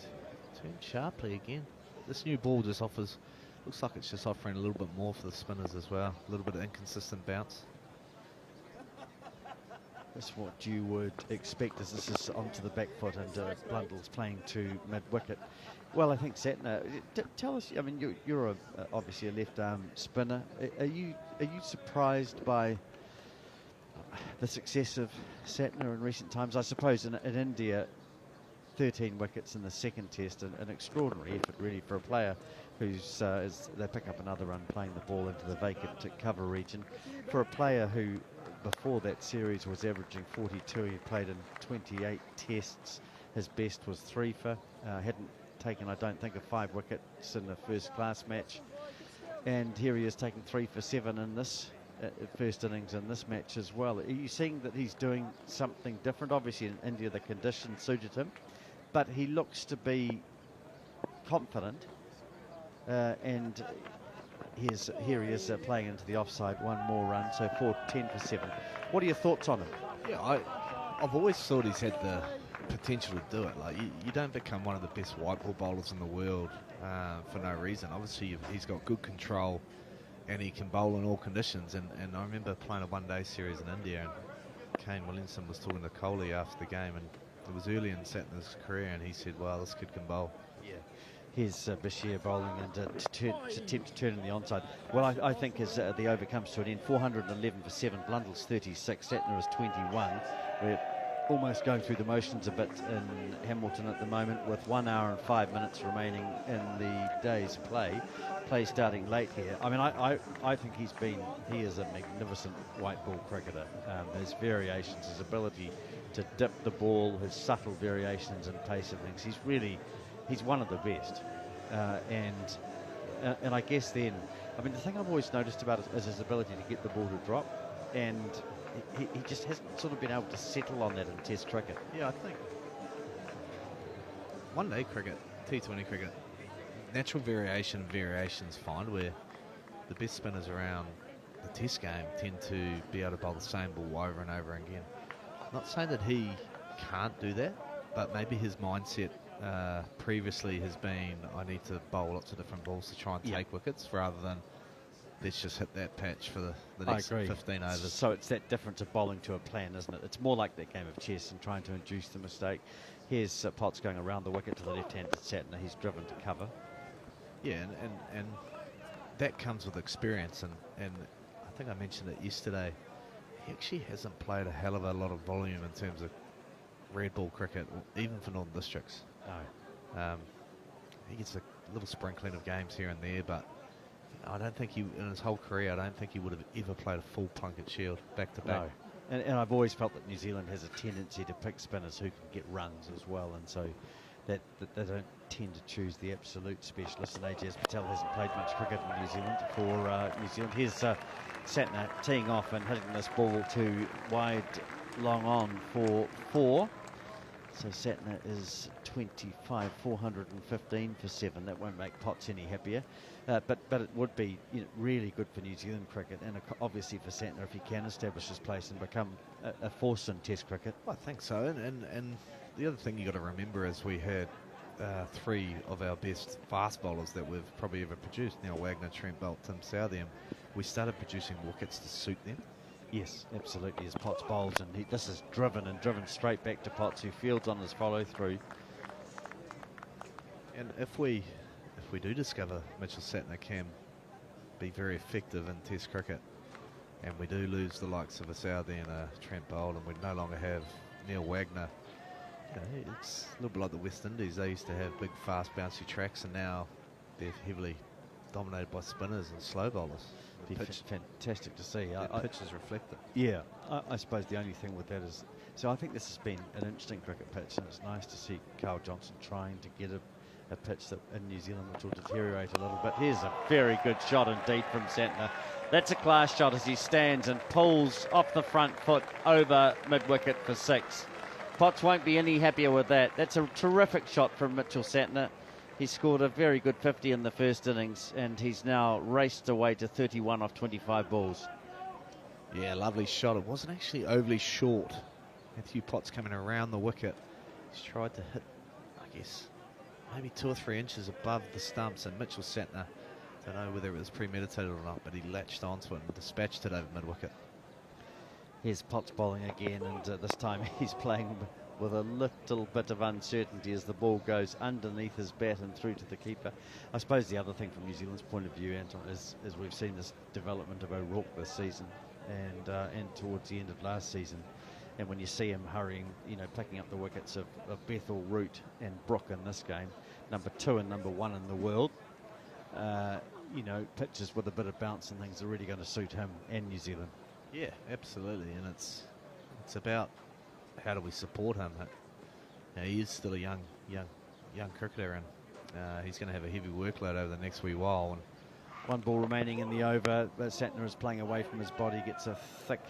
sharply again. This new ball just looks like it's just offering a little bit more for the spinners as well. A little bit of inconsistent bounce. That's what you would expect as this is onto the back foot and Blundell's playing to mid-wicket. Well, I think Santner, tell us, I mean, you're obviously a left-arm spinner. Are you surprised by the success of Santner in recent times? I suppose in India, 13 wickets in the second test, an extraordinary effort really for a player who's, they pick up another run playing the ball into the vacant cover region. For a player who, before that series, was averaging 42, he played in 28 tests. His best was 3 for, hadn't taken, I don't think, a 5 wickets in the first class match. And here he is taking 3 for 7 in this first innings in this match as well. Are you seeing that he's doing something different? Obviously in India the conditions suited him, but he looks to be confident, and here he is playing into the offside. One more run, so 10 for 7. What are your thoughts on him? Yeah, I've always thought he's had the potential to do it. Like you don't become one of the best white ball bowlers in the world for no reason. Obviously he's got good control and he can bowl in all conditions, and I remember playing a one-day series in India, and Kane Williamson was talking to Coney after the game, and it was early in Santner's career, and he said, well, this kid can bowl. Yeah. Here's Bashir bowling and to attempt to turn in the onside. Well, I think as the over comes to an end, 411 for 7, Blundell's 36, Santner is 21. We're almost going through the motions a bit in Hamilton at the moment, with 1 hour and 5 minutes remaining in the day's play starting late here. I mean, I think he is a magnificent white ball cricketer. His variations, his ability to dip the ball, his subtle variations and pace of things, he's one of the best. And I guess then, I mean, the thing I've always noticed about it is his ability to get the ball to drop, and he just hasn't sort of been able to settle on that in Test cricket. Yeah, I think one-day cricket, T20 cricket, natural variation's fine, where the best spinners around the Test game tend to be able to bowl the same ball over and over again. Not saying that he can't do that, but maybe his mindset previously has been, I need to bowl lots of different balls to try and take wickets, rather than let's just hit that patch for the next 15 overs. So it's that difference of bowling to a plan, isn't it? It's more like that game of chess and trying to induce the mistake. Here's Potts going around the wicket to the left-hand Santner. He's driven to cover. Yeah, and that comes with experience, and I think I mentioned it yesterday. He actually hasn't played a hell of a lot of volume in terms of red ball cricket, even for Northern Districts. No. He gets a little sprinkling of games here and there, but I don't think in his whole career, I don't think he would have ever played a full Plunket Shield back to back. No. And I've always felt that New Zealand has a tendency to pick spinners who can get runs as well, and so that they don't tend to choose the absolute specialists. And Ajaz Patel hasn't played much cricket in New Zealand for New Zealand. Here's Santner teeing off and hitting this ball to wide, long on for 4. So Santner is 25, 415 for 7. That won't make Potts any happier, but it would be really good for New Zealand cricket, and obviously for Santner if he can establish his place and become a force in Test cricket. I think so, and the other thing you got to remember is we had 3 of our best fast bowlers that we've probably ever produced. Now Wagner, Trent Boult, Tim Southey. We started producing wickets to suit them. Yes, absolutely, as Potts bowls, and this is driven straight back to Potts, who fields on his follow-through. And if we do discover Mitchell Santner can be very effective in Test cricket, and we do lose the likes of a Southey and a Trent Boult, and we no longer have Neil Wagner, it's a little bit like the West Indies. They used to have big, fast, bouncy tracks, and now they're heavily dominated by spinners and slow bowlers. Fantastic to see. Pitches reflect it. Yeah, I suppose the only thing with that is, so I think this has been an interesting cricket pitch, and it's nice to see Carl Johnson trying to get a pitch that in New Zealand which will deteriorate a little bit. Here's a very good shot indeed from Santner. That's a class shot as he stands and pulls off the front foot over mid-wicket for 6. Potts won't be any happier with that. That's a terrific shot from Mitchell Santner. He scored a very good 50 in the first innings, and he's now raced away to 31 off 25 balls. Yeah, lovely shot. It wasn't actually overly short. Matthew Potts coming around the wicket. He's tried to hit, I guess, maybe 2 or 3 inches above the stumps, and Mitchell Santner, don't know whether it was premeditated or not, but he latched onto it and dispatched it over mid-wicket. Here's Potts bowling again, and this time he's playing with a little bit of uncertainty as the ball goes underneath his bat and through to the keeper. I suppose the other thing from New Zealand's point of view, Anton, is we've seen this development of O'Rourke this season and towards the end of last season. And when you see him hurrying, picking up the wickets of Bethel, Root and Brook in this game, number 2 and number 1 in the world, pitches with a bit of bounce and things are really going to suit him and New Zealand. Yeah, absolutely, and it's about how do we support him. He is still a young cricketer, and he's going to have a heavy workload over the next wee while. And 1 ball remaining in the over. Santner is playing away from his body, gets a thick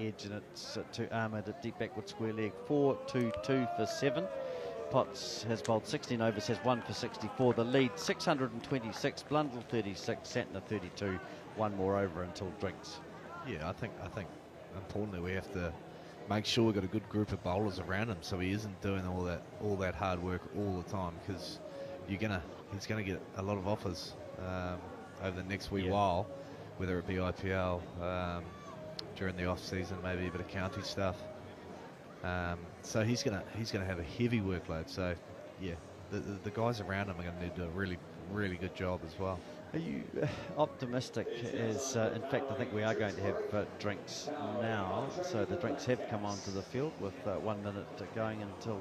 edge, and it's to Ahmed at deep backward square leg. 4-2-2 for 7. Potts has bowled 16 overs, has 1 for 64. The lead 626, Blundell 36, Santner 32. 1 more over until drinks. Yeah, I think importantly we have to make sure we've got a good group of bowlers around him, so he isn't doing all that hard work all the time, because he's gonna get a lot of offers over the next wee while, whether it be IPL during the off season, maybe a bit of county stuff. So he's gonna have a heavy workload. So yeah, the guys around him are going to need to do a really, really good job as well. Are you optimistic? In fact, I think we are going to have drinks now. So the drinks have come onto the field with 1 minute going until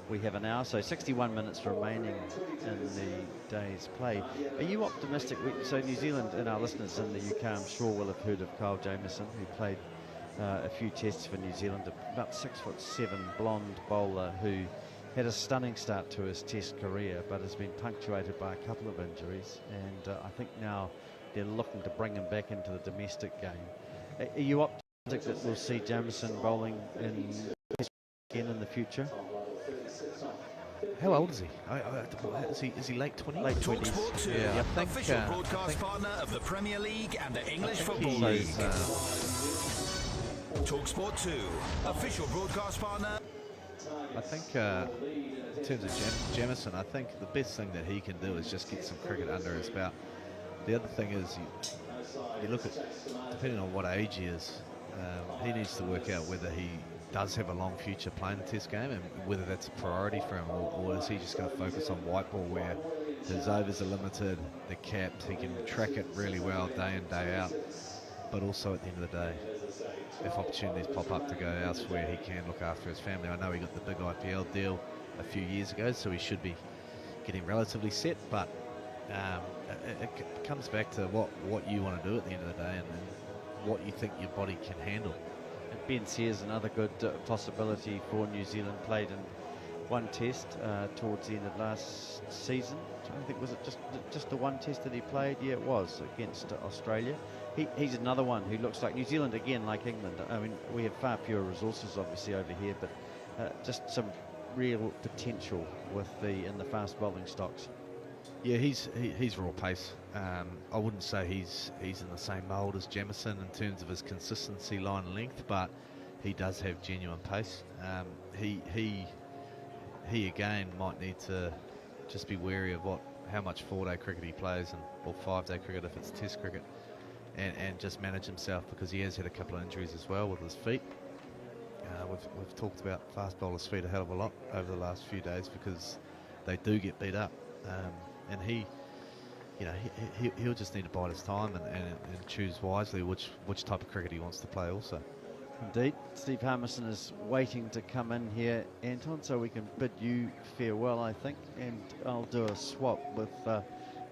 we have an hour. So 61 minutes remaining in the day's play. Are you optimistic? So New Zealand and our listeners in the UK, I'm sure, will have heard of Kyle Jamieson, who played a few tests for New Zealand. About 6'7" blonde bowler who had a stunning start to his test career, but has been punctuated by a couple of injuries, and I think now they're looking to bring him back into the domestic game. Are you optimistic that we'll see Jamieson bowling again in the future? How old is he? Is he late 20s? Late 20s. talkSPORT 2, Yeah, I think, official broadcast partner of the Premier League and the English Football he's, League. talkSPORT 2, official broadcast partner. I think in terms of Jamieson, I think the best thing that he can do is just get some cricket under his belt. The other thing is you look at, depending on what age he is, he needs to work out whether he does have a long future playing the test game and whether that's a priority for him, or is he just going to focus on white ball where his overs are limited, they're capped, he can track it really well day in, day out, but also at the end of the day, if opportunities pop up to go elsewhere, he can look after his family. I know he got the big IPL deal a few years ago, so he should be getting relatively set, but it comes back to what you want to do at the end of the day and what you think your body can handle. And Ben Sears, another good possibility for New Zealand, played in 1 test towards the end of last season. I think, was it just the 1 test that he played? Yeah, it was, against Australia. He's another one who looks like New Zealand again, like England. I mean, we have far fewer resources obviously over here, but just some real potential in the fast bowling stocks. Yeah, he's raw pace. I wouldn't say he's in the same mould as Jamieson in terms of his consistency, line and length, but he does have genuine pace. He again might need to just be wary of how much 4-day cricket he plays or 5-day cricket if it's test cricket. And just manage himself, because he has had a couple of injuries as well with his feet. We've talked about fast bowlers' feet a hell of a lot over the last few days because they do get beat up, and he'll just need to bide his time and choose wisely which type of cricket he wants to play also. Indeed. Steve Harmison is waiting to come in here, Anton, so we can bid you farewell, I think, and I'll do a swap with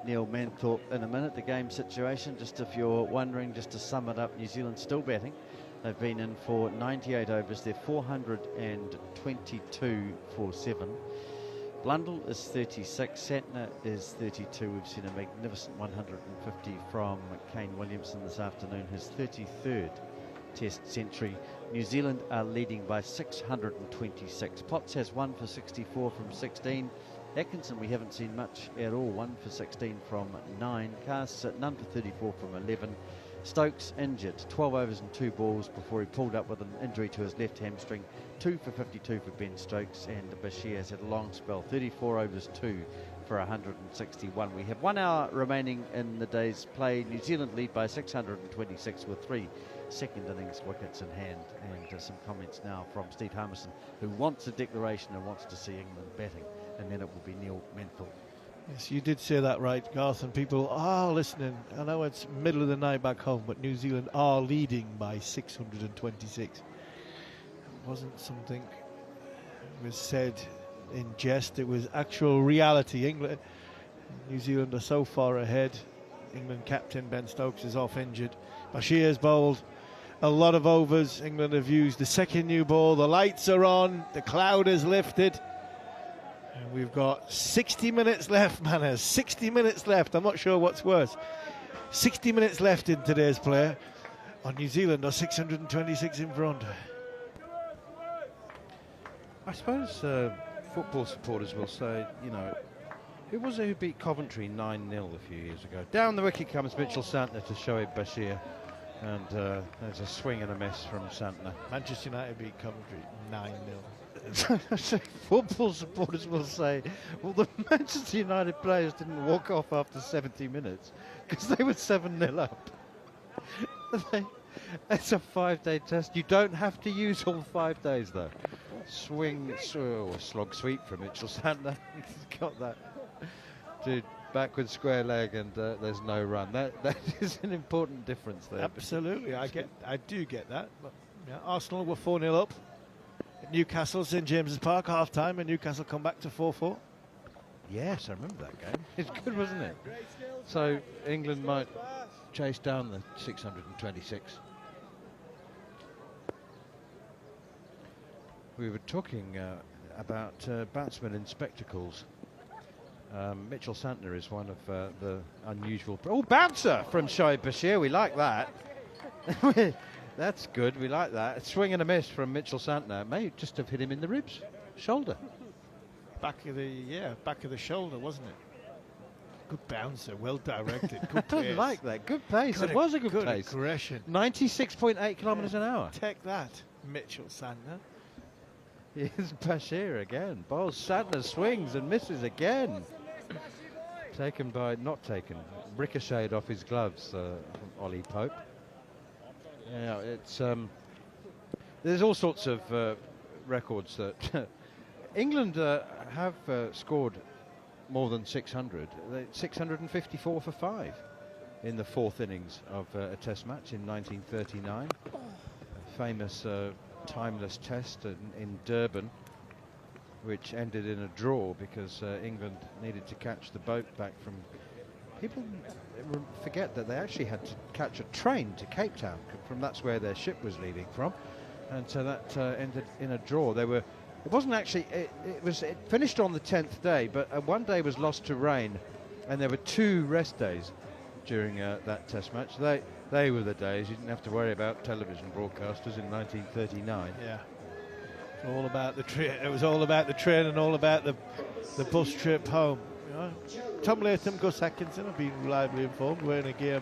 Neil Manthorp in a minute. The game situation, just if you're wondering, just to sum it up, New Zealand still batting. They've been in for 98 overs. They're 422 for 7. Blundell is 36. Santner is 32. We've seen a magnificent 150 from Kane Williamson this afternoon, his 33rd Test century. New Zealand are leading by 626. Potts has 1 for 64 from 16. Atkinson, we haven't seen much at all. 1 for 16 from 9. Casts none for 34 from 11. Stokes injured, 12 overs and 2 balls before he pulled up with an injury to his left hamstring. 2 for 52 for Ben Stokes, and Bashir has had a long spell, 34 overs 2 for 161. We have 1 hour remaining in the day's play. New Zealand lead by 626 with 3 second innings wickets in hand. And some comments now from Steve Harmison, who wants a declaration and wants to see England batting, and then it will be Neil Manthorp. Yes, you did say that right, Garth, and people are listening. I know it's middle of the night back home, but New Zealand are leading by 626. It wasn't something that was said in jest, it was actual reality. New Zealand are so far ahead. England captain Ben Stokes is off injured. Bashir's bowled a lot of overs. England have used the second new ball. The lights are on, the cloud is lifted. And we've got 60 minutes left, Manners. 60 minutes left. I'm not sure what's worse. 60 minutes left in today's play. On New Zealand are 626 in front. I suppose football supporters will say, you know, who was it who beat Coventry 9-0 a few years ago? Down the wicket comes Mitchell Santner to Shoaib Bashir. And there's a swing and a miss from Santner. Manchester United beat Coventry 9-0. Football supporters will say, well, the Manchester United players didn't walk off after 70 minutes because they were 7-0 up. It's a 5-day test. You don't have to use all 5 days, though. Swing, slog sweep from Mitchell Santner. He's got that. Dude, backward square leg, and there's no run. That is an important difference there. Absolutely, I do get that. But, yeah, Arsenal were 4-0 up. Newcastle, St James's Park, half-time, and Newcastle come back to 4-4. Yes, I remember that game. It's good, wasn't it? So England might chase down the 626. We were talking about batsmen in spectacles. Mitchell Santner is one of the unusual... Oh, bouncer from Shoaib Bashir. We like that. That's good. We like that. A swing and a miss from Mitchell Santner. May just have hit him in the ribs, shoulder. Back of the shoulder, wasn't it? Good bouncer, well directed. Good I like that. Good pace. It was a good pace. Aggression. 96.8 kilometres an hour. Take that, Mitchell Santner. Here's Bashir again. Bowls Santner, swings and misses again. Taken by, not taken, ricocheted off his gloves from Ollie Pope. Yeah, it's there's all sorts of records that England have scored more than 600. 654 for 5 in the 4th innings of a Test match in 1939. A famous timeless test in Durban, which ended in a draw because England needed to catch the boat back from... People forget that they actually had to catch a train to Cape Town. That's where their ship was leaving from, and so that ended in a draw. They were. It wasn't actually. It finished on the 10th day, but one day was lost to rain, and there were 2 rest days during that Test match. They were the days you didn't have to worry about television broadcasters in 1939. Yeah, it's all about the train. It was all about the train and all about the bus trip home. You know? Tom Latham, Gus Atkinson have been reliably informed. We're in a game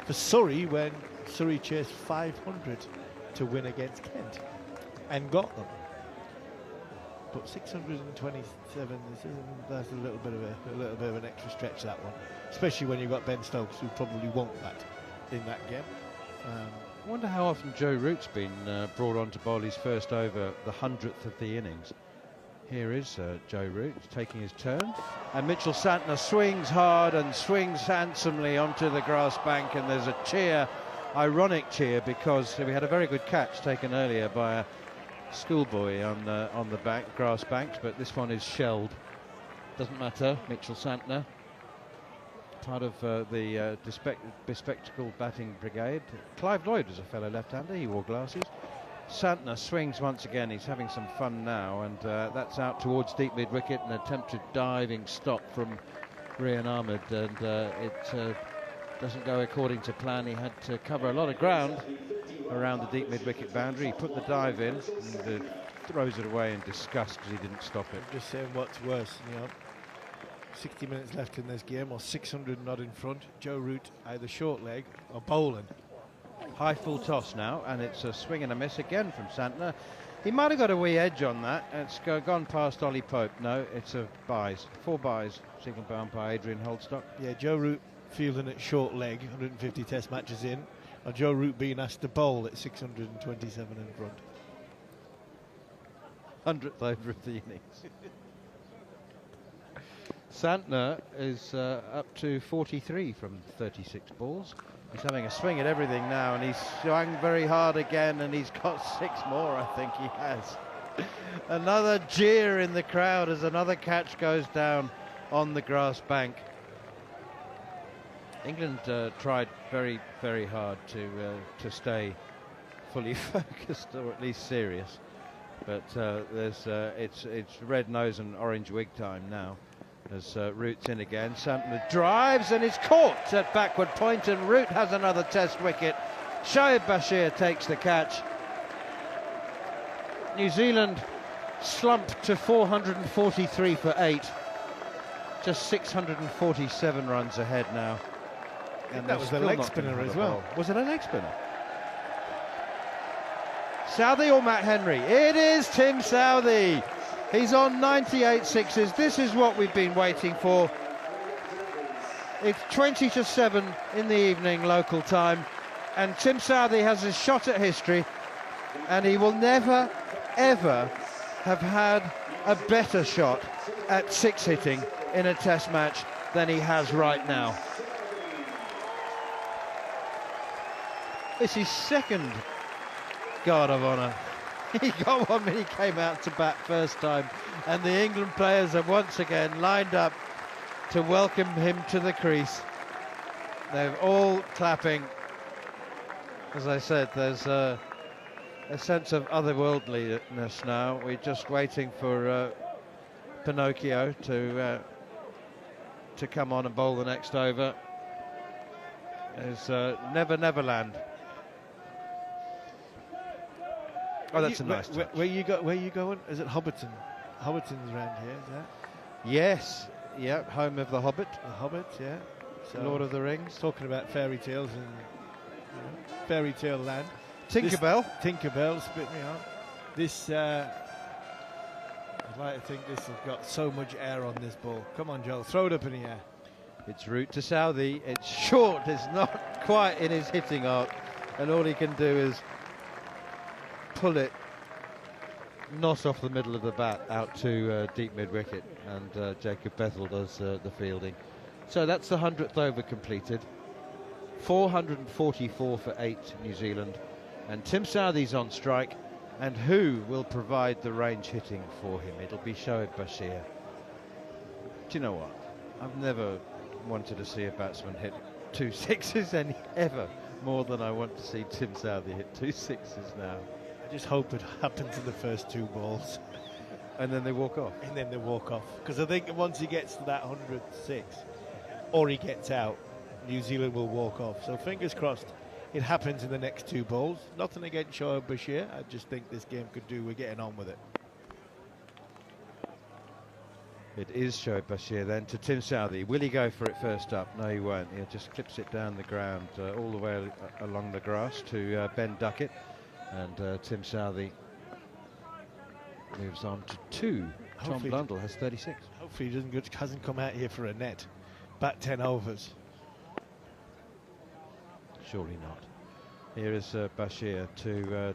for Surrey when Surrey chased 500 to win against Kent and got them. But 627, that's a little bit of an extra stretch, that one, especially when you've got Ben Stokes, who probably won't that in that game. I wonder how often Joe Root's been brought on to bowl his first over the 100th of the innings. Here is Joe Root taking his turn, and Mitchell Santner swings hard and swings handsomely onto the grass bank, and there's a cheer, ironic cheer, because we had a very good catch taken earlier by a schoolboy on the grass banks, but this one is shelled. Doesn't matter. Mitchell Santner, part of the bespectacled batting brigade. Clive Lloyd was a fellow left-hander. He wore glasses. Santner swings once again. He's having some fun now, and that's out towards deep mid-wicket. An attempted diving stop from Rian Ahmed, and it doesn't go according to plan. He had to cover a lot of ground around the deep mid-wicket boundary. He put the dive in and throws it away in disgust because he didn't stop it. I'm just saying what's worse, you know. 60 minutes left in this game, or 600 not in front. Joe Root either short leg or bowling. High full toss now, and it's a swing and a miss again from Santner. He might have got a wee edge on that. It's gone past Ollie Pope. No, it's a byes. 4 byes, signalled by umpire Adrian Holdstock. Yeah, Joe Root fielding at short leg, 150 test matches in, or Joe Root being asked to bowl at 627 in front. 100th over of the innings. Santner is up to 43 from 36 balls. He's having a swing at everything now, and he's swung very hard again, and he's got 6 more, I think he has. Another jeer in the crowd as another catch goes down on the grass bank. England tried very, very hard to stay fully focused, or at least serious. But it's red nose and orange wig time now. As Root's in again, Santner drives and is caught at backward point, and Root has another test wicket. Shoaib Bashir takes the catch. New Zealand slumped to 443 for 8. Just 647 runs ahead now. And that was the leg spinner as well. Was it a leg spinner? Southey or Matt Henry? It is Tim Southey. He's on 98 sixes. This is what we've been waiting for. It's 20 to 7 in the evening local time, and Tim Southey has a shot at history, and he will never, ever have had a better shot at 6 hitting in a test match than he has right now. It's his second guard of honour. He got one when he came out to bat first time, and the England players have once again lined up to welcome him to the crease. They're all clapping. As I said, there's a sense of otherworldliness now. We're just waiting for Pinocchio to come on and bowl the next over. There's Never Neverland. Oh, that's a nice touch. Where you going? Is it Hobbiton? Hobbiton's around here, is that? Yes. Yep. Home of the Hobbit. The Hobbit, yeah. So Lord of the Rings. Talking about fairy tales and fairy tale land. Tinkerbell. Tinkerbell, spit me out. This, I'd like to think this has got so much air on this ball. Come on, Joel, throw it up in the air. It's Root to Southey. It's short. It's not quite in his hitting arc, and all he can do is pull it not off the middle of the bat out to deep mid-wicket, and Jacob Bethel does the fielding. So that's the 100th over completed. 444 for 8 New Zealand, and Tim Southey's on strike, and who will provide the range hitting for him? It'll be Shoaib Bashir. Do you know what? I've never wanted to see a batsman hit 2 sixes ever more than I want to see Tim Southey hit 2 sixes now. I just hope it happens in the first 2 balls. And then they walk off. And then they walk off. Because I think once he gets to that 106, or he gets out, New Zealand will walk off. So fingers crossed it happens in the next 2 balls. Nothing against Shoaib Bashir. I just think this game could do. We're getting on with it. It is Shoaib Bashir then to Tim Southey. Will he go for it first up? No, he won't. He just clips it down the ground all the way along the grass to Ben Duckett. And Tim Southey moves on to 2. Tom Blundell has 36. Hopefully he hasn't come out here for a net. Bat 10 overs. Surely not. Here is Bashir to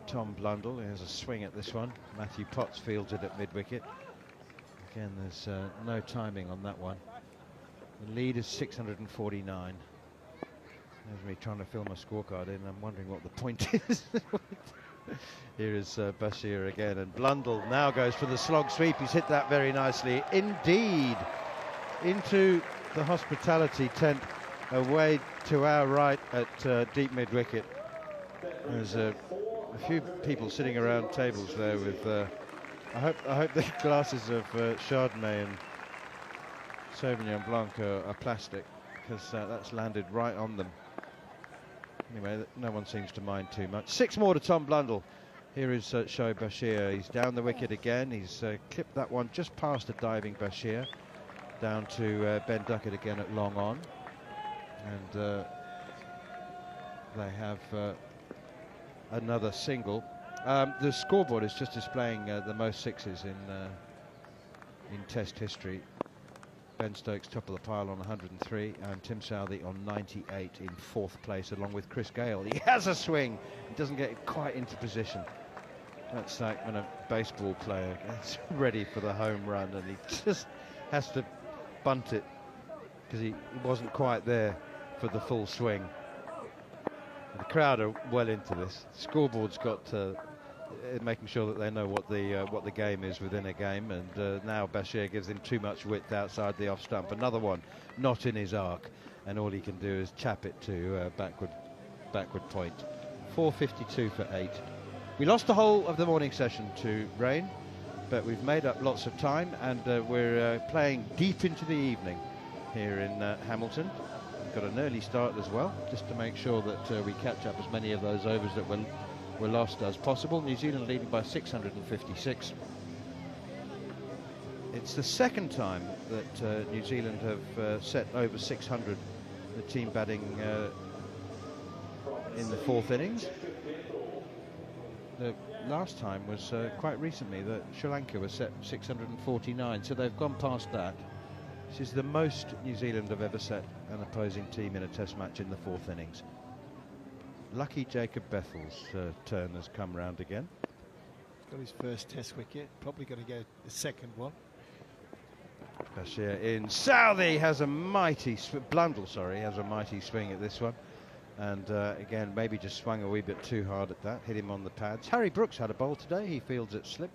Tom Blundell. He has a swing at this one. Matthew Potts fields it at mid-wicket. Again, there's no timing on that one. The lead is 649. There's me trying to fill my scorecard in. I'm wondering what the point is. Here is Bashir again, and Blundell now goes for the slog sweep. He's hit that very nicely indeed into the hospitality tent away to our right at deep mid-wicket. There's a few people sitting around tables there with I hope the glasses of Chardonnay and Sauvignon Blanc are plastic, because that's landed right on them. Anyway, no one seems to mind too much. 6 more to Tom Blundell. Here is Shoaib Bashir. He's down the wicket again. He's clipped that one just past a diving Bashir. down to Ben Duckett again at long on, and they have another single. The scoreboard is just displaying the most sixes in Test history. Ben Stokes top of the pile on 103, and Tim Southey on 98 in 4th place, along with Chris Gale. He has a swing, he doesn't get quite into position. That's like when a baseball player gets ready for the home run and he just has to bunt it because he wasn't quite there for the full swing. The crowd are well into this. The scoreboard's got making sure that they know what the game is within a game, and now Bashir gives him too much width outside the off stump. Another one not in his arc, and all he can do is chap it to backward point. 4:52 for 8. We lost the whole of the morning session to rain, but we've made up lots of time, and we're playing deep into the evening here in Hamilton. We've got an early start as well, just to make sure that we catch up as many of those overs that were lost as possible. New Zealand leading by 656. It's the second time that New Zealand have set over 600, the team batting in the 4th innings. The last time was quite recently, that Sri Lanka was set 649, so they've gone past that. This is the most New Zealand have ever set an opposing team in a test match in the 4th innings. Lucky Jacob Bethel's turn has come round again. Got his first test wicket, probably going to get the second one. Bashir in. Southey has a mighty Blundell, has a mighty swing at this one, and again maybe just swung a wee bit too hard at that, hit him on the pads. Harry Brooks had a bowl today, he fields it slip.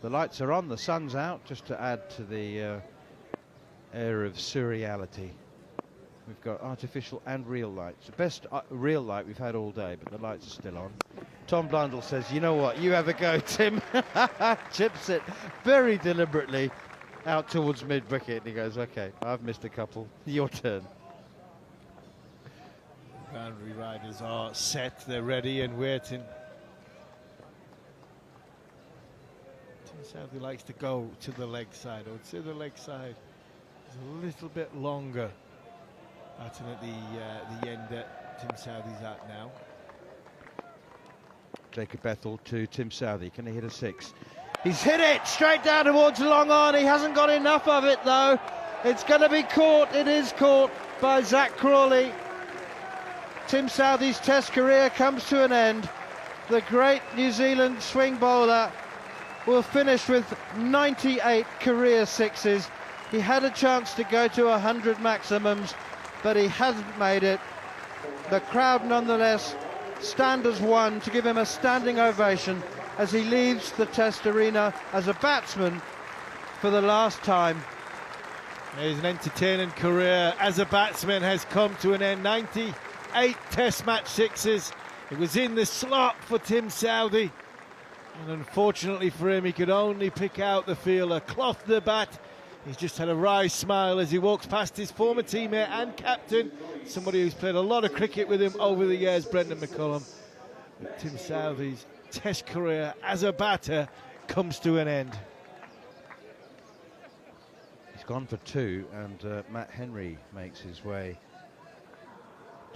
The lights are on, the sun's out, just to add to the air of surreality. We've got artificial and real lights. The best real light we've had all day, but the lights are still on. Tom Blundell says, you know what, you have a go, Tim. Chips it very deliberately out towards mid-wicket. He goes, OK, I've missed a couple. Your turn. Boundary riders are set, they're ready and waiting. Tim Southey likes to go to the leg side. I would say the leg side is a little bit longer. Batting at the end that Tim Southey's at now. Jacob Bethel to Tim Southey. Can he hit a 6? He's hit it straight down towards long on. He hasn't got enough of it though. It's going to be caught. It is caught by Zach Crawley. Tim Southey's test career comes to an end. The great New Zealand swing bowler will finish with 98 career 6s. He had a chance to go to 100 maximums, but he hasn't made it. The crowd nonetheless stand as one to give him a standing ovation as he leaves the test arena as a batsman for the last time. His entertaining career as a batsman has come to an end. 98 test match 6s. It was in the slot for Tim Southey, and unfortunately for him, he could only pick out the fielder, cloth the bat. He's just had a wry smile as he walks past his former teammate and captain, somebody who's played a lot of cricket with him over the years, Brendan McCullum. But Tim Southey's test career as a batter comes to an end. He's gone for 2, and Matt Henry makes his way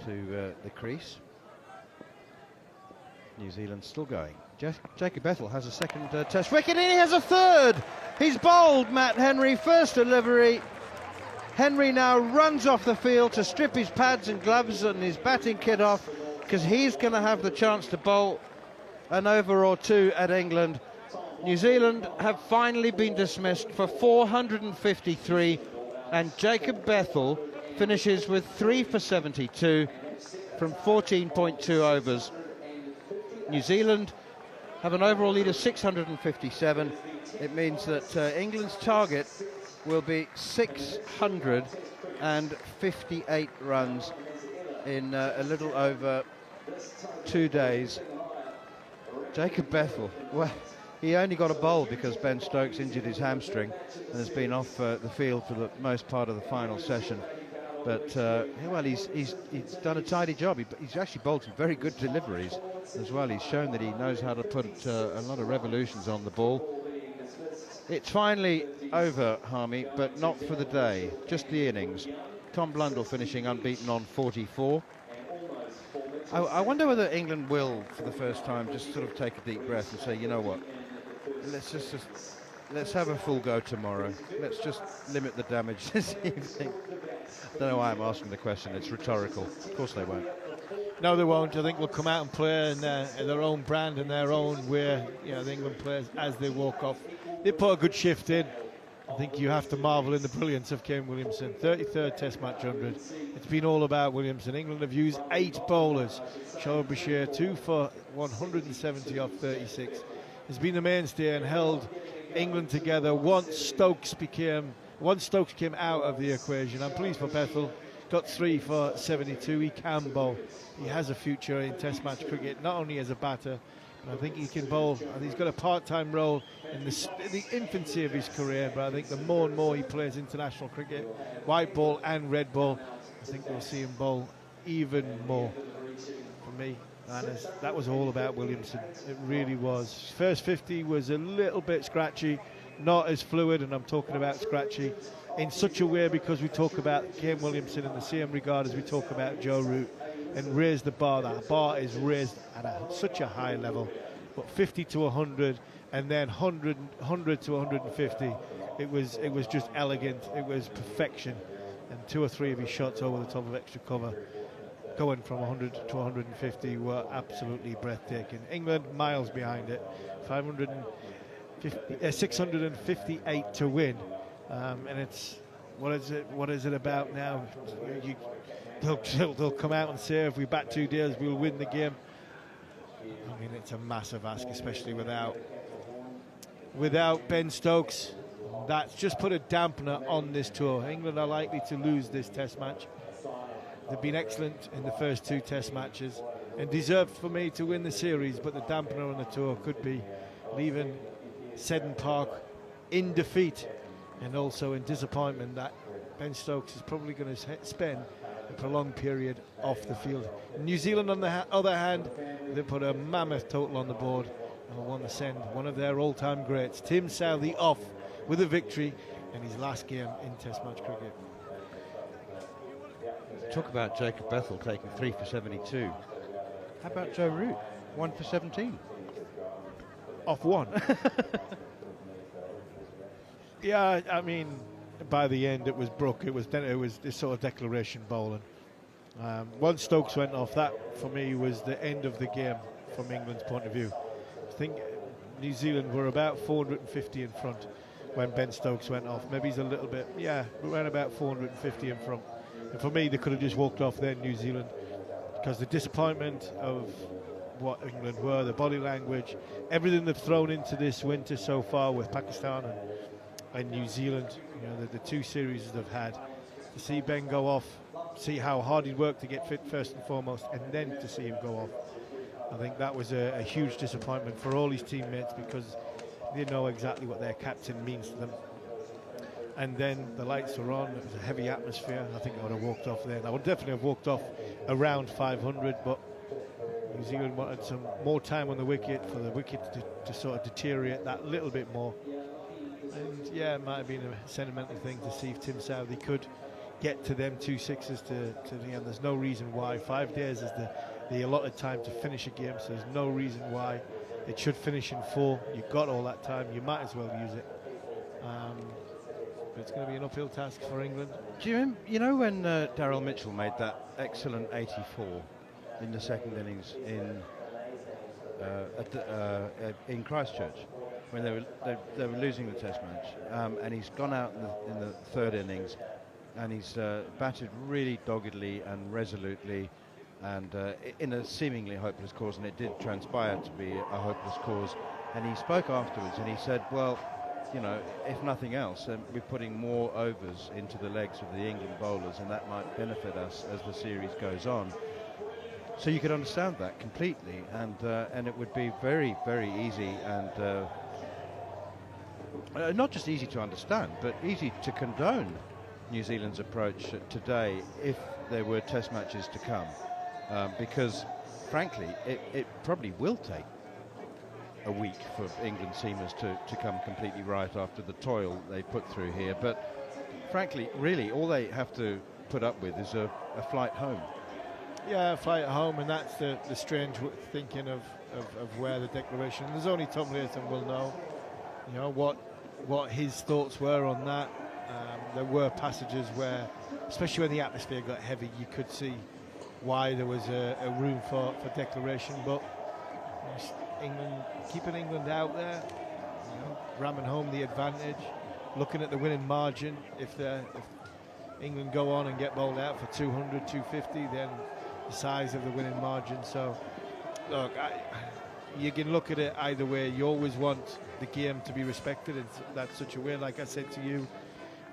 to the crease. New Zealand still going. Jacob Bethel has a second test wicket, and he has a third. He's bowled Matt Henry, first delivery. Henry now runs off the field to strip his pads and gloves and his batting kit off, because he's going to have the chance to bowl an over or 2 at England. New Zealand have finally been dismissed for 453, and Jacob Bethel finishes with 3 for 72 from 14.2 overs. New Zealand have an overall lead of 657. It means that England's target will be 658 runs in a little over 2 days. Jacob Bethel, well, he only got a bowl because Ben Stokes injured his hamstring and has been off the field for the most part of the final session. But well, he's done a tidy job. He's actually bowled some very good deliveries as well. He's shown that he knows how to put a lot of revolutions on the ball. It's finally over, Harmy, but not for the day, just the innings. Tom Blundell finishing unbeaten on 44. I wonder whether England will, for the first time, just sort of take a deep breath and say, you know what, let's have a full go tomorrow. Let's just limit the damage this evening. I don't know why I'm asking the question. It's rhetorical. Of course they won't. No, they won't. I think they'll come out and play in their own brand and their own way. You know, the England players as they walk off. They put a good shift in. I think you have to marvel in the brilliance of Kane Williamson. 33rd Test match 100. It's been all about Williamson. England have used 8 bowlers. Shoaib Bashir 2 for 170 off 36. Has been the mainstay and held England together once Stokes came out of the equation. I'm pleased for Bethel. Got 3 for 72. He can bowl. He has a future in Test match cricket, not only as a batter, but I think he can bowl. And he's got a part-time role in the infancy of his career, but I think the more and more he plays international cricket, white ball and red ball, I think we'll see him bowl even more. For me, that was all about Williamson. It really was. First 50 was a little bit scratchy, not as fluid, and I'm talking about scratchy in such a way because we talk about Kane Williamson in the same regard as we talk about Joe Root, and raise the bar. That bar is raised at such a high level. But 50 to 100 and then 100 to 150, it was just elegant. It was perfection. And 2 or 3 of his shots over the top of extra cover going from 100 to 150 were absolutely breathtaking. England miles behind it. 658 to win. And it's what is it about now? They'll come out and say if we bat 2 days we'll win the game. I mean, it's a massive ask, especially without Ben Stokes. That's just put a dampener on this tour. England are likely to lose this Test match. They've been excellent in the first 2 Test matches and deserved for me to win the series, but the dampener on the tour could be leaving Seddon Park in defeat and also in disappointment that Ben Stokes is probably going to spend a prolonged period off the field. New Zealand, on the other hand, they put a mammoth total on the board and will want to send one of their all-time greats, Tim Southee, off with a victory in his last game in Test match cricket. Talk about Jacob Bethel taking 3 for 72. How about Joe Root? 1 for 17. Off 1. Yeah, I mean, by the end it was Brook. It was this sort of declaration bowling. Once Stokes went off, that for me was the end of the game from England's point of view. I think New Zealand were about 450 in front when Ben Stokes went off. Maybe he's a little bit, around about 450 in front. And for me, they could have just walked off then, New Zealand, because the disappointment of what England were, the body language, everything they've thrown into this winter so far with Pakistan and New Zealand, you know, the 2 series they've had, to see Ben go off, see how hard he'd worked to get fit first and foremost, and then to see him go off. I think that was a huge disappointment for all his teammates because they know exactly what their captain means to them. And then the lights were on, it was a heavy atmosphere. I think I would have walked off then. I would definitely have walked off around 500, but New Zealand wanted some more time on the wicket for the wicket to sort of deteriorate that little bit more. And yeah, it might have been a sentimental thing to see if Tim Southee could get to them 2 sixes to the end. There's no reason why. 5 days is the allotted time to finish a game, so there's no reason why it should finish in 4. You've got all that time, you might as well use it. But it's going to be an uphill task for England. Do you remember, you know when Daryl Mitchell made that excellent 84 in the second innings in Christchurch, when they were losing the Test match, and he's gone out in the 3rd innings, and he's batted really doggedly and resolutely, and in a seemingly hopeless cause, and it did transpire to be a hopeless cause. And he spoke afterwards, and he said, "Well, you know, if nothing else, we're putting more overs into the legs of the England bowlers, and that might benefit us as the series goes on." So you could understand that completely, and it would be very, very easy and not just easy to understand, but easy to condone New Zealand's approach today if there were Test matches to come, because frankly it probably will take a week for England seamers to come completely right after the toil they put through here. But frankly, really, all they have to put up with is a flight home. Yeah, flight home, and that's the strange thinking of where the declaration. There's only Tom Latham will know, you know, what his thoughts were on that. There were passages where, especially when the atmosphere got heavy, you could see why there was a room for declaration. But England, keeping England out there, you know, ramming home the advantage, looking at the winning margin. If England go on and get bowled out for 200, 250, then the size of the winning margin. So, look, you can look at it either way. You always want the game to be respected in that such a way. Like I said to you,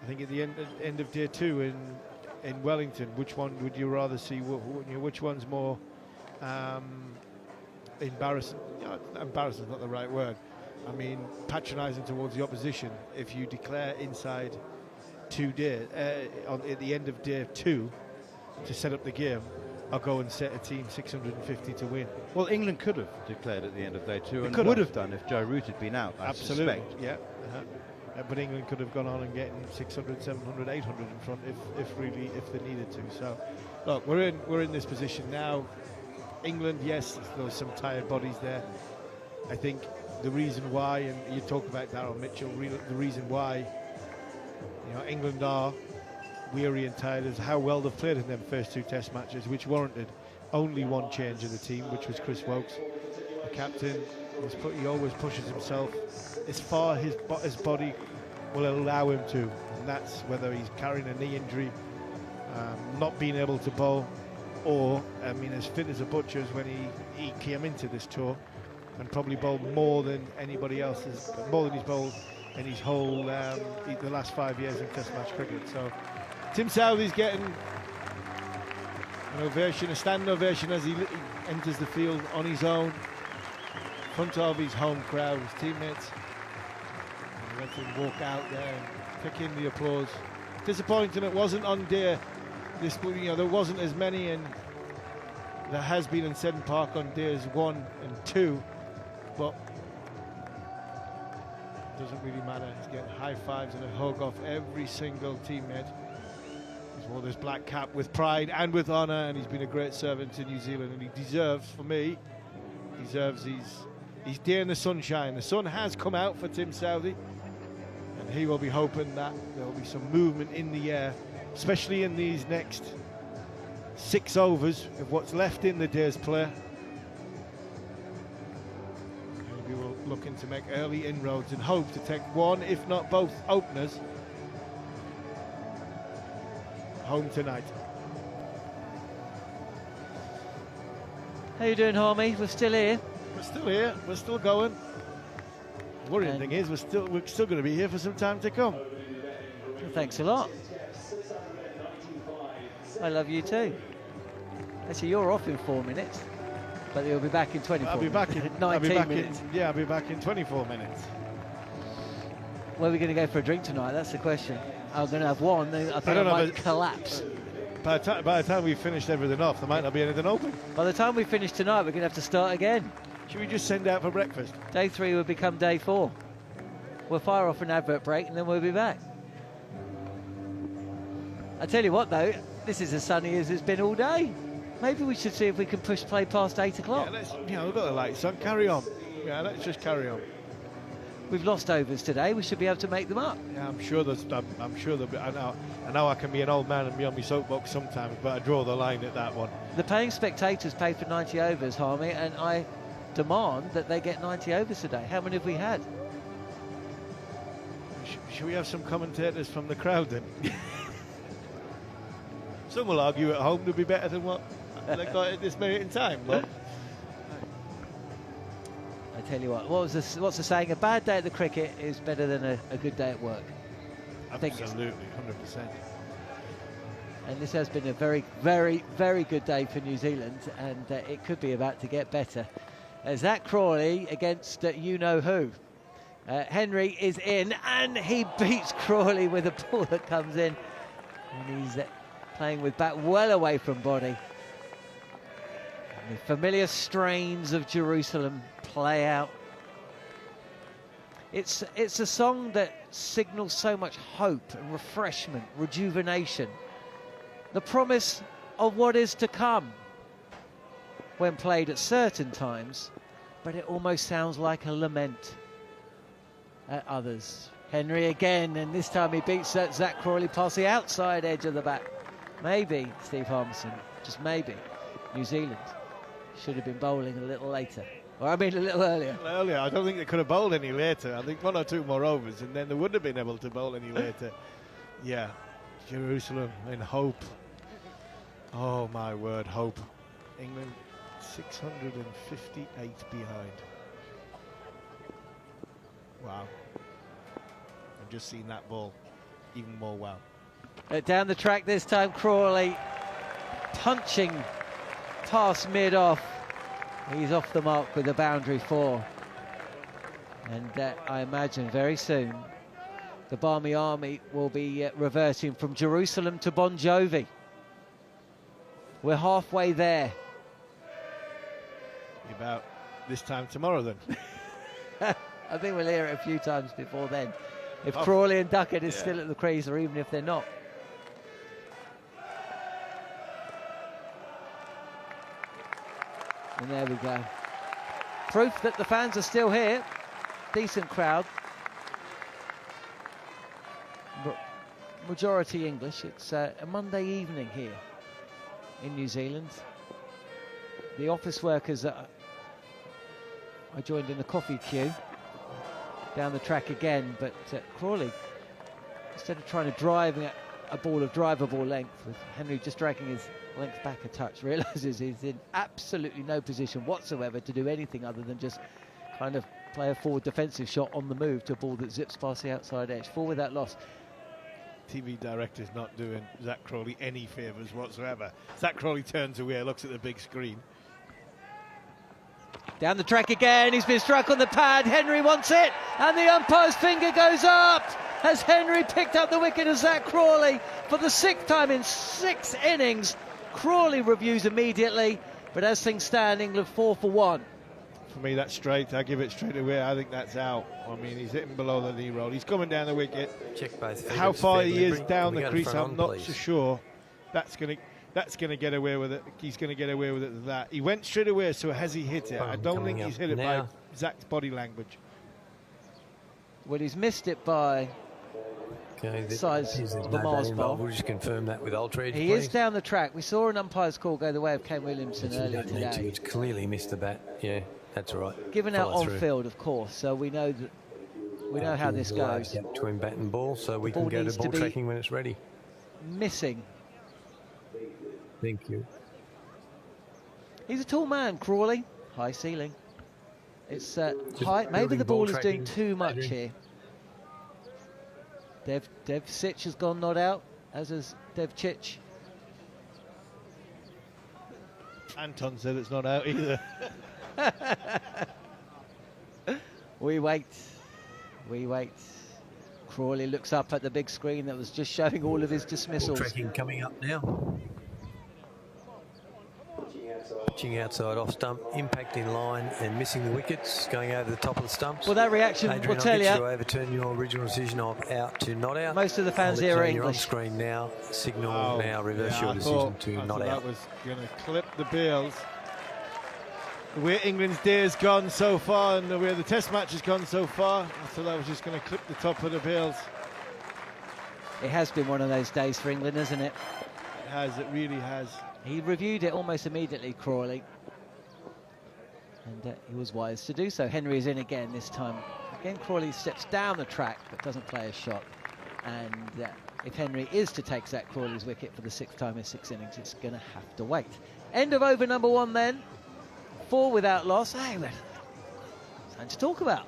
I think at the end of day 2 in Wellington, which one would you rather see? Which one's more embarrassing? Embarrassing is not the right word. I mean, patronising towards the opposition. If you declare inside 2 days at the end of day 2 to set up the game, I'll go and set a team 650 to win. Well, England could have declared at the end of day 2 and could would have done if Joe Root had been out, I suspect. Yeah. But England could have gone on and getting 600, 700, 800 in front if they needed to. So, look, we're in this position now. England, yes, there's some tired bodies there. I think the reason why, and you talk about Darryl Mitchell, the reason why, you know, England are weary and tired is how well they've played in them first 2 Test matches, which warranted only one change in the team, which was Chris Wokes, the captain. He always pushes himself as far his body will allow him to, and that's whether he's carrying a knee injury, not being able to bowl, or, I mean, as fit as a butcher when he came into this tour and probably bowled more than anybody else, more than he's bowled in his whole the last 5 years in Test match cricket. So Tim Southey's getting an ovation, a standing ovation as he enters the field on his own, in front of his home crowd, his teammates. And he lets him walk out there and pick in the applause. Disappointing it wasn't on day this, you know, there wasn't as many, and there has been in Seddon Park on days 1 and 2, but it doesn't really matter. He's getting high fives and a hug off every single teammate. He's wore this black cap with pride and with honour, and he's been a great servant to New Zealand, and he deserves, for me, his day in the sunshine. The sun has come out for Tim Southey, and he will be hoping that there will be some movement in the air, especially in these next 6 overs of what's left in the day's play. Maybe we're looking to make early inroads and hope to take one, if not both, openers home tonight. How you doing, Harmy? We're still here. We're still here. We're still going. The worrying thing is we're still going to be here for some time to come. Well, thanks a lot. I love you too. Actually, you're off in 4 minutes, but you'll be back in 24 I'll be back in 19 minutes. I'll be back in 24 minutes. Where are we going to go for a drink tonight? That's the question. I'm going to have one. I think I might collapse. By the time we've finished everything off, there might not be anything open. By the time we finish tonight, we're going to have to start again. Should we just send out for breakfast? Day 3 will become day 4. We'll fire off an advert break and then we'll be back. I tell you what, though, this is as sunny as it's been all day. Maybe we should see if we can push play past 8 o'clock. Yeah, we've got the lights on. Carry on. Yeah, let's just carry on. We've lost overs today. We should be able to make them up. Yeah, I'm sure there'll be. I know I can be an old man and be on my soapbox sometimes, but I draw the line at that one. The paying spectators pay for 90 overs, Harmy, and I demand that they get 90 overs today. How many have we had? Should we have some commentators from the crowd then? Some will argue at home to be better than what they got at this minute in time, but I tell you what, what's the saying? A bad day at the cricket is better than a good day at work. Absolutely, 100%. And this has been a very, very, very good day for New Zealand, and it could be about to get better. Zach Crawley against you-know-who. Henry is in, and he beats Crawley with a ball that comes in. And he's playing with bat well away from body. And the familiar strains of Jerusalem play out It's a song that signals so much hope and refreshment, rejuvenation, the promise of what is to come when played at certain times, but it almost sounds like a lament at others. Henry again, and this time he beats Zach Crawley past the outside edge of the back. Maybe Steve Harmison, just maybe, New Zealand should have been bowling a little later. Or I mean a little earlier. Earlier, I don't think they could have bowled any later. I think 1 or 2 more overs and then they wouldn't have been able to bowl any later. Yeah, Jerusalem in hope. Oh my word, hope. England 658 behind. Wow. I've just seen that ball. Even more wow. Down the track this time, Crawley punching past mid-off. He's off the mark with the boundary 4. And I imagine very soon the Barmy Army will be reverting from Jerusalem to Bon Jovi. We're halfway there. About this time tomorrow then. I think we'll hear it a few times before then. If Crawley and Duckett is still at the crease, or even if they're not. And there we go. Proof that the fans are still here. Decent crowd. Majority English. It's a Monday evening here in New Zealand. The office workers that I joined in the coffee queue down the track again, but Crawley, instead of trying to drive a ball of drivable length, with Henry just dragging his length back a touch, realises he's in absolutely no position whatsoever to do anything other than just kind of play a forward defensive shot on the move to a ball that zips past the outside edge. 4 without loss. TV director's not doing Zach Crawley any favours whatsoever. Zach Crawley turns away, looks at the big screen. Down the track again, he's been struck on the pad, Henry wants it, and the umpire's finger goes up as Henry picked up the wicket of Zach Crawley for the 6th time in 6 innings. Crawley reviews immediately, but as things stand, England 4 for 1. For me, that's straight. I give it straight away. I think that's out. I mean, he's hitting below the knee roll. He's coming down the wicket. Check both. How far he is down the crease, I'm not so sure. That's going to get away with it. He's going to get away with it with that. He went straight away, so has he hit it? I don't think he's hit it by Zach's body language. Well, he's missed it by size of the Mars ball. We'll just confirm that with Ultra Edge, He is down the track. We saw an umpire's call go the way of Kane Williamson earlier today. It's clearly missed the bat. Yeah, that's right. Given out on field, of course, so we know that how this goes. Between bat and ball, so we can go to ball tracking when it's ready. Missing. Thank you. He's a tall man, Crawley. High ceiling. It's high. Maybe the ball is doing too much here. Devcich has gone not out, as has Devcich. Anton said it's not out either. We wait. Crawley looks up at the big screen that was just showing all of his dismissals. Ball tracking coming up now. Pitching outside off stump, impact in line and missing the wickets, going over the top of the stumps. Well, that reaction will tell you. To overturn your original decision of out to not out. Most of the fans here are English. On screen now, signal now, reverse your decision to not out. That was going to clip the bails. The way England's day has gone so far and the way the test match has gone so far, I thought that was just going to clip the top of the bails. It has been one of those days for England, isn't it? It has, it really has. He reviewed it almost immediately, Crawley. And he was wise to do so. Henry is in again this time. Again, Crawley steps down the track but doesn't play a shot. And if Henry is to take Zach Crawley's wicket for the 6th time in 6 innings, it's going to have to wait. End of over number 1 then. 4 without loss. Hey, something to talk about.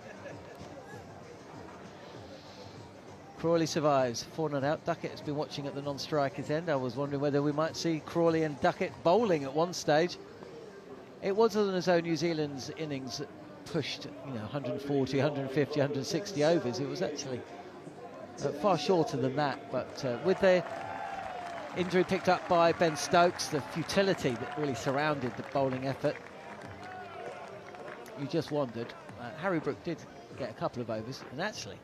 Crawley survives, 4 not out. Duckett has been watching at the non-striker's end. I was wondering whether we might see Crawley and Duckett bowling at one stage. It wasn't as though New Zealand's innings pushed, 140, 150, 160 overs. It was actually far shorter than that. But with the injury picked up by Ben Stokes, the futility that really surrounded the bowling effort, you just wondered. Harry Brook did get a couple of overs, and actually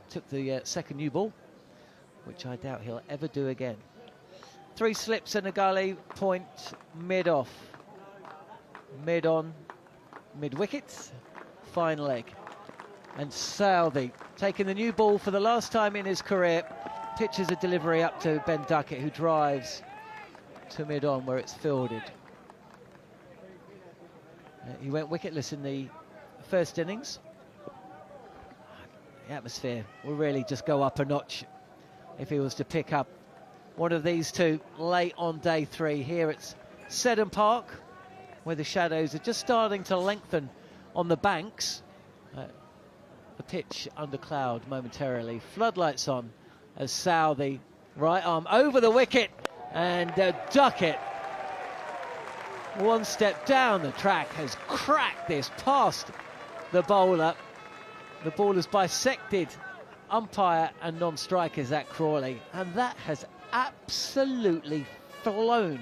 took the second new ball, which I doubt he'll ever do again. 3 slips and a gully, point mid-off. Mid-on, mid-wicket, fine leg. And Southey, taking the new ball for the last time in his career, pitches a delivery up to Ben Duckett, who drives to mid-on where it's fielded. He went wicketless in the first innings. The atmosphere will really just go up a notch if he was to pick up one of these two late on day 3. Here it's Seddon Park, where the shadows are just starting to lengthen on the banks. The pitch under cloud momentarily. Floodlights on as Southey, right arm over the wicket, and Duckett, one step down the track, has cracked this past the bowler. The ball has bisected umpire and non-striker Zach Crawley, and that has absolutely flown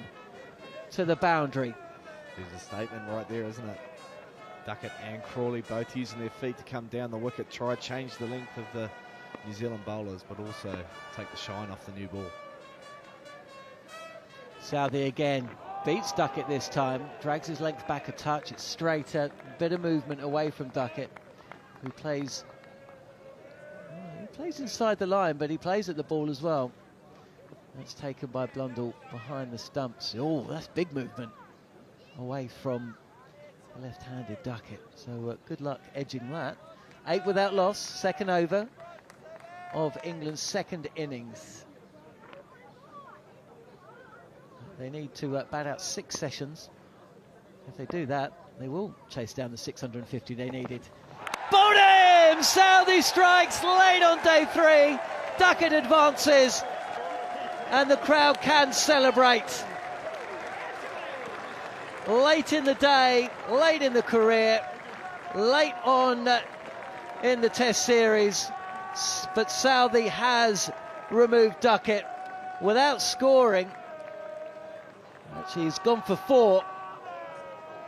to the boundary. There's a statement right there, isn't it? Duckett and Crawley both using their feet to come down the wicket, try to change the length of the New Zealand bowlers, but also take the shine off the new ball. Southey again beats Duckett this time, drags his length back a touch, it's straighter, bit of movement away from Duckett, who plays inside the line, but he plays at the ball as well. That's taken by Blundell behind the stumps. Oh, that's big movement away from the left-handed Duckett. So good luck edging that. 8 without loss, second over of England's second innings. They need to bat out 6 sessions. If they do that, they will chase down the 650 they needed. Bowled him! Southey strikes late on day 3. Duckett advances, and the crowd can celebrate. Late in the day, late in the career, late on in the Test series, but Southey has removed Duckett without scoring. Actually, he's gone for 4.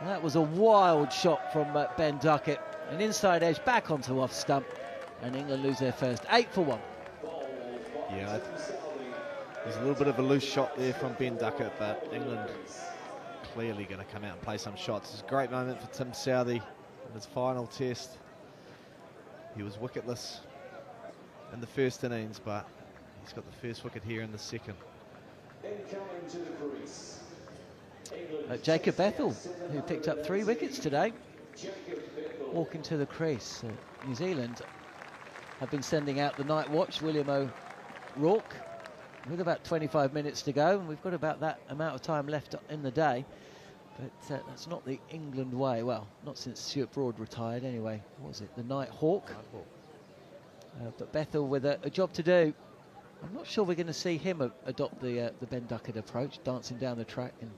That was a wild shot from Ben Duckett. An inside edge back onto off stump, and England lose their first. 8 for 1. Yeah, there's a little bit of a loose shot there from Ben Duckett, but England clearly going to come out and play some shots. It's a great moment for Tim Southey in his final test. He was wicketless in the first innings, but he's got the first wicket here in the second. Jacob Bethell, who picked up 3 wickets today, walking to the crease. New Zealand have been sending out the night watch, William O'Rourke, with about 25 minutes to go, and we've got about that amount of time left in the day. But that's not the England way. Well, not since Stuart Broad retired anyway. What was it, the Night Hawk? But Bethell with a job to do. I'm not sure we're going to see him adopt the Ben Duckett approach, dancing down the track and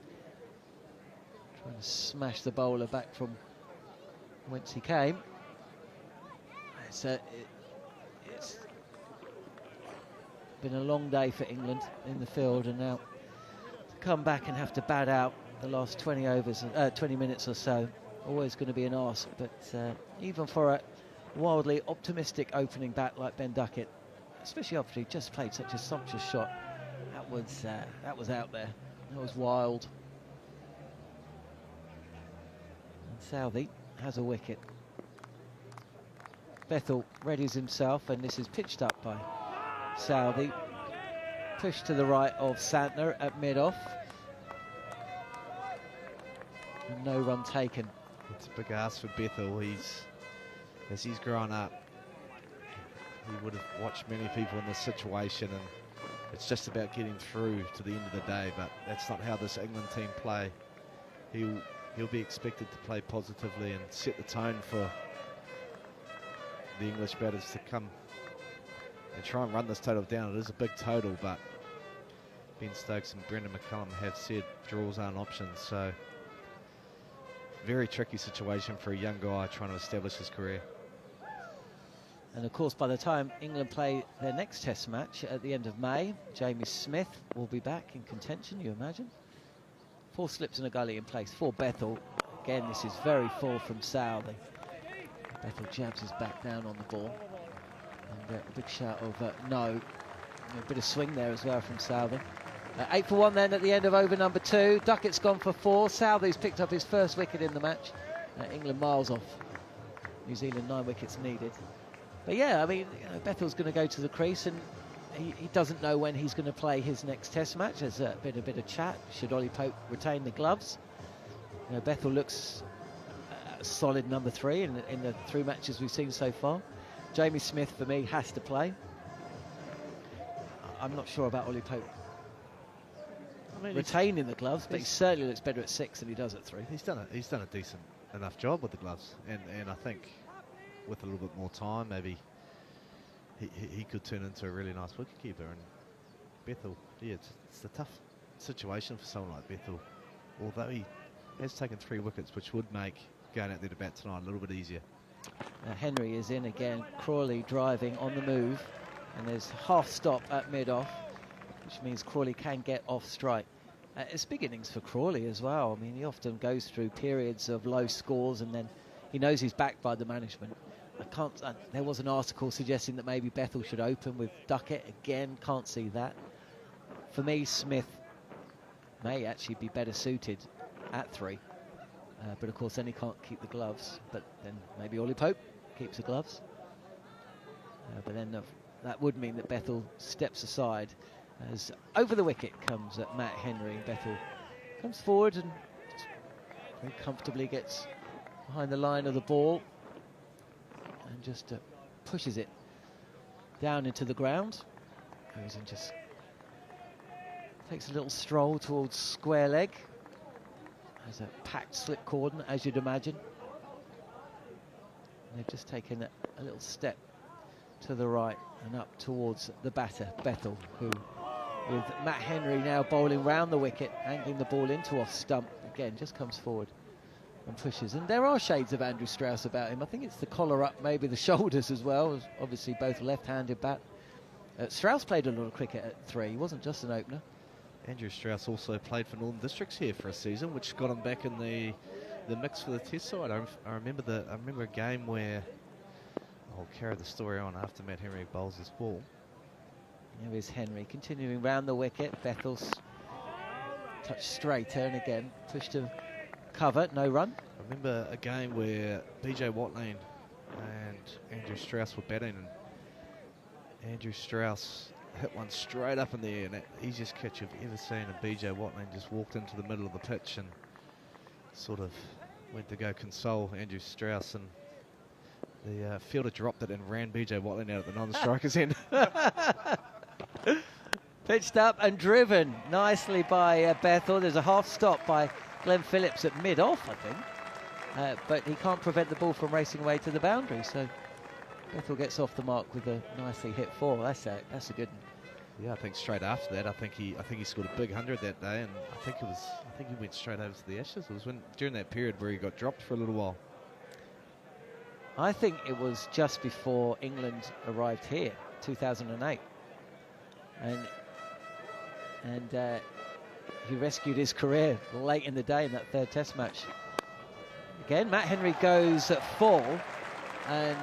trying to smash the bowler back from whence he came. It's been a long day for England in the field, and now to come back and have to bat out the last 20 minutes or so, always going to be an arse. But even for a wildly optimistic opening bat like Ben Duckett, especially after he just played such a sumptuous shot, that was out there. That was wild. And Southey has a wicket. Bethell readies himself, and this is pitched up by Southey. Pushed to the right of Santner at mid-off. And no run taken. It's a big ask for Bethell. As he's grown up, he would have watched many people in this situation, and it's just about getting through to the end of the day, but that's not how this England team play. He'll be expected to play positively and set the tone for the English batters to come and try and run this total down. It is a big total, but Ben Stokes and Brendan McCullum have said draws aren't options, so very tricky situation for a young guy trying to establish his career. And of course, by the time England play their next Test match at the end of May, Jamie Smith will be back in contention, you imagine. 4 slips and a gully in place for Bethell. Again, this is very full from Southey. Bethel jabs his back down on the ball. And a big shout of no. A bit of swing there as well from Southey. 8 for 1 then at the end of over number 2. Duckett's gone for 4. Southey's picked up his first wicket in the match. England miles off. New Zealand 9 wickets needed. But yeah, I mean, Bethel's going to go to the crease, and he doesn't know when he's going to play his next Test match. There's a bit of chat. Should Ollie Pope retain the gloves? Bethel looks solid number 3 in the 3 matches we've seen so far. Jamie Smith, for me, has to play. I'm not sure about Ollie Pope retaining the gloves, but he certainly looks better at 6 than he does at 3. He's done a decent enough job with the gloves, and I think with a little bit more time, maybe he could turn into a really nice wicketkeeper. And Bethel, yeah, it's a tough situation for someone like Bethel, although he has taken 3 wickets, which would make going out there to bat tonight a little bit easier. Henry is in again. Crawley driving on the move, and there's half stop at mid-off, which means Crawley can get off strike. It's big innings for Crawley as well. I mean, he often goes through periods of low scores, and then he knows he's backed by the management. There was an article suggesting that maybe Bethel should open with Duckett. Again, can't see that. For me, Smith may actually be better suited at 3. But of course, then he can't keep the gloves. But then maybe Ollie Pope keeps the gloves. But then that would mean that Bethel steps aside, as over the wicket comes Matt Henry. Bethel comes forward and very comfortably gets behind the line of the ball and just pushes it down into the ground. Goes and just takes a little stroll towards square leg. Has a packed slip cordon, as you'd imagine. And they've just taken a little step to the right and up towards the batter, Bethel, who, with Matt Henry now bowling round the wicket, angling the ball into off stump, again just comes forward and pushes. And there are shades of Andrew Strauss about him. I think it's the collar up, maybe the shoulders as well. Obviously both left-handed bat. Strauss played a lot of cricket at 3. He wasn't just an opener. Andrew Strauss also played for Northern Districts here for a season, which got him back in the mix for the Test side. I remember a game where I'll carry the story on after Matt Henry bowls his ball. There is Henry continuing round the wicket. Bethel's touch straighter, and again pushed to cover, no run. I remember a game where BJ Watling and Andrew Strauss were batting, and Andrew Strauss hit one straight up in the air, and that easiest catch you've ever seen, and BJ Watling just walked into the middle of the pitch and sort of went to go console Andrew Strauss, and the fielder dropped it and ran BJ Watling out at the non-striker's end. Pitched up and driven nicely by Bethel. There's a half stop by Glenn Phillips at mid-off, I think. But he can't prevent the ball from racing away to the boundary, so Bethel gets off the mark with a nicely hit 4. That's a good one. Yeah, I think straight after that, I think he scored a big 100 that day, and I think he went straight over to the Ashes. It was during that period where he got dropped for a little while. I think it was just before England arrived here, 2008, and he rescued his career late in the day in that 3rd Test match. Again, Matt Henry goes at full, and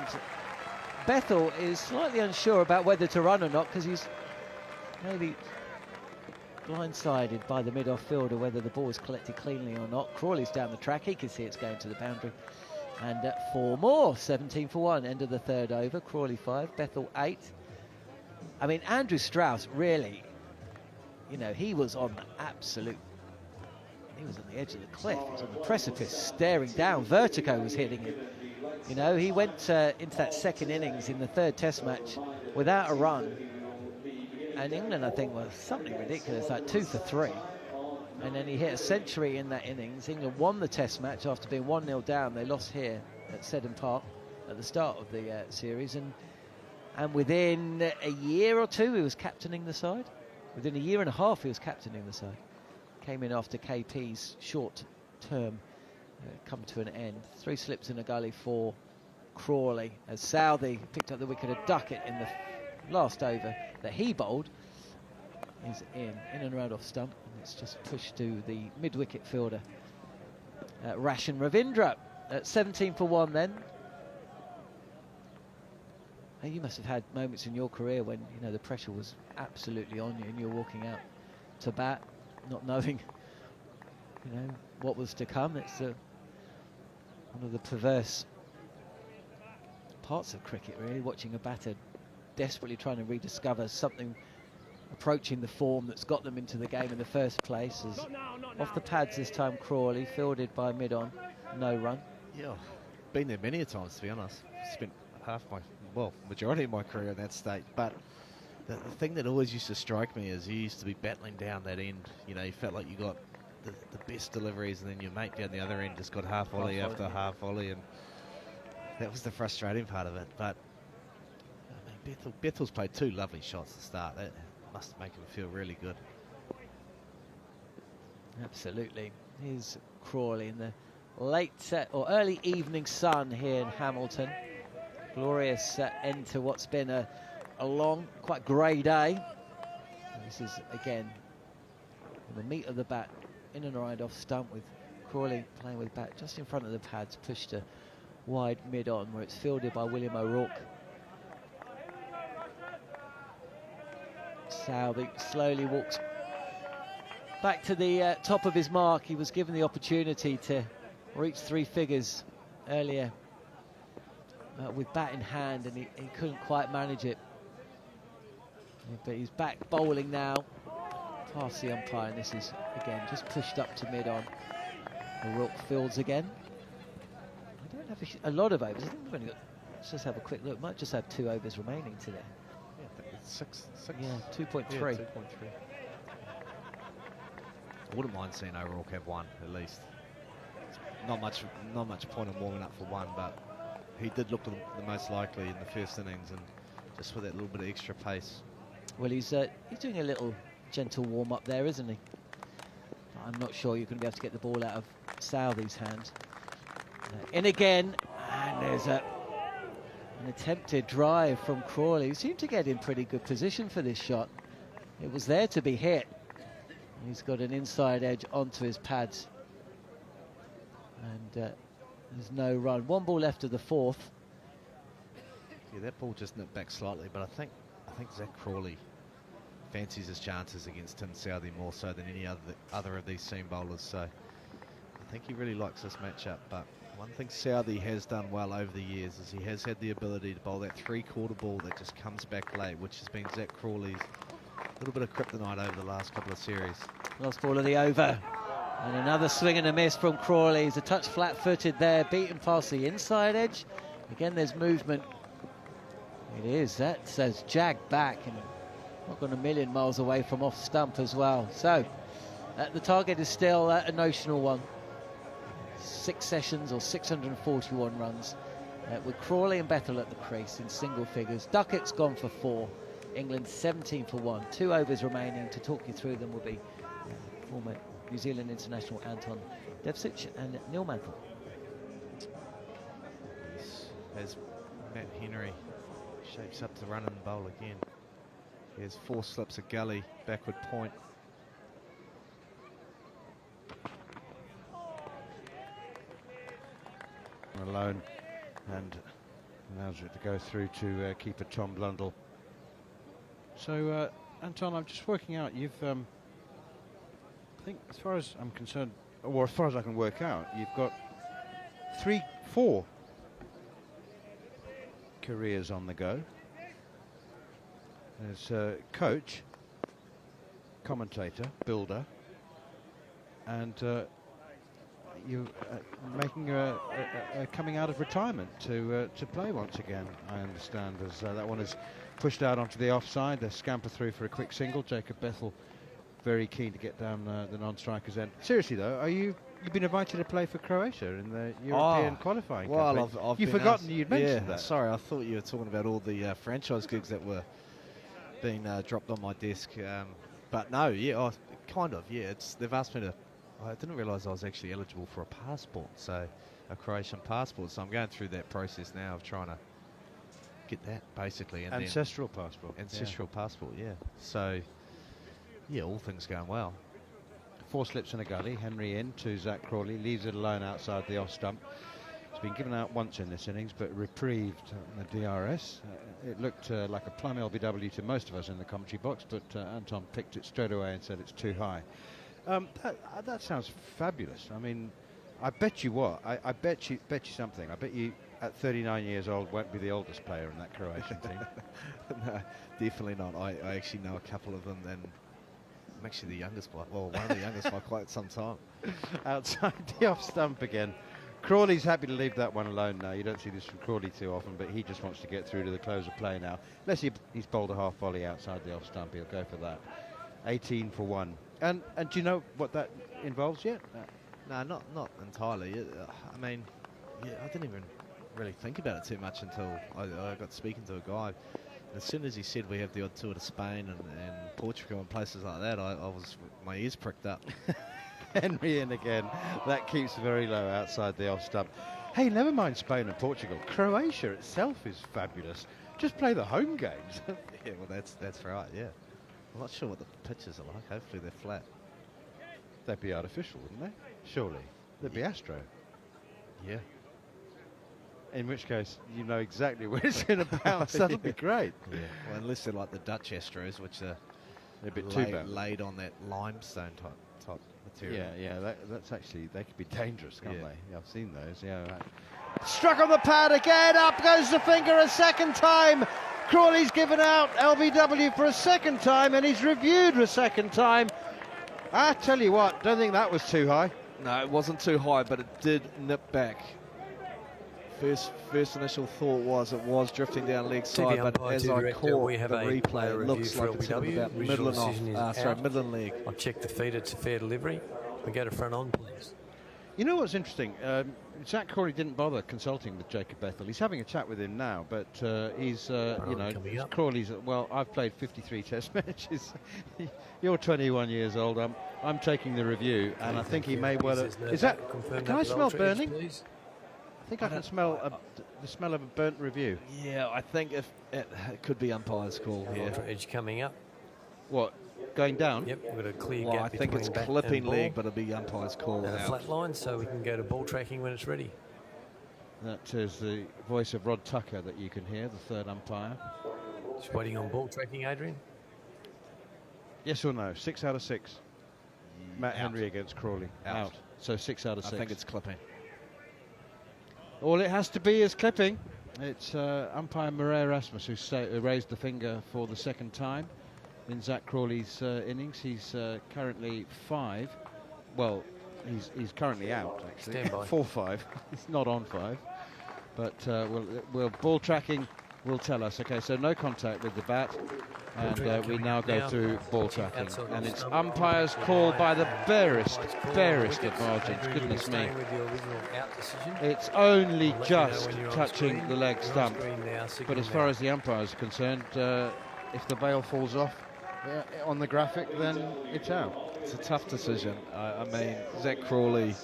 Bethel is slightly unsure about whether to run or not, because he's maybe blindsided by the mid-off fielder, whether the ball is collected cleanly or not. Crawley's down the track. He can see it's going to the boundary. And 4 more, 17 for 1, end of the 3rd over. Crawley 5, Bethel 8. I mean, Andrew Strauss really, he was on the absolute, he was on the edge of the cliff. He was on the precipice, staring down. Vertigo was hitting him. He went into that 2nd innings in the 3rd Test match without a run. And England, I think, was something ridiculous, like 2 for 3. And then he hit a century in that innings. England won the Test match after being 1-0 down. They lost here at Seddon Park at the start of the series. And within a year or 2, he was captaining the side. Within a year and a half, he was captaining the side. Came in after KP's short term come to an end. 3 slips in a gully for Crawley, as Southey picked up the wicket of Duckett in the last over that he bowled. Is in and around off stump, and it's just pushed to the mid-wicket fielder, Rashan Ravindra, at 17 for 1 then. You must have had moments in your career when, you know, the pressure was absolutely on you and you're walking out to bat, not knowing, you know, what was to come. It's one of the perverse parts of cricket, really, watching a batter desperately trying to rediscover something approaching the form that's got them into the game in the first place. As off the pads this time, Crawley, fielded by mid-on, no run. Yeah, been there many a times, to be honest. Spent majority of my career in that state. But the thing that always used to strike me is you used to be battling down that end. You know, you felt like you got the best deliveries, and then your mate down the other end just got half volley after half volley, and that was the frustrating part of it. But I mean, Bethel's played 2 lovely shots to start. That must make him feel really good. Absolutely. Here's Crawley in the late or early evening sun here in Hamilton. Glorious end to what's been a long, quite grey day. And this is, again, the meat of the bat in and around off stump, with Crawley playing with bat just in front of the pads, pushed to wide mid-on, where it's fielded by William O'Rourke. Southey slowly walks back to the top of his mark. He was given the opportunity to reach 3 figures earlier with bat in hand, and he couldn't quite manage it. But he's back bowling now, past the umpire, and this is, again, just pushed up to mid-on. O'Rourke fields again. We don't have a lot of overs. I think we've only got, let's just have a quick look, might just have 2 overs remaining today. Yeah, I think it's 6. Yeah, 2.3. Yeah, 2.3. I wouldn't mind seeing O'Rourke have 1 at least. Not much point in warming up for 1, but he did look the most likely in the first innings, and just with that little bit of extra pace. Well, he's doing a little gentle warm-up there, isn't he? I'm not sure you're going to be able to get the ball out of Southey's hands. In again, and there's an attempted drive from Crawley. He seemed to get in pretty good position for this shot. It was there to be hit. He's got an inside edge onto his pads. And there's no run. 1 ball left of the 4th. Yeah, that ball just nipped back slightly, but I think Zach Crawley fancies his chances against Tim Southey more so than any other of these seam bowlers. So I think he really likes this matchup. But one thing Southey has done well over the years is he has had the ability to bowl that 3/4 ball that just comes back late, which has been Zach Crawley's little bit of kryptonite over the last couple of series. Last ball of the over. And another swing and a miss from Crawley. He's a touch flat-footed there, beaten past the inside edge. Again, there's movement. It is. That says jagged back and not gone a million miles away from off stump as well. So the target is still a notional one. 6 sessions or 641 runs with Crawley and Bethel at the crease in single figures. Duckett's gone for 4. England 17 for 1. 2 overs remaining. To talk you through them will be former New Zealand international Anton, Devcich and Neil Manthorp. As Matt Henry shapes up to run and bowl again. Here's 4 slips of gully, backward point. Alone, and allows it to go through to keeper Tom Blundell. So, Anton, I'm just working out, you've, I think as far as I'm concerned, or as far as I can work out, you've got 4 careers on the go. As coach, commentator, builder, and you're making a coming out of retirement to play once again, I understand, as that one is pushed out onto the offside. They scamper through for a quick single. Jacob Bethel very keen to get down the non-strikers end. Seriously though, you've been invited to play for Croatia in the European qualifying campaign. I've You've been forgotten asked, you'd mentioned that. Sorry, I thought you were talking about all the franchise gigs that were being dropped on my desk. But no, yeah, kind of, yeah. They've asked me to. I didn't realise I was actually eligible for a passport, so a Croatian passport. So I'm going through that process now of trying to get that basically. And ancestral passport. Ancestral passport, yeah. So yeah, all things going well. 4 slips in a gully. Henry in to Zach Crawley, leaves it alone outside the off stump. He's been given out once in this innings, but reprieved in the DRS. It looked like a plum LBW to most of us in the commentary box, but Anton picked it straight away and said it's too high. That sounds fabulous. I mean, I bet you what? I bet you something. I bet you at 39 years old won't be the oldest player in that Croatian team. No, definitely not. I actually know a couple of them, and I'm actually the youngest by, well, one of the youngest by quite some time. Outside the off stump again. Crawley's happy to leave that one alone now. You don't see this from Crawley too often, but he just wants to get through to the close of play now. Unless he's bowled a half volley outside the off stump, he'll go for that. 18 for 1. And do you know what that involves yet? No, not entirely. I mean, yeah, I didn't even really think about it too much until I got speaking to a guy. As soon as he said we have the odd tour to Spain and Portugal and places like that, my ears pricked up. Henry in again. That keeps very low outside the off stump. Hey, never mind Spain and Portugal. Croatia itself is fabulous. Just play the home games. Yeah, well, that's right, yeah. I'm not sure what the pitches are like. Hopefully they're flat. They'd be artificial, wouldn't they? Surely. They'd be Astro. Yeah. In which case, you know exactly where it's going to bounce. That'll be great. Yeah. Well, unless they're like the Dutch Astros, which are a bit too bad. Laid on that limestone type material. Yeah. That's actually, they could be dangerous, can't they? Yeah, I've seen those. Yeah. Struck on the pad again. Up goes the finger a second time. Crawley's given out LBW for a second time, and he's reviewed a second time. I tell you what, don't think that was too high. No, it wasn't too high, but it did nip back. First initial thought was it was drifting down leg side, but as I caught the replay, it looks like it's about middle leg. I'll check the feed, it's a fair delivery. We go to front on, please. You know what's interesting? Zach Crawley didn't bother consulting with Jacob Bethel. He's having a chat with him now, but Crawley's, well, I've played 53 test matches. You're 21 years old. I'm taking the review, and I think he may well have... Is that... Can I smell burning? I think I can smell the smell of a burnt review. Yeah, I think if it could be umpire's call here. Edge coming up. What? Going down? Yep, we've got a clear well, gap I think it's between clipping leg, but it'll be umpire's call. Now the flat line, so we can go to ball tracking when it's ready. That is the voice of Rod Tucker that you can hear, the third umpire. Just waiting on ball tracking, Adrian. Yes or no? 6 out of 6. Matt Henry against Crawley. Out. So 6 out of 6. I think it's clipping. All it has to be is clipping. It's umpire Murray Rasmus who raised the finger for the second time in Zach Crawley's innings. He's currently 5. Well, he's currently out, actually. 4-5. He's not on 5. But we'll ball tracking will tell us. Okay, so no contact with the bat. And we now go to ball tracking. And it's umpire's call by the barest of margins. Goodness me. It's only just touching the leg stump. But as far as the umpires are concerned, if the bail falls off on the graphic, then it's out. It's a tough decision. I mean, Zach Crawley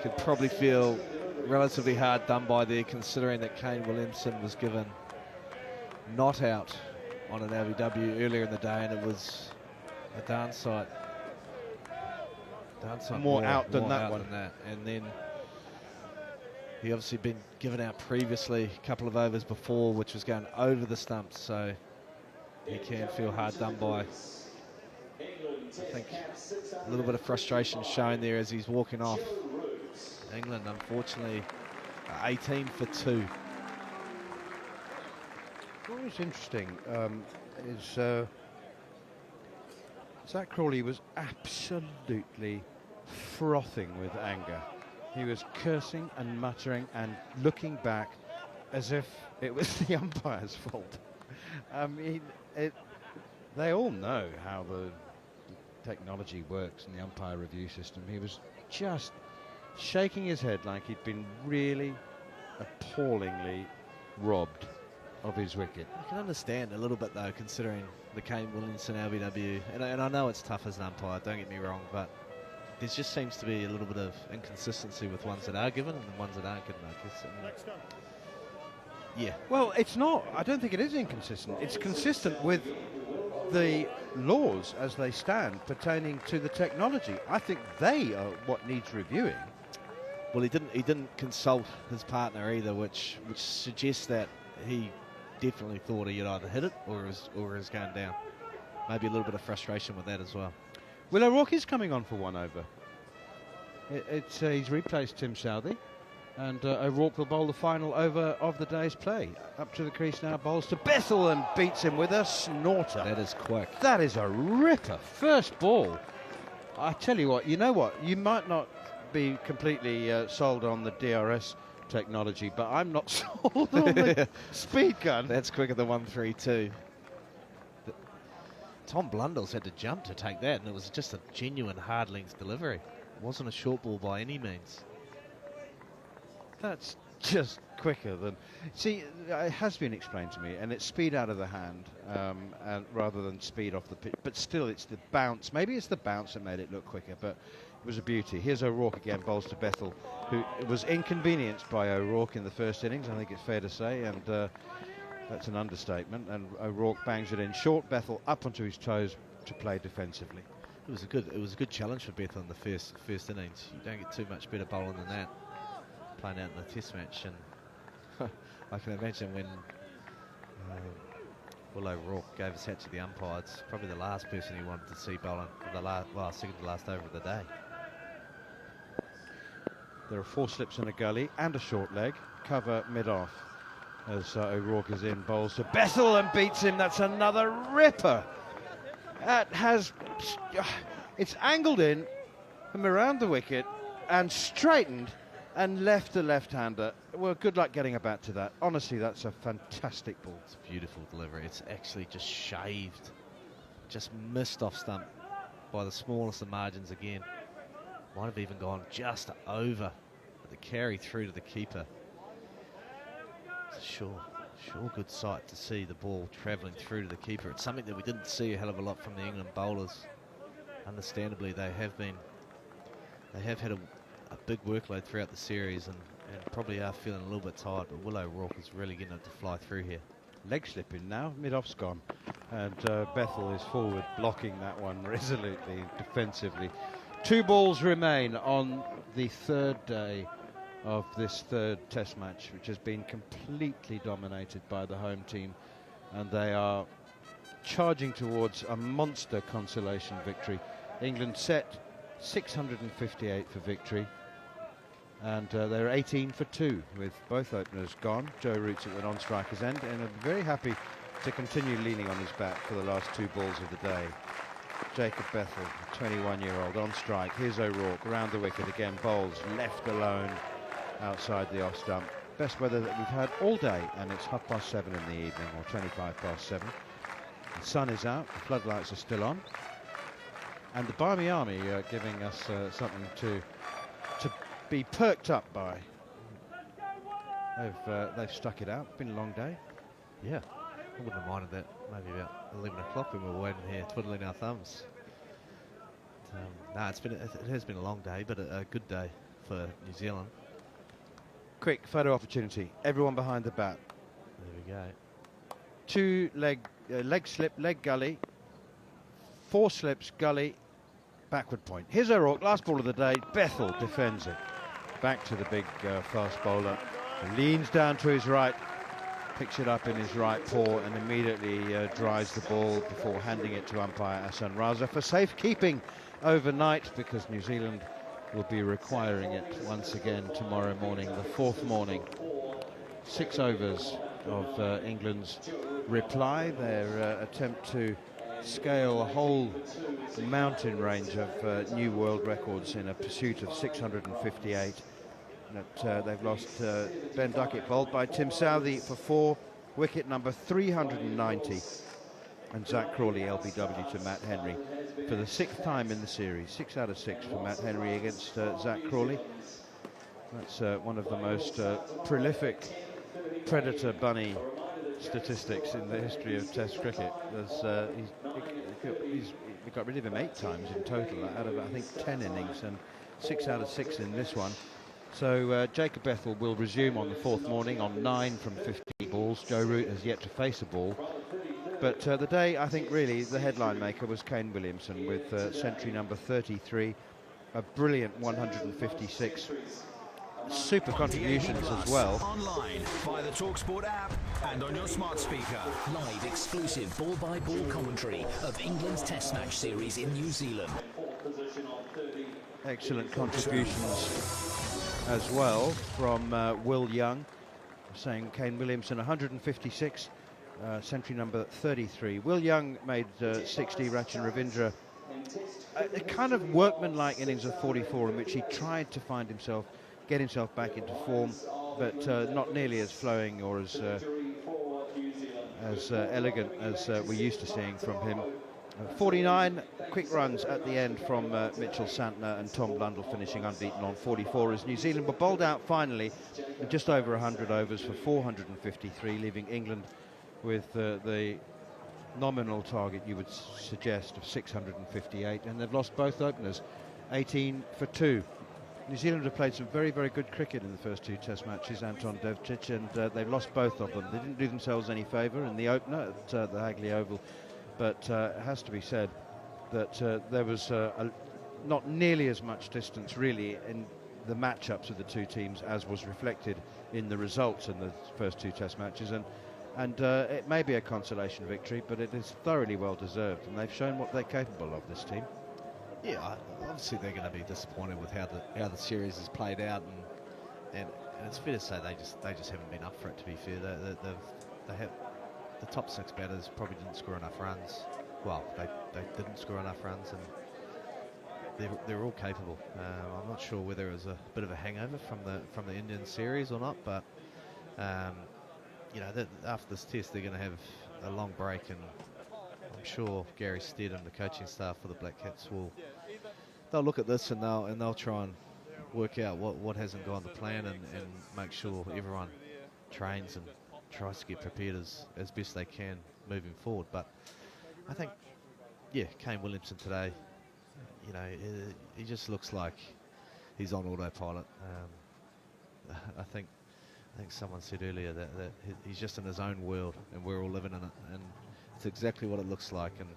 could probably feel relatively hard done by there, considering that Kane Williamson was given not out on an LBW earlier in the day, and it was a downside. More out than that one. And then he obviously been given out previously a couple of overs before, which was going over the stumps, so he can feel hard done by. I think a little bit of frustration shown there as he's walking off. England, unfortunately, 18 for 2. What was interesting is Zach Crawley was absolutely frothing with anger. He was cursing and muttering and looking back as if it was the umpire's fault. I mean, they all know how the technology works in the umpire review system. He was just shaking his head like he'd been really appallingly robbed of his wicket. I can understand a little bit though, considering the Kane Williamson LBW, and I know it's tough as an umpire, don't get me wrong, but there just seems to be a little bit of inconsistency with ones that are given and the ones that aren't given, I guess. Next up. Yeah. Well, it's not. I don't think it is inconsistent. It's consistent with the laws as they stand pertaining to the technology. I think they are what needs reviewing. Well, he didn't consult his partner either, which suggests that he definitely thought he'd either hit it or is going down. Maybe a little bit of frustration with that as well. Will O'Rourke is coming on for one over. He's replaced Tim Southey, and O'Rourke will bowl the final over of the day's play. Up to the crease now, bowls to Bethel and beats him with a snorter. That is quick. That is a ripper. First ball. I tell you what, you know what? You might not be completely sold on the DRS technology, but I'm not sold on the speed gun. That's quicker than 132. Tom Blundell's had to jump to take that, and it was just a genuine hard length delivery. It wasn't a short ball by any means. That's just quicker than... See, it has been explained to me, and it's speed out of the hand and rather than speed off the pitch. But still, it's the bounce. Maybe it's the bounce that made it look quicker, but it was a beauty. Here's O'Rourke again, bowls to Bethel, who was inconvenienced by O'Rourke in the first innings, I think it's fair to say, and that's an understatement. And O'Rourke bangs it in short. Bethel up onto his toes to play defensively. It was a good challenge for Bethel in the first innings. You don't get too much better bowling than that, playing out in the Test match. And I can imagine when Will O'Rourke gave his hat to the umpires, probably the last person he wanted to see bowling for the second to last over of the day. There are 4 slips in a gully and a short leg. Cover mid-off as O'Rourke is in, bowls to Bethel and beats him. That's another ripper. That has... It's angled in from around the wicket and straightened and left the left-hander. Well, good luck getting a bat to that. Honestly, that's a fantastic ball. It's a beautiful delivery. It's actually just shaved, just missed off stump by the smallest of margins again. Might have even gone just over the carry through to the keeper. It's a sure good sight to see the ball travelling through to the keeper. It's something that we didn't see a hell of a lot from the England bowlers. Understandably, they have had a big workload throughout the series and probably are feeling a little bit tired, but Will O'Rourke is really getting it to fly through here. Leg slipping now, mid-off's gone, and Bethel is forward blocking that one resolutely, defensively. 2 balls remain on the third day of this third Test match, which has been completely dominated by the home team, and they are charging towards a monster consolation victory. England set 658 for victory, and they're 18 for 2 with both openers gone. Joe Root's at on striker's end, and are very happy to continue leaning on his bat for the last 2 balls of the day. Jacob Bethel, 21-year-old, on strike. Here's O'Rourke around the wicket again, bowls left alone outside the off stump. Best weather that we've had all day, and it's 7:30 in the evening, or 7:25. The sun is out, the floodlights are still on, and the Barmy Army are giving us something to be perked up by. They've stuck it out. It's been a long day. Yeah, I wouldn't have minded that. Maybe about 11 o'clock when we were waiting here, twiddling our thumbs. No, it has been a long day, but a good day for New Zealand. Quick photo opportunity. Everyone behind the bat. There we go. 2 leg slip, leg gully. 4 slips, gully, backward point. Here's O'Rourke, last ball of the day. Bethel defends it. Back to the big fast bowler. Leans down to his right, picks it up in his right paw, and immediately dries the ball before handing it to umpire Ahsan Raza for safekeeping overnight, because New Zealand will be requiring it once again tomorrow morning, the 4th morning. 6 overs of England's reply, their attempt to scale a whole mountain range of new world records in a pursuit of 658. They've lost Ben Duckett, bowled by Tim Southey for 4, wicket number 390, and Zach Crawley LBW to Matt Henry for the 6th time in the series. 6 out of 6 for Matt Henry against Zach Crawley. That's one of the most prolific predator bunny statistics in the history of Test cricket. He's got rid of him 8 times in total out of, I think, 10 innings, and 6 out of 6 in this one. So Jacob Bethel will resume on the 4th morning on 9 from 15 balls. Joe Root has yet to face a ball. But the day, I think, really, the headline maker was Kane Williamson with century number 33, a brilliant 156 super contributions as well. Online, via the talkSPORT app and on your smart speaker. Live exclusive ball-by-ball commentary of England's Test match series in New Zealand. Excellent contributions as well from Will Young, saying Kane Williamson 156, century number 33. Will Young made 60, Rachin Ravindra a kind of workmanlike innings of 44 in which he tried to find himself, get himself back into form, but not nearly as flowing or as elegant as we're used to seeing from him. 49 quick runs at the end from Mitchell Santner and Tom Blundell finishing unbeaten on 44 as New Zealand were bowled out finally in just over 100 overs for 453, leaving England with the nominal target you would suggest of 658, and they've lost both openers, 18 for 2. New Zealand have played some very, very good cricket in the first two Test matches, Anton, Devcich, and they've lost both of them. They didn't do themselves any favour in the opener at the Hagley Oval, but it has to be said that there was not nearly as much distance really in the matchups of the two teams as was reflected in the results in the first two Test matches, and it may be a consolation victory, but it is thoroughly well deserved, and they've shown what they're capable of, this team. Yeah, obviously they're going to be disappointed with how the series has played out, and it's fair to say they just haven't been up for it. To be fair, they have the top six batters probably didn't score enough runs. Well, they didn't score enough runs, and they're all capable. I'm not sure whether it was a bit of a hangover from the Indian series or not, but you know, after this test they're going to have a long break, and I'm sure Gary Stead and the coaching staff for the Black Caps they'll look at this and they'll try and work out what hasn't gone to plan and make sure everyone trains and tries to get prepared as best they can moving forward. But I think, yeah, Kane Williamson today, you know, he just looks like he's on autopilot. I think someone said earlier that he's just in his own world and we're all living in it, and it's exactly what it looks like. And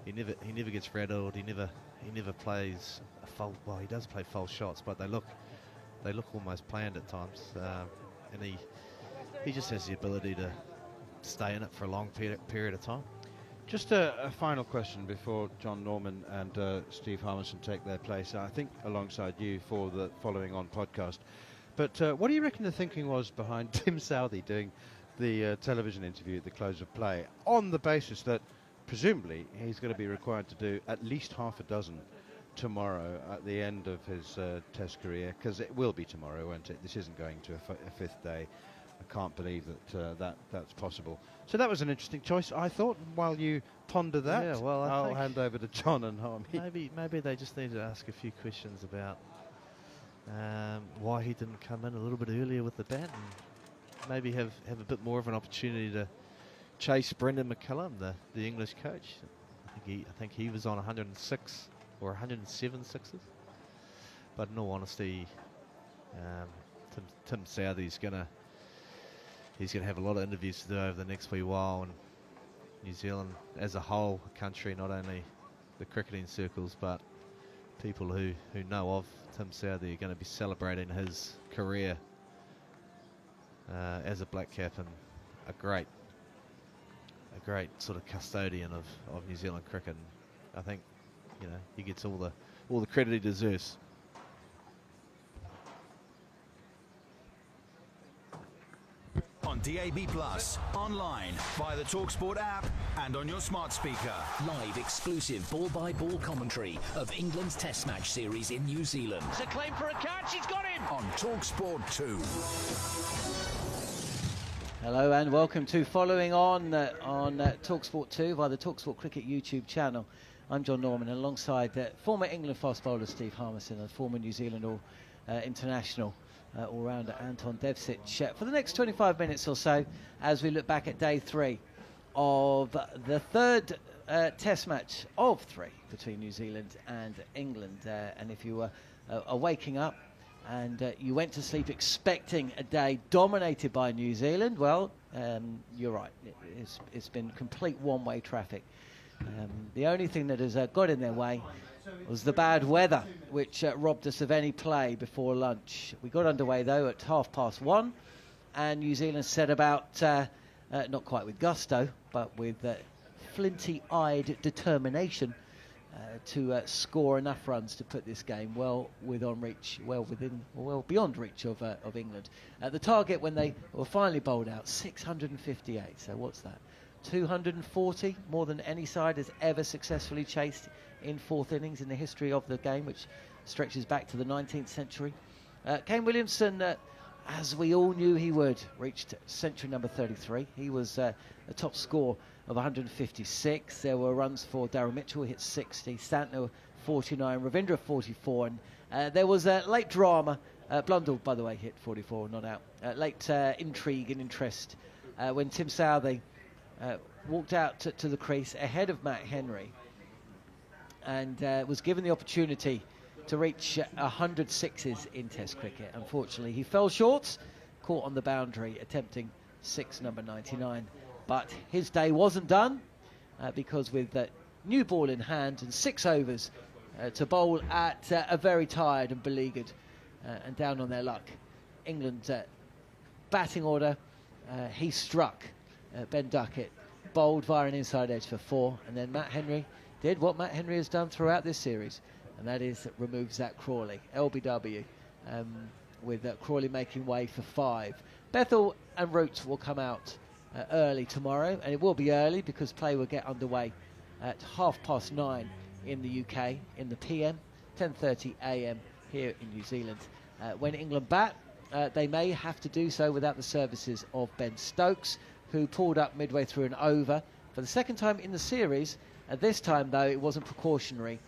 he never gets rattled. He never plays a false. Well, he does play false shots, but they look almost planned at times. And he just has the ability to stay in it for a long period of time. Just a final question before John Norman and Steve Harmison take their place, I think alongside you for the Following On podcast. But what do you reckon the thinking was behind Tim Southey doing the television interview at the close of play, on the basis that presumably he's going to be required to do at least half a dozen tomorrow at the end of his Test career, because it will be tomorrow, won't it? This isn't going to a fifth day. I can't believe that that's possible. So that was an interesting choice, I thought. While you ponder that, yeah, well, I'll hand over to John and Harmy. Maybe they just need to ask a few questions about why he didn't come in a little bit earlier with the bat, and maybe have a bit more of an opportunity to chase Brendan McCullum, the English coach. I think he was on 106 or 107 sixes. But in all honesty, Tim Southey's he's gonna have a lot of interviews to do over the next wee while, and New Zealand as a whole, a country, not only the cricketing circles, but people who know of Tim Southey are going to be celebrating his career as a Black Cap and a great sort of custodian of New Zealand cricket. And I think, you know, he gets all the credit he deserves. On DAB+, online, via the talkSPORT app and on your smart speaker. Live exclusive ball-by-ball commentary of England's Test match series in New Zealand. It's a claim for a catch, he's got him! On talkSPORT 2. Hello and welcome to Following On talkSPORT 2 via the talkSPORT Cricket YouTube channel. I'm John Norman, and alongside former England fast bowler Steve Harmison and former New Zealand international all-rounder Anton Devcich for the next 25 minutes or so as we look back at day 3 of the third Test match of 3 between New Zealand and England. And if you are waking up and you went to sleep expecting a day dominated by New Zealand, well, you're right. It's been complete one-way traffic. The only thing that has got in their way was the bad weather, which robbed us of any play before lunch. We got underway, though, at 1:30, and New Zealand set about, not quite with gusto, but with flinty-eyed determination to score enough runs to put this game well beyond reach of England. The target when they were finally bowled out, 658. So what's that? 240, more than any side has ever successfully chased in fourth innings in the history of the game, which stretches back to the 19th century. Kane Williamson, as we all knew he would, reached century number 33. He was a top score of 156. There were runs for Darryl Mitchell, hit 60, Santner 49, Ravindra 44, and there was a late drama. Blundell, by the way, hit 44, not out. Late intrigue and interest when Tim Southey walked out to the crease ahead of Matt Henry and was given the opportunity to reach 100 sixes in Test cricket. Unfortunately, he fell short, caught on the boundary, attempting six number 99. But his day wasn't done because with new ball in hand and 6 overs to bowl at a very tired and beleaguered and down on their luck England batting order, he struck Ben Duckett, bowled via an inside edge for 4, and then Matt Henry did what Matt Henry has done throughout this series, and that is remove Zach Crawley, LBW, with Crawley making way for 5. Bethel and Root will come out early tomorrow, and it will be early because play will get underway at 9:30 in the UK in the PM, 10:30 AM here in New Zealand. When England bat, they may have to do so without the services of Ben Stokes, who pulled up midway through an over for the second time in the series. This time, though, it wasn't precautionary.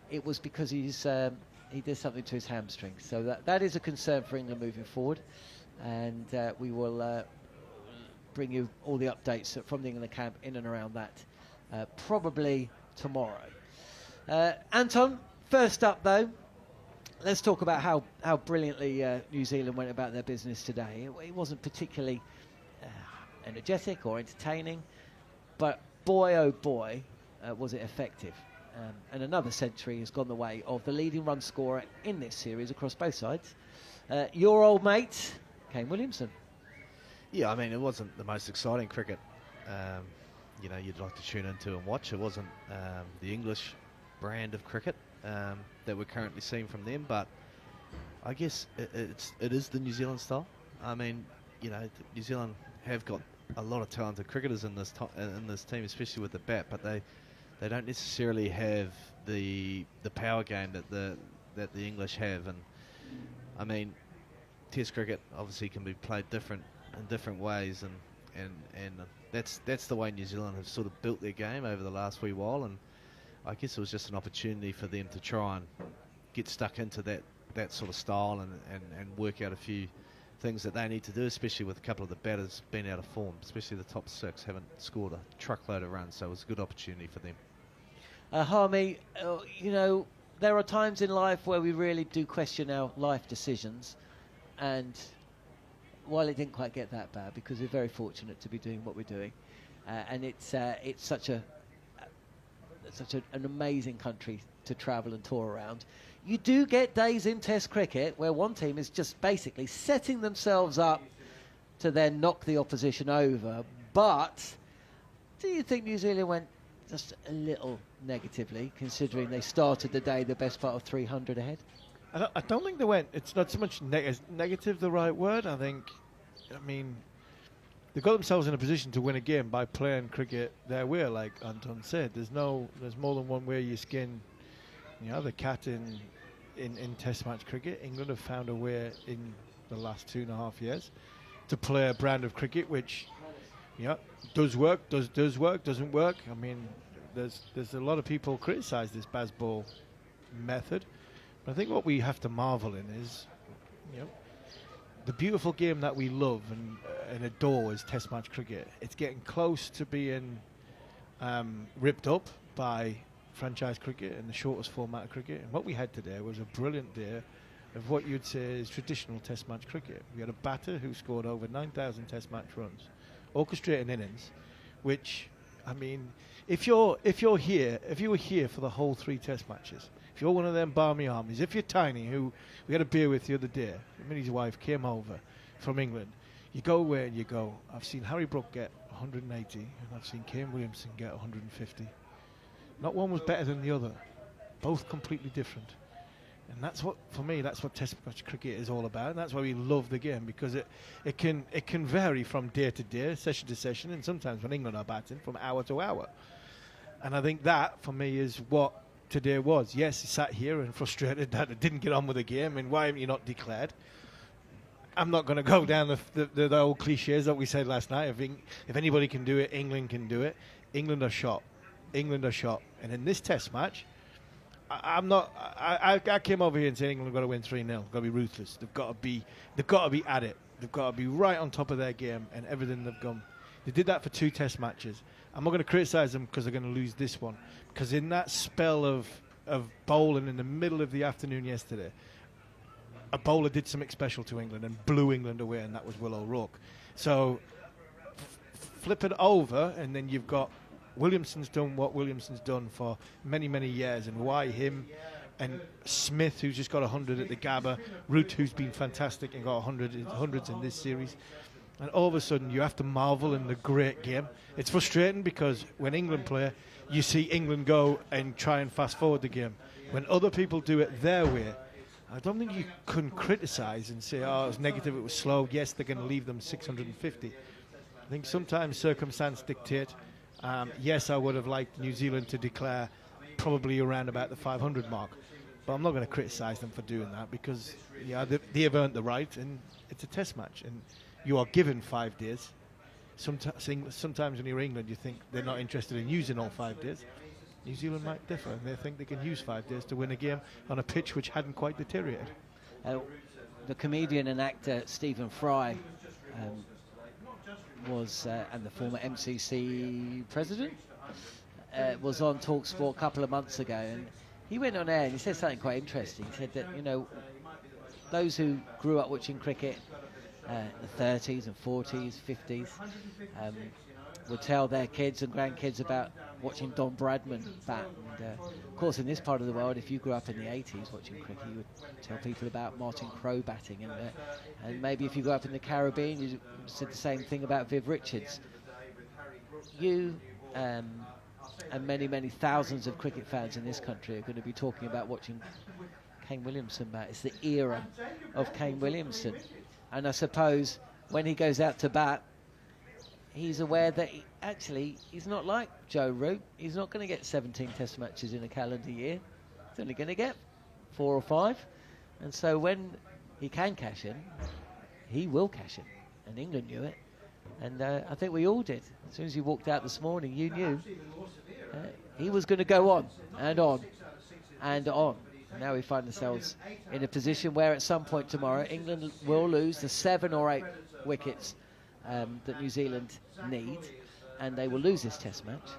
It was because he did something to his hamstring. So that is a concern for England moving forward. And we will bring you all the updates from the England camp in and around that probably tomorrow. Anton, first up, though, let's talk about how brilliantly New Zealand went about their business today. It wasn't particularly energetic or entertaining, but boy, oh boy, was it effective. And another century has gone the way of the leading run scorer in this series across both sides. Your old mate, Kane Williamson. Yeah, I mean, it wasn't the most exciting cricket, you'd like to tune into and watch. It wasn't the English brand of cricket that we're currently seeing from them, but I guess it is the New Zealand style. I mean, New Zealand have got a lot of talented cricketers in this team, especially with the bat, but they don't necessarily have the power game that the English have. And I mean, Test cricket obviously can be played in different ways, and that's the way New Zealand have sort of built their game over the last wee while. And I guess it was just an opportunity for them to try and get stuck into that sort of style and work out a few things that they need to do, especially with a couple of the batters being out of form, especially the top 6 haven't scored a truckload of runs, so it was a good opportunity for them. Harmy, there are times in life where we really do question our life decisions, and while it didn't quite get that bad, because we're very fortunate to be doing what we're doing, and it's such an amazing country to travel and tour around. You do get days in Test cricket where one team is just basically setting themselves up to then knock the opposition over. But do you think New Zealand went just a little negatively, considering they started the day the best part of 300 ahead? I don't think they went. It's not so much negative, the right word. I mean, they got themselves in a position to win a game by playing cricket their way, like Anton said. There's more than one way you skin, the cat in Test match cricket. England have found a way in the last 2.5 years to play a brand of cricket which, does work, doesn't work. I mean, there's a lot of people criticise this Bazball method, but I think what we have to marvel in is, the beautiful game that we love and adore is Test match cricket. It's getting close to being ripped up by franchise cricket and the shortest format of cricket. And what we had today was a brilliant day of what you'd say is traditional Test match cricket. We had a batter who scored over 9,000 Test match runs, orchestrating innings, which, I mean, if you were here for the whole 3 Test matches, if you're one of them balmy armies, if you're Tiny, who we had a beer with the other day, him and his wife came over from England, you go away and you go, I've seen Harry Brook get 180, and I've seen Kane Williamson get 150. Not one was better than the other. Both completely different. And that's what, for me, that's what Test match cricket is all about. And that's why we love the game, because it can vary from day to day, session to session, and sometimes when England are batting, from hour to hour. And I think that, for me, is what today was. Yes, he sat here and frustrated that it didn't get on with the game, and why haven't you not declared? I'm not going to go down the old cliches that we said last night. I think if anybody can do it, England can do it. England are shot. England are shot. And in this Test match, I came over here and said England have got to win 3-0. They've got to be ruthless. They've got to be at it. They've got to be right on top of their game and everything they've done. They did that for 2 Test matches. I'm not going to criticise them because they're going to lose this one. Because in that spell of bowling in the middle of the afternoon yesterday, a bowler did something special to England and blew England away, and that was Will O'Rourke. So flip it over, and then you've got Williamson's done what Williamson's done for many, many years, and why him, and Smith, who's just got 100 at the Gabba, Root, who's been fantastic and got hundreds in this series. And all of a sudden, you have to marvel in the great game. It's frustrating because when England play, you see England go and try and fast forward the game. When other people do it their way, I don't think you can criticise and say, oh, it was negative, it was slow. Yes, they're going to leave them 650. I think sometimes circumstance dictate. Yes, I would have liked New Zealand to declare probably around about the 500 mark. But I'm not going to criticise them for doing that because they have earned the right, and it's a Test match. And you are given 5 days. Sometimes when you're England, you think they're not interested in using all 5 days. New Zealand might differ, and they think they can use 5 days to win a game on a pitch which hadn't quite deteriorated. The comedian and actor Stephen Fry was, and the former MCC president, was on talkSPORT a couple of months ago, and he went on air and he said something quite interesting. He said that, those who grew up watching cricket the 30s and 40s, 50s, would tell their kids and grandkids about watching Don Bradman bat. And, of course, in this part of the world, if you grew up in the 80s watching cricket, you would tell people about Martin Crowe batting. And maybe if you grew up in the Caribbean, you said the same thing about Viv Richards. You and many, many thousands of cricket fans in this country are going to be talking about watching Kane Williamson bat. It's the era of Kane Williamson. And I suppose when he goes out to bat, he's aware that he's not like Joe Root. He's not going to get 17 Test matches in a calendar year. He's only going to get 4 or 5. And so when he can cash in, he will cash in. And England knew it. And I think we all did. As soon as he walked out this morning, you knew he was going to go on and on and on. Now we find ourselves in a position where at some point tomorrow, England will lose the 7 or 8 wickets that New Zealand need, and they will lose this Test match,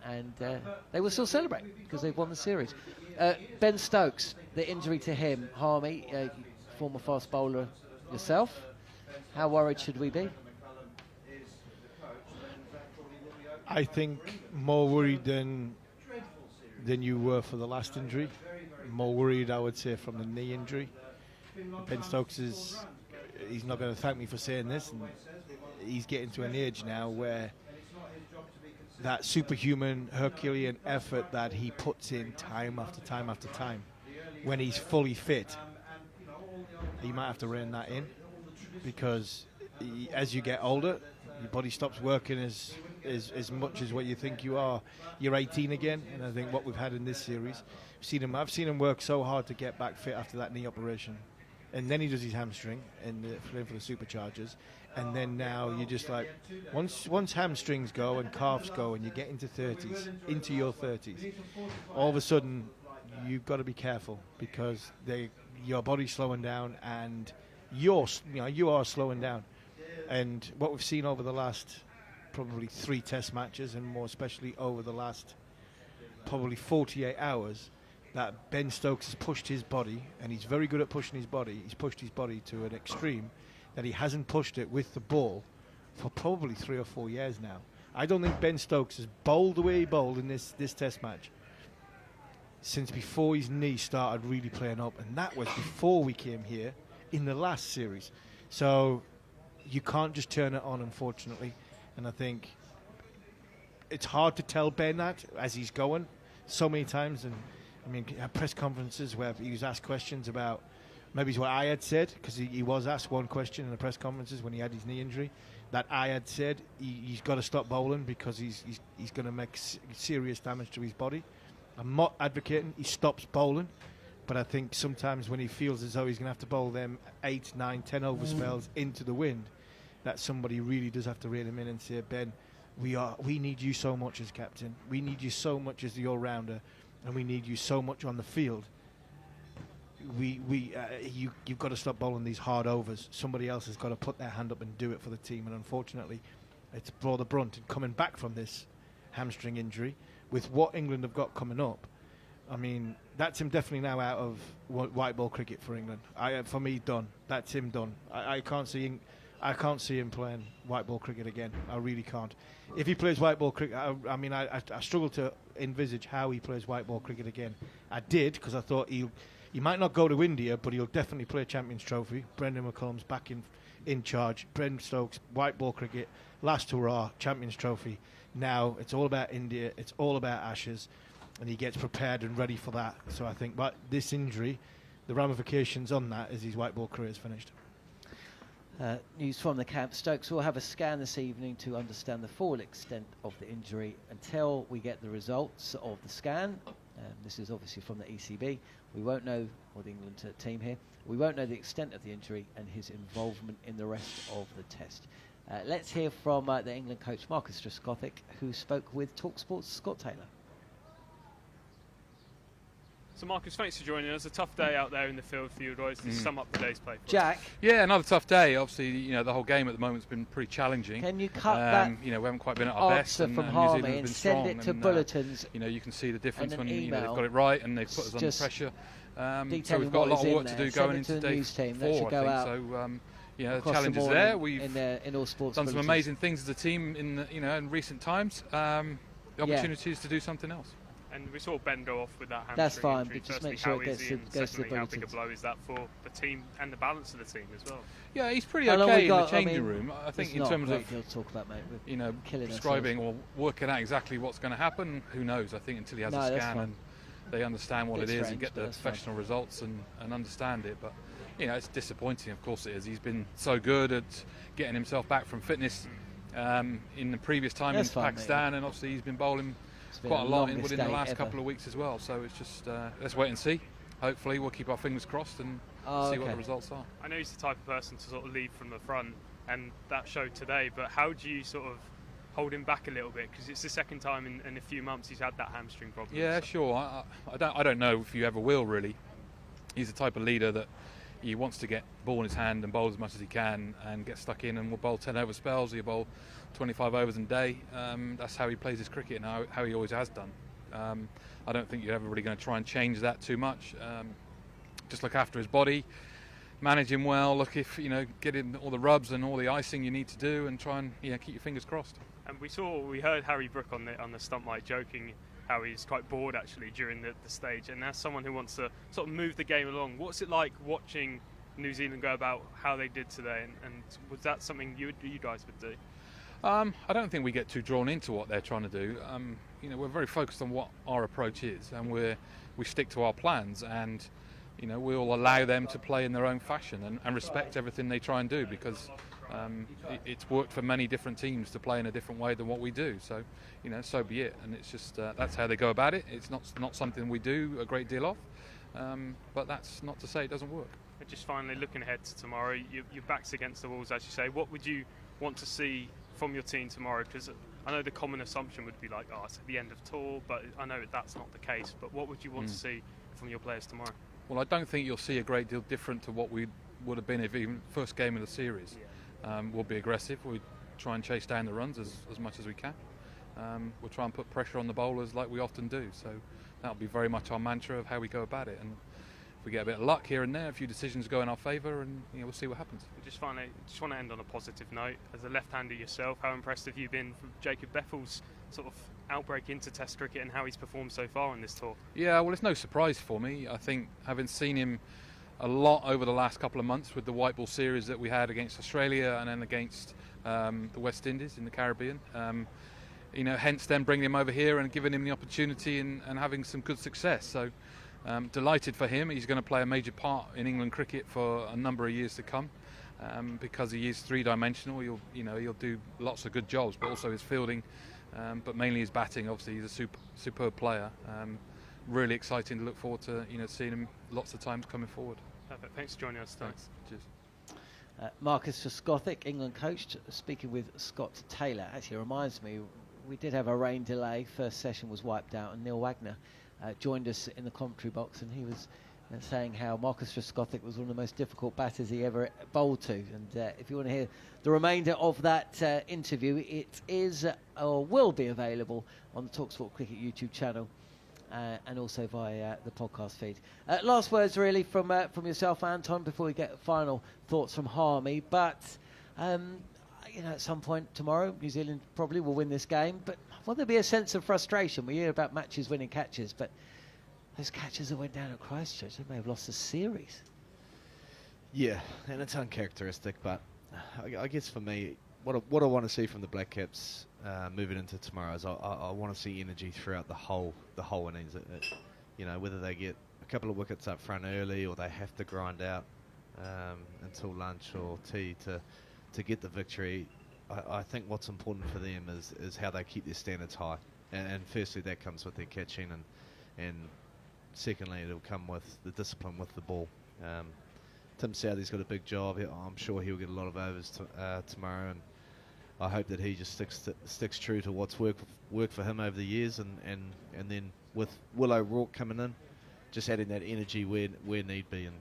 and they will still celebrate because they've won the series. Ben Stokes, the injury to him, Harmy, former fast bowler yourself, how worried should we be? I think more worried than you were for the last injury. More worried, I would say, from the knee injury. Ben Stokes he's not going to thank me for saying this, and he's getting to an age now where that superhuman Herculean effort that he puts in time after time after time, when he's fully fit, you might have to rein that in, because as you get older, your body stops working as much as what you think you are. You're 18 again, and I think what we've had in this series, I've seen him work so hard to get back fit after that knee operation, and then he does his hamstring and playing for the Superchargers, and then now you're just like, once hamstrings go and calves go, and you get into your 30s, all of a sudden you've got to be careful, because your body's slowing down, and you are slowing down. And what we've seen over the last probably 3 Test matches, and more especially over the last probably 48 hours, that Ben Stokes has pushed his body, and he's very good at pushing his body. He's pushed his body to an extreme that he hasn't pushed it with the ball for probably 3 or 4 years now. I don't think Ben Stokes has bowled the way he bowled in this Test match since before his knee started really playing up, and that was before we came here in the last series. So you can't just turn it on, unfortunately, and I think it's hard to tell Ben that as he's going so many times. And I mean, at press conferences where he was asked questions about maybe what I had said, because he was asked one question in the press conferences when he had his knee injury, that I had said he's got to stop bowling because he's going to make serious damage to his body. I'm not advocating he stops bowling, but I think sometimes when he feels as though he's going to have to bowl them 8, 9, 10 over spells into the wind, that somebody really does have to reel him in and say, Ben, we need you so much as captain, we need you so much as the all-rounder, and we need you so much on the field. You've got to stop bowling these hard overs. Somebody else has got to put their hand up and do it for the team, and unfortunately it's brought the brunt. And coming back from this hamstring injury with what England have got coming up, I mean, that's him definitely now out of white ball cricket for England. For me, done. That's him done. I can't see him playing white ball cricket again. I really can't. If he plays white ball cricket, I struggle to envisage how he plays white ball cricket again. I did, because I thought he might not go to India, but he'll definitely play Champions Trophy. Brendan McCullum's back in charge. Brendan Stokes, white ball cricket, last hurrah, Champions Trophy. Now it's all about India, it's all about Ashes, and he gets prepared and ready for that. So I think this injury, the ramifications on that is his white ball career is finished. News from the camp. Stokes will have a scan this evening to understand the full extent of the injury. Until we get the results of the scan, this is obviously from the ECB, we won't know, or the England team here, we won't know the extent of the injury and his involvement in the rest of the test. Let's hear from the England coach Marcus Trescothick, who spoke with talkSPORT's Scott Taylor. So Marcus, thanks for joining us. A tough day out there in the field for you guys. To sum up today's play for Jack? us. Yeah, another tough day. Obviously, the whole game at the moment has been pretty challenging. Can you cut that we haven't quite been at our best. answer from New Harmy Zealand have and been send strong, it to and, bulletins? You can see the difference and an when they've email. got it right and they've put us under pressure. So we've got a lot of work to do going into day 4, I think. So, the challenge is there. We've in all sports done some amazing things as a team in recent times. The opportunity is to do something else. And we saw Ben go off with that hamstring That's fine, injury. but just Firstly, make sure how it goes is he, to and the secondly, how big a bulletins. blow is that for the team and the balance of the team as well? Yeah, he's pretty How long okay we in got? the changing room. I think in terms of deal to talk about, mate. We're prescribing or working out exactly what's going to happen, who knows? I think until he has a scan and they understand what it is and get the professional results and understand it. But it's disappointing, of course it is. He's been so good at getting himself back from fitness in the previous time in Pakistan, and obviously he's been bowling quite a lot within the last couple of weeks as well. So it's just let's wait and see. Hopefully we'll keep our fingers crossed and see what the results are. I know he's the type of person to sort of lead from the front, and that showed today. But how do you sort of hold him back a little bit, because it's the second time in a few months he's had that hamstring problem? Yeah, sure. I don't know if you ever will, really. He's the type of leader that he wants to get ball in his hand and bowl as much as he can and get stuck in, and will bowl 10 over spells. He'll bowl 25 overs in a day. That's how he plays his cricket and how he always has done. I don't think you're ever really going to try and change that too much. Just look after his body, manage him well, look if, get in all the rubs and all the icing you need to do, and try and keep your fingers crossed. And we heard Harry Brook on the stump mic joking how he's quite bored actually during the stage, and as someone who wants to sort of move the game along, what's it like watching New Zealand go about how they did today, and was that something you guys would do? I don't think we get too drawn into what they're trying to do. We're very focused on what our approach is, and we stick to our plans, and we'll allow them to play in their own fashion and respect everything they try and do, because it's worked for many different teams to play in a different way than what we do. So, so be it. And it's just that's how they go about it. It's not something we do a great deal of, but that's not to say it doesn't work. And just finally, looking ahead to tomorrow, your back's against the walls, as you say. What would you want to see from your team tomorrow? Because I know the common assumption would be like, it's at the end of tour, but I know that's not the case. But what would you want to see from your players tomorrow? Well, I don't think you'll see a great deal different to what we would have been if even first game of the series. We'll be aggressive. We'll try and chase down the runs as much as we can. We'll try and put pressure on the bowlers like we often do. So that'll be very much our mantra of how we go about it. And if we get a bit of luck here and there, a few decisions go in our favour, and we'll see what happens. Just want to end on a positive note. As a left-hander yourself, how impressed have you been from Jacob Bethel's sort of outbreak into Test cricket and how he's performed so far in this tour? Yeah, well, it's no surprise for me. I think having seen him a lot over the last couple of months with the white ball series that we had against Australia and then against the West Indies in the Caribbean, hence then bringing him over here and giving him the opportunity and having some good success. So delighted for him. He's going to play a major part in England cricket for a number of years to come, because he is three-dimensional. He'll do lots of good jobs, but also his fielding, but mainly his batting. Obviously, he's a superb player. Really exciting to look forward to seeing him lots of times coming forward. Perfect. Thanks for joining us, Stokes. Cheers. Marcus Trescothick, England coach, speaking with Scott Taylor. Actually reminds me, we did have a rain delay. First session was wiped out, and Neil Wagner joined us in the commentary box, and he was saying how Marcus Trescothick was one of the most difficult batters he ever bowled to. And if you want to hear the remainder of that interview, it is or will be available on the talkSPORT Cricket YouTube channel. And also via the podcast feed. Last words really from yourself, Anton, before we get final thoughts from Harmy. But at some point tomorrow, New Zealand probably will win this game. But will there be a sense of frustration? We hear about matches winning catches, but those catches that went down at Christchurch, they may have lost the series. Yeah, and it's uncharacteristic. But I guess for me, what I want to see from the Black Caps moving into tomorrow is I want to see energy throughout the whole innings. Whether they get a couple of wickets up front early or they have to grind out until lunch or tea to get the victory. I think what's important for them is how they keep their standards high. And firstly, that comes with their catching, and secondly, it'll come with the discipline with the ball. Tim Southey's got a big job. I'm sure he'll get a lot of overs tomorrow, and I hope that he just sticks true to what's worked for him over the years, and then with Will O'Rourke coming in, just adding that energy where need be. And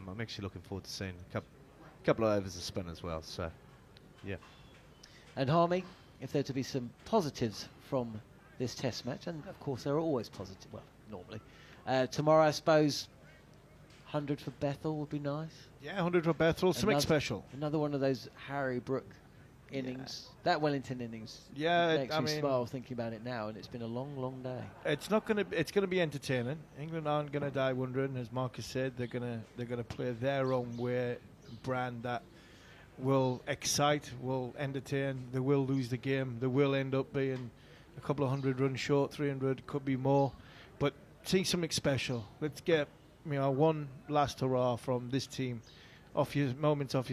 I'm actually looking forward to seeing a couple of overs of spin as well. So, yeah. And Harmy, if there to be some positives from this Test match, and of course there are always positive. Well, normally tomorrow, I suppose. 100 for Bethel would be nice. Yeah, 100 for Bethel, something special. Another one of those Harry Brook innings. Yeah. That Wellington innings. Yeah, makes me smile thinking about it now, and it's been a long, long day. It's going to be entertaining. England aren't going to die wondering, as Marcus said. They're going to play their own way, brand that will excite, will entertain. They will lose the game. They will end up being a couple of 100 runs short, 300, could be more. But see something special. Let's get one last hurrah from this team, off your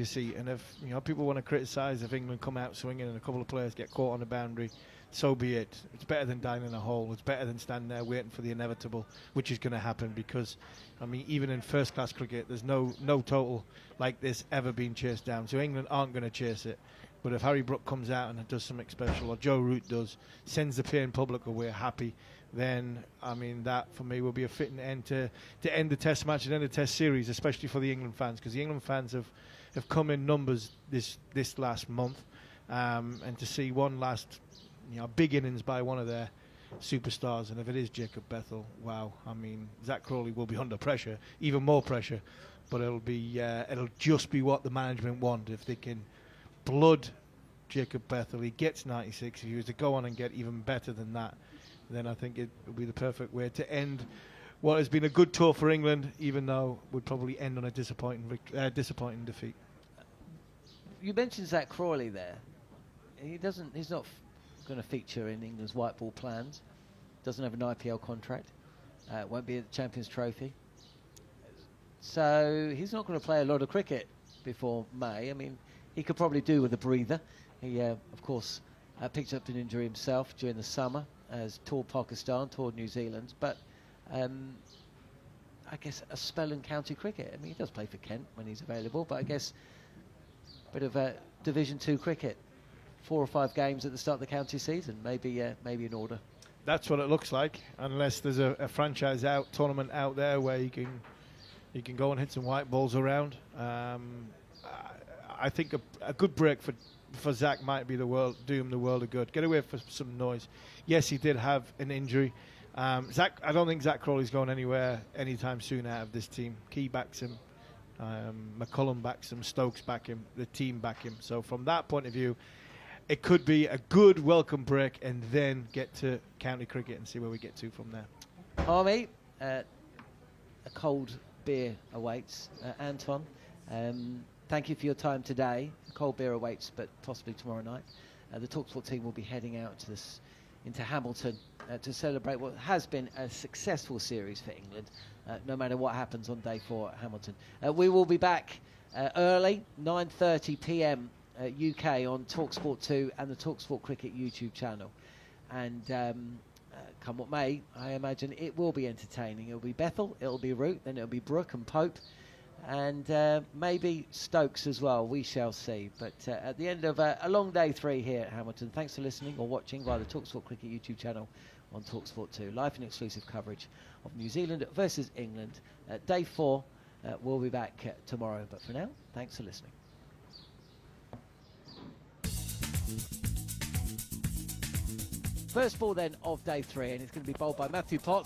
seat. And if people want to criticise if England come out swinging and a couple of players get caught on the boundary, so be it. It's better than dying in a hole. It's better than standing there waiting for the inevitable, which is going to happen, because even in first class cricket, there's no total like this ever being chased down. So England aren't going to chase it. But if Harry Brook comes out and does something special, or Joe Root does, sends the paying public away happy, then that for me will be a fitting end to end the Test match and end the Test series, especially for the England fans, because the England fans have come in numbers this last month, and to see one last big innings by one of their superstars, and if it is Jacob Bethel, wow! Zach Crawley will be under pressure, even more pressure, but it'll just be what the management want. If they can blood Jacob Bethel, he gets 96. If he was to go on and get even better than that, then I think it would be the perfect way to end what has been a good tour for England, even though it would probably end on a disappointing defeat. You mentioned Zach Crawley there. He's not going to feature in England's white ball plans. Doesn't have an IPL contract. Won't be at the Champions Trophy. So he's not going to play a lot of cricket before May. He could probably do with a breather. He, of course, picked up an injury himself during the summer, as toured Pakistan, toured New Zealand, but I guess a spell in county cricket. He does play for Kent when he's available, but I guess a bit of Division 2 cricket. 4 or 5 games at the start of the county season, maybe in order. That's what it looks like, unless there's a franchise tournament out there where you can go and hit some white balls around. I think a good break for Zach might be do him the world of good. Get away for some noise. Yes, he did have an injury. Zach, I don't think Zach Crawley's going anywhere anytime soon out of this team. Key backs him, McCullum backs him, Stokes back him, the team back him. So from that point of view, it could be a good welcome break and then get to county cricket and see where we get to from there. Army, a cold beer awaits. Anton, thank you for your time today. A cold beer awaits, but possibly tomorrow night. The talkSPORT team will be heading out to into Hamilton to celebrate what has been a successful series for England, no matter what happens on day 4 at Hamilton. We will be back early, 9:30 p.m. UK on talkSPORT 2 and the talkSPORT Cricket YouTube channel. And come what may, I imagine it will be entertaining. It'll be Bethel, it'll be Root, then it'll be Brooke and Pope, and maybe Stokes as well. We shall see. But at the end of a long day 3 here at Hamilton, thanks for listening or watching via the talkSPORT Cricket YouTube channel on talkSPORT 2. Live and exclusive coverage of New Zealand versus England. Day 4, we'll be back tomorrow. But for now, thanks for listening. First ball then of day 3, and it's going to be bowled by Matthew Potts.